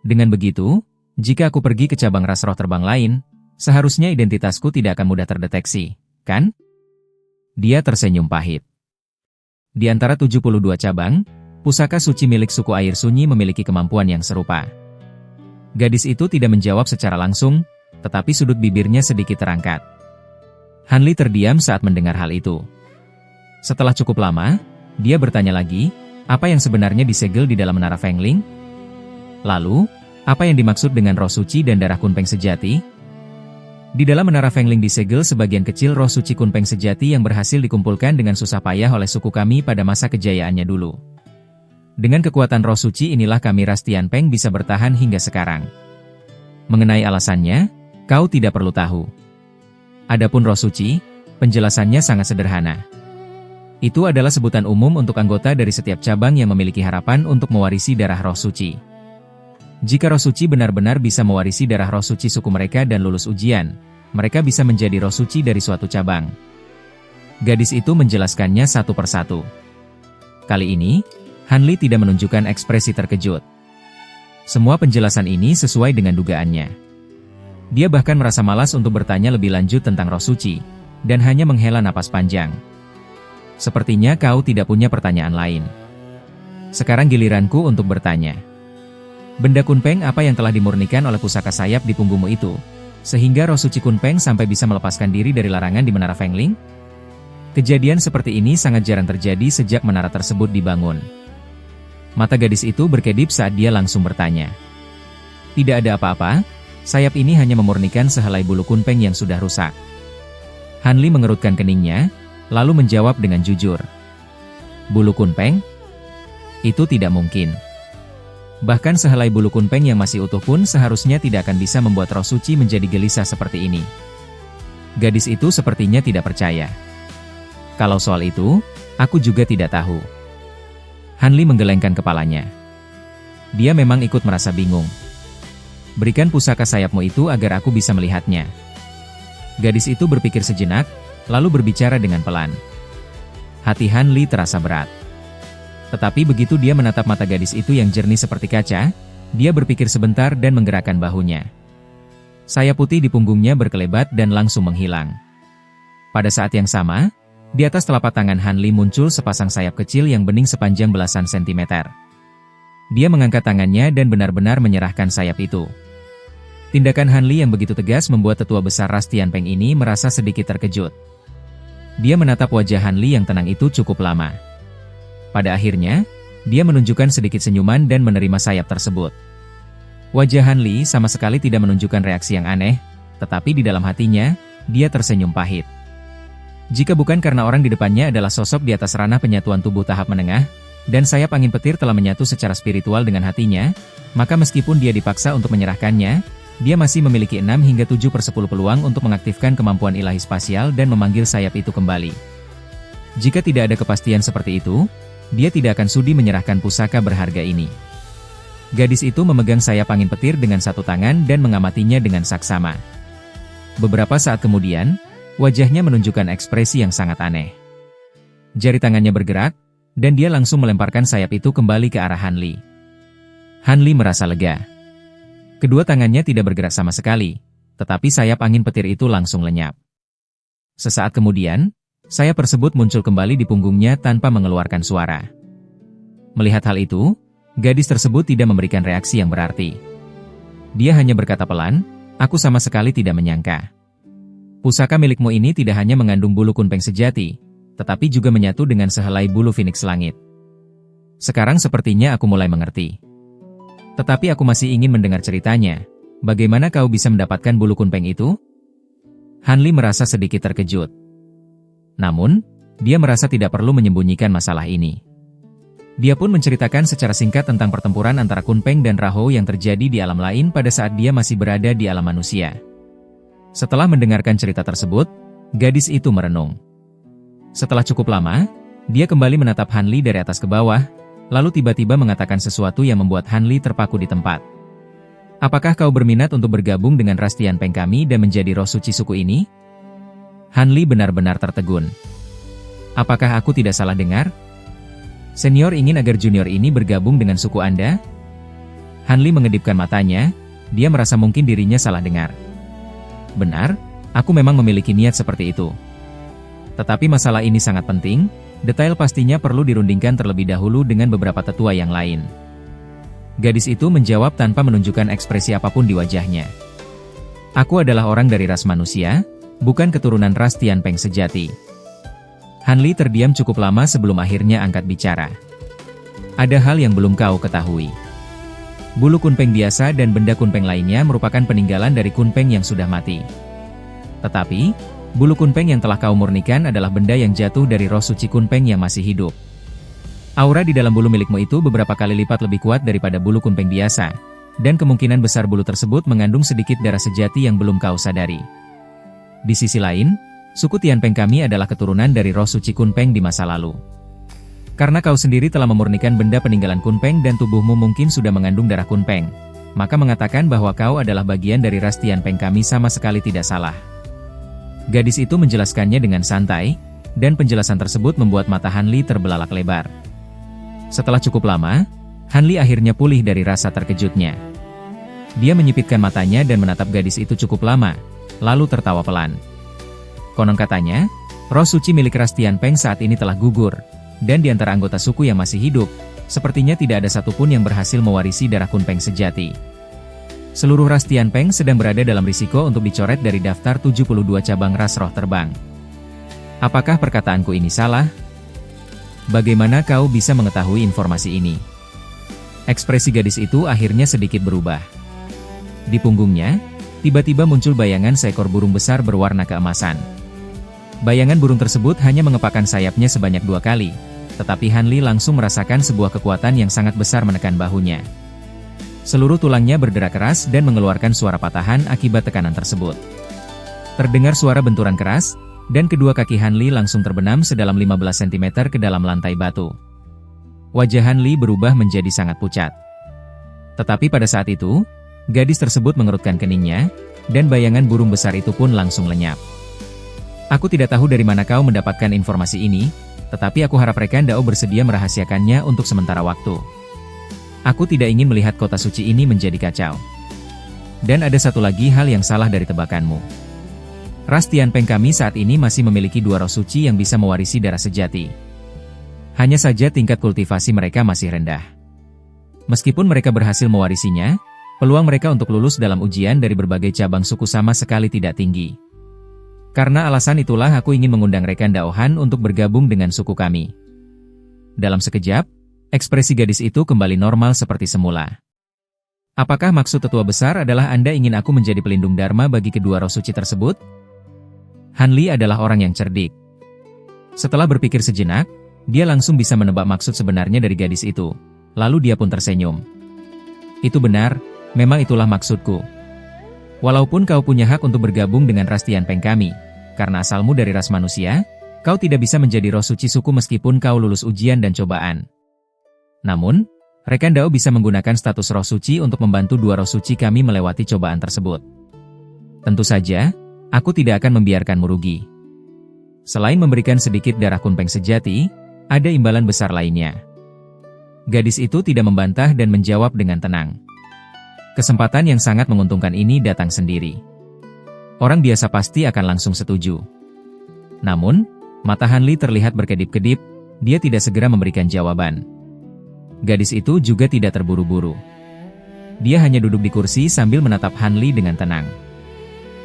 Dengan begitu, jika aku pergi ke cabang ras roh terbang lain, seharusnya identitasku tidak akan mudah terdeteksi, kan? Dia tersenyum pahit. Di antara 72 cabang, pusaka suci milik suku air sunyi memiliki kemampuan yang serupa. Gadis itu tidak menjawab secara langsung, tetapi sudut bibirnya sedikit terangkat. Han Li terdiam saat mendengar hal itu. Setelah cukup lama, dia bertanya lagi, apa yang sebenarnya disegel di dalam menara Fengling? Lalu, apa yang dimaksud dengan roh suci dan darah Kunpeng sejati? Di dalam menara Fengling disegel sebagian kecil roh suci Kunpeng sejati yang berhasil dikumpulkan dengan susah payah oleh suku kami pada masa kejayaannya dulu. Dengan kekuatan roh suci inilah kami ras Tianpeng bisa bertahan hingga sekarang. Mengenai alasannya, kau tidak perlu tahu. Adapun roh suci, penjelasannya sangat sederhana. Itu adalah sebutan umum untuk anggota dari setiap cabang yang memiliki harapan untuk mewarisi darah roh suci. Jika roh suci benar-benar bisa mewarisi darah roh suci suku mereka dan lulus ujian, mereka bisa menjadi roh suci dari suatu cabang. Gadis itu menjelaskannya satu persatu. Kali ini, Han Li tidak menunjukkan ekspresi terkejut. Semua penjelasan ini sesuai dengan dugaannya. Dia bahkan merasa malas untuk bertanya lebih lanjut tentang roh suci, dan hanya menghela napas panjang. Sepertinya kau tidak punya pertanyaan lain. Sekarang giliranku untuk bertanya. Benda Kunpeng apa yang telah dimurnikan oleh pusaka sayap di punggungmu itu, sehingga roh suci Kunpeng sampai bisa melepaskan diri dari larangan di menara Fengling? Kejadian seperti ini sangat jarang terjadi sejak menara tersebut dibangun. Mata gadis itu berkedip saat dia langsung bertanya. Tidak ada apa-apa, sayap ini hanya memurnikan sehelai bulu Kunpeng yang sudah rusak. Han Li mengerutkan keningnya, lalu menjawab dengan jujur. Bulu Kunpeng? Itu tidak mungkin. Bahkan sehelai bulu Kunpeng yang masih utuh pun seharusnya tidak akan bisa membuat roh suci menjadi gelisah seperti ini. Gadis itu sepertinya tidak percaya. Kalau soal itu, aku juga tidak tahu. Han Li menggelengkan kepalanya. Dia memang ikut merasa bingung. Berikan pusaka sayapmu itu agar aku bisa melihatnya. Gadis itu berpikir sejenak, lalu berbicara dengan pelan. Hati Han Li terasa berat. Tetapi begitu dia menatap mata gadis itu yang jernih seperti kaca, dia berpikir sebentar dan menggerakkan bahunya. Sayap putih di punggungnya berkelebat dan langsung menghilang. Pada saat yang sama, di atas telapak tangan Han Li muncul sepasang sayap kecil yang bening sepanjang belasan sentimeter. Dia mengangkat tangannya dan benar-benar menyerahkan sayap itu. Tindakan Han Li yang begitu tegas membuat tetua besar ras Tianpeng ini merasa sedikit terkejut. Dia menatap wajah Han Li yang tenang itu cukup lama. Pada akhirnya, dia menunjukkan sedikit senyuman dan menerima sayap tersebut. Wajah Han Li sama sekali tidak menunjukkan reaksi yang aneh, tetapi di dalam hatinya, dia tersenyum pahit. Jika bukan karena orang di depannya adalah sosok di atas ranah penyatuan tubuh tahap menengah, dan sayap angin petir telah menyatu secara spiritual dengan hatinya, maka meskipun dia dipaksa untuk menyerahkannya, dia masih memiliki 6 hingga 7/10 peluang untuk mengaktifkan kemampuan ilahi spasial dan memanggil sayap itu kembali. Jika tidak ada kepastian seperti itu, dia tidak akan sudi menyerahkan pusaka berharga ini. Gadis itu memegang sayap angin petir dengan satu tangan dan mengamatinya dengan saksama. Beberapa saat kemudian, wajahnya menunjukkan ekspresi yang sangat aneh. Jari tangannya bergerak, dan dia langsung melemparkan sayap itu kembali ke arah Han Li. Han Li merasa lega. Kedua tangannya tidak bergerak sama sekali, tetapi sayap angin petir itu langsung lenyap. Sesaat kemudian, sayap tersebut muncul kembali di punggungnya tanpa mengeluarkan suara. Melihat hal itu, gadis tersebut tidak memberikan reaksi yang berarti. Dia hanya berkata pelan, "Aku sama sekali tidak menyangka. Pusaka milikmu ini tidak hanya mengandung bulu kunpeng sejati, tetapi juga menyatu dengan sehelai bulu phoenix langit. Sekarang sepertinya aku mulai mengerti. Tetapi aku masih ingin mendengar ceritanya. Bagaimana kau bisa mendapatkan bulu kunpeng itu?" Han Li merasa sedikit terkejut. Namun, dia merasa tidak perlu menyembunyikan masalah ini. Dia pun menceritakan secara singkat tentang pertempuran antara Kunpeng dan Rahou yang terjadi di alam lain pada saat dia masih berada di alam manusia. Setelah mendengarkan cerita tersebut, gadis itu merenung. Setelah cukup lama, dia kembali menatap Han Li dari atas ke bawah, lalu tiba-tiba mengatakan sesuatu yang membuat Han Li terpaku di tempat. "Apakah kau berminat untuk bergabung dengan ras Tianpeng kami dan menjadi roh suci suku ini?" Han Li benar-benar tertegun. "Apakah aku tidak salah dengar? Senior ingin agar junior ini bergabung dengan suku Anda?" Han Li mengedipkan matanya, dia merasa mungkin dirinya salah dengar. "Benar, aku memang memiliki niat seperti itu. Tetapi masalah ini sangat penting, detail pastinya perlu dirundingkan terlebih dahulu dengan beberapa tetua yang lain." Gadis itu menjawab tanpa menunjukkan ekspresi apapun di wajahnya. "Aku adalah orang dari ras manusia, bukan keturunan ras Tianpeng sejati." Han Li terdiam cukup lama sebelum akhirnya angkat bicara. "Ada hal yang belum kau ketahui. Bulu kunpeng biasa dan benda kunpeng lainnya merupakan peninggalan dari kunpeng yang sudah mati. Tetapi, bulu kunpeng yang telah kau murnikan adalah benda yang jatuh dari roh suci kunpeng yang masih hidup. Aura di dalam bulu milikmu itu beberapa kali lipat lebih kuat daripada bulu kunpeng biasa, dan kemungkinan besar bulu tersebut mengandung sedikit darah sejati yang belum kau sadari. Di sisi lain, suku Tianpeng kami adalah keturunan dari roh suci Kunpeng di masa lalu. Karena kau sendiri telah memurnikan benda peninggalan Kunpeng dan tubuhmu mungkin sudah mengandung darah Kunpeng, maka mengatakan bahwa kau adalah bagian dari ras Tianpeng kami sama sekali tidak salah." Gadis itu menjelaskannya dengan santai, dan penjelasan tersebut membuat mata Han Li terbelalak lebar. Setelah cukup lama, Han Li akhirnya pulih dari rasa terkejutnya. Dia menyipitkan matanya dan menatap gadis itu cukup lama, lalu tertawa pelan. Konon katanya, roh suci milik ras Tianpeng saat ini telah gugur, dan di antara anggota suku yang masih hidup, sepertinya tidak ada satupun yang berhasil mewarisi darah Kunpeng sejati. Seluruh ras Tianpeng sedang berada dalam risiko untuk dicoret dari daftar 72 cabang ras roh terbang. Apakah perkataanku ini salah? Bagaimana kau bisa mengetahui informasi ini? Ekspresi gadis itu akhirnya sedikit berubah. Di punggungnya, tiba-tiba muncul bayangan seekor burung besar berwarna keemasan. Bayangan burung tersebut hanya mengepakkan sayapnya sebanyak 2 kali, tetapi Han Li langsung merasakan sebuah kekuatan yang sangat besar menekan bahunya. Seluruh tulangnya berderak keras dan mengeluarkan suara patahan akibat tekanan tersebut. Terdengar suara benturan keras, dan kedua kaki Han Li langsung terbenam sedalam 15 cm ke dalam lantai batu. Wajah Han Li berubah menjadi sangat pucat. Tetapi pada saat itu, gadis tersebut mengerutkan keningnya, dan bayangan burung besar itu pun langsung lenyap. Aku tidak tahu dari mana kau mendapatkan informasi ini, tetapi aku harap Rekan Dao bersedia merahasiakannya untuk sementara waktu. Aku tidak ingin melihat kota suci ini menjadi kacau. Dan ada satu lagi hal yang salah dari tebakanmu. Ras Tianpeng kami saat ini masih memiliki 2 roh suci yang bisa mewarisi darah sejati. Hanya saja tingkat kultivasi mereka masih rendah. Meskipun mereka berhasil mewarisinya, peluang mereka untuk lulus dalam ujian dari berbagai cabang suku sama sekali tidak tinggi. Karena alasan itulah aku ingin mengundang Rekan Dao Han untuk bergabung dengan suku kami. Dalam sekejap, ekspresi gadis itu kembali normal seperti semula. Apakah maksud tetua besar adalah Anda ingin aku menjadi pelindung dharma bagi kedua roh suci tersebut? Han Li adalah orang yang cerdik. Setelah berpikir sejenak, dia langsung bisa menebak maksud sebenarnya dari gadis itu. Lalu dia pun tersenyum. Itu benar, memang itulah maksudku. Walaupun kau punya hak untuk bergabung dengan ras Tianpeng kami, karena asalmu dari ras manusia, kau tidak bisa menjadi roh suci suku meskipun kau lulus ujian dan cobaan. Namun, Rekan Dao bisa menggunakan status roh suci untuk membantu 2 roh suci kami melewati cobaan tersebut. Tentu saja, aku tidak akan membiarkanmu rugi. Selain memberikan sedikit darah kunpeng sejati, ada imbalan besar lainnya. Gadis itu tidak membantah dan menjawab dengan tenang. Kesempatan yang sangat menguntungkan ini datang sendiri. Orang biasa pasti akan langsung setuju. Namun, mata Han Li terlihat berkedip-kedip, dia tidak segera memberikan jawaban. Gadis itu juga tidak terburu-buru. Dia hanya duduk di kursi sambil menatap Han Li dengan tenang.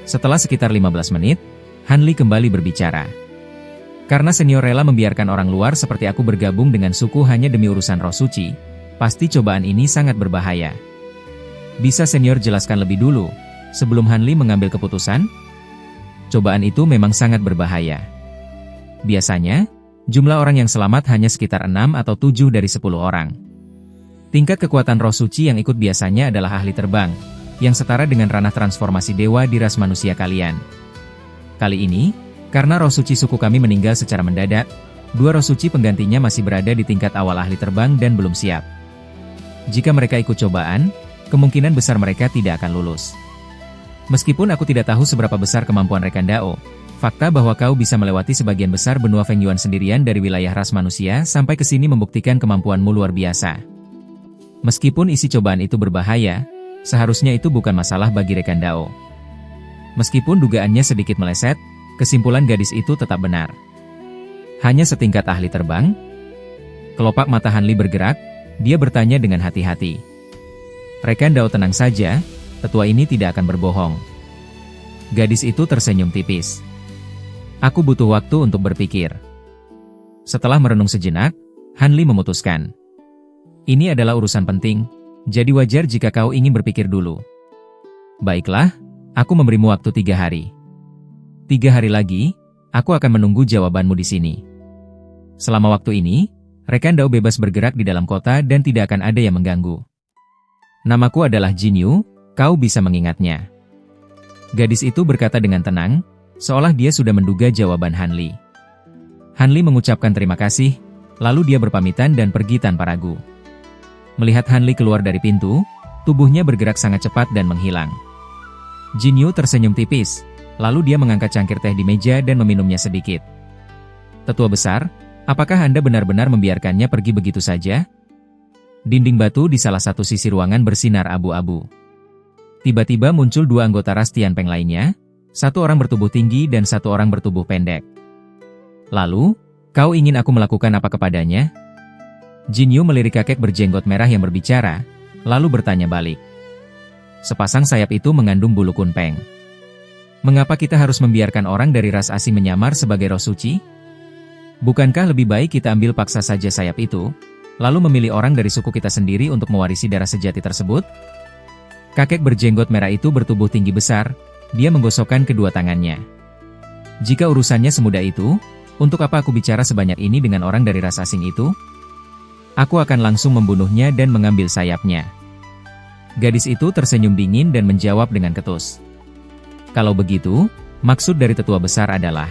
Setelah sekitar 15 menit, Han Li kembali berbicara. Karena senior rela membiarkan orang luar seperti aku bergabung dengan suku hanya demi urusan roh suci, pasti cobaan ini sangat berbahaya. Bisa senior jelaskan lebih dulu, sebelum Han Li mengambil keputusan? Cobaan itu memang sangat berbahaya. Biasanya, jumlah orang yang selamat hanya sekitar 6 atau 7 dari 10 orang. Tingkat kekuatan roh suci yang ikut biasanya adalah ahli terbang, yang setara dengan ranah transformasi dewa di ras manusia kalian. Kali ini, karena roh suci suku kami meninggal secara mendadak, 2 roh suci penggantinya masih berada di tingkat awal ahli terbang dan belum siap. Jika mereka ikut cobaan, kemungkinan besar mereka tidak akan lulus. Meskipun aku tidak tahu seberapa besar kemampuan Rekan Dao, fakta bahwa kau bisa melewati sebagian besar benua Feng Yuan sendirian dari wilayah ras manusia sampai ke sini membuktikan kemampuanmu luar biasa. Meskipun isi cobaan itu berbahaya, seharusnya itu bukan masalah bagi Rekan Dao. Meskipun dugaannya sedikit meleset, kesimpulan gadis itu tetap benar. Hanya setingkat ahli terbang? Kelopak mata Han Li bergerak, dia bertanya dengan hati-hati. Rekan Dao tenang saja, tetua ini tidak akan berbohong. Gadis itu tersenyum tipis. Aku butuh waktu untuk berpikir. Setelah merenung sejenak, Han Li memutuskan. Ini adalah urusan penting, jadi wajar jika kau ingin berpikir dulu. Baiklah, aku memberimu waktu 3 hari. 3 hari lagi, aku akan menunggu jawabanmu di sini. Selama waktu ini, Rekan Dao bebas bergerak di dalam kota dan tidak akan ada yang mengganggu. Namaku adalah Jin Yu, kau bisa mengingatnya. Gadis itu berkata dengan tenang, seolah dia sudah menduga jawaban Han Li. Han Li mengucapkan terima kasih, lalu dia berpamitan dan pergi tanpa ragu. Melihat Han Li keluar dari pintu, tubuhnya bergerak sangat cepat dan menghilang. Jin Yu tersenyum tipis, lalu dia mengangkat cangkir teh di meja dan meminumnya sedikit. Tetua besar, apakah Anda benar-benar membiarkannya pergi begitu saja? Dinding batu di salah satu sisi ruangan bersinar abu-abu. Tiba-tiba muncul 2 anggota ras Tianpeng lainnya, 1 orang bertubuh tinggi dan 1 orang bertubuh pendek. Lalu, kau ingin aku melakukan apa kepadanya? Jin Yu melirik kakek berjenggot merah yang berbicara, lalu bertanya balik. Sepasang sayap itu mengandung bulu kunpeng. Mengapa kita harus membiarkan orang dari ras asing menyamar sebagai roh suci? Bukankah lebih baik kita ambil paksa saja sayap itu, lalu memilih orang dari suku kita sendiri untuk mewarisi darah sejati tersebut? Kakek berjenggot merah itu bertubuh tinggi besar, dia menggosokkan kedua tangannya. Jika urusannya semudah itu, untuk apa aku bicara sebanyak ini dengan orang dari ras asing itu? Aku akan langsung membunuhnya dan mengambil sayapnya. Gadis itu tersenyum dingin dan menjawab dengan ketus. Kalau begitu, Maksud dari tetua besar adalah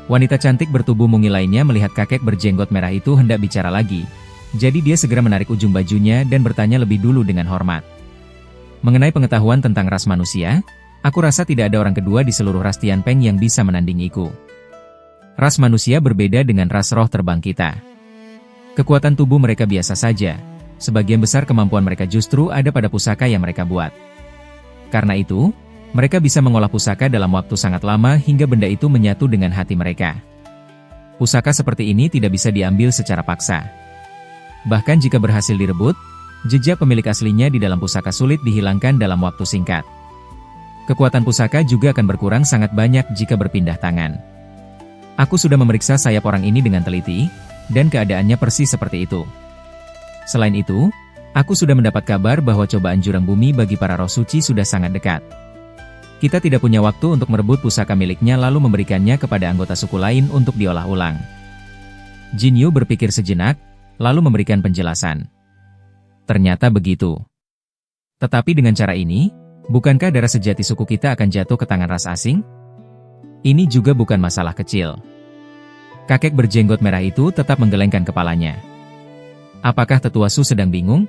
wanita cantik bertubuh mungil lainnya melihat kakek berjenggot merah itu hendak bicara lagi. Jadi dia segera menarik ujung bajunya dan bertanya lebih dulu dengan hormat. Mengenai pengetahuan tentang ras manusia, aku rasa tidak ada orang kedua di seluruh ras Tianpeng yang bisa menandingiku. Ras manusia berbeda dengan ras roh terbang kita. Kekuatan tubuh mereka biasa saja. Sebagian besar kemampuan mereka justru ada pada pusaka yang mereka buat. Karena itu, mereka bisa mengolah pusaka dalam waktu sangat lama hingga benda itu menyatu dengan hati mereka. Pusaka seperti ini tidak bisa diambil secara paksa. Bahkan jika berhasil direbut, jejak pemilik aslinya di dalam pusaka sulit dihilangkan dalam waktu singkat. Kekuatan pusaka juga akan berkurang sangat banyak jika berpindah tangan. Aku sudah memeriksa sayap orang ini dengan teliti, dan keadaannya persis seperti itu. Selain itu, aku sudah mendapat kabar bahwa cobaan jurang bumi bagi para roh suci sudah sangat dekat. Kita tidak punya waktu untuk merebut pusaka miliknya lalu memberikannya kepada anggota suku lain untuk diolah ulang. Jin Yu berpikir sejenak, lalu memberikan penjelasan. Ternyata begitu. Tetapi dengan cara ini, bukankah darah sejati suku kita akan jatuh ke tangan ras asing? Ini juga bukan masalah kecil. Kakek berjenggot merah itu tetap menggelengkan kepalanya. Apakah Tetua Su sedang bingung?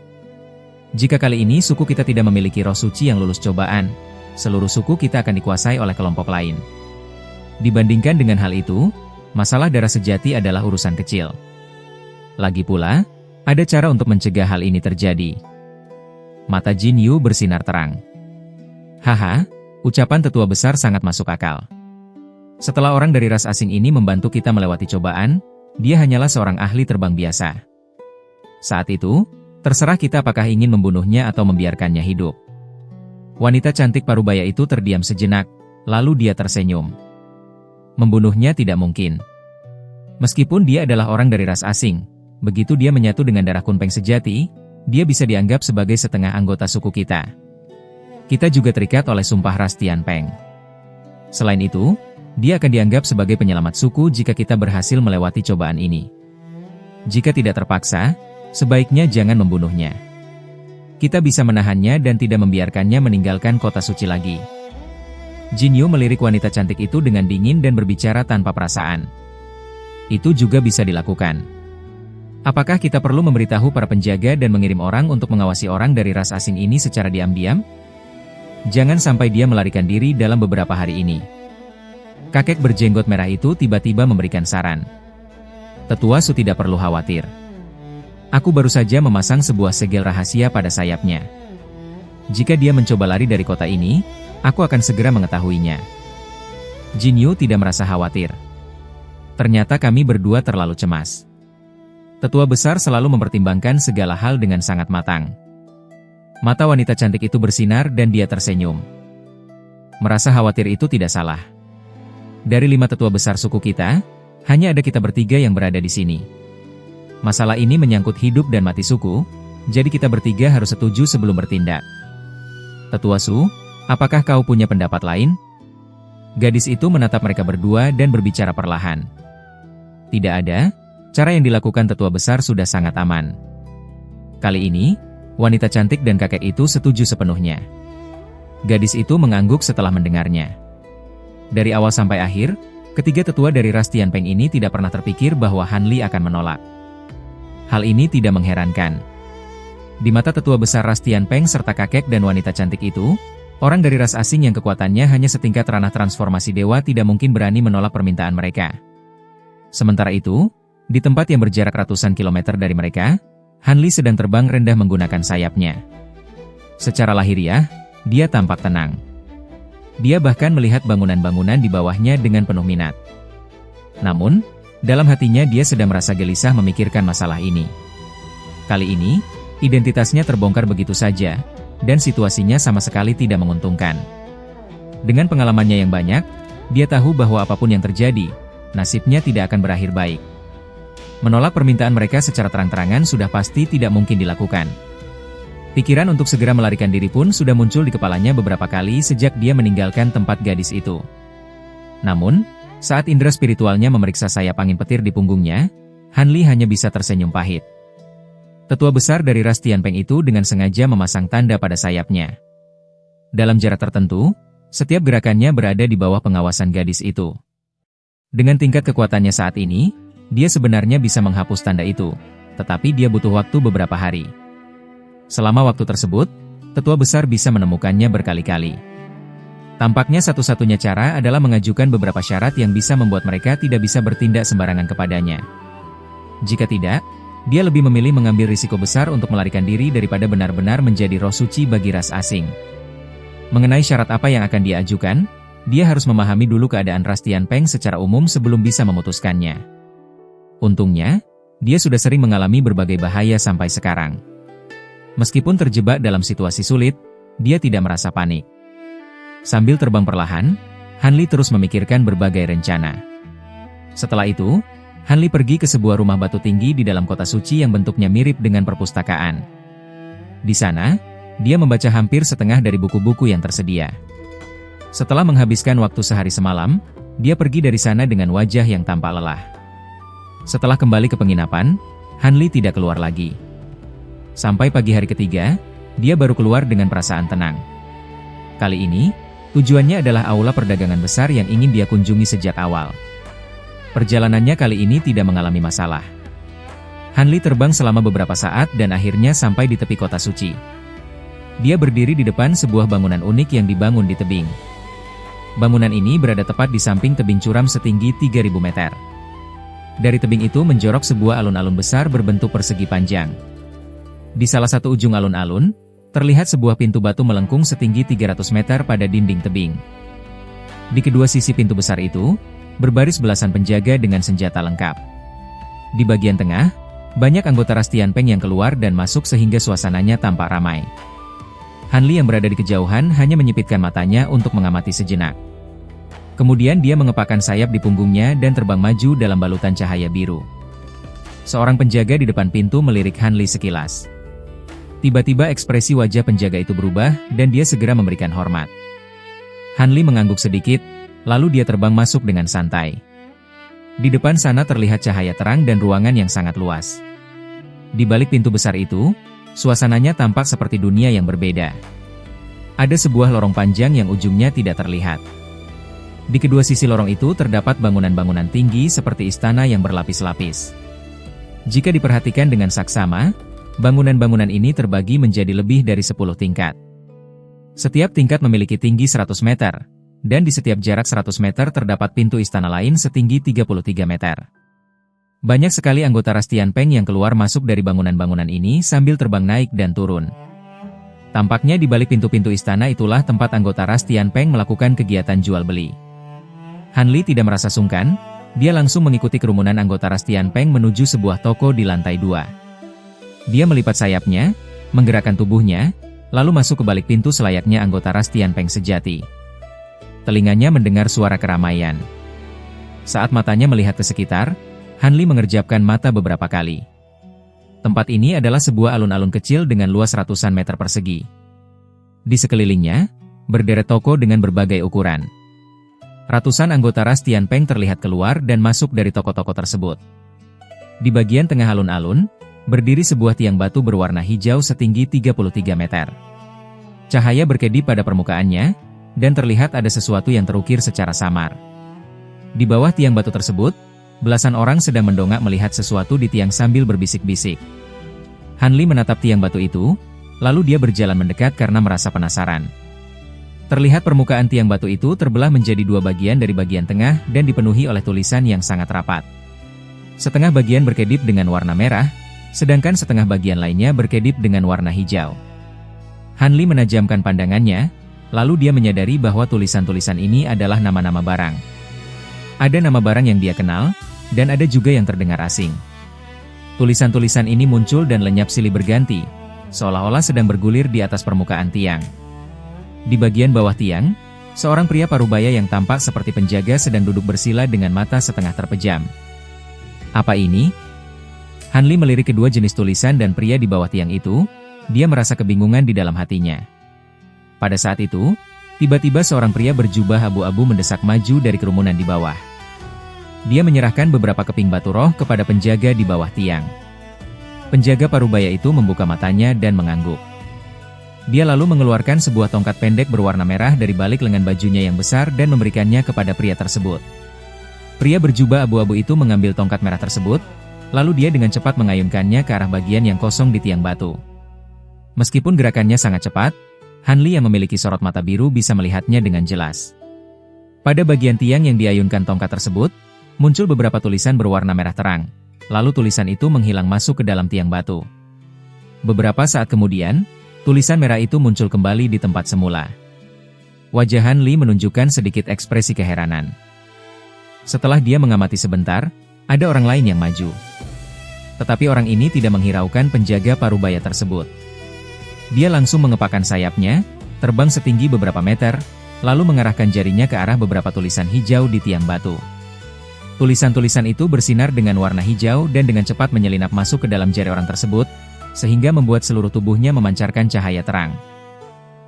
Jika kali ini suku kita tidak memiliki roh suci yang lulus cobaan, seluruh suku kita akan dikuasai oleh kelompok lain. Dibandingkan dengan hal itu, masalah darah sejati adalah urusan kecil. Lagi pula, ada cara untuk mencegah hal ini terjadi. Mata Jin Yu bersinar terang. Haha, ucapan tetua besar sangat masuk akal. Setelah orang dari ras asing ini membantu kita melewati cobaan, dia hanyalah seorang ahli terbang biasa. Saat itu, terserah kita apakah ingin membunuhnya atau membiarkannya hidup. Wanita cantik parubaya itu terdiam sejenak, lalu dia tersenyum. Membunuhnya tidak mungkin. Meskipun dia adalah orang dari ras asing, begitu dia menyatu dengan darah Kunpeng sejati, dia bisa dianggap sebagai setengah anggota suku kita. Kita juga terikat oleh sumpah ras Tianpeng. Selain itu, dia akan dianggap sebagai penyelamat suku jika kita berhasil melewati cobaan ini. Jika tidak terpaksa, sebaiknya jangan membunuhnya. Kita bisa menahannya dan tidak membiarkannya meninggalkan kota suci lagi. Jin Yu melirik wanita cantik itu dengan dingin dan berbicara tanpa perasaan. Itu juga bisa dilakukan. Apakah kita perlu memberitahu para penjaga dan mengirim orang untuk mengawasi orang dari ras asing ini secara diam-diam? Jangan sampai dia melarikan diri dalam beberapa hari ini. Kakek berjenggot merah itu tiba-tiba memberikan saran. Tetua Su tidak perlu khawatir. Aku baru saja memasang sebuah segel rahasia pada sayapnya. Jika dia mencoba lari dari kota ini, aku akan segera mengetahuinya. Jin Yu tidak merasa khawatir. Ternyata kami berdua terlalu cemas. Tetua besar selalu mempertimbangkan segala hal dengan sangat matang. Mata wanita cantik itu bersinar dan dia tersenyum. Merasa khawatir itu tidak salah. Dari 5 tetua besar suku kita, hanya ada kita bertiga yang berada di sini. Masalah ini menyangkut hidup dan mati suku, jadi kita bertiga harus setuju sebelum bertindak. Tetua Su, apakah kau punya pendapat lain? Gadis itu menatap mereka berdua dan berbicara perlahan. Tidak ada, cara yang dilakukan tetua besar sudah sangat aman. Kali ini, wanita cantik dan kakek itu setuju sepenuhnya. Gadis itu mengangguk setelah mendengarnya. Dari awal sampai akhir, ketiga tetua dari ras Tianpeng ini tidak pernah terpikir bahwa Han Li akan menolak. Hal ini tidak mengherankan. Di mata tetua besar ras Tianpeng serta kakek dan wanita cantik itu, orang dari ras asing yang kekuatannya hanya setingkat ranah transformasi dewa tidak mungkin berani menolak permintaan mereka. Sementara itu, di tempat yang berjarak ratusan kilometer dari mereka, Han Li sedang terbang rendah menggunakan sayapnya. Secara lahiriah, dia tampak tenang. Dia bahkan melihat bangunan-bangunan di bawahnya dengan penuh minat. Namun, dalam hatinya dia sedang merasa gelisah memikirkan masalah ini. Kali ini, identitasnya terbongkar begitu saja, dan situasinya sama sekali tidak menguntungkan. Dengan pengalamannya yang banyak, dia tahu bahwa apapun yang terjadi, nasibnya tidak akan berakhir baik. Menolak permintaan mereka secara terang-terangan sudah pasti tidak mungkin dilakukan. Pikiran untuk segera melarikan diri pun sudah muncul di kepalanya beberapa kali sejak dia meninggalkan tempat gadis itu. Namun, saat indera spiritualnya memeriksa sayap angin petir di punggungnya, Han Li hanya bisa tersenyum pahit. Tetua besar dari ras Tianpeng itu dengan sengaja memasang tanda pada sayapnya. Dalam jarak tertentu, Setiap gerakannya berada di bawah pengawasan gadis itu. Dengan tingkat kekuatannya saat ini, dia sebenarnya bisa menghapus tanda itu, tetapi dia butuh waktu beberapa hari. Selama waktu tersebut, tetua besar bisa menemukannya berkali-kali. Tampaknya satu-satunya cara adalah mengajukan beberapa syarat yang bisa membuat mereka tidak bisa bertindak sembarangan kepadanya. Jika tidak, dia lebih memilih mengambil risiko besar untuk melarikan diri daripada benar-benar menjadi roh suci bagi ras asing. Mengenai syarat apa yang akan dia ajukan, dia harus memahami dulu keadaan ras Tianpeng secara umum sebelum bisa memutuskannya. Untungnya, dia sudah sering mengalami berbagai bahaya sampai sekarang. Meskipun terjebak dalam situasi sulit, dia tidak merasa panik. Sambil terbang perlahan, Han Li terus memikirkan berbagai rencana. Setelah itu, Han Li pergi ke sebuah rumah batu tinggi di dalam kota suci yang bentuknya mirip dengan perpustakaan. Di sana, dia membaca hampir setengah dari buku-buku yang tersedia. Setelah menghabiskan waktu sehari semalam, dia pergi dari sana dengan wajah yang tampak lelah. Setelah kembali ke penginapan, Han Li tidak keluar lagi. Sampai pagi hari ketiga, dia baru keluar dengan perasaan tenang. Kali ini, tujuannya adalah aula perdagangan besar yang ingin dia kunjungi sejak awal. Perjalanannya kali ini tidak mengalami masalah. Han Li terbang selama beberapa saat dan akhirnya sampai di tepi kota suci. Dia berdiri di depan sebuah bangunan unik yang dibangun di tebing. Bangunan ini berada tepat di samping tebing curam setinggi 3.000 meter. Dari tebing itu menjorok sebuah alun-alun besar berbentuk persegi panjang. Di salah satu ujung alun-alun, terlihat sebuah pintu batu melengkung setinggi 300 meter pada dinding tebing. Di kedua sisi pintu besar itu, berbaris belasan penjaga dengan senjata lengkap. Di bagian tengah, banyak anggota ras Tianpeng yang keluar dan masuk sehingga suasananya tampak ramai. Han Li yang berada di kejauhan hanya menyipitkan matanya untuk mengamati sejenak. Kemudian dia mengepakkan sayap di punggungnya dan terbang maju dalam balutan cahaya biru. Seorang penjaga di depan pintu melirik Han Li sekilas. Tiba-tiba ekspresi wajah penjaga itu berubah dan dia segera memberikan hormat. Han Li mengangguk sedikit, lalu dia terbang masuk dengan santai. Di depan sana terlihat cahaya terang dan ruangan yang sangat luas. Di balik pintu besar itu, suasananya tampak seperti dunia yang berbeda. Ada sebuah lorong panjang yang ujungnya tidak terlihat. Di kedua sisi lorong itu terdapat bangunan-bangunan tinggi seperti istana yang berlapis-lapis. Jika diperhatikan dengan saksama, bangunan-bangunan ini terbagi menjadi lebih dari 10 tingkat. Setiap tingkat memiliki tinggi 100 meter, dan di setiap jarak 100 meter terdapat pintu istana lain setinggi 33 meter. Banyak sekali anggota ras Tianpeng yang keluar masuk dari bangunan-bangunan ini sambil terbang naik dan turun. Tampaknya di balik pintu-pintu istana itulah tempat anggota ras Tianpeng melakukan kegiatan jual-beli. Han Li tidak merasa sungkan, dia langsung mengikuti kerumunan anggota ras Tianpeng menuju sebuah toko di lantai 2. Dia melipat sayapnya, menggerakkan tubuhnya, lalu masuk ke balik pintu selayaknya anggota ras Tianpeng sejati. Telinganya mendengar suara keramaian. Saat matanya melihat ke sekitar, Han Li mengerjapkan mata beberapa kali. Tempat ini adalah sebuah alun-alun kecil dengan luas ratusan meter persegi. Di sekelilingnya, berderet toko dengan berbagai ukuran. Ratusan anggota ras Tianpeng terlihat keluar dan masuk dari toko-toko tersebut. Di bagian tengah alun-alun, berdiri sebuah tiang batu berwarna hijau setinggi 33 meter. Cahaya berkedip pada permukaannya, dan terlihat ada sesuatu yang terukir secara samar. Di bawah tiang batu tersebut, belasan orang sedang mendongak melihat sesuatu di tiang sambil berbisik-bisik. Han Li menatap tiang batu itu, lalu dia berjalan mendekat karena merasa penasaran. Terlihat permukaan tiang batu itu terbelah menjadi dua bagian dari bagian tengah dan dipenuhi oleh tulisan yang sangat rapat. Setengah bagian berkedip dengan warna merah, sedangkan setengah bagian lainnya berkedip dengan warna hijau. Han Li menajamkan pandangannya, lalu dia menyadari bahwa tulisan-tulisan ini adalah nama-nama barang. Ada nama barang yang dia kenal, dan ada juga yang terdengar asing. Tulisan-tulisan ini muncul dan lenyap silih berganti, seolah-olah sedang bergulir di atas permukaan tiang. Di bagian bawah tiang, seorang pria parubaya yang tampak seperti penjaga sedang duduk bersila dengan mata setengah terpejam. Apa ini? Han Li melirik kedua jenis tulisan dan pria di bawah tiang itu, dia merasa kebingungan di dalam hatinya. Pada saat itu, tiba-tiba seorang pria berjubah abu-abu mendesak maju dari kerumunan di bawah. Dia menyerahkan beberapa keping batu roh kepada penjaga di bawah tiang. Penjaga parubaya itu membuka matanya dan mengangguk. Dia lalu mengeluarkan sebuah tongkat pendek berwarna merah dari balik lengan bajunya yang besar dan memberikannya kepada pria tersebut. Pria berjubah abu-abu itu mengambil tongkat merah tersebut, lalu dia dengan cepat mengayunkannya ke arah bagian yang kosong di tiang batu. Meskipun gerakannya sangat cepat, Han Li yang memiliki sorot mata biru bisa melihatnya dengan jelas. Pada bagian tiang yang diayunkan tongkat tersebut, muncul beberapa tulisan berwarna merah terang, lalu tulisan itu menghilang masuk ke dalam tiang batu. Beberapa saat kemudian, tulisan merah itu muncul kembali di tempat semula. Wajah Han Li menunjukkan sedikit ekspresi keheranan. Setelah dia mengamati sebentar, ada orang lain yang maju. Tetapi orang ini tidak menghiraukan penjaga parubaya tersebut. Dia langsung mengepakkan sayapnya, terbang setinggi beberapa meter, lalu mengarahkan jarinya ke arah beberapa tulisan hijau di tiang batu. Tulisan-tulisan itu bersinar dengan warna hijau dan dengan cepat menyelinap masuk ke dalam jari orang tersebut, sehingga membuat seluruh tubuhnya memancarkan cahaya terang.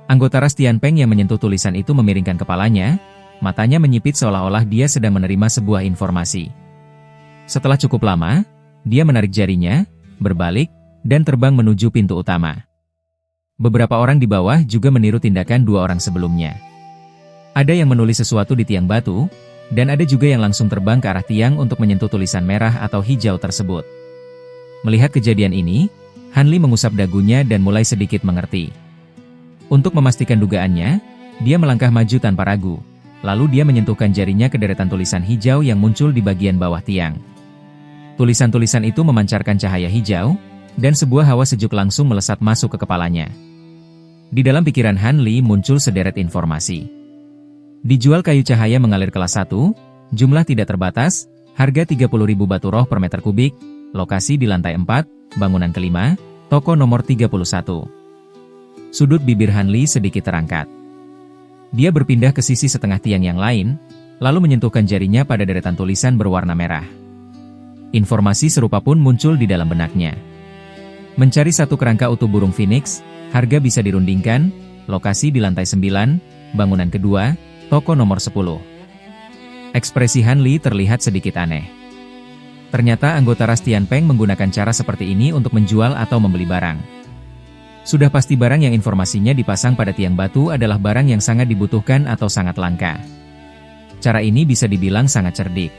Anggota ras Tianpeng yang menyentuh tulisan itu memiringkan kepalanya, matanya menyipit seolah-olah dia sedang menerima sebuah informasi. Setelah cukup lama, dia menarik jarinya, berbalik, dan terbang menuju pintu utama. Beberapa orang di bawah juga meniru tindakan dua orang sebelumnya. Ada yang menulis sesuatu di tiang batu, dan ada juga yang langsung terbang ke arah tiang untuk menyentuh tulisan merah atau hijau tersebut. Melihat kejadian ini, Han Li mengusap dagunya dan mulai sedikit mengerti. Untuk memastikan dugaannya, dia melangkah maju tanpa ragu. Lalu dia menyentuhkan jarinya ke deretan tulisan hijau yang muncul di bagian bawah tiang. Tulisan-tulisan itu memancarkan cahaya hijau, dan sebuah hawa sejuk langsung melesat masuk ke kepalanya. Di dalam pikiran Han Li muncul sederet informasi. Dijual kayu cahaya mengalir kelas 1, jumlah tidak terbatas, harga 30.000 batu roh per meter kubik, lokasi di lantai 4, bangunan kelima, toko nomor 31. Sudut bibir Han Li sedikit terangkat. Dia berpindah ke sisi setengah tiang yang lain, lalu menyentuhkan jarinya pada deretan tulisan berwarna merah. Informasi serupa pun muncul di dalam benaknya. Mencari satu kerangka utuh burung phoenix, harga bisa dirundingkan, lokasi di lantai 9, bangunan kedua, toko nomor 10. Ekspresi Han Li terlihat sedikit aneh. Ternyata anggota ras Tianpeng menggunakan cara seperti ini untuk menjual atau membeli barang. Sudah pasti barang yang informasinya dipasang pada tiang batu adalah barang yang sangat dibutuhkan atau sangat langka. Cara ini bisa dibilang sangat cerdik.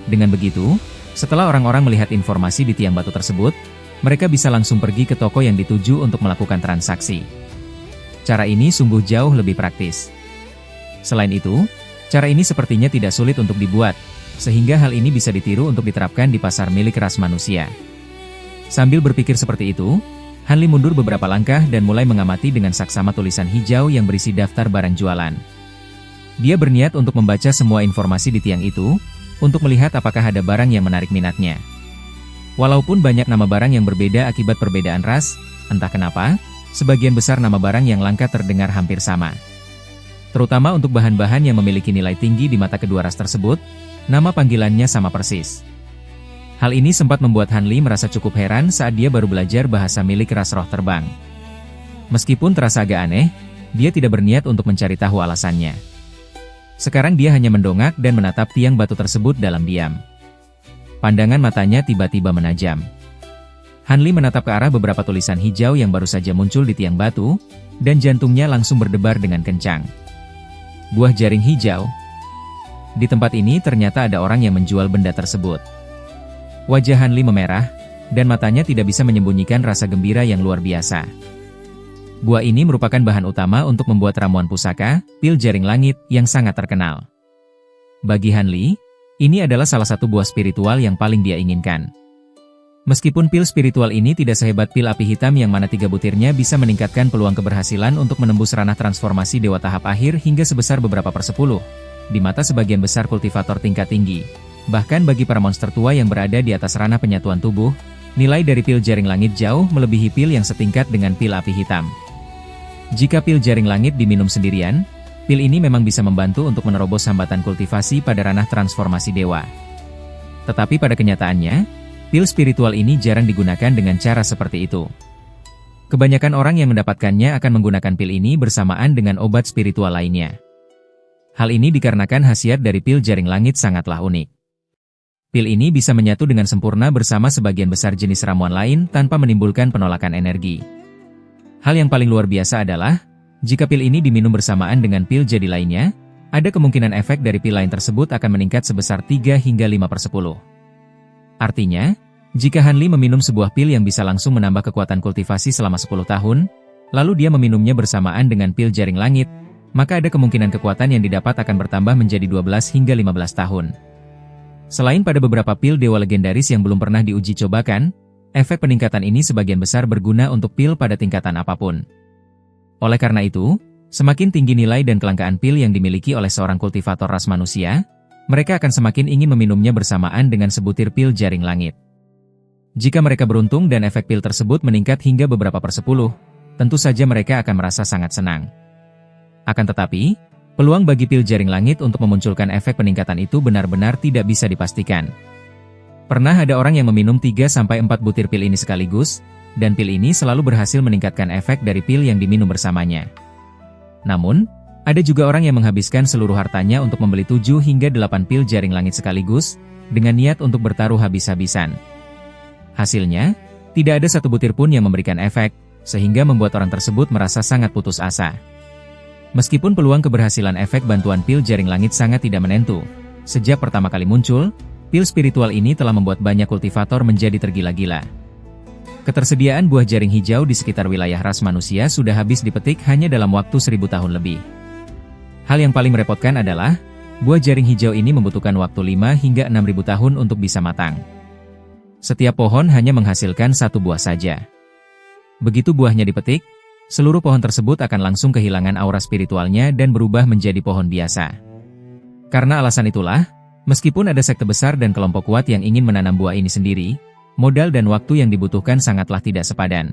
Dengan begitu, setelah orang-orang melihat informasi di tiang batu tersebut, mereka bisa langsung pergi ke toko yang dituju untuk melakukan transaksi. Cara ini sungguh jauh lebih praktis. Selain itu, cara ini sepertinya tidak sulit untuk dibuat, sehingga hal ini bisa ditiru untuk diterapkan di pasar milik ras manusia. Sambil berpikir seperti itu, Han Li mundur beberapa langkah dan mulai mengamati dengan saksama tulisan hijau yang berisi daftar barang jualan. Dia berniat untuk membaca semua informasi di tiang itu, untuk melihat apakah ada barang yang menarik minatnya. Walaupun banyak nama barang yang berbeda akibat perbedaan ras, entah kenapa, sebagian besar nama barang yang langka terdengar hampir sama. Terutama untuk bahan-bahan yang memiliki nilai tinggi di mata kedua ras tersebut, nama panggilannya sama persis. Hal ini sempat membuat Han Li merasa cukup heran saat dia baru belajar bahasa milik ras roh terbang. Meskipun terasa agak aneh, dia tidak berniat untuk mencari tahu alasannya. Sekarang dia hanya mendongak dan menatap tiang batu tersebut dalam diam. Pandangan matanya tiba-tiba menajam. Han Li menatap ke arah beberapa tulisan hijau yang baru saja muncul di tiang batu, dan jantungnya langsung berdebar dengan kencang. Buah jaring hijau. Di tempat ini ternyata ada orang yang menjual benda tersebut. Wajah Han Li memerah, dan matanya tidak bisa menyembunyikan rasa gembira yang luar biasa. Buah ini merupakan bahan utama untuk membuat ramuan pusaka, pil jaring langit, yang sangat terkenal. Bagi Han Li, ini adalah salah satu buah spiritual yang paling dia inginkan. Meskipun pil spiritual ini tidak sehebat pil api hitam yang mana 3 butirnya bisa meningkatkan peluang keberhasilan untuk menembus ranah transformasi dewa tahap akhir hingga sebesar beberapa per 10, di mata sebagian besar kultivator tingkat tinggi. Bahkan bagi para monster tua yang berada di atas ranah penyatuan tubuh, nilai dari pil jaring langit jauh melebihi pil yang setingkat dengan pil api hitam. Jika pil jaring langit diminum sendirian, pil ini memang bisa membantu untuk menerobos hambatan kultivasi pada ranah transformasi dewa. Tetapi pada kenyataannya, pil spiritual ini jarang digunakan dengan cara seperti itu. Kebanyakan orang yang mendapatkannya akan menggunakan pil ini bersamaan dengan obat spiritual lainnya. Hal ini dikarenakan khasiat dari pil jaring langit sangatlah unik. Pil ini bisa menyatu dengan sempurna bersama sebagian besar jenis ramuan lain tanpa menimbulkan penolakan energi. Hal yang paling luar biasa adalah, jika pil ini diminum bersamaan dengan pil jadi lainnya, ada kemungkinan efek dari pil lain tersebut akan meningkat sebesar 3 hingga 5/10. Artinya, jika Hanli meminum sebuah pil yang bisa langsung menambah kekuatan kultivasi selama 10 tahun, lalu dia meminumnya bersamaan dengan pil jaring langit, maka ada kemungkinan kekuatan yang didapat akan bertambah menjadi 12 hingga 15 tahun. Selain pada beberapa pil dewa legendaris yang belum pernah diuji cobakan, efek peningkatan ini sebagian besar berguna untuk pil pada tingkatan apapun. Oleh karena itu, semakin tinggi nilai dan kelangkaan pil yang dimiliki oleh seorang kultivator ras manusia, mereka akan semakin ingin meminumnya bersamaan dengan sebutir pil jaring langit. Jika mereka beruntung dan efek pil tersebut meningkat hingga beberapa per 10, tentu saja mereka akan merasa sangat senang. Akan tetapi, peluang bagi pil jaring langit untuk memunculkan efek peningkatan itu benar-benar tidak bisa dipastikan. Pernah ada orang yang meminum 3-4 butir pil ini sekaligus, dan pil ini selalu berhasil meningkatkan efek dari pil yang diminum bersamanya. Namun, ada juga orang yang menghabiskan seluruh hartanya untuk membeli 7 hingga 8 pil jaring langit sekaligus, dengan niat untuk bertaruh habis-habisan. Hasilnya, tidak ada satu butir pun yang memberikan efek, sehingga membuat orang tersebut merasa sangat putus asa. Meskipun peluang keberhasilan efek bantuan pil jaring langit sangat tidak menentu, sejak pertama kali muncul, pil spiritual ini telah membuat banyak kultivator menjadi tergila-gila. Ketersediaan buah jaring hijau di sekitar wilayah ras manusia sudah habis dipetik hanya dalam waktu 1000 tahun lebih. Hal yang paling merepotkan adalah, buah jaring hijau ini membutuhkan waktu 5 hingga 6000 tahun untuk bisa matang. Setiap pohon hanya menghasilkan 1 buah saja. Begitu buahnya dipetik, seluruh pohon tersebut akan langsung kehilangan aura spiritualnya dan berubah menjadi pohon biasa. Karena alasan itulah, meskipun ada sekte besar dan kelompok kuat yang ingin menanam buah ini sendiri, modal dan waktu yang dibutuhkan sangatlah tidak sepadan.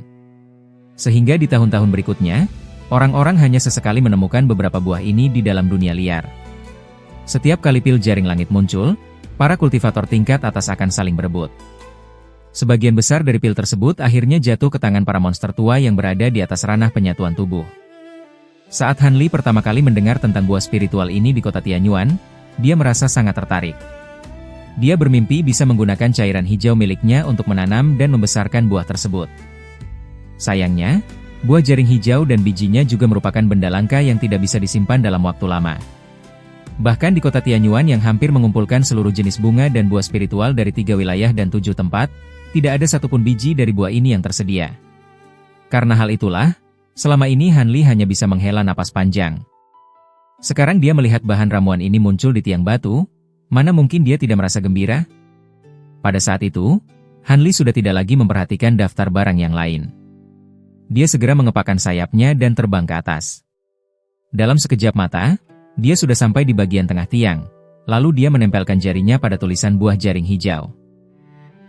Sehingga di tahun-tahun berikutnya, orang-orang hanya sesekali menemukan beberapa buah ini di dalam dunia liar. Setiap kali pil jaring langit muncul, para kultivator tingkat atas akan saling berebut. Sebagian besar dari pil tersebut akhirnya jatuh ke tangan para monster tua yang berada di atas ranah penyatuan tubuh. Saat Hanli pertama kali mendengar tentang buah spiritual ini di kota Tianyuan, dia merasa sangat tertarik. Dia bermimpi bisa menggunakan cairan hijau miliknya untuk menanam dan membesarkan buah tersebut. Sayangnya, buah jaring hijau dan bijinya juga merupakan benda langka yang tidak bisa disimpan dalam waktu lama. Bahkan di kota Tianyuan yang hampir mengumpulkan seluruh jenis bunga dan buah spiritual dari 3 wilayah dan 7 tempat, tidak ada satupun biji dari buah ini yang tersedia. Karena hal itulah, selama ini Hanli hanya bisa menghela napas panjang. Sekarang dia melihat bahan ramuan ini muncul di tiang batu, mana mungkin dia tidak merasa gembira? Pada saat itu, Hanli sudah tidak lagi memperhatikan daftar barang yang lain. Dia segera mengepakkan sayapnya dan terbang ke atas. Dalam sekejap mata, dia sudah sampai di bagian tengah tiang, lalu dia menempelkan jarinya pada tulisan buah jaring hijau.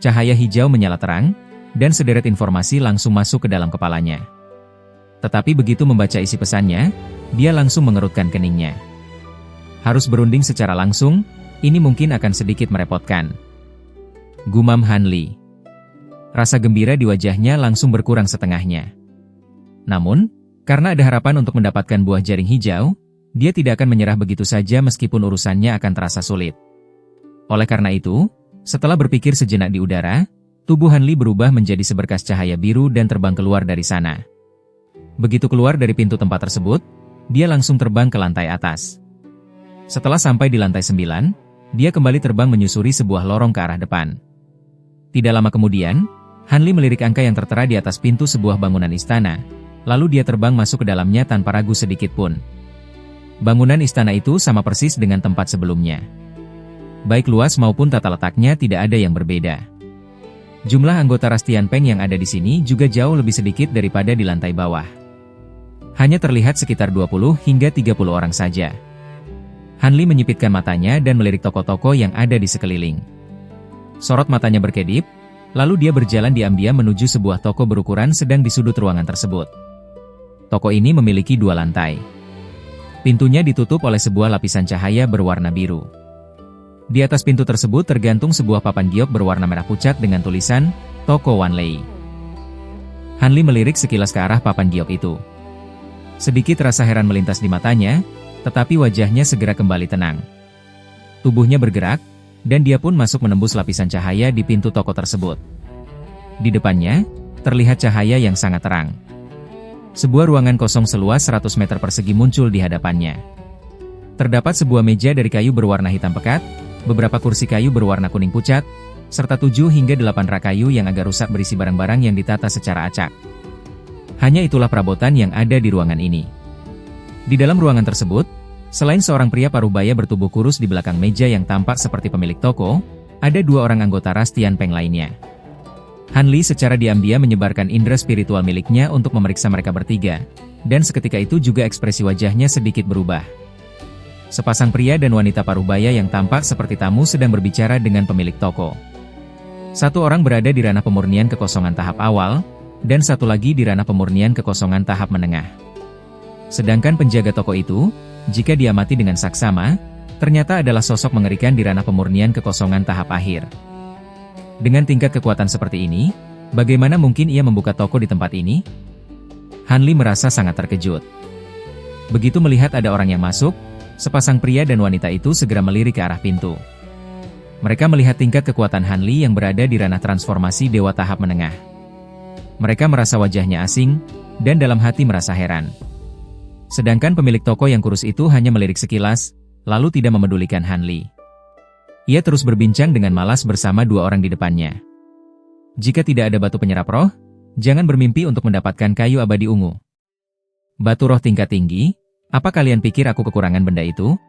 Cahaya hijau menyala terang, dan sederet informasi langsung masuk ke dalam kepalanya. Tetapi begitu membaca isi pesannya, dia langsung mengerutkan keningnya. Harus berunding secara langsung, ini mungkin akan sedikit merepotkan. Gumam Hanli. Rasa gembira di wajahnya langsung berkurang setengahnya. Namun, karena ada harapan untuk mendapatkan buah jaring hijau, dia tidak akan menyerah begitu saja meskipun urusannya akan terasa sulit. Oleh karena itu, setelah berpikir sejenak di udara, tubuh Hanli berubah menjadi seberkas cahaya biru dan terbang keluar dari sana. Begitu keluar dari pintu tempat tersebut, dia langsung terbang ke lantai atas. Setelah sampai di lantai 9, dia kembali terbang menyusuri sebuah lorong ke arah depan. Tidak lama kemudian, Hanli melirik angka yang tertera di atas pintu sebuah bangunan istana, lalu dia terbang masuk ke dalamnya tanpa ragu sedikit pun. Bangunan istana itu sama persis dengan tempat sebelumnya. Baik luas maupun tata letaknya tidak ada yang berbeda. Jumlah anggota ras Tianpeng yang ada di sini juga jauh lebih sedikit daripada di lantai bawah. Hanya terlihat sekitar 20 hingga 30 orang saja. Hanli menyipitkan matanya dan melirik toko-toko yang ada di sekeliling. Sorot matanya berkedip, lalu dia berjalan diam-diam menuju sebuah toko berukuran sedang di sudut ruangan tersebut. Toko ini memiliki 2 lantai. Pintunya ditutup oleh sebuah lapisan cahaya berwarna biru. Di atas pintu tersebut tergantung sebuah papan giok berwarna merah pucat dengan tulisan, Toko Wanlei. Hanli melirik sekilas ke arah papan giok itu. Sedikit rasa heran melintas di matanya, tetapi wajahnya segera kembali tenang. Tubuhnya bergerak, dan dia pun masuk menembus lapisan cahaya di pintu toko tersebut. Di depannya, terlihat cahaya yang sangat terang. Sebuah ruangan kosong seluas 100 meter persegi muncul di hadapannya. Terdapat sebuah meja dari kayu berwarna hitam pekat, beberapa kursi kayu berwarna kuning pucat, serta 7 hingga 8 rak kayu yang agak rusak berisi barang-barang yang ditata secara acak. Hanya itulah perabotan yang ada di ruangan ini. Di dalam ruangan tersebut, selain seorang pria paruhbaya bertubuh kurus di belakang meja yang tampak seperti pemilik toko, ada 2 orang anggota ras Tian Peng lainnya. Han Li secara diam-diam menyebarkan indera spiritual miliknya untuk memeriksa mereka bertiga, dan seketika itu juga ekspresi wajahnya sedikit berubah. Sepasang pria dan wanita paruhbaya yang tampak seperti tamu sedang berbicara dengan pemilik toko. Satu orang berada di ranah pemurnian kekosongan tahap awal, dan satu lagi di ranah pemurnian kekosongan tahap menengah. Sedangkan penjaga toko itu, jika diamati dengan saksama, ternyata adalah sosok mengerikan di ranah pemurnian kekosongan tahap akhir. Dengan tingkat kekuatan seperti ini, bagaimana mungkin ia membuka toko di tempat ini? Han Li merasa sangat terkejut. Begitu melihat ada orang yang masuk, sepasang pria dan wanita itu segera melirik ke arah pintu. Mereka melihat tingkat kekuatan Han Li yang berada di ranah transformasi dewa tahap menengah. Mereka merasa wajahnya asing, dan dalam hati merasa heran. Sedangkan pemilik toko yang kurus itu hanya melirik sekilas, lalu tidak memedulikan Han Li. Ia terus berbincang dengan malas bersama 2 orang di depannya. Jika tidak ada batu penyerap roh, jangan bermimpi untuk mendapatkan kayu abadi ungu. Batu roh tingkat tinggi, apa kalian pikir aku kekurangan benda itu?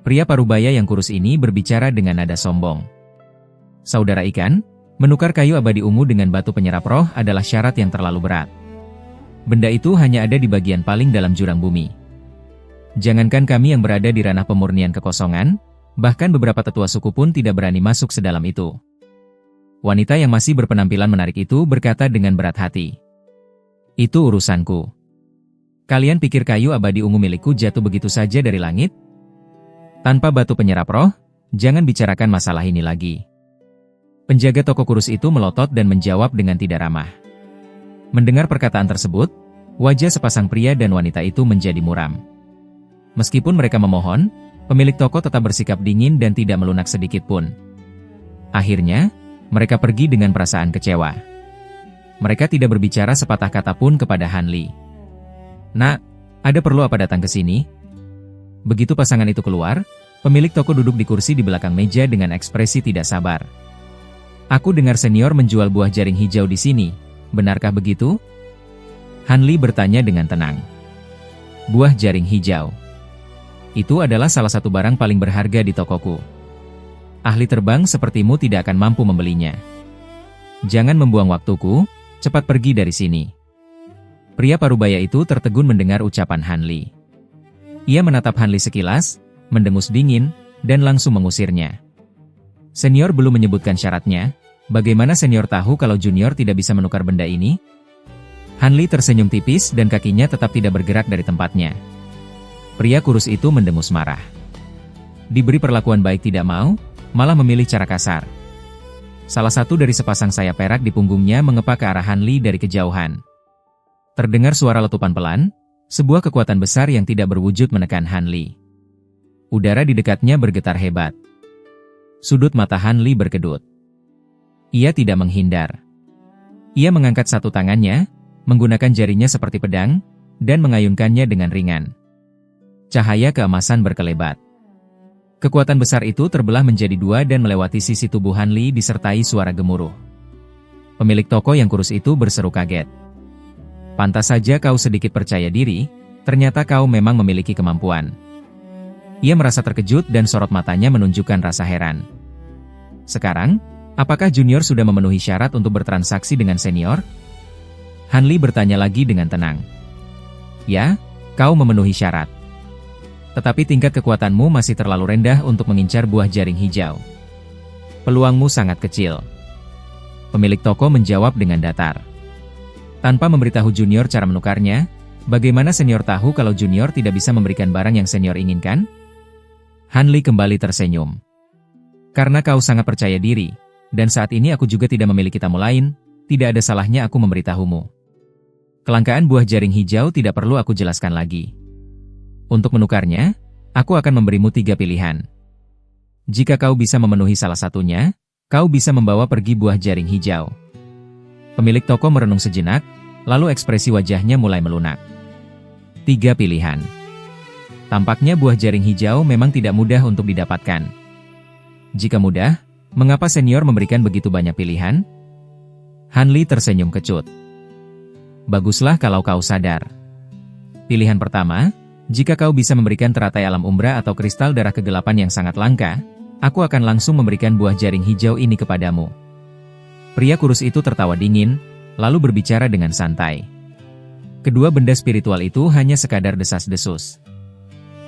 Pria paruhbaya yang kurus ini berbicara dengan nada sombong. Saudara ikan, menukar kayu abadi ungu dengan batu penyerap roh adalah syarat yang terlalu berat. Benda itu hanya ada di bagian paling dalam jurang bumi. Jangankan kami yang berada di ranah pemurnian kekosongan, bahkan beberapa tetua suku pun tidak berani masuk sedalam itu. Wanita yang masih berpenampilan menarik itu berkata dengan berat hati. Itu urusanku. Kalian pikir kayu abadi ungu milikku jatuh begitu saja dari langit? Tanpa batu penyerap roh, jangan bicarakan masalah ini lagi. Penjaga toko kurus itu melotot dan menjawab dengan tidak ramah. Mendengar perkataan tersebut, wajah sepasang pria dan wanita itu menjadi muram. Meskipun mereka memohon, pemilik toko tetap bersikap dingin dan tidak melunak sedikit pun. Akhirnya, mereka pergi dengan perasaan kecewa. Mereka tidak berbicara sepatah kata pun kepada Han Li. Nak, ada perlu apa datang ke sini? Begitu pasangan itu keluar, pemilik toko duduk di kursi di belakang meja dengan ekspresi tidak sabar. Aku dengar senior menjual buah jaring hijau di sini, benarkah begitu? Han Li bertanya dengan tenang. Buah jaring hijau. Itu adalah salah satu barang paling berharga di tokoku. Ahli terbang sepertimu tidak akan mampu membelinya. Jangan membuang waktuku, cepat pergi dari sini. Pria paruhbaya itu tertegun mendengar ucapan Han Li. Ia menatap Han Li sekilas, mendengus dingin, dan langsung mengusirnya. Senior belum menyebutkan syaratnya, bagaimana senior tahu kalau junior tidak bisa menukar benda ini? Han Li tersenyum tipis dan kakinya tetap tidak bergerak dari tempatnya. Pria kurus itu mendengus marah. Diberi perlakuan baik tidak mau, malah memilih cara kasar. Salah satu dari sepasang sayap perak di punggungnya mengepak ke arah Han Li dari kejauhan. Terdengar suara letupan pelan, sebuah kekuatan besar yang tidak berwujud menekan Han Li. Udara di dekatnya bergetar hebat. Sudut mata Han Li berkedut. Ia tidak menghindar. Ia mengangkat satu tangannya, menggunakan jarinya seperti pedang, dan mengayunkannya dengan ringan. Cahaya keemasan berkelebat. Kekuatan besar itu terbelah menjadi 2 dan melewati sisi tubuh Han Li disertai suara gemuruh. Pemilik toko yang kurus itu berseru kaget. Pantas saja kau sedikit percaya diri, ternyata kau memang memiliki kemampuan. Ia merasa terkejut dan sorot matanya menunjukkan rasa heran. Sekarang, apakah junior sudah memenuhi syarat untuk bertransaksi dengan senior? Han Li bertanya lagi dengan tenang. Ya, kau memenuhi syarat. Tetapi tingkat kekuatanmu masih terlalu rendah untuk mengincar buah jaring hijau. Peluangmu sangat kecil. Pemilik toko menjawab dengan datar. Tanpa memberitahu junior cara menukarnya, bagaimana senior tahu kalau junior tidak bisa memberikan barang yang senior inginkan? Han Li kembali tersenyum. Karena kau sangat percaya diri, dan saat ini aku juga tidak memiliki tamu lain, tidak ada salahnya aku memberitahumu. Kelangkaan buah jaring hijau tidak perlu aku jelaskan lagi. Untuk menukarnya, aku akan memberimu 3 pilihan. Jika kau bisa memenuhi salah satunya, kau bisa membawa pergi buah jaring hijau. Pemilik toko merenung sejenak, lalu ekspresi wajahnya mulai melunak. 3 pilihan. Tampaknya buah jaring hijau memang tidak mudah untuk didapatkan. Jika mudah, mengapa senior memberikan begitu banyak pilihan? Hanli tersenyum kecut. Baguslah kalau kau sadar. Pilihan pertama, jika kau bisa memberikan teratai alam umbra atau kristal darah kegelapan yang sangat langka, aku akan langsung memberikan buah jaring hijau ini kepadamu. Pria kurus itu tertawa dingin, lalu berbicara dengan santai. Kedua benda spiritual itu hanya sekadar desas-desus.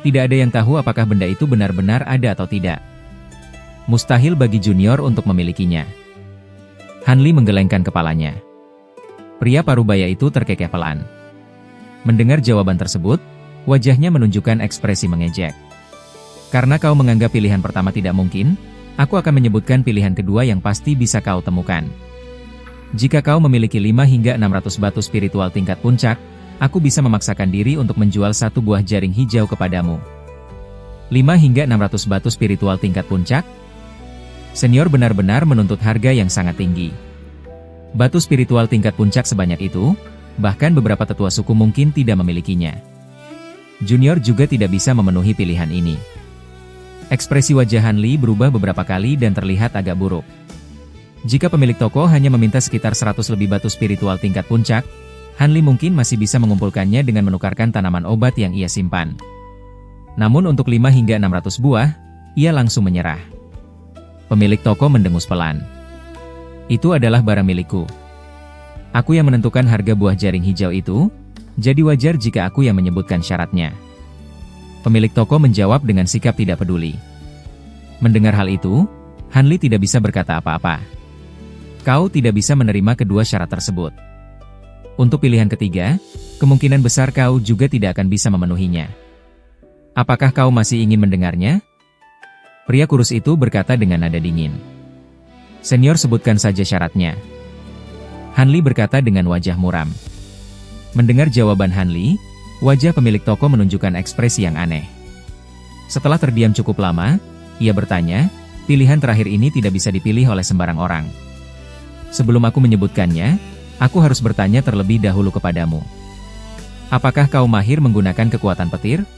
Tidak ada yang tahu apakah benda itu benar-benar ada atau tidak. Mustahil bagi junior untuk memilikinya. Hanli menggelengkan kepalanya. Pria parubaya itu terkekeh pelan. Mendengar jawaban tersebut, wajahnya menunjukkan ekspresi mengejek. Karena kau menganggap pilihan pertama tidak mungkin, aku akan menyebutkan pilihan kedua yang pasti bisa kau temukan. Jika kau memiliki 5 hingga 600 batu spiritual tingkat puncak, aku bisa memaksakan diri untuk menjual satu buah jaring hijau kepadamu. 5 hingga 600 batu spiritual tingkat puncak? Senior benar-benar menuntut harga yang sangat tinggi. Batu spiritual tingkat puncak sebanyak itu, bahkan beberapa tetua suku mungkin tidak memilikinya. Junior juga tidak bisa memenuhi pilihan ini. Ekspresi wajah Hanli berubah beberapa kali dan terlihat agak buruk. Jika pemilik toko hanya meminta sekitar 100 lebih batu spiritual tingkat puncak, Hanli mungkin masih bisa mengumpulkannya dengan menukarkan tanaman obat yang ia simpan. Namun untuk 5 hingga 600 buah, ia langsung menyerah. Pemilik toko mendengus pelan. Itu adalah barang milikku. Aku yang menentukan harga buah jaring hijau itu, jadi wajar jika aku yang menyebutkan syaratnya. Pemilik toko menjawab dengan sikap tidak peduli. Mendengar hal itu, Hanli tidak bisa berkata apa-apa. Kau tidak bisa menerima kedua syarat tersebut. Untuk pilihan ketiga, kemungkinan besar kau juga tidak akan bisa memenuhinya. Apakah kau masih ingin mendengarnya? Pria kurus itu berkata dengan nada dingin. Senior, sebutkan saja syaratnya. Hanli berkata dengan wajah muram. Mendengar jawaban Hanli, wajah pemilik toko menunjukkan ekspresi yang aneh. Setelah terdiam cukup lama, ia bertanya, pilihan terakhir ini tidak bisa dipilih oleh sembarang orang. Sebelum aku menyebutkannya, aku harus bertanya terlebih dahulu kepadamu. Apakah kau mahir menggunakan kekuatan petir?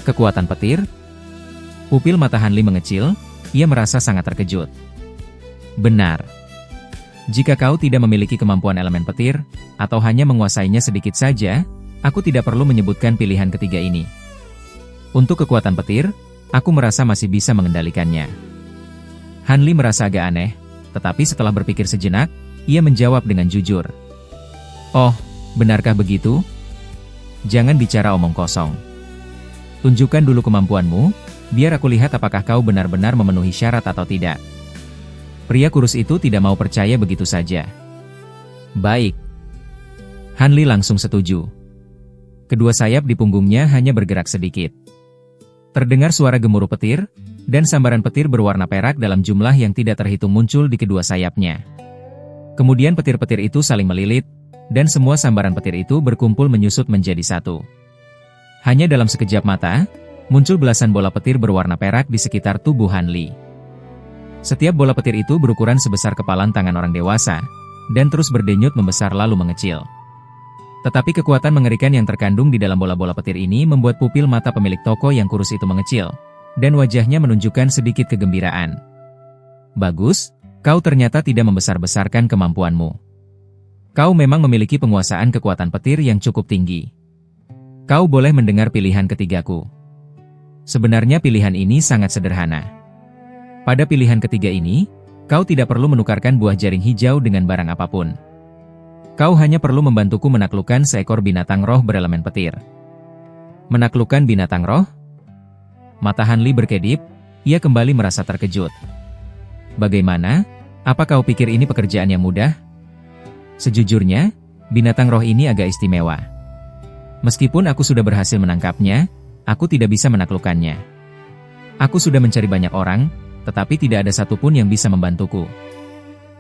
Kekuatan petir? Pupil mata Hanli mengecil, ia merasa sangat terkejut. Benar. Jika kau tidak memiliki kemampuan elemen petir, atau hanya menguasainya sedikit saja, aku tidak perlu menyebutkan pilihan ketiga ini. Untuk kekuatan petir, aku merasa masih bisa mengendalikannya. Hanli merasa agak aneh, tetapi setelah berpikir sejenak, ia menjawab dengan jujur. Oh, benarkah begitu? Jangan bicara omong kosong. Tunjukkan dulu kemampuanmu, biar aku lihat apakah kau benar-benar memenuhi syarat atau tidak. Pria kurus itu tidak mau percaya begitu saja. Baik. Hanli langsung setuju. Kedua sayap di punggungnya hanya bergerak sedikit. Terdengar suara gemuruh petir, dan sambaran petir berwarna perak dalam jumlah yang tidak terhitung muncul di kedua sayapnya. Kemudian petir-petir itu saling melilit, dan semua sambaran petir itu berkumpul menyusut menjadi satu. Hanya dalam sekejap mata, muncul belasan bola petir berwarna perak di sekitar tubuh Hanli. Setiap bola petir itu berukuran sebesar kepalan tangan orang dewasa, dan terus berdenyut membesar lalu mengecil. Tetapi kekuatan mengerikan yang terkandung di dalam bola-bola petir ini membuat pupil mata pemilik toko yang kurus itu mengecil, dan wajahnya menunjukkan sedikit kegembiraan. Bagus, kau ternyata tidak membesar-besarkan kemampuanmu. Kau memang memiliki penguasaan kekuatan petir yang cukup tinggi. Kau boleh mendengar pilihan ketigaku. Sebenarnya pilihan ini sangat sederhana. Pada pilihan ketiga ini, kau tidak perlu menukarkan buah jaring hijau dengan barang apapun. Kau hanya perlu membantuku menaklukkan seekor binatang roh berelemen petir. Menaklukkan binatang roh? Mata Hanli berkedip, ia kembali merasa terkejut. Bagaimana? Apa kau pikir ini pekerjaan yang mudah? Sejujurnya, binatang roh ini agak istimewa. Meskipun aku sudah berhasil menangkapnya, aku tidak bisa menaklukkannya. Aku sudah mencari banyak orang, tetapi tidak ada satupun yang bisa membantuku.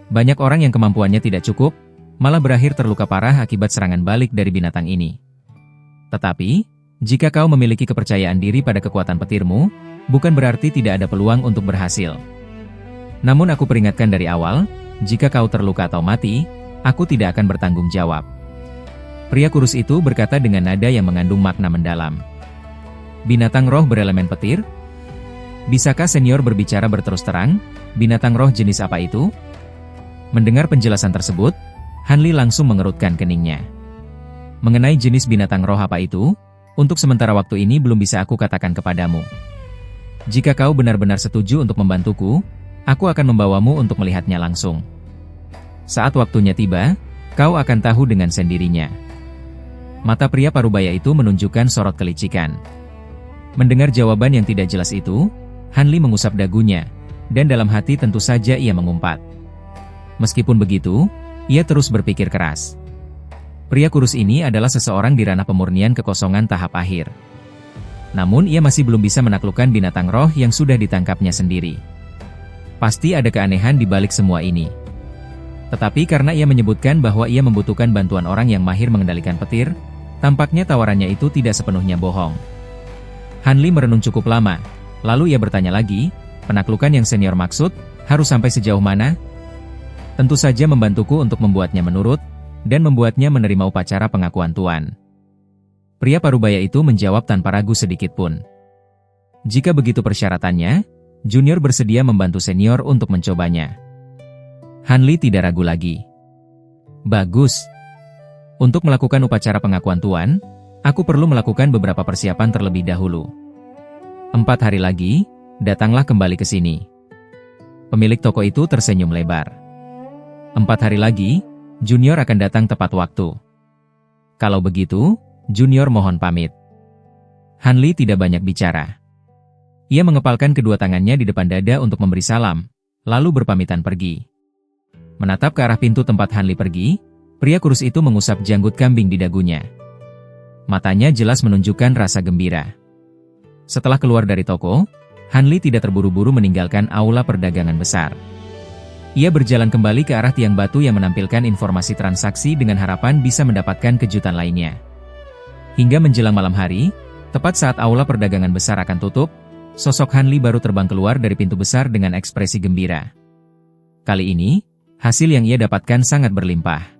Banyak orang yang kemampuannya tidak cukup, malah berakhir terluka parah akibat serangan balik dari binatang ini. Tetapi, jika kau memiliki kepercayaan diri pada kekuatan petirmu, bukan berarti tidak ada peluang untuk berhasil. Namun aku peringatkan dari awal, jika kau terluka atau mati, aku tidak akan bertanggung jawab. Pria kurus itu berkata dengan nada yang mengandung makna mendalam. Binatang roh berelemen petir? Bisakah senior berbicara berterus terang? Binatang roh jenis apa itu? Mendengar penjelasan tersebut, Hanli langsung mengerutkan keningnya. Mengenai jenis binatang roh apa itu, untuk sementara waktu ini belum bisa aku katakan kepadamu. Jika kau benar-benar setuju untuk membantuku, aku akan membawamu untuk melihatnya langsung. Saat waktunya tiba, kau akan tahu dengan sendirinya. Mata pria parubaya itu menunjukkan sorot kelicikan. Mendengar jawaban yang tidak jelas itu, Hanli mengusap dagunya, dan dalam hati tentu saja ia mengumpat. Meskipun begitu, ia terus berpikir keras. Pria kurus ini adalah seseorang di ranah pemurnian kekosongan tahap akhir. Namun ia masih belum bisa menaklukkan binatang roh yang sudah ditangkapnya sendiri. Pasti ada keanehan di balik semua ini. Tetapi karena ia menyebutkan bahwa ia membutuhkan bantuan orang yang mahir mengendalikan petir, tampaknya tawarannya itu tidak sepenuhnya bohong. Hanli merenung cukup lama, lalu ia bertanya lagi, penaklukan yang senior maksud, harus sampai sejauh mana? Tentu saja membantuku untuk membuatnya menurut, dan membuatnya menerima upacara pengakuan tuan. Pria parubaya itu menjawab tanpa ragu sedikit pun. Jika begitu persyaratannya, junior bersedia membantu senior untuk mencobanya. Hanli tidak ragu lagi. Bagus. Untuk melakukan upacara pengakuan tuan, aku perlu melakukan beberapa persiapan terlebih dahulu. 4 hari lagi, datanglah kembali ke sini. Pemilik toko itu tersenyum lebar. 4 hari lagi, junior akan datang tepat waktu. Kalau begitu, junior mohon pamit. Hanli tidak banyak bicara. Ia mengepalkan kedua tangannya di depan dada untuk memberi salam, lalu berpamitan pergi. Menatap ke arah pintu tempat Hanli pergi, pria kurus itu mengusap janggut kambing di dagunya. Matanya jelas menunjukkan rasa gembira. Setelah keluar dari toko, Hanli tidak terburu-buru meninggalkan aula perdagangan besar. Ia berjalan kembali ke arah tiang batu yang menampilkan informasi transaksi dengan harapan bisa mendapatkan kejutan lainnya. Hingga menjelang malam hari, tepat saat aula perdagangan besar akan tutup, sosok Hanli baru terbang keluar dari pintu besar dengan ekspresi gembira. Kali ini, hasil yang ia dapatkan sangat berlimpah.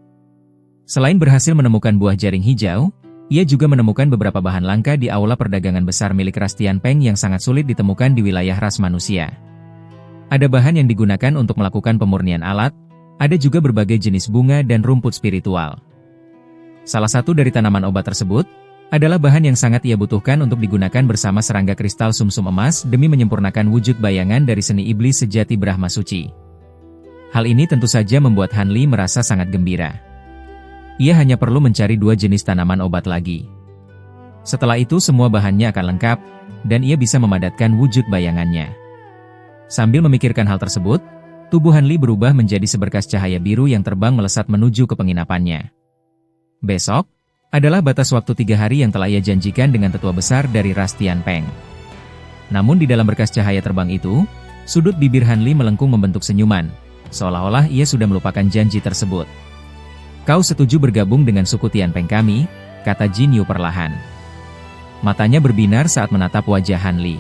Selain berhasil menemukan buah jaring hijau, ia juga menemukan beberapa bahan langka di aula perdagangan besar milik ras Tianpeng yang sangat sulit ditemukan di wilayah ras manusia. Ada bahan yang digunakan untuk melakukan pemurnian alat, ada juga berbagai jenis bunga dan rumput spiritual. Salah satu dari tanaman obat tersebut, adalah bahan yang sangat ia butuhkan untuk digunakan bersama serangga kristal sumsum emas demi menyempurnakan wujud bayangan dari seni iblis sejati Brahma Suci. Hal ini tentu saja membuat Hanli merasa sangat gembira. Ia hanya perlu mencari 2 jenis tanaman obat lagi. Setelah itu semua bahannya akan lengkap, dan ia bisa memadatkan wujud bayangannya. Sambil memikirkan hal tersebut, tubuh Hanli berubah menjadi seberkas cahaya biru yang terbang melesat menuju ke penginapannya. Besok, adalah batas waktu 3 hari yang telah ia janjikan dengan tetua besar dari ras Tianpeng. Namun di dalam berkas cahaya terbang itu, sudut bibir Hanli melengkung membentuk senyuman, seolah-olah ia sudah melupakan janji tersebut. Kau setuju bergabung dengan suku Tianpeng kami, kata Jin Yu perlahan. Matanya berbinar saat menatap wajah Hanli.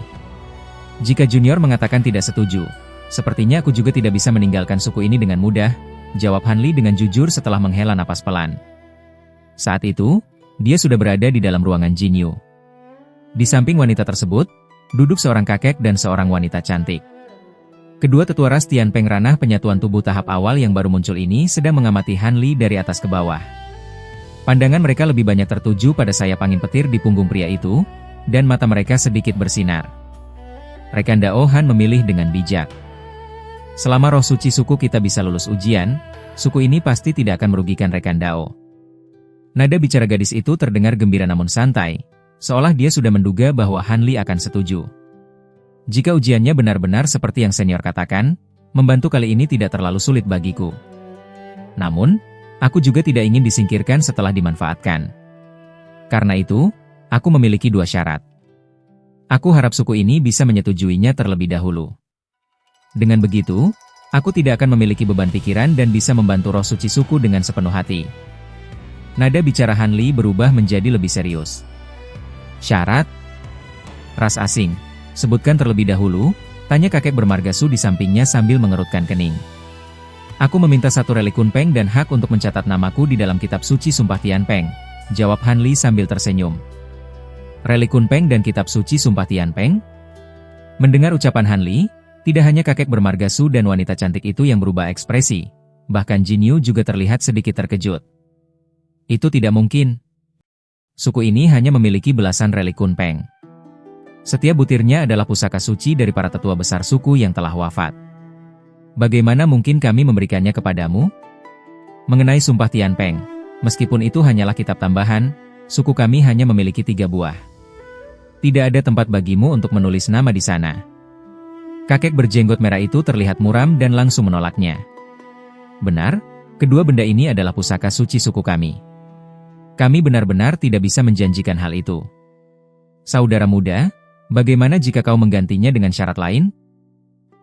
Jika junior mengatakan tidak setuju, sepertinya aku juga tidak bisa meninggalkan suku ini dengan mudah, jawab Hanli dengan jujur setelah menghela napas pelan. Saat itu, dia sudah berada di dalam ruangan Jin Yu. Di samping wanita tersebut, duduk seorang kakek dan seorang wanita cantik. Kedua tetua ras Tianpeng ranah penyatuan tubuh tahap awal yang baru muncul ini sedang mengamati Hanli dari atas ke bawah. Pandangan mereka lebih banyak tertuju pada sayap angin petir di punggung pria itu, dan mata mereka sedikit bersinar. Rekan Dao Han memilih dengan bijak. Selama roh suci suku kita bisa lulus ujian, suku ini pasti tidak akan merugikan rekan Dao. Nada bicara gadis itu terdengar gembira namun santai, seolah dia sudah menduga bahwa Hanli akan setuju. Jika ujiannya benar-benar seperti yang senior katakan, membantu kali ini tidak terlalu sulit bagiku. Namun, aku juga tidak ingin disingkirkan setelah dimanfaatkan. Karena itu, aku memiliki 2 syarat. Aku harap suku ini bisa menyetujuinya terlebih dahulu. Dengan begitu, aku tidak akan memiliki beban pikiran dan bisa membantu roh suci suku dengan sepenuh hati. Nada bicara Hanli berubah menjadi lebih serius. Syarat? Ras asing, sebutkan terlebih dahulu, tanya kakek bermargasu di sampingnya sambil mengerutkan kening. Aku meminta 1 relik Kunpeng dan hak untuk mencatat namaku di dalam kitab suci Sumpah Tianpeng, jawab Han Li sambil tersenyum. Relik Kunpeng dan kitab suci Sumpah Tianpeng? Mendengar ucapan Han Li, tidak hanya kakek bermarga Su dan wanita cantik itu yang berubah ekspresi, bahkan Jin Yu juga terlihat sedikit terkejut. Itu tidak mungkin. Suku ini hanya memiliki belasan relik Kunpeng. Setiap butirnya adalah pusaka suci dari para tetua besar suku yang telah wafat. Bagaimana mungkin kami memberikannya kepadamu? Mengenai Sumpah Tianpeng, meskipun itu hanyalah kitab tambahan, suku kami hanya memiliki 3 buah. Tidak ada tempat bagimu untuk menulis nama di sana. Kakek berjenggot merah itu terlihat muram dan langsung menolaknya. Benar, kedua benda ini adalah pusaka suci suku kami. Kami benar-benar tidak bisa menjanjikan hal itu. Saudara muda, bagaimana jika kau menggantinya dengan syarat lain?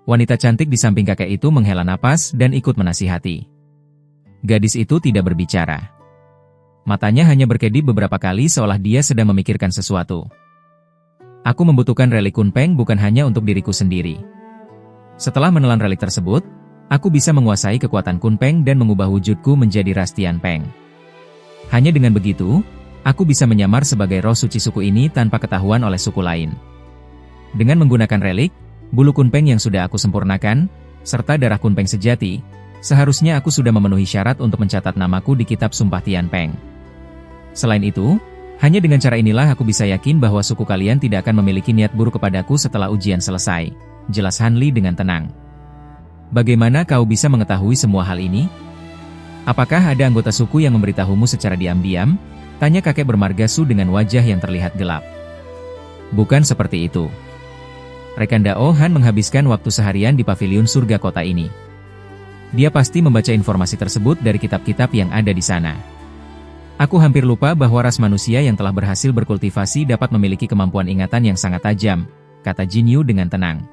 Wanita cantik di samping kakek itu menghela napas dan ikut menasihati. Gadis itu tidak berbicara. Matanya hanya berkedip beberapa kali seolah dia sedang memikirkan sesuatu. Aku membutuhkan relik Kunpeng bukan hanya untuk diriku sendiri. Setelah menelan relik tersebut, aku bisa menguasai kekuatan Kunpeng dan mengubah wujudku menjadi ras Tianpeng. Hanya dengan begitu, aku bisa menyamar sebagai roh suci suku ini tanpa ketahuan oleh suku lain. Dengan menggunakan relik, bulu Kunpeng yang sudah aku sempurnakan, serta darah Kunpeng sejati, seharusnya aku sudah memenuhi syarat untuk mencatat namaku di kitab Sumpah Tianpeng. Selain itu, hanya dengan cara inilah aku bisa yakin bahwa suku kalian tidak akan memiliki niat buruk kepadaku setelah ujian selesai, jelas Han Li dengan tenang. Bagaimana kau bisa mengetahui semua hal ini? Apakah ada anggota suku yang memberitahumu secara diam-diam? Tanya kakek bermarga Su dengan wajah yang terlihat gelap. Bukan seperti itu. Rekan Dao Han menghabiskan waktu seharian di paviliun surga kota ini. Dia pasti membaca informasi tersebut dari kitab-kitab yang ada di sana. Aku hampir lupa bahwa ras manusia yang telah berhasil berkultivasi dapat memiliki kemampuan ingatan yang sangat tajam, kata Jin Yu dengan tenang.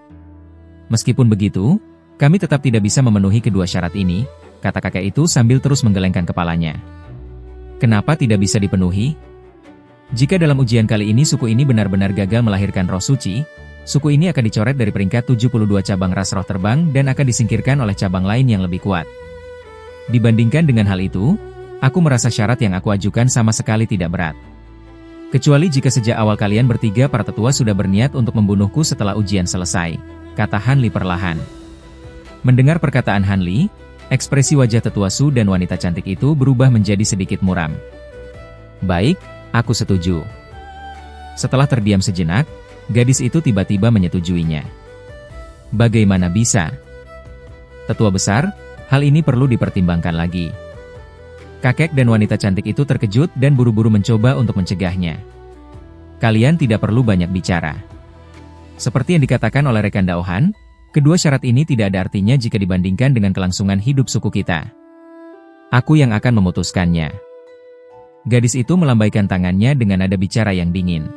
Meskipun begitu, kami tetap tidak bisa memenuhi kedua syarat ini, kata kakek itu sambil terus menggelengkan kepalanya. Kenapa tidak bisa dipenuhi? Jika dalam ujian kali ini suku ini benar-benar gagal melahirkan roh suci, suku ini akan dicoret dari peringkat 72 cabang ras roh terbang dan akan disingkirkan oleh cabang lain yang lebih kuat. Dibandingkan dengan hal itu, aku merasa syarat yang aku ajukan sama sekali tidak berat. Kecuali jika sejak awal kalian bertiga para tetua sudah berniat untuk membunuhku setelah ujian selesai, kata Han Li perlahan. Mendengar perkataan Han Li, ekspresi wajah tetua Su dan wanita cantik itu berubah menjadi sedikit muram. Baik, aku setuju. Setelah terdiam sejenak, gadis itu tiba-tiba menyetujuinya. Bagaimana bisa? Tetua besar, hal ini perlu dipertimbangkan lagi. Kakek dan wanita cantik itu terkejut dan buru-buru mencoba untuk mencegahnya. Kalian tidak perlu banyak bicara. Seperti yang dikatakan oleh rekan Dao Han, kedua syarat ini tidak ada artinya jika dibandingkan dengan kelangsungan hidup suku kita. Aku yang akan memutuskannya. Gadis itu melambaikan tangannya dengan nada bicara yang dingin.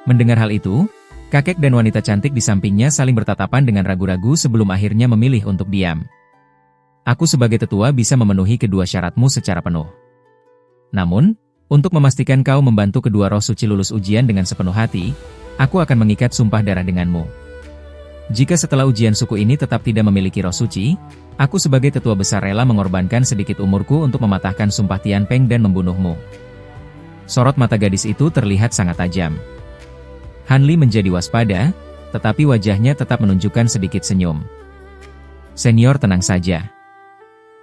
Mendengar hal itu, kakek dan wanita cantik di sampingnya saling bertatapan dengan ragu-ragu sebelum akhirnya memilih untuk diam. Aku sebagai tetua bisa memenuhi kedua syaratmu secara penuh. Namun, untuk memastikan kau membantu kedua roh suci lulus ujian dengan sepenuh hati, aku akan mengikat sumpah darah denganmu. Jika setelah ujian suku ini tetap tidak memiliki roh suci, aku sebagai tetua besar rela mengorbankan sedikit umurku untuk mematahkan sumpah Tianpeng dan membunuhmu. Sorot mata gadis itu terlihat sangat tajam. Han Li menjadi waspada, tetapi wajahnya tetap menunjukkan sedikit senyum. Senior, tenang saja.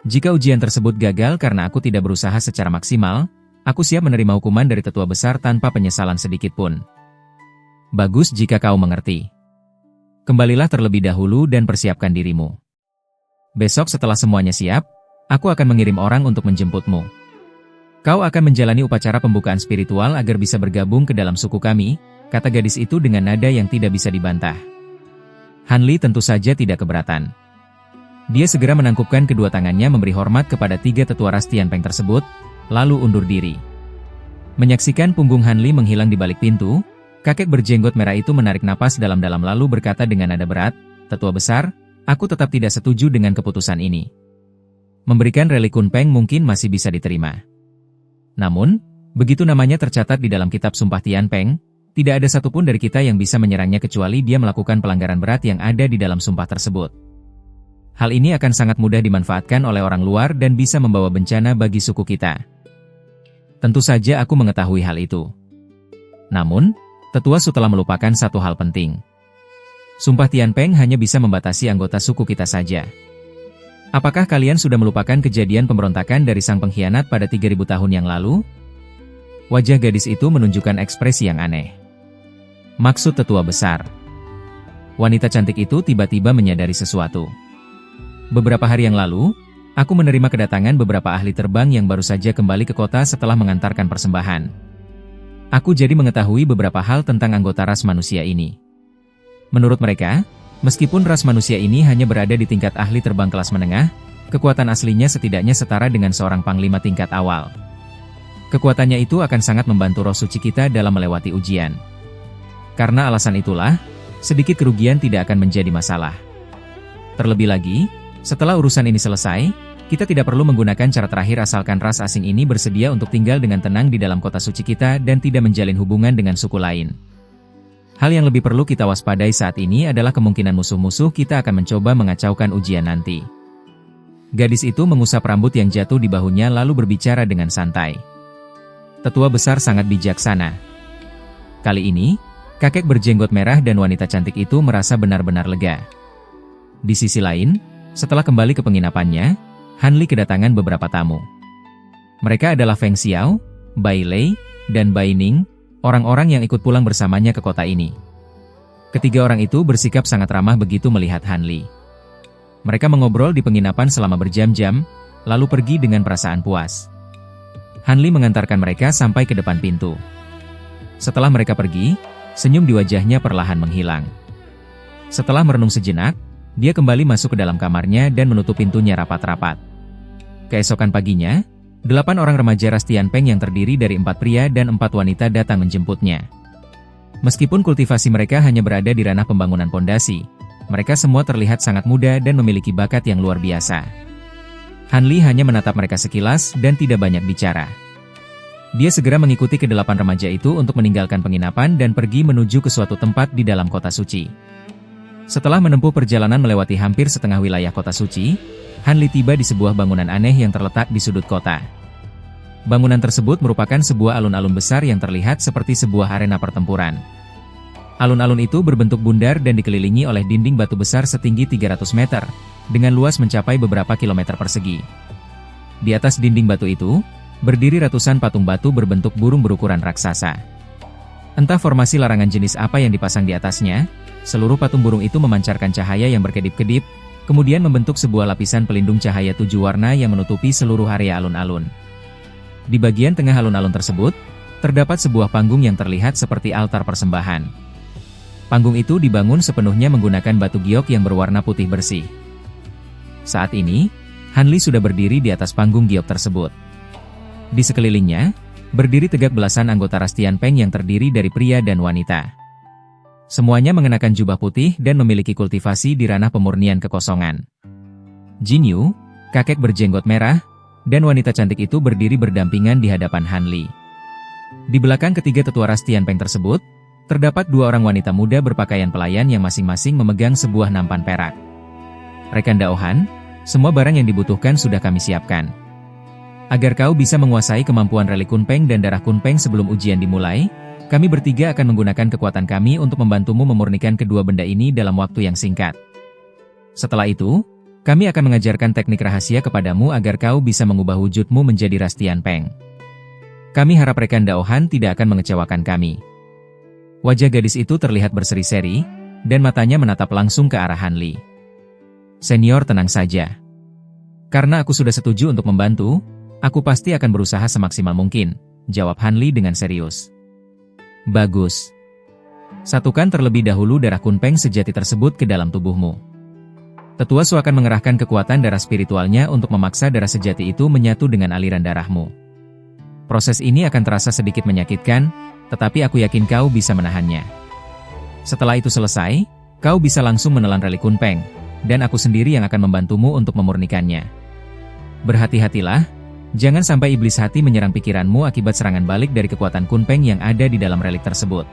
Jika ujian tersebut gagal karena aku tidak berusaha secara maksimal, aku siap menerima hukuman dari tetua besar tanpa penyesalan sedikit pun. Bagus jika kau mengerti. Kembalilah terlebih dahulu dan persiapkan dirimu. Besok setelah semuanya siap, aku akan mengirim orang untuk menjemputmu. Kau akan menjalani upacara pembukaan spiritual agar bisa bergabung ke dalam suku kami, kata gadis itu dengan nada yang tidak bisa dibantah. Han Li tentu saja tidak keberatan. Dia segera menangkupkan kedua tangannya memberi hormat kepada 3 tetua ras Tianpeng tersebut, lalu undur diri. Menyaksikan punggung Han Li menghilang di balik pintu, kakek berjenggot merah itu menarik napas dalam-dalam lalu berkata dengan nada berat, "Tetua besar, aku tetap tidak setuju dengan keputusan ini. Memberikan relik Kunpeng mungkin masih bisa diterima. Namun, begitu namanya tercatat di dalam kitab Sumpah Tianpeng, tidak ada satupun dari kita yang bisa menyerangnya kecuali dia melakukan pelanggaran berat yang ada di dalam sumpah tersebut. Hal ini akan sangat mudah dimanfaatkan oleh orang luar dan bisa membawa bencana bagi suku kita. Tentu saja aku mengetahui hal itu. Namun, Tetua Su telah melupakan satu hal penting. Sumpah Tianpeng hanya bisa membatasi anggota suku kita saja. Apakah kalian sudah melupakan kejadian pemberontakan dari sang pengkhianat pada 3000 tahun yang lalu? Wajah gadis itu menunjukkan ekspresi yang aneh. Maksud tetua besar. Wanita cantik itu tiba-tiba menyadari sesuatu. Beberapa hari yang lalu, aku menerima kedatangan beberapa ahli terbang yang baru saja kembali ke kota setelah mengantarkan persembahan. Aku jadi mengetahui beberapa hal tentang anggota ras manusia ini. Menurut mereka, meskipun ras manusia ini hanya berada di tingkat ahli terbang kelas menengah, kekuatan aslinya setidaknya setara dengan seorang panglima tingkat awal. Kekuatannya itu akan sangat membantu roh suci kita dalam melewati ujian. Karena alasan itulah, sedikit kerugian tidak akan menjadi masalah. Terlebih lagi, setelah urusan ini selesai, kita tidak perlu menggunakan cara terakhir asalkan ras asing ini bersedia untuk tinggal dengan tenang di dalam kota suci kita dan tidak menjalin hubungan dengan suku lain. Hal yang lebih perlu kita waspadai saat ini adalah kemungkinan musuh-musuh kita akan mencoba mengacaukan ujian nanti. Gadis itu mengusap rambut yang jatuh di bahunya lalu berbicara dengan santai. Tetua besar sangat bijaksana. Kali ini, kakek berjenggot merah dan wanita cantik itu merasa benar-benar lega. Di sisi lain, setelah kembali ke penginapannya, Han Li kedatangan beberapa tamu. Mereka adalah Feng Xiao, Bai Lei, dan Bai Ning, orang-orang yang ikut pulang bersamanya ke kota ini. Ketiga orang itu bersikap sangat ramah begitu melihat Han Li. Mereka mengobrol di penginapan selama berjam-jam, lalu pergi dengan perasaan puas. Han Li mengantarkan mereka sampai ke depan pintu. Setelah mereka pergi, senyum di wajahnya perlahan menghilang. Setelah merenung sejenak, dia kembali masuk ke dalam kamarnya dan menutup pintunya rapat-rapat. Keesokan paginya, 8 orang remaja ras Tianpeng yang terdiri dari 4 pria dan 4 wanita datang menjemputnya. Meskipun kultivasi mereka hanya berada di ranah pembangunan pondasi, mereka semua terlihat sangat muda dan memiliki bakat yang luar biasa. Han Li hanya menatap mereka sekilas dan tidak banyak bicara. Dia segera mengikuti ke-8 remaja itu untuk meninggalkan penginapan dan pergi menuju ke suatu tempat di dalam kota suci. Setelah menempuh perjalanan melewati hampir setengah wilayah kota suci, Han Li tiba di sebuah bangunan aneh yang terletak di sudut kota. Bangunan tersebut merupakan sebuah alun-alun besar yang terlihat seperti sebuah arena pertempuran. Alun-alun itu berbentuk bundar dan dikelilingi oleh dinding batu besar setinggi 300 meter, dengan luas mencapai beberapa kilometer persegi. Di atas dinding batu itu, berdiri ratusan patung batu berbentuk burung berukuran raksasa. Entah formasi larangan jenis apa yang dipasang di atasnya, seluruh patung burung itu memancarkan cahaya yang berkedip-kedip, kemudian membentuk sebuah lapisan pelindung cahaya 7 warna yang menutupi seluruh area alun-alun. Di bagian tengah alun-alun tersebut, terdapat sebuah panggung yang terlihat seperti altar persembahan. Panggung itu dibangun sepenuhnya menggunakan batu giok yang berwarna putih bersih. Saat ini, Han Li sudah berdiri di atas panggung giok tersebut. Di sekelilingnya, berdiri tegak belasan anggota ras Tianpeng yang terdiri dari pria dan wanita. Semuanya mengenakan jubah putih dan memiliki kultivasi di ranah pemurnian kekosongan. Jin Yu, kakek berjenggot merah, dan wanita cantik itu berdiri berdampingan di hadapan Han Li. Di belakang ketiga tetua ras Tianpeng tersebut, terdapat 2 orang wanita muda berpakaian pelayan yang masing-masing memegang sebuah nampan perak. Rekan Daohan, semua barang yang dibutuhkan sudah kami siapkan. Agar kau bisa menguasai kemampuan relik Kunpeng dan darah Kunpeng sebelum ujian dimulai, kami bertiga akan menggunakan kekuatan kami untuk membantumu memurnikan kedua benda ini dalam waktu yang singkat. Setelah itu, kami akan mengajarkan teknik rahasia kepadamu agar kau bisa mengubah wujudmu menjadi ras Tianpeng. Kami harap rekan Daohan tidak akan mengecewakan kami. Wajah gadis itu terlihat berseri-seri, dan matanya menatap langsung ke arah Han Li. Senior, tenang saja. Karena aku sudah setuju untuk membantu, aku pasti akan berusaha semaksimal mungkin, jawab Han Li dengan serius. Bagus. Satukan terlebih dahulu darah Kunpeng sejati tersebut ke dalam tubuhmu. Tetua Su akan mengerahkan kekuatan darah spiritualnya untuk memaksa darah sejati itu menyatu dengan aliran darahmu. Proses ini akan terasa sedikit menyakitkan, tetapi aku yakin kau bisa menahannya. Setelah itu selesai, kau bisa langsung menelan relik Kunpeng, dan aku sendiri yang akan membantumu untuk memurnikannya. Berhati-hatilah, jangan sampai iblis hati menyerang pikiranmu akibat serangan balik dari kekuatan Kunpeng yang ada di dalam relik tersebut.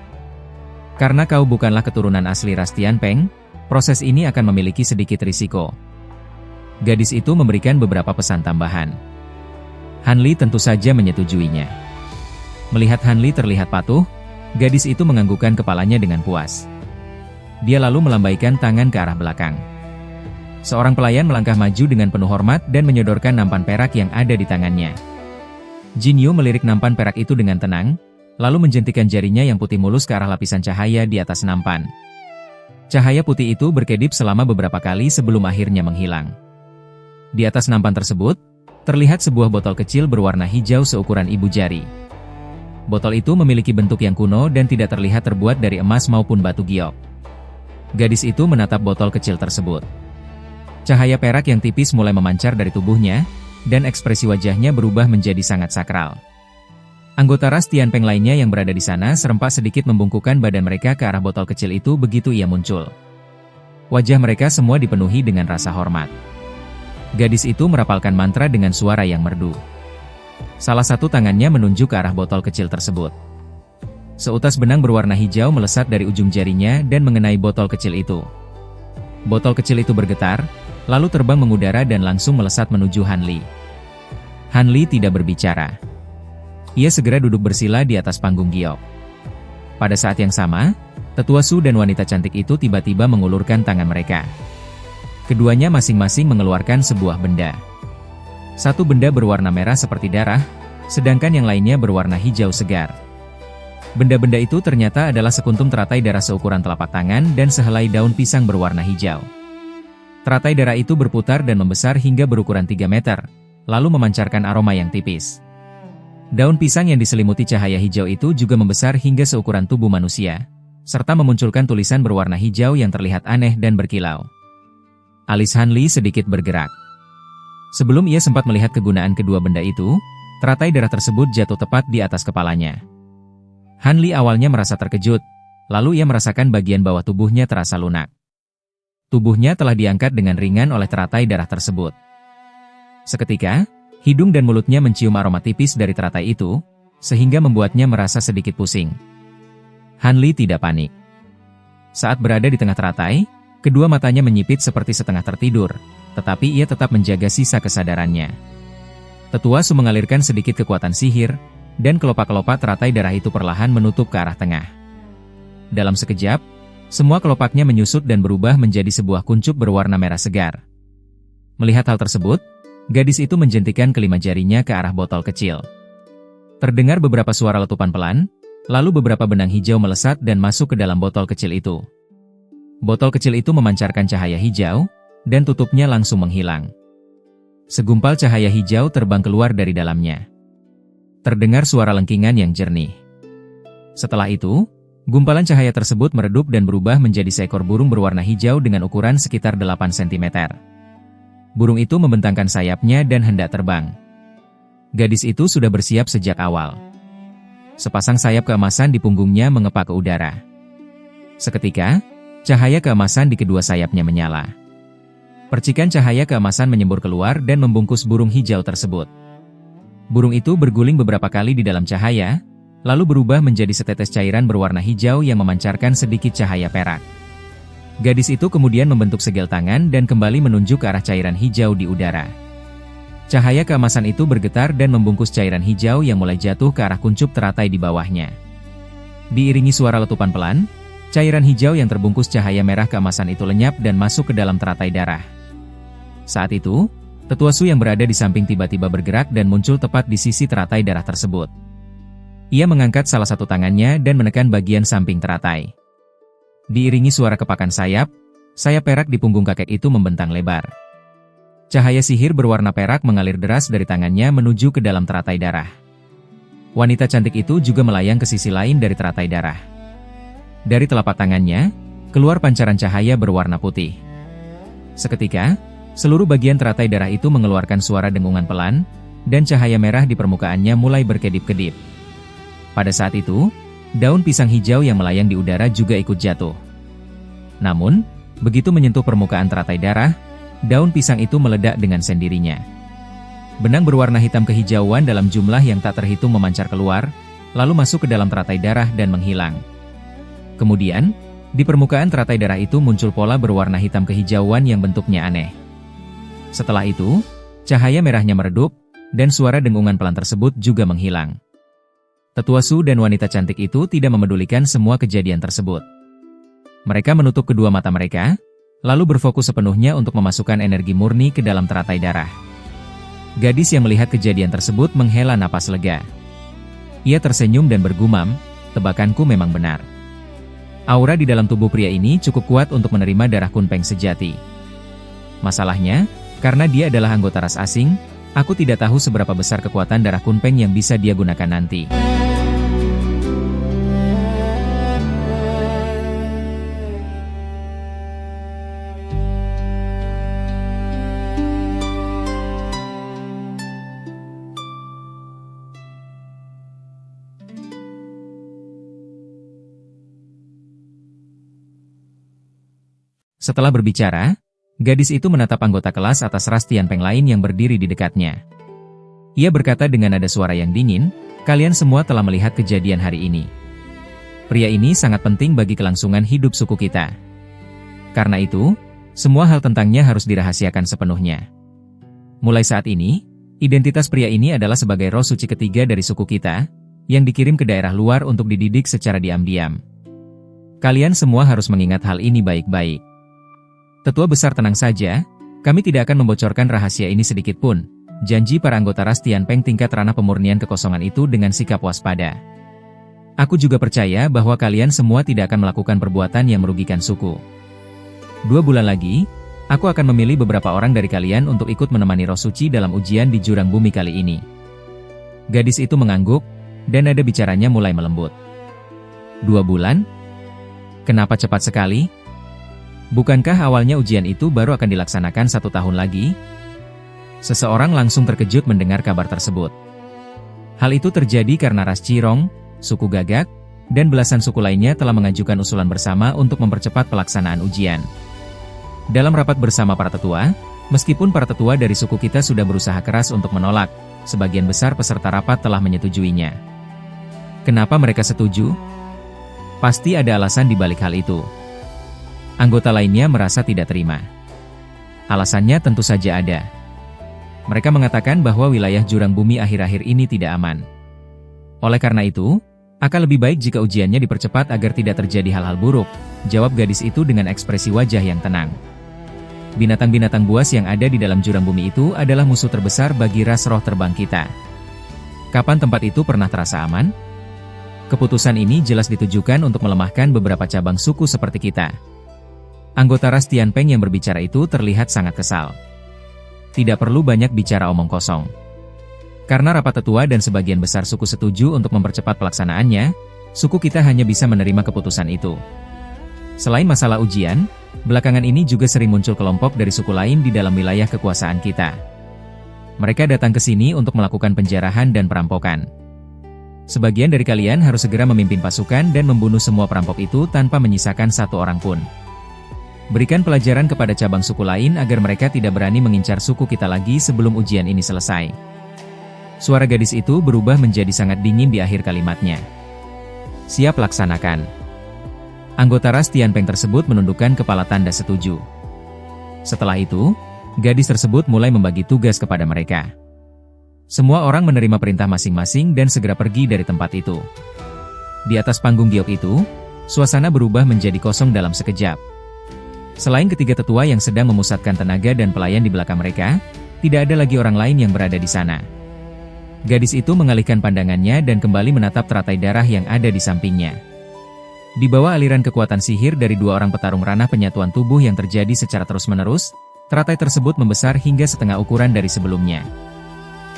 Karena kau bukanlah keturunan asli ras Tianpeng, proses ini akan memiliki sedikit risiko. Gadis itu memberikan beberapa pesan tambahan. Han Li tentu saja menyetujuinya. Melihat Hanli terlihat patuh, gadis itu menganggukkan kepalanya dengan puas. Dia lalu melambaikan tangan ke arah belakang. Seorang pelayan melangkah maju dengan penuh hormat dan menyodorkan nampan perak yang ada di tangannya. Jin Yu melirik nampan perak itu dengan tenang, lalu menjentikan jarinya yang putih mulus ke arah lapisan cahaya di atas nampan. Cahaya putih itu berkedip selama beberapa kali sebelum akhirnya menghilang. Di atas nampan tersebut, terlihat sebuah botol kecil berwarna hijau seukuran ibu jari. Botol itu memiliki bentuk yang kuno dan tidak terlihat terbuat dari emas maupun batu giok. Gadis itu menatap botol kecil tersebut. Cahaya perak yang tipis mulai memancar dari tubuhnya, dan ekspresi wajahnya berubah menjadi sangat sakral. Anggota ras Tianpeng lainnya yang berada di sana serempak sedikit membungkukkan badan mereka ke arah botol kecil itu begitu ia muncul. Wajah mereka semua dipenuhi dengan rasa hormat. Gadis itu merapalkan mantra dengan suara yang merdu. Salah satu tangannya menunjuk ke arah botol kecil tersebut. Seutas benang berwarna hijau melesat dari ujung jarinya dan mengenai botol kecil itu. Botol kecil itu bergetar, lalu terbang mengudara dan langsung melesat menuju Hanli. Hanli tidak berbicara. Ia segera duduk bersila di atas panggung giok. Pada saat yang sama, Tetua Su dan wanita cantik itu tiba-tiba mengulurkan tangan mereka. Keduanya masing-masing mengeluarkan sebuah benda. Satu benda berwarna merah seperti darah, sedangkan yang lainnya berwarna hijau segar. Benda-benda itu ternyata adalah sekuntum teratai darah seukuran telapak tangan dan sehelai daun pisang berwarna hijau. Teratai darah itu berputar dan membesar hingga berukuran 3 meter, lalu memancarkan aroma yang tipis. Daun pisang yang diselimuti cahaya hijau itu juga membesar hingga seukuran tubuh manusia, serta memunculkan tulisan berwarna hijau yang terlihat aneh dan berkilau. Alis Hanli sedikit bergerak. Sebelum ia sempat melihat kegunaan kedua benda itu, teratai darah tersebut jatuh tepat di atas kepalanya. Hanli awalnya merasa terkejut, lalu ia merasakan bagian bawah tubuhnya terasa lunak. Tubuhnya telah diangkat dengan ringan oleh teratai darah tersebut. Seketika, hidung dan mulutnya mencium aroma tipis dari teratai itu, sehingga membuatnya merasa sedikit pusing. Hanli tidak panik. Saat berada di tengah teratai, kedua matanya menyipit seperti setengah tertidur, tetapi ia tetap menjaga sisa kesadarannya. Tetua Su mengalirkan sedikit kekuatan sihir, dan kelopak-kelopak teratai darah itu perlahan menutup ke arah tengah. Dalam sekejap, semua kelopaknya menyusut dan berubah menjadi sebuah kuncup berwarna merah segar. Melihat hal tersebut, gadis itu menjentikan kelima jarinya ke arah botol kecil. Terdengar beberapa suara letupan pelan, lalu beberapa benang hijau melesat dan masuk ke dalam botol kecil itu. Botol kecil itu memancarkan cahaya hijau, dan tutupnya langsung menghilang. Segumpal cahaya hijau terbang keluar dari dalamnya. Terdengar suara lengkingan yang jernih. Setelah itu, gumpalan cahaya tersebut meredup dan berubah menjadi seekor burung berwarna hijau dengan ukuran sekitar 8 cm. Burung itu membentangkan sayapnya dan hendak terbang. Gadis itu sudah bersiap sejak awal. Sepasang sayap keemasan di punggungnya mengepak ke udara. Seketika, cahaya keemasan di kedua sayapnya menyala. Percikan cahaya keemasan menyembur keluar dan membungkus burung hijau tersebut. Burung itu berguling beberapa kali di dalam cahaya, lalu berubah menjadi setetes cairan berwarna hijau yang memancarkan sedikit cahaya perak. Gadis itu kemudian membentuk segel tangan dan kembali menunjuk ke arah cairan hijau di udara. Cahaya keemasan itu bergetar dan membungkus cairan hijau yang mulai jatuh ke arah kuncup teratai di bawahnya. Diiringi suara letupan pelan, cairan hijau yang terbungkus cahaya merah keemasan itu lenyap dan masuk ke dalam teratai darah. Saat itu, Tetua Su yang berada di samping tiba-tiba bergerak dan muncul tepat di sisi teratai darah tersebut. Ia mengangkat salah satu tangannya dan menekan bagian samping teratai. Diiringi suara kepakan sayap perak di punggung kakek itu membentang lebar. Cahaya sihir berwarna perak mengalir deras dari tangannya menuju ke dalam teratai darah. Wanita cantik itu juga melayang ke sisi lain dari teratai darah. Dari telapak tangannya, keluar pancaran cahaya berwarna putih. Seketika, seluruh bagian teratai darah itu mengeluarkan suara dengungan pelan, dan cahaya merah di permukaannya mulai berkedip-kedip. Pada saat itu, daun pisang hijau yang melayang di udara juga ikut jatuh. Namun, begitu menyentuh permukaan teratai darah, daun pisang itu meledak dengan sendirinya. Benang berwarna hitam kehijauan dalam jumlah yang tak terhitung memancar keluar, lalu masuk ke dalam teratai darah dan menghilang. Kemudian, di permukaan teratai darah itu muncul pola berwarna hitam kehijauan yang bentuknya aneh. Setelah itu, cahaya merahnya meredup, dan suara dengungan pelan tersebut juga menghilang. Tetua Su dan wanita cantik itu tidak memedulikan semua kejadian tersebut. Mereka menutup kedua mata mereka, lalu berfokus sepenuhnya untuk memasukkan energi murni ke dalam teratai darah. Gadis yang melihat kejadian tersebut menghela napas lega. Ia tersenyum dan bergumam, tebakanku memang benar. Aura di dalam tubuh pria ini cukup kuat untuk menerima darah Kunpeng sejati. Masalahnya, karena dia adalah anggota ras asing, aku tidak tahu seberapa besar kekuatan darah Kunpeng yang bisa dia gunakan nanti. Setelah berbicara, gadis itu menatap anggota kelas atas ras Tianpeng lain yang berdiri di dekatnya. Ia berkata dengan nada suara yang dingin, "Kalian semua telah melihat kejadian hari ini. Pria ini sangat penting bagi kelangsungan hidup suku kita. Karena itu, semua hal tentangnya harus dirahasiakan sepenuhnya. Mulai saat ini, identitas pria ini adalah sebagai roh suci ketiga dari suku kita, yang dikirim ke daerah luar untuk dididik secara diam-diam. Kalian semua harus mengingat hal ini baik-baik." Tetua besar, tenang saja, kami tidak akan membocorkan rahasia ini sedikit pun, janji para anggota ras Tianpeng tingkat ranah pemurnian kekosongan itu dengan sikap waspada. Aku juga percaya bahwa kalian semua tidak akan melakukan perbuatan yang merugikan suku. 2 bulan lagi, aku akan memilih beberapa orang dari kalian untuk ikut menemani roh suci dalam ujian di jurang bumi kali ini. Gadis itu mengangguk, dan nada bicaranya mulai melembut. 2 bulan? Kenapa cepat sekali? Bukankah awalnya ujian itu baru akan dilaksanakan 1 tahun lagi? Seseorang langsung terkejut mendengar kabar tersebut. Hal itu terjadi karena ras Cirong, suku Gagak, dan belasan suku lainnya telah mengajukan usulan bersama untuk mempercepat pelaksanaan ujian. Dalam rapat bersama para tetua, meskipun para tetua dari suku kita sudah berusaha keras untuk menolak, sebagian besar peserta rapat telah menyetujuinya. Kenapa mereka setuju? Pasti ada alasan di balik hal itu. Anggota lainnya merasa tidak terima. Alasannya tentu saja ada. Mereka mengatakan bahwa wilayah jurang bumi akhir-akhir ini tidak aman. Oleh karena itu, akan lebih baik jika ujiannya dipercepat agar tidak terjadi hal-hal buruk, jawab gadis itu dengan ekspresi wajah yang tenang. Binatang-binatang buas yang ada di dalam jurang bumi itu adalah musuh terbesar bagi ras roh terbang kita. Kapan tempat itu pernah terasa aman? Keputusan ini jelas ditujukan untuk melemahkan beberapa cabang suku seperti kita. Anggota ras Tianpeng yang berbicara itu terlihat sangat kesal. Tidak perlu banyak bicara omong kosong. Karena rapat tetua dan sebagian besar suku setuju untuk mempercepat pelaksanaannya, suku kita hanya bisa menerima keputusan itu. Selain masalah ujian, belakangan ini juga sering muncul kelompok dari suku lain di dalam wilayah kekuasaan kita. Mereka datang ke sini untuk melakukan penjarahan dan perampokan. Sebagian dari kalian harus segera memimpin pasukan dan membunuh semua perampok itu tanpa menyisakan 1 orang pun. Berikan pelajaran kepada cabang suku lain agar mereka tidak berani mengincar suku kita lagi sebelum ujian ini selesai. Suara gadis itu berubah menjadi sangat dingin di akhir kalimatnya. Siap, laksanakan. Anggota ras Tianpeng tersebut menundukkan kepala tanda setuju. Setelah itu, gadis tersebut mulai membagi tugas kepada mereka. Semua orang menerima perintah masing-masing dan segera pergi dari tempat itu. Di atas panggung giok itu, suasana berubah menjadi kosong dalam sekejap. Selain ketiga tetua yang sedang memusatkan tenaga dan pelayan di belakang mereka, tidak ada lagi orang lain yang berada di sana. Gadis itu mengalihkan pandangannya dan kembali menatap teratai darah yang ada di sampingnya. Di bawah aliran kekuatan sihir dari 2 orang petarung ranah penyatuan tubuh yang terjadi secara terus-menerus, teratai tersebut membesar hingga setengah ukuran dari sebelumnya.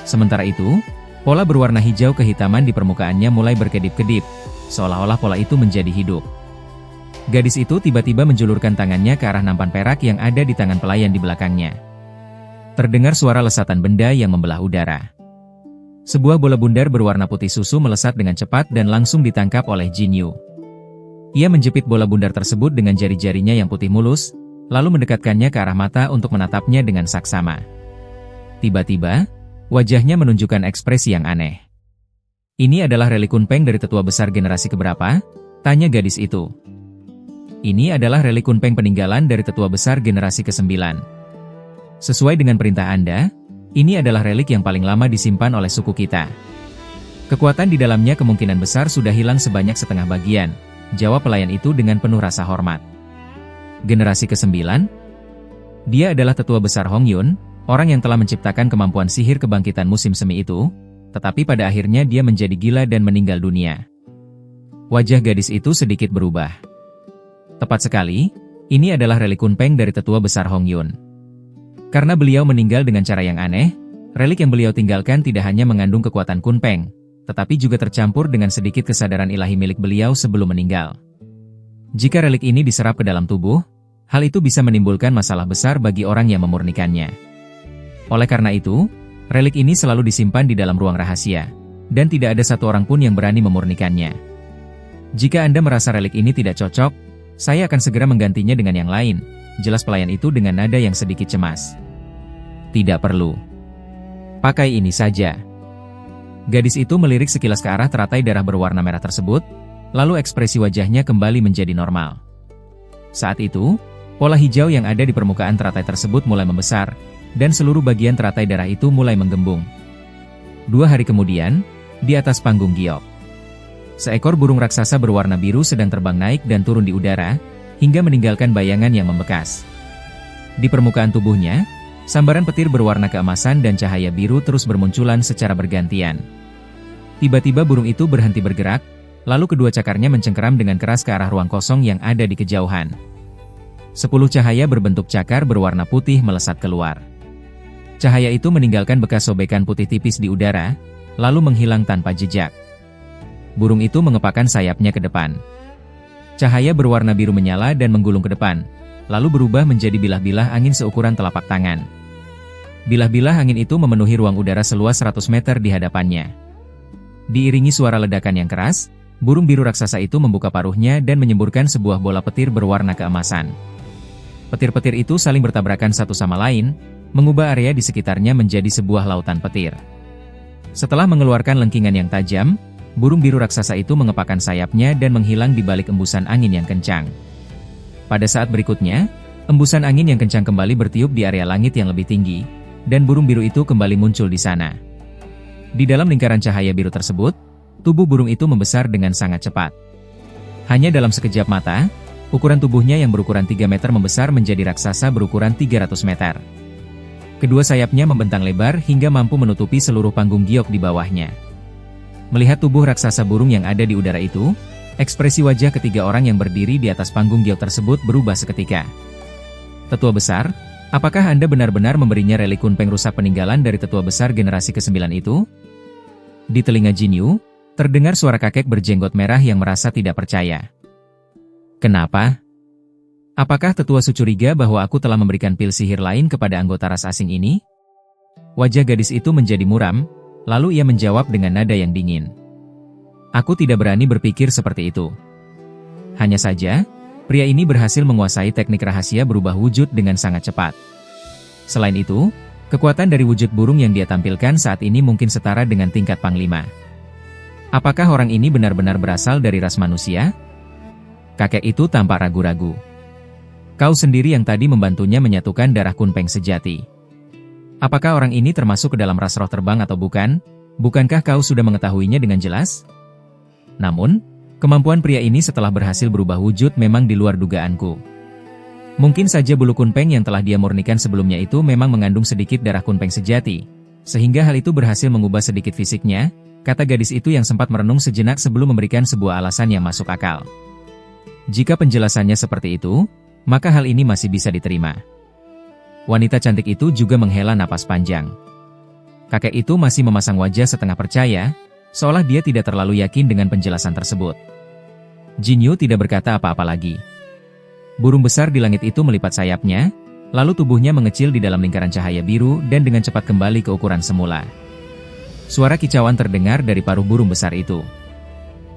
Sementara itu, pola berwarna hijau kehitaman di permukaannya mulai berkedip-kedip, seolah-olah pola itu menjadi hidup. Gadis itu tiba-tiba menjulurkan tangannya ke arah nampan perak yang ada di tangan pelayan di belakangnya. Terdengar suara lesatan benda yang membelah udara. Sebuah bola bundar berwarna putih susu melesat dengan cepat dan langsung ditangkap oleh Jin Yu. Ia menjepit bola bundar tersebut dengan jari-jarinya yang putih mulus, lalu mendekatkannya ke arah mata untuk menatapnya dengan saksama. Tiba-tiba, wajahnya menunjukkan ekspresi yang aneh. Ini adalah relik Kunpeng dari tetua besar generasi keberapa? Tanya gadis itu. Ini adalah relik Kunpeng peninggalan dari tetua besar generasi ke-9. Sesuai dengan perintah Anda, ini adalah relik yang paling lama disimpan oleh suku kita. Kekuatan di dalamnya kemungkinan besar sudah hilang sebanyak setengah bagian, jawab pelayan itu dengan penuh rasa hormat. Generasi ke-9? Dia adalah tetua besar Hong Yun, orang yang telah menciptakan kemampuan sihir kebangkitan musim semi itu, tetapi pada akhirnya dia menjadi gila dan meninggal dunia. Wajah gadis itu sedikit berubah. Tepat sekali, ini adalah relik Kunpeng dari tetua besar Hong Yun. Karena beliau meninggal dengan cara yang aneh, relik yang beliau tinggalkan tidak hanya mengandung kekuatan Kunpeng, tetapi juga tercampur dengan sedikit kesadaran ilahi milik beliau sebelum meninggal. Jika relik ini diserap ke dalam tubuh, hal itu bisa menimbulkan masalah besar bagi orang yang memurnikannya. Oleh karena itu, relik ini selalu disimpan di dalam ruang rahasia, dan tidak ada satu orang pun yang berani memurnikannya. Jika Anda merasa relik ini tidak cocok, saya akan segera menggantinya dengan yang lain, jelas pelayan itu dengan nada yang sedikit cemas. Tidak perlu. Pakai ini saja. Gadis itu melirik sekilas ke arah teratai darah berwarna merah tersebut, lalu ekspresi wajahnya kembali menjadi normal. Saat itu, pola hijau yang ada di permukaan teratai tersebut mulai membesar, dan seluruh bagian teratai darah itu mulai menggembung. 2 hari kemudian, di atas panggung giok, seekor burung raksasa berwarna biru sedang terbang naik dan turun di udara, hingga meninggalkan bayangan yang membekas. Di permukaan tubuhnya, sambaran petir berwarna keemasan dan cahaya biru terus bermunculan secara bergantian. Tiba-tiba burung itu berhenti bergerak, lalu kedua cakarnya mencengkeram dengan keras ke arah ruang kosong yang ada di kejauhan. 10 cahaya berbentuk cakar berwarna putih melesat keluar. Cahaya itu meninggalkan bekas sobekan putih tipis di udara, lalu menghilang tanpa jejak. Burung itu mengepakkan sayapnya ke depan. Cahaya berwarna biru menyala dan menggulung ke depan, lalu berubah menjadi bilah-bilah angin seukuran telapak tangan. Bilah-bilah angin itu memenuhi ruang udara seluas 100 meter di hadapannya. Diiringi suara ledakan yang keras, burung biru raksasa itu membuka paruhnya dan menyemburkan sebuah bola petir berwarna keemasan. Petir-petir itu saling bertabrakan satu sama lain, mengubah area di sekitarnya menjadi sebuah lautan petir. Setelah mengeluarkan lengkingan yang tajam, burung biru raksasa itu mengepakkan sayapnya dan menghilang di balik embusan angin yang kencang. Pada saat berikutnya, embusan angin yang kencang kembali bertiup di area langit yang lebih tinggi, dan burung biru itu kembali muncul di sana. Di dalam lingkaran cahaya biru tersebut, tubuh burung itu membesar dengan sangat cepat. Hanya dalam sekejap mata, ukuran tubuhnya yang berukuran 3 meter membesar menjadi raksasa berukuran 300 meter. Kedua sayapnya membentang lebar hingga mampu menutupi seluruh panggung giok di bawahnya. Melihat tubuh raksasa burung yang ada di udara itu, ekspresi wajah ketiga orang yang berdiri di atas panggung giok tersebut berubah seketika. Tetua besar, apakah Anda benar-benar memberinya relik Kunpeng rusak peninggalan dari tetua besar generasi ke-9 itu? Di telinga Jin Yu, terdengar suara kakek berjenggot merah yang merasa tidak percaya. Kenapa? Apakah tetua Su curiga bahwa aku telah memberikan pil sihir lain kepada anggota ras asing ini? Wajah gadis itu menjadi muram, lalu ia menjawab dengan nada yang dingin. Aku tidak berani berpikir seperti itu. Hanya saja, pria ini berhasil menguasai teknik rahasia berubah wujud dengan sangat cepat. Selain itu, kekuatan dari wujud burung yang dia tampilkan saat ini mungkin setara dengan tingkat Panglima. Apakah orang ini benar-benar berasal dari ras manusia? Kakek itu tampak ragu-ragu. Kau sendiri yang tadi membantunya menyatukan darah Kunpeng sejati. Apakah orang ini termasuk ke dalam ras roh terbang atau bukan? Bukankah kau sudah mengetahuinya dengan jelas? Namun, kemampuan pria ini setelah berhasil berubah wujud memang di luar dugaanku. Mungkin saja bulu Kunpeng yang telah dia murnikan sebelumnya itu memang mengandung sedikit darah Kunpeng sejati, sehingga hal itu berhasil mengubah sedikit fisiknya, kata gadis itu yang sempat merenung sejenak sebelum memberikan sebuah alasan yang masuk akal. Jika penjelasannya seperti itu, maka hal ini masih bisa diterima. Wanita cantik itu juga menghela napas panjang. Kakek itu masih memasang wajah setengah percaya, seolah dia tidak terlalu yakin dengan penjelasan tersebut. Jin Yu tidak berkata apa-apa lagi. Burung besar di langit itu melipat sayapnya, lalu tubuhnya mengecil di dalam lingkaran cahaya biru dan dengan cepat kembali ke ukuran semula. Suara kicauan terdengar dari paruh burung besar itu.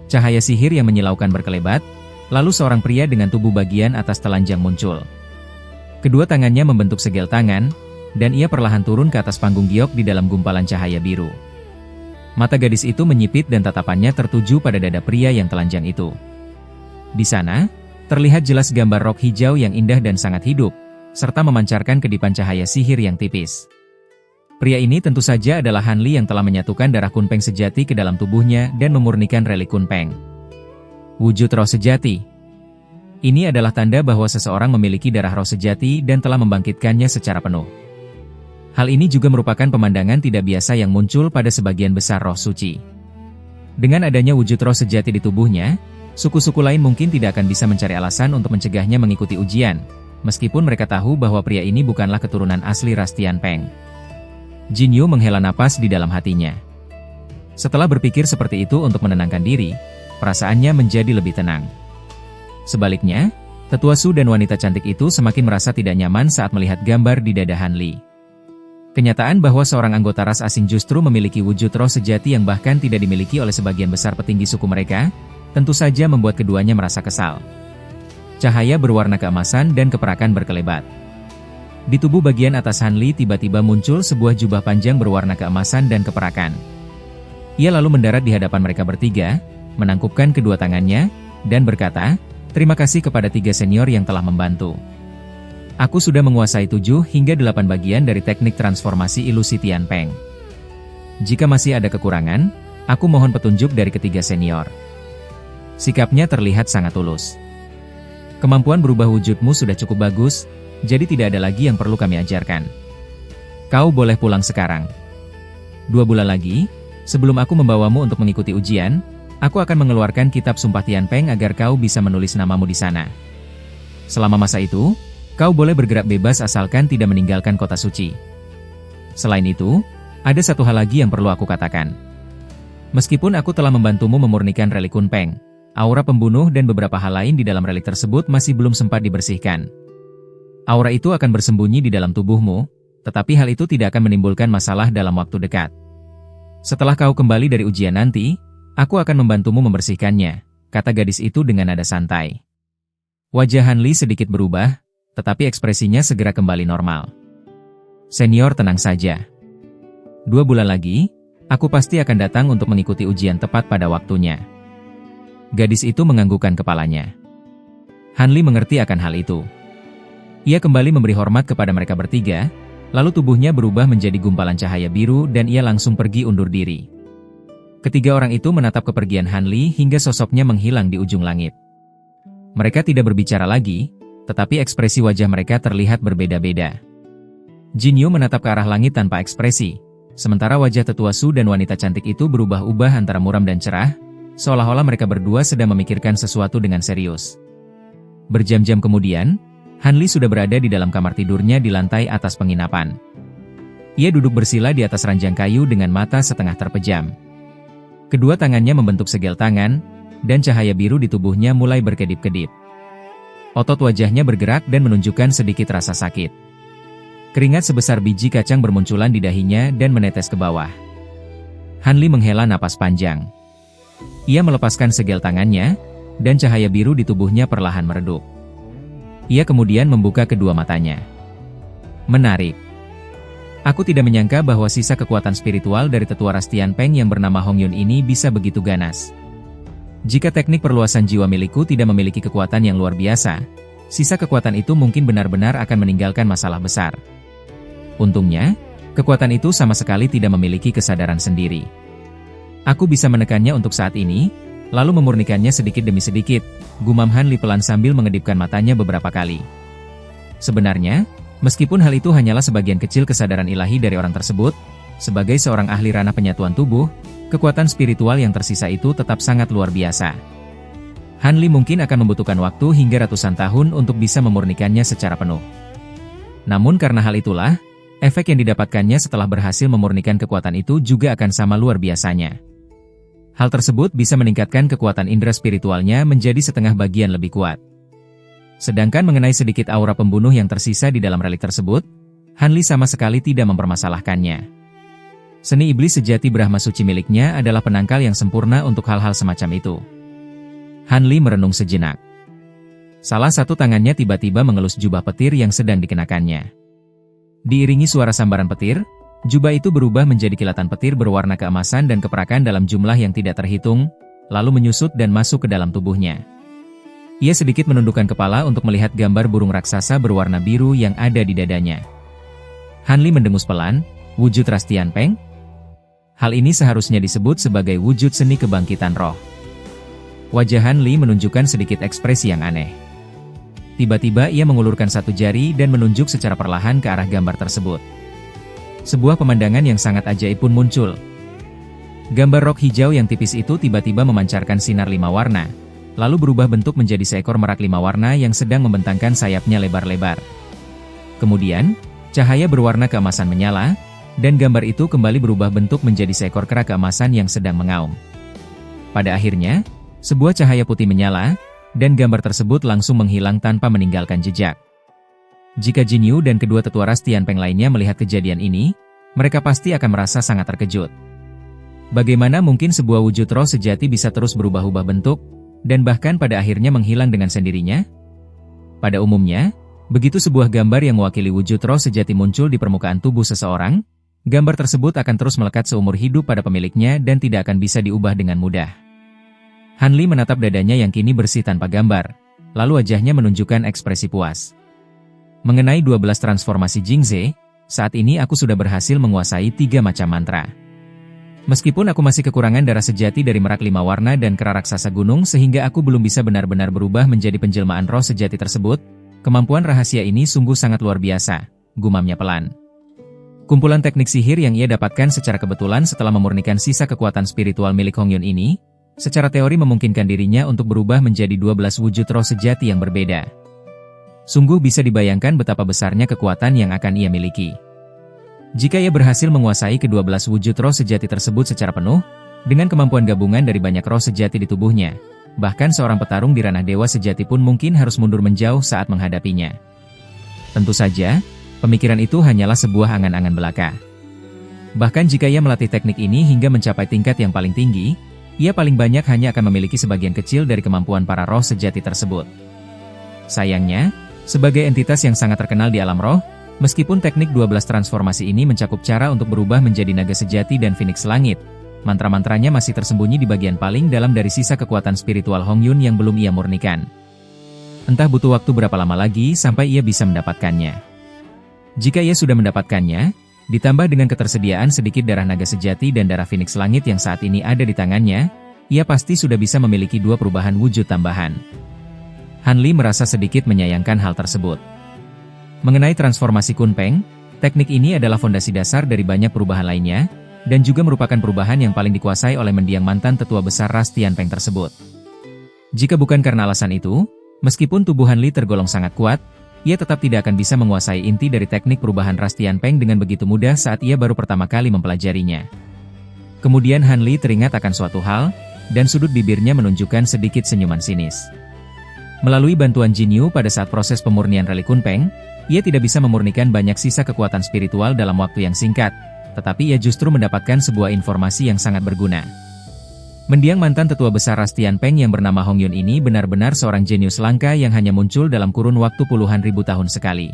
Cahaya sihir yang menyilaukan berkelebat, lalu seorang pria dengan tubuh bagian atas telanjang muncul. Kedua tangannya membentuk segel tangan, dan ia perlahan turun ke atas panggung giok di dalam gumpalan cahaya biru. Mata gadis itu menyipit dan tatapannya tertuju pada dada pria yang telanjang itu. Di sana, terlihat jelas gambar rok hijau yang indah dan sangat hidup, serta memancarkan kedipan cahaya sihir yang tipis. Pria ini tentu saja adalah Han Li yang telah menyatukan darah Kunpeng sejati ke dalam tubuhnya dan memurnikan relik Kunpeng. Wujud roh sejati. Ini adalah tanda bahwa seseorang memiliki darah roh sejati dan telah membangkitkannya secara penuh. Hal ini juga merupakan pemandangan tidak biasa yang muncul pada sebagian besar roh suci. Dengan adanya wujud roh sejati di tubuhnya, suku-suku lain mungkin tidak akan bisa mencari alasan untuk mencegahnya mengikuti ujian, meskipun mereka tahu bahwa pria ini bukanlah keturunan asli ras Tianpeng. Jin Yu menghela napas di dalam hatinya. Setelah berpikir seperti itu untuk menenangkan diri, perasaannya menjadi lebih tenang. Sebaliknya, tetua Su dan wanita cantik itu semakin merasa tidak nyaman saat melihat gambar di dada Han Li. Kenyataan bahwa seorang anggota ras asing justru memiliki wujud roh sejati yang bahkan tidak dimiliki oleh sebagian besar petinggi suku mereka, tentu saja membuat keduanya merasa kesal. Cahaya berwarna keemasan dan keperakan berkelebat. Di tubuh bagian atas Han Li tiba-tiba muncul sebuah jubah panjang berwarna keemasan dan keperakan. Ia lalu mendarat di hadapan mereka bertiga, menangkupkan kedua tangannya, dan berkata, "Terima kasih kepada 3 senior yang telah membantu. Aku sudah menguasai 7 hingga 8 bagian dari teknik transformasi ilusi Tianpeng. Jika masih ada kekurangan, aku mohon petunjuk dari ketiga senior." Sikapnya terlihat sangat tulus. "Kemampuan berubah wujudmu sudah cukup bagus, jadi tidak ada lagi yang perlu kami ajarkan. Kau boleh pulang sekarang. 2 bulan lagi, sebelum aku membawamu untuk mengikuti ujian, aku akan mengeluarkan kitab Sumpah Tianpeng agar kau bisa menulis namamu di sana. Selama masa itu, kau boleh bergerak bebas asalkan tidak meninggalkan kota suci. Selain itu, ada satu hal lagi yang perlu aku katakan. Meskipun aku telah membantumu memurnikan relik Kunpeng, aura pembunuh dan beberapa hal lain di dalam relik tersebut masih belum sempat dibersihkan. Aura itu akan bersembunyi di dalam tubuhmu, tetapi hal itu tidak akan menimbulkan masalah dalam waktu dekat. Setelah kau kembali dari ujian nanti, aku akan membantumu membersihkannya," kata gadis itu dengan nada santai. Wajah Han Li sedikit berubah, tetapi ekspresinya segera kembali normal. "Senior, tenang saja. 2 bulan lagi, aku pasti akan datang untuk mengikuti ujian tepat pada waktunya." Gadis itu menganggukkan kepalanya. Han Li mengerti akan hal itu. Ia kembali memberi hormat kepada mereka bertiga, lalu tubuhnya berubah menjadi gumpalan cahaya biru dan ia langsung pergi undur diri. Ketiga orang itu menatap kepergian Han Li hingga sosoknya menghilang di ujung langit. Mereka tidak berbicara lagi, tetapi ekspresi wajah mereka terlihat berbeda-beda. Jin Yu menatap ke arah langit tanpa ekspresi, sementara wajah tetua Su dan wanita cantik itu berubah-ubah antara muram dan cerah, seolah-olah mereka berdua sedang memikirkan sesuatu dengan serius. Berjam-jam kemudian, Han Li sudah berada di dalam kamar tidurnya di lantai atas penginapan. Ia duduk bersila di atas ranjang kayu dengan mata setengah terpejam. Kedua tangannya membentuk segel tangan, dan cahaya biru di tubuhnya mulai berkedip-kedip. Otot wajahnya bergerak dan menunjukkan sedikit rasa sakit. Keringat sebesar biji kacang bermunculan di dahinya dan menetes ke bawah. Han Li menghela napas panjang. Ia melepaskan segel tangannya, dan cahaya biru di tubuhnya perlahan meredup. Ia kemudian membuka kedua matanya. Menarik. Aku tidak menyangka bahwa sisa kekuatan spiritual dari tetua ras Tianpeng yang bernama Hong Yun ini bisa begitu ganas. Jika teknik perluasan jiwa milikku tidak memiliki kekuatan yang luar biasa, sisa kekuatan itu mungkin benar-benar akan meninggalkan masalah besar. Untungnya, kekuatan itu sama sekali tidak memiliki kesadaran sendiri. Aku bisa menekannya untuk saat ini, lalu memurnikannya sedikit demi sedikit, gumam Han Li pelan sambil mengedipkan matanya beberapa kali. Sebenarnya, meskipun hal itu hanyalah sebagian kecil kesadaran ilahi dari orang tersebut, sebagai seorang ahli ranah penyatuan tubuh, kekuatan spiritual yang tersisa itu tetap sangat luar biasa. Han Li mungkin akan membutuhkan waktu hingga ratusan tahun untuk bisa memurnikannya secara penuh. Namun karena hal itulah, efek yang didapatkannya setelah berhasil memurnikan kekuatan itu juga akan sama luar biasanya. Hal tersebut bisa meningkatkan kekuatan indera spiritualnya menjadi setengah bagian lebih kuat. Sedangkan mengenai sedikit aura pembunuh yang tersisa di dalam relik tersebut, Han Li sama sekali tidak mempermasalahkannya. Seni iblis sejati Brahma suci miliknya adalah penangkal yang sempurna untuk hal-hal semacam itu. Han Li merenung sejenak. Salah satu tangannya tiba-tiba mengelus jubah petir yang sedang dikenakannya. Diiringi suara sambaran petir, jubah itu berubah menjadi kilatan petir berwarna keemasan dan keperakan dalam jumlah yang tidak terhitung, lalu menyusut dan masuk ke dalam tubuhnya. Ia sedikit menundukkan kepala untuk melihat gambar burung raksasa berwarna biru yang ada di dadanya. Han Li mendengus pelan, Wujud Ras Tianpeng? Hal ini seharusnya disebut sebagai wujud seni kebangkitan roh. Wajah Han Li menunjukkan sedikit ekspresi yang aneh. Tiba-tiba ia mengulurkan satu jari dan menunjuk secara perlahan ke arah gambar tersebut. Sebuah pemandangan yang sangat ajaib pun muncul. Gambar rok hijau yang tipis itu tiba-tiba memancarkan sinar 5 warna, lalu berubah bentuk menjadi seekor merak 5 warna yang sedang membentangkan sayapnya lebar-lebar. Kemudian, cahaya berwarna keemasan menyala, dan gambar itu kembali berubah bentuk menjadi seekor kera keemasan yang sedang mengaum. Pada akhirnya, sebuah cahaya putih menyala, dan gambar tersebut langsung menghilang tanpa meninggalkan jejak. Jika Jin Yu dan kedua tetua ras Tianpeng lainnya melihat kejadian ini, mereka pasti akan merasa sangat terkejut. Bagaimana mungkin sebuah wujud roh sejati bisa terus berubah-ubah bentuk, dan bahkan pada akhirnya menghilang dengan sendirinya? Pada umumnya, begitu sebuah gambar yang mewakili wujud roh sejati muncul di permukaan tubuh seseorang, gambar tersebut akan terus melekat seumur hidup pada pemiliknya dan tidak akan bisa diubah dengan mudah. Han Li menatap dadanya yang kini bersih tanpa gambar, lalu wajahnya menunjukkan ekspresi puas. Mengenai 12 transformasi Jingze, saat ini aku sudah berhasil menguasai 3 macam mantra. Meskipun aku masih kekurangan darah sejati dari merak 5 warna dan kera raksasa gunung sehingga aku belum bisa benar-benar berubah menjadi penjelmaan roh sejati tersebut, kemampuan rahasia ini sungguh sangat luar biasa, gumamnya pelan. Kumpulan teknik sihir yang ia dapatkan secara kebetulan setelah memurnikan sisa kekuatan spiritual milik Hong Yun ini, secara teori memungkinkan dirinya untuk berubah menjadi 12 wujud roh sejati yang berbeda. Sungguh bisa dibayangkan betapa besarnya kekuatan yang akan ia miliki. Jika ia berhasil menguasai ke-12 wujud roh sejati tersebut secara penuh, dengan kemampuan gabungan dari banyak roh sejati di tubuhnya, bahkan seorang petarung di ranah dewa sejati pun mungkin harus mundur menjauh saat menghadapinya. Tentu saja, pemikiran itu hanyalah sebuah angan-angan belaka. Bahkan jika ia melatih teknik ini hingga mencapai tingkat yang paling tinggi, ia paling banyak hanya akan memiliki sebagian kecil dari kemampuan para roh sejati tersebut. Sayangnya, sebagai entitas yang sangat terkenal di alam roh, meskipun teknik 12 transformasi ini mencakup cara untuk berubah menjadi naga sejati dan Phoenix langit, mantra-mantranya masih tersembunyi di bagian paling dalam dari sisa kekuatan spiritual Hong Yun yang belum ia murnikan. Entah butuh waktu berapa lama lagi sampai ia bisa mendapatkannya. Jika ia sudah mendapatkannya, ditambah dengan ketersediaan sedikit darah naga sejati dan darah Phoenix langit yang saat ini ada di tangannya, ia pasti sudah bisa memiliki 2 perubahan wujud tambahan. Han Li merasa sedikit menyayangkan hal tersebut. Mengenai transformasi Kunpeng, teknik ini adalah fondasi dasar dari banyak perubahan lainnya, dan juga merupakan perubahan yang paling dikuasai oleh mendiang mantan tetua besar ras Tianpeng tersebut. Jika bukan karena alasan itu, meskipun tubuh Han Li tergolong sangat kuat, ia tetap tidak akan bisa menguasai inti dari teknik perubahan ras Tianpeng dengan begitu mudah saat ia baru pertama kali mempelajarinya. Kemudian Han Li teringat akan suatu hal, dan sudut bibirnya menunjukkan sedikit senyuman sinis. Melalui bantuan Jin Yu pada saat proses pemurnian relik Kunpeng, ia tidak bisa memurnikan banyak sisa kekuatan spiritual dalam waktu yang singkat, tetapi ia justru mendapatkan sebuah informasi yang sangat berguna. Mendiang mantan tetua besar ras Tianpeng yang bernama Hong Yun ini benar-benar seorang jenius langka yang hanya muncul dalam kurun waktu puluhan ribu tahun sekali.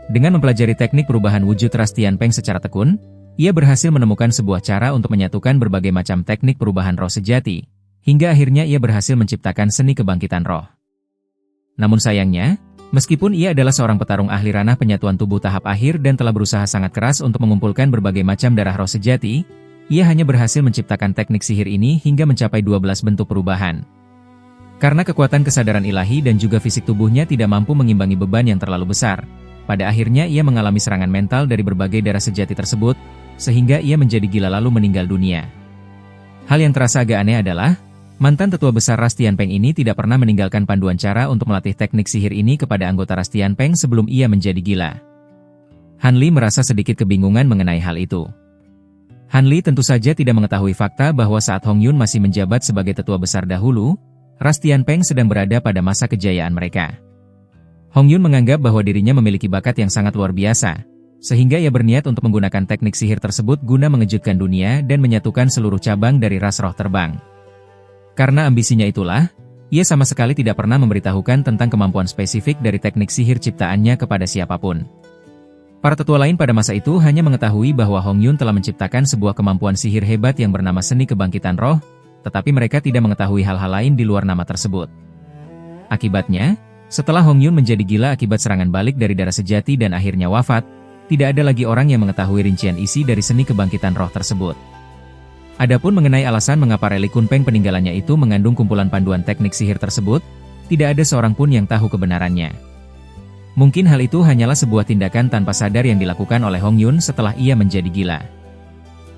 Dengan mempelajari teknik perubahan wujud ras Tianpeng secara tekun, ia berhasil menemukan sebuah cara untuk menyatukan berbagai macam teknik perubahan roh sejati, hingga akhirnya ia berhasil menciptakan seni kebangkitan roh. Namun sayangnya, meskipun ia adalah seorang petarung ahli ranah penyatuan tubuh tahap akhir dan telah berusaha sangat keras untuk mengumpulkan berbagai macam darah roh sejati, ia hanya berhasil menciptakan teknik sihir ini hingga mencapai 12 bentuk perubahan. Karena kekuatan kesadaran ilahi dan juga fisik tubuhnya tidak mampu mengimbangi beban yang terlalu besar, pada akhirnya ia mengalami serangan mental dari berbagai darah sejati tersebut, sehingga ia menjadi gila lalu meninggal dunia. Hal yang terasa agak aneh adalah, mantan tetua besar ras Tianpeng ini tidak pernah meninggalkan panduan cara untuk melatih teknik sihir ini kepada anggota ras Tianpeng sebelum ia menjadi gila. Han Li merasa sedikit kebingungan mengenai hal itu. Han Li tentu saja tidak mengetahui fakta bahwa saat Hong Yun masih menjabat sebagai tetua besar dahulu, ras Tianpeng sedang berada pada masa kejayaan mereka. Hong Yun menganggap bahwa dirinya memiliki bakat yang sangat luar biasa, sehingga ia berniat untuk menggunakan teknik sihir tersebut guna mengejutkan dunia dan menyatukan seluruh cabang dari ras roh terbang. Karena ambisinya itulah, ia sama sekali tidak pernah memberitahukan tentang kemampuan spesifik dari teknik sihir ciptaannya kepada siapapun. Para tetua lain pada masa itu hanya mengetahui bahwa Hong Yun telah menciptakan sebuah kemampuan sihir hebat yang bernama seni kebangkitan roh, tetapi mereka tidak mengetahui hal-hal lain di luar nama tersebut. Akibatnya, setelah Hong Yun menjadi gila akibat serangan balik dari darah sejati dan akhirnya wafat, tidak ada lagi orang yang mengetahui rincian isi dari seni kebangkitan roh tersebut. Adapun mengenai alasan mengapa reli Kunpeng peninggalannya itu mengandung kumpulan panduan teknik sihir tersebut, tidak ada seorang pun yang tahu kebenarannya. Mungkin hal itu hanyalah sebuah tindakan tanpa sadar yang dilakukan oleh Hong Yun setelah ia menjadi gila.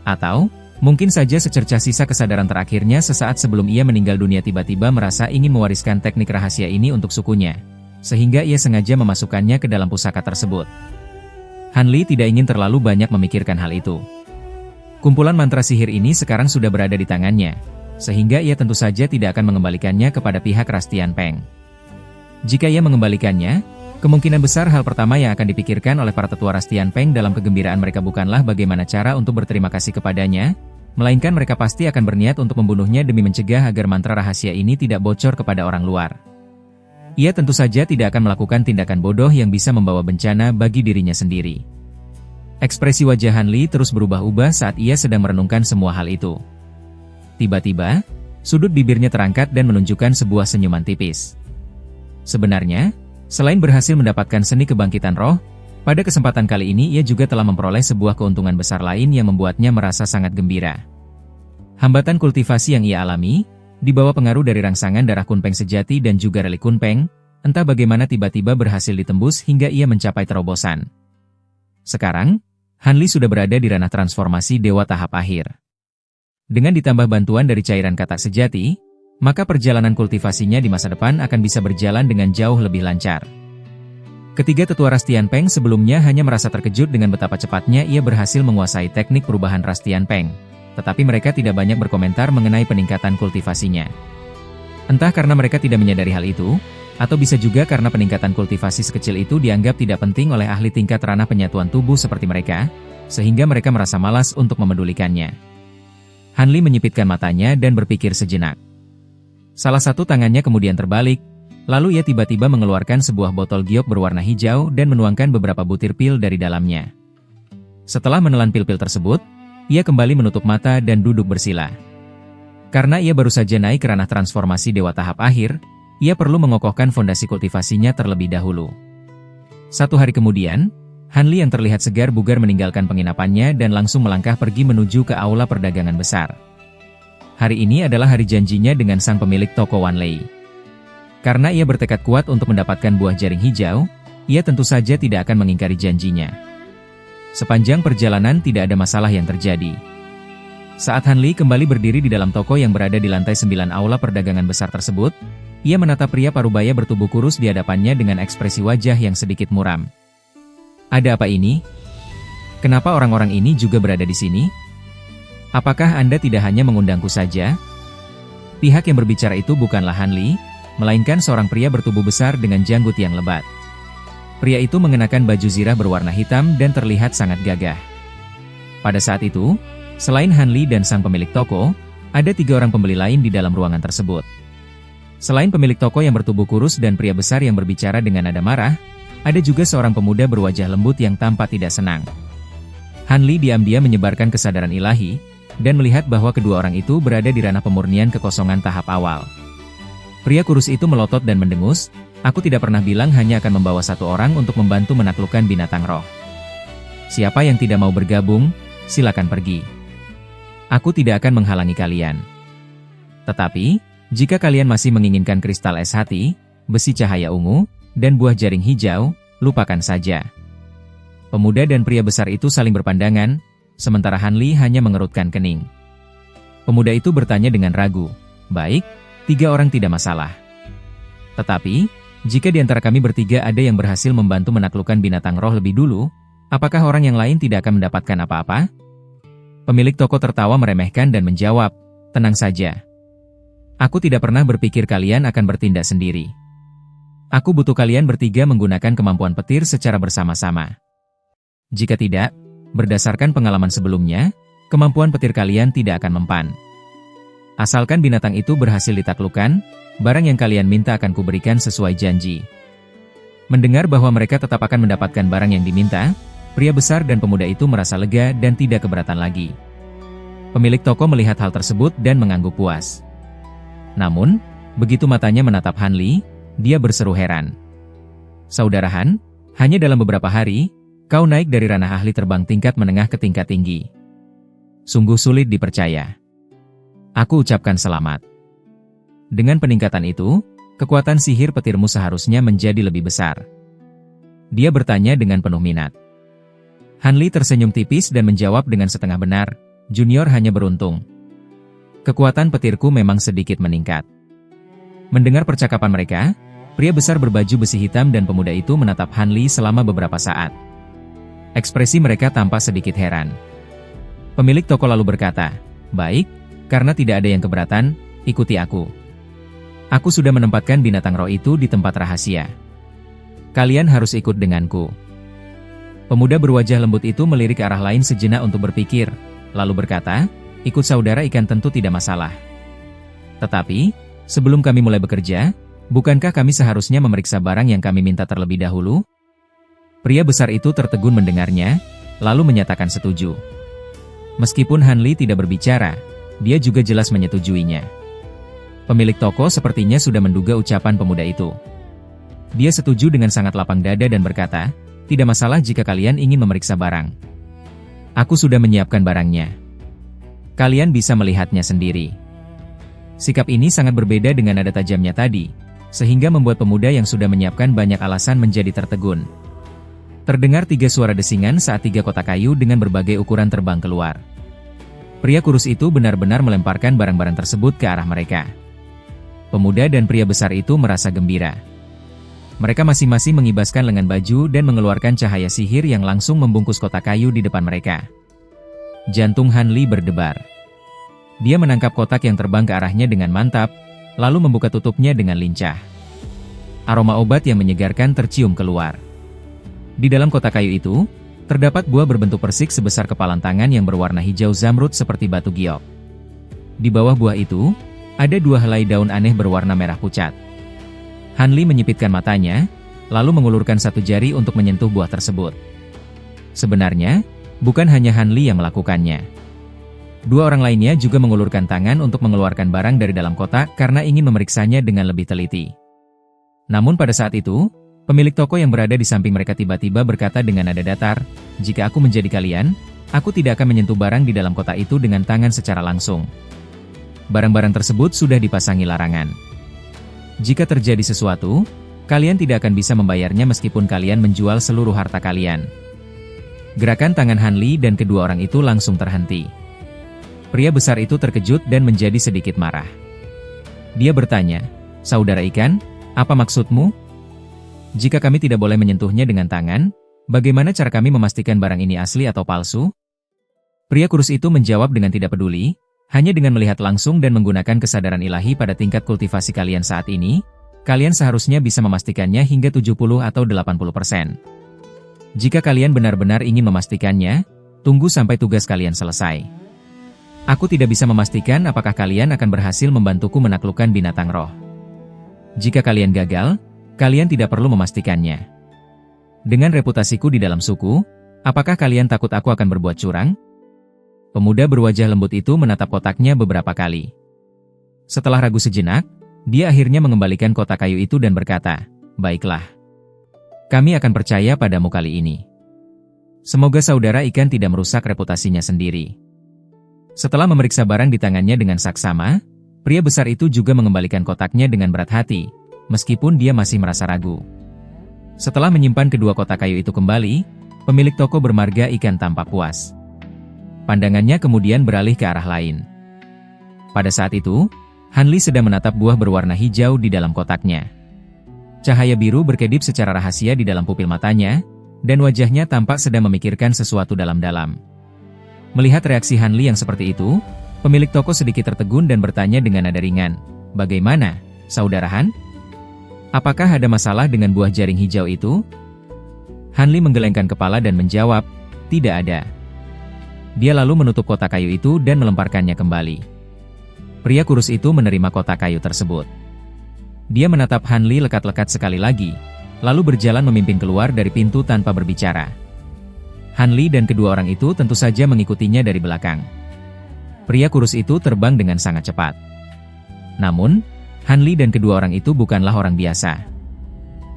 Atau, mungkin saja secercah sisa kesadaran terakhirnya sesaat sebelum ia meninggal dunia tiba-tiba merasa ingin mewariskan teknik rahasia ini untuk sukunya, sehingga ia sengaja memasukkannya ke dalam pusaka tersebut. Han Li tidak ingin terlalu banyak memikirkan hal itu. Kumpulan mantra sihir ini sekarang sudah berada di tangannya, sehingga ia tentu saja tidak akan mengembalikannya kepada pihak Ras Tianpeng. Jika ia mengembalikannya, kemungkinan besar hal pertama yang akan dipikirkan oleh para tetua Ras Tianpeng dalam kegembiraan mereka bukanlah bagaimana cara untuk berterima kasih kepadanya, melainkan mereka pasti akan berniat untuk membunuhnya demi mencegah agar mantra rahasia ini tidak bocor kepada orang luar. Ia tentu saja tidak akan melakukan tindakan bodoh yang bisa membawa bencana bagi dirinya sendiri. Ekspresi wajah Han Li terus berubah-ubah saat ia sedang merenungkan semua hal itu. Tiba-tiba, sudut bibirnya terangkat dan menunjukkan sebuah senyuman tipis. Sebenarnya, selain berhasil mendapatkan seni kebangkitan roh, pada kesempatan kali ini ia juga telah memperoleh sebuah keuntungan besar lain yang membuatnya merasa sangat gembira. Hambatan kultivasi yang ia alami, di bawah pengaruh dari rangsangan darah Kunpeng sejati dan juga reli Kunpeng, entah bagaimana tiba-tiba berhasil ditembus hingga ia mencapai terobosan. Sekarang, Han Li sudah berada di ranah transformasi dewa tahap akhir. Dengan ditambah bantuan dari cairan katak sejati, maka perjalanan kultivasinya di masa depan akan bisa berjalan dengan jauh lebih lancar. Ketiga tetua Ras Tianpeng sebelumnya hanya merasa terkejut dengan betapa cepatnya ia berhasil menguasai teknik perubahan Ras Tianpeng, tetapi mereka tidak banyak berkomentar mengenai peningkatan kultivasinya. Entah karena mereka tidak menyadari hal itu, atau bisa juga karena peningkatan kultivasi sekecil itu dianggap tidak penting oleh ahli tingkat ranah penyatuan tubuh seperti mereka, sehingga mereka merasa malas untuk memedulikannya. Han Li menyipitkan matanya dan berpikir sejenak. Salah satu tangannya kemudian terbalik, lalu ia tiba-tiba mengeluarkan sebuah botol giok berwarna hijau dan menuangkan beberapa butir pil dari dalamnya. Setelah menelan pil-pil tersebut, ia kembali menutup mata dan duduk bersila. Karena ia baru saja naik ke ranah transformasi dewa tahap akhir, ia perlu mengokohkan fondasi kultivasinya terlebih dahulu. 1 hari kemudian, Han Li yang terlihat segar bugar meninggalkan penginapannya dan langsung melangkah pergi menuju ke aula perdagangan besar. Hari ini adalah hari janjinya dengan sang pemilik toko Wan Lei. Karena ia bertekad kuat untuk mendapatkan buah jaring hijau, ia tentu saja tidak akan mengingkari janjinya. Sepanjang perjalanan tidak ada masalah yang terjadi. Saat Han Li kembali berdiri di dalam toko yang berada di lantai 9 aula perdagangan besar tersebut, ia menatap pria parubaya bertubuh kurus di hadapannya dengan ekspresi wajah yang sedikit muram. Ada apa ini? Kenapa orang-orang ini juga berada di sini? Apakah Anda tidak hanya mengundangku saja? Pihak yang berbicara itu bukanlah Han Li, melainkan seorang pria bertubuh besar dengan janggut yang lebat. Pria itu mengenakan baju zirah berwarna hitam dan terlihat sangat gagah. Pada saat itu, selain Han Li dan sang pemilik toko, ada 3 orang pembeli lain di dalam ruangan tersebut. Selain pemilik toko yang bertubuh kurus dan pria besar yang berbicara dengan nada marah, ada juga seorang pemuda berwajah lembut yang tampak tidak senang. Han Li diam-diam menyebarkan kesadaran ilahi, dan melihat bahwa kedua orang itu berada di ranah pemurnian kekosongan tahap awal. Pria kurus itu melotot dan mendengus, "Aku tidak pernah bilang hanya akan membawa 1 orang untuk membantu menaklukkan binatang roh. Siapa yang tidak mau bergabung, silakan pergi. Aku tidak akan menghalangi kalian. Tetapi, jika kalian masih menginginkan kristal es hati, besi cahaya ungu, dan buah jaring hijau, lupakan saja." Pemuda dan pria besar itu saling berpandangan, sementara Han Li hanya mengerutkan kening. Pemuda itu bertanya dengan ragu, "Baik, 3 orang tidak masalah. Tetapi, jika di antara kami bertiga ada yang berhasil membantu menaklukkan binatang roh lebih dulu, apakah orang yang lain tidak akan mendapatkan apa-apa?" Pemilik toko tertawa meremehkan dan menjawab, "Tenang saja. Aku tidak pernah berpikir kalian akan bertindak sendiri. Aku butuh kalian bertiga menggunakan kemampuan petir secara bersama-sama. Jika tidak, berdasarkan pengalaman sebelumnya, kemampuan petir kalian tidak akan mempan. Asalkan binatang itu berhasil ditaklukkan, barang yang kalian minta akan kuberikan sesuai janji." Mendengar bahwa mereka tetap akan mendapatkan barang yang diminta, pria besar dan pemuda itu merasa lega dan tidak keberatan lagi. Pemilik toko melihat hal tersebut dan mengangguk puas. Namun, begitu matanya menatap Han Li, dia berseru heran. "Saudara Han, hanya dalam beberapa hari, Kau naik dari ranah ahli terbang tingkat menengah ke tingkat tinggi. Sungguh sulit dipercaya. Aku ucapkan selamat. Dengan peningkatan itu, kekuatan sihir petirmu seharusnya menjadi lebih besar. Dia bertanya dengan penuh minat. Han Li tersenyum tipis dan menjawab dengan setengah benar, junior hanya beruntung. Kekuatan petirku memang sedikit meningkat. Mendengar percakapan mereka, pria besar berbaju besi hitam dan pemuda itu menatap Han Li selama beberapa saat. Ekspresi mereka tampak sedikit heran. Pemilik toko lalu berkata, "Baik, karena tidak ada yang keberatan, ikuti aku. Aku sudah menempatkan binatang roh itu di tempat rahasia. Kalian harus ikut denganku." Pemuda berwajah lembut itu melirik ke arah lain sejenak untuk berpikir, lalu berkata, "Ikut saudara ikan tentu tidak masalah. Tetapi, sebelum kami mulai bekerja, bukankah kami seharusnya memeriksa barang yang kami minta terlebih dahulu?" Pria besar itu tertegun mendengarnya, lalu menyatakan setuju. Meskipun Han Li tidak berbicara, dia juga jelas menyetujuinya. Pemilik toko sepertinya sudah menduga ucapan pemuda itu. Dia setuju dengan sangat lapang dada dan berkata, "Tidak masalah jika kalian ingin memeriksa barang. Aku sudah menyiapkan barangnya. Kalian bisa melihatnya sendiri." Sikap ini sangat berbeda dengan nada tajamnya tadi, sehingga membuat pemuda yang sudah menyiapkan banyak alasan menjadi tertegun. Terdengar 3 suara desingan saat 3 kotak kayu dengan berbagai ukuran terbang keluar. Pria kurus itu benar-benar melemparkan barang-barang tersebut ke arah mereka. Pemuda dan pria besar itu merasa gembira. Mereka masing-masing mengibaskan lengan baju dan mengeluarkan cahaya sihir yang langsung membungkus kotak kayu di depan mereka. Jantung Han Li berdebar. Dia menangkap kotak yang terbang ke arahnya dengan mantap, lalu membuka tutupnya dengan lincah. Aroma obat yang menyegarkan tercium keluar. Di dalam kotak kayu itu, terdapat buah berbentuk persik sebesar kepalan tangan yang berwarna hijau zamrud seperti batu giok. Di bawah buah itu, ada 2 helai daun aneh berwarna merah pucat. Han Li menyipitkan matanya, lalu mengulurkan 1 jari untuk menyentuh buah tersebut. Sebenarnya, bukan hanya Han Li yang melakukannya. 2 orang lainnya juga mengulurkan tangan untuk mengeluarkan barang dari dalam kotak karena ingin memeriksanya dengan lebih teliti. Namun pada saat itu, pemilik toko yang berada di samping mereka tiba-tiba berkata dengan nada datar, "Jika aku menjadi kalian, aku tidak akan menyentuh barang di dalam kotak itu dengan tangan secara langsung. Barang-barang tersebut sudah dipasangi larangan. Jika terjadi sesuatu, kalian tidak akan bisa membayarnya meskipun kalian menjual seluruh harta kalian." Gerakan tangan Han Li dan kedua orang itu langsung terhenti. Pria besar itu terkejut dan menjadi sedikit marah. Dia bertanya, "Saudara ikan, apa maksudmu? Jika kami tidak boleh menyentuhnya dengan tangan, bagaimana cara kami memastikan barang ini asli atau palsu?" Pria kurus itu menjawab dengan tidak peduli, "Hanya dengan melihat langsung dan menggunakan kesadaran ilahi pada tingkat kultivasi kalian saat ini, kalian seharusnya bisa memastikannya hingga 70 atau 80%. Jika kalian benar-benar ingin memastikannya, tunggu sampai tugas kalian selesai. Aku tidak bisa memastikan apakah kalian akan berhasil membantuku menaklukkan binatang roh. Jika kalian gagal, kalian tidak perlu memastikannya. Dengan reputasiku di dalam suku, apakah kalian takut aku akan berbuat curang?" Pemuda berwajah lembut itu menatap kotaknya beberapa kali. Setelah ragu sejenak, dia akhirnya mengembalikan kotak kayu itu dan berkata, "Baiklah. Kami akan percaya padamu kali ini. Semoga saudara ikan tidak merusak reputasinya sendiri." Setelah memeriksa barang di tangannya dengan saksama, pria besar itu juga mengembalikan kotaknya dengan berat hati, meskipun dia masih merasa ragu. Setelah menyimpan kedua kotak kayu itu kembali, pemilik toko bermarga ikan tampak puas. Pandangannya kemudian beralih ke arah lain. Pada saat itu, Han Li sedang menatap buah berwarna hijau di dalam kotaknya. Cahaya biru berkedip secara rahasia di dalam pupil matanya, dan wajahnya tampak sedang memikirkan sesuatu dalam-dalam. Melihat reaksi Han Li yang seperti itu, pemilik toko sedikit tertegun dan bertanya dengan nada ringan, "Bagaimana, saudara Han? Apakah ada masalah dengan buah jaring hijau itu?" Han Li menggelengkan kepala dan menjawab, "Tidak ada." Dia lalu menutup kotak kayu itu dan melemparkannya kembali. Pria kurus itu menerima kotak kayu tersebut. Dia menatap Han Li lekat-lekat sekali lagi, lalu berjalan memimpin keluar dari pintu tanpa berbicara. Han Li dan kedua orang itu tentu saja mengikutinya dari belakang. Pria kurus itu terbang dengan sangat cepat. Namun, Han Li dan kedua orang itu bukanlah orang biasa.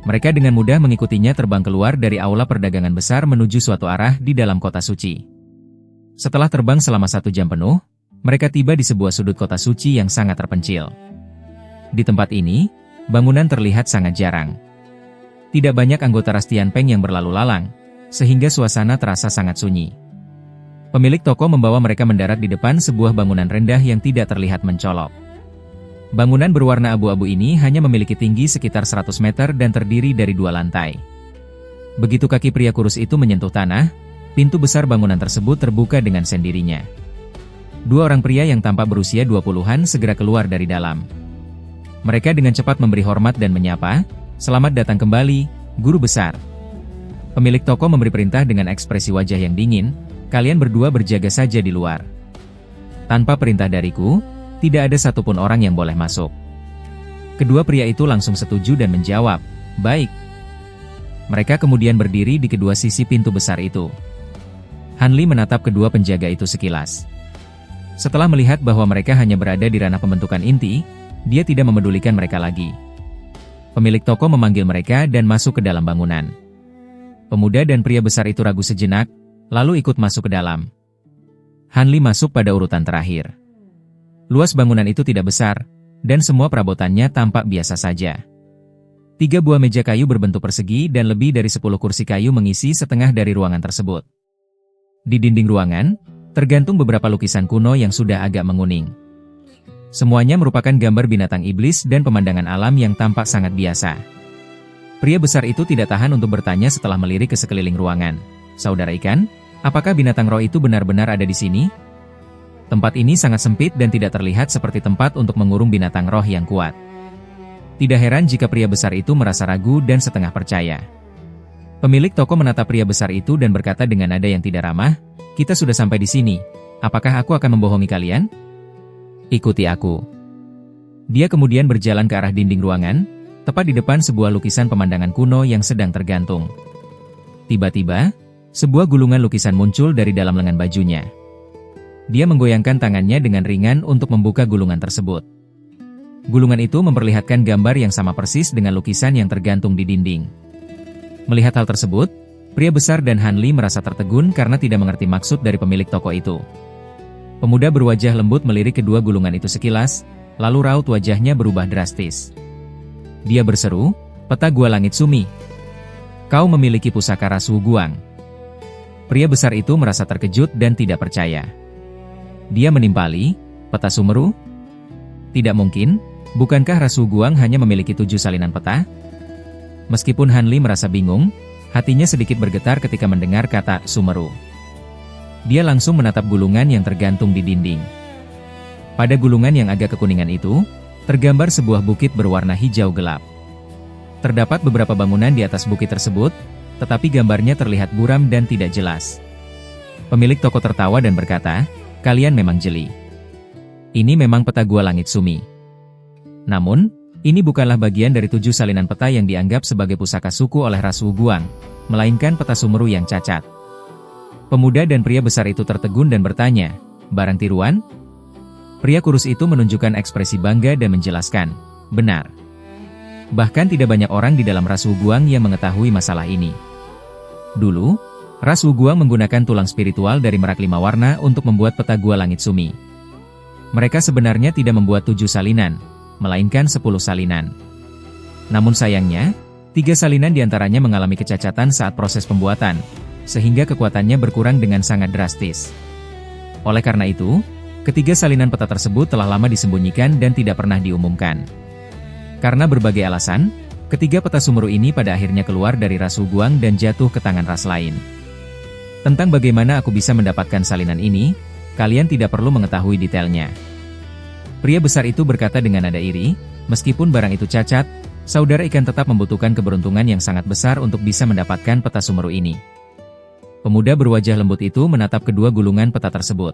Mereka dengan mudah mengikutinya terbang keluar dari aula perdagangan besar menuju suatu arah di dalam kota suci. Setelah terbang selama 1 jam penuh, mereka tiba di sebuah sudut kota suci yang sangat terpencil. Di tempat ini, bangunan terlihat sangat jarang. Tidak banyak anggota ras Tianpeng yang berlalu lalang, sehingga suasana terasa sangat sunyi. Pemilik toko membawa mereka mendarat di depan sebuah bangunan rendah yang tidak terlihat mencolok. Bangunan berwarna abu-abu ini hanya memiliki tinggi sekitar 100 meter dan terdiri dari 2 lantai. Begitu kaki pria kurus itu menyentuh tanah, pintu besar bangunan tersebut terbuka dengan sendirinya. 2 orang pria yang tampak berusia 20-an segera keluar dari dalam. Mereka dengan cepat memberi hormat dan menyapa, "Selamat datang kembali, guru besar." Pemilik toko memberi perintah dengan ekspresi wajah yang dingin, "Kalian berdua berjaga saja di luar. Tanpa perintah dariku, tidak ada satupun orang yang boleh masuk." Kedua pria itu langsung setuju dan menjawab, "Baik." Mereka kemudian berdiri di kedua sisi pintu besar itu. Han Li menatap kedua penjaga itu sekilas. Setelah melihat bahwa mereka hanya berada di ranah pembentukan inti, dia tidak memedulikan mereka lagi. Pemilik toko memanggil mereka dan masuk ke dalam bangunan. Pemuda dan pria besar itu ragu sejenak, lalu ikut masuk ke dalam. Han Li masuk pada urutan terakhir. Luas bangunan itu tidak besar, dan semua perabotannya tampak biasa saja. 3 buah meja kayu berbentuk persegi dan lebih dari 10 kursi kayu mengisi setengah dari ruangan tersebut. Di dinding ruangan, tergantung beberapa lukisan kuno yang sudah agak menguning. Semuanya merupakan gambar binatang iblis dan pemandangan alam yang tampak sangat biasa. Pria besar itu tidak tahan untuk bertanya setelah melirik ke sekeliling ruangan. "Saudara ikan, apakah binatang roh itu benar-benar ada di sini?" Tempat ini sangat sempit dan tidak terlihat seperti tempat untuk mengurung binatang roh yang kuat. Tidak heran jika pria besar itu merasa ragu dan setengah percaya. Pemilik toko menatap pria besar itu dan berkata dengan nada yang tidak ramah, "Kita sudah sampai di sini. Apakah aku akan membohongi kalian? Ikuti aku." Dia kemudian berjalan ke arah dinding ruangan, tepat di depan sebuah lukisan pemandangan kuno yang sedang tergantung. Tiba-tiba, sebuah gulungan lukisan muncul dari dalam lengan bajunya. Dia menggoyangkan tangannya dengan ringan untuk membuka gulungan tersebut. Gulungan itu memperlihatkan gambar yang sama persis dengan lukisan yang tergantung di dinding. Melihat hal tersebut, pria besar dan Han Li merasa tertegun karena tidak mengerti maksud dari pemilik toko itu. Pemuda berwajah lembut melirik kedua gulungan itu sekilas, lalu raut wajahnya berubah drastis. Dia berseru, "Peta Gua Langit Sumi. Kau memiliki pusaka Rasu Guang." Pria besar itu merasa terkejut dan tidak percaya. Dia menimpali, "Peta Sumeru? Tidak mungkin, bukankah Rasu Guang hanya memiliki 7 salinan peta?" Meskipun Han Li merasa bingung, hatinya sedikit bergetar ketika mendengar kata Sumeru. Dia langsung menatap gulungan yang tergantung di dinding. Pada gulungan yang agak kekuningan itu, tergambar sebuah bukit berwarna hijau gelap. Terdapat beberapa bangunan di atas bukit tersebut, tetapi gambarnya terlihat buram dan tidak jelas. Pemilik toko tertawa dan berkata, "Kalian memang jeli. Ini memang peta Gua Langit Sumi. Namun, ini bukanlah bagian dari 7 salinan peta yang dianggap sebagai pusaka suku oleh Rasu Guang, melainkan peta Sumeru yang cacat." Pemuda dan pria besar itu tertegun dan bertanya, "Barang tiruan?" Pria kurus itu menunjukkan ekspresi bangga dan menjelaskan, "Benar. Bahkan tidak banyak orang di dalam Rasu Guang yang mengetahui masalah ini. Dulu, Rasu Guang menggunakan tulang spiritual dari merak 5 warna untuk membuat peta Gua Langit Sumi. Mereka sebenarnya tidak membuat 7 salinan, melainkan 10 salinan. Namun sayangnya, 3 salinan diantaranya mengalami kecacatan saat proses pembuatan, sehingga kekuatannya berkurang dengan sangat drastis. Oleh karena itu, ketiga salinan peta tersebut telah lama disembunyikan dan tidak pernah diumumkan. Karena berbagai alasan, ketiga peta Sumeru ini pada akhirnya keluar dari Rasu Guang dan jatuh ke tangan ras lain. Tentang bagaimana aku bisa mendapatkan salinan ini, kalian tidak perlu mengetahui detailnya." Pria besar itu berkata dengan nada iri, "Meskipun barang itu cacat, saudara ikan tetap membutuhkan keberuntungan yang sangat besar untuk bisa mendapatkan peta Sumeru ini." Pemuda berwajah lembut itu menatap kedua gulungan peta tersebut.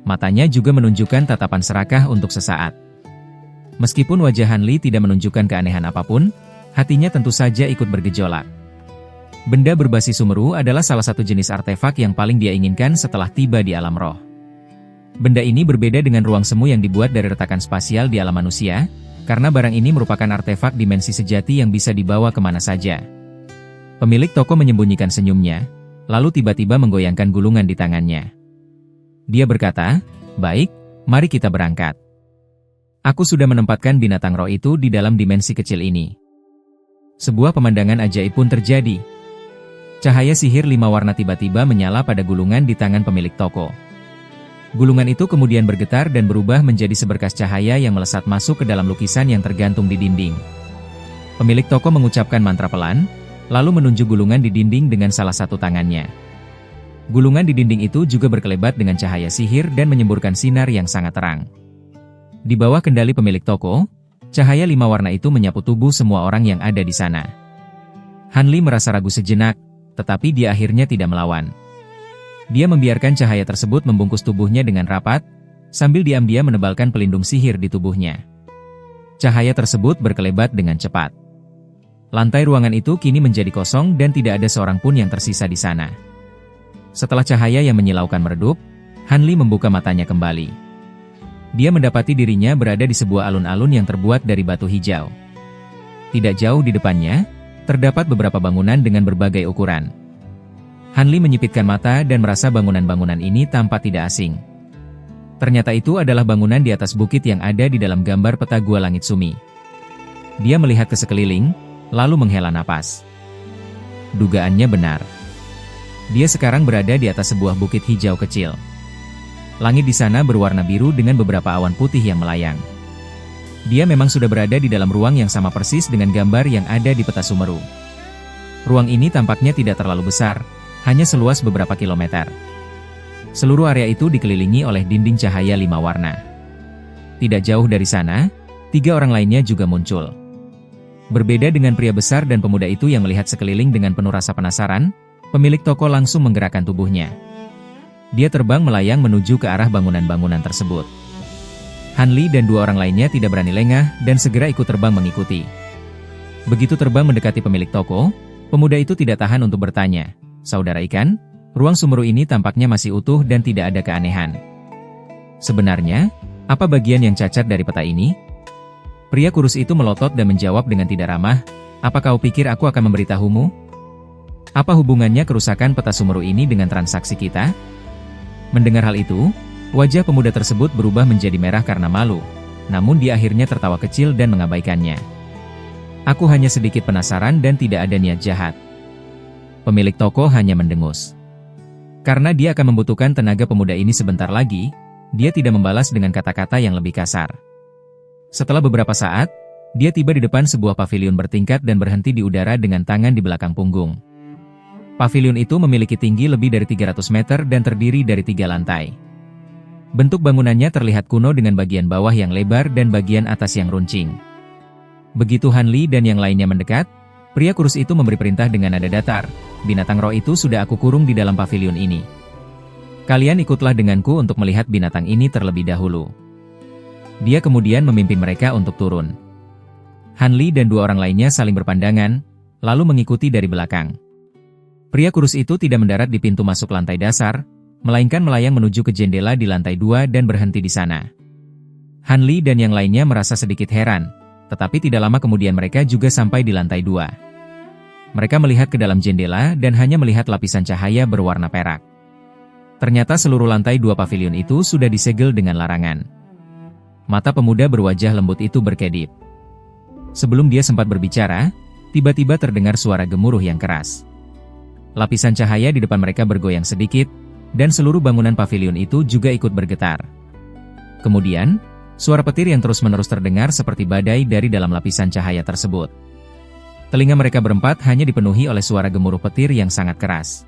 Matanya juga menunjukkan tatapan serakah untuk sesaat. Meskipun wajah Han Li tidak menunjukkan keanehan apapun, hatinya tentu saja ikut bergejolak. Benda berbasis Sumeru adalah salah satu jenis artefak yang paling dia inginkan setelah tiba di alam roh. Benda ini berbeda dengan ruang semu yang dibuat dari retakan spasial di alam manusia, karena barang ini merupakan artefak dimensi sejati yang bisa dibawa kemana saja. Pemilik toko menyembunyikan senyumnya, lalu tiba-tiba menggoyangkan gulungan di tangannya. Dia berkata, "Baik, mari kita berangkat. Aku sudah menempatkan binatang roh itu di dalam dimensi kecil ini." Sebuah pemandangan ajaib pun terjadi. Cahaya sihir 5 warna tiba-tiba menyala pada gulungan di tangan pemilik toko. Gulungan itu kemudian bergetar dan berubah menjadi seberkas cahaya yang melesat masuk ke dalam lukisan yang tergantung di dinding. Pemilik toko mengucapkan mantra pelan, lalu menunjuk gulungan di dinding dengan salah satu tangannya. Gulungan di dinding itu juga berkelebat dengan cahaya sihir dan menyemburkan sinar yang sangat terang. Di bawah kendali pemilik toko, cahaya 5 warna itu menyapu tubuh semua orang yang ada di sana. Han Li merasa ragu sejenak, tetapi dia akhirnya tidak melawan. Dia membiarkan cahaya tersebut membungkus tubuhnya dengan rapat, sambil diam-diam menebalkan pelindung sihir di tubuhnya. Cahaya tersebut berkelebat dengan cepat. Lantai ruangan itu kini menjadi kosong dan tidak ada seorang pun yang tersisa di sana. Setelah cahaya yang menyilaukan meredup, Han Li membuka matanya kembali. Dia mendapati dirinya berada di sebuah alun-alun yang terbuat dari batu hijau. Tidak jauh di depannya, terdapat beberapa bangunan dengan berbagai ukuran. Han Li menyipitkan mata dan merasa bangunan-bangunan ini tampak tidak asing. Ternyata itu adalah bangunan di atas bukit yang ada di dalam gambar peta Gua Langit Sumi. Dia melihat ke sekeliling, lalu menghela napas. Dugaannya benar. Dia sekarang berada di atas sebuah bukit hijau kecil. Langit di sana berwarna biru dengan beberapa awan putih yang melayang. Dia memang sudah berada di dalam ruang yang sama persis dengan gambar yang ada di peta Sumeru. Ruang ini tampaknya tidak terlalu besar, hanya seluas beberapa kilometer. Seluruh area itu dikelilingi oleh dinding cahaya 5 warna. Tidak jauh dari sana, 3 orang lainnya juga muncul. Berbeda dengan pria besar dan pemuda itu yang melihat sekeliling dengan penuh rasa penasaran, pemilik toko langsung menggerakkan tubuhnya. Dia terbang melayang menuju ke arah bangunan-bangunan tersebut. Han Li dan 2 orang lainnya tidak berani lengah dan segera ikut terbang mengikuti. Begitu terbang mendekati pemilik toko, pemuda itu tidak tahan untuk bertanya, "Saudara ikan, ruang Sumeru ini tampaknya masih utuh dan tidak ada keanehan. Sebenarnya, apa bagian yang cacat dari peta ini?" Pria kurus itu melotot dan menjawab dengan tidak ramah, "Apa kau pikir aku akan memberitahumu? Apa hubungannya kerusakan peta Sumeru ini dengan transaksi kita?" Mendengar hal itu, wajah pemuda tersebut berubah menjadi merah karena malu, namun dia akhirnya tertawa kecil dan mengabaikannya. "Aku hanya sedikit penasaran dan tidak ada niat jahat." Pemilik toko hanya mendengus. Karena dia akan membutuhkan tenaga pemuda ini sebentar lagi, dia tidak membalas dengan kata-kata yang lebih kasar. Setelah beberapa saat, dia tiba di depan sebuah pavilion bertingkat dan berhenti di udara dengan tangan di belakang punggung. Pavilion itu memiliki tinggi lebih dari 300 meter dan terdiri dari 3 lantai. Bentuk bangunannya terlihat kuno dengan bagian bawah yang lebar dan bagian atas yang runcing. Begitu Han Li dan yang lainnya mendekat, pria kurus itu memberi perintah dengan nada datar, "Binatang roh itu sudah aku kurung di dalam pavilion ini. Kalian ikutlah denganku untuk melihat binatang ini terlebih dahulu." Dia kemudian memimpin mereka untuk turun. Han Li dan 2 orang lainnya saling berpandangan, lalu mengikuti dari belakang. Pria kurus itu tidak mendarat di pintu masuk lantai dasar, melainkan melayang menuju ke jendela di lantai 2 dan berhenti di sana. Han Li dan yang lainnya merasa sedikit heran, tetapi tidak lama kemudian mereka juga sampai di lantai 2. Mereka melihat ke dalam jendela dan hanya melihat lapisan cahaya berwarna perak. Ternyata seluruh lantai 2 pavilion itu sudah disegel dengan larangan. Mata pemuda berwajah lembut itu berkedip. Sebelum dia sempat berbicara, tiba-tiba terdengar suara gemuruh yang keras. Lapisan cahaya di depan mereka bergoyang sedikit, dan seluruh bangunan pavilion itu juga ikut bergetar. Kemudian, suara petir yang terus-menerus terdengar seperti badai dari dalam lapisan cahaya tersebut. Telinga mereka berempat hanya dipenuhi oleh suara gemuruh petir yang sangat keras.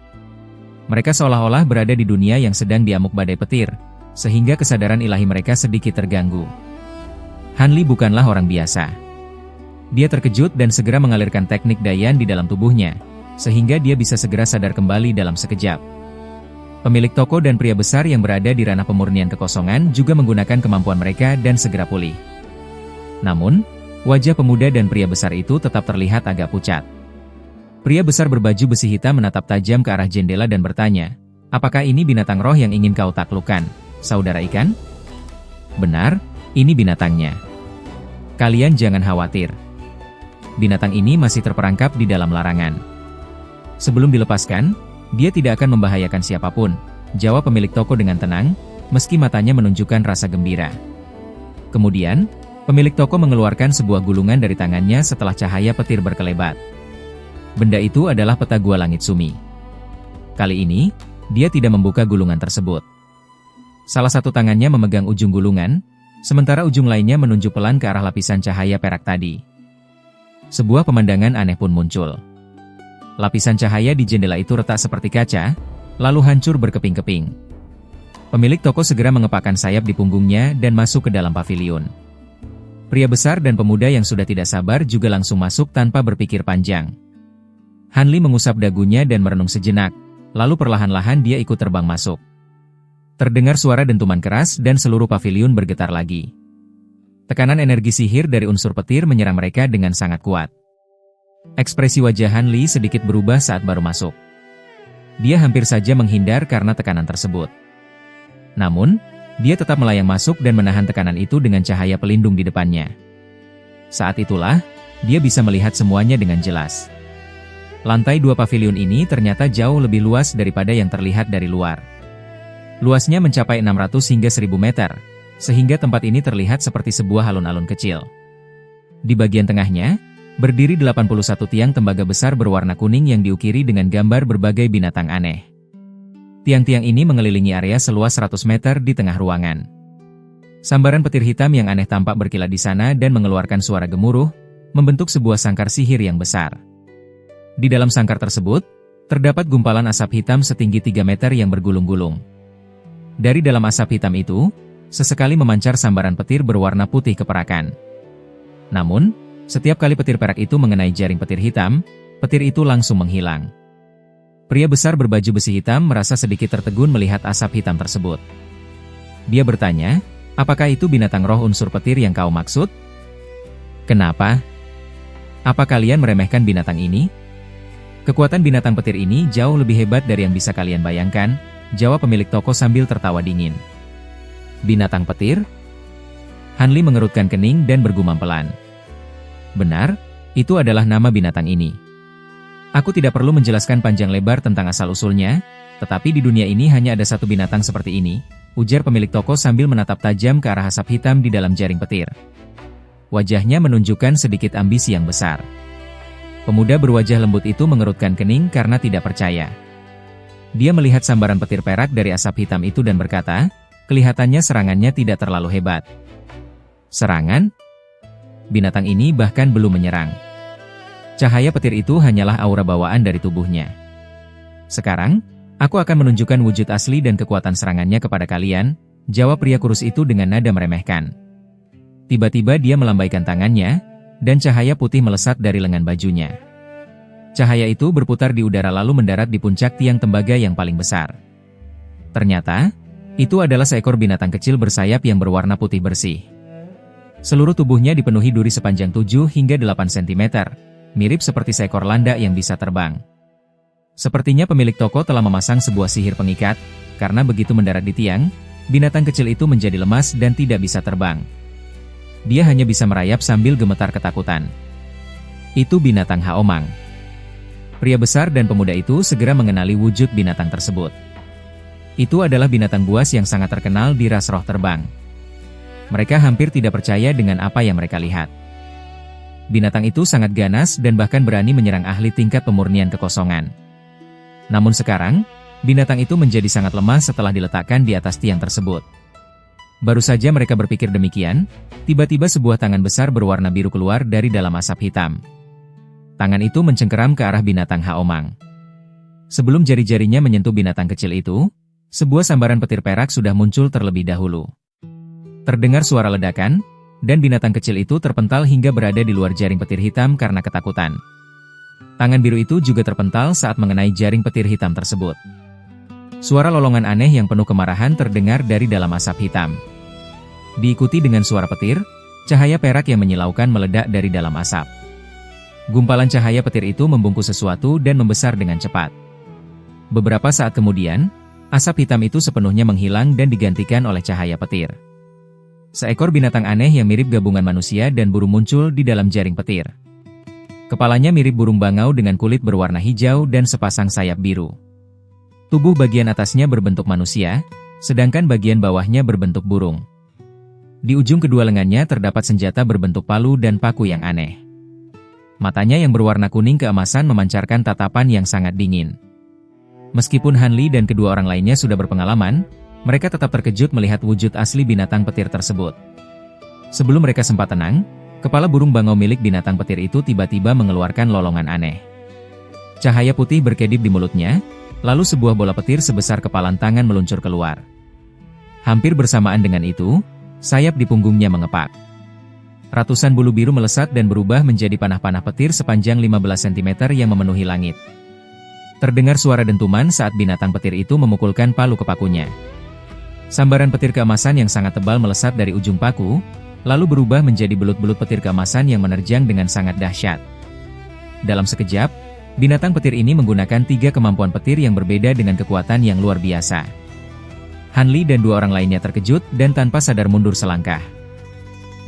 Mereka seolah-olah berada di dunia yang sedang diamuk badai petir, sehingga kesadaran ilahi mereka sedikit terganggu. Han Li bukanlah orang biasa. Dia terkejut dan segera mengalirkan teknik Dayan di dalam tubuhnya, sehingga dia bisa segera sadar kembali dalam sekejap. Pemilik toko dan pria besar yang berada di ranah pemurnian kekosongan juga menggunakan kemampuan mereka dan segera pulih. Namun, wajah pemuda dan pria besar itu tetap terlihat agak pucat. Pria besar berbaju besi hitam menatap tajam ke arah jendela dan bertanya, "Apakah ini binatang roh yang ingin kau taklukkan, saudara ikan?" "Benar, ini binatangnya. Kalian jangan khawatir. Binatang ini masih terperangkap di dalam larangan. Sebelum dilepaskan, dia tidak akan membahayakan siapapun, jawab pemilik toko dengan tenang, meski matanya menunjukkan rasa gembira. Kemudian, pemilik toko mengeluarkan sebuah gulungan dari tangannya setelah cahaya petir berkelebat. Benda itu adalah peta gua langit Sumi. Kali ini, dia tidak membuka gulungan tersebut. Salah satu tangannya memegang ujung gulungan, sementara ujung lainnya menunjuk pelan ke arah lapisan cahaya perak tadi. Sebuah pemandangan aneh pun muncul. Lapisan cahaya di jendela itu retak seperti kaca, lalu hancur berkeping-keping. Pemilik toko segera mengepakkan sayap di punggungnya dan masuk ke dalam pavilion. Pria besar dan pemuda yang sudah tidak sabar juga langsung masuk tanpa berpikir panjang. Hanli mengusap dagunya dan merenung sejenak, lalu perlahan-lahan dia ikut terbang masuk. Terdengar suara dentuman keras dan seluruh pavilion bergetar lagi. Tekanan energi sihir dari unsur petir menyerang mereka dengan sangat kuat. Ekspresi wajah Hanli sedikit berubah saat baru masuk. Dia hampir saja menghindar karena tekanan tersebut. Namun, dia tetap melayang masuk dan menahan tekanan itu dengan cahaya pelindung di depannya. Saat itulah, dia bisa melihat semuanya dengan jelas. Lantai 2 pavilion ini ternyata jauh lebih luas daripada yang terlihat dari luar. Luasnya mencapai 600 hingga 1000 meter, sehingga tempat ini terlihat seperti sebuah alun-alun kecil. Di bagian tengahnya, berdiri 81 tiang tembaga besar berwarna kuning yang diukiri dengan gambar berbagai binatang aneh. Tiang-tiang ini mengelilingi area seluas 100 meter di tengah ruangan. Sambaran petir hitam yang aneh tampak berkilat di sana dan mengeluarkan suara gemuruh, membentuk sebuah sangkar sihir yang besar. Di dalam sangkar tersebut, terdapat gumpalan asap hitam setinggi 3 meter yang bergulung-gulung. Dari dalam asap hitam itu, sesekali memancar sambaran petir berwarna putih keperakan. Namun, setiap kali petir perak itu mengenai jaring petir hitam, petir itu langsung menghilang. Pria besar berbaju besi hitam merasa sedikit tertegun melihat asap hitam tersebut. Dia bertanya, apakah itu binatang roh unsur petir yang kau maksud? Kenapa? Apa kalian meremehkan binatang ini? Kekuatan binatang petir ini jauh lebih hebat dari yang bisa kalian bayangkan, jawab pemilik toko sambil tertawa dingin. Binatang petir? Hanli mengerutkan kening dan bergumam pelan. Benar, itu adalah nama binatang ini. Aku tidak perlu menjelaskan panjang lebar tentang asal-usulnya, tetapi di dunia ini hanya ada satu binatang seperti ini, ujar pemilik toko sambil menatap tajam ke arah asap hitam di dalam jaring petir. Wajahnya menunjukkan sedikit ambisi yang besar. Pemuda berwajah lembut itu mengerutkan kening karena tidak percaya. Dia melihat sambaran petir perak dari asap hitam itu dan berkata, kelihatannya serangannya tidak terlalu hebat. Serangan? Binatang ini bahkan belum menyerang. Cahaya petir itu hanyalah aura bawaan dari tubuhnya. Sekarang, aku akan menunjukkan wujud asli dan kekuatan serangannya kepada kalian, jawab pria kurus itu dengan nada meremehkan. Tiba-tiba dia melambaikan tangannya, dan cahaya putih melesat dari lengan bajunya. Cahaya itu berputar di udara lalu mendarat di puncak tiang tembaga yang paling besar. Ternyata, itu adalah seekor binatang kecil bersayap yang berwarna putih bersih. Seluruh tubuhnya dipenuhi duri sepanjang 7 hingga 8 cm, mirip seperti seekor landak yang bisa terbang. Sepertinya pemilik toko telah memasang sebuah sihir pengikat, karena begitu mendarat di tiang, binatang kecil itu menjadi lemas dan tidak bisa terbang. Dia hanya bisa merayap sambil gemetar ketakutan. Itu binatang Haomang. Pria besar dan pemuda itu segera mengenali wujud binatang tersebut. Itu adalah binatang buas yang sangat terkenal di ras roh terbang. Mereka hampir tidak percaya dengan apa yang mereka lihat. Binatang itu sangat ganas dan bahkan berani menyerang ahli tingkat pemurnian kekosongan. Namun sekarang, binatang itu menjadi sangat lemah setelah diletakkan di atas tiang tersebut. Baru saja mereka berpikir demikian, tiba-tiba sebuah tangan besar berwarna biru keluar dari dalam asap hitam. Tangan itu mencengkeram ke arah binatang Haomang. Sebelum jari-jarinya menyentuh binatang kecil itu, sebuah sambaran petir perak sudah muncul terlebih dahulu. Terdengar suara ledakan, dan binatang kecil itu terpental hingga berada di luar jaring petir hitam karena ketakutan. Tangan biru itu juga terpental saat mengenai jaring petir hitam tersebut. Suara lolongan aneh yang penuh kemarahan terdengar dari dalam asap hitam. Diikuti dengan suara petir, cahaya perak yang menyilaukan meledak dari dalam asap. Gumpalan cahaya petir itu membungkus sesuatu dan membesar dengan cepat. Beberapa saat kemudian, asap hitam itu sepenuhnya menghilang dan digantikan oleh cahaya petir. Seekor binatang aneh yang mirip gabungan manusia dan burung muncul di dalam jaring petir. Kepalanya mirip burung bangau dengan kulit berwarna hijau dan sepasang sayap biru. Tubuh bagian atasnya berbentuk manusia, sedangkan bagian bawahnya berbentuk burung. Di ujung kedua lengannya terdapat senjata berbentuk palu dan paku yang aneh. Matanya yang berwarna kuning keemasan memancarkan tatapan yang sangat dingin. Meskipun Han Li dan kedua orang lainnya sudah berpengalaman, mereka tetap terkejut melihat wujud asli binatang petir tersebut. Sebelum mereka sempat tenang, kepala burung bangau milik binatang petir itu tiba-tiba mengeluarkan lolongan aneh. Cahaya putih berkedip di mulutnya, lalu sebuah bola petir sebesar kepalan tangan meluncur keluar. Hampir bersamaan dengan itu, sayap di punggungnya mengepak. Ratusan bulu biru melesat dan berubah menjadi panah-panah petir sepanjang 15 cm yang memenuhi langit. Terdengar suara dentuman saat binatang petir itu memukulkan palu ke pakunya. Sambaran petir keemasan yang sangat tebal melesat dari ujung paku, lalu berubah menjadi belut-belut petir keemasan yang menerjang dengan sangat dahsyat. Dalam sekejap, binatang petir ini menggunakan 3 kemampuan petir yang berbeda dengan kekuatan yang luar biasa. Han Li dan 2 orang lainnya terkejut dan tanpa sadar mundur selangkah.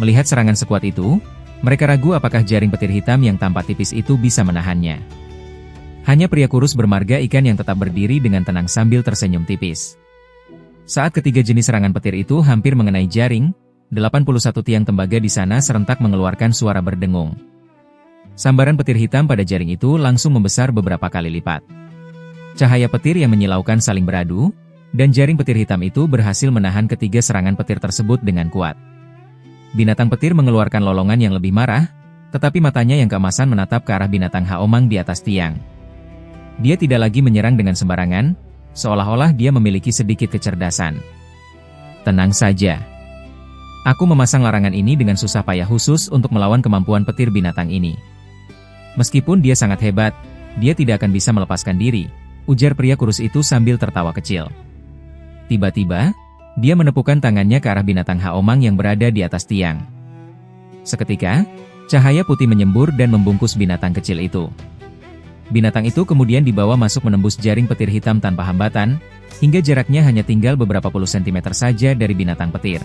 Melihat serangan sekuat itu, mereka ragu apakah jaring petir hitam yang tampak tipis itu bisa menahannya. Hanya pria kurus bermarga ikan yang tetap berdiri dengan tenang sambil tersenyum tipis. Saat ketiga jenis serangan petir itu hampir mengenai jaring, 81 tiang tembaga di sana serentak mengeluarkan suara berdengung. Sambaran petir hitam pada jaring itu langsung membesar beberapa kali lipat. Cahaya petir yang menyilaukan saling beradu, dan jaring petir hitam itu berhasil menahan ketiga serangan petir tersebut dengan kuat. Binatang petir mengeluarkan lolongan yang lebih marah, tetapi matanya yang keemasan menatap ke arah binatang haomang di atas tiang. Dia tidak lagi menyerang dengan sembarangan, seolah-olah dia memiliki sedikit kecerdasan. Tenang saja. Aku memasang larangan ini dengan susah payah khusus untuk melawan kemampuan petir binatang ini. Meskipun dia sangat hebat, dia tidak akan bisa melepaskan diri, ujar pria kurus itu sambil tertawa kecil. Tiba-tiba, dia menepukkan tangannya ke arah binatang haomang yang berada di atas tiang. Seketika, cahaya putih menyembur dan membungkus binatang kecil itu. Binatang itu kemudian dibawa masuk menembus jaring petir hitam tanpa hambatan, hingga jaraknya hanya tinggal beberapa puluh sentimeter saja dari binatang petir.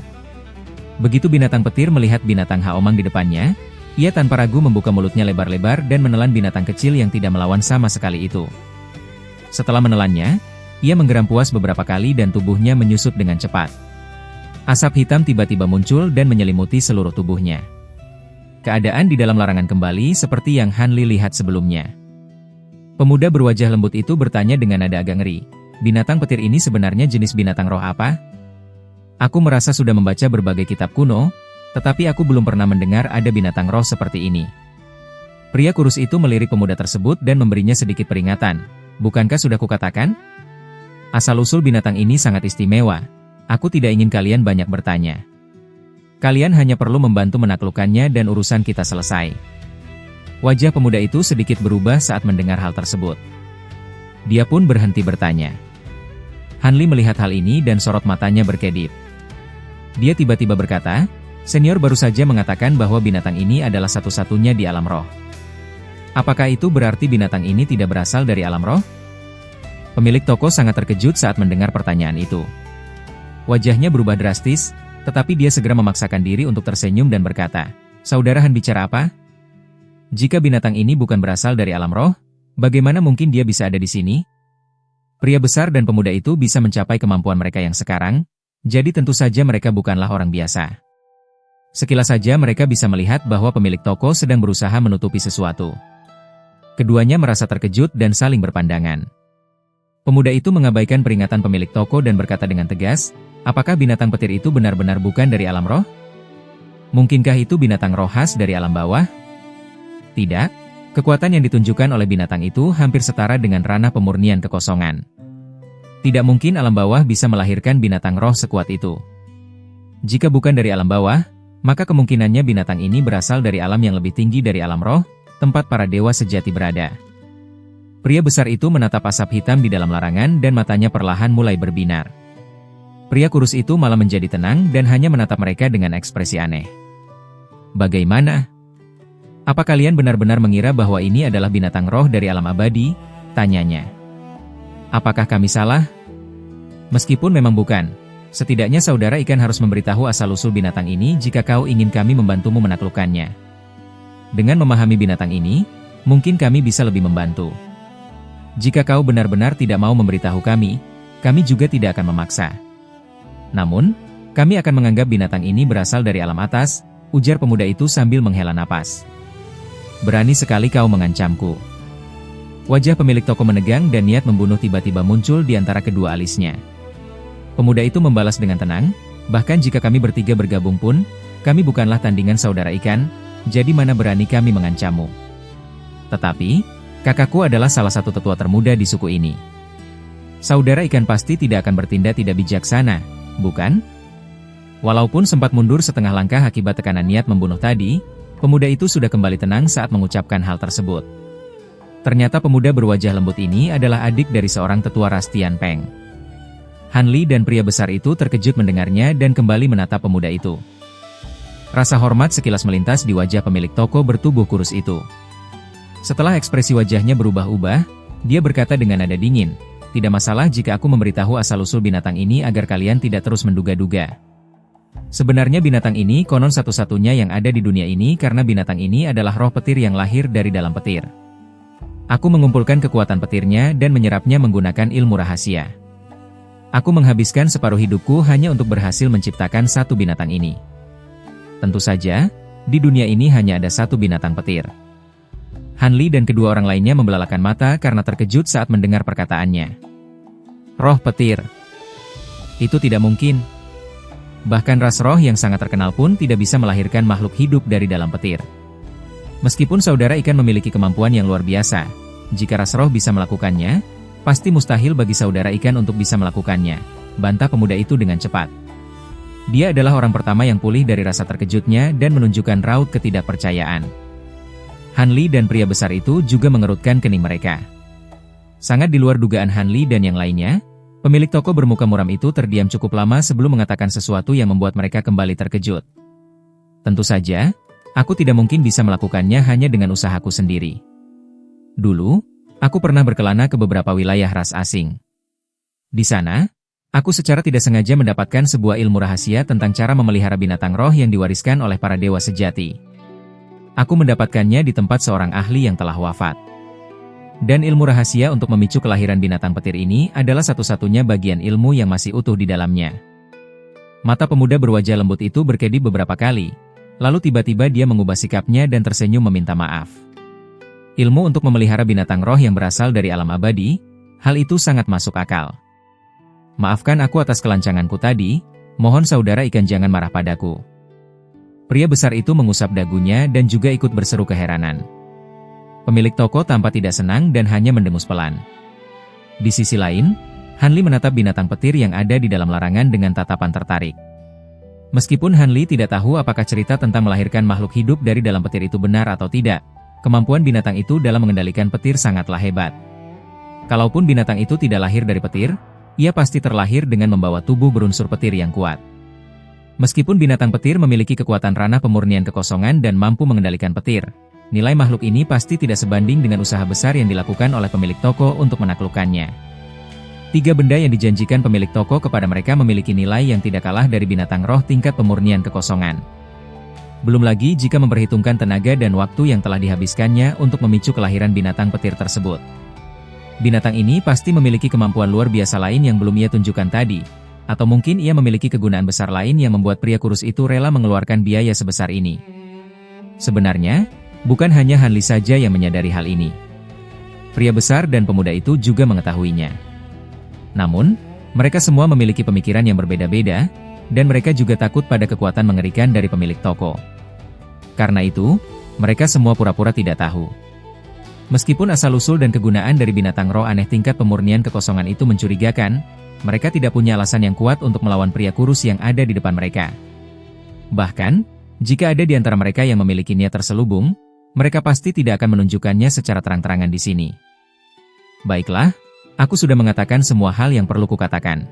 Begitu binatang petir melihat binatang haomang di depannya, ia tanpa ragu membuka mulutnya lebar-lebar dan menelan binatang kecil yang tidak melawan sama sekali itu. Setelah menelannya, ia menggeram puas beberapa kali dan tubuhnya menyusut dengan cepat. Asap hitam tiba-tiba muncul dan menyelimuti seluruh tubuhnya. Keadaan di dalam larangan kembali seperti yang Han Li lihat sebelumnya. Pemuda berwajah lembut itu bertanya dengan nada agak ngeri, binatang petir ini sebenarnya jenis binatang roh apa? Aku merasa sudah membaca berbagai kitab kuno, tetapi aku belum pernah mendengar ada binatang roh seperti ini. Pria kurus itu melirik pemuda tersebut dan memberinya sedikit peringatan. Bukankah sudah kukatakan? Asal-usul binatang ini sangat istimewa. Aku tidak ingin kalian banyak bertanya. Kalian hanya perlu membantu menaklukkannya dan urusan kita selesai. Wajah pemuda itu sedikit berubah saat mendengar hal tersebut. Dia pun berhenti bertanya. Han Li melihat hal ini dan sorot matanya berkedip. Dia tiba-tiba berkata, "Senior baru saja mengatakan bahwa binatang ini adalah satu-satunya di alam roh. Apakah itu berarti binatang ini tidak berasal dari alam roh?" Pemilik toko sangat terkejut saat mendengar pertanyaan itu. Wajahnya berubah drastis, tetapi dia segera memaksakan diri untuk tersenyum dan berkata, "Saudara Han bicara apa? Jika binatang ini bukan berasal dari alam roh, bagaimana mungkin dia bisa ada di sini?" Pria besar dan pemuda itu bisa mencapai kemampuan mereka yang sekarang, jadi tentu saja mereka bukanlah orang biasa. Sekilas saja mereka bisa melihat bahwa pemilik toko sedang berusaha menutupi sesuatu. Keduanya merasa terkejut dan saling berpandangan. Pemuda itu mengabaikan peringatan pemilik toko dan berkata dengan tegas, "Apakah binatang petir itu benar-benar bukan dari alam roh? Mungkinkah itu binatang roh khas dari alam bawah?" Tidak, kekuatan yang ditunjukkan oleh binatang itu hampir setara dengan ranah pemurnian kekosongan. Tidak mungkin alam bawah bisa melahirkan binatang roh sekuat itu. Jika bukan dari alam bawah, maka kemungkinannya binatang ini berasal dari alam yang lebih tinggi dari alam roh, tempat para dewa sejati berada. Pria besar itu menatap asap hitam di dalam larangan dan matanya perlahan mulai berbinar. Pria kurus itu malah menjadi tenang dan hanya menatap mereka dengan ekspresi aneh. "Bagaimana? Apa kalian benar-benar mengira bahwa ini adalah binatang roh dari alam abadi?" tanyanya. "Apakah kami salah? Meskipun memang bukan, Setidaknya saudara ikan harus memberitahu asal-usul binatang ini jika kau ingin kami membantumu menaklukkannya. Dengan memahami binatang ini, mungkin kami bisa lebih membantu. Jika kau benar-benar tidak mau memberitahu kami juga tidak akan memaksa. Namun, kami akan menganggap binatang ini berasal dari alam atas, ujar pemuda itu sambil menghela napas. Berani sekali kau mengancamku. Wajah pemilik toko menegang dan niat membunuh tiba-tiba muncul di antara kedua alisnya. Pemuda itu membalas dengan tenang, bahkan jika kami bertiga bergabung pun, kami bukanlah tandingan saudara ikan, jadi mana berani kami mengancammu. Tetapi, kakakku adalah salah satu tetua termuda di suku ini. Saudara ikan pasti tidak akan bertindak tidak bijaksana, bukan? Walaupun sempat mundur setengah langkah akibat tekanan niat membunuh tadi, pemuda itu sudah kembali tenang saat mengucapkan hal tersebut. Ternyata pemuda berwajah lembut ini adalah adik dari seorang tetua ras Tian Peng. Han Li dan pria besar itu terkejut mendengarnya dan kembali menatap pemuda itu. Rasa hormat sekilas melintas di wajah pemilik toko bertubuh kurus itu. Setelah ekspresi wajahnya berubah-ubah, dia berkata dengan nada dingin, "Tidak masalah jika aku memberitahu asal-usul binatang ini agar kalian tidak terus menduga-duga. Sebenarnya binatang ini konon satu-satunya yang ada di dunia ini karena binatang ini adalah roh petir yang lahir dari dalam petir. Aku mengumpulkan kekuatan petirnya dan menyerapnya menggunakan ilmu rahasia. Aku menghabiskan separuh hidupku hanya untuk berhasil menciptakan satu binatang ini. Tentu saja, di dunia ini hanya ada satu binatang petir." Han Li dan kedua orang lainnya membelalakan mata karena terkejut saat mendengar perkataannya. Roh petir. Itu tidak mungkin. Bahkan ras roh yang sangat terkenal pun tidak bisa melahirkan makhluk hidup dari dalam petir. Meskipun saudara ikan memiliki kemampuan yang luar biasa, jika ras roh bisa melakukannya, pasti mustahil bagi saudara ikan untuk bisa melakukannya, bantah pemuda itu dengan cepat. Dia adalah orang pertama yang pulih dari rasa terkejutnya dan menunjukkan raut ketidakpercayaan. Han Li dan pria besar itu juga mengerutkan kening mereka. Sangat di luar dugaan Han Li dan yang lainnya, pemilik toko bermuka muram itu terdiam cukup lama sebelum mengatakan sesuatu yang membuat mereka kembali terkejut. Tentu saja, aku tidak mungkin bisa melakukannya hanya dengan usahaku sendiri. Dulu, aku pernah berkelana ke beberapa wilayah ras asing. Di sana, aku secara tidak sengaja mendapatkan sebuah ilmu rahasia tentang cara memelihara binatang roh yang diwariskan oleh para dewa sejati. Aku mendapatkannya di tempat seorang ahli yang telah wafat. Dan ilmu rahasia untuk memicu kelahiran binatang petir ini adalah satu-satunya bagian ilmu yang masih utuh di dalamnya. Mata pemuda berwajah lembut itu berkedip beberapa kali, lalu tiba-tiba dia mengubah sikapnya dan tersenyum meminta maaf. Ilmu untuk memelihara binatang roh yang berasal dari alam abadi, hal itu sangat masuk akal. Maafkan aku atas kelancanganku tadi, mohon saudara ikan jangan marah padaku. Pria besar itu mengusap dagunya dan juga ikut berseru keheranan. Pemilik toko tampak tidak senang dan hanya mendengus pelan. Di sisi lain, Han Li menatap binatang petir yang ada di dalam larangan dengan tatapan tertarik. Meskipun Han Li tidak tahu apakah cerita tentang melahirkan makhluk hidup dari dalam petir itu benar atau tidak, kemampuan binatang itu dalam mengendalikan petir sangatlah hebat. Kalaupun binatang itu tidak lahir dari petir, ia pasti terlahir dengan membawa tubuh berunsur petir yang kuat. Meskipun binatang petir memiliki kekuatan ranah pemurnian kekosongan dan mampu mengendalikan petir, nilai makhluk ini pasti tidak sebanding dengan usaha besar yang dilakukan oleh pemilik toko untuk menaklukkannya. 3 benda yang dijanjikan pemilik toko kepada mereka memiliki nilai yang tidak kalah dari binatang roh tingkat pemurnian kekosongan. Belum lagi jika memperhitungkan tenaga dan waktu yang telah dihabiskannya untuk memicu kelahiran binatang petir tersebut. Binatang ini pasti memiliki kemampuan luar biasa lain yang belum ia tunjukkan tadi, atau mungkin ia memiliki kegunaan besar lain yang membuat pria kurus itu rela mengeluarkan biaya sebesar ini. Sebenarnya, bukan hanya Han Li saja yang menyadari hal ini. Pria besar dan pemuda itu juga mengetahuinya. Namun, mereka semua memiliki pemikiran yang berbeda-beda, dan mereka juga takut pada kekuatan mengerikan dari pemilik toko. Karena itu, mereka semua pura-pura tidak tahu. Meskipun asal-usul dan kegunaan dari binatang roh aneh tingkat pemurnian kekosongan itu mencurigakan, mereka tidak punya alasan yang kuat untuk melawan pria kurus yang ada di depan mereka. Bahkan, jika ada di antara mereka yang memiliki niat terselubung, mereka pasti tidak akan menunjukkannya secara terang-terangan di sini. Baiklah, aku sudah mengatakan semua hal yang perlu kukatakan.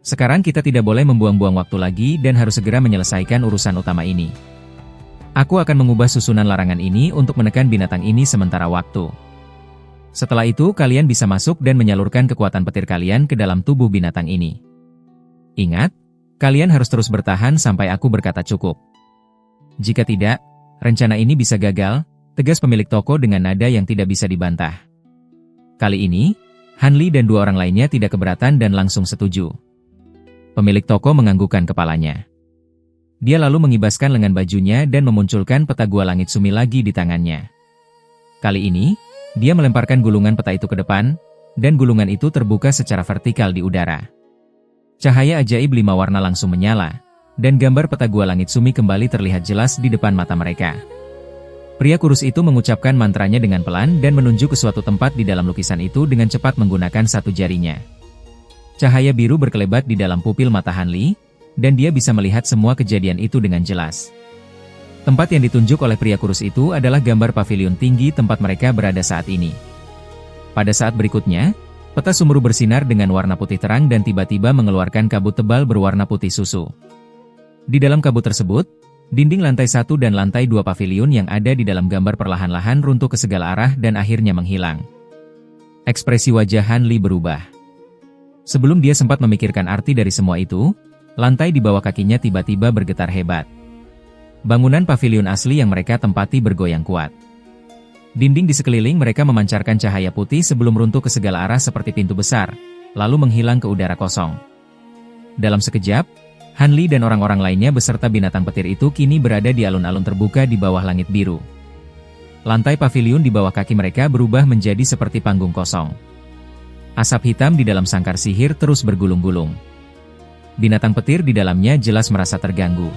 Sekarang kita tidak boleh membuang-buang waktu lagi dan harus segera menyelesaikan urusan utama ini. Aku akan mengubah susunan larangan ini untuk menekan binatang ini sementara waktu. Setelah itu kalian bisa masuk dan menyalurkan kekuatan petir kalian ke dalam tubuh binatang ini. Ingat, kalian harus terus bertahan sampai aku berkata cukup. Jika tidak, rencana ini bisa gagal, tegas pemilik toko dengan nada yang tidak bisa dibantah. Kali ini, Han Li dan dua orang lainnya tidak keberatan dan langsung setuju. Pemilik toko menganggukkan kepalanya. Dia lalu mengibaskan lengan bajunya dan memunculkan peta gua langit sumi lagi di tangannya. Kali ini, dia melemparkan gulungan peta itu ke depan, dan gulungan itu terbuka secara vertikal di udara. Cahaya ajaib 5 warna langsung menyala, dan gambar peta gua langit sumi kembali terlihat jelas di depan mata mereka. Pria kurus itu mengucapkan mantranya dengan pelan dan menunjuk ke suatu tempat di dalam lukisan itu dengan cepat menggunakan satu jarinya. Cahaya biru berkelebat di dalam pupil mata Han Li, dan dia bisa melihat semua kejadian itu dengan jelas. Tempat yang ditunjuk oleh pria kurus itu adalah gambar pavilion tinggi tempat mereka berada saat ini. Pada saat berikutnya, peta Sumeru bersinar dengan warna putih terang dan tiba-tiba mengeluarkan kabut tebal berwarna putih susu. Di dalam kabut tersebut, dinding lantai 1 dan lantai 2 pavilion yang ada di dalam gambar perlahan-lahan runtuh ke segala arah dan akhirnya menghilang. Ekspresi wajah Han Li berubah. Sebelum dia sempat memikirkan arti dari semua itu, lantai di bawah kakinya tiba-tiba bergetar hebat. Bangunan pavilion asli yang mereka tempati bergoyang kuat. Dinding di sekeliling mereka memancarkan cahaya putih sebelum runtuh ke segala arah seperti pintu besar, lalu menghilang ke udara kosong. Dalam sekejap, Han Li dan orang-orang lainnya beserta binatang petir itu kini berada di alun-alun terbuka di bawah langit biru. Lantai pavilion di bawah kaki mereka berubah menjadi seperti panggung kosong. Asap hitam di dalam sangkar sihir terus bergulung-gulung. Binatang petir di dalamnya jelas merasa terganggu.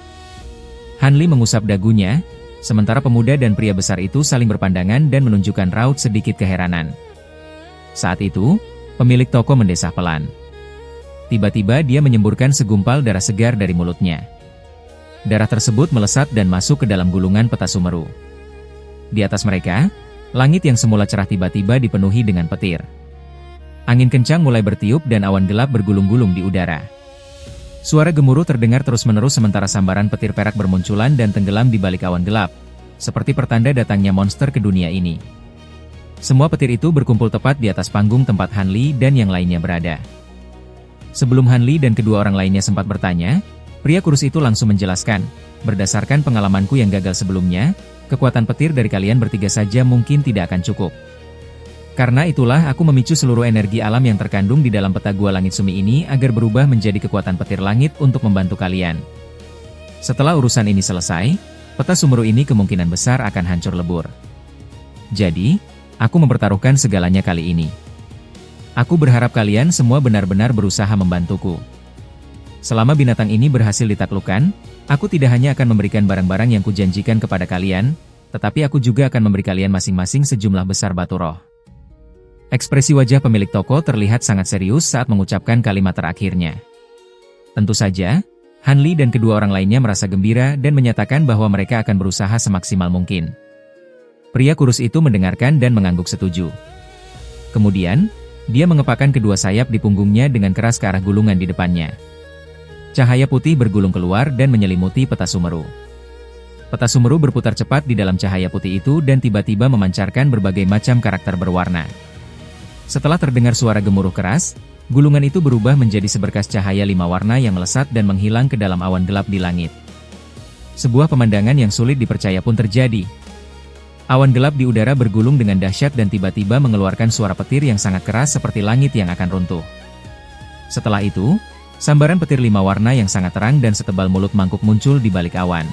Han Li mengusap dagunya, sementara pemuda dan pria besar itu saling berpandangan dan menunjukkan raut sedikit keheranan. Saat itu, pemilik toko mendesah pelan. Tiba-tiba dia menyemburkan segumpal darah segar dari mulutnya. Darah tersebut melesat dan masuk ke dalam gulungan peta Sumeru. Di atas mereka, langit yang semula cerah tiba-tiba dipenuhi dengan petir. Angin kencang mulai bertiup dan awan gelap bergulung-gulung di udara. Suara gemuruh terdengar terus-menerus sementara sambaran petir perak bermunculan dan tenggelam di balik awan gelap, seperti pertanda datangnya monster ke dunia ini. Semua petir itu berkumpul tepat di atas panggung tempat Han Li dan yang lainnya berada. Sebelum Han Li dan kedua orang lainnya sempat bertanya, pria kurus itu langsung menjelaskan, berdasarkan pengalamanku yang gagal sebelumnya, kekuatan petir dari kalian bertiga saja mungkin tidak akan cukup. Karena itulah aku memicu seluruh energi alam yang terkandung di dalam peta gua langit sumi ini agar berubah menjadi kekuatan petir langit untuk membantu kalian. Setelah urusan ini selesai, peta Sumeru ini kemungkinan besar akan hancur lebur. Jadi, aku mempertaruhkan segalanya kali ini. Aku berharap kalian semua benar-benar berusaha membantuku. Selama binatang ini berhasil ditaklukkan, aku tidak hanya akan memberikan barang-barang yang kujanjikan kepada kalian, tetapi aku juga akan memberi kalian masing-masing sejumlah besar batu roh. Ekspresi wajah pemilik toko terlihat sangat serius saat mengucapkan kalimat terakhirnya. Tentu saja, Han Li dan kedua orang lainnya merasa gembira dan menyatakan bahwa mereka akan berusaha semaksimal mungkin. Pria kurus itu mendengarkan dan mengangguk setuju. Kemudian, dia mengepakkan kedua sayap di punggungnya dengan keras ke arah gulungan di depannya. Cahaya putih bergulung keluar dan menyelimuti peta Sumeru. Peta Sumeru berputar cepat di dalam cahaya putih itu dan tiba-tiba memancarkan berbagai macam karakter berwarna. Setelah terdengar suara gemuruh keras, gulungan itu berubah menjadi seberkas cahaya 5 warna yang melesat dan menghilang ke dalam awan gelap di langit. Sebuah pemandangan yang sulit dipercaya pun terjadi. Awan gelap di udara bergulung dengan dahsyat dan tiba-tiba mengeluarkan suara petir yang sangat keras seperti langit yang akan runtuh. Setelah itu, sambaran petir 5 warna yang sangat terang dan setebal mulut mangkuk muncul di balik awan.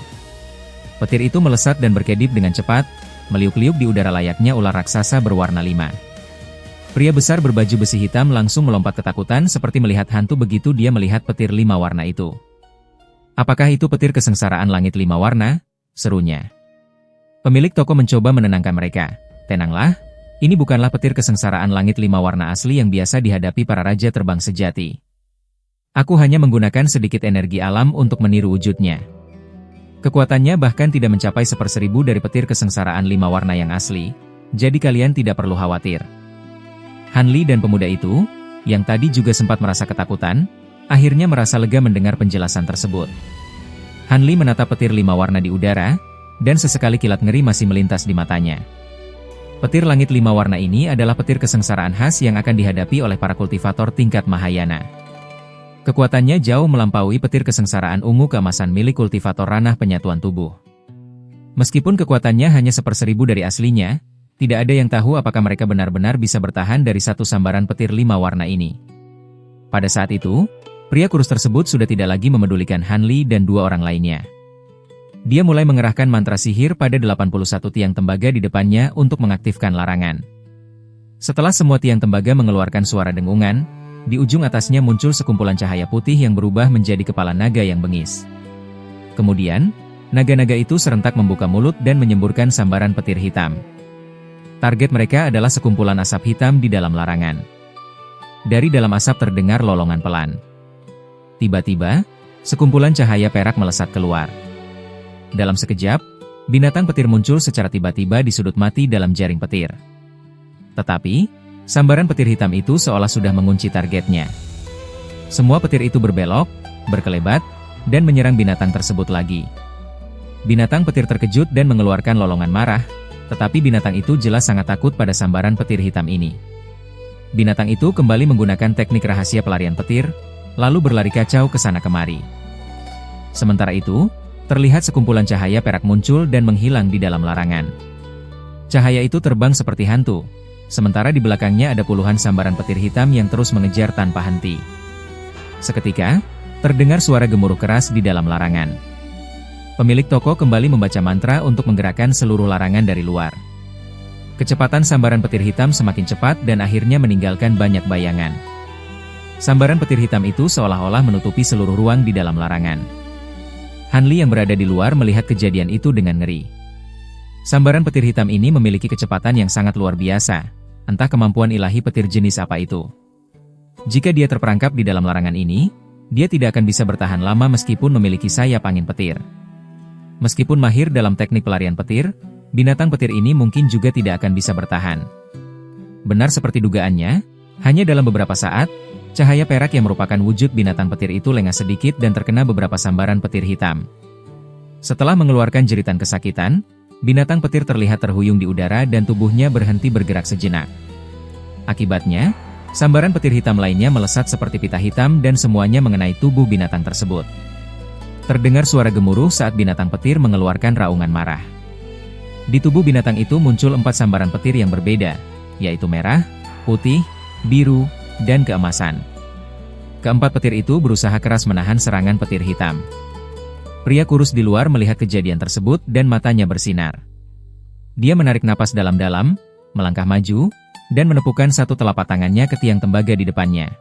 Petir itu melesat dan berkedip dengan cepat, meliuk-liuk di udara layaknya ular raksasa berwarna 5. Pria besar berbaju besi hitam langsung melompat ketakutan seperti melihat hantu begitu dia melihat petir 5 warna itu. Apakah itu petir kesengsaraan langit 5 warna? Serunya. Pemilik toko mencoba menenangkan mereka. Tenanglah, ini bukanlah petir kesengsaraan langit 5 warna asli yang biasa dihadapi para raja terbang sejati. Aku hanya menggunakan sedikit energi alam untuk meniru wujudnya. Kekuatannya bahkan tidak mencapai 1/1000 dari petir kesengsaraan 5 warna yang asli, jadi kalian tidak perlu khawatir. Han Li dan pemuda itu, yang tadi juga sempat merasa ketakutan, akhirnya merasa lega mendengar penjelasan tersebut. Han Li menatap petir 5 warna di udara, dan sesekali kilat ngeri masih melintas di matanya. Petir langit 5 warna ini adalah petir kesengsaraan khas yang akan dihadapi oleh para kultivator tingkat Mahayana. Kekuatannya jauh melampaui petir kesengsaraan ungu keemasan milik kultivator ranah penyatuan tubuh. Meskipun kekuatannya hanya 1/1000 dari aslinya, tidak ada yang tahu apakah mereka benar-benar bisa bertahan dari satu sambaran petir 5 warna ini. Pada saat itu, pria kurus tersebut sudah tidak lagi memedulikan Han Li dan 2 orang lainnya. Dia mulai mengerahkan mantra sihir pada 81 tiang tembaga di depannya untuk mengaktifkan larangan. Setelah semua tiang tembaga mengeluarkan suara dengungan, di ujung atasnya muncul sekumpulan cahaya putih yang berubah menjadi kepala naga yang bengis. Kemudian, naga-naga itu serentak membuka mulut dan menyemburkan sambaran petir hitam. Target mereka adalah sekumpulan asap hitam di dalam larangan. Dari dalam asap terdengar lolongan pelan. Tiba-tiba, sekumpulan cahaya perak melesat keluar. Dalam sekejap, binatang petir muncul secara tiba-tiba di sudut mati dalam jaring petir. Tetapi, sambaran petir hitam itu seolah sudah mengunci targetnya. Semua petir itu berbelok, berkelebat, dan menyerang binatang tersebut lagi. Binatang petir terkejut dan mengeluarkan lolongan marah, tetapi binatang itu jelas sangat takut pada sambaran petir hitam ini. Binatang itu kembali menggunakan teknik rahasia pelarian petir, lalu berlari kacau ke sana kemari. Sementara itu, terlihat sekumpulan cahaya perak muncul dan menghilang di dalam larangan. Cahaya itu terbang seperti hantu, sementara di belakangnya ada puluhan sambaran petir hitam yang terus mengejar tanpa henti. Seketika, terdengar suara gemuruh keras di dalam larangan. Pemilik toko kembali membaca mantra untuk menggerakkan seluruh larangan dari luar. Kecepatan sambaran petir hitam semakin cepat dan akhirnya meninggalkan banyak bayangan. Sambaran petir hitam itu seolah-olah menutupi seluruh ruang di dalam larangan. Han Li yang berada di luar melihat kejadian itu dengan ngeri. Sambaran petir hitam ini memiliki kecepatan yang sangat luar biasa, entah kemampuan ilahi petir jenis apa itu. Jika dia terperangkap di dalam larangan ini, dia tidak akan bisa bertahan lama meskipun memiliki sayap angin petir. Meskipun mahir dalam teknik pelarian petir, binatang petir ini mungkin juga tidak akan bisa bertahan. Benar seperti dugaannya, hanya dalam beberapa saat, cahaya perak yang merupakan wujud binatang petir itu lengah sedikit dan terkena beberapa sambaran petir hitam. Setelah mengeluarkan jeritan kesakitan, binatang petir terlihat terhuyung di udara dan tubuhnya berhenti bergerak sejenak. Akibatnya, sambaran petir hitam lainnya melesat seperti pita hitam dan semuanya mengenai tubuh binatang tersebut. Terdengar suara gemuruh saat binatang petir mengeluarkan raungan marah. Di tubuh binatang itu muncul 4 sambaran petir yang berbeda, yaitu merah, putih, biru, dan keemasan. Keempat petir itu berusaha keras menahan serangan petir hitam. Pria kurus di luar melihat kejadian tersebut dan matanya bersinar. Dia menarik napas dalam-dalam, melangkah maju, dan menepukkan satu telapak tangannya ke tiang tembaga di depannya.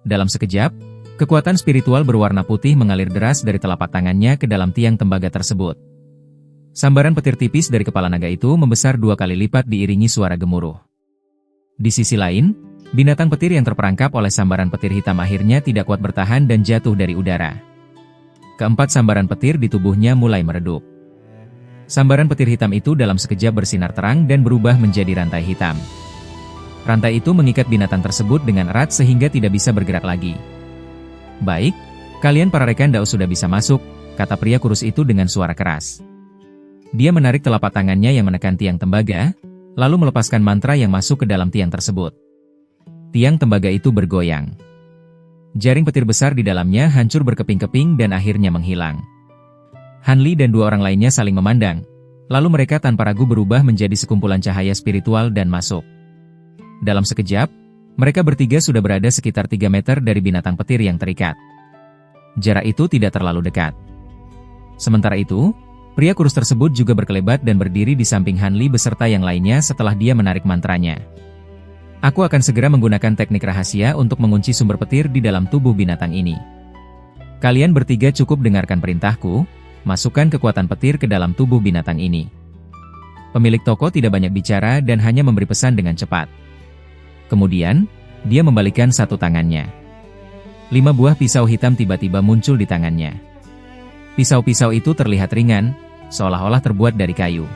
Dalam sekejap, kekuatan spiritual berwarna putih mengalir deras dari telapak tangannya ke dalam tiang tembaga tersebut. Sambaran petir tipis dari kepala naga itu membesar 2 kali lipat diiringi suara gemuruh. Di sisi lain, binatang petir yang terperangkap oleh sambaran petir hitam akhirnya tidak kuat bertahan dan jatuh dari udara. Keempat sambaran petir di tubuhnya mulai meredup. Sambaran petir hitam itu dalam sekejap bersinar terang dan berubah menjadi rantai hitam. Rantai itu mengikat binatang tersebut dengan erat sehingga tidak bisa bergerak lagi. "Baik, kalian para rekan Dao sudah bisa masuk," kata pria kurus itu dengan suara keras. Dia menarik telapak tangannya yang menekan tiang tembaga, lalu melepaskan mantra yang masuk ke dalam tiang tersebut. Tiang tembaga itu bergoyang. Jaring petir besar di dalamnya hancur berkeping-keping dan akhirnya menghilang. Han Li dan 2 orang lainnya saling memandang, lalu mereka tanpa ragu berubah menjadi sekumpulan cahaya spiritual dan masuk. Dalam sekejap, mereka bertiga sudah berada sekitar 3 meter dari binatang petir yang terikat. Jarak itu tidak terlalu dekat. Sementara itu, pria kurus tersebut juga berkelebat dan berdiri di samping Han Li beserta yang lainnya setelah dia menarik mantranya. "Aku akan segera menggunakan teknik rahasia untuk mengunci sumber petir di dalam tubuh binatang ini. Kalian bertiga cukup dengarkan perintahku, masukkan kekuatan petir ke dalam tubuh binatang ini." Pemilik toko tidak banyak bicara dan hanya memberi pesan dengan cepat. Kemudian, dia membalikkan satu tangannya. 5 buah pisau hitam tiba-tiba muncul di tangannya. Pisau-pisau itu terlihat ringan, seolah-olah terbuat dari kayu.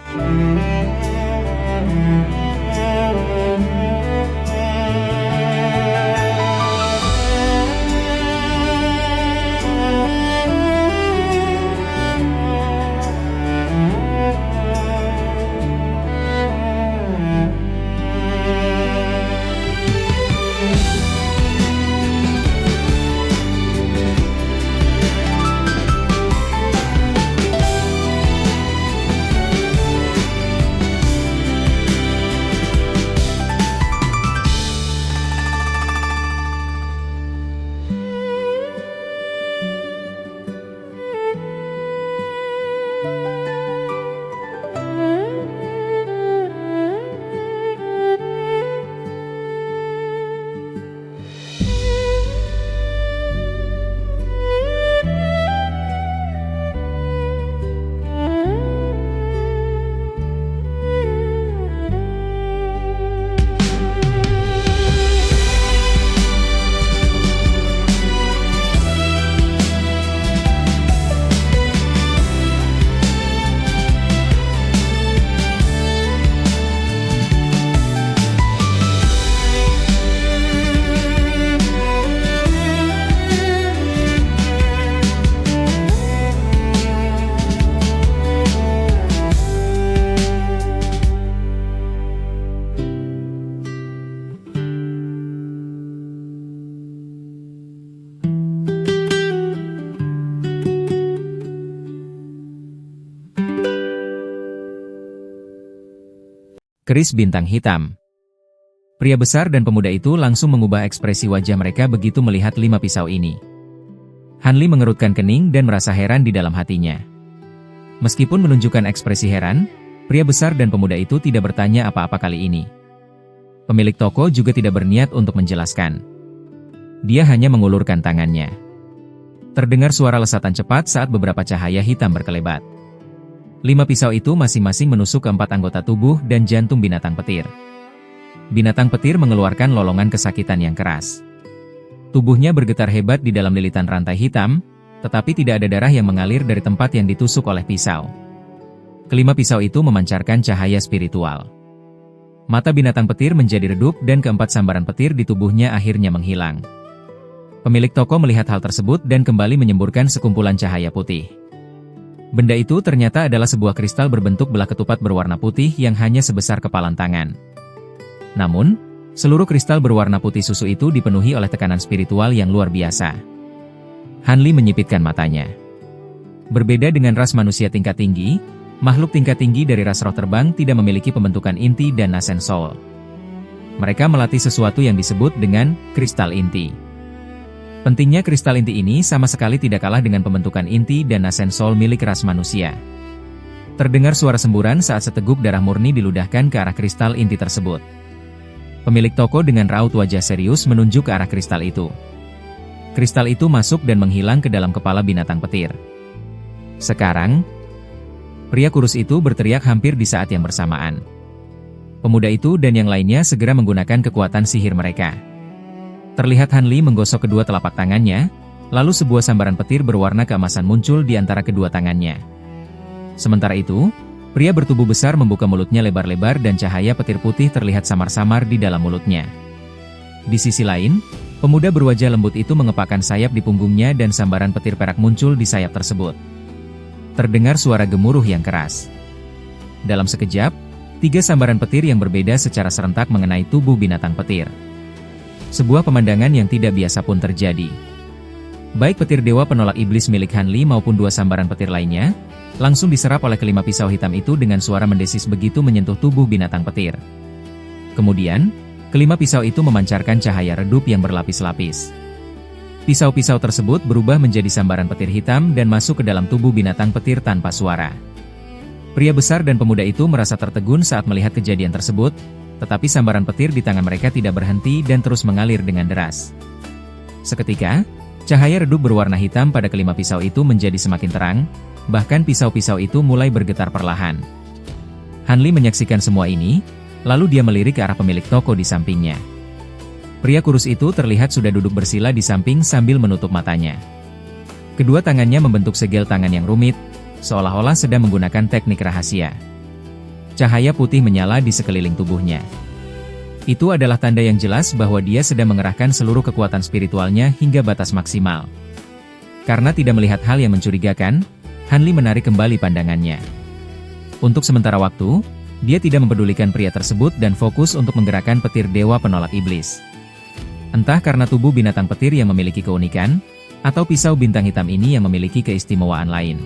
keris bintang hitam. Pria besar dan pemuda itu langsung mengubah ekspresi wajah mereka begitu melihat 5 pisau ini. Han Li mengerutkan kening dan merasa heran di dalam hatinya. Meskipun menunjukkan ekspresi heran, pria besar dan pemuda itu tidak bertanya apa-apa kali ini. Pemilik toko juga tidak berniat untuk menjelaskan. Dia hanya mengulurkan tangannya. Terdengar suara lesatan cepat saat beberapa cahaya hitam berkelebat. 5 pisau itu masing-masing menusuk ke 4 anggota tubuh dan jantung binatang petir. Binatang petir mengeluarkan lolongan kesakitan yang keras. Tubuhnya bergetar hebat di dalam lilitan rantai hitam, tetapi tidak ada darah yang mengalir dari tempat yang ditusuk oleh pisau. Kelima pisau itu memancarkan cahaya spiritual. Mata binatang petir menjadi redup dan keempat sambaran petir di tubuhnya akhirnya menghilang. Pemilik toko melihat hal tersebut dan kembali menyemburkan sekumpulan cahaya putih. Benda itu ternyata adalah sebuah kristal berbentuk belah ketupat berwarna putih yang hanya sebesar kepalan tangan. Namun, seluruh kristal berwarna putih susu itu dipenuhi oleh tekanan spiritual yang luar biasa. Han Li menyipitkan matanya. Berbeda dengan ras manusia tingkat tinggi, makhluk tingkat tinggi dari ras roh terbang tidak memiliki pembentukan inti dan nasen soul. Mereka melatih sesuatu yang disebut dengan kristal inti. Pentingnya kristal inti ini sama sekali tidak kalah dengan pembentukan inti dan nasen soul milik ras manusia. Terdengar suara semburan saat seteguk darah murni diludahkan ke arah kristal inti tersebut. Pemilik toko dengan raut wajah serius menunjuk ke arah kristal itu. Kristal itu masuk dan menghilang ke dalam kepala binatang petir. Sekarang, pria kurus itu berteriak hampir di saat yang bersamaan. Pemuda itu dan yang lainnya segera menggunakan kekuatan sihir mereka. Terlihat Han Li menggosok kedua telapak tangannya, lalu sebuah sambaran petir berwarna keemasan muncul di antara kedua tangannya. Sementara itu, pria bertubuh besar membuka mulutnya lebar-lebar dan cahaya petir putih terlihat samar-samar di dalam mulutnya. Di sisi lain, pemuda berwajah lembut itu mengepakkan sayap di punggungnya dan sambaran petir perak muncul di sayap tersebut. Terdengar suara gemuruh yang keras. Dalam sekejap, 3 sambaran petir yang berbeda secara serentak mengenai tubuh binatang petir. Sebuah pemandangan yang tidak biasa pun terjadi. Baik petir dewa penolak iblis milik Han Li maupun 2 sambaran petir lainnya, langsung diserap oleh kelima pisau hitam itu dengan suara mendesis begitu menyentuh tubuh binatang petir. Kemudian, kelima pisau itu memancarkan cahaya redup yang berlapis-lapis. Pisau-pisau tersebut berubah menjadi sambaran petir hitam dan masuk ke dalam tubuh binatang petir tanpa suara. Pria besar dan pemuda itu merasa tertegun saat melihat kejadian tersebut, tetapi sambaran petir di tangan mereka tidak berhenti dan terus mengalir dengan deras. Seketika, cahaya redup berwarna hitam pada kelima pisau itu menjadi semakin terang, bahkan pisau-pisau itu mulai bergetar perlahan. Han Li menyaksikan semua ini, lalu dia melirik ke arah pemilik toko di sampingnya. Pria kurus itu terlihat sudah duduk bersila di samping sambil menutup matanya. Kedua tangannya membentuk segel tangan yang rumit, seolah-olah sedang menggunakan teknik rahasia. Cahaya putih menyala di sekeliling tubuhnya. Itu adalah tanda yang jelas bahwa dia sedang mengerahkan seluruh kekuatan spiritualnya hingga batas maksimal. Karena tidak melihat hal yang mencurigakan, Han Li menarik kembali pandangannya. Untuk sementara waktu, dia tidak mempedulikan pria tersebut dan fokus untuk menggerakkan petir dewa penolak iblis. Entah karena tubuh binatang petir yang memiliki keunikan, atau pisau bintang hitam ini yang memiliki keistimewaan lain.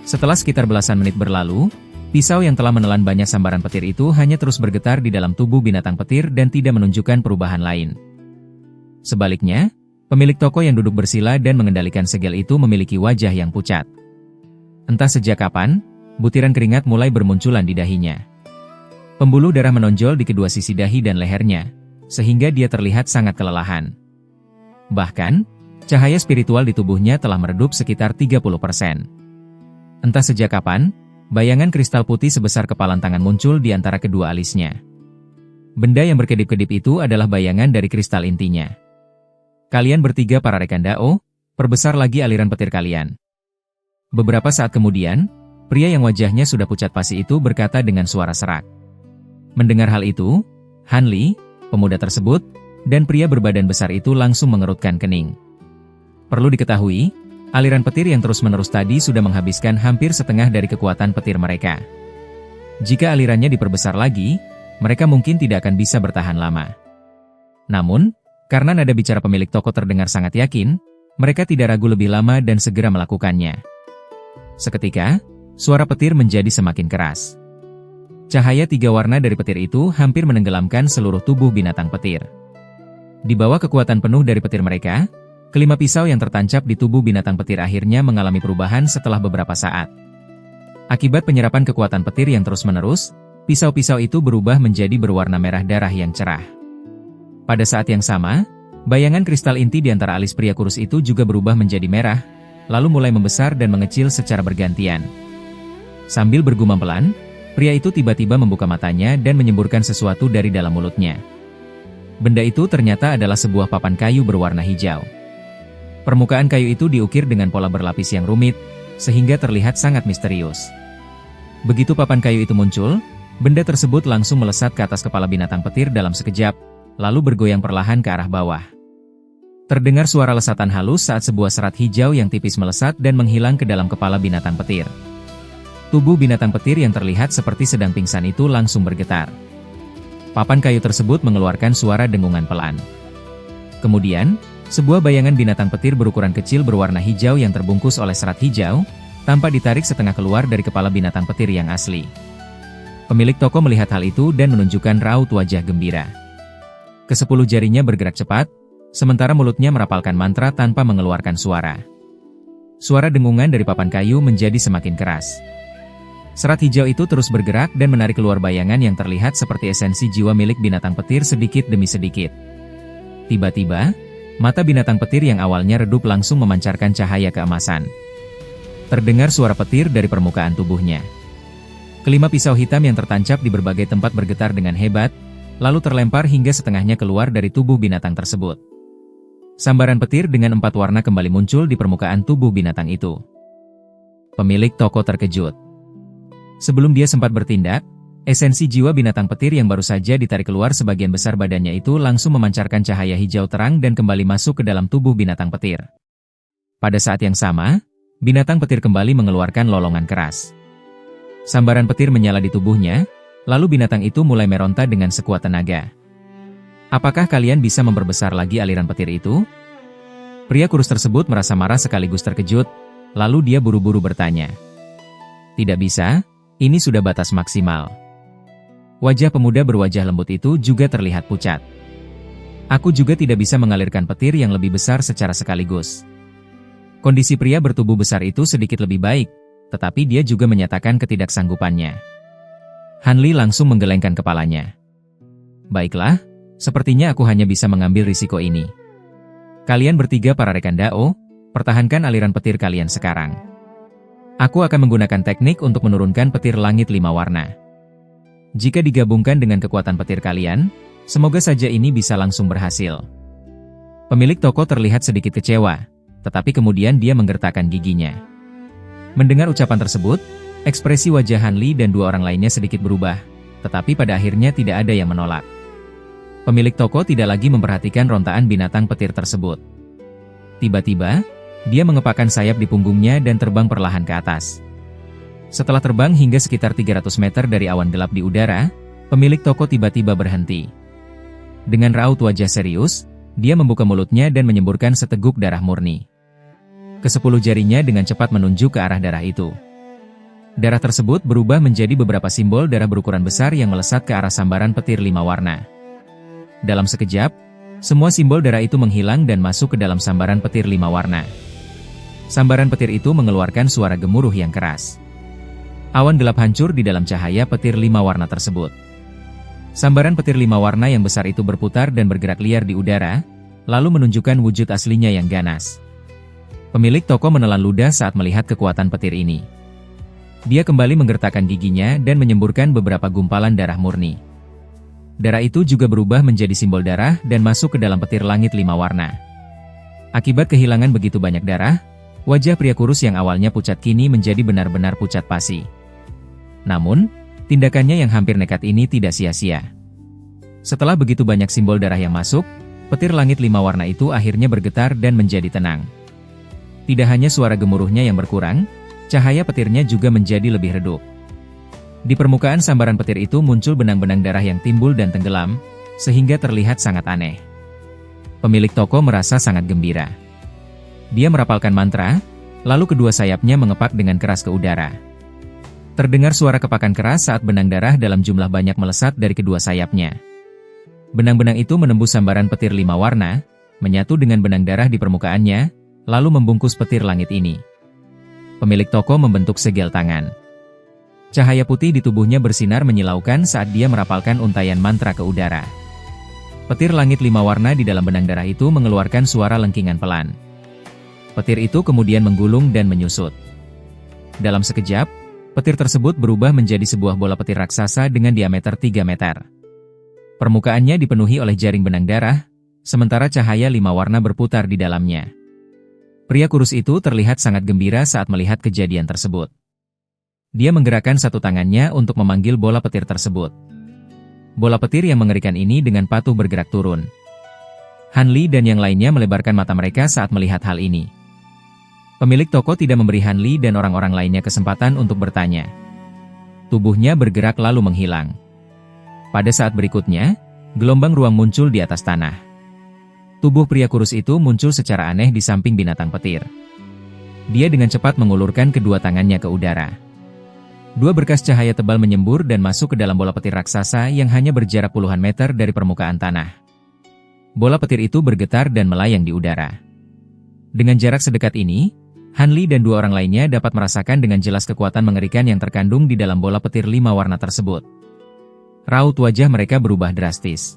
Setelah sekitar belasan menit berlalu, pisau yang telah menelan banyak sambaran petir itu hanya terus bergetar di dalam tubuh binatang petir dan tidak menunjukkan perubahan lain. Sebaliknya, pemilik toko yang duduk bersila dan mengendalikan segel itu memiliki wajah yang pucat. Entah sejak kapan, butiran keringat mulai bermunculan di dahinya. Pembuluh darah menonjol di kedua sisi dahi dan lehernya, sehingga dia terlihat sangat kelelahan. Bahkan, cahaya spiritual di tubuhnya telah meredup sekitar 30%. Entah sejak kapan, bayangan kristal putih sebesar kepalan tangan muncul di antara kedua alisnya. Benda yang berkedip-kedip itu adalah bayangan dari kristal intinya. Kalian bertiga para rekan Dao, perbesar lagi aliran petir kalian. Beberapa saat kemudian, pria yang wajahnya sudah pucat pasi itu berkata dengan suara serak. Mendengar hal itu, Han Li, pemuda tersebut, dan pria berbadan besar itu langsung mengerutkan kening. Perlu diketahui, aliran petir yang terus-menerus tadi sudah menghabiskan hampir setengah dari kekuatan petir mereka. Jika alirannya diperbesar lagi, mereka mungkin tidak akan bisa bertahan lama. Namun, karena nada bicara pemilik toko terdengar sangat yakin, mereka tidak ragu lebih lama dan segera melakukannya. Seketika, suara petir menjadi semakin keras. Cahaya 3 warna dari petir itu hampir menenggelamkan seluruh tubuh binatang petir. Di bawah kekuatan penuh dari petir mereka, kelima pisau yang tertancap di tubuh binatang petir akhirnya mengalami perubahan setelah beberapa saat. Akibat penyerapan kekuatan petir yang terus-menerus, pisau-pisau itu berubah menjadi berwarna merah darah yang cerah. Pada saat yang sama, bayangan kristal inti di antara alis pria kurus itu juga berubah menjadi merah, lalu mulai membesar dan mengecil secara bergantian. Sambil bergumam pelan, pria itu tiba-tiba membuka matanya dan menyemburkan sesuatu dari dalam mulutnya. Benda itu ternyata adalah sebuah papan kayu berwarna hijau. Permukaan kayu itu diukir dengan pola berlapis yang rumit, sehingga terlihat sangat misterius. Begitu papan kayu itu muncul, benda tersebut langsung melesat ke atas kepala binatang petir dalam sekejap, lalu bergoyang perlahan ke arah bawah. Terdengar suara lesatan halus saat sebuah serat hijau yang tipis melesat dan menghilang ke dalam kepala binatang petir. Tubuh binatang petir yang terlihat seperti sedang pingsan itu langsung bergetar. Papan kayu tersebut mengeluarkan suara dengungan pelan. Kemudian, sebuah bayangan binatang petir berukuran kecil berwarna hijau yang terbungkus oleh serat hijau, tampak ditarik setengah keluar dari kepala binatang petir yang asli. Pemilik toko melihat hal itu dan menunjukkan raut wajah gembira. Ke-10 jarinya bergerak cepat, sementara mulutnya merapalkan mantra tanpa mengeluarkan suara. Suara dengungan dari papan kayu menjadi semakin keras. Serat hijau itu terus bergerak dan menarik keluar bayangan yang terlihat seperti esensi jiwa milik binatang petir sedikit demi sedikit. Tiba-tiba, mata binatang petir yang awalnya redup langsung memancarkan cahaya keemasan. Terdengar suara petir dari permukaan tubuhnya. Kelima pisau hitam yang tertancap di berbagai tempat bergetar dengan hebat, lalu terlempar hingga setengahnya keluar dari tubuh binatang tersebut. Sambaran petir dengan 4 warna kembali muncul di permukaan tubuh binatang itu. Pemilik toko terkejut. Sebelum dia sempat bertindak, esensi jiwa binatang petir yang baru saja ditarik keluar sebagian besar badannya itu langsung memancarkan cahaya hijau terang dan kembali masuk ke dalam tubuh binatang petir. Pada saat yang sama, binatang petir kembali mengeluarkan lolongan keras. Sambaran petir menyala di tubuhnya, lalu binatang itu mulai meronta dengan sekuat tenaga. Apakah kalian bisa memperbesar lagi aliran petir itu? Pria kurus tersebut merasa marah sekaligus terkejut, lalu dia buru-buru bertanya. Tidak bisa. Ini sudah batas maksimal. Wajah pemuda berwajah lembut itu juga terlihat pucat. Aku juga tidak bisa mengalirkan petir yang lebih besar secara sekaligus. Kondisi pria bertubuh besar itu sedikit lebih baik, tetapi dia juga menyatakan ketidaksanggupannya. Hanli langsung menggelengkan kepalanya. Baiklah, sepertinya aku hanya bisa mengambil risiko ini. Kalian bertiga para rekan Dao, pertahankan aliran petir kalian sekarang. Aku akan menggunakan teknik untuk menurunkan petir langit 5 warna. Jika digabungkan dengan kekuatan petir kalian, semoga saja ini bisa langsung berhasil. Pemilik toko terlihat sedikit kecewa, tetapi kemudian dia menggertakkan giginya. Mendengar ucapan tersebut, ekspresi wajah Hanli dan 2 orang lainnya sedikit berubah, tetapi pada akhirnya tidak ada yang menolak. Pemilik toko tidak lagi memperhatikan rontaan binatang petir tersebut. Tiba-tiba, dia mengepakkan sayap di punggungnya dan terbang perlahan ke atas. Setelah terbang hingga sekitar 300 meter dari awan gelap di udara, pemilik toko tiba-tiba berhenti. Dengan raut wajah serius, dia membuka mulutnya dan menyemburkan seteguk darah murni. Ke-10 jarinya dengan cepat menunjuk ke arah darah itu. Darah tersebut berubah menjadi beberapa simbol darah berukuran besar yang melesat ke arah sambaran petir 5 warna. Dalam sekejap, semua simbol darah itu menghilang dan masuk ke dalam sambaran petir 5 warna. Sambaran petir itu mengeluarkan suara gemuruh yang keras. Awan gelap hancur di dalam cahaya petir 5 warna tersebut. Sambaran petir 5 warna yang besar itu berputar dan bergerak liar di udara, lalu menunjukkan wujud aslinya yang ganas. Pemilik toko menelan ludah saat melihat kekuatan petir ini. Dia kembali menggertakkan giginya dan menyemburkan beberapa gumpalan darah murni. Darah itu juga berubah menjadi simbol darah dan masuk ke dalam petir langit 5 warna. Akibat kehilangan begitu banyak darah, wajah pria kurus yang awalnya pucat kini menjadi benar-benar pucat pasi. Namun, tindakannya yang hampir nekat ini tidak sia-sia. Setelah begitu banyak simbol darah yang masuk, petir langit 5 warna itu akhirnya bergetar dan menjadi tenang. Tidak hanya suara gemuruhnya yang berkurang, cahaya petirnya juga menjadi lebih redup. Di permukaan sambaran petir itu muncul benang-benang darah yang timbul dan tenggelam, sehingga terlihat sangat aneh. Pemilik toko merasa sangat gembira. Dia merapalkan mantra, lalu kedua sayapnya mengepak dengan keras ke udara. Terdengar suara kepakan keras saat benang darah dalam jumlah banyak melesat dari kedua sayapnya. Benang-benang itu menembus sambaran petir 5 warna, menyatu dengan benang darah di permukaannya, lalu membungkus petir langit ini. Pemilik toko membentuk segel tangan. Cahaya putih di tubuhnya bersinar menyilaukan saat dia merapalkan untayan mantra ke udara. Petir langit 5 warna di dalam benang darah itu mengeluarkan suara lengkingan pelan. Petir itu kemudian menggulung dan menyusut. Dalam sekejap, petir tersebut berubah menjadi sebuah bola petir raksasa dengan diameter 3 meter. Permukaannya dipenuhi oleh jaring benang darah, sementara cahaya 5 warna berputar di dalamnya. Pria kurus itu terlihat sangat gembira saat melihat kejadian tersebut. Dia menggerakkan satu tangannya untuk memanggil bola petir tersebut. Bola petir yang mengerikan ini dengan patuh bergerak turun. Han Li dan yang lainnya melebarkan mata mereka saat melihat hal ini. Pemilik toko tidak memberi Han Li dan orang-orang lainnya kesempatan untuk bertanya. Tubuhnya bergerak lalu menghilang. Pada saat berikutnya, gelombang ruang muncul di atas tanah. Tubuh pria kurus itu muncul secara aneh di samping binatang petir. Dia dengan cepat mengulurkan kedua tangannya ke udara. Dua berkas cahaya tebal menyembur dan masuk ke dalam bola petir raksasa yang hanya berjarak puluhan meter dari permukaan tanah. Bola petir itu bergetar dan melayang di udara. Dengan jarak sedekat ini, Han Li dan 2 orang lainnya dapat merasakan dengan jelas kekuatan mengerikan yang terkandung di dalam bola petir 5 warna tersebut. Raut wajah mereka berubah drastis.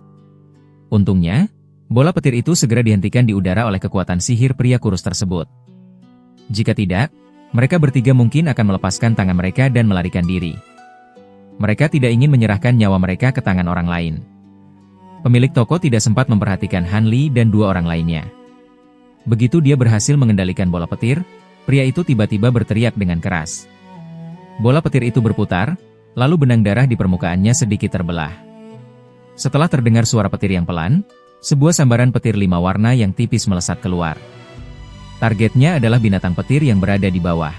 Untungnya, bola petir itu segera dihentikan di udara oleh kekuatan sihir pria kurus tersebut. Jika tidak, mereka bertiga mungkin akan melepaskan tangan mereka dan melarikan diri. Mereka tidak ingin menyerahkan nyawa mereka ke tangan orang lain. Pemilik toko tidak sempat memperhatikan Han Li dan 2 orang lainnya. Begitu dia berhasil mengendalikan bola petir, pria itu tiba-tiba berteriak dengan keras. Bola petir itu berputar, lalu benang darah di permukaannya sedikit terbelah. Setelah terdengar suara petir yang pelan, sebuah sambaran petir 5 warna yang tipis melesat keluar. Targetnya adalah binatang petir yang berada di bawah.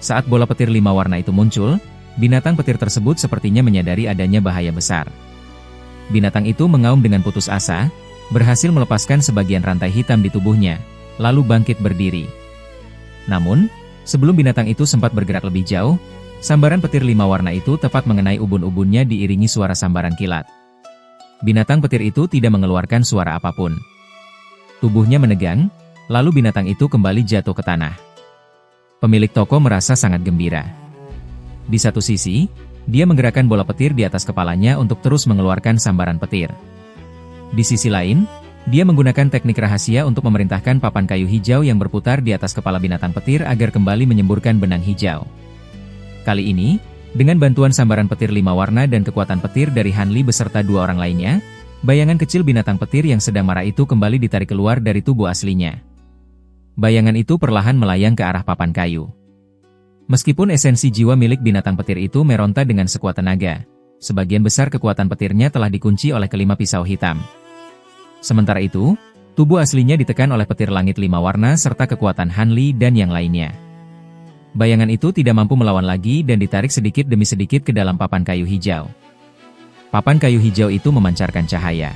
Saat bola petir 5 warna itu muncul, binatang petir tersebut sepertinya menyadari adanya bahaya besar. Binatang itu mengaum dengan putus asa, berhasil melepaskan sebagian rantai hitam di tubuhnya, lalu bangkit berdiri. Namun, sebelum binatang itu sempat bergerak lebih jauh, sambaran petir 5 warna itu tepat mengenai ubun-ubunnya diiringi suara sambaran kilat. Binatang petir itu tidak mengeluarkan suara apapun. Tubuhnya menegang, lalu binatang itu kembali jatuh ke tanah. Pemilik toko merasa sangat gembira. Di satu sisi, dia menggerakkan bola petir di atas kepalanya untuk terus mengeluarkan sambaran petir. Di sisi lain, dia menggunakan teknik rahasia untuk memerintahkan papan kayu hijau yang berputar di atas kepala binatang petir agar kembali menyemburkan benang hijau. Kali ini, dengan bantuan sambaran petir 5 warna dan kekuatan petir dari Han Li beserta 2 orang lainnya, bayangan kecil binatang petir yang sedang marah itu kembali ditarik keluar dari tubuh aslinya. Bayangan itu perlahan melayang ke arah papan kayu. Meskipun esensi jiwa milik binatang petir itu meronta dengan sekuat tenaga, sebagian besar kekuatan petirnya telah dikunci oleh kelima pisau hitam. Sementara itu, tubuh aslinya ditekan oleh petir langit 5 warna serta kekuatan Han Li dan yang lainnya. Bayangan itu tidak mampu melawan lagi dan ditarik sedikit demi sedikit ke dalam papan kayu hijau. Papan kayu hijau itu memancarkan cahaya.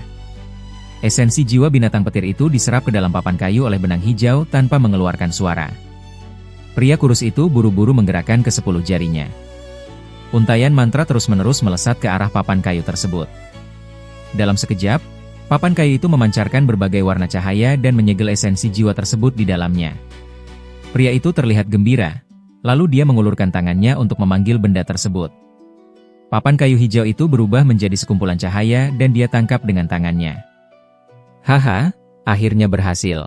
Esensi jiwa binatang petir itu diserap ke dalam papan kayu oleh benang hijau tanpa mengeluarkan suara. Pria kurus itu buru-buru menggerakkan ke-10 jarinya. Untaian mantra terus-menerus melesat ke arah papan kayu tersebut. Dalam sekejap, papan kayu itu memancarkan berbagai warna cahaya dan menyegel esensi jiwa tersebut di dalamnya. Pria itu terlihat gembira, lalu dia mengulurkan tangannya untuk memanggil benda tersebut. Papan kayu hijau itu berubah menjadi sekumpulan cahaya dan dia tangkap dengan tangannya. Haha, akhirnya berhasil.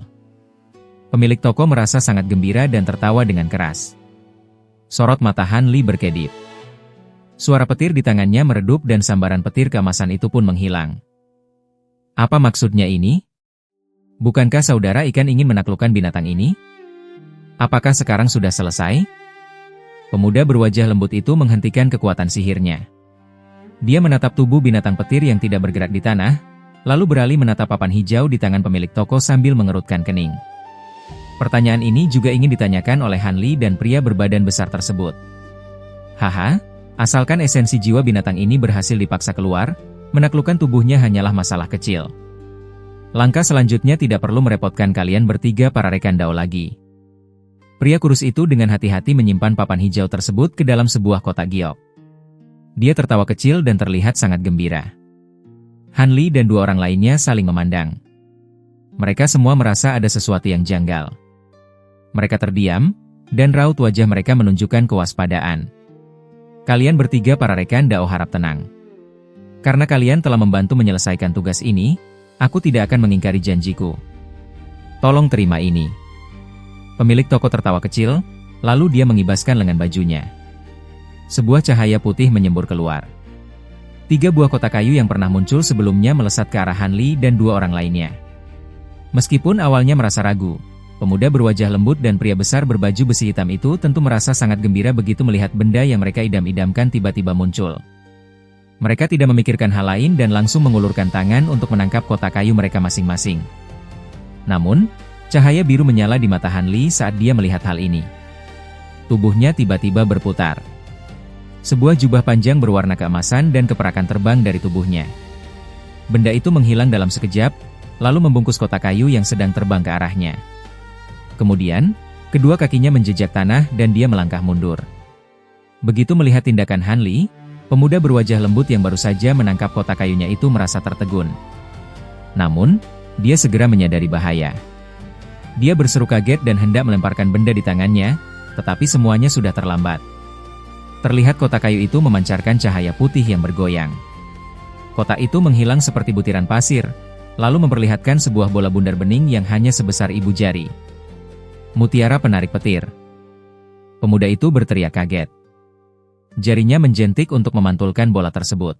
Pemilik toko merasa sangat gembira dan tertawa dengan keras. Sorot mata Han Li berkedip. Suara petir di tangannya meredup dan sambaran petir keemasan itu pun menghilang. Apa maksudnya ini? Bukankah saudara ikan ingin menaklukkan binatang ini? Apakah sekarang sudah selesai? Pemuda berwajah lembut itu menghentikan kekuatan sihirnya. Dia menatap tubuh binatang petir yang tidak bergerak di tanah, lalu beralih menatap papan hijau di tangan pemilik toko sambil mengerutkan kening. Pertanyaan ini juga ingin ditanyakan oleh Han Li dan pria berbadan besar tersebut. Haha, asalkan esensi jiwa binatang ini berhasil dipaksa keluar, menaklukkan tubuhnya hanyalah masalah kecil. Langkah selanjutnya tidak perlu merepotkan kalian bertiga para rekan Dao lagi. Pria kurus itu dengan hati-hati menyimpan papan hijau tersebut ke dalam sebuah kotak giok. Dia tertawa kecil dan terlihat sangat gembira. Han Li dan dua orang lainnya saling memandang. Mereka semua merasa ada sesuatu yang janggal. Mereka terdiam, dan raut wajah mereka menunjukkan kewaspadaan. Kalian bertiga para rekan Dao harap tenang. Karena kalian telah membantu menyelesaikan tugas ini, aku tidak akan mengingkari janjiku. Tolong terima ini. Pemilik toko tertawa kecil, lalu dia mengibaskan lengan bajunya. Sebuah cahaya putih menyembur keluar. 3 buah kotak kayu yang pernah muncul sebelumnya melesat ke arah Han Li dan 2 orang lainnya. Meskipun awalnya merasa ragu, pemuda berwajah lembut dan pria besar berbaju besi hitam itu tentu merasa sangat gembira begitu melihat benda yang mereka idam-idamkan tiba-tiba muncul. Mereka tidak memikirkan hal lain dan langsung mengulurkan tangan untuk menangkap kotak kayu mereka masing-masing. Namun, cahaya biru menyala di mata Han Li saat dia melihat hal ini. Tubuhnya tiba-tiba berputar. Sebuah jubah panjang berwarna keemasan dan keperakan terbang dari tubuhnya. Benda itu menghilang dalam sekejap, lalu membungkus kotak kayu yang sedang terbang ke arahnya. Kemudian, kedua kakinya menjejak tanah dan dia melangkah mundur. Begitu melihat tindakan Han Li, pemuda berwajah lembut yang baru saja menangkap kotak kayunya itu merasa tertegun. Namun, dia segera menyadari bahaya. Dia berseru kaget dan hendak melemparkan benda di tangannya, tetapi semuanya sudah terlambat. Terlihat kotak kayu itu memancarkan cahaya putih yang bergoyang. Kotak itu menghilang seperti butiran pasir, lalu memperlihatkan sebuah bola bundar bening yang hanya sebesar ibu jari. Mutiara penarik petir. Pemuda itu berteriak kaget. Jarinya menjentik untuk memantulkan bola tersebut.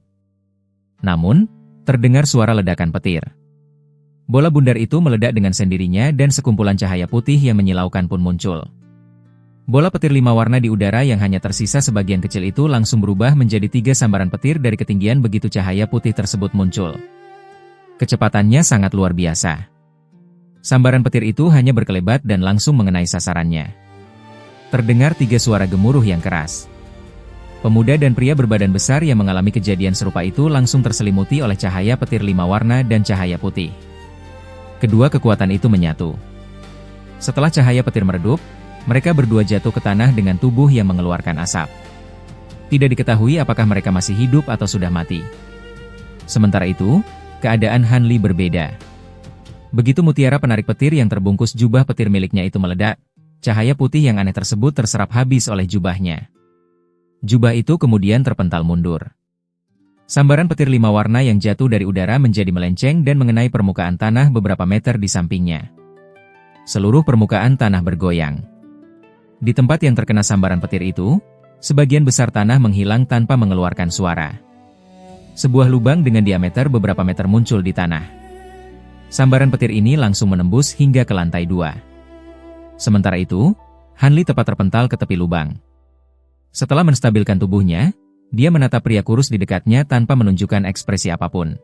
Namun, terdengar suara ledakan petir. Bola bundar itu meledak dengan sendirinya dan sekumpulan cahaya putih yang menyilaukan pun muncul. Bola petir 5 warna di udara yang hanya tersisa sebagian kecil itu langsung berubah menjadi 3 sambaran petir dari ketinggian begitu cahaya putih tersebut muncul. Kecepatannya sangat luar biasa. Sambaran petir itu hanya berkelebat dan langsung mengenai sasarannya. Terdengar 3 suara gemuruh yang keras. Pemuda dan pria berbadan besar yang mengalami kejadian serupa itu langsung terselimuti oleh cahaya petir 5 warna dan cahaya putih. Kedua kekuatan itu menyatu. Setelah cahaya petir meredup, mereka berdua jatuh ke tanah dengan tubuh yang mengeluarkan asap. Tidak diketahui apakah mereka masih hidup atau sudah mati. Sementara itu, keadaan Han Li berbeda. Begitu mutiara penarik petir yang terbungkus jubah petir miliknya itu meledak, cahaya putih yang aneh tersebut terserap habis oleh jubahnya. Jubah itu kemudian terpental mundur. Sambaran petir 5 warna yang jatuh dari udara menjadi melenceng dan mengenai permukaan tanah beberapa meter di sampingnya. Seluruh permukaan tanah bergoyang. Di tempat yang terkena sambaran petir itu, sebagian besar tanah menghilang tanpa mengeluarkan suara. Sebuah lubang dengan diameter beberapa meter muncul di tanah. Sambaran petir ini langsung menembus hingga ke lantai 2. Sementara itu, Han Li tepat terpental ke tepi lubang. Setelah menstabilkan tubuhnya, dia menatap pria kurus di dekatnya tanpa menunjukkan ekspresi apapun.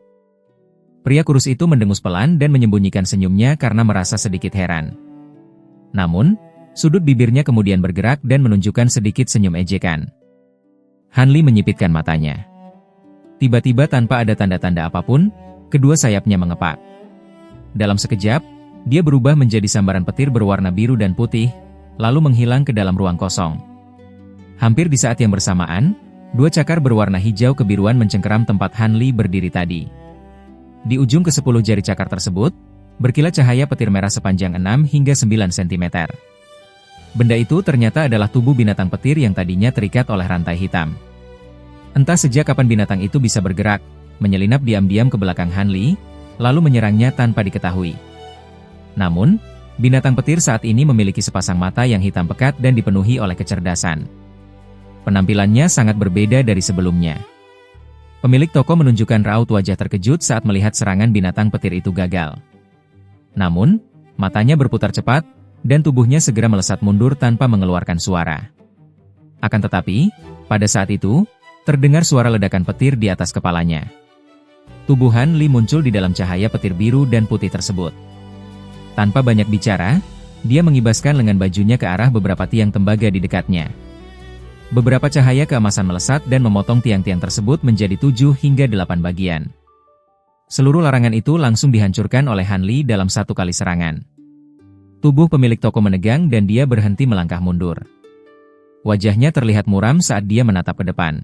Pria kurus itu mendengus pelan dan menyembunyikan senyumnya karena merasa sedikit heran. Namun, sudut bibirnya kemudian bergerak dan menunjukkan sedikit senyum ejekan. Han Li menyipitkan matanya. Tiba-tiba tanpa ada tanda-tanda apapun, kedua sayapnya mengepak. Dalam sekejap, dia berubah menjadi sambaran petir berwarna biru dan putih, lalu menghilang ke dalam ruang kosong. Hampir di saat yang bersamaan, 2 cakar berwarna hijau kebiruan mencengkeram tempat Han Li berdiri tadi. Di ujung ke-10 jari cakar tersebut, berkilat cahaya petir merah sepanjang 6 hingga 9 cm. Benda itu ternyata adalah tubuh binatang petir yang tadinya terikat oleh rantai hitam. Entah sejak kapan binatang itu bisa bergerak, menyelinap diam-diam ke belakang Han Li, lalu menyerangnya tanpa diketahui. Namun, binatang petir saat ini memiliki sepasang mata yang hitam pekat dan dipenuhi oleh kecerdasan. Penampilannya sangat berbeda dari sebelumnya. Pemilik toko menunjukkan raut wajah terkejut saat melihat serangan binatang petir itu gagal. Namun, matanya berputar cepat, dan tubuhnya segera melesat mundur tanpa mengeluarkan suara. Akan tetapi, pada saat itu, terdengar suara ledakan petir di atas kepalanya. Tubuh Han Li muncul di dalam cahaya petir biru dan putih tersebut. Tanpa banyak bicara, dia mengibaskan lengan bajunya ke arah beberapa tiang tembaga di dekatnya. Beberapa cahaya keemasan melesat dan memotong tiang-tiang tersebut menjadi 7 hingga 8 bagian. Seluruh larangan itu langsung dihancurkan oleh Han Li dalam 1 kali serangan. Tubuh pemilik toko menegang dan dia berhenti melangkah mundur. Wajahnya terlihat muram saat dia menatap ke depan.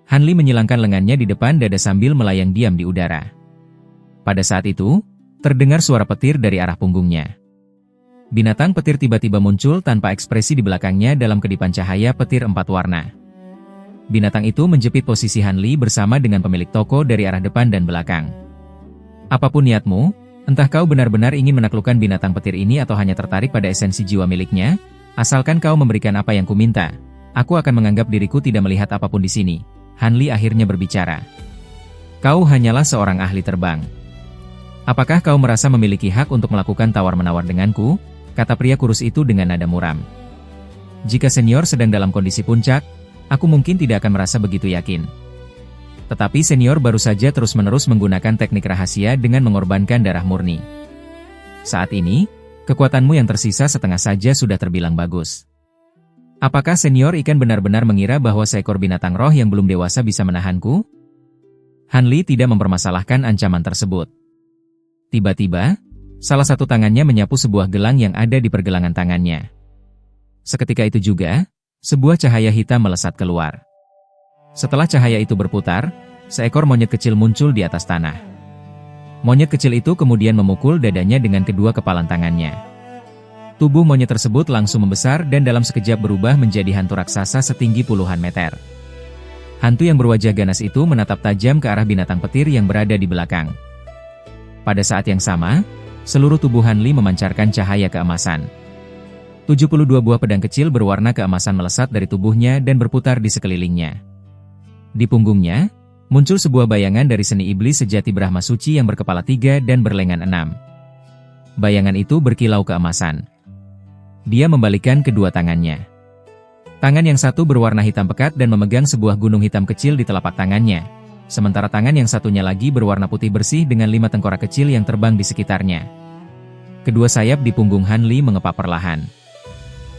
Hanli menyilangkan lengannya di depan dada sambil melayang diam di udara. Pada saat itu, terdengar suara petir dari arah punggungnya. Binatang petir tiba-tiba muncul tanpa ekspresi di belakangnya dalam kedipan cahaya petir 4 warna. Binatang itu menjepit posisi Hanli bersama dengan pemilik toko dari arah depan dan belakang. Apapun niatmu, entah kau benar-benar ingin menaklukkan binatang petir ini atau hanya tertarik pada esensi jiwa miliknya, asalkan kau memberikan apa yang kuminta, aku akan menganggap diriku tidak melihat apapun di sini. Hanli akhirnya berbicara. Kau hanyalah seorang ahli terbang. Apakah kau merasa memiliki hak untuk melakukan tawar-menawar denganku? Kata pria kurus itu dengan nada muram. Jika senior sedang dalam kondisi puncak, aku mungkin tidak akan merasa begitu yakin. Tetapi senior baru saja terus-menerus menggunakan teknik rahasia dengan mengorbankan darah murni. Saat ini, kekuatanmu yang tersisa setengah saja sudah terbilang bagus. Apakah senior ikan benar-benar mengira bahwa seekor binatang roh yang belum dewasa bisa menahanku? Hanli tidak mempermasalahkan ancaman tersebut. Tiba-tiba, salah satu tangannya menyapu sebuah gelang yang ada di pergelangan tangannya. Seketika itu juga, sebuah cahaya hitam melesat keluar. Setelah cahaya itu berputar, seekor monyet kecil muncul di atas tanah. Monyet kecil itu kemudian memukul dadanya dengan kedua kepalan tangannya. Tubuh monyet tersebut langsung membesar dan dalam sekejap berubah menjadi hantu raksasa setinggi puluhan meter. Hantu yang berwajah ganas itu menatap tajam ke arah binatang petir yang berada di belakang. Pada saat yang sama, seluruh tubuh Hanli memancarkan cahaya keemasan. 72 buah pedang kecil berwarna keemasan melesat dari tubuhnya dan berputar di sekelilingnya. Di punggungnya, muncul sebuah bayangan dari seni iblis sejati Brahma Suci yang berkepala 3 dan berlengan 6. Bayangan itu berkilau keemasan. Dia membalikkan kedua tangannya. Tangan yang satu berwarna hitam pekat dan memegang sebuah gunung hitam kecil di telapak tangannya, sementara tangan yang satunya lagi berwarna putih bersih dengan 5 tengkorak kecil yang terbang di sekitarnya. Kedua sayap di punggung Hanli mengepak perlahan.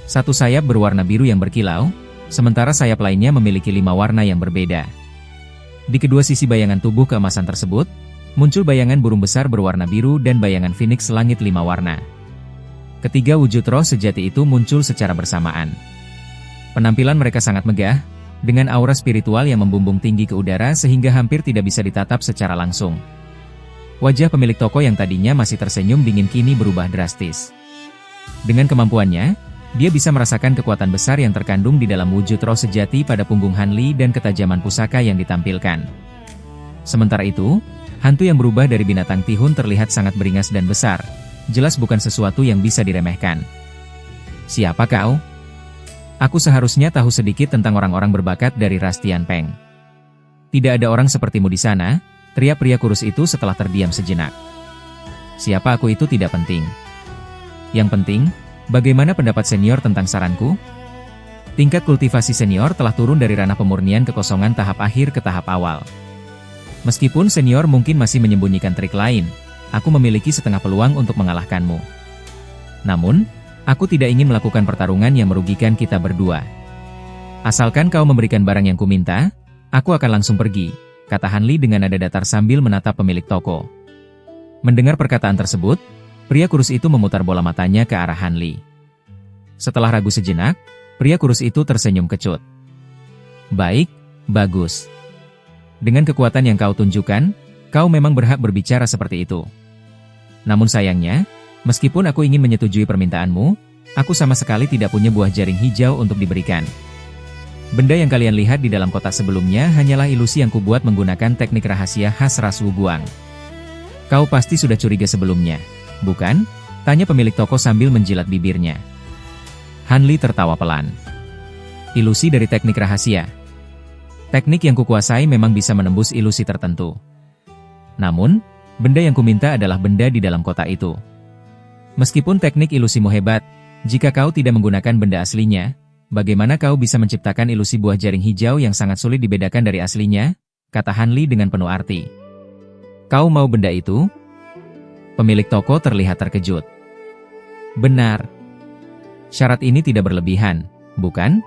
Satu sayap berwarna biru yang berkilau, sementara sayap lainnya memiliki 5 warna yang berbeda. Di kedua sisi bayangan tubuh keemasan tersebut, muncul bayangan burung besar berwarna biru dan bayangan phoenix langit 5 warna. Ketiga wujud roh sejati itu muncul secara bersamaan. Penampilan mereka sangat megah, dengan aura spiritual yang membumbung tinggi ke udara sehingga hampir tidak bisa ditatap secara langsung. Wajah pemilik toko yang tadinya masih tersenyum dingin kini berubah drastis. Dengan kemampuannya, dia bisa merasakan kekuatan besar yang terkandung di dalam wujud roh sejati pada punggung Hanli dan ketajaman pusaka yang ditampilkan. Sementara itu, hantu yang berubah dari binatang tihun terlihat sangat beringas dan besar, jelas bukan sesuatu yang bisa diremehkan. Siapa kau? Aku seharusnya tahu sedikit tentang orang-orang berbakat dari ras Tianpeng. Tidak ada orang sepertimu di sana, teriak pria kurus itu setelah terdiam sejenak. Siapa aku itu tidak penting. Yang penting, bagaimana pendapat senior tentang saranku? Tingkat kultivasi senior telah turun dari ranah pemurnian kekosongan tahap akhir ke tahap awal. Meskipun senior mungkin masih menyembunyikan trik lain, aku memiliki setengah peluang untuk mengalahkanmu. Namun, aku tidak ingin melakukan pertarungan yang merugikan kita berdua. Asalkan kau memberikan barang yang kuminta, aku akan langsung pergi, kata Hanli dengan nada datar sambil menatap pemilik toko. Mendengar perkataan tersebut, pria kurus itu memutar bola matanya ke arah Hanli. Setelah ragu sejenak, pria kurus itu tersenyum kecut. Baik, bagus. Dengan kekuatan yang kau tunjukkan, kau memang berhak berbicara seperti itu. Namun sayangnya, meskipun aku ingin menyetujui permintaanmu, aku sama sekali tidak punya buah jaring hijau untuk diberikan. Benda yang kalian lihat di dalam kotak sebelumnya hanyalah ilusi yang kubuat menggunakan teknik rahasia khas ras Wu Guang. Kau pasti sudah curiga sebelumnya, bukan? Tanya pemilik toko sambil menjilat bibirnya. Hanli tertawa pelan. Ilusi dari teknik rahasia. Teknik yang kukuasai memang bisa menembus ilusi tertentu. Namun, benda yang kuminta adalah benda di dalam kotak itu. Meskipun teknik ilusimu hebat, jika kau tidak menggunakan benda aslinya, bagaimana kau bisa menciptakan ilusi buah jaring hijau yang sangat sulit dibedakan dari aslinya? Kata Hanli dengan penuh arti. Kau mau benda itu? Pemilik toko terlihat terkejut. Benar. Syarat ini tidak berlebihan, bukan?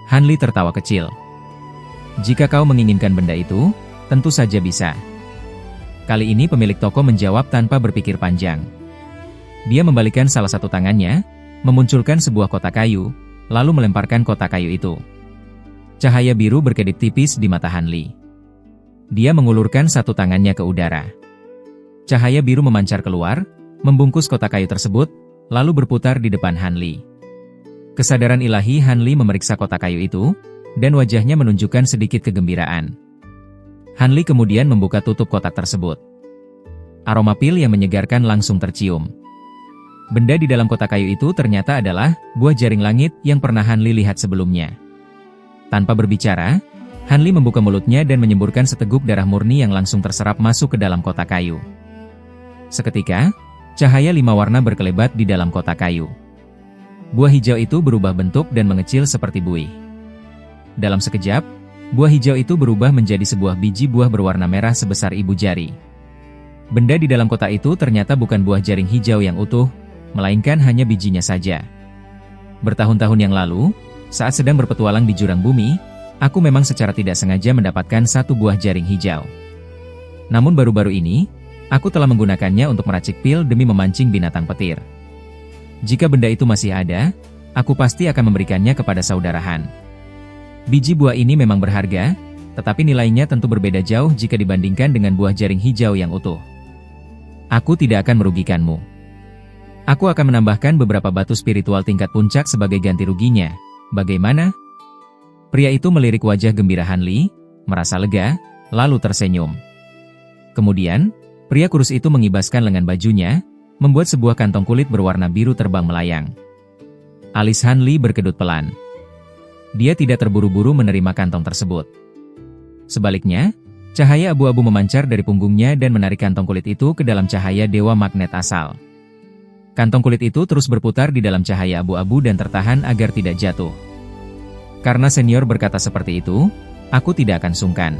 Hanli tertawa kecil. Jika kau menginginkan benda itu, tentu saja bisa. Kali ini pemilik toko menjawab tanpa berpikir panjang. Dia membalikkan salah satu tangannya, memunculkan sebuah kotak kayu, lalu melemparkan kotak kayu itu. Cahaya biru berkedip tipis di mata Han Li. Dia mengulurkan satu tangannya ke udara. Cahaya biru memancar keluar, membungkus kotak kayu tersebut, lalu berputar di depan Han Li. Kesadaran ilahi Han Li memeriksa kotak kayu itu, dan wajahnya menunjukkan sedikit kegembiraan. Han Li kemudian membuka tutup kotak tersebut. Aroma pil yang menyegarkan langsung tercium. Benda di dalam kotak kayu itu ternyata adalah buah jaring langit yang pernah Han Li lihat sebelumnya. Tanpa berbicara, Han Li membuka mulutnya dan menyemburkan seteguk darah murni yang langsung terserap masuk ke dalam kotak kayu. Seketika, cahaya 5 warna berkelebat di dalam kotak kayu. Buah hijau itu berubah bentuk dan mengecil seperti buih. Dalam sekejap, buah hijau itu berubah menjadi sebuah biji buah berwarna merah sebesar ibu jari. Benda di dalam kotak itu ternyata bukan buah jaring hijau yang utuh, melainkan hanya bijinya saja. Bertahun-tahun yang lalu, saat sedang berpetualang di jurang bumi, aku memang secara tidak sengaja mendapatkan satu buah jaring hijau. Namun baru-baru ini, aku telah menggunakannya untuk meracik pil demi memancing binatang petir. Jika benda itu masih ada, aku pasti akan memberikannya kepada saudara Han. Biji buah ini memang berharga, tetapi nilainya tentu berbeda jauh jika dibandingkan dengan buah jaring hijau yang utuh. Aku tidak akan merugikanmu. Aku akan menambahkan beberapa batu spiritual tingkat puncak sebagai ganti ruginya. Bagaimana? Pria itu melirik wajah gembira Han Li, merasa lega, lalu tersenyum. Kemudian, pria kurus itu mengibaskan lengan bajunya, membuat sebuah kantong kulit berwarna biru terbang melayang. Alis Han Li berkedut pelan. Dia tidak terburu-buru menerima kantong tersebut. Sebaliknya, cahaya abu-abu memancar dari punggungnya dan menarik kantong kulit itu ke dalam cahaya dewa magnet asal. Kantong kulit itu terus berputar di dalam cahaya abu-abu dan tertahan agar tidak jatuh. Karena senior berkata seperti itu, aku tidak akan sungkan.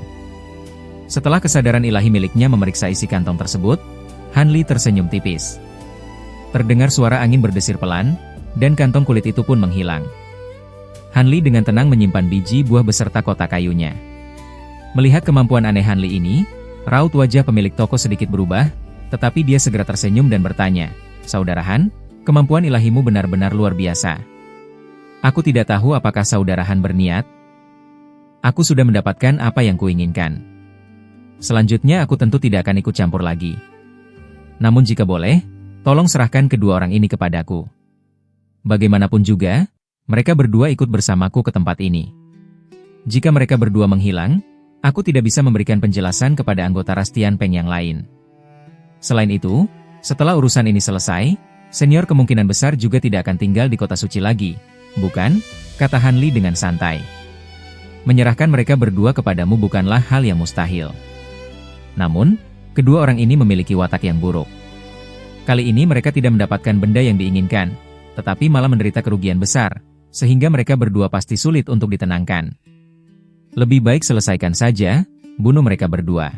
Setelah kesadaran ilahi miliknya memeriksa isi kantong tersebut, Han Li tersenyum tipis. Terdengar suara angin berdesir pelan, dan kantong kulit itu pun menghilang. Han Li dengan tenang menyimpan biji buah beserta kotak kayunya. Melihat kemampuan aneh Han Li ini, raut wajah pemilik toko sedikit berubah, tetapi dia segera tersenyum dan bertanya, "Saudara Han, kemampuan ilahimu benar-benar luar biasa. Aku tidak tahu apakah saudara Han berniat. Aku sudah mendapatkan apa yang kuinginkan. Selanjutnya aku tentu tidak akan ikut campur lagi. Namun jika boleh, tolong serahkan kedua orang ini kepadaku. Bagaimanapun juga, mereka berdua ikut bersamaku ke tempat ini. Jika mereka berdua menghilang, aku tidak bisa memberikan penjelasan kepada anggota Rastian Peng yang lain. Selain itu, setelah urusan ini selesai, senior kemungkinan besar juga tidak akan tinggal di kota suci lagi, bukan?" kata Han Li dengan santai. "Menyerahkan mereka berdua kepadamu bukanlah hal yang mustahil. Namun, kedua orang ini memiliki watak yang buruk. Kali ini mereka tidak mendapatkan benda yang diinginkan, tetapi malah menderita kerugian besar, sehingga mereka berdua pasti sulit untuk ditenangkan. Lebih baik selesaikan saja, bunuh mereka berdua."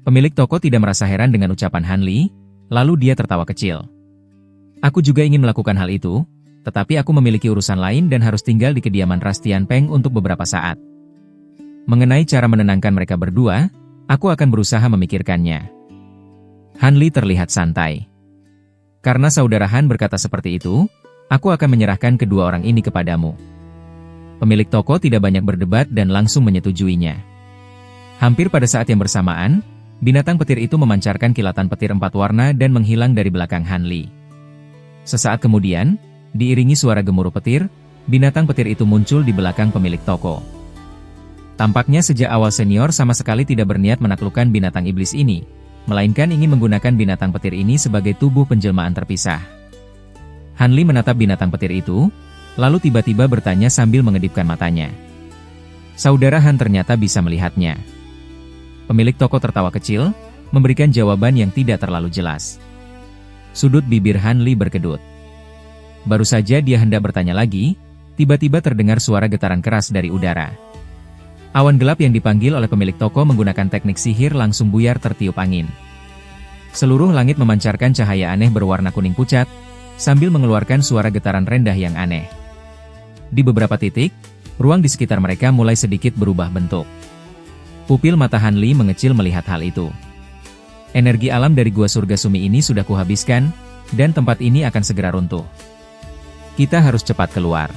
Pemilik toko tidak merasa heran dengan ucapan Han Li, lalu dia tertawa kecil. "Aku juga ingin melakukan hal itu, tetapi aku memiliki urusan lain dan harus tinggal di kediaman Rastian Peng untuk beberapa saat. Mengenai cara menenangkan mereka berdua, aku akan berusaha memikirkannya." Han Li terlihat santai. "Karena saudara Han berkata seperti itu, aku akan menyerahkan kedua orang ini kepadamu." Pemilik toko tidak banyak berdebat dan langsung menyetujuinya. Hampir pada saat yang bersamaan, binatang petir itu memancarkan kilatan petir 4 warna dan menghilang dari belakang Han Li. Sesaat kemudian, diiringi suara gemuruh petir, binatang petir itu muncul di belakang pemilik toko. Tampaknya sejak awal senior sama sekali tidak berniat menaklukkan binatang iblis ini, melainkan ingin menggunakan binatang petir ini sebagai tubuh penjelmaan terpisah. Han Li menatap binatang petir itu, lalu tiba-tiba bertanya sambil mengedipkan matanya. Saudara Han ternyata bisa melihatnya. Pemilik toko tertawa kecil, memberikan jawaban yang tidak terlalu jelas. Sudut bibir Han Li berkedut. Baru saja dia hendak bertanya lagi, tiba-tiba terdengar suara getaran keras dari udara. Awan gelap yang dipanggil oleh pemilik toko menggunakan teknik sihir langsung buyar tertiup angin. Seluruh langit memancarkan cahaya aneh berwarna kuning pucat, sambil mengeluarkan suara getaran rendah yang aneh. Di beberapa titik, ruang di sekitar mereka mulai sedikit berubah bentuk. Pupil mata Han Li mengecil melihat hal itu. Energi alam dari gua surga Sumi ini sudah kuhabiskan, dan tempat ini akan segera runtuh. Kita harus cepat keluar.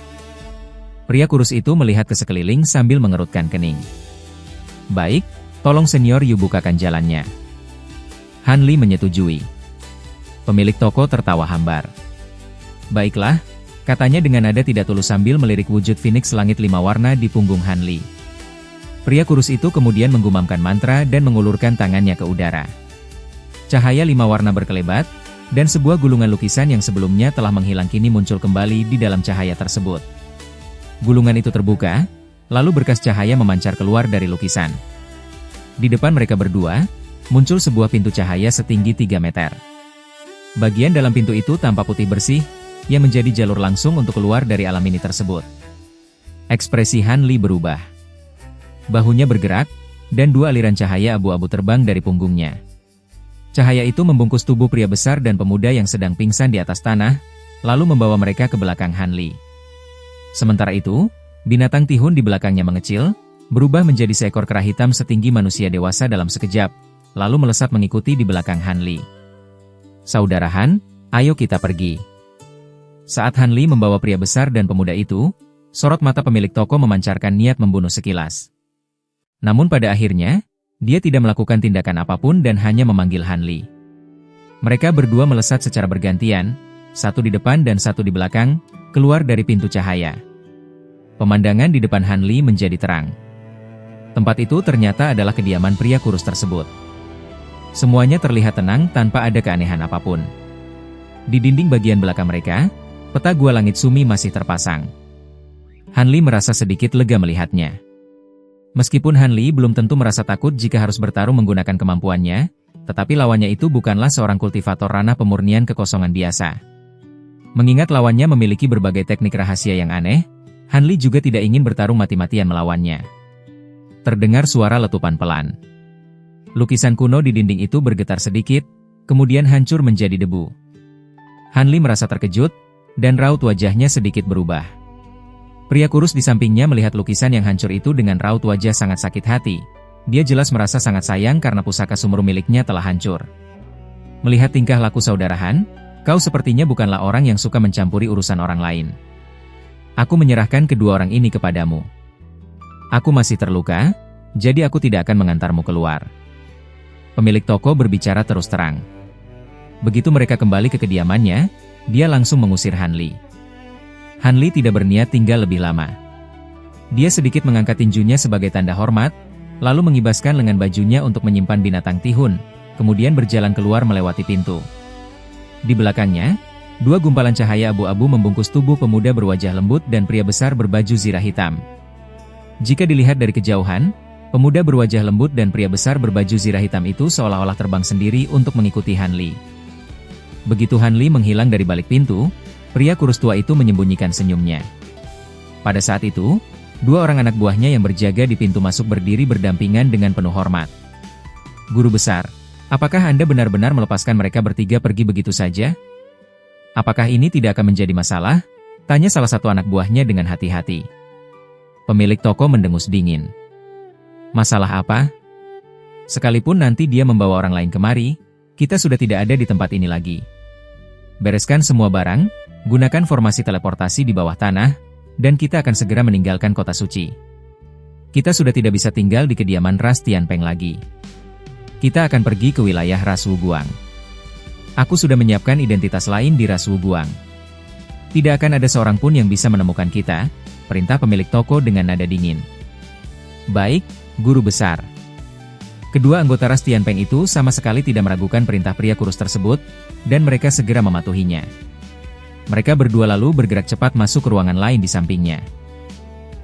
Pria kurus itu melihat ke sekeliling sambil mengerutkan kening. Baik, tolong Senior Yu bukakan jalannya. Han Li menyetujui. Pemilik toko tertawa hambar. Baiklah, katanya dengan nada tidak tulus sambil melirik wujud Phoenix langit 5 warna di punggung Han Li. Pria kurus itu kemudian menggumamkan mantra dan mengulurkan tangannya ke udara. Cahaya 5 warna berkelebat, dan sebuah gulungan lukisan yang sebelumnya telah menghilang kini muncul kembali di dalam cahaya tersebut. Gulungan itu terbuka, lalu berkas cahaya memancar keluar dari lukisan. Di depan mereka berdua, muncul sebuah pintu cahaya setinggi 3 meter. Bagian dalam pintu itu tampak putih bersih, yang menjadi jalur langsung untuk keluar dari alam ini tersebut. Ekspresi Han Li berubah. Bahunya bergerak, dan 2 aliran cahaya abu-abu terbang dari punggungnya. Cahaya itu membungkus tubuh pria besar dan pemuda yang sedang pingsan di atas tanah, lalu membawa mereka ke belakang Han Li. Sementara itu, binatang tihun di belakangnya mengecil, berubah menjadi seekor kera hitam setinggi manusia dewasa dalam sekejap, lalu melesat mengikuti di belakang Han Li. Saudara Han, ayo kita pergi. Saat Han Li membawa pria besar dan pemuda itu, sorot mata pemilik toko memancarkan niat membunuh sekilas. Namun pada akhirnya, dia tidak melakukan tindakan apapun dan hanya memanggil Han Li. Mereka berdua melesat secara bergantian, satu di depan dan satu di belakang, keluar dari pintu cahaya. Pemandangan di depan Han Li menjadi terang. Tempat itu ternyata adalah kediaman pria kurus tersebut. Semuanya terlihat tenang tanpa ada keanehan apapun. Di dinding bagian belakang mereka, peta gua langit sumi masih terpasang. Han Li merasa sedikit lega melihatnya. Meskipun Han Li belum tentu merasa takut jika harus bertarung menggunakan kemampuannya, tetapi lawannya itu bukanlah seorang kultivator ranah pemurnian kekosongan biasa. Mengingat lawannya memiliki berbagai teknik rahasia yang aneh, Han Li juga tidak ingin bertarung mati-matian melawannya. Terdengar suara letupan pelan. Lukisan kuno di dinding itu bergetar sedikit, kemudian hancur menjadi debu. Han Li merasa terkejut, dan raut wajahnya sedikit berubah. Pria kurus di sampingnya melihat lukisan yang hancur itu dengan raut wajah sangat sakit hati. Dia jelas merasa sangat sayang karena pusaka sumur miliknya telah hancur. Melihat tingkah laku saudara Han, kau sepertinya bukanlah orang yang suka mencampuri urusan orang lain. Aku menyerahkan kedua orang ini kepadamu. Aku masih terluka, jadi aku tidak akan mengantarmu keluar. Pemilik toko berbicara terus terang. Begitu mereka kembali ke kediamannya, dia langsung mengusir Han Li. Han Li tidak berniat tinggal lebih lama. Dia sedikit mengangkat tinjunya sebagai tanda hormat, lalu mengibaskan lengan bajunya untuk menyimpan binatang tihun, kemudian berjalan keluar melewati pintu. Di belakangnya, 2 gumpalan cahaya abu-abu membungkus tubuh pemuda berwajah lembut dan pria besar berbaju zirah hitam. Jika dilihat dari kejauhan, pemuda berwajah lembut dan pria besar berbaju zirah hitam itu seolah-olah terbang sendiri untuk mengikuti Han Li. Begitu Han Li menghilang dari balik pintu, pria kurus tua itu menyembunyikan senyumnya. Pada saat itu, 2 orang anak buahnya yang berjaga di pintu masuk berdiri berdampingan dengan penuh hormat. Guru besar, apakah Anda benar-benar melepaskan mereka bertiga pergi begitu saja? Apakah ini tidak akan menjadi masalah? Tanya salah satu anak buahnya dengan hati-hati. Pemilik toko mendengus dingin. Masalah apa? Sekalipun nanti dia membawa orang lain kemari, kita sudah tidak ada di tempat ini lagi. Bereskan semua barang, gunakan formasi teleportasi di bawah tanah, dan kita akan segera meninggalkan kota suci. Kita sudah tidak bisa tinggal di kediaman Ras Tianpeng lagi. Kita akan pergi ke wilayah Ras Wuguang. Aku sudah menyiapkan identitas lain di Ras Wuguang. Tidak akan ada seorang pun yang bisa menemukan kita, perintah pemilik toko dengan nada dingin. Baik, guru besar. Kedua anggota Ras Tianpeng itu sama sekali tidak meragukan perintah pria kurus tersebut, dan mereka segera mematuhinya. Mereka berdua lalu bergerak cepat masuk ke ruangan lain di sampingnya.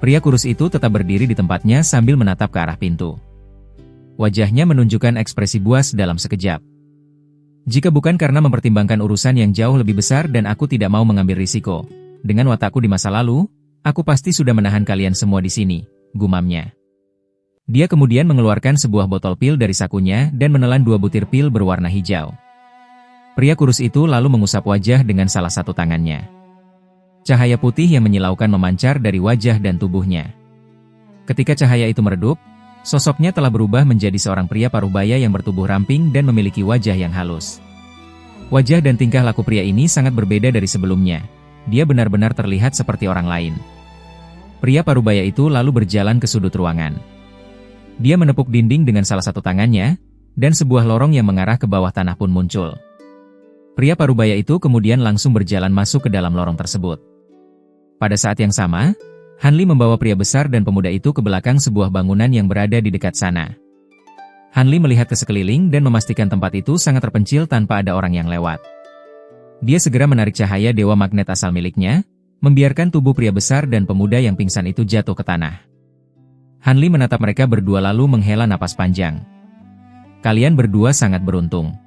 Pria kurus itu tetap berdiri di tempatnya sambil menatap ke arah pintu. Wajahnya menunjukkan ekspresi buas dalam sekejap. Jika bukan karena mempertimbangkan urusan yang jauh lebih besar dan aku tidak mau mengambil risiko, dengan watakku di masa lalu, aku pasti sudah menahan kalian semua di sini, gumamnya. Dia kemudian mengeluarkan sebuah botol pil dari sakunya dan menelan 2 butir pil berwarna hijau. Pria kurus itu lalu mengusap wajah dengan salah satu tangannya. Cahaya putih yang menyilaukan memancar dari wajah dan tubuhnya. Ketika cahaya itu meredup, sosoknya telah berubah menjadi seorang pria paruh baya yang bertubuh ramping dan memiliki wajah yang halus. Wajah dan tingkah laku pria ini sangat berbeda dari sebelumnya. Dia benar-benar terlihat seperti orang lain. Pria parubaya itu lalu berjalan ke sudut ruangan. Dia menepuk dinding dengan salah satu tangannya, dan sebuah lorong yang mengarah ke bawah tanah pun muncul. Pria parubaya itu kemudian langsung berjalan masuk ke dalam lorong tersebut. Pada saat yang sama, Hanli membawa pria besar dan pemuda itu ke belakang sebuah bangunan yang berada di dekat sana. Hanli melihat ke sekeliling dan memastikan tempat itu sangat terpencil tanpa ada orang yang lewat. Dia segera menarik cahaya dewa magnet asal miliknya, membiarkan tubuh pria besar dan pemuda yang pingsan itu jatuh ke tanah. Hanli menatap mereka berdua lalu menghela napas panjang. Kalian berdua sangat beruntung.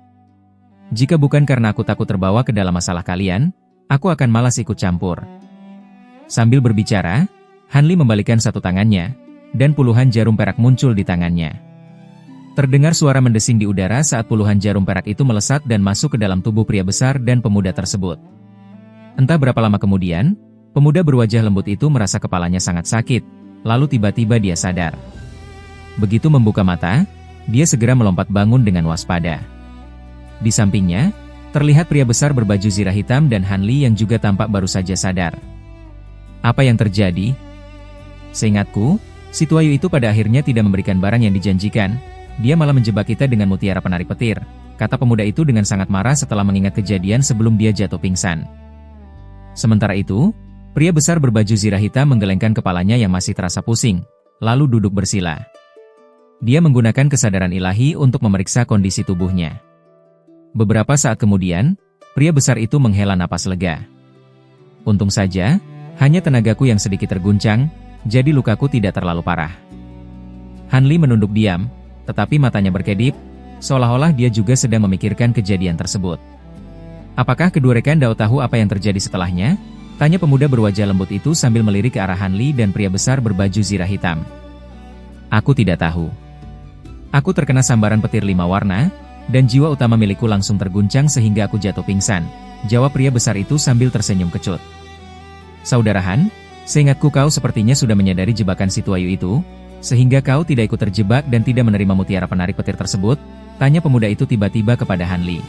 Jika bukan karena aku takut terbawa ke dalam masalah kalian, aku akan malas ikut campur. Sambil berbicara, Hanli membalikan satu tangannya, dan puluhan jarum perak muncul di tangannya. Terdengar suara mendesing di udara saat puluhan jarum perak itu melesat dan masuk ke dalam tubuh pria besar dan pemuda tersebut. Entah berapa lama kemudian, pemuda berwajah lembut itu merasa kepalanya sangat sakit, lalu tiba-tiba dia sadar. Begitu membuka mata, dia segera melompat bangun dengan waspada. Di sampingnya, terlihat pria besar berbaju zirah hitam dan Hanli yang juga tampak baru saja sadar. Apa yang terjadi? Seingatku, si Tuayu itu pada akhirnya tidak memberikan barang yang dijanjikan. Dia malah menjebak kita dengan mutiara penarik petir, kata pemuda itu dengan sangat marah setelah mengingat kejadian sebelum dia jatuh pingsan. Sementara itu, pria besar berbaju zirah hitam menggelengkan kepalanya yang masih terasa pusing, lalu duduk bersila. Dia menggunakan kesadaran ilahi untuk memeriksa kondisi tubuhnya. Beberapa saat kemudian, pria besar itu menghela napas lega. Untung saja, hanya tenagaku yang sedikit terguncang, jadi lukaku tidak terlalu parah. Hanli menunduk diam, tetapi matanya berkedip, seolah-olah dia juga sedang memikirkan kejadian tersebut. Apakah kedua rekan Dao tahu apa yang terjadi setelahnya? Tanya pemuda berwajah lembut itu sambil melirik ke arah Hanli dan pria besar berbaju zirah hitam. Aku tidak tahu. Aku terkena sambaran petir 5 warna, dan jiwa utama milikku langsung terguncang sehingga aku jatuh pingsan, jawab pria besar itu sambil tersenyum kecut. Saudara Han, seingatku kau sepertinya sudah menyadari jebakan si Tuayu itu, sehingga kau tidak ikut terjebak dan tidak menerima mutiara penarik petir tersebut, tanya pemuda itu tiba-tiba kepada Hanli.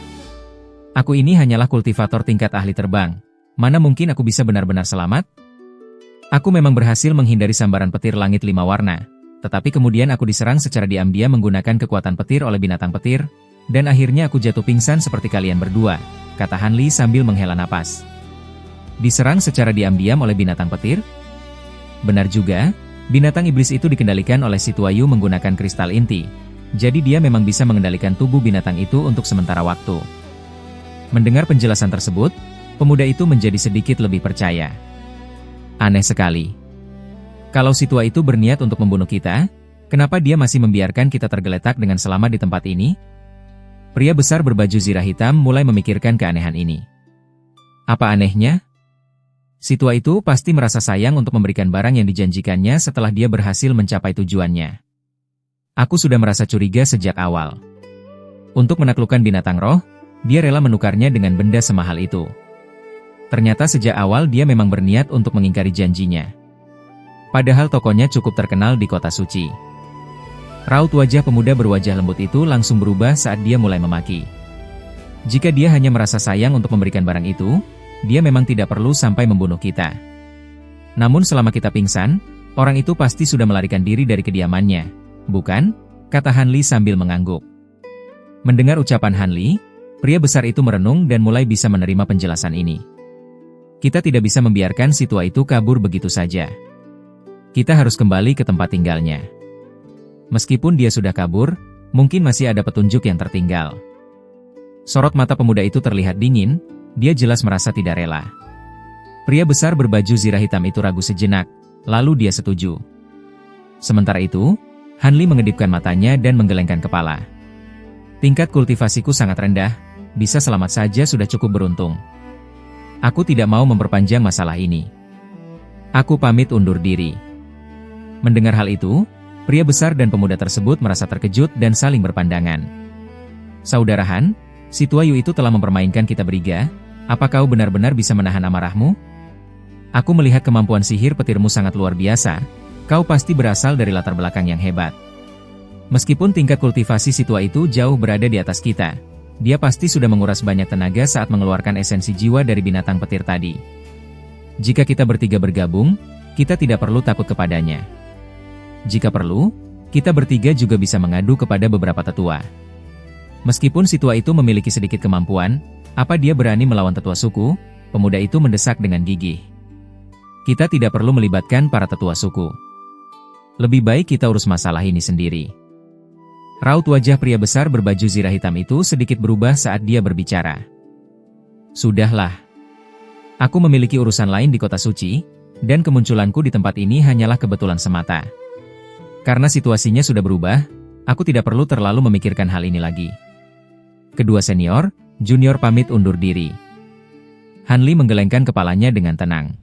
Aku ini hanyalah kultivator tingkat ahli terbang, mana mungkin aku bisa benar-benar selamat? Aku memang berhasil menghindari sambaran petir langit 5 warna, tetapi kemudian aku diserang secara diam-diam menggunakan kekuatan petir oleh binatang petir, dan akhirnya aku jatuh pingsan seperti kalian berdua, kata Hanli sambil menghela napas. Diserang secara diam-diam oleh binatang petir? Benar juga. Binatang iblis itu dikendalikan oleh si Tuayu menggunakan kristal inti, jadi dia memang bisa mengendalikan tubuh binatang itu untuk sementara waktu. Mendengar penjelasan tersebut, pemuda itu menjadi sedikit lebih percaya. Aneh sekali. Kalau si tua itu berniat untuk membunuh kita, kenapa dia masih membiarkan kita tergeletak dengan selamat di tempat ini? Pria besar berbaju zirah hitam mulai memikirkan keanehan ini. Apa anehnya? Si tua itu pasti merasa sayang untuk memberikan barang yang dijanjikannya setelah dia berhasil mencapai tujuannya. Aku sudah merasa curiga sejak awal. Untuk menaklukkan binatang roh, dia rela menukarnya dengan benda semahal itu. Ternyata sejak awal dia memang berniat untuk mengingkari janjinya. Padahal tokonya cukup terkenal di kota suci. Raut wajah pemuda berwajah lembut itu langsung berubah saat dia mulai memaki. Jika dia hanya merasa sayang untuk memberikan barang itu, dia memang tidak perlu sampai membunuh kita. Namun selama kita pingsan, orang itu pasti sudah melarikan diri dari kediamannya, bukan? Kata Hanli sambil mengangguk. Mendengar ucapan Hanli, pria besar itu merenung dan mulai bisa menerima penjelasan ini. Kita tidak bisa membiarkan si tua itu kabur begitu saja. Kita harus kembali ke tempat tinggalnya. Meskipun dia sudah kabur, mungkin masih ada petunjuk yang tertinggal. Sorot mata pemuda itu terlihat dingin. Dia jelas merasa tidak rela. Pria besar berbaju zirah hitam itu ragu sejenak, lalu dia setuju. Sementara itu, Hanli mengedipkan matanya dan menggelengkan kepala. Tingkat kultivasiku sangat rendah, bisa selamat saja sudah cukup beruntung. Aku tidak mau memperpanjang masalah ini. Aku pamit undur diri. Mendengar hal itu, pria besar dan pemuda tersebut merasa terkejut dan saling berpandangan. Saudara Han, si Tuayu itu telah mempermainkan kita bertiga. Apa kau benar-benar bisa menahan amarahmu? Aku melihat kemampuan sihir petirmu sangat luar biasa. Kau pasti berasal dari latar belakang yang hebat. Meskipun tingkat kultivasi si tua itu jauh berada di atas kita, Dia pasti sudah menguras banyak tenaga saat mengeluarkan esensi jiwa dari binatang petir tadi. Jika kita bertiga bergabung, kita tidak perlu takut kepadanya. Jika perlu, kita bertiga juga bisa mengadu kepada beberapa tetua. Meskipun si tua itu memiliki sedikit kemampuan, apa dia berani melawan tetua suku? Pemuda itu mendesak dengan gigih. Kita tidak perlu melibatkan para tetua suku. Lebih baik kita urus masalah ini sendiri. Raut wajah pria besar berbaju zirah hitam itu sedikit berubah saat dia berbicara. Sudahlah. Aku memiliki urusan lain di kota suci, dan kemunculanku di tempat ini hanyalah kebetulan semata. Karena situasinya sudah berubah, aku tidak perlu terlalu memikirkan hal ini lagi. Kedua senior, junior pamit undur diri. Han Li menggelengkan kepalanya dengan tenang.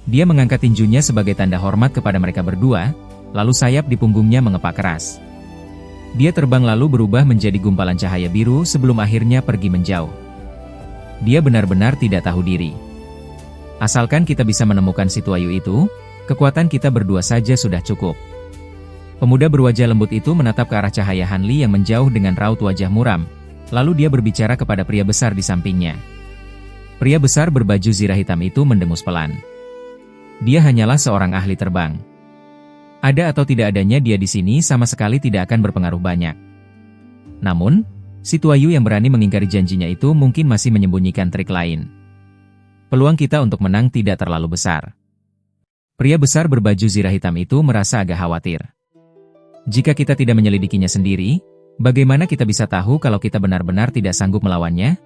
Dia mengangkat tinjunya sebagai tanda hormat kepada mereka berdua, lalu sayap di punggungnya mengepak keras. Dia terbang lalu berubah menjadi gumpalan cahaya biru sebelum akhirnya pergi menjauh. Dia benar-benar tidak tahu diri. Asalkan kita bisa menemukan si Tuayu itu, kekuatan kita berdua saja sudah cukup. Pemuda berwajah lembut itu menatap ke arah cahaya Han Li yang menjauh dengan raut wajah muram, lalu dia berbicara kepada pria besar di sampingnya. Pria besar berbaju zirah hitam itu mendengus pelan. Dia hanyalah seorang ahli terbang. Ada atau tidak adanya dia di sini sama sekali tidak akan berpengaruh banyak. Namun, si Tuayu yang berani mengingkari janjinya itu mungkin masih menyembunyikan trik lain. Peluang kita untuk menang tidak terlalu besar. Pria besar berbaju zirah hitam itu merasa agak khawatir. Jika kita tidak menyelidikinya sendiri, bagaimana kita bisa tahu kalau kita benar-benar tidak sanggup melawannya?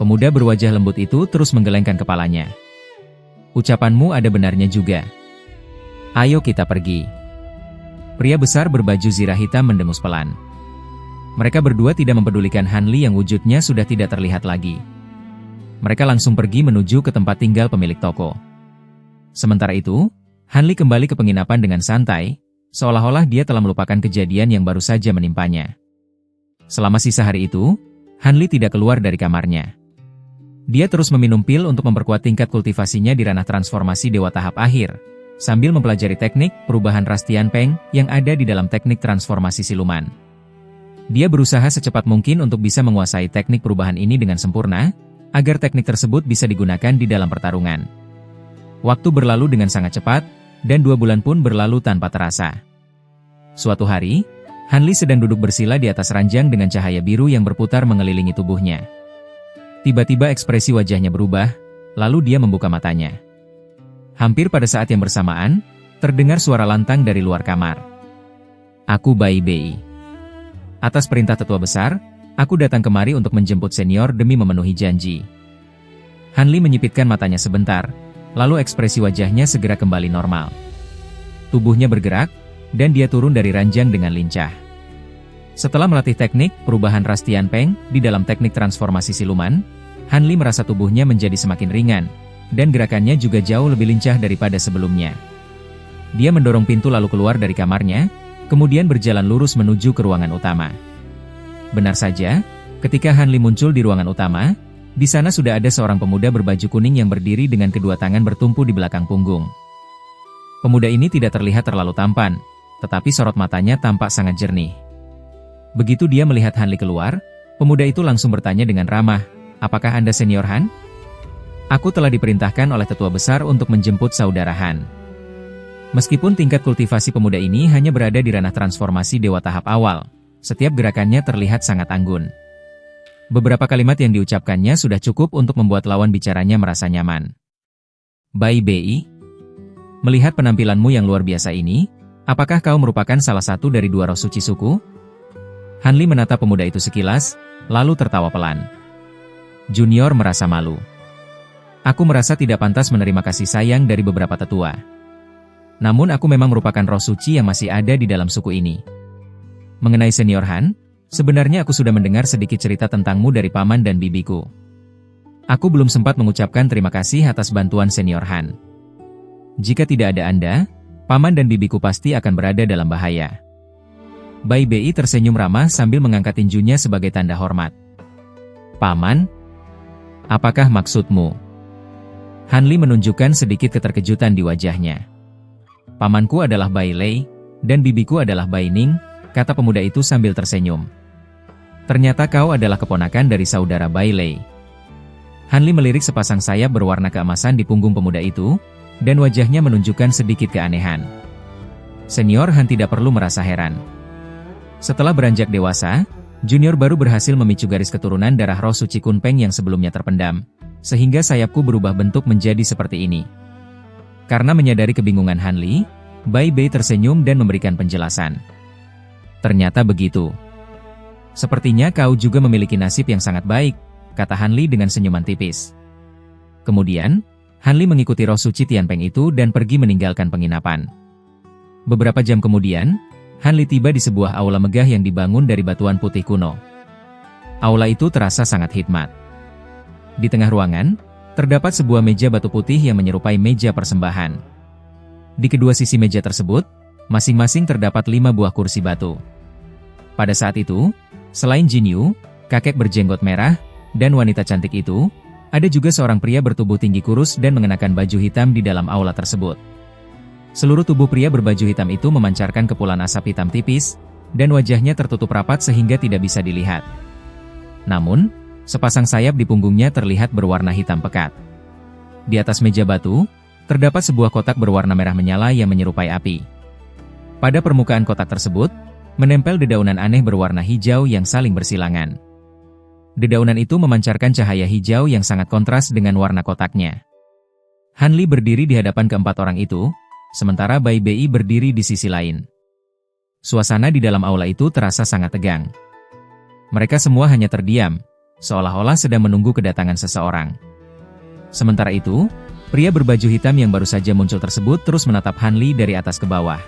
Pemuda berwajah lembut itu terus menggelengkan kepalanya. Ucapanmu ada benarnya juga. Ayo kita pergi. Pria besar berbaju zirah hitam mendengus pelan. Mereka berdua tidak mempedulikan Han Li yang wujudnya sudah tidak terlihat lagi. Mereka langsung pergi menuju ke tempat tinggal pemilik toko. Sementara itu, Han Li kembali ke penginapan dengan santai, seolah-olah dia telah melupakan kejadian yang baru saja menimpanya. Selama sisa hari itu, Han Li tidak keluar dari kamarnya. Dia terus meminum pil untuk memperkuat tingkat kultivasinya di ranah transformasi dewa tahap akhir, sambil mempelajari teknik perubahan ras Tianpeng yang ada di dalam teknik transformasi siluman. Dia berusaha secepat mungkin untuk bisa menguasai teknik perubahan ini dengan sempurna, agar teknik tersebut bisa digunakan di dalam pertarungan. Waktu berlalu dengan sangat cepat, dan 2 bulan pun berlalu tanpa terasa. Suatu hari, Han Li sedang duduk bersila di atas ranjang dengan cahaya biru yang berputar mengelilingi tubuhnya. Tiba-tiba ekspresi wajahnya berubah, lalu dia membuka matanya. Hampir pada saat yang bersamaan, terdengar suara lantang dari luar kamar. Aku Bai Bei. Atas perintah tetua besar, aku datang kemari untuk menjemput senior demi memenuhi janji. Han Li menyipitkan matanya sebentar, lalu ekspresi wajahnya segera kembali normal. Tubuhnya bergerak, dan dia turun dari ranjang dengan lincah. Setelah melatih teknik perubahan ras Tianpeng di dalam teknik transformasi siluman, Han Li merasa tubuhnya menjadi semakin ringan, dan gerakannya juga jauh lebih lincah daripada sebelumnya. Dia mendorong pintu lalu keluar dari kamarnya, kemudian berjalan lurus menuju ke ruangan utama. Benar saja, ketika Han Li muncul di ruangan utama, di sana sudah ada seorang pemuda berbaju kuning yang berdiri dengan kedua tangan bertumpu di belakang punggung. Pemuda ini tidak terlihat terlalu tampan, tetapi sorot matanya tampak sangat jernih. Begitu dia melihat Han Li keluar, pemuda itu langsung bertanya dengan ramah, "Apakah Anda senior Han?" "Aku telah diperintahkan oleh tetua besar untuk menjemput saudara Han." Meskipun tingkat kultivasi pemuda ini hanya berada di ranah transformasi dewa tahap awal, setiap gerakannya terlihat sangat anggun. Beberapa kalimat yang diucapkannya sudah cukup untuk membuat lawan bicaranya merasa nyaman. "Bai Bei, melihat penampilanmu yang luar biasa ini, apakah kau merupakan salah satu dari 2 roh suci suku?" Han Li menatap pemuda itu sekilas, lalu tertawa pelan. Junior merasa malu. "Aku merasa tidak pantas menerima kasih sayang dari beberapa tetua. Namun aku memang merupakan roh suci yang masih ada di dalam suku ini. Mengenai senior Han, sebenarnya aku sudah mendengar sedikit cerita tentangmu dari paman dan bibiku. Aku belum sempat mengucapkan terima kasih atas bantuan senior Han. Jika tidak ada Anda, paman dan bibiku pasti akan berada dalam bahaya." Bai Bei tersenyum ramah sambil mengangkat tinjunya sebagai tanda hormat. "Paman? Apakah maksudmu?" Han Li menunjukkan sedikit keterkejutan di wajahnya. "Pamanku adalah Bai Lei, dan bibiku adalah Bai Ning," kata pemuda itu sambil tersenyum. Ternyata kau adalah keponakan dari saudara Bai Lei. Hanli melirik sepasang sayap berwarna keemasan di punggung pemuda itu, dan wajahnya menunjukkan sedikit keanehan. Senior Han tidak perlu merasa heran. Setelah beranjak dewasa, Junior baru berhasil memicu garis keturunan darah roh suci Kunpeng yang sebelumnya terpendam, sehingga sayapku berubah bentuk menjadi seperti ini. Karena menyadari kebingungan Hanli, Bai Bei tersenyum dan memberikan penjelasan. Ternyata begitu. Sepertinya kau juga memiliki nasib yang sangat baik, kata Hanli dengan senyuman tipis. Kemudian, Hanli mengikuti roh suci Tianpeng itu dan pergi meninggalkan penginapan. Beberapa jam kemudian, Hanli tiba di sebuah aula megah yang dibangun dari batuan putih kuno. Aula itu terasa sangat hikmat. Di tengah ruangan, terdapat sebuah meja batu putih yang menyerupai meja persembahan. Di kedua sisi meja tersebut, masing-masing terdapat 5 buah kursi batu. Pada saat itu, selain Jin Yu, kakek berjenggot merah, dan wanita cantik itu, ada juga seorang pria bertubuh tinggi kurus dan mengenakan baju hitam di dalam aula tersebut. Seluruh tubuh pria berbaju hitam itu memancarkan kepulan asap hitam tipis, dan wajahnya tertutup rapat sehingga tidak bisa dilihat. Namun, sepasang sayap di punggungnya terlihat berwarna hitam pekat. Di atas meja batu, terdapat sebuah kotak berwarna merah menyala yang menyerupai api. Pada permukaan kotak tersebut, menempel dedaunan aneh berwarna hijau yang saling bersilangan. Dedaunan itu memancarkan cahaya hijau yang sangat kontras dengan warna kotaknya. Hanli berdiri di hadapan keempat orang itu, sementara Bai Bei berdiri di sisi lain. Suasana di dalam aula itu terasa sangat tegang. Mereka semua hanya terdiam, seolah-olah sedang menunggu kedatangan seseorang. Sementara itu, pria berbaju hitam yang baru saja muncul tersebut terus menatap Hanli dari atas ke bawah.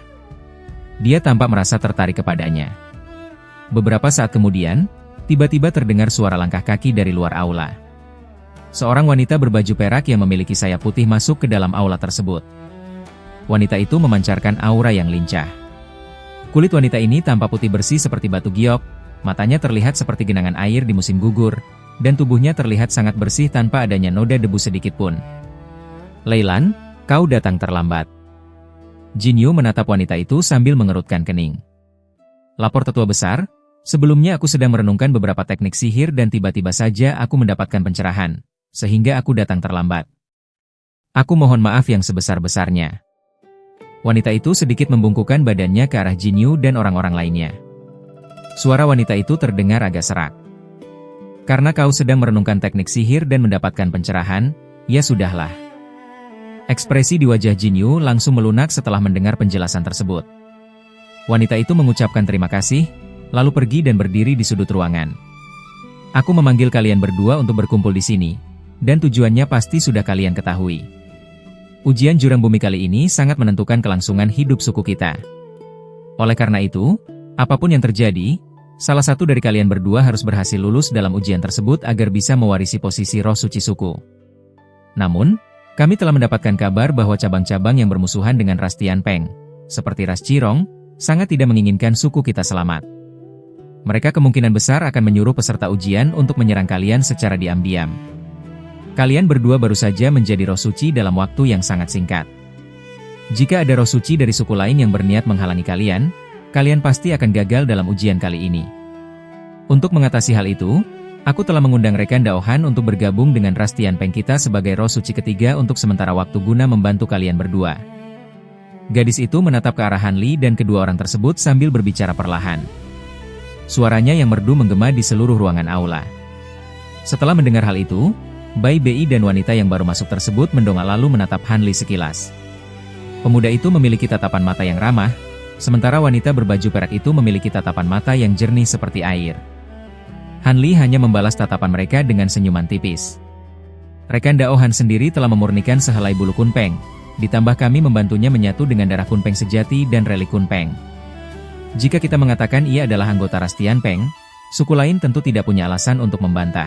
Dia tampak merasa tertarik kepadanya. Beberapa saat kemudian, tiba-tiba terdengar suara langkah kaki dari luar aula. Seorang wanita berbaju perak yang memiliki sayap putih masuk ke dalam aula tersebut. Wanita itu memancarkan aura yang lincah. Kulit wanita ini tampak putih bersih seperti batu giok, matanya terlihat seperti genangan air di musim gugur, dan tubuhnya terlihat sangat bersih tanpa adanya noda debu sedikit pun. Leilan, kau datang terlambat. Jin Yu menatap wanita itu sambil mengerutkan kening. Lapor tetua besar, sebelumnya aku sedang merenungkan beberapa teknik sihir dan tiba-tiba saja aku mendapatkan pencerahan, sehingga aku datang terlambat. Aku mohon maaf yang sebesar-besarnya. Wanita itu sedikit membungkukkan badannya ke arah Jin Yu dan orang-orang lainnya. Suara wanita itu terdengar agak serak. Karena kau sedang merenungkan teknik sihir dan mendapatkan pencerahan, ya sudahlah. Ekspresi di wajah Jin Yu langsung melunak setelah mendengar penjelasan tersebut. Wanita itu mengucapkan terima kasih, lalu pergi dan berdiri di sudut ruangan. Aku memanggil kalian berdua untuk berkumpul di sini, dan tujuannya pasti sudah kalian ketahui. Ujian jurang bumi kali ini sangat menentukan kelangsungan hidup suku kita. Oleh karena itu, apapun yang terjadi, salah satu dari kalian berdua harus berhasil lulus dalam ujian tersebut agar bisa mewarisi posisi roh suci suku. Namun, kami telah mendapatkan kabar bahwa cabang-cabang yang bermusuhan dengan ras Tianpeng, seperti ras Qirong, sangat tidak menginginkan suku kita selamat. Mereka kemungkinan besar akan menyuruh peserta ujian untuk menyerang kalian secara diam-diam. Kalian berdua baru saja menjadi roh suci dalam waktu yang sangat singkat. Jika ada roh suci dari suku lain yang berniat menghalangi kalian, kalian pasti akan gagal dalam ujian kali ini. Untuk mengatasi hal itu, aku telah mengundang rekan Daohan untuk bergabung dengan ras Tianpeng kita sebagai roh suci ketiga untuk sementara waktu guna membantu kalian berdua. Gadis itu menatap ke arah Hanli dan kedua orang tersebut sambil berbicara perlahan. Suaranya yang merdu menggema di seluruh ruangan aula. Setelah mendengar hal itu, Bai Bei dan wanita yang baru masuk tersebut mendongak lalu menatap Hanli sekilas. Pemuda itu memiliki tatapan mata yang ramah, sementara wanita berbaju perak itu memiliki tatapan mata yang jernih seperti air. Hanli hanya membalas tatapan mereka dengan senyuman tipis. Rekan Daohan sendiri telah memurnikan sehelai bulu Kunpeng, ditambah kami membantunya menyatu dengan darah Kunpeng sejati dan relik Kunpeng. Jika kita mengatakan ia adalah anggota ras Tianpeng, suku lain tentu tidak punya alasan untuk membantah.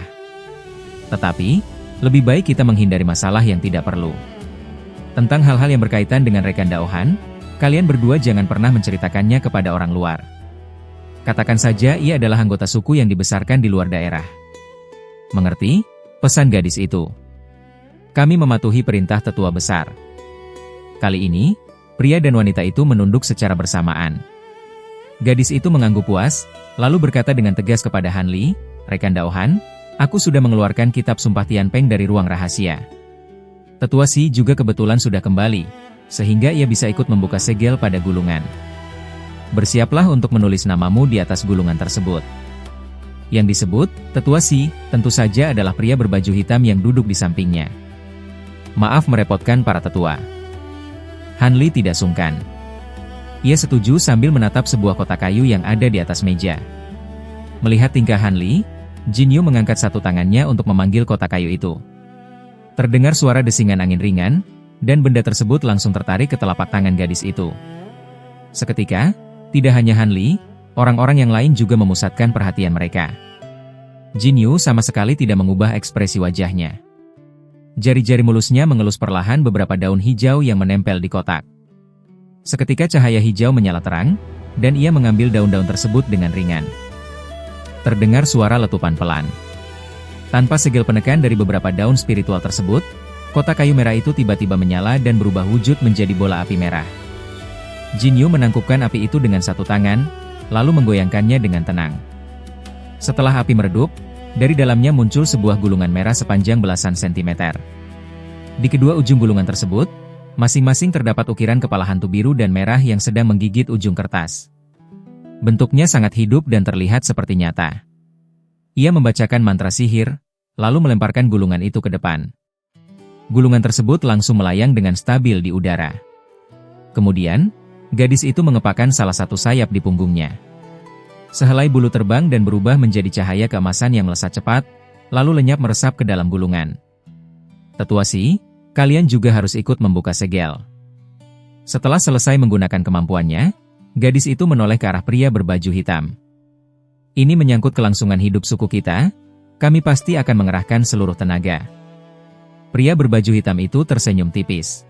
Tetapi, lebih baik kita menghindari masalah yang tidak perlu. Tentang hal-hal yang berkaitan dengan rekan Daohan, kalian berdua jangan pernah menceritakannya kepada orang luar. Katakan saja ia adalah anggota suku yang dibesarkan di luar daerah. Mengerti? Pesan gadis itu. Kami mematuhi perintah tetua besar. Kali ini, pria dan wanita itu menunduk secara bersamaan. Gadis itu mengangguk puas, lalu berkata dengan tegas kepada Han Li, "Rekan Daohan, aku sudah mengeluarkan kitab Sumpah Tianpeng dari ruang rahasia. Tetua Si juga kebetulan sudah kembali, sehingga ia bisa ikut membuka segel pada gulungan. Bersiaplah untuk menulis namamu di atas gulungan tersebut." Yang disebut, Tetua Si, tentu saja adalah pria berbaju hitam yang duduk di sampingnya. "Maaf merepotkan para tetua." Han Li tidak sungkan. Ia setuju sambil menatap sebuah kotak kayu yang ada di atas meja. Melihat tingkah Han Li, Jin Yu mengangkat satu tangannya untuk memanggil kotak kayu itu. Terdengar suara desingan angin ringan, dan benda tersebut langsung tertarik ke telapak tangan gadis itu. Seketika, tidak hanya Han Li, orang-orang yang lain juga memusatkan perhatian mereka. Jin Yu sama sekali tidak mengubah ekspresi wajahnya. Jari-jari mulusnya mengelus perlahan beberapa daun hijau yang menempel di kotak. Seketika cahaya hijau menyala terang, dan ia mengambil daun-daun tersebut dengan ringan. Terdengar suara letupan pelan. Tanpa segel penekan dari beberapa daun spiritual tersebut, kotak kayu merah itu tiba-tiba menyala dan berubah wujud menjadi bola api merah. Jin Yu menangkupkan api itu dengan satu tangan, lalu menggoyangkannya dengan tenang. Setelah api meredup, dari dalamnya muncul sebuah gulungan merah sepanjang belasan sentimeter. Di kedua ujung gulungan tersebut, masing-masing terdapat ukiran kepala hantu biru dan merah yang sedang menggigit ujung kertas. Bentuknya sangat hidup dan terlihat seperti nyata. Ia membacakan mantra sihir, lalu melemparkan gulungan itu ke depan. Gulungan tersebut langsung melayang dengan stabil di udara. Kemudian, gadis itu mengepakkan salah satu sayap di punggungnya. Sehelai bulu terbang dan berubah menjadi cahaya keemasan yang melesat cepat, lalu lenyap meresap ke dalam gulungan. "Tetua Si, kalian juga harus ikut membuka segel." Setelah selesai menggunakan kemampuannya, gadis itu menoleh ke arah pria berbaju hitam. "Ini menyangkut kelangsungan hidup suku kita, kami pasti akan mengerahkan seluruh tenaga." Pria berbaju hitam itu tersenyum tipis.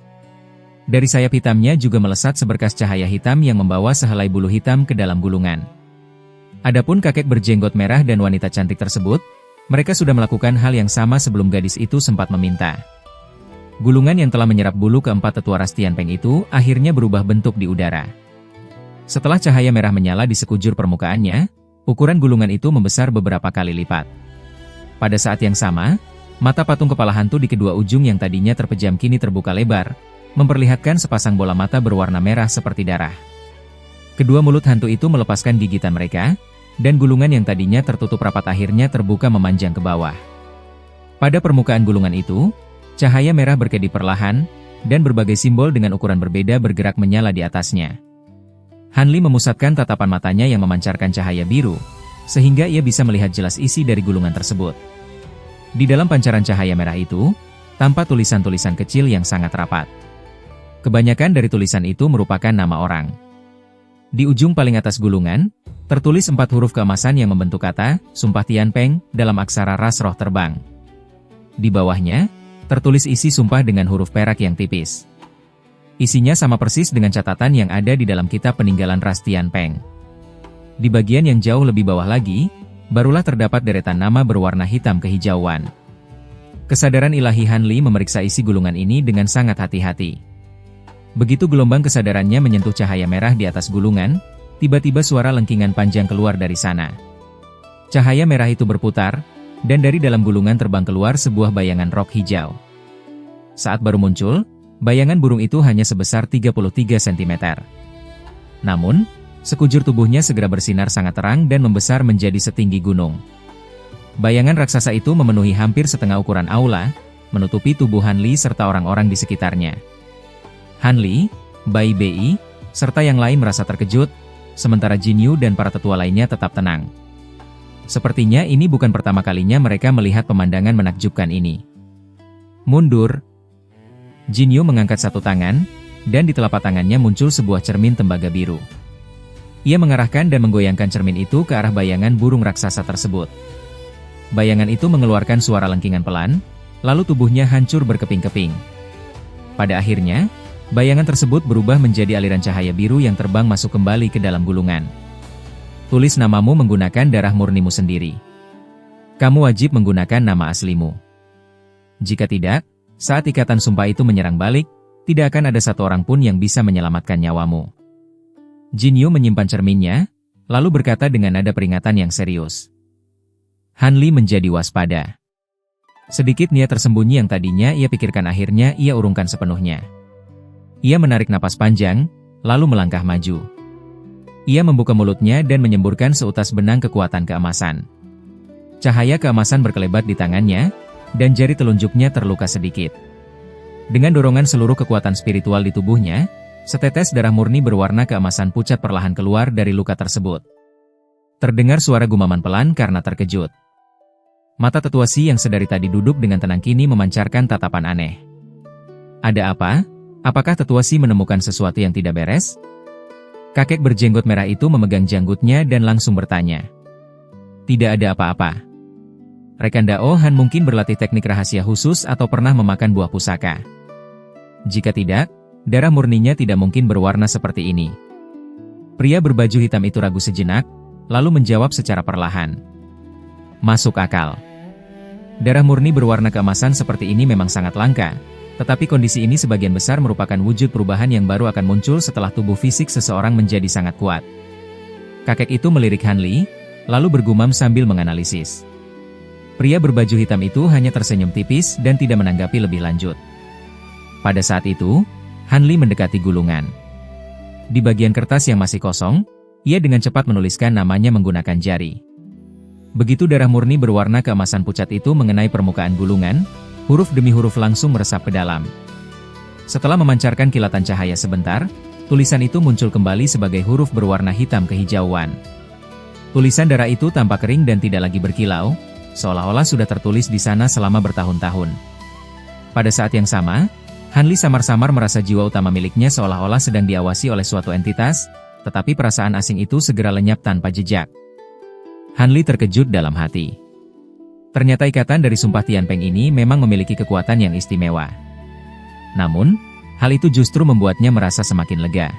Dari sayap hitamnya juga melesat seberkas cahaya hitam yang membawa sehelai bulu hitam ke dalam gulungan. Adapun kakek berjenggot merah dan wanita cantik tersebut, mereka sudah melakukan hal yang sama sebelum gadis itu sempat meminta. Gulungan yang telah menyerap bulu keempat tetua ras Tianpeng itu akhirnya berubah bentuk di udara. Setelah cahaya merah menyala di sekujur permukaannya, ukuran gulungan itu membesar beberapa kali lipat. Pada saat yang sama, mata patung kepala hantu di kedua ujung yang tadinya terpejam kini terbuka lebar, memperlihatkan sepasang bola mata berwarna merah seperti darah. Kedua mulut hantu itu melepaskan gigitan mereka, dan gulungan yang tadinya tertutup rapat akhirnya terbuka memanjang ke bawah. Pada permukaan gulungan itu, cahaya merah berkedip perlahan, dan berbagai simbol dengan ukuran berbeda bergerak menyala di atasnya. Han Li memusatkan tatapan matanya yang memancarkan cahaya biru, sehingga ia bisa melihat jelas isi dari gulungan tersebut. Di dalam pancaran cahaya merah itu, tampak tulisan-tulisan kecil yang sangat rapat. Kebanyakan dari tulisan itu merupakan nama orang. Di ujung paling atas gulungan, tertulis 4 huruf keemasan yang membentuk kata, Sumpah Tianpeng, dalam aksara ras roh terbang. Di bawahnya, tertulis isi sumpah dengan huruf perak yang tipis. Isinya sama persis dengan catatan yang ada di dalam kitab peninggalan ras Tianpeng. Di bagian yang jauh lebih bawah lagi, barulah terdapat deretan nama berwarna hitam kehijauan. Kesadaran ilahi Han Li memeriksa isi gulungan ini dengan sangat hati-hati. Begitu gelombang kesadarannya menyentuh cahaya merah di atas gulungan, tiba-tiba suara lengkingan panjang keluar dari sana. Cahaya merah itu berputar, dan dari dalam gulungan terbang keluar sebuah bayangan rok hijau. Saat baru muncul, bayangan burung itu hanya sebesar 33 cm. Namun, sekujur tubuhnya segera bersinar sangat terang dan membesar menjadi setinggi gunung. Bayangan raksasa itu memenuhi hampir setengah ukuran aula, menutupi tubuh Han Li serta orang-orang di sekitarnya. Han Li, Bai Bei, serta yang lain merasa terkejut, sementara Jin Yu dan para tetua lainnya tetap tenang. Sepertinya ini bukan pertama kalinya mereka melihat pemandangan menakjubkan ini. Mundur. Jin Yu mengangkat satu tangan, dan di telapak tangannya muncul sebuah cermin tembaga biru. Ia mengarahkan dan menggoyangkan cermin itu ke arah bayangan burung raksasa tersebut. Bayangan itu mengeluarkan suara lengkingan pelan, lalu tubuhnya hancur berkeping-keping. Pada akhirnya, bayangan tersebut berubah menjadi aliran cahaya biru yang terbang masuk kembali ke dalam gulungan. Tulis namamu menggunakan darah murnimu sendiri. Kamu wajib menggunakan nama aslimu. Jika tidak, saat ikatan sumpah itu menyerang balik, tidak akan ada satu orang pun yang bisa menyelamatkan nyawamu. Jin Yu menyimpan cerminnya, lalu berkata dengan nada peringatan yang serius. Han Li menjadi waspada. Sedikit niat tersembunyi yang tadinya ia pikirkan akhirnya ia urungkan sepenuhnya. Ia menarik napas panjang, lalu melangkah maju. Ia membuka mulutnya dan menyemburkan seutas benang kekuatan keemasan. Cahaya keemasan berkelebat di tangannya, dan jari telunjuknya terluka sedikit. Dengan dorongan seluruh kekuatan spiritual di tubuhnya, setetes darah murni berwarna keemasan pucat perlahan keluar dari luka tersebut. Terdengar suara gumaman pelan karena terkejut. Mata tetua Si yang sedari tadi duduk dengan tenang kini memancarkan tatapan aneh. Ada apa? Apakah tetua Si menemukan sesuatu yang tidak beres? Kakek berjenggot merah itu memegang janggutnya dan langsung bertanya. Tidak ada apa-apa. Rekan Dao Han mungkin berlatih teknik rahasia khusus atau pernah memakan buah pusaka. Jika tidak, darah murninya tidak mungkin berwarna seperti ini. Pria berbaju hitam itu ragu sejenak, lalu menjawab secara perlahan. Masuk akal. Darah murni berwarna keemasan seperti ini memang sangat langka, tetapi kondisi ini sebagian besar merupakan wujud perubahan yang baru akan muncul setelah tubuh fisik seseorang menjadi sangat kuat. Kakek itu melirik Han Li, lalu bergumam sambil menganalisis. Pria berbaju hitam itu hanya tersenyum tipis dan tidak menanggapi lebih lanjut. Pada saat itu, Han Li mendekati gulungan. Di bagian kertas yang masih kosong, ia dengan cepat menuliskan namanya menggunakan jari. Begitu darah murni berwarna keemasan pucat itu mengenai permukaan gulungan, huruf demi huruf langsung meresap ke dalam. Setelah memancarkan kilatan cahaya sebentar, tulisan itu muncul kembali sebagai huruf berwarna hitam kehijauan. Tulisan darah itu tampak kering dan tidak lagi berkilau, seolah-olah sudah tertulis di sana selama bertahun-tahun. Pada saat yang sama, Han Li samar-samar merasa jiwa utama miliknya seolah-olah sedang diawasi oleh suatu entitas, tetapi perasaan asing itu segera lenyap tanpa jejak. Han Li terkejut dalam hati. Ternyata ikatan dari sumpah Tianpeng ini memang memiliki kekuatan yang istimewa. Namun, hal itu justru membuatnya merasa semakin lega.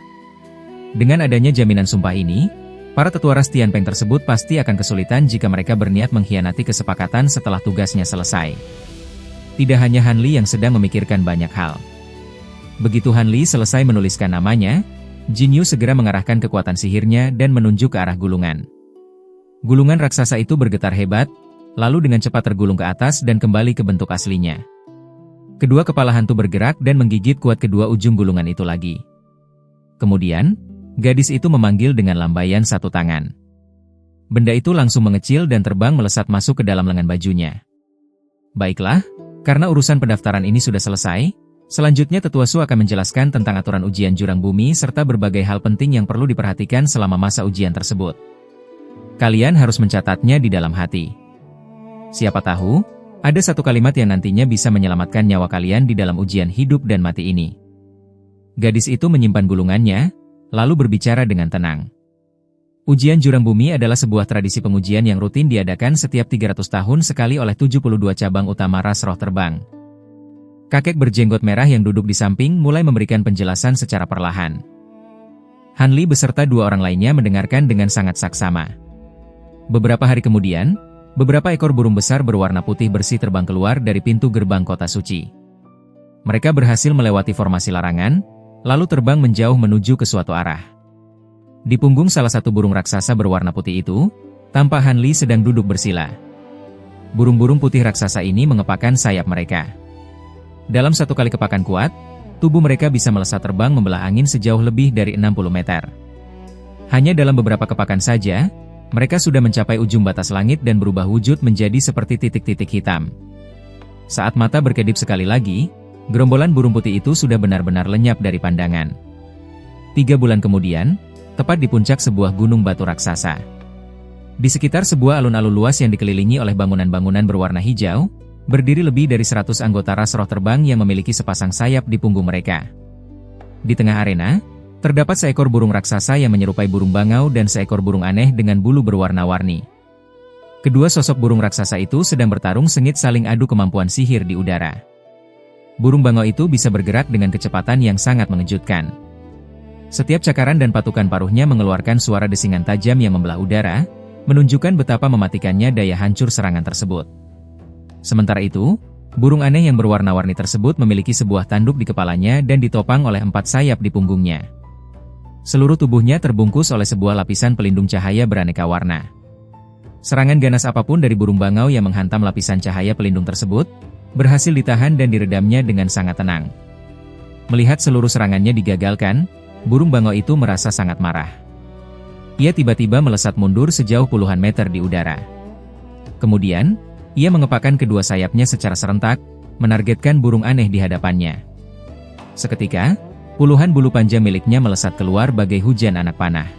Dengan adanya jaminan sumpah ini, para tetua ras Tianpeng tersebut pasti akan kesulitan jika mereka berniat mengkhianati kesepakatan setelah tugasnya selesai. Tidak hanya Han Li yang sedang memikirkan banyak hal. Begitu Han Li selesai menuliskan namanya, Jin Yu segera mengarahkan kekuatan sihirnya dan menunjuk ke arah gulungan. Gulungan raksasa itu bergetar hebat, lalu dengan cepat tergulung ke atas dan kembali ke bentuk aslinya. Kedua kepala hantu bergerak dan menggigit kuat kedua ujung gulungan itu lagi. Kemudian, gadis itu memanggil dengan lambaian satu tangan. Benda itu langsung mengecil dan terbang melesat masuk ke dalam lengan bajunya. Baiklah, karena urusan pendaftaran ini sudah selesai, selanjutnya Tetua Su akan menjelaskan tentang aturan ujian jurang bumi serta berbagai hal penting yang perlu diperhatikan selama masa ujian tersebut. Kalian harus mencatatnya di dalam hati. Siapa tahu, ada satu kalimat yang nantinya bisa menyelamatkan nyawa kalian di dalam ujian hidup dan mati ini. Gadis itu menyimpan gulungannya, lalu berbicara dengan tenang. Ujian jurang bumi adalah sebuah tradisi pengujian yang rutin diadakan setiap 300 tahun sekali oleh 72 cabang utama ras roh terbang. Kakek berjenggot merah yang duduk di samping mulai memberikan penjelasan secara perlahan. Han Li beserta dua orang lainnya mendengarkan dengan sangat saksama. Beberapa hari kemudian, beberapa ekor burung besar berwarna putih bersih terbang keluar dari pintu gerbang kota suci. Mereka berhasil melewati formasi larangan, lalu terbang menjauh menuju ke suatu arah. Di punggung salah satu burung raksasa berwarna putih itu, tampak Han Li sedang duduk bersila. Burung-burung putih raksasa ini mengepakkan sayap mereka. Dalam satu kali kepakan kuat, tubuh mereka bisa melesat terbang membelah angin sejauh lebih dari 60 meter. Hanya dalam beberapa kepakan saja, mereka sudah mencapai ujung batas langit dan berubah wujud menjadi seperti titik-titik hitam. Saat mata berkedip sekali lagi, gerombolan burung putih itu sudah benar-benar lenyap dari pandangan. 3 bulan kemudian, tepat di puncak sebuah gunung batu raksasa. Di sekitar sebuah alun-alun luas yang dikelilingi oleh bangunan-bangunan berwarna hijau, berdiri lebih dari 100 anggota ras roh terbang yang memiliki sepasang sayap di punggung mereka. Di tengah arena, terdapat seekor burung raksasa yang menyerupai burung bangau dan seekor burung aneh dengan bulu berwarna-warni. Kedua sosok burung raksasa itu sedang bertarung sengit saling adu kemampuan sihir di udara. Burung bangau itu bisa bergerak dengan kecepatan yang sangat mengejutkan. Setiap cakaran dan patukan paruhnya mengeluarkan suara desingan tajam yang membelah udara, menunjukkan betapa mematikannya daya hancur serangan tersebut. Sementara itu, burung aneh yang berwarna-warni tersebut memiliki sebuah tanduk di kepalanya dan ditopang oleh 4 sayap di punggungnya. Seluruh tubuhnya terbungkus oleh sebuah lapisan pelindung cahaya beraneka warna. Serangan ganas apapun dari burung bangau yang menghantam lapisan cahaya pelindung tersebut, berhasil ditahan dan diredamnya dengan sangat tenang. Melihat seluruh serangannya digagalkan, burung bangau itu merasa sangat marah. Ia tiba-tiba melesat mundur sejauh puluhan meter di udara. Kemudian, ia mengepakkan kedua sayapnya secara serentak, menargetkan burung aneh di hadapannya. Seketika, puluhan bulu panjang miliknya melesat keluar bagai hujan anak panah.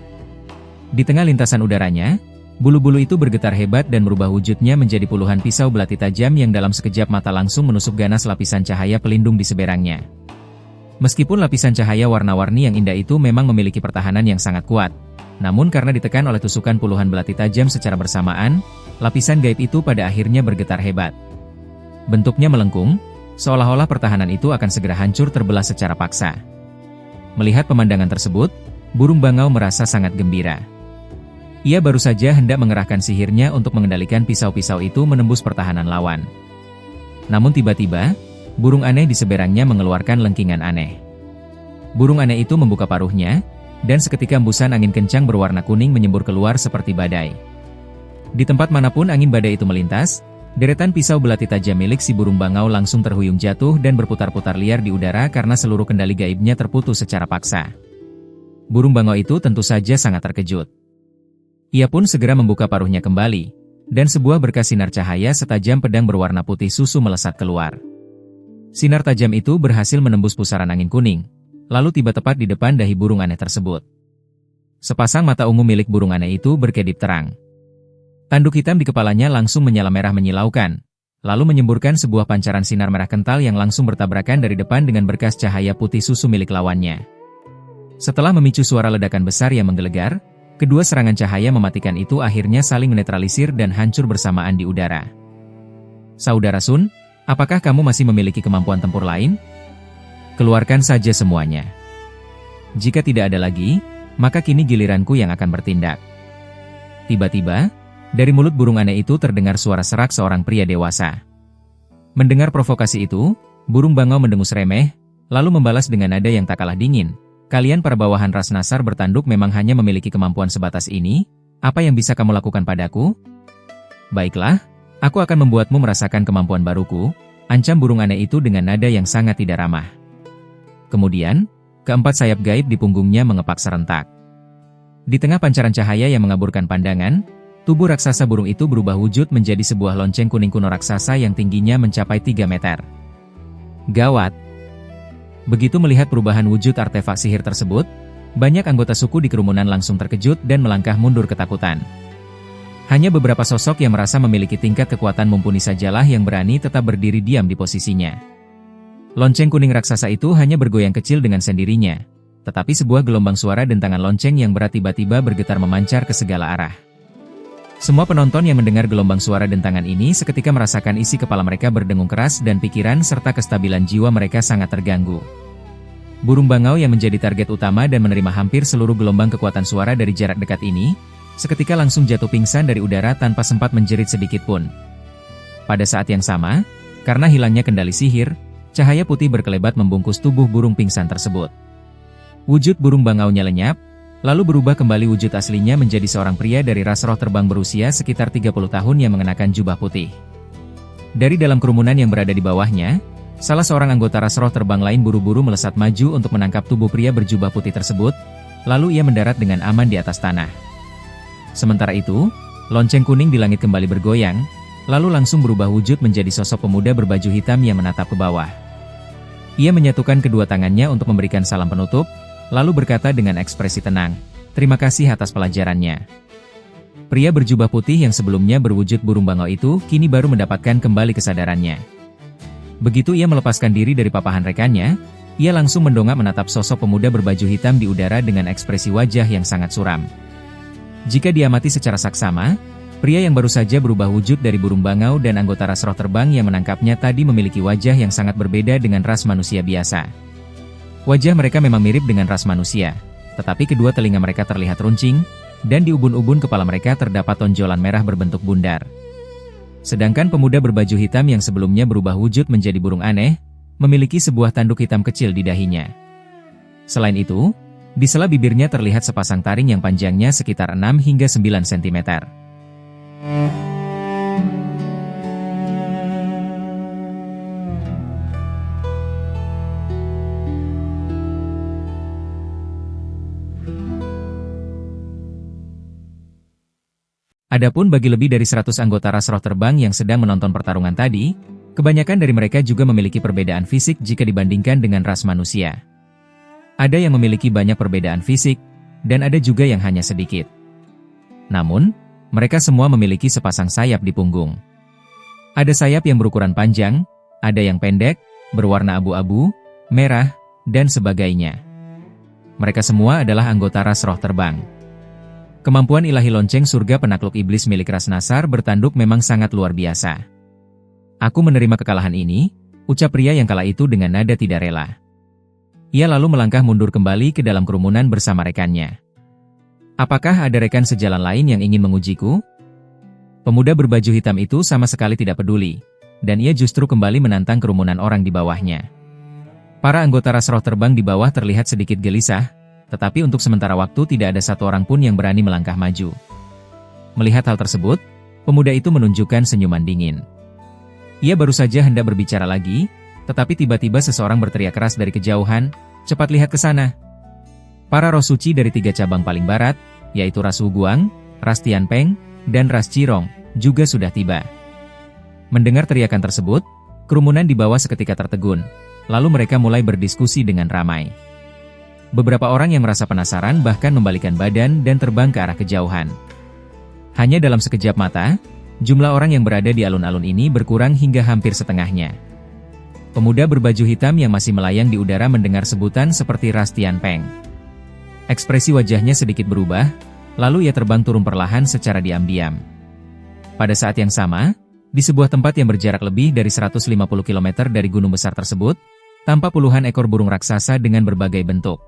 Di tengah lintasan udaranya, bulu-bulu itu bergetar hebat dan merubah wujudnya menjadi puluhan pisau belati tajam yang dalam sekejap mata langsung menusuk ganas lapisan cahaya pelindung di seberangnya. Meskipun lapisan cahaya warna-warni yang indah itu memang memiliki pertahanan yang sangat kuat, namun karena ditekan oleh tusukan puluhan belati tajam secara bersamaan, lapisan gaib itu pada akhirnya bergetar hebat. Bentuknya melengkung, seolah-olah pertahanan itu akan segera hancur terbelah secara paksa. Melihat pemandangan tersebut, burung bangau merasa sangat gembira. Ia baru saja hendak mengerahkan sihirnya untuk mengendalikan pisau-pisau itu menembus pertahanan lawan. Namun tiba-tiba, burung aneh di seberangnya mengeluarkan lengkingan aneh. Burung aneh itu membuka paruhnya, dan seketika embusan angin kencang berwarna kuning menyembur keluar seperti badai. Di tempat manapun angin badai itu melintas, deretan pisau belati tajam milik si burung bangau langsung terhuyung jatuh dan berputar-putar liar di udara karena seluruh kendali gaibnya terputus secara paksa. Burung bangau itu tentu saja sangat terkejut. Ia pun segera membuka paruhnya kembali, dan sebuah berkas sinar cahaya setajam pedang berwarna putih susu melesat keluar. Sinar tajam itu berhasil menembus pusaran angin kuning, lalu tiba tepat di depan dahi burung aneh tersebut. Sepasang mata ungu milik burung aneh itu berkedip terang. Tanduk hitam di kepalanya langsung menyala merah menyilaukan, lalu menyemburkan sebuah pancaran sinar merah kental yang langsung bertabrakan dari depan dengan berkas cahaya putih susu milik lawannya. Setelah memicu suara ledakan besar yang menggelegar, kedua serangan cahaya mematikan itu akhirnya saling menetralisir dan hancur bersamaan di udara. Saudara Sun, apakah kamu masih memiliki kemampuan tempur lain? Keluarkan saja semuanya. Jika tidak ada lagi, maka kini giliranku yang akan bertindak. Tiba-tiba, dari mulut burung aneh itu terdengar suara serak seorang pria dewasa. Mendengar provokasi itu, burung bangau mendengus remeh, lalu membalas dengan nada yang tak kalah dingin. Kalian para bawahan ras Nasar bertanduk memang hanya memiliki kemampuan sebatas ini, apa yang bisa kamu lakukan padaku? Baiklah, aku akan membuatmu merasakan kemampuan baruku, ancam burung aneh itu dengan nada yang sangat tidak ramah. Kemudian, keempat sayap gaib di punggungnya mengepak serentak. Di tengah pancaran cahaya yang mengaburkan pandangan, tubuh raksasa burung itu berubah wujud menjadi sebuah lonceng kuning kuno raksasa yang tingginya mencapai 3 meter. Gawat! Begitu melihat perubahan wujud artefak sihir tersebut, banyak anggota suku di kerumunan langsung terkejut dan melangkah mundur ketakutan. Hanya beberapa sosok yang merasa memiliki tingkat kekuatan mumpuni sajalah yang berani tetap berdiri diam di posisinya. Lonceng kuning raksasa itu hanya bergoyang kecil dengan sendirinya, tetapi sebuah gelombang suara dentangan lonceng yang berat tiba-tiba bergetar memancar ke segala arah. Semua penonton yang mendengar gelombang suara dentangan ini seketika merasakan isi kepala mereka berdengung keras dan pikiran serta kestabilan jiwa mereka sangat terganggu. Burung bangau yang menjadi target utama dan menerima hampir seluruh gelombang kekuatan suara dari jarak dekat ini, seketika langsung jatuh pingsan dari udara tanpa sempat menjerit sedikit pun. Pada saat yang sama, karena hilangnya kendali sihir, cahaya putih berkelebat membungkus tubuh burung pingsan tersebut. Wujud burung bangaunya lenyap, lalu berubah kembali wujud aslinya menjadi seorang pria dari ras roh terbang berusia sekitar 30 tahun yang mengenakan jubah putih. Dari dalam kerumunan yang berada di bawahnya, salah seorang anggota ras roh terbang lain buru-buru melesat maju untuk menangkap tubuh pria berjubah putih tersebut, lalu ia mendarat dengan aman di atas tanah. Sementara itu, lonceng kuning di langit kembali bergoyang, lalu langsung berubah wujud menjadi sosok pemuda berbaju hitam yang menatap ke bawah. Ia menyatukan kedua tangannya untuk memberikan salam penutup, lalu berkata dengan ekspresi tenang, "Terima kasih atas pelajarannya." Pria berjubah putih yang sebelumnya berwujud burung bangau itu, kini baru mendapatkan kembali kesadarannya. Begitu ia melepaskan diri dari papahan rekannya, ia langsung mendongak menatap sosok pemuda berbaju hitam di udara dengan ekspresi wajah yang sangat suram. Jika diamati secara saksama, pria yang baru saja berubah wujud dari burung bangau dan anggota ras roh terbang yang menangkapnya tadi memiliki wajah yang sangat berbeda dengan ras manusia biasa. Wajah mereka memang mirip dengan ras manusia, tetapi kedua telinga mereka terlihat runcing, dan di ubun-ubun kepala mereka terdapat tonjolan merah berbentuk bundar. Sedangkan pemuda berbaju hitam yang sebelumnya berubah wujud menjadi burung aneh, memiliki sebuah tanduk hitam kecil di dahinya. Selain itu, Di sela bibirnya terlihat sepasang taring yang panjangnya sekitar 6 hingga 9 cm. Adapun bagi lebih dari 100 anggota ras roh terbang yang sedang menonton pertarungan tadi, kebanyakan dari mereka juga memiliki perbedaan fisik jika dibandingkan dengan ras manusia. Ada yang memiliki banyak perbedaan fisik, dan ada juga yang hanya sedikit. Namun, mereka semua memiliki sepasang sayap di punggung. Ada sayap yang berukuran panjang, ada yang pendek, berwarna abu-abu, merah, dan sebagainya. Mereka semua adalah anggota ras roh terbang. Kemampuan ilahi lonceng surga penakluk iblis milik ras Nasar bertanduk memang sangat luar biasa. Aku menerima kekalahan ini, ucap pria yang kala itu dengan nada tidak rela. Ia lalu melangkah mundur kembali ke dalam kerumunan bersama rekannya. Apakah ada rekan sejalan lain yang ingin mengujiku? Pemuda berbaju hitam itu sama sekali tidak peduli, dan ia justru kembali menantang kerumunan orang di bawahnya. Para anggota ras roh terbang di bawah terlihat sedikit gelisah, tetapi untuk sementara waktu tidak ada satu orang pun yang berani melangkah maju. Melihat hal tersebut, pemuda itu menunjukkan senyuman dingin. Ia baru saja hendak berbicara lagi, tetapi tiba-tiba seseorang berteriak keras dari kejauhan, "Cepat lihat ke sana!" Para roh suci dari 3 cabang paling barat, yaitu ras Wuguang, ras Tianpeng, dan ras Qirong, juga sudah tiba. Mendengar teriakan tersebut, kerumunan di bawah seketika tertegun, lalu mereka mulai berdiskusi dengan ramai. Beberapa orang yang merasa penasaran bahkan membalikkan badan dan terbang ke arah kejauhan. Hanya dalam sekejap mata, jumlah orang yang berada di alun-alun ini berkurang hingga hampir setengahnya. Pemuda berbaju hitam yang masih melayang di udara mendengar sebutan seperti ras Tianpeng. Ekspresi wajahnya sedikit berubah, lalu ia terbang turun perlahan secara diam-diam. Pada saat yang sama, di sebuah tempat yang berjarak lebih dari 150 km dari gunung besar tersebut, tampak puluhan ekor burung raksasa dengan berbagai bentuk.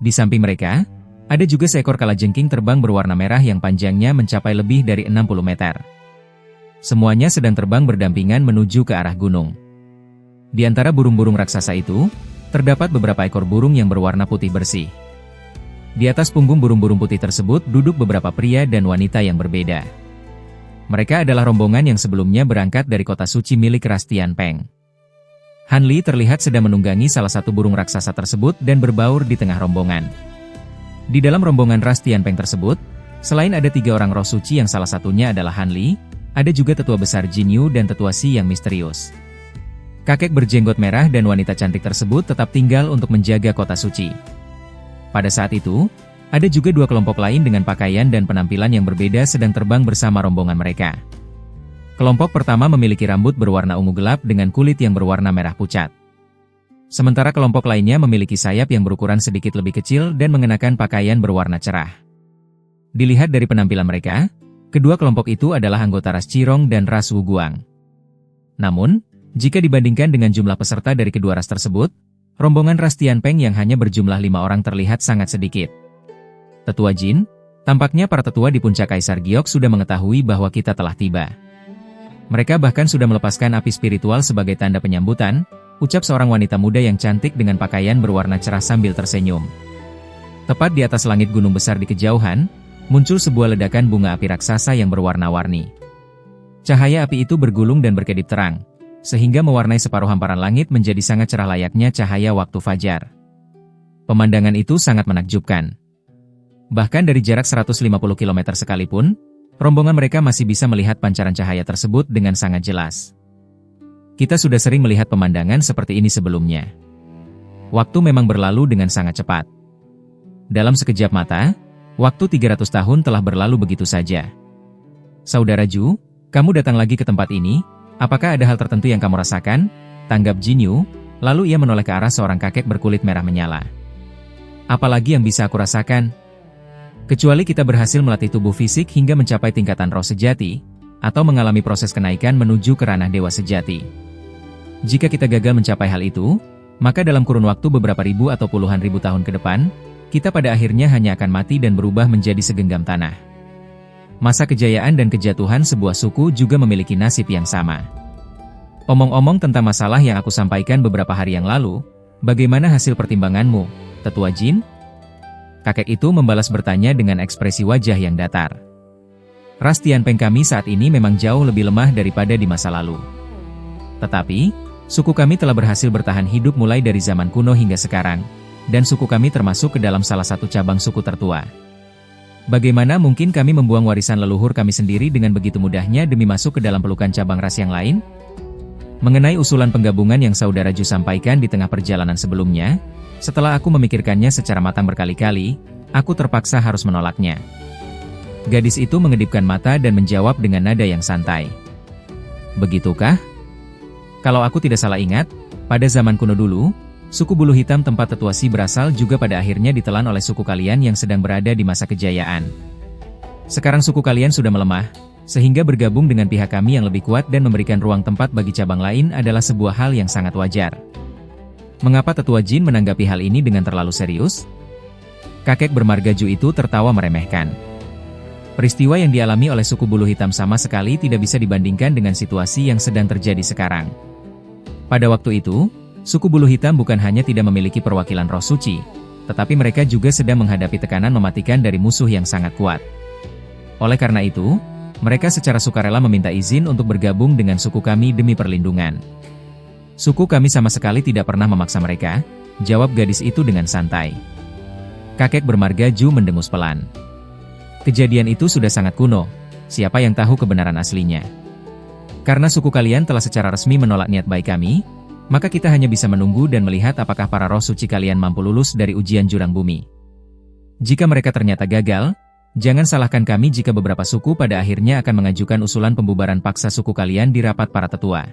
Di samping mereka, ada juga seekor kalajengking terbang berwarna merah yang panjangnya mencapai lebih dari 60 meter. Semuanya sedang terbang berdampingan menuju ke arah gunung. Di antara burung-burung raksasa itu, terdapat beberapa ekor burung yang berwarna putih bersih. Di atas punggung burung-burung putih tersebut duduk beberapa pria dan wanita yang berbeda. Mereka adalah rombongan yang sebelumnya berangkat dari kota suci milik ras Tianpeng. Han Li terlihat sedang menunggangi salah satu burung raksasa tersebut dan berbaur di tengah rombongan. Di dalam rombongan ras Tianpeng tersebut, selain ada 3 orang roh suci yang salah satunya adalah Han Li, ada juga tetua besar Jin Yu dan tetua Si yang misterius. Kakek berjenggot merah dan wanita cantik tersebut tetap tinggal untuk menjaga kota suci. Pada saat itu, ada juga 2 kelompok lain dengan pakaian dan penampilan yang berbeda sedang terbang bersama rombongan mereka. Kelompok pertama memiliki rambut berwarna ungu gelap dengan kulit yang berwarna merah pucat. Sementara kelompok lainnya memiliki sayap yang berukuran sedikit lebih kecil dan mengenakan pakaian berwarna cerah. Dilihat dari penampilan mereka, kedua kelompok itu adalah anggota ras Qirong dan ras Wuguang. Namun, jika dibandingkan dengan jumlah peserta dari kedua ras tersebut, rombongan ras Tianpeng yang hanya berjumlah 5 orang terlihat sangat sedikit. Tetua Jin, tampaknya para tetua di puncak Kaisar Giok sudah mengetahui bahwa kita telah tiba. Mereka bahkan sudah melepaskan api spiritual sebagai tanda penyambutan, ucap seorang wanita muda yang cantik dengan pakaian berwarna cerah sambil tersenyum. Tepat di atas langit gunung besar di kejauhan, muncul sebuah ledakan bunga api raksasa yang berwarna-warni. Cahaya api itu bergulung dan berkedip terang, sehingga mewarnai separuh hamparan langit menjadi sangat cerah layaknya cahaya waktu fajar. Pemandangan itu sangat menakjubkan. Bahkan dari jarak 150 km sekalipun, rombongan mereka masih bisa melihat pancaran cahaya tersebut dengan sangat jelas. Kita sudah sering melihat pemandangan seperti ini sebelumnya. Waktu memang berlalu dengan sangat cepat. Dalam sekejap mata, waktu 300 tahun telah berlalu begitu saja. Saudara Ju, kamu datang lagi ke tempat ini, apakah ada hal tertentu yang kamu rasakan? Tanggap Jin Yu, lalu ia menoleh ke arah seorang kakek berkulit merah menyala. Apalagi yang bisa aku rasakan? Kecuali kita berhasil melatih tubuh fisik hingga mencapai tingkatan roh sejati, atau mengalami proses kenaikan menuju ke ranah dewa sejati. Jika kita gagal mencapai hal itu, maka dalam kurun waktu beberapa ribu atau puluhan ribu tahun ke depan, kita pada akhirnya hanya akan mati dan berubah menjadi segenggam tanah. Masa kejayaan dan kejatuhan sebuah suku juga memiliki nasib yang sama. Omong-omong tentang masalah yang aku sampaikan beberapa hari yang lalu, bagaimana hasil pertimbanganmu, Tetua Jin? Kakek itu membalas bertanya dengan ekspresi wajah yang datar. Ras Tianpeng kami saat ini memang jauh lebih lemah daripada di masa lalu. Tetapi, suku kami telah berhasil bertahan hidup mulai dari zaman kuno hingga sekarang, dan suku kami termasuk ke dalam salah satu cabang suku tertua. Bagaimana mungkin kami membuang warisan leluhur kami sendiri dengan begitu mudahnya demi masuk ke dalam pelukan cabang ras yang lain? Mengenai usulan penggabungan yang Saudara Ju sampaikan di tengah perjalanan sebelumnya, setelah aku memikirkannya secara matang berkali-kali, aku terpaksa harus menolaknya. Gadis itu mengedipkan mata dan menjawab dengan nada yang santai. Begitukah? Kalau aku tidak salah ingat, pada zaman kuno dulu, suku bulu hitam tempat tetua Si berasal juga pada akhirnya ditelan oleh suku kalian yang sedang berada di masa kejayaan. Sekarang suku kalian sudah melemah, sehingga bergabung dengan pihak kami yang lebih kuat dan memberikan ruang tempat bagi cabang lain adalah sebuah hal yang sangat wajar. Mengapa tetua Jin menanggapi hal ini dengan terlalu serius? Kakek bermarga Ju itu tertawa meremehkan. Peristiwa yang dialami oleh suku bulu hitam sama sekali tidak bisa dibandingkan dengan situasi yang sedang terjadi sekarang. Pada waktu itu, suku bulu hitam bukan hanya tidak memiliki perwakilan roh suci, tetapi mereka juga sedang menghadapi tekanan mematikan dari musuh yang sangat kuat. Oleh karena itu, mereka secara sukarela meminta izin untuk bergabung dengan suku kami demi perlindungan. Suku kami sama sekali tidak pernah memaksa mereka, jawab gadis itu dengan santai. Kakek bermarga Ju mendengus pelan. Kejadian itu sudah sangat kuno, siapa yang tahu kebenaran aslinya. Karena suku kalian telah secara resmi menolak niat baik kami, maka kita hanya bisa menunggu dan melihat apakah para roh suci kalian mampu lulus dari ujian jurang bumi. Jika mereka ternyata gagal, jangan salahkan kami jika beberapa suku pada akhirnya akan mengajukan usulan pembubaran paksa suku kalian di rapat para tetua.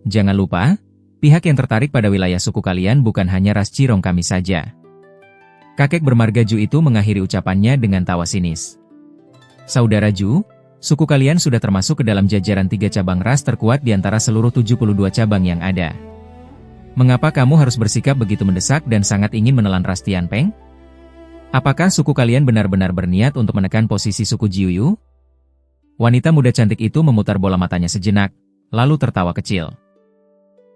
Jangan lupa, pihak yang tertarik pada wilayah suku kalian bukan hanya ras Cirong kami saja. Kakek bermarga Ju itu mengakhiri ucapannya dengan tawa sinis. Saudara Ju, suku kalian sudah termasuk ke dalam jajaran 3 cabang ras terkuat di antara seluruh 72 cabang yang ada. Mengapa kamu harus bersikap begitu mendesak dan sangat ingin menelan ras Tianpeng? Apakah suku kalian benar-benar berniat untuk menekan posisi suku Jiuyu? Wanita muda cantik itu memutar bola matanya sejenak, lalu tertawa kecil.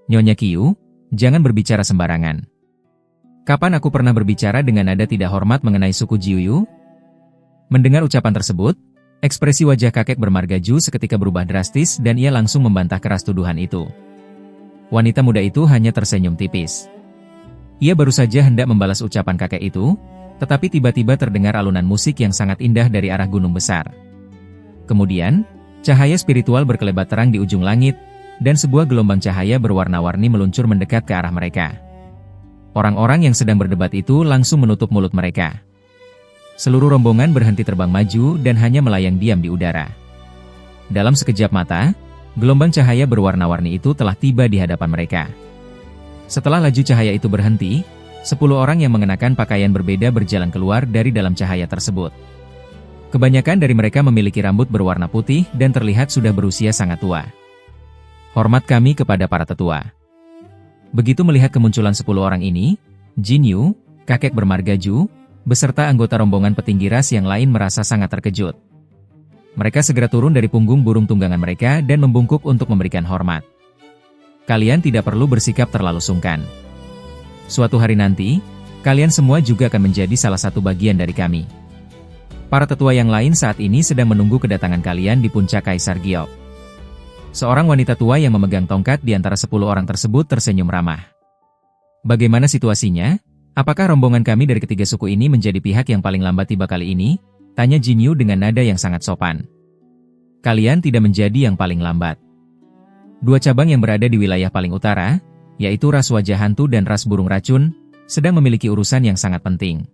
Nyonya Qiu, jangan berbicara sembarangan. Kapan aku pernah berbicara dengan nada tidak hormat mengenai suku Jiuyu? Mendengar ucapan tersebut, ekspresi wajah kakek bermarga Ju seketika berubah drastis dan ia langsung membantah keras tuduhan itu. Wanita muda itu hanya tersenyum tipis. Ia baru saja hendak membalas ucapan kakek itu, tetapi tiba-tiba terdengar alunan musik yang sangat indah dari arah gunung besar. Kemudian, cahaya spiritual berkelebat terang di ujung langit, dan sebuah gelombang cahaya berwarna-warni meluncur mendekat ke arah mereka. Orang-orang yang sedang berdebat itu langsung menutup mulut mereka. Seluruh rombongan berhenti terbang maju dan hanya melayang diam di udara. Dalam sekejap mata, gelombang cahaya berwarna-warni itu telah tiba di hadapan mereka. Setelah laju cahaya itu berhenti, 10 orang yang mengenakan pakaian berbeda berjalan keluar dari dalam cahaya tersebut. Kebanyakan dari mereka memiliki rambut berwarna putih dan terlihat sudah berusia sangat tua. Hormat kami kepada para tetua. Begitu melihat kemunculan 10 orang ini, Jin Yu, kakek bermarga Ju, beserta anggota rombongan petinggi ras yang lain merasa sangat terkejut. Mereka segera turun dari punggung burung tunggangan mereka dan membungkuk untuk memberikan hormat. Kalian tidak perlu bersikap terlalu sungkan. Suatu hari nanti, kalian semua juga akan menjadi salah satu bagian dari kami. Para tetua yang lain saat ini sedang menunggu kedatangan kalian di puncak Kaisar Giok. Seorang wanita tua yang memegang tongkat di antara 10 orang tersebut tersenyum ramah. Bagaimana situasinya? Apakah rombongan kami dari ketiga suku ini menjadi pihak yang paling lambat tiba kali ini? Tanya Jin Yu dengan nada yang sangat sopan. Kalian tidak menjadi yang paling lambat. 2 cabang yang berada di wilayah paling utara, yaitu ras wajah hantu dan ras burung racun, sedang memiliki urusan yang sangat penting.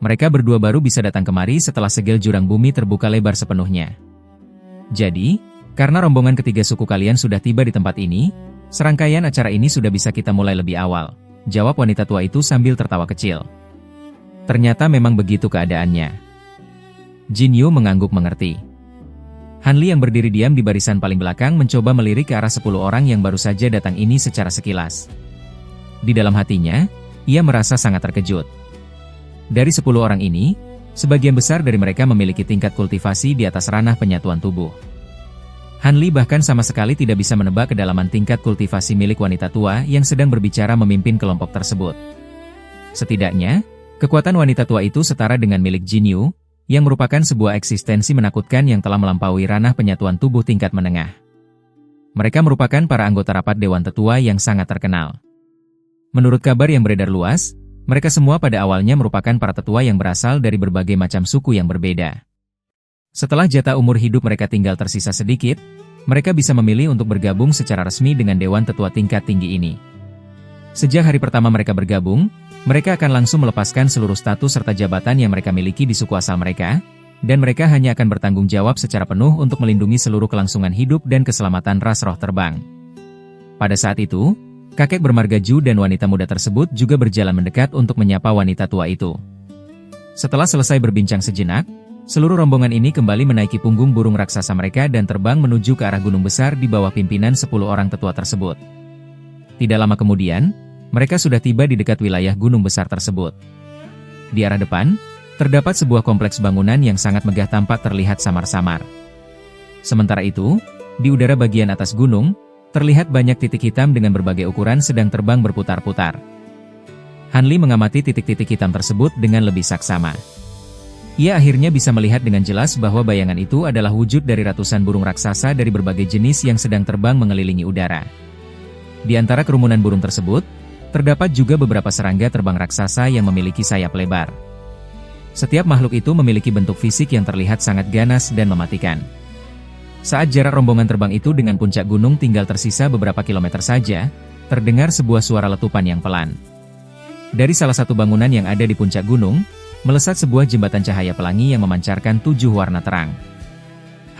Mereka berdua baru bisa datang kemari setelah segel jurang bumi terbuka lebar sepenuhnya. Jadi, karena rombongan ketiga suku kalian sudah tiba di tempat ini, serangkaian acara ini sudah bisa kita mulai lebih awal, jawab wanita tua itu sambil tertawa kecil. Ternyata memang begitu keadaannya. Jin Yu mengangguk mengerti. Han Li yang berdiri diam di barisan paling belakang mencoba melirik ke arah 10 orang yang baru saja datang ini secara sekilas. Di dalam hatinya, ia merasa sangat terkejut. Dari 10 orang ini, sebagian besar dari mereka memiliki tingkat kultivasi di atas ranah penyatuan tubuh. Han Li bahkan sama sekali tidak bisa menebak kedalaman tingkat kultivasi milik wanita tua yang sedang berbicara memimpin kelompok tersebut. Setidaknya, Kekuatan wanita tua itu setara dengan milik Jin Yu, yang merupakan sebuah eksistensi menakutkan yang telah melampaui ranah penyatuan tubuh tingkat menengah. Mereka merupakan para anggota rapat Dewan Tetua yang sangat terkenal. Menurut kabar yang beredar luas, mereka semua pada awalnya merupakan para tetua yang berasal dari berbagai macam suku yang berbeda. Setelah jatah umur hidup mereka tinggal tersisa sedikit, mereka bisa memilih untuk bergabung secara resmi dengan Dewan Tetua tingkat tinggi ini. Sejak hari pertama mereka bergabung, mereka akan langsung melepaskan seluruh status serta jabatan yang mereka miliki di suku asal mereka, dan mereka hanya akan bertanggung jawab secara penuh untuk melindungi seluruh kelangsungan hidup dan keselamatan ras roh terbang. Pada saat itu, kakek bermarga Ju dan wanita muda tersebut juga berjalan mendekat untuk menyapa wanita tua itu. Setelah selesai berbincang sejenak, seluruh rombongan ini kembali menaiki punggung burung raksasa mereka dan terbang menuju ke arah gunung besar di bawah pimpinan 10 orang tetua tersebut. Tidak lama kemudian, mereka sudah tiba di dekat wilayah gunung besar tersebut. Di arah depan, terdapat sebuah kompleks bangunan yang sangat megah tampak terlihat samar-samar. Sementara itu, di udara bagian atas gunung, terlihat banyak titik hitam dengan berbagai ukuran sedang terbang berputar-putar. Han Li mengamati titik-titik hitam tersebut dengan lebih saksama. Ia akhirnya bisa melihat dengan jelas bahwa bayangan itu adalah wujud dari ratusan burung raksasa dari berbagai jenis yang sedang terbang mengelilingi udara. Di antara kerumunan burung tersebut, terdapat juga beberapa serangga terbang raksasa yang memiliki sayap lebar. Setiap makhluk itu memiliki bentuk fisik yang terlihat sangat ganas dan mematikan. Saat jarak rombongan terbang itu dengan puncak gunung tinggal tersisa beberapa kilometer saja, terdengar sebuah suara letupan yang pelan. Dari salah satu bangunan yang ada di puncak gunung, melesat sebuah jembatan cahaya pelangi yang memancarkan 7 warna terang.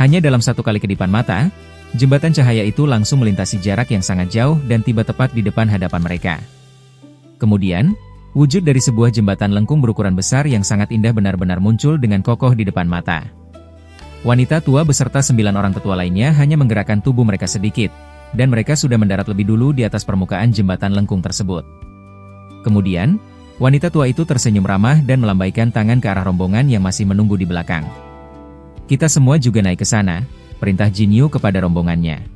Hanya dalam satu kali kedipan mata, jembatan cahaya itu langsung melintasi jarak yang sangat jauh dan tiba tepat di depan hadapan mereka. Kemudian, wujud dari sebuah jembatan lengkung berukuran besar yang sangat indah benar-benar muncul dengan kokoh di depan mata. Wanita tua beserta 9 orang tetua lainnya hanya menggerakkan tubuh mereka sedikit, dan mereka sudah mendarat lebih dulu di atas permukaan jembatan lengkung tersebut. Kemudian, wanita tua itu tersenyum ramah dan melambaikan tangan ke arah rombongan yang masih menunggu di belakang. "Kita semua juga naik ke sana," perintah Jin Yu kepada rombongannya.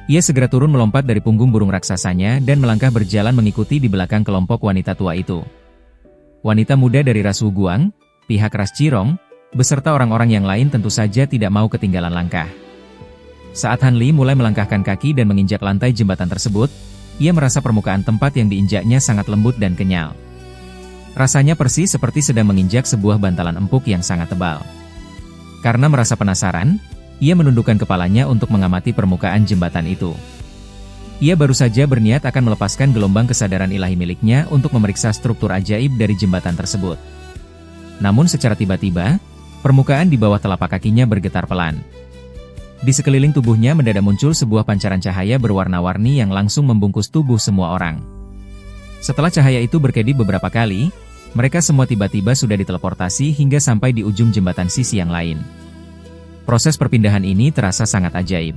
Ia segera turun melompat dari punggung burung raksasanya dan melangkah berjalan mengikuti di belakang kelompok wanita tua itu. Wanita muda dari ras Wu Guang, pihak ras Cirong, beserta orang-orang yang lain tentu saja tidak mau ketinggalan langkah. Saat Han Li mulai melangkahkan kaki dan menginjak lantai jembatan tersebut, ia merasa permukaan tempat yang diinjaknya sangat lembut dan kenyal. Rasanya persis seperti sedang menginjak sebuah bantalan empuk yang sangat tebal. Karena merasa penasaran, ia menundukkan kepalanya untuk mengamati permukaan jembatan itu. Ia baru saja berniat akan melepaskan gelombang kesadaran ilahi miliknya untuk memeriksa struktur ajaib dari jembatan tersebut. Namun secara tiba-tiba, permukaan di bawah telapak kakinya bergetar pelan. Di sekeliling tubuhnya mendadak muncul sebuah pancaran cahaya berwarna-warni yang langsung membungkus tubuh semua orang. Setelah cahaya itu berkedip beberapa kali, mereka semua tiba-tiba sudah diteleportasi hingga sampai di ujung jembatan sisi yang lain. Proses perpindahan ini terasa sangat ajaib.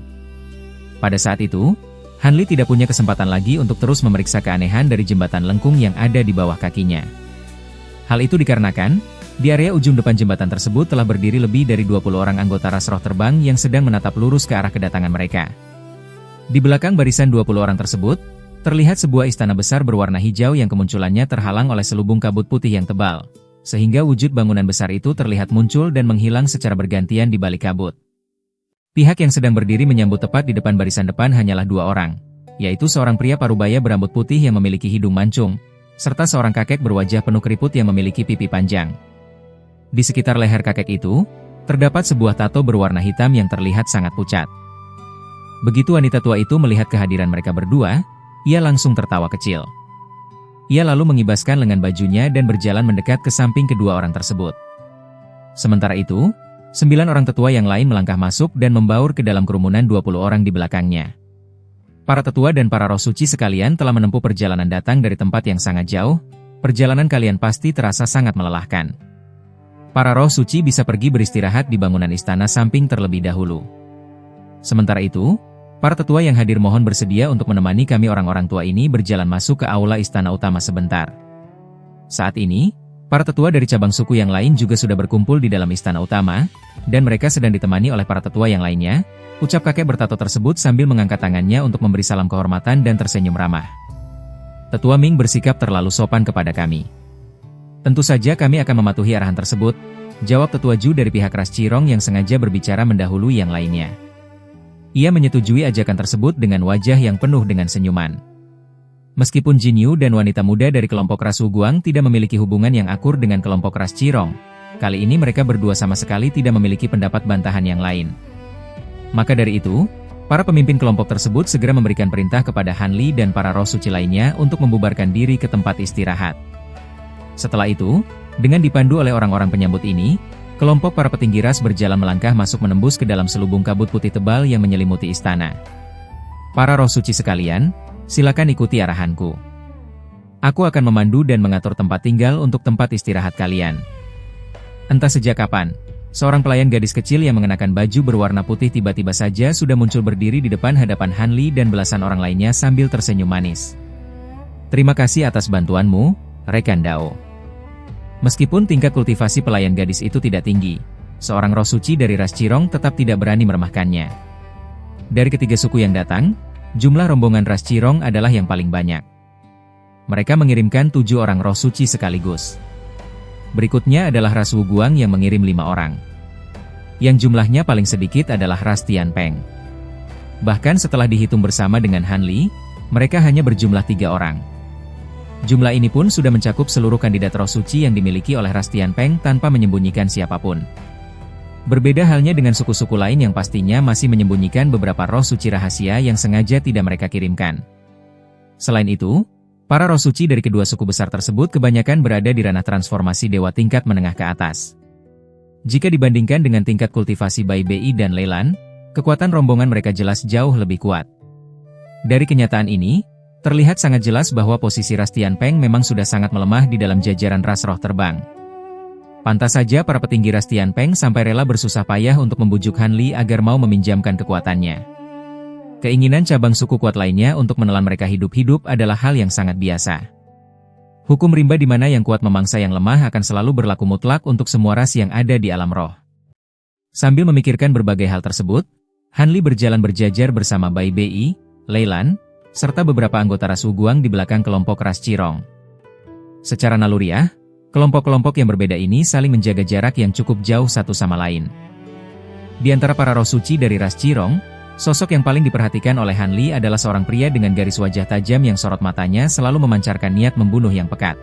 Pada saat itu, Han Li tidak punya kesempatan lagi untuk terus memeriksa keanehan dari jembatan lengkung yang ada di bawah kakinya. Hal itu dikarenakan, di area ujung depan jembatan tersebut telah berdiri lebih dari 20 orang anggota ras roh terbang yang sedang menatap lurus ke arah kedatangan mereka. Di belakang barisan 20 orang tersebut, terlihat sebuah istana besar berwarna hijau yang kemunculannya terhalang oleh selubung kabut putih yang tebal, sehingga wujud bangunan besar itu terlihat muncul dan menghilang secara bergantian di balik kabut. Pihak yang sedang berdiri menyambut tepat di depan barisan depan hanyalah 2 orang, yaitu seorang pria parubaya berambut putih yang memiliki hidung mancung, serta seorang kakek berwajah penuh keriput yang memiliki pipi panjang. Di sekitar leher kakek itu, terdapat sebuah tato berwarna hitam yang terlihat sangat pucat. Begitu wanita tua itu melihat kehadiran mereka berdua, ia langsung tertawa kecil. Ia lalu mengibaskan lengan bajunya dan berjalan mendekat ke samping kedua orang tersebut. Sementara itu, 9 orang tetua yang lain melangkah masuk dan membaur ke dalam kerumunan 20 orang di belakangnya. Para tetua dan para roh suci sekalian telah menempuh perjalanan datang dari tempat yang sangat jauh, perjalanan kalian pasti terasa sangat melelahkan. Para roh suci bisa pergi beristirahat di bangunan istana samping terlebih dahulu. Sementara itu, para tetua yang hadir mohon bersedia untuk menemani kami orang-orang tua ini berjalan masuk ke aula istana utama sebentar. Saat ini, para tetua dari cabang suku yang lain juga sudah berkumpul di dalam istana utama, dan mereka sedang ditemani oleh para tetua yang lainnya, ucap kakek bertato tersebut sambil mengangkat tangannya untuk memberi salam kehormatan dan tersenyum ramah. Tetua Ming bersikap terlalu sopan kepada kami. Tentu saja kami akan mematuhi arahan tersebut, jawab tetua Ju dari pihak ras Cirong yang sengaja berbicara mendahului yang lainnya. Ia menyetujui ajakan tersebut dengan wajah yang penuh dengan senyuman. Meskipun Jin Yu dan wanita muda dari kelompok ras Wu Guang tidak memiliki hubungan yang akur dengan kelompok ras Cirong, kali ini mereka berdua sama sekali tidak memiliki pendapat bantahan yang lain. Maka dari itu, para pemimpin kelompok tersebut segera memberikan perintah kepada Han Li dan para roh suci lainnya untuk membubarkan diri ke tempat istirahat. Setelah itu, dengan dipandu oleh orang-orang penyambut ini, kelompok para petinggi ras berjalan melangkah masuk menembus ke dalam selubung kabut putih tebal yang menyelimuti istana. Para roh suci sekalian, silakan ikuti arahanku. Aku akan memandu dan mengatur tempat tinggal untuk tempat istirahat kalian. Entah sejak kapan, seorang pelayan gadis kecil yang mengenakan baju berwarna putih tiba-tiba saja sudah muncul berdiri di depan hadapan Han Li dan belasan orang lainnya sambil tersenyum manis. Terima kasih atas bantuanmu, rekan Dao. Meskipun tingkat kultivasi pelayan gadis itu tidak tinggi, seorang roh suci dari ras Cirong tetap tidak berani meremehkannya. Dari ketiga suku yang datang, jumlah rombongan ras Cirong adalah yang paling banyak. Mereka mengirimkan 7 orang roh suci sekaligus. Berikutnya adalah ras Wu Guang yang mengirim 5 orang. Yang jumlahnya paling sedikit adalah ras Tianpeng. Bahkan setelah dihitung bersama dengan Han Li, mereka hanya berjumlah 3 orang. Jumlah ini pun sudah mencakup seluruh kandidat roh suci yang dimiliki oleh ras Tianpeng tanpa menyembunyikan siapapun. Berbeda halnya dengan suku-suku lain yang pastinya masih menyembunyikan beberapa roh suci rahasia yang sengaja tidak mereka kirimkan. Selain itu, para roh suci dari kedua suku besar tersebut kebanyakan berada di ranah transformasi dewa tingkat menengah ke atas. Jika dibandingkan dengan tingkat kultivasi Bai Bei dan Leilan, kekuatan rombongan mereka jelas jauh lebih kuat. Dari kenyataan ini, terlihat sangat jelas bahwa posisi ras Tianpeng memang sudah sangat melemah di dalam jajaran ras roh terbang. Pantas saja para petinggi ras Tianpeng sampai rela bersusah payah untuk membujuk Han Li agar mau meminjamkan kekuatannya. Keinginan cabang suku kuat lainnya untuk menelan mereka hidup-hidup adalah hal yang sangat biasa. Hukum rimba di mana yang kuat memangsa yang lemah akan selalu berlaku mutlak untuk semua ras yang ada di alam roh. Sambil memikirkan berbagai hal tersebut, Han Li berjalan berjajar bersama Bai Bei, Leilan, serta beberapa anggota ras Wu Guang di belakang kelompok ras Cirong. Secara naluriah, kelompok-kelompok yang berbeda ini saling menjaga jarak yang cukup jauh satu sama lain. Di antara para roh suci dari ras Cirong, sosok yang paling diperhatikan oleh Han Li adalah seorang pria dengan garis wajah tajam yang sorot matanya selalu memancarkan niat membunuh yang pekat.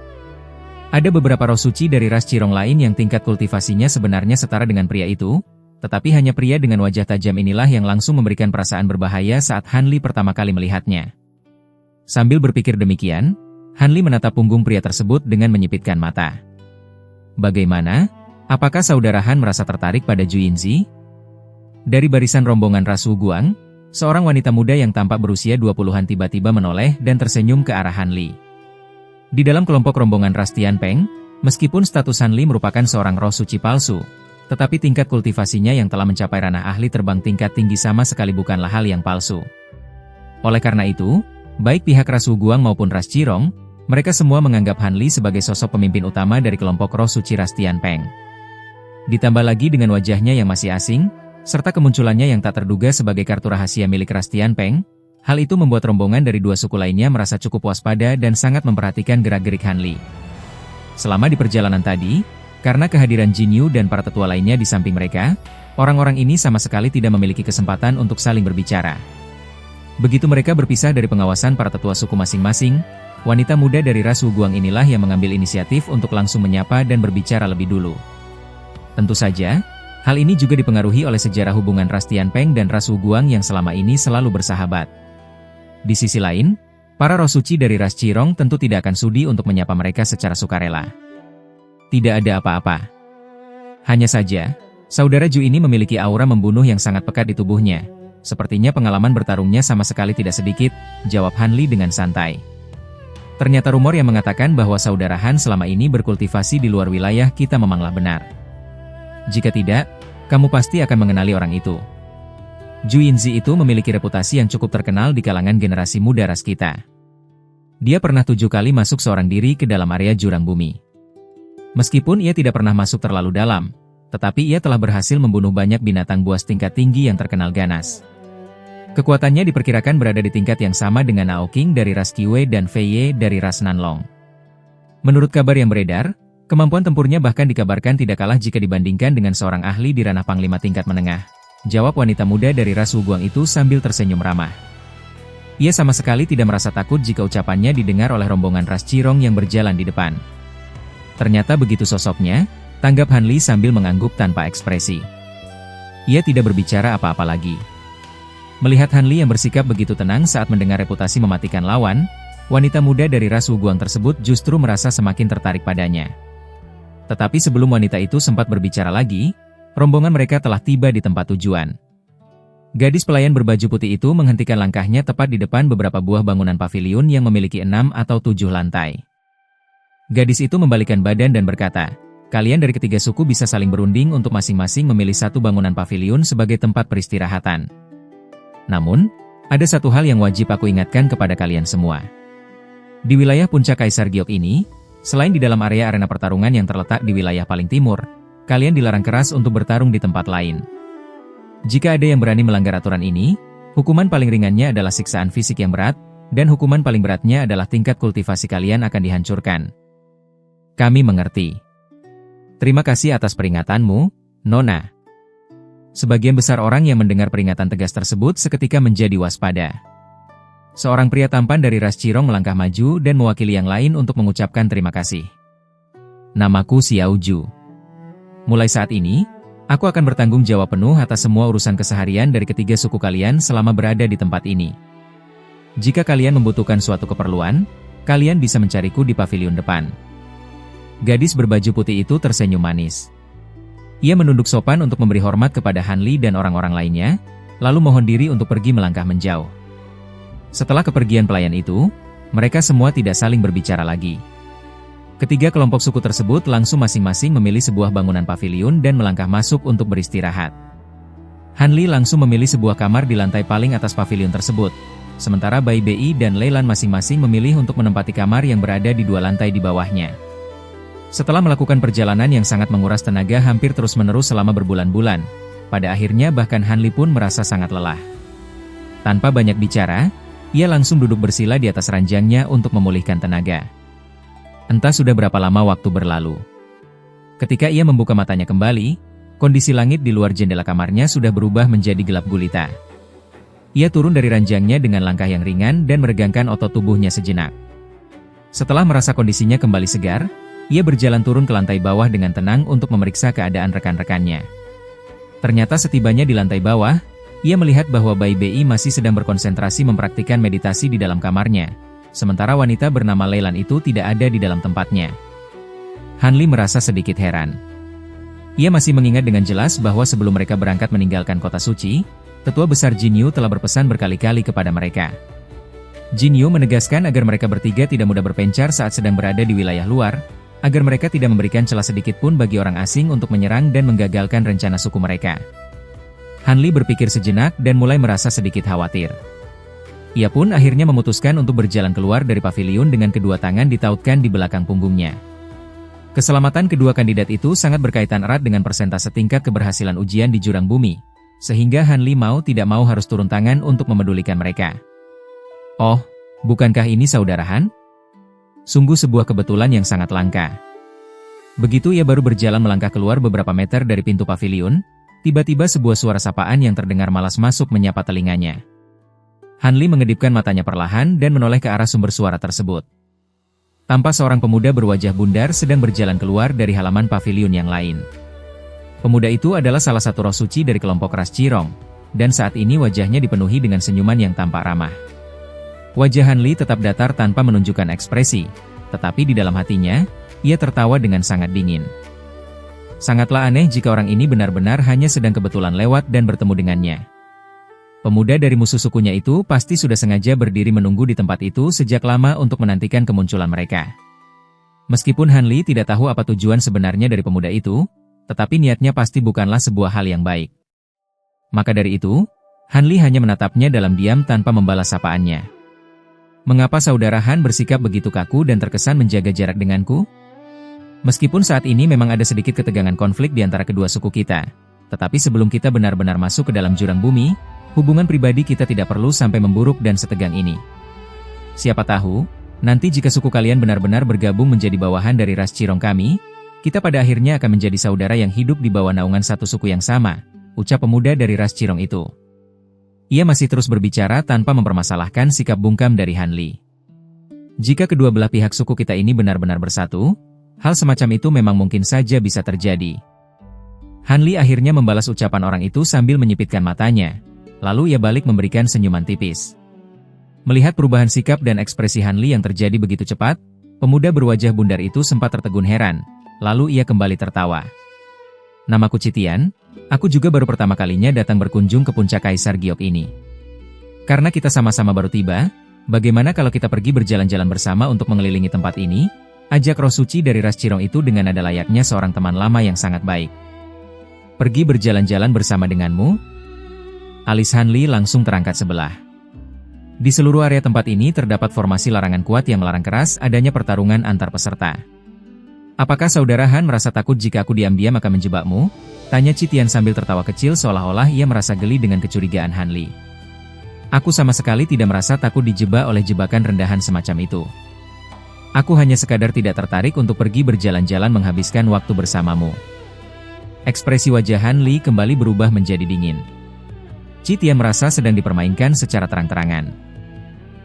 Ada beberapa roh suci dari ras Cirong lain yang tingkat kultivasinya sebenarnya setara dengan pria itu, tetapi hanya pria dengan wajah tajam inilah yang langsung memberikan perasaan berbahaya saat Han Li pertama kali melihatnya. Sambil berpikir demikian, Han Li menatap punggung pria tersebut dengan menyipitkan mata. Bagaimana? Apakah saudara Han merasa tertarik pada Ju Yinzi? Dari barisan rombongan ras Wu Guang, seorang wanita muda yang tampak berusia 20-an tiba-tiba menoleh dan tersenyum ke arah Han Li. Di dalam kelompok rombongan ras Tianpeng, meskipun status Han Li merupakan seorang roh suci palsu, tetapi tingkat kultivasinya yang telah mencapai ranah ahli terbang tingkat tinggi sama sekali bukanlah hal yang palsu. Oleh karena itu, baik pihak ras Wu Guang maupun ras Cirong, mereka semua menganggap Han Li sebagai sosok pemimpin utama dari kelompok roh suci ras Tianpeng. Ditambah lagi dengan wajahnya yang masih asing, serta kemunculannya yang tak terduga sebagai kartu rahasia milik ras Tianpeng, hal itu membuat rombongan dari dua suku lainnya merasa cukup waspada dan sangat memperhatikan gerak-gerik Han Li. Selama di perjalanan tadi, karena kehadiran Jin Yu dan para tetua lainnya di samping mereka, orang-orang ini sama sekali tidak memiliki kesempatan untuk saling berbicara. Begitu mereka berpisah dari pengawasan para tetua suku masing-masing, wanita muda dari ras Wu Guang inilah yang mengambil inisiatif untuk langsung menyapa dan berbicara lebih dulu. Tentu saja, hal ini juga dipengaruhi oleh sejarah hubungan ras Tianpeng dan ras Wu Guang yang selama ini selalu bersahabat. Di sisi lain, para roh suci dari ras Cirong tentu tidak akan sudi untuk menyapa mereka secara sukarela. Tidak ada apa-apa. Hanya saja, saudara Ju ini memiliki aura membunuh yang sangat pekat di tubuhnya. Sepertinya pengalaman bertarungnya sama sekali tidak sedikit, jawab Han Li dengan santai. Ternyata rumor yang mengatakan bahwa saudara Han selama ini berkultivasi di luar wilayah kita memanglah benar. Jika tidak, kamu pasti akan mengenali orang itu. Ju Yinzi itu memiliki reputasi yang cukup terkenal di kalangan generasi muda ras kita. Dia pernah 7 kali masuk seorang diri ke dalam area jurang bumi. Meskipun ia tidak pernah masuk terlalu dalam, tetapi ia telah berhasil membunuh banyak binatang buas tingkat tinggi yang terkenal ganas. Kekuatannya diperkirakan berada di tingkat yang sama dengan Ao King dari ras Qiwei dan Fei Ye dari ras Nanlong. Menurut kabar yang beredar, Kemampuan tempurnya bahkan dikabarkan tidak kalah jika dibandingkan dengan seorang ahli di ranah panglima tingkat menengah. Jawab wanita muda dari ras Wuguang itu sambil tersenyum ramah. Ia sama sekali tidak merasa takut jika ucapannya didengar oleh rombongan ras Cirong yang berjalan di depan. Ternyata begitu sosoknya, tanggap Han Li sambil mengangguk tanpa ekspresi. Ia tidak berbicara apa-apa lagi. Melihat Han Li yang bersikap begitu tenang saat mendengar reputasi mematikan lawan, wanita muda dari ras Wuguang tersebut justru merasa semakin tertarik padanya. Tetapi sebelum wanita itu sempat berbicara lagi, rombongan mereka telah tiba di tempat tujuan. Gadis pelayan berbaju putih itu menghentikan langkahnya tepat di depan beberapa buah bangunan paviliun yang memiliki 6 atau 7 lantai. Gadis itu membalikkan badan dan berkata, "Kalian dari ketiga suku bisa saling berunding untuk masing-masing memilih satu bangunan paviliun sebagai tempat peristirahatan. Namun, ada satu hal yang wajib aku ingatkan kepada kalian semua. Di wilayah puncak Kaisar Giok ini, selain di dalam area arena pertarungan yang terletak di wilayah paling timur, kalian dilarang keras untuk bertarung di tempat lain. Jika ada yang berani melanggar aturan ini, hukuman paling ringannya adalah siksaan fisik yang berat, dan hukuman paling beratnya adalah tingkat kultivasi kalian akan dihancurkan." "Kami mengerti. Terima kasih atas peringatanmu, Nona." Sebagian besar orang yang mendengar peringatan tegas tersebut seketika menjadi waspada. Seorang pria tampan dari ras Cirong melangkah maju dan mewakili yang lain untuk mengucapkan terima kasih. "Namaku Xiao Ju. Mulai saat ini, aku akan bertanggung jawab penuh atas semua urusan keseharian dari ketiga suku kalian selama berada di tempat ini. Jika kalian membutuhkan suatu keperluan, kalian bisa mencariku di paviliun depan." Gadis berbaju putih itu tersenyum manis. Ia menunduk sopan untuk memberi hormat kepada Han Li dan orang-orang lainnya, lalu mohon diri untuk pergi melangkah menjauh. Setelah kepergian pelayan itu, mereka semua tidak saling berbicara lagi. Ketiga kelompok suku tersebut langsung masing-masing memilih sebuah bangunan paviliun dan melangkah masuk untuk beristirahat. Han Li langsung memilih sebuah kamar di lantai paling atas paviliun tersebut, sementara Bai Bei dan Leilan masing-masing memilih untuk menempati kamar yang berada di 2 lantai di bawahnya. Setelah melakukan perjalanan yang sangat menguras tenaga hampir terus-menerus selama berbulan-bulan, pada akhirnya bahkan Han Li pun merasa sangat lelah. Tanpa banyak bicara, ia langsung duduk bersila di atas ranjangnya untuk memulihkan tenaga. Entah sudah berapa lama waktu berlalu. Ketika ia membuka matanya kembali, kondisi langit di luar jendela kamarnya sudah berubah menjadi gelap gulita. Ia turun dari ranjangnya dengan langkah yang ringan dan meregangkan otot tubuhnya sejenak. Setelah merasa kondisinya kembali segar, ia berjalan turun ke lantai bawah dengan tenang untuk memeriksa keadaan rekan-rekannya. Ternyata setibanya di lantai bawah, ia melihat bahwa Bai Bei masih sedang berkonsentrasi mempraktikkan meditasi di dalam kamarnya, sementara wanita bernama Leilan itu tidak ada di dalam tempatnya. Han Li merasa sedikit heran. Ia masih mengingat dengan jelas bahwa sebelum mereka berangkat meninggalkan kota suci, Tetua Besar Jin Yu telah berpesan berkali-kali kepada mereka. Jin Yu menegaskan agar mereka bertiga tidak mudah berpencar saat sedang berada di wilayah luar, agar mereka tidak memberikan celah sedikit pun bagi orang asing untuk menyerang dan menggagalkan rencana suku mereka. Han Li berpikir sejenak dan mulai merasa sedikit khawatir. Ia pun akhirnya memutuskan untuk berjalan keluar dari paviliun dengan kedua tangan ditautkan di belakang punggungnya. Keselamatan kedua kandidat itu sangat berkaitan erat dengan persentase tingkat keberhasilan ujian di jurang bumi, sehingga Han Li mau tidak mau harus turun tangan untuk memedulikan mereka. "Oh, bukankah ini saudara Han? Sungguh sebuah kebetulan yang sangat langka." Begitu ia baru berjalan melangkah keluar beberapa meter dari pintu paviliun, tiba-tiba sebuah suara sapaan yang terdengar malas masuk menyapa telinganya. Han Li mengedipkan matanya perlahan dan menoleh ke arah sumber suara tersebut. Tampak seorang pemuda berwajah bundar sedang berjalan keluar dari halaman paviliun yang lain. Pemuda itu adalah salah satu roh suci dari kelompok ras Cirong, dan saat ini wajahnya dipenuhi dengan senyuman yang tampak ramah. Wajah Han Li tetap datar tanpa menunjukkan ekspresi, tetapi di dalam hatinya, ia tertawa dengan sangat dingin. Sangatlah aneh jika orang ini benar-benar hanya sedang kebetulan lewat dan bertemu dengannya. Pemuda dari musuh sukunya itu pasti sudah sengaja berdiri menunggu di tempat itu sejak lama untuk menantikan kemunculan mereka. Meskipun Han Li tidak tahu apa tujuan sebenarnya dari pemuda itu, tetapi niatnya pasti bukanlah sebuah hal yang baik. Maka dari itu, Han Li hanya menatapnya dalam diam tanpa membalas sapaannya. "Mengapa saudara Han bersikap begitu kaku dan terkesan menjaga jarak denganku? Meskipun saat ini memang ada sedikit ketegangan konflik di antara kedua suku kita, tetapi sebelum kita benar-benar masuk ke dalam jurang bumi, hubungan pribadi kita tidak perlu sampai memburuk dan setegang ini. Siapa tahu, nanti jika suku kalian benar-benar bergabung menjadi bawahan dari ras Cirong kami, Kita pada akhirnya akan menjadi saudara yang hidup di bawah naungan satu suku yang sama, ucap pemuda dari ras Cirong itu. Ia masih terus berbicara tanpa mempermasalahkan sikap bungkam dari Han Li. Jika kedua belah pihak suku kita ini benar-benar bersatu, hal semacam itu memang mungkin saja bisa terjadi. Han Li akhirnya membalas ucapan orang itu sambil menyipitkan matanya, lalu ia balik memberikan senyuman tipis. Melihat perubahan sikap dan ekspresi Han Li yang terjadi begitu cepat, pemuda berwajah bundar itu sempat tertegun heran, lalu ia kembali tertawa. Namaku Citian, aku juga baru pertama kalinya datang berkunjung ke puncak Kaisar Giok ini. Karena kita sama-sama baru tiba, bagaimana kalau kita pergi berjalan-jalan bersama untuk mengelilingi tempat ini? Ajak roh suci dari ras Cirong itu dengan nada layaknya seorang teman lama yang sangat baik. Pergi berjalan-jalan bersama denganmu? Alis Han Li langsung terangkat sebelah. Di seluruh area tempat ini terdapat formasi larangan kuat yang melarang keras adanya pertarungan antar peserta. Apakah saudara Han merasa takut jika aku diam-diam akan menjebakmu? Tanya Citian sambil tertawa kecil seolah-olah ia merasa geli dengan kecurigaan Han Li. Aku sama sekali tidak merasa takut dijebak oleh jebakan rendahan semacam itu. Aku hanya sekadar tidak tertarik untuk pergi berjalan-jalan menghabiskan waktu bersamamu. Ekspresi wajah Han Li kembali berubah menjadi dingin. Citian merasa sedang dipermainkan secara terang-terangan.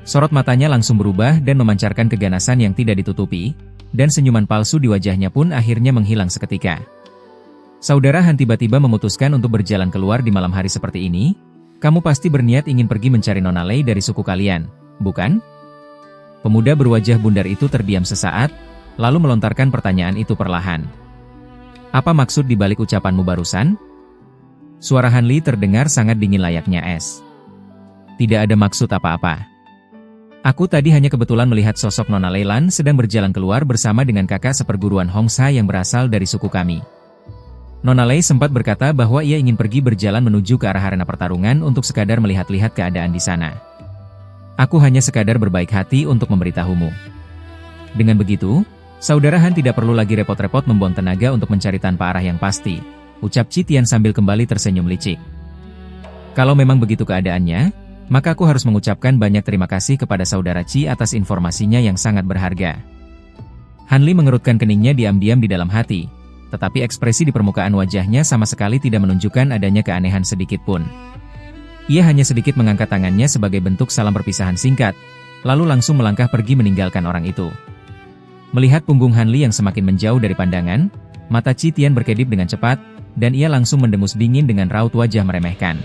Sorot matanya langsung berubah dan memancarkan keganasan yang tidak ditutupi, dan senyuman palsu di wajahnya pun akhirnya menghilang seketika. Saudara Han tiba-tiba memutuskan untuk berjalan keluar di malam hari seperti ini. Kamu pasti berniat ingin pergi mencari Nona Lei dari suku kalian, bukan? Pemuda berwajah bundar itu terdiam sesaat, lalu melontarkan pertanyaan itu perlahan. Apa maksud di balik ucapanmu barusan? Suara Han Li terdengar sangat dingin layaknya es. Tidak ada maksud apa-apa. Aku tadi hanya kebetulan melihat sosok Nona Leilan sedang berjalan keluar bersama dengan kakak seperguruan Hongsa yang berasal dari suku kami. Nona Lei sempat berkata bahwa ia ingin pergi berjalan menuju ke arah arena pertarungan untuk sekadar melihat-lihat keadaan di sana. Aku hanya sekadar berbaik hati untuk memberitahumu. Dengan begitu, saudara Han tidak perlu lagi repot-repot membuang tenaga untuk mencari tanpa arah yang pasti, ucap Citian sambil kembali tersenyum licik. Kalau memang begitu keadaannya, maka aku harus mengucapkan banyak terima kasih kepada saudara Ci atas informasinya yang sangat berharga. Han Li mengerutkan keningnya diam-diam di dalam hati, tetapi ekspresi di permukaan wajahnya sama sekali tidak menunjukkan adanya keanehan sedikit pun. Ia hanya sedikit mengangkat tangannya sebagai bentuk salam perpisahan singkat, lalu langsung melangkah pergi meninggalkan orang itu. Melihat punggung Han Li yang semakin menjauh dari pandangan, mata Citian berkedip dengan cepat, dan ia langsung mendengus dingin dengan raut wajah meremehkan.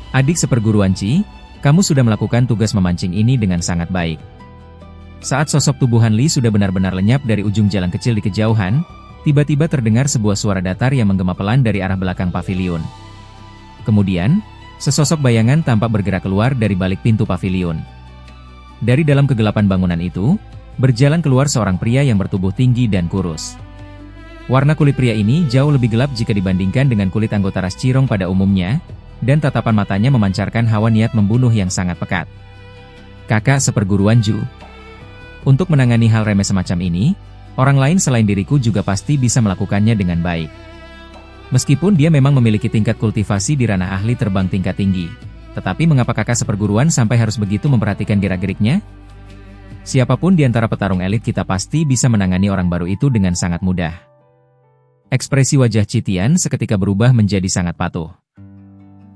Adik seperguruan Ci, kamu sudah melakukan tugas memancing ini dengan sangat baik. Saat sosok tubuh Han Li sudah benar-benar lenyap dari ujung jalan kecil di kejauhan, tiba-tiba terdengar sebuah suara datar yang menggema pelan dari arah belakang pavilion. Kemudian, sesosok bayangan tampak bergerak keluar dari balik pintu pavilion. Dari dalam kegelapan bangunan itu, berjalan keluar seorang pria yang bertubuh tinggi dan kurus. Warna kulit pria ini jauh lebih gelap jika dibandingkan dengan kulit anggota ras Cirong pada umumnya, dan tatapan matanya memancarkan hawa niat membunuh yang sangat pekat. Kakak seperguruan Ju. Untuk menangani hal remeh semacam ini, orang lain selain diriku juga pasti bisa melakukannya dengan baik. Meskipun dia memang memiliki tingkat kultivasi di ranah ahli terbang tingkat tinggi, tetapi mengapa kakak seperguruan sampai harus begitu memperhatikan gerak-geriknya? Siapapun di antara petarung elit kita pasti bisa menangani orang baru itu dengan sangat mudah. Ekspresi wajah Citian seketika berubah menjadi sangat patuh.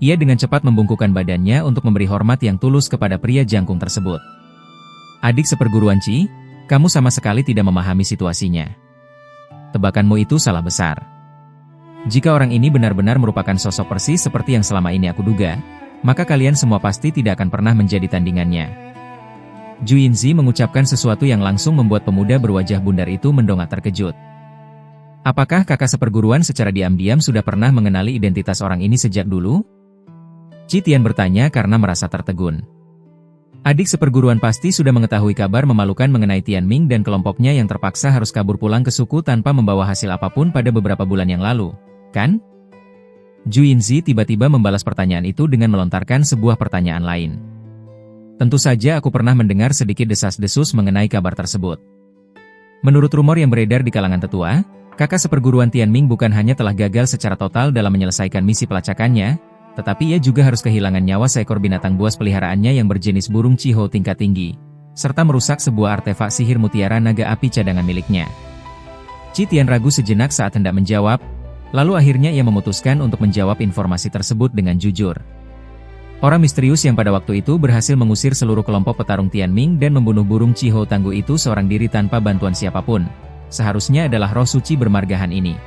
Ia dengan cepat membungkukkan badannya untuk memberi hormat yang tulus kepada pria jangkung tersebut. Adik seperguruan Ci, kamu sama sekali tidak memahami situasinya. Tebakanmu itu salah besar. Jika orang ini benar-benar merupakan sosok persis seperti yang selama ini aku duga, maka kalian semua pasti tidak akan pernah menjadi tandingannya. Ju Yinzi mengucapkan sesuatu yang langsung membuat pemuda berwajah bundar itu mendongak terkejut. Apakah kakak seperguruan secara diam-diam sudah pernah mengenali identitas orang ini sejak dulu? Citian bertanya karena merasa tertegun. Adik seperguruan pasti sudah mengetahui kabar memalukan mengenai Tian Ming dan kelompoknya yang terpaksa harus kabur pulang ke suku tanpa membawa hasil apapun pada beberapa bulan yang lalu, kan? Ju Yinzi tiba-tiba membalas pertanyaan itu dengan melontarkan sebuah pertanyaan lain. Tentu saja aku pernah mendengar sedikit desas-desus mengenai kabar tersebut. Menurut rumor yang beredar di kalangan tetua, kakak seperguruan Tian Ming bukan hanya telah gagal secara total dalam menyelesaikan misi pelacakannya, tetapi ia juga harus kehilangan nyawa seekor binatang buas peliharaannya yang berjenis burung ciho tingkat tinggi, serta merusak sebuah artefak sihir mutiara naga api cadangan miliknya. Qi Tian ragu sejenak saat hendak menjawab, lalu akhirnya ia memutuskan untuk menjawab informasi tersebut dengan jujur. Orang misterius yang pada waktu itu berhasil mengusir seluruh kelompok petarung Tianming dan membunuh burung Qi Hou Tangguh itu seorang diri tanpa bantuan siapapun, seharusnya adalah roh suci bermargahan ini.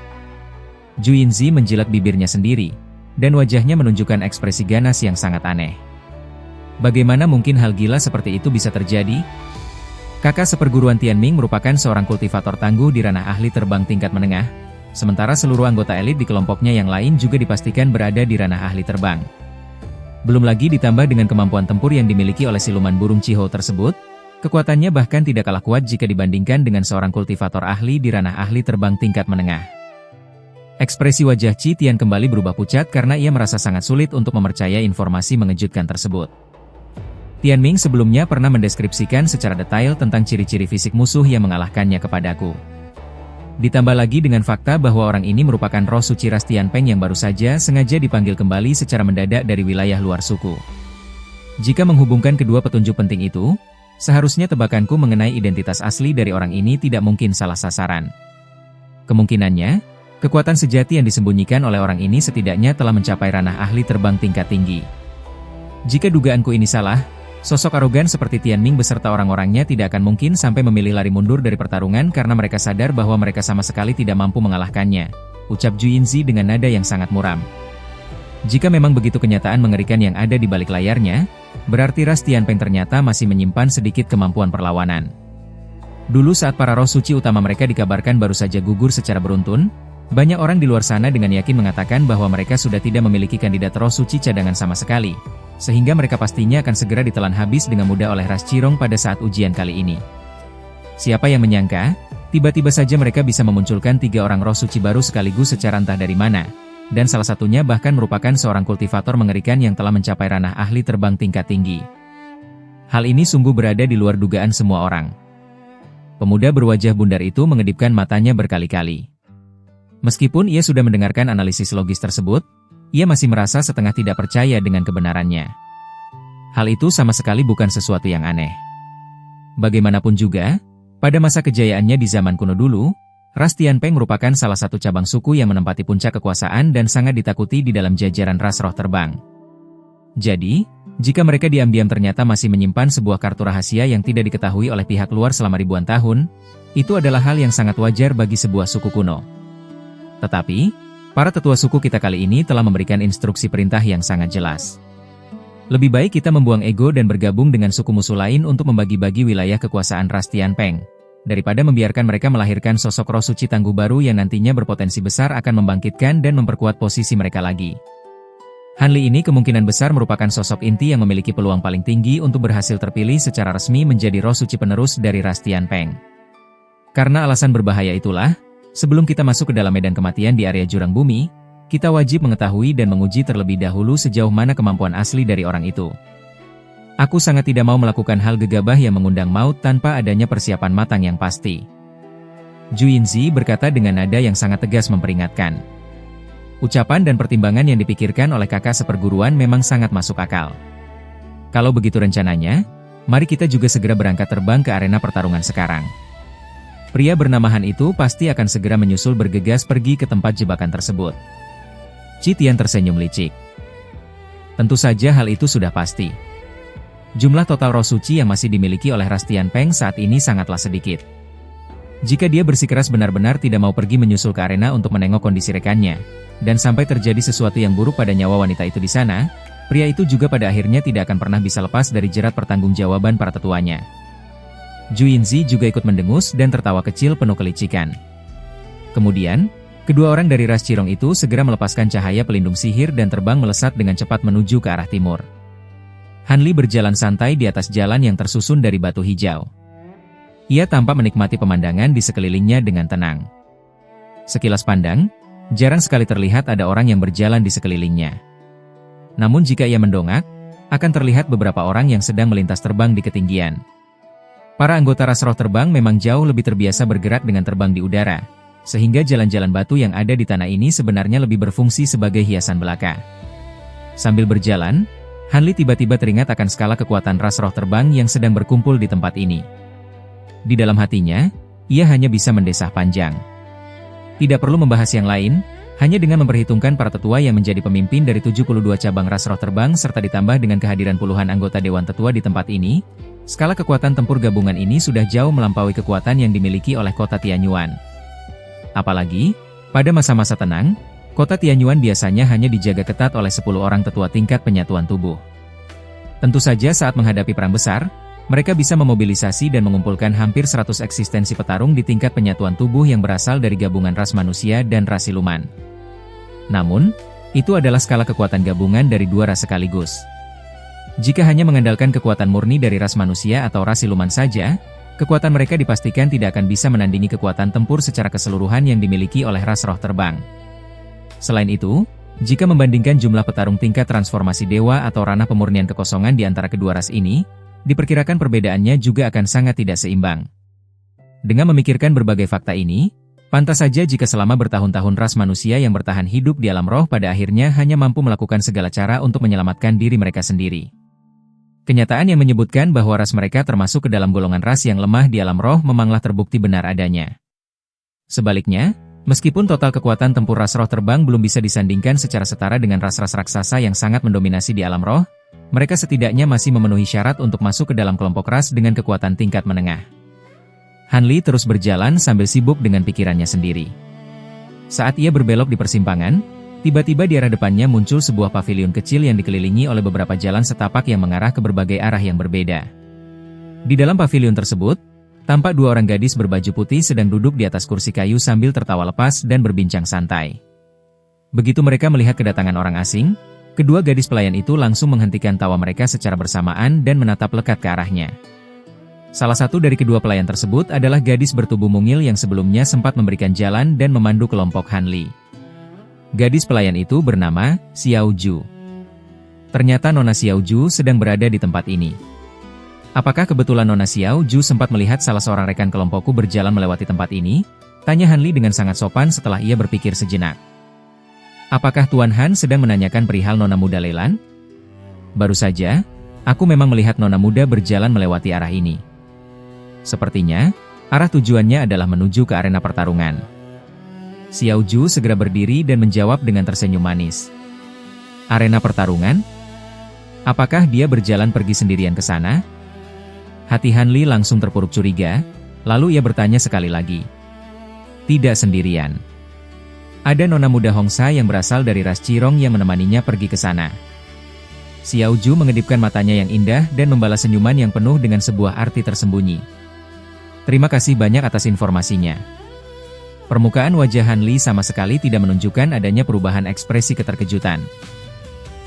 Zhu Yinzi menjilat bibirnya sendiri, dan wajahnya menunjukkan ekspresi ganas yang sangat aneh. Bagaimana mungkin hal gila seperti itu bisa terjadi? Kakak seperguruan Tianming merupakan seorang kultivator tangguh di ranah ahli terbang tingkat menengah, sementara seluruh anggota elit di kelompoknya yang lain juga dipastikan berada di ranah ahli terbang. Belum lagi ditambah dengan kemampuan tempur yang dimiliki oleh siluman burung Qi Hou tersebut, kekuatannya bahkan tidak kalah kuat jika dibandingkan dengan seorang kultivator ahli di ranah ahli terbang tingkat menengah. Ekspresi wajah Qi Tian kembali berubah pucat karena ia merasa sangat sulit untuk mempercayai informasi mengejutkan tersebut. Tianming sebelumnya pernah mendeskripsikan secara detail tentang ciri-ciri fisik musuh yang mengalahkannya kepadaku. Ditambah lagi dengan fakta bahwa orang ini merupakan roh suci ras Tianpeng yang baru saja sengaja dipanggil kembali secara mendadak dari wilayah luar suku. Jika menghubungkan kedua petunjuk penting itu, seharusnya tebakanku mengenai identitas asli dari orang ini tidak mungkin salah sasaran. Kemungkinannya, kekuatan sejati yang disembunyikan oleh orang ini setidaknya telah mencapai ranah ahli terbang tingkat tinggi. Jika dugaanku ini salah, sosok arogan seperti Tianming beserta orang-orangnya tidak akan mungkin sampai memilih lari mundur dari pertarungan karena mereka sadar bahwa mereka sama sekali tidak mampu mengalahkannya, ucap Zhu Yinzi dengan nada yang sangat muram. Jika memang begitu kenyataan mengerikan yang ada di balik layarnya, berarti ras Tianpeng ternyata masih menyimpan sedikit kemampuan perlawanan. Dulu saat para roh suci utama mereka dikabarkan baru saja gugur secara beruntun, banyak orang di luar sana dengan yakin mengatakan bahwa mereka sudah tidak memiliki kandidat roh suci cadangan sama sekali, sehingga mereka pastinya akan segera ditelan habis dengan mudah oleh ras Qirong pada saat ujian kali ini. Siapa yang menyangka, tiba-tiba saja mereka bisa memunculkan 3 orang roh suci baru sekaligus secara entah dari mana, dan salah satunya bahkan merupakan seorang kultivator mengerikan yang telah mencapai ranah ahli terbang tingkat tinggi. Hal ini sungguh berada di luar dugaan semua orang. Pemuda berwajah bundar itu mengedipkan matanya berkali-kali. Meskipun ia sudah mendengarkan analisis logis tersebut, ia masih merasa setengah tidak percaya dengan kebenarannya. Hal itu sama sekali bukan sesuatu yang aneh. Bagaimanapun juga, pada masa kejayaannya di zaman kuno dulu, ras Tianpeng merupakan salah satu cabang suku yang menempati puncak kekuasaan dan sangat ditakuti di dalam jajaran ras roh terbang. Jadi, jika mereka diam-diam ternyata masih menyimpan sebuah kartu rahasia yang tidak diketahui oleh pihak luar selama ribuan tahun, itu adalah hal yang sangat wajar bagi sebuah suku kuno. Tetapi, para tetua suku kita kali ini telah memberikan instruksi perintah yang sangat jelas. Lebih baik kita membuang ego dan bergabung dengan suku musuh lain untuk membagi-bagi wilayah kekuasaan ras Tianpeng, daripada membiarkan mereka melahirkan sosok roh suci tangguh baru yang nantinya berpotensi besar akan membangkitkan dan memperkuat posisi mereka lagi. Han Li ini kemungkinan besar merupakan sosok inti yang memiliki peluang paling tinggi untuk berhasil terpilih secara resmi menjadi roh suci penerus dari ras Tianpeng. Karena alasan berbahaya itulah, sebelum kita masuk ke dalam medan kematian di area jurang bumi, kita wajib mengetahui dan menguji terlebih dahulu sejauh mana kemampuan asli dari orang itu. Aku sangat tidak mau melakukan hal gegabah yang mengundang maut tanpa adanya persiapan matang yang pasti. Zhu Yinzi berkata dengan nada yang sangat tegas memperingatkan. Ucapan dan pertimbangan yang dipikirkan oleh kakak seperguruan memang sangat masuk akal. Kalau begitu rencananya, mari kita juga segera berangkat terbang ke arena pertarungan sekarang. Pria bernama Han itu pasti akan segera menyusul bergegas pergi ke tempat jebakan tersebut. Qi Tian tersenyum licik. Tentu saja hal itu sudah pasti. Jumlah total roh suci yang masih dimiliki oleh ras Tianpeng saat ini sangatlah sedikit. Jika dia bersikeras benar-benar tidak mau pergi menyusul ke arena untuk menengok kondisi rekannya, dan sampai terjadi sesuatu yang buruk pada nyawa wanita itu di sana, pria itu juga pada akhirnya tidak akan pernah bisa lepas dari jerat pertanggungjawaban para tetuanya. Zhu Yinzi juga ikut mendengus dan tertawa kecil penuh kelicikan. Kemudian, kedua orang dari ras Qirong itu segera melepaskan cahaya pelindung sihir dan terbang melesat dengan cepat menuju ke arah timur. Han Li berjalan santai di atas jalan yang tersusun dari batu hijau. Ia tampak menikmati pemandangan di sekelilingnya dengan tenang. Sekilas pandang, jarang sekali terlihat ada orang yang berjalan di sekelilingnya. Namun jika ia mendongak, akan terlihat beberapa orang yang sedang melintas terbang di ketinggian. Para anggota ras roh terbang memang jauh lebih terbiasa bergerak dengan terbang di udara, sehingga jalan-jalan batu yang ada di tanah ini sebenarnya lebih berfungsi sebagai hiasan belaka. Sambil berjalan, Han Li tiba-tiba teringat akan skala kekuatan ras roh terbang yang sedang berkumpul di tempat ini. Di dalam hatinya, ia hanya bisa mendesah panjang. Tidak perlu membahas yang lain, hanya dengan memperhitungkan para tetua yang menjadi pemimpin dari 72 cabang ras roh terbang serta ditambah dengan kehadiran puluhan anggota Dewan Tetua di tempat ini, skala kekuatan tempur gabungan ini sudah jauh melampaui kekuatan yang dimiliki oleh kota Tianyuan. Apalagi, pada masa-masa tenang, kota Tianyuan biasanya hanya dijaga ketat oleh 10 orang tetua tingkat penyatuan tubuh. Tentu saja saat menghadapi perang besar, mereka bisa memobilisasi dan mengumpulkan hampir 100 eksistensi petarung di tingkat penyatuan tubuh yang berasal dari gabungan ras manusia dan ras siluman. Namun, itu adalah skala kekuatan gabungan dari dua ras sekaligus. Jika hanya mengandalkan kekuatan murni dari ras manusia atau ras siluman saja, kekuatan mereka dipastikan tidak akan bisa menandingi kekuatan tempur secara keseluruhan yang dimiliki oleh ras roh terbang. Selain itu, jika membandingkan jumlah petarung tingkat transformasi dewa atau ranah pemurnian kekosongan di antara kedua ras ini, diperkirakan perbedaannya juga akan sangat tidak seimbang. Dengan memikirkan berbagai fakta ini, pantas saja jika selama bertahun-tahun ras manusia yang bertahan hidup di alam roh pada akhirnya hanya mampu melakukan segala cara untuk menyelamatkan diri mereka sendiri. Kenyataan yang menyebutkan bahwa ras mereka termasuk ke dalam golongan ras yang lemah di alam roh memanglah terbukti benar adanya. Sebaliknya, meskipun total kekuatan tempur ras roh terbang belum bisa disandingkan secara setara dengan ras-ras raksasa yang sangat mendominasi di alam roh, mereka setidaknya masih memenuhi syarat untuk masuk ke dalam kelompok ras dengan kekuatan tingkat menengah. Han Li terus berjalan sambil sibuk dengan pikirannya sendiri. Saat ia berbelok di persimpangan, tiba-tiba di arah depannya muncul sebuah pavilion kecil yang dikelilingi oleh beberapa jalan setapak yang mengarah ke berbagai arah yang berbeda. Di dalam pavilion tersebut, tampak dua orang gadis berbaju putih sedang duduk di atas kursi kayu sambil tertawa lepas dan berbincang santai. Begitu mereka melihat kedatangan orang asing, kedua gadis pelayan itu langsung menghentikan tawa mereka secara bersamaan dan menatap lekat ke arahnya. Salah satu dari kedua pelayan tersebut adalah gadis bertubuh mungil yang sebelumnya sempat memberikan jalan dan memandu kelompok Han Li. Gadis pelayan itu bernama Xiao Ju. Ternyata Nona Xiao Ju sedang berada di tempat ini. Apakah kebetulan Nona Xiao Ju sempat melihat salah seorang rekan kelompokku berjalan melewati tempat ini? Tanya Han Li dengan sangat sopan setelah ia berpikir sejenak. Apakah Tuan Han sedang menanyakan perihal Nona muda Leilan? Baru saja, aku memang melihat Nona muda berjalan melewati arah ini. Sepertinya, arah tujuannya adalah menuju ke arena pertarungan. Xiao Ju segera berdiri dan menjawab dengan tersenyum manis. Arena pertarungan? Apakah dia berjalan pergi sendirian ke sana? Hati Han Li langsung terpuruk curiga, lalu ia bertanya sekali lagi. Tidak sendirian. Ada nona muda Hongsa yang berasal dari ras Cirong yang menemaninya pergi ke sana. Xiao Ju mengedipkan matanya yang indah dan membalas senyuman yang penuh dengan sebuah arti tersembunyi. Terima kasih banyak atas informasinya. Permukaan wajah Han Li sama sekali tidak menunjukkan adanya perubahan ekspresi keterkejutan.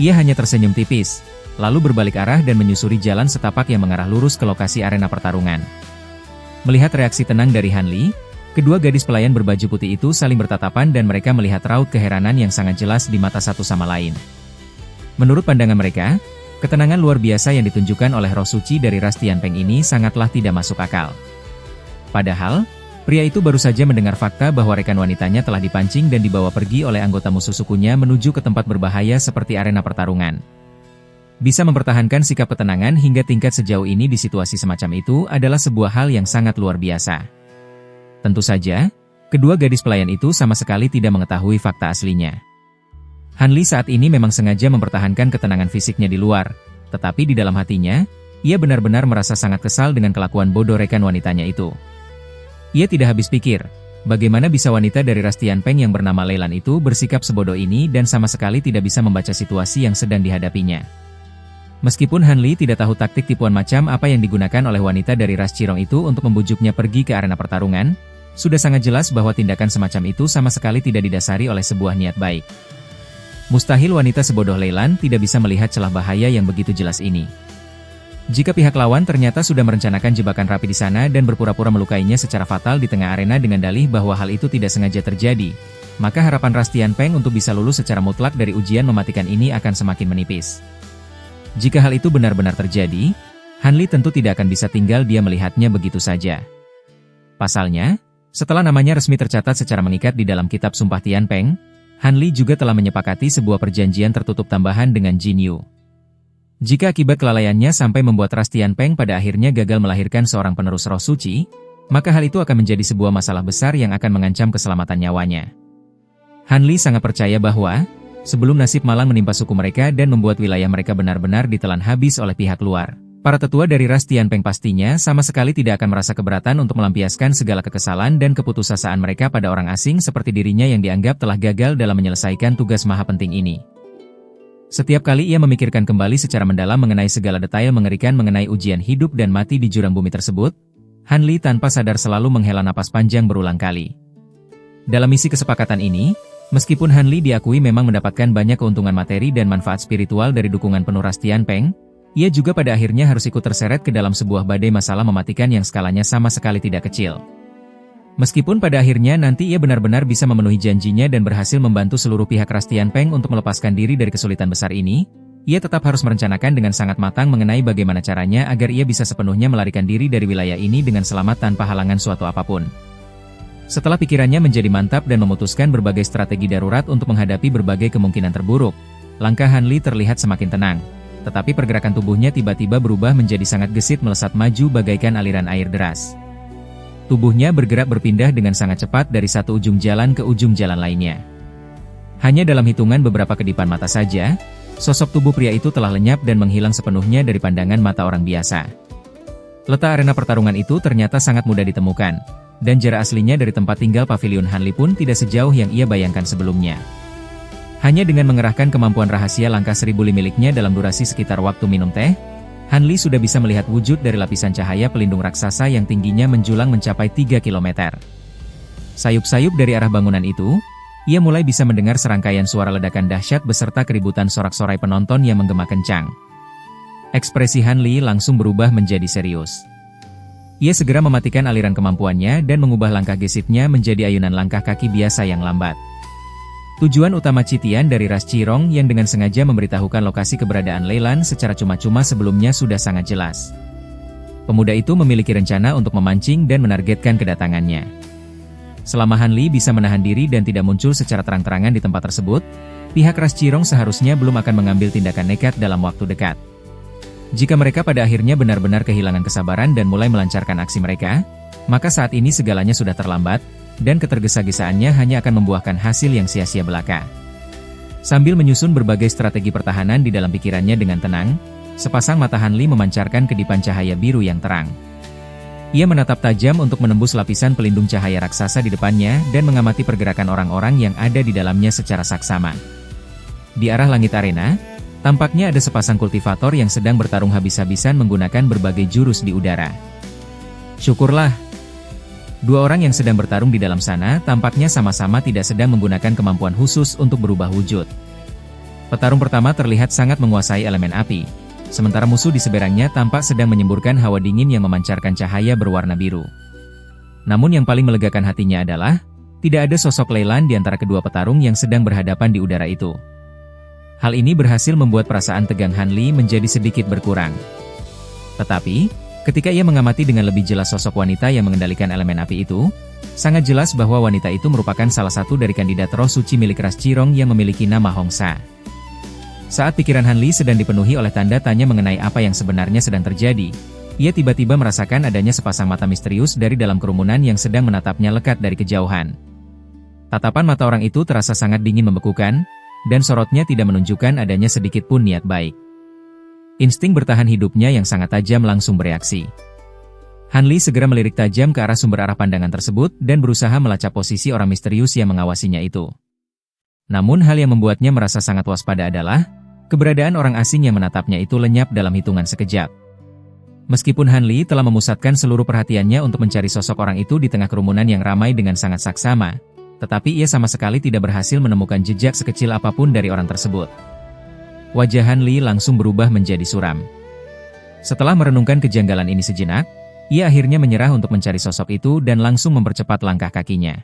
Ia hanya tersenyum tipis, lalu berbalik arah dan menyusuri jalan setapak yang mengarah lurus ke lokasi arena pertarungan. Melihat reaksi tenang dari Han Li, kedua gadis pelayan berbaju putih itu saling bertatapan dan mereka melihat raut keheranan yang sangat jelas di mata satu sama lain. Menurut pandangan mereka, ketenangan luar biasa yang ditunjukkan oleh roh suci dari ras Tianpeng ini sangatlah tidak masuk akal. Padahal, pria itu baru saja mendengar fakta bahwa rekan wanitanya telah dipancing dan dibawa pergi oleh anggota musuh sukunya menuju ke tempat berbahaya seperti arena pertarungan. Bisa mempertahankan sikap ketenangan hingga tingkat sejauh ini di situasi semacam itu adalah sebuah hal yang sangat luar biasa. Tentu saja, kedua gadis pelayan itu sama sekali tidak mengetahui fakta aslinya. Han Li saat ini memang sengaja mempertahankan ketenangan fisiknya di luar, tetapi di dalam hatinya, ia benar-benar merasa sangat kesal dengan kelakuan bodoh rekan wanitanya itu. Ia tidak habis pikir, bagaimana bisa wanita dari ras Tianpeng yang bernama Leilan itu bersikap sebodoh ini dan sama sekali tidak bisa membaca situasi yang sedang dihadapinya. Meskipun Han Li tidak tahu taktik tipuan macam apa yang digunakan oleh wanita dari ras Cirong itu untuk membujuknya pergi ke arena pertarungan, sudah sangat jelas bahwa tindakan semacam itu sama sekali tidak didasari oleh sebuah niat baik. Mustahil wanita sebodoh Leilan tidak bisa melihat celah bahaya yang begitu jelas ini. Jika pihak lawan ternyata sudah merencanakan jebakan rapi di sana dan berpura-pura melukainya secara fatal di tengah arena dengan dalih bahwa hal itu tidak sengaja terjadi, maka harapan ras Tianpeng untuk bisa lulus secara mutlak dari ujian mematikan ini akan semakin menipis. Jika hal itu benar-benar terjadi, Han Li tentu tidak akan bisa tinggal diam melihatnya begitu saja. Pasalnya, setelah namanya resmi tercatat secara mengikat di dalam kitab Sumpah Tianpeng, Han Li juga telah menyepakati sebuah perjanjian tertutup tambahan dengan Jin Yu. Jika akibat kelalaiannya sampai membuat ras Tianpeng pada akhirnya gagal melahirkan seorang penerus roh suci, maka hal itu akan menjadi sebuah masalah besar yang akan mengancam keselamatan nyawanya. Han Li sangat percaya bahwa, sebelum nasib malang menimpa suku mereka dan membuat wilayah mereka benar-benar ditelan habis oleh pihak luar, para tetua dari ras Tianpeng pastinya sama sekali tidak akan merasa keberatan untuk melampiaskan segala kekesalan dan keputusasaan mereka pada orang asing seperti dirinya yang dianggap telah gagal dalam menyelesaikan tugas maha penting ini. Setiap kali ia memikirkan kembali secara mendalam mengenai segala detail mengerikan mengenai ujian hidup dan mati di jurang bumi tersebut, Han Li tanpa sadar selalu menghela napas panjang berulang kali. Dalam misi kesepakatan ini, meskipun Han Li diakui memang mendapatkan banyak keuntungan materi dan manfaat spiritual dari dukungan penuh ras Tianpeng, ia juga pada akhirnya harus ikut terseret ke dalam sebuah badai masalah mematikan yang skalanya sama sekali tidak kecil. Meskipun pada akhirnya nanti ia benar-benar bisa memenuhi janjinya dan berhasil membantu seluruh pihak ras Tianpeng untuk melepaskan diri dari kesulitan besar ini, ia tetap harus merencanakan dengan sangat matang mengenai bagaimana caranya agar ia bisa sepenuhnya melarikan diri dari wilayah ini dengan selamat tanpa halangan suatu apapun. Setelah pikirannya menjadi mantap dan memutuskan berbagai strategi darurat untuk menghadapi berbagai kemungkinan terburuk, langkah Han Li terlihat semakin tenang, tetapi pergerakan tubuhnya tiba-tiba berubah menjadi sangat gesit melesat maju bagaikan aliran air deras. Tubuhnya bergerak berpindah dengan sangat cepat dari satu ujung jalan ke ujung jalan lainnya. Hanya dalam hitungan beberapa kedipan mata saja, sosok tubuh pria itu telah lenyap dan menghilang sepenuhnya dari pandangan mata orang biasa. Letak arena pertarungan itu ternyata sangat mudah ditemukan, dan jarak aslinya dari tempat tinggal pavilion Han Li pun tidak sejauh yang ia bayangkan sebelumnya. Hanya dengan mengerahkan kemampuan rahasia langkah 1000 li miliknya dalam durasi sekitar waktu minum teh, Han Li sudah bisa melihat wujud dari lapisan cahaya pelindung raksasa yang tingginya menjulang mencapai 3 km. Sayup-sayup dari arah bangunan itu, ia mulai bisa mendengar serangkaian suara ledakan dahsyat beserta keributan sorak-sorai penonton yang menggema kencang. Ekspresi Han Li langsung berubah menjadi serius. Ia segera mematikan aliran kemampuannya dan mengubah langkah gesitnya menjadi ayunan langkah kaki biasa yang lambat. Tujuan utama Citian dari ras Cirong yang dengan sengaja memberitahukan lokasi keberadaan Leilan secara cuma-cuma sebelumnya sudah sangat jelas. Pemuda itu memiliki rencana untuk memancing dan menargetkan kedatangannya. Selama Han Li bisa menahan diri dan tidak muncul secara terang-terangan di tempat tersebut, pihak ras Cirong seharusnya belum akan mengambil tindakan nekat dalam waktu dekat. Jika mereka pada akhirnya benar-benar kehilangan kesabaran dan mulai melancarkan aksi mereka, maka saat ini segalanya sudah terlambat, dan ketergesa-gesaannya hanya akan membuahkan hasil yang sia-sia belaka. Sambil menyusun berbagai strategi pertahanan di dalam pikirannya dengan tenang, sepasang mata Han Li memancarkan kedipan cahaya biru yang terang. Ia menatap tajam untuk menembus lapisan pelindung cahaya raksasa di depannya dan mengamati pergerakan orang-orang yang ada di dalamnya secara saksama. Di arah langit arena, tampaknya ada sepasang kultivator yang sedang bertarung habis-habisan menggunakan berbagai jurus di udara. Syukurlah. Dua orang yang sedang bertarung di dalam sana tampaknya sama-sama tidak sedang menggunakan kemampuan khusus untuk berubah wujud. Petarung pertama terlihat sangat menguasai elemen api, sementara musuh di seberangnya tampak sedang menyemburkan hawa dingin yang memancarkan cahaya berwarna biru. Namun yang paling melegakan hatinya adalah, tidak ada sosok Leilan di antara kedua petarung yang sedang berhadapan di udara itu. Hal ini berhasil membuat perasaan tegang Han Li menjadi sedikit berkurang. Tetapi, ketika ia mengamati dengan lebih jelas sosok wanita yang mengendalikan elemen api itu, sangat jelas bahwa wanita itu merupakan salah satu dari kandidat roh suci milik ras Cirong yang memiliki nama Hong Sa. Saat pikiran Han Li sedang dipenuhi oleh tanda tanya mengenai apa yang sebenarnya sedang terjadi, ia tiba-tiba merasakan adanya sepasang mata misterius dari dalam kerumunan yang sedang menatapnya lekat dari kejauhan. Tatapan mata orang itu terasa sangat dingin membekukan, dan sorotnya tidak menunjukkan adanya sedikit pun niat baik. Insting bertahan hidupnya yang sangat tajam langsung bereaksi. Han Li segera melirik tajam ke arah sumber arah pandangan tersebut dan berusaha melacak posisi orang misterius yang mengawasinya itu. Namun hal yang membuatnya merasa sangat waspada adalah, keberadaan orang asing yang menatapnya itu lenyap dalam hitungan sekejap. Meskipun Han Li telah memusatkan seluruh perhatiannya untuk mencari sosok orang itu di tengah kerumunan yang ramai dengan sangat saksama, tetapi ia sama sekali tidak berhasil menemukan jejak sekecil apapun dari orang tersebut. Wajah Han Li langsung berubah menjadi suram. Setelah merenungkan kejanggalan ini sejenak, ia akhirnya menyerah untuk mencari sosok itu dan langsung mempercepat langkah kakinya.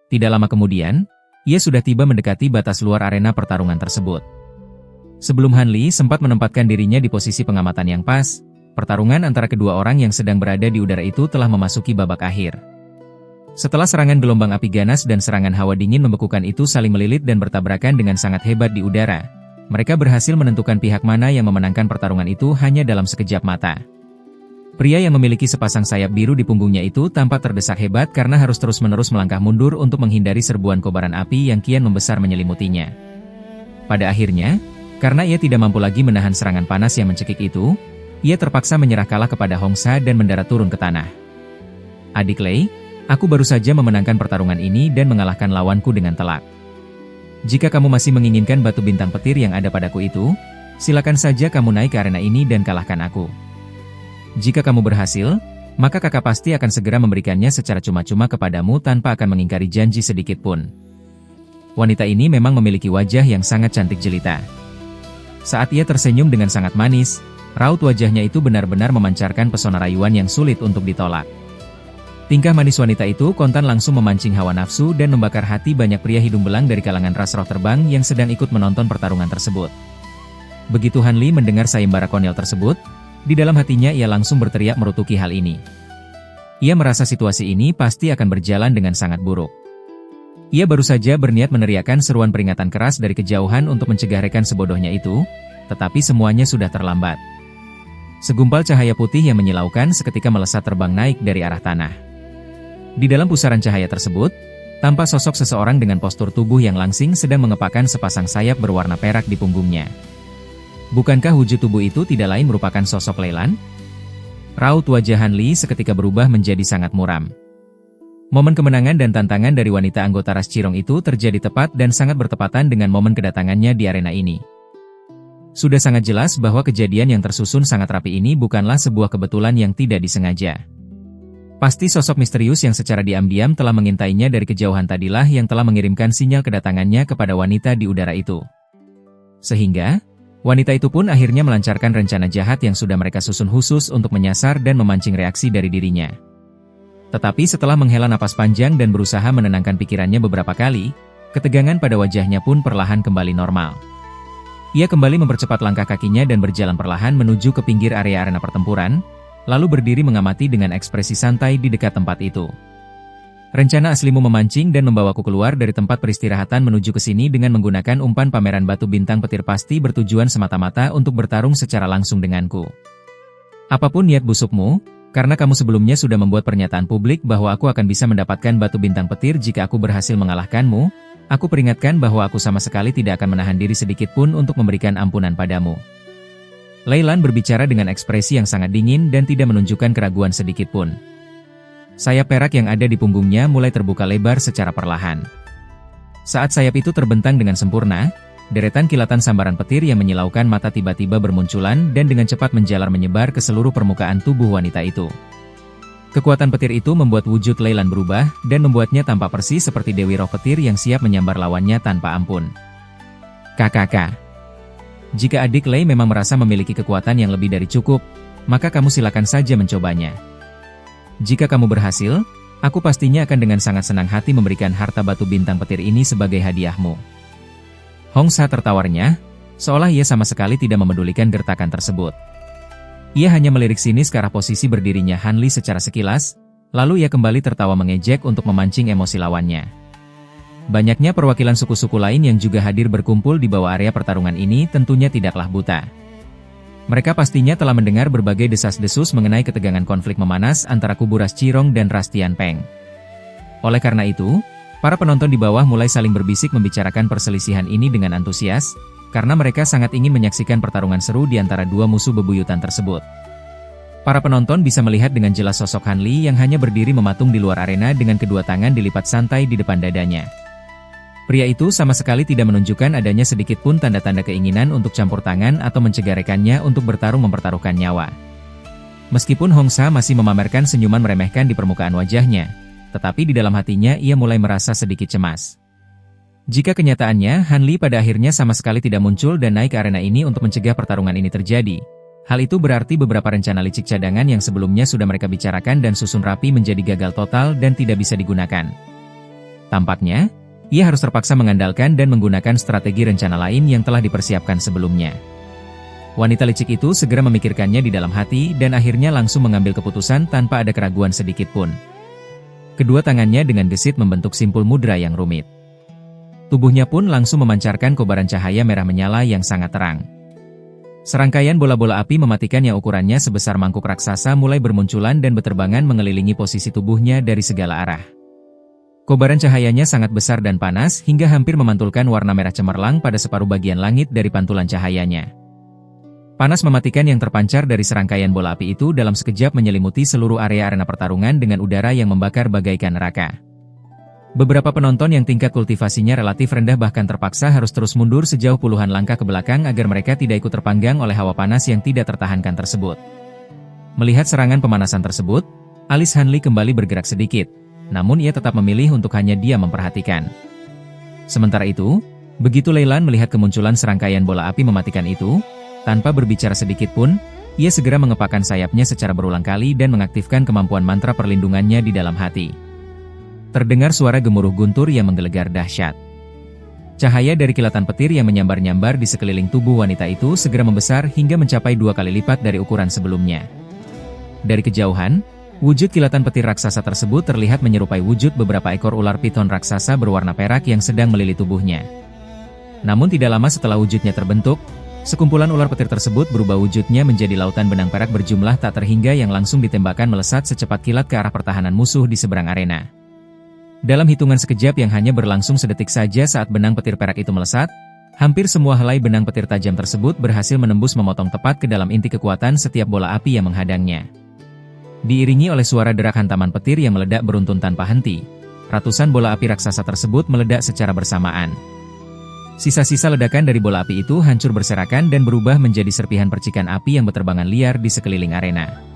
Tidak lama kemudian, ia sudah tiba mendekati batas luar arena pertarungan tersebut. Sebelum Han Li sempat menempatkan dirinya di posisi pengamatan yang pas, pertarungan antara kedua orang yang sedang berada di udara itu telah memasuki babak akhir. Setelah serangan gelombang api ganas dan serangan hawa dingin membekukan itu saling melilit dan bertabrakan dengan sangat hebat di udara, mereka berhasil menentukan pihak mana yang memenangkan pertarungan itu hanya dalam sekejap mata. Pria yang memiliki sepasang sayap biru di punggungnya itu tampak terdesak hebat karena harus terus-menerus melangkah mundur untuk menghindari serbuan kobaran api yang kian membesar menyelimutinya. Pada akhirnya, karena ia tidak mampu lagi menahan serangan panas yang mencekik itu, ia terpaksa menyerah kalah kepada Hongsa dan mendarat turun ke tanah. Adik Lei, aku baru saja memenangkan pertarungan ini dan mengalahkan lawanku dengan telak. Jika kamu masih menginginkan batu bintang petir yang ada padaku itu, silakan saja kamu naik ke arena ini dan kalahkan aku. Jika kamu berhasil, maka kakak pasti akan segera memberikannya secara cuma-cuma kepadamu tanpa akan mengingkari janji sedikit pun. Wanita ini memang memiliki wajah yang sangat cantik jelita. Saat ia tersenyum dengan sangat manis, raut wajahnya itu benar-benar memancarkan pesona rayuan yang sulit untuk ditolak. Tingkah manis wanita itu kontan langsung memancing hawa nafsu dan membakar hati banyak pria hidung belang dari kalangan ras roh terbang yang sedang ikut menonton pertarungan tersebut. Begitu Han Li mendengar sayembara konyol tersebut, di dalam hatinya ia langsung berteriak merutuki hal ini. Ia merasa situasi ini pasti akan berjalan dengan sangat buruk. Ia baru saja berniat meneriakkan seruan peringatan keras dari kejauhan untuk mencegah rekan sebodohnya itu, tetapi semuanya sudah terlambat. Segumpal cahaya putih yang menyilaukan seketika melesat terbang naik dari arah tanah. Di dalam pusaran cahaya tersebut, tampak sosok seseorang dengan postur tubuh yang langsing sedang mengepakkan sepasang sayap berwarna perak di punggungnya. Bukankah wujud tubuh itu tidak lain merupakan sosok Lei Lan? Raut wajah Han Li seketika berubah menjadi sangat muram. Momen kemenangan dan tantangan dari wanita anggota ras Cirong itu terjadi tepat dan sangat bertepatan dengan momen kedatangannya di arena ini. Sudah sangat jelas bahwa kejadian yang tersusun sangat rapi ini bukanlah sebuah kebetulan yang tidak disengaja. Pasti sosok misterius yang secara diam-diam telah mengintainya dari kejauhan tadilah yang telah mengirimkan sinyal kedatangannya kepada wanita di udara itu. Sehingga wanita itu pun akhirnya melancarkan rencana jahat yang sudah mereka susun khusus untuk menyasar dan memancing reaksi dari dirinya. Tetapi setelah menghela napas panjang dan berusaha menenangkan pikirannya beberapa kali, ketegangan pada wajahnya pun perlahan kembali normal. Ia kembali mempercepat langkah kakinya dan berjalan perlahan menuju ke pinggir area arena pertempuran, lalu berdiri mengamati dengan ekspresi santai di dekat tempat itu. Rencana aslimu memancing dan membawaku keluar dari tempat peristirahatan menuju ke sini dengan menggunakan umpan pameran batu bintang petir pasti bertujuan semata-mata untuk bertarung secara langsung denganku. Apapun niat busukmu, karena kamu sebelumnya sudah membuat pernyataan publik bahwa aku akan bisa mendapatkan batu bintang petir jika aku berhasil mengalahkanmu, aku peringatkan bahwa aku sama sekali tidak akan menahan diri sedikit pun untuk memberikan ampunan padamu. Lei Lan berbicara dengan ekspresi yang sangat dingin dan tidak menunjukkan keraguan sedikit pun. Sayap perak yang ada di punggungnya mulai terbuka lebar secara perlahan. Saat sayap itu terbentang dengan sempurna, deretan kilatan sambaran petir yang menyilaukan mata tiba-tiba bermunculan dan dengan cepat menjalar menyebar ke seluruh permukaan tubuh wanita itu. Kekuatan petir itu membuat wujud Lei Lan berubah dan membuatnya tampak persis seperti Dewi Roh Petir yang siap menyambar lawannya tanpa ampun. KKK. Jika adik Lei memang merasa memiliki kekuatan yang lebih dari cukup, maka kamu silakan saja mencobanya. Jika kamu berhasil, aku pastinya akan dengan sangat senang hati memberikan harta batu bintang petir ini sebagai hadiahmu. Hongsa tertawarnya, seolah ia sama sekali tidak memedulikan gertakan tersebut. Ia hanya melirik sinis ke arah posisi berdirinya Han Li secara sekilas, lalu ia kembali tertawa mengejek untuk memancing emosi lawannya. Banyaknya perwakilan suku-suku lain yang juga hadir berkumpul di bawah area pertarungan ini tentunya tidaklah buta. Mereka pastinya telah mendengar berbagai desas-desus mengenai ketegangan konflik memanas antara kubu ras Cirong dan ras Tianpeng. Oleh karena itu, para penonton di bawah mulai saling berbisik membicarakan perselisihan ini dengan antusias, karena mereka sangat ingin menyaksikan pertarungan seru di antara dua musuh bebuyutan tersebut. Para penonton bisa melihat dengan jelas sosok Han Li yang hanya berdiri mematung di luar arena dengan kedua tangan dilipat santai di depan dadanya. Pria itu sama sekali tidak menunjukkan adanya sedikit pun tanda-tanda keinginan untuk campur tangan atau mencegah rekannya untuk bertarung mempertaruhkan nyawa. Meskipun Hongsa masih memamerkan senyuman meremehkan di permukaan wajahnya, tetapi di dalam hatinya ia mulai merasa sedikit cemas. Jika kenyataannya Han Li pada akhirnya sama sekali tidak muncul dan naik ke arena ini untuk mencegah pertarungan ini terjadi, hal itu berarti beberapa rencana licik cadangan yang sebelumnya sudah mereka bicarakan dan susun rapi menjadi gagal total dan tidak bisa digunakan. Tampaknya, ia harus terpaksa mengandalkan dan menggunakan strategi rencana lain yang telah dipersiapkan sebelumnya. Wanita licik itu segera memikirkannya di dalam hati dan akhirnya langsung mengambil keputusan tanpa ada keraguan sedikit pun. Kedua tangannya dengan gesit membentuk simpul mudra yang rumit. Tubuhnya pun langsung memancarkan kobaran cahaya merah menyala yang sangat terang. Serangkaian bola-bola api mematikan yang ukurannya sebesar mangkuk raksasa mulai bermunculan dan beterbangan mengelilingi posisi tubuhnya dari segala arah. Kobaran cahayanya sangat besar dan panas hingga hampir memantulkan warna merah cemerlang pada separuh bagian langit dari pantulan cahayanya. Panas mematikan yang terpancar dari serangkaian bola api itu dalam sekejap menyelimuti seluruh area arena pertarungan dengan udara yang membakar bagaikan neraka. Beberapa penonton yang tingkat kultivasinya relatif rendah bahkan terpaksa harus terus mundur sejauh puluhan langkah ke belakang agar mereka tidak ikut terpanggang oleh hawa panas yang tidak tertahankan tersebut. Melihat serangan pemanasan tersebut, alis Hanli kembali bergerak sedikit, namun ia tetap memilih untuk hanya diam memperhatikan. Sementara itu, begitu Leilan melihat kemunculan serangkaian bola api mematikan itu, tanpa berbicara sedikit pun, ia segera mengepakkan sayapnya secara berulang kali dan mengaktifkan kemampuan mantra perlindungannya di dalam hati. Terdengar suara gemuruh guntur yang menggelegar dahsyat. Cahaya dari kilatan petir yang menyambar-nyambar di sekeliling tubuh wanita itu segera membesar hingga mencapai 2 kali lipat dari ukuran sebelumnya. Dari kejauhan, wujud kilatan petir raksasa tersebut terlihat menyerupai wujud beberapa ekor ular piton raksasa berwarna perak yang sedang melilit tubuhnya. Namun tidak lama setelah wujudnya terbentuk, sekumpulan ular petir tersebut berubah wujudnya menjadi lautan benang perak berjumlah tak terhingga yang langsung ditembakkan melesat secepat kilat ke arah pertahanan musuh di seberang arena. Dalam hitungan sekejap yang hanya berlangsung sedetik saja saat benang petir perak itu melesat, hampir semua helai benang petir tajam tersebut berhasil menembus memotong tepat ke dalam inti kekuatan setiap bola api yang menghadangnya. Diiringi oleh suara derak hantaman petir yang meledak beruntun tanpa henti, ratusan bola api raksasa tersebut meledak secara bersamaan. Sisa-sisa ledakan dari bola api itu hancur berserakan dan berubah menjadi serpihan percikan api yang berterbangan liar di sekeliling arena.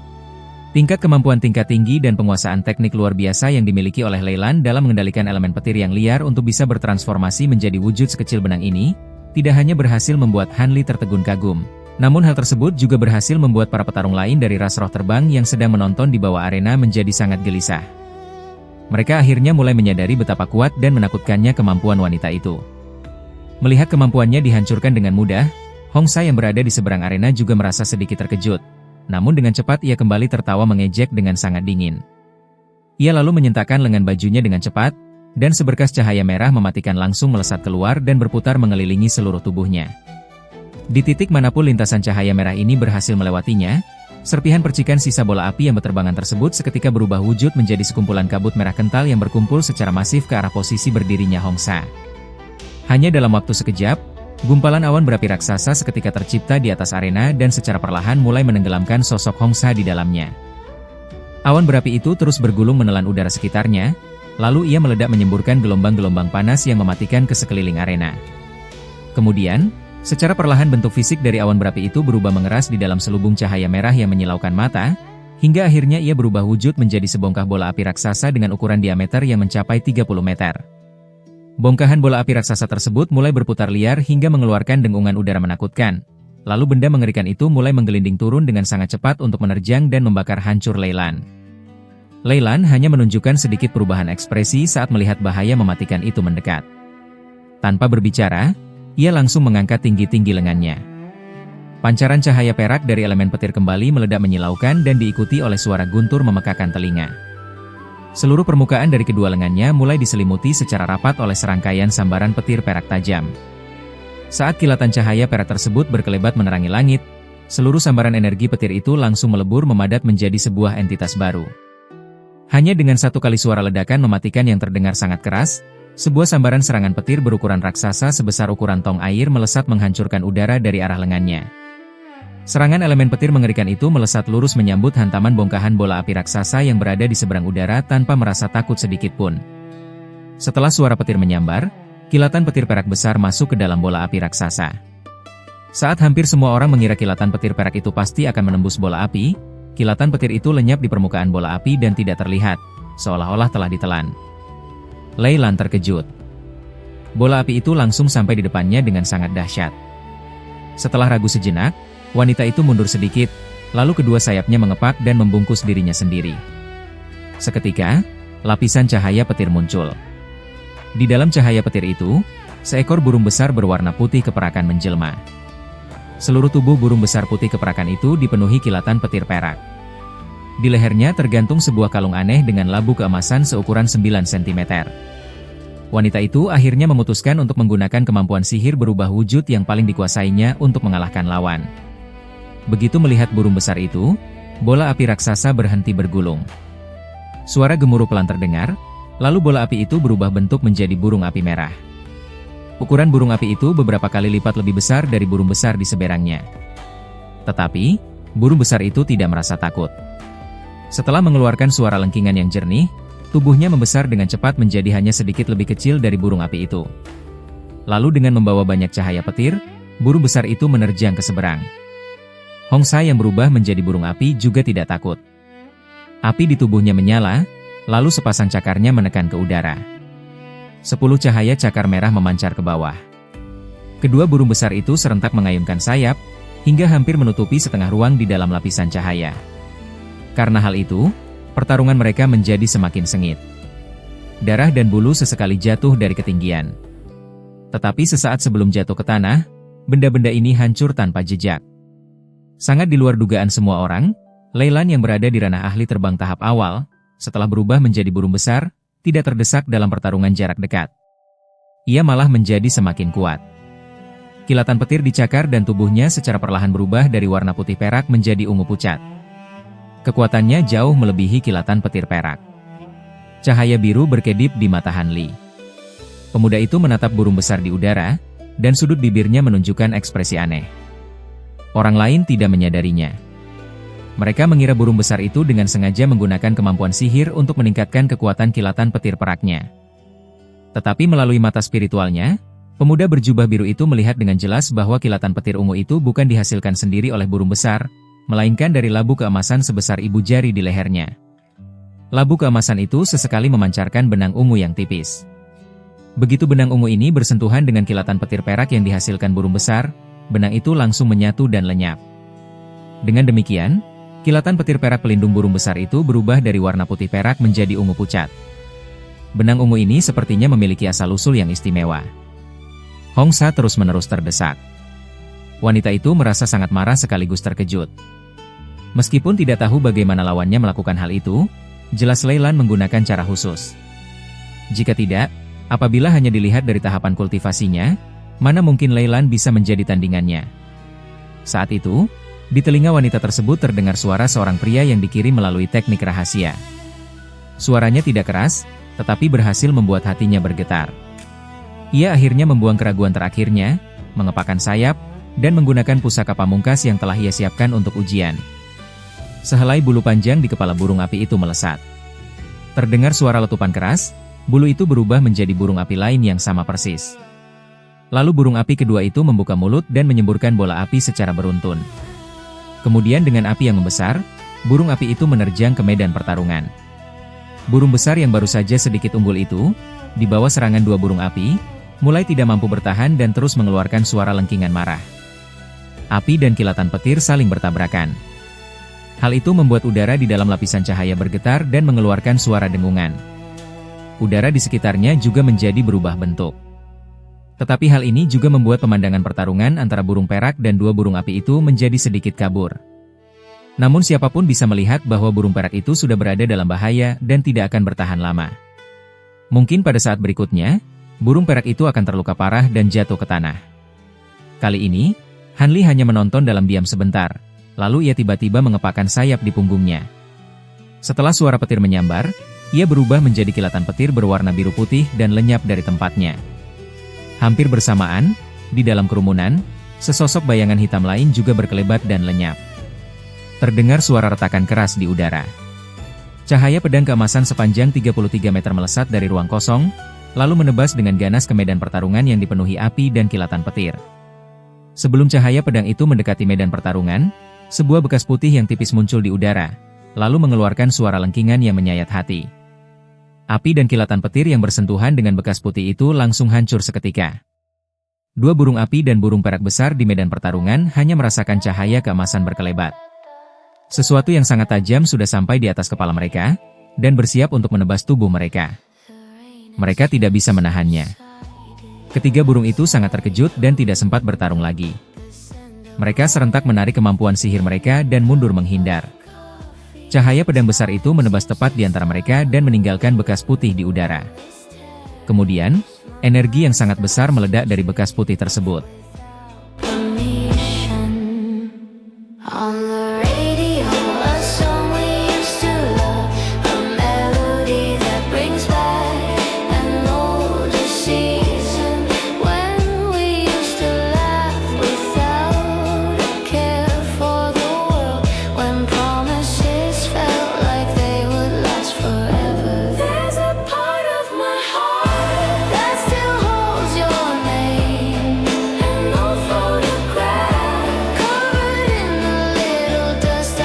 Tingkat kemampuan tingkat tinggi dan penguasaan teknik luar biasa yang dimiliki oleh Leilan dalam mengendalikan elemen petir yang liar untuk bisa bertransformasi menjadi wujud sekecil benang ini, tidak hanya berhasil membuat Hanli tertegun kagum, namun hal tersebut juga berhasil membuat para petarung lain dari ras roh terbang yang sedang menonton di bawah arena menjadi sangat gelisah. Mereka akhirnya mulai menyadari betapa kuat dan menakutkannya kemampuan wanita itu. Melihat kemampuannya dihancurkan dengan mudah, Hongsa yang berada di seberang arena juga merasa sedikit terkejut. Namun dengan cepat ia kembali tertawa mengejek dengan sangat dingin. Ia lalu menyentakkan lengan bajunya dengan cepat, dan seberkas cahaya merah mematikan langsung melesat keluar dan berputar mengelilingi seluruh tubuhnya. Di titik manapun lintasan cahaya merah ini berhasil melewatinya, serpihan percikan sisa bola api yang berterbangan tersebut seketika berubah wujud menjadi sekumpulan kabut merah kental yang berkumpul secara masif ke arah posisi berdirinya Hongsa. Hanya dalam waktu sekejap, gumpalan awan berapi raksasa seketika tercipta di atas arena dan secara perlahan mulai menenggelamkan sosok Hongsa di dalamnya. Awan berapi itu terus bergulung menelan udara sekitarnya, lalu ia meledak menyemburkan gelombang-gelombang panas yang mematikan ke sekeliling arena. Kemudian, secara perlahan bentuk fisik dari awan berapi itu berubah mengeras di dalam selubung cahaya merah yang menyilaukan mata, hingga akhirnya ia berubah wujud menjadi sebongkah bola api raksasa dengan ukuran diameter yang mencapai 30 meter. Bongkahan bola api raksasa tersebut mulai berputar liar hingga mengeluarkan dengungan udara menakutkan. Lalu benda mengerikan itu mulai menggelinding turun dengan sangat cepat untuk menerjang dan membakar hancur Leilan. Leilan hanya menunjukkan sedikit perubahan ekspresi saat melihat bahaya mematikan itu mendekat. Tanpa berbicara, ia langsung mengangkat tinggi-tinggi lengannya. Pancaran cahaya perak dari elemen petir kembali meledak menyilaukan dan diikuti oleh suara guntur memekakan telinga. Seluruh permukaan dari kedua lengannya mulai diselimuti secara rapat oleh serangkaian sambaran petir perak tajam. Saat kilatan cahaya perak tersebut berkelebat menerangi langit, seluruh sambaran energi petir itu langsung melebur memadat menjadi sebuah entitas baru. Hanya dengan satu kali suara ledakan mematikan yang terdengar sangat keras, sebuah sambaran serangan petir berukuran raksasa sebesar ukuran tong air melesat menghancurkan udara dari arah lengannya. Serangan elemen petir mengerikan itu melesat lurus menyambut hantaman bongkahan bola api raksasa yang berada di seberang udara tanpa merasa takut sedikit pun. Setelah suara petir menyambar, kilatan petir perak besar masuk ke dalam bola api raksasa. Saat hampir semua orang mengira kilatan petir perak itu pasti akan menembus bola api, kilatan petir itu lenyap di permukaan bola api dan tidak terlihat, seolah-olah telah ditelan. Leilan terkejut. Bola api itu langsung sampai di depannya dengan sangat dahsyat. Setelah ragu sejenak, wanita itu mundur sedikit, lalu kedua sayapnya mengepak dan membungkus dirinya sendiri. Seketika, lapisan cahaya petir muncul. Di dalam cahaya petir itu, seekor burung besar berwarna putih keperakan menjelma. Seluruh tubuh burung besar putih keperakan itu dipenuhi kilatan petir perak. Di lehernya tergantung sebuah kalung aneh dengan labu keemasan seukuran 9 cm. Wanita itu akhirnya memutuskan untuk menggunakan kemampuan sihir berubah wujud yang paling dikuasainya untuk mengalahkan lawan. Begitu melihat burung besar itu, bola api raksasa berhenti bergulung. Suara gemuruh pelan terdengar, lalu bola api itu berubah bentuk menjadi burung api merah. Ukuran burung api itu beberapa kali lipat lebih besar dari burung besar di seberangnya. Tetapi, burung besar itu tidak merasa takut. Setelah mengeluarkan suara lengkingan yang jernih, tubuhnya membesar dengan cepat menjadi hanya sedikit lebih kecil dari burung api itu. Lalu dengan membawa banyak cahaya petir, burung besar itu menerjang ke seberang. Hongsa yang berubah menjadi burung api juga tidak takut. Api di tubuhnya menyala, lalu sepasang cakarnya menekan ke udara. 10 cahaya cakar merah memancar ke bawah. Kedua burung besar itu serentak mengayunkan sayap, hingga hampir menutupi setengah ruang di dalam lapisan cahaya. Karena hal itu, pertarungan mereka menjadi semakin sengit. Darah dan bulu sesekali jatuh dari ketinggian. Tetapi sesaat sebelum jatuh ke tanah, benda-benda ini hancur tanpa jejak. Sangat di luar dugaan semua orang, Leyland yang berada di ranah ahli terbang tahap awal, setelah berubah menjadi burung besar, tidak terdesak dalam pertarungan jarak dekat. Ia malah menjadi semakin kuat. Kilatan petir dicakar dan tubuhnya secara perlahan berubah dari warna putih perak menjadi ungu pucat. Kekuatannya jauh melebihi kilatan petir perak. Cahaya biru berkedip di mata Han Li. Pemuda itu menatap burung besar di udara, dan sudut bibirnya menunjukkan ekspresi aneh. Orang lain tidak menyadarinya. Mereka mengira burung besar itu dengan sengaja menggunakan kemampuan sihir untuk meningkatkan kekuatan kilatan petir peraknya. Tetapi melalui mata spiritualnya, pemuda berjubah biru itu melihat dengan jelas bahwa kilatan petir ungu itu bukan dihasilkan sendiri oleh burung besar, melainkan dari labu keemasan sebesar ibu jari di lehernya. Labu keemasan itu sesekali memancarkan benang ungu yang tipis. Begitu benang ungu ini bersentuhan dengan kilatan petir perak yang dihasilkan burung besar, benang itu langsung menyatu dan lenyap. Dengan demikian, kilatan petir perak pelindung burung besar itu berubah dari warna putih perak menjadi ungu pucat. Benang ungu ini sepertinya memiliki asal-usul yang istimewa. Hongsa terus-menerus terdesak. Wanita itu merasa sangat marah sekaligus terkejut. Meskipun tidak tahu bagaimana lawannya melakukan hal itu, jelas Leyland menggunakan cara khusus. Jika tidak, apabila hanya dilihat dari tahapan kultivasinya, mana mungkin Leyland bisa menjadi tandingannya. Saat itu, di telinga wanita tersebut terdengar suara seorang pria yang dikirim melalui teknik rahasia. Suaranya tidak keras, tetapi berhasil membuat hatinya bergetar. Ia akhirnya membuang keraguan terakhirnya, mengepakkan sayap, dan menggunakan pusaka pamungkas yang telah ia siapkan untuk ujian. Sehelai bulu panjang di kepala burung api itu melesat. Terdengar suara letupan keras, bulu itu berubah menjadi burung api lain yang sama persis. Lalu burung api kedua itu membuka mulut dan menyemburkan bola api secara beruntun. Kemudian dengan api yang membesar, burung api itu menerjang ke medan pertarungan. Burung besar yang baru saja sedikit unggul itu, di bawah serangan dua burung api, mulai tidak mampu bertahan dan terus mengeluarkan suara lengkingan marah. Api dan kilatan petir saling bertabrakan. Hal itu membuat udara di dalam lapisan cahaya bergetar dan mengeluarkan suara dengungan. Udara di sekitarnya juga menjadi berubah bentuk. Tetapi hal ini juga membuat pemandangan pertarungan antara burung perak dan dua burung api itu menjadi sedikit kabur. Namun siapapun bisa melihat bahwa burung perak itu sudah berada dalam bahaya dan tidak akan bertahan lama. Mungkin pada saat berikutnya, burung perak itu akan terluka parah dan jatuh ke tanah. Kali ini, Han Li hanya menonton dalam diam sebentar, lalu ia tiba-tiba mengepakkan sayap di punggungnya. Setelah suara petir menyambar, ia berubah menjadi kilatan petir berwarna biru putih dan lenyap dari tempatnya. Hampir bersamaan, di dalam kerumunan, sesosok bayangan hitam lain juga berkelebat dan lenyap. Terdengar suara retakan keras di udara. Cahaya pedang keemasan sepanjang 33 meter melesat dari ruang kosong, lalu menebas dengan ganas ke medan pertarungan yang dipenuhi api dan kilatan petir. Sebelum cahaya pedang itu mendekati medan pertarungan, sebuah bekas putih yang tipis muncul di udara, lalu mengeluarkan suara lengkingan yang menyayat hati. Api dan kilatan petir yang bersentuhan dengan bekas putih itu langsung hancur seketika. Dua burung api dan burung perak besar di medan pertarungan hanya merasakan cahaya keemasan berkelebat. Sesuatu yang sangat tajam sudah sampai di atas kepala mereka, dan bersiap untuk menebas tubuh mereka. Mereka tidak bisa menahannya. Ketiga burung itu sangat terkejut dan tidak sempat bertarung lagi. Mereka serentak menarik kemampuan sihir mereka dan mundur menghindar. Cahaya pedang besar itu menebas tepat di antara mereka dan meninggalkan bekas putih di udara. Kemudian, energi yang sangat besar meledak dari bekas putih tersebut. On the radio, a song we used to love, a melody that brings back an older season when we used to laugh without a care for the world, when promises felt like they would last forever. There's a part of my heart that still holds your name, an old photograph covered in the little dust. I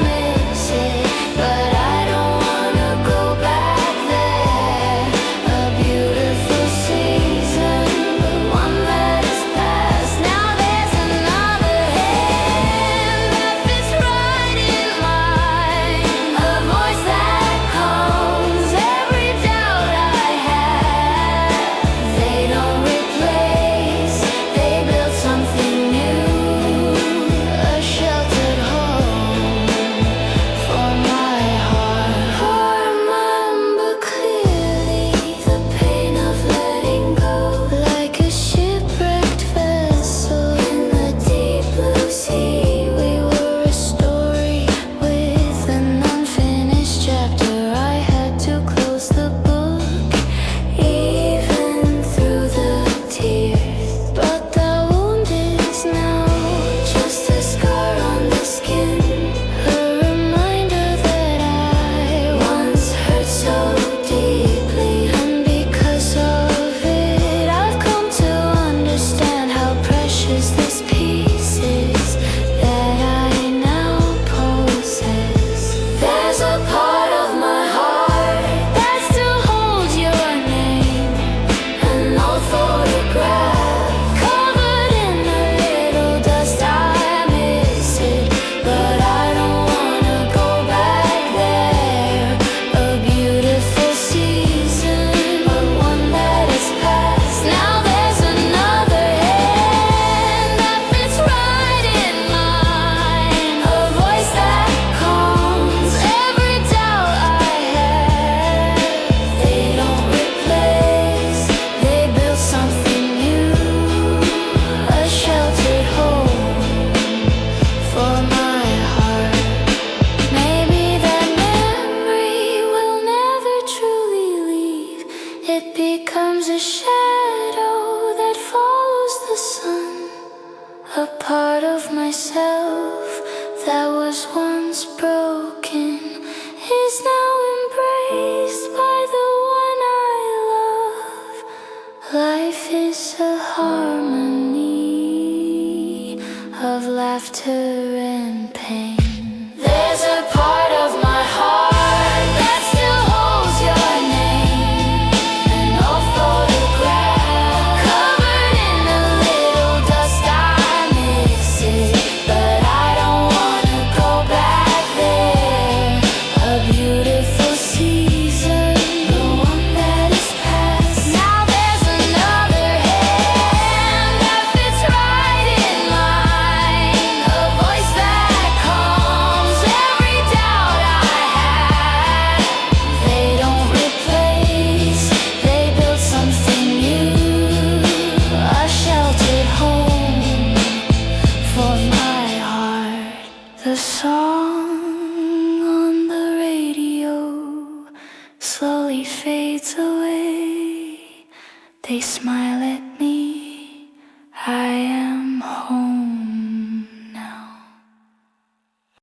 miss it, but I don't wanna go back there. A beautiful season, but one that is past. Now there's another hand that fits right in mine, a voice that calms every doubt I have. They don't replace, they build something new, a sheltered home for my heart. Remember clearly the pain of letting go, like a shipwrecked vessel in the deep blue sea. We were a story with an unfinished chapter. I had to close the book, even through the tears. But the wound is now just a scar on the skin, a reminder that I once hurt so deeply. And because of it, I've come to understand how precious this piece is that I now possess. There's a part of my heart that still holds your name, an old photograph covered in a little dust. I miss it, but I don't wanna go back there. A beautiful season, but one that is past. Now there's another hand that fits right in mine, a voice that calms every doubt I have. They don't replace, they build something new, a sheltered home for my heart. Maybe that memory will never truly leave. It becomes a shadow that follows the sun. A part of myself that was once broken is now embraced by the one I love. Life is a harmony of laughter and pain. There's a part of my heart that still holds your name, an old photograph covered in a little dust. I miss it, but I don't wanna go back there. A beautiful season, the one that is past. Now there's another hand that fits right in mine, a voice that calms every doubt I have. They don't replace, they build something new, a sheltered home for my heart. The song on the radio slowly fades away. They smile at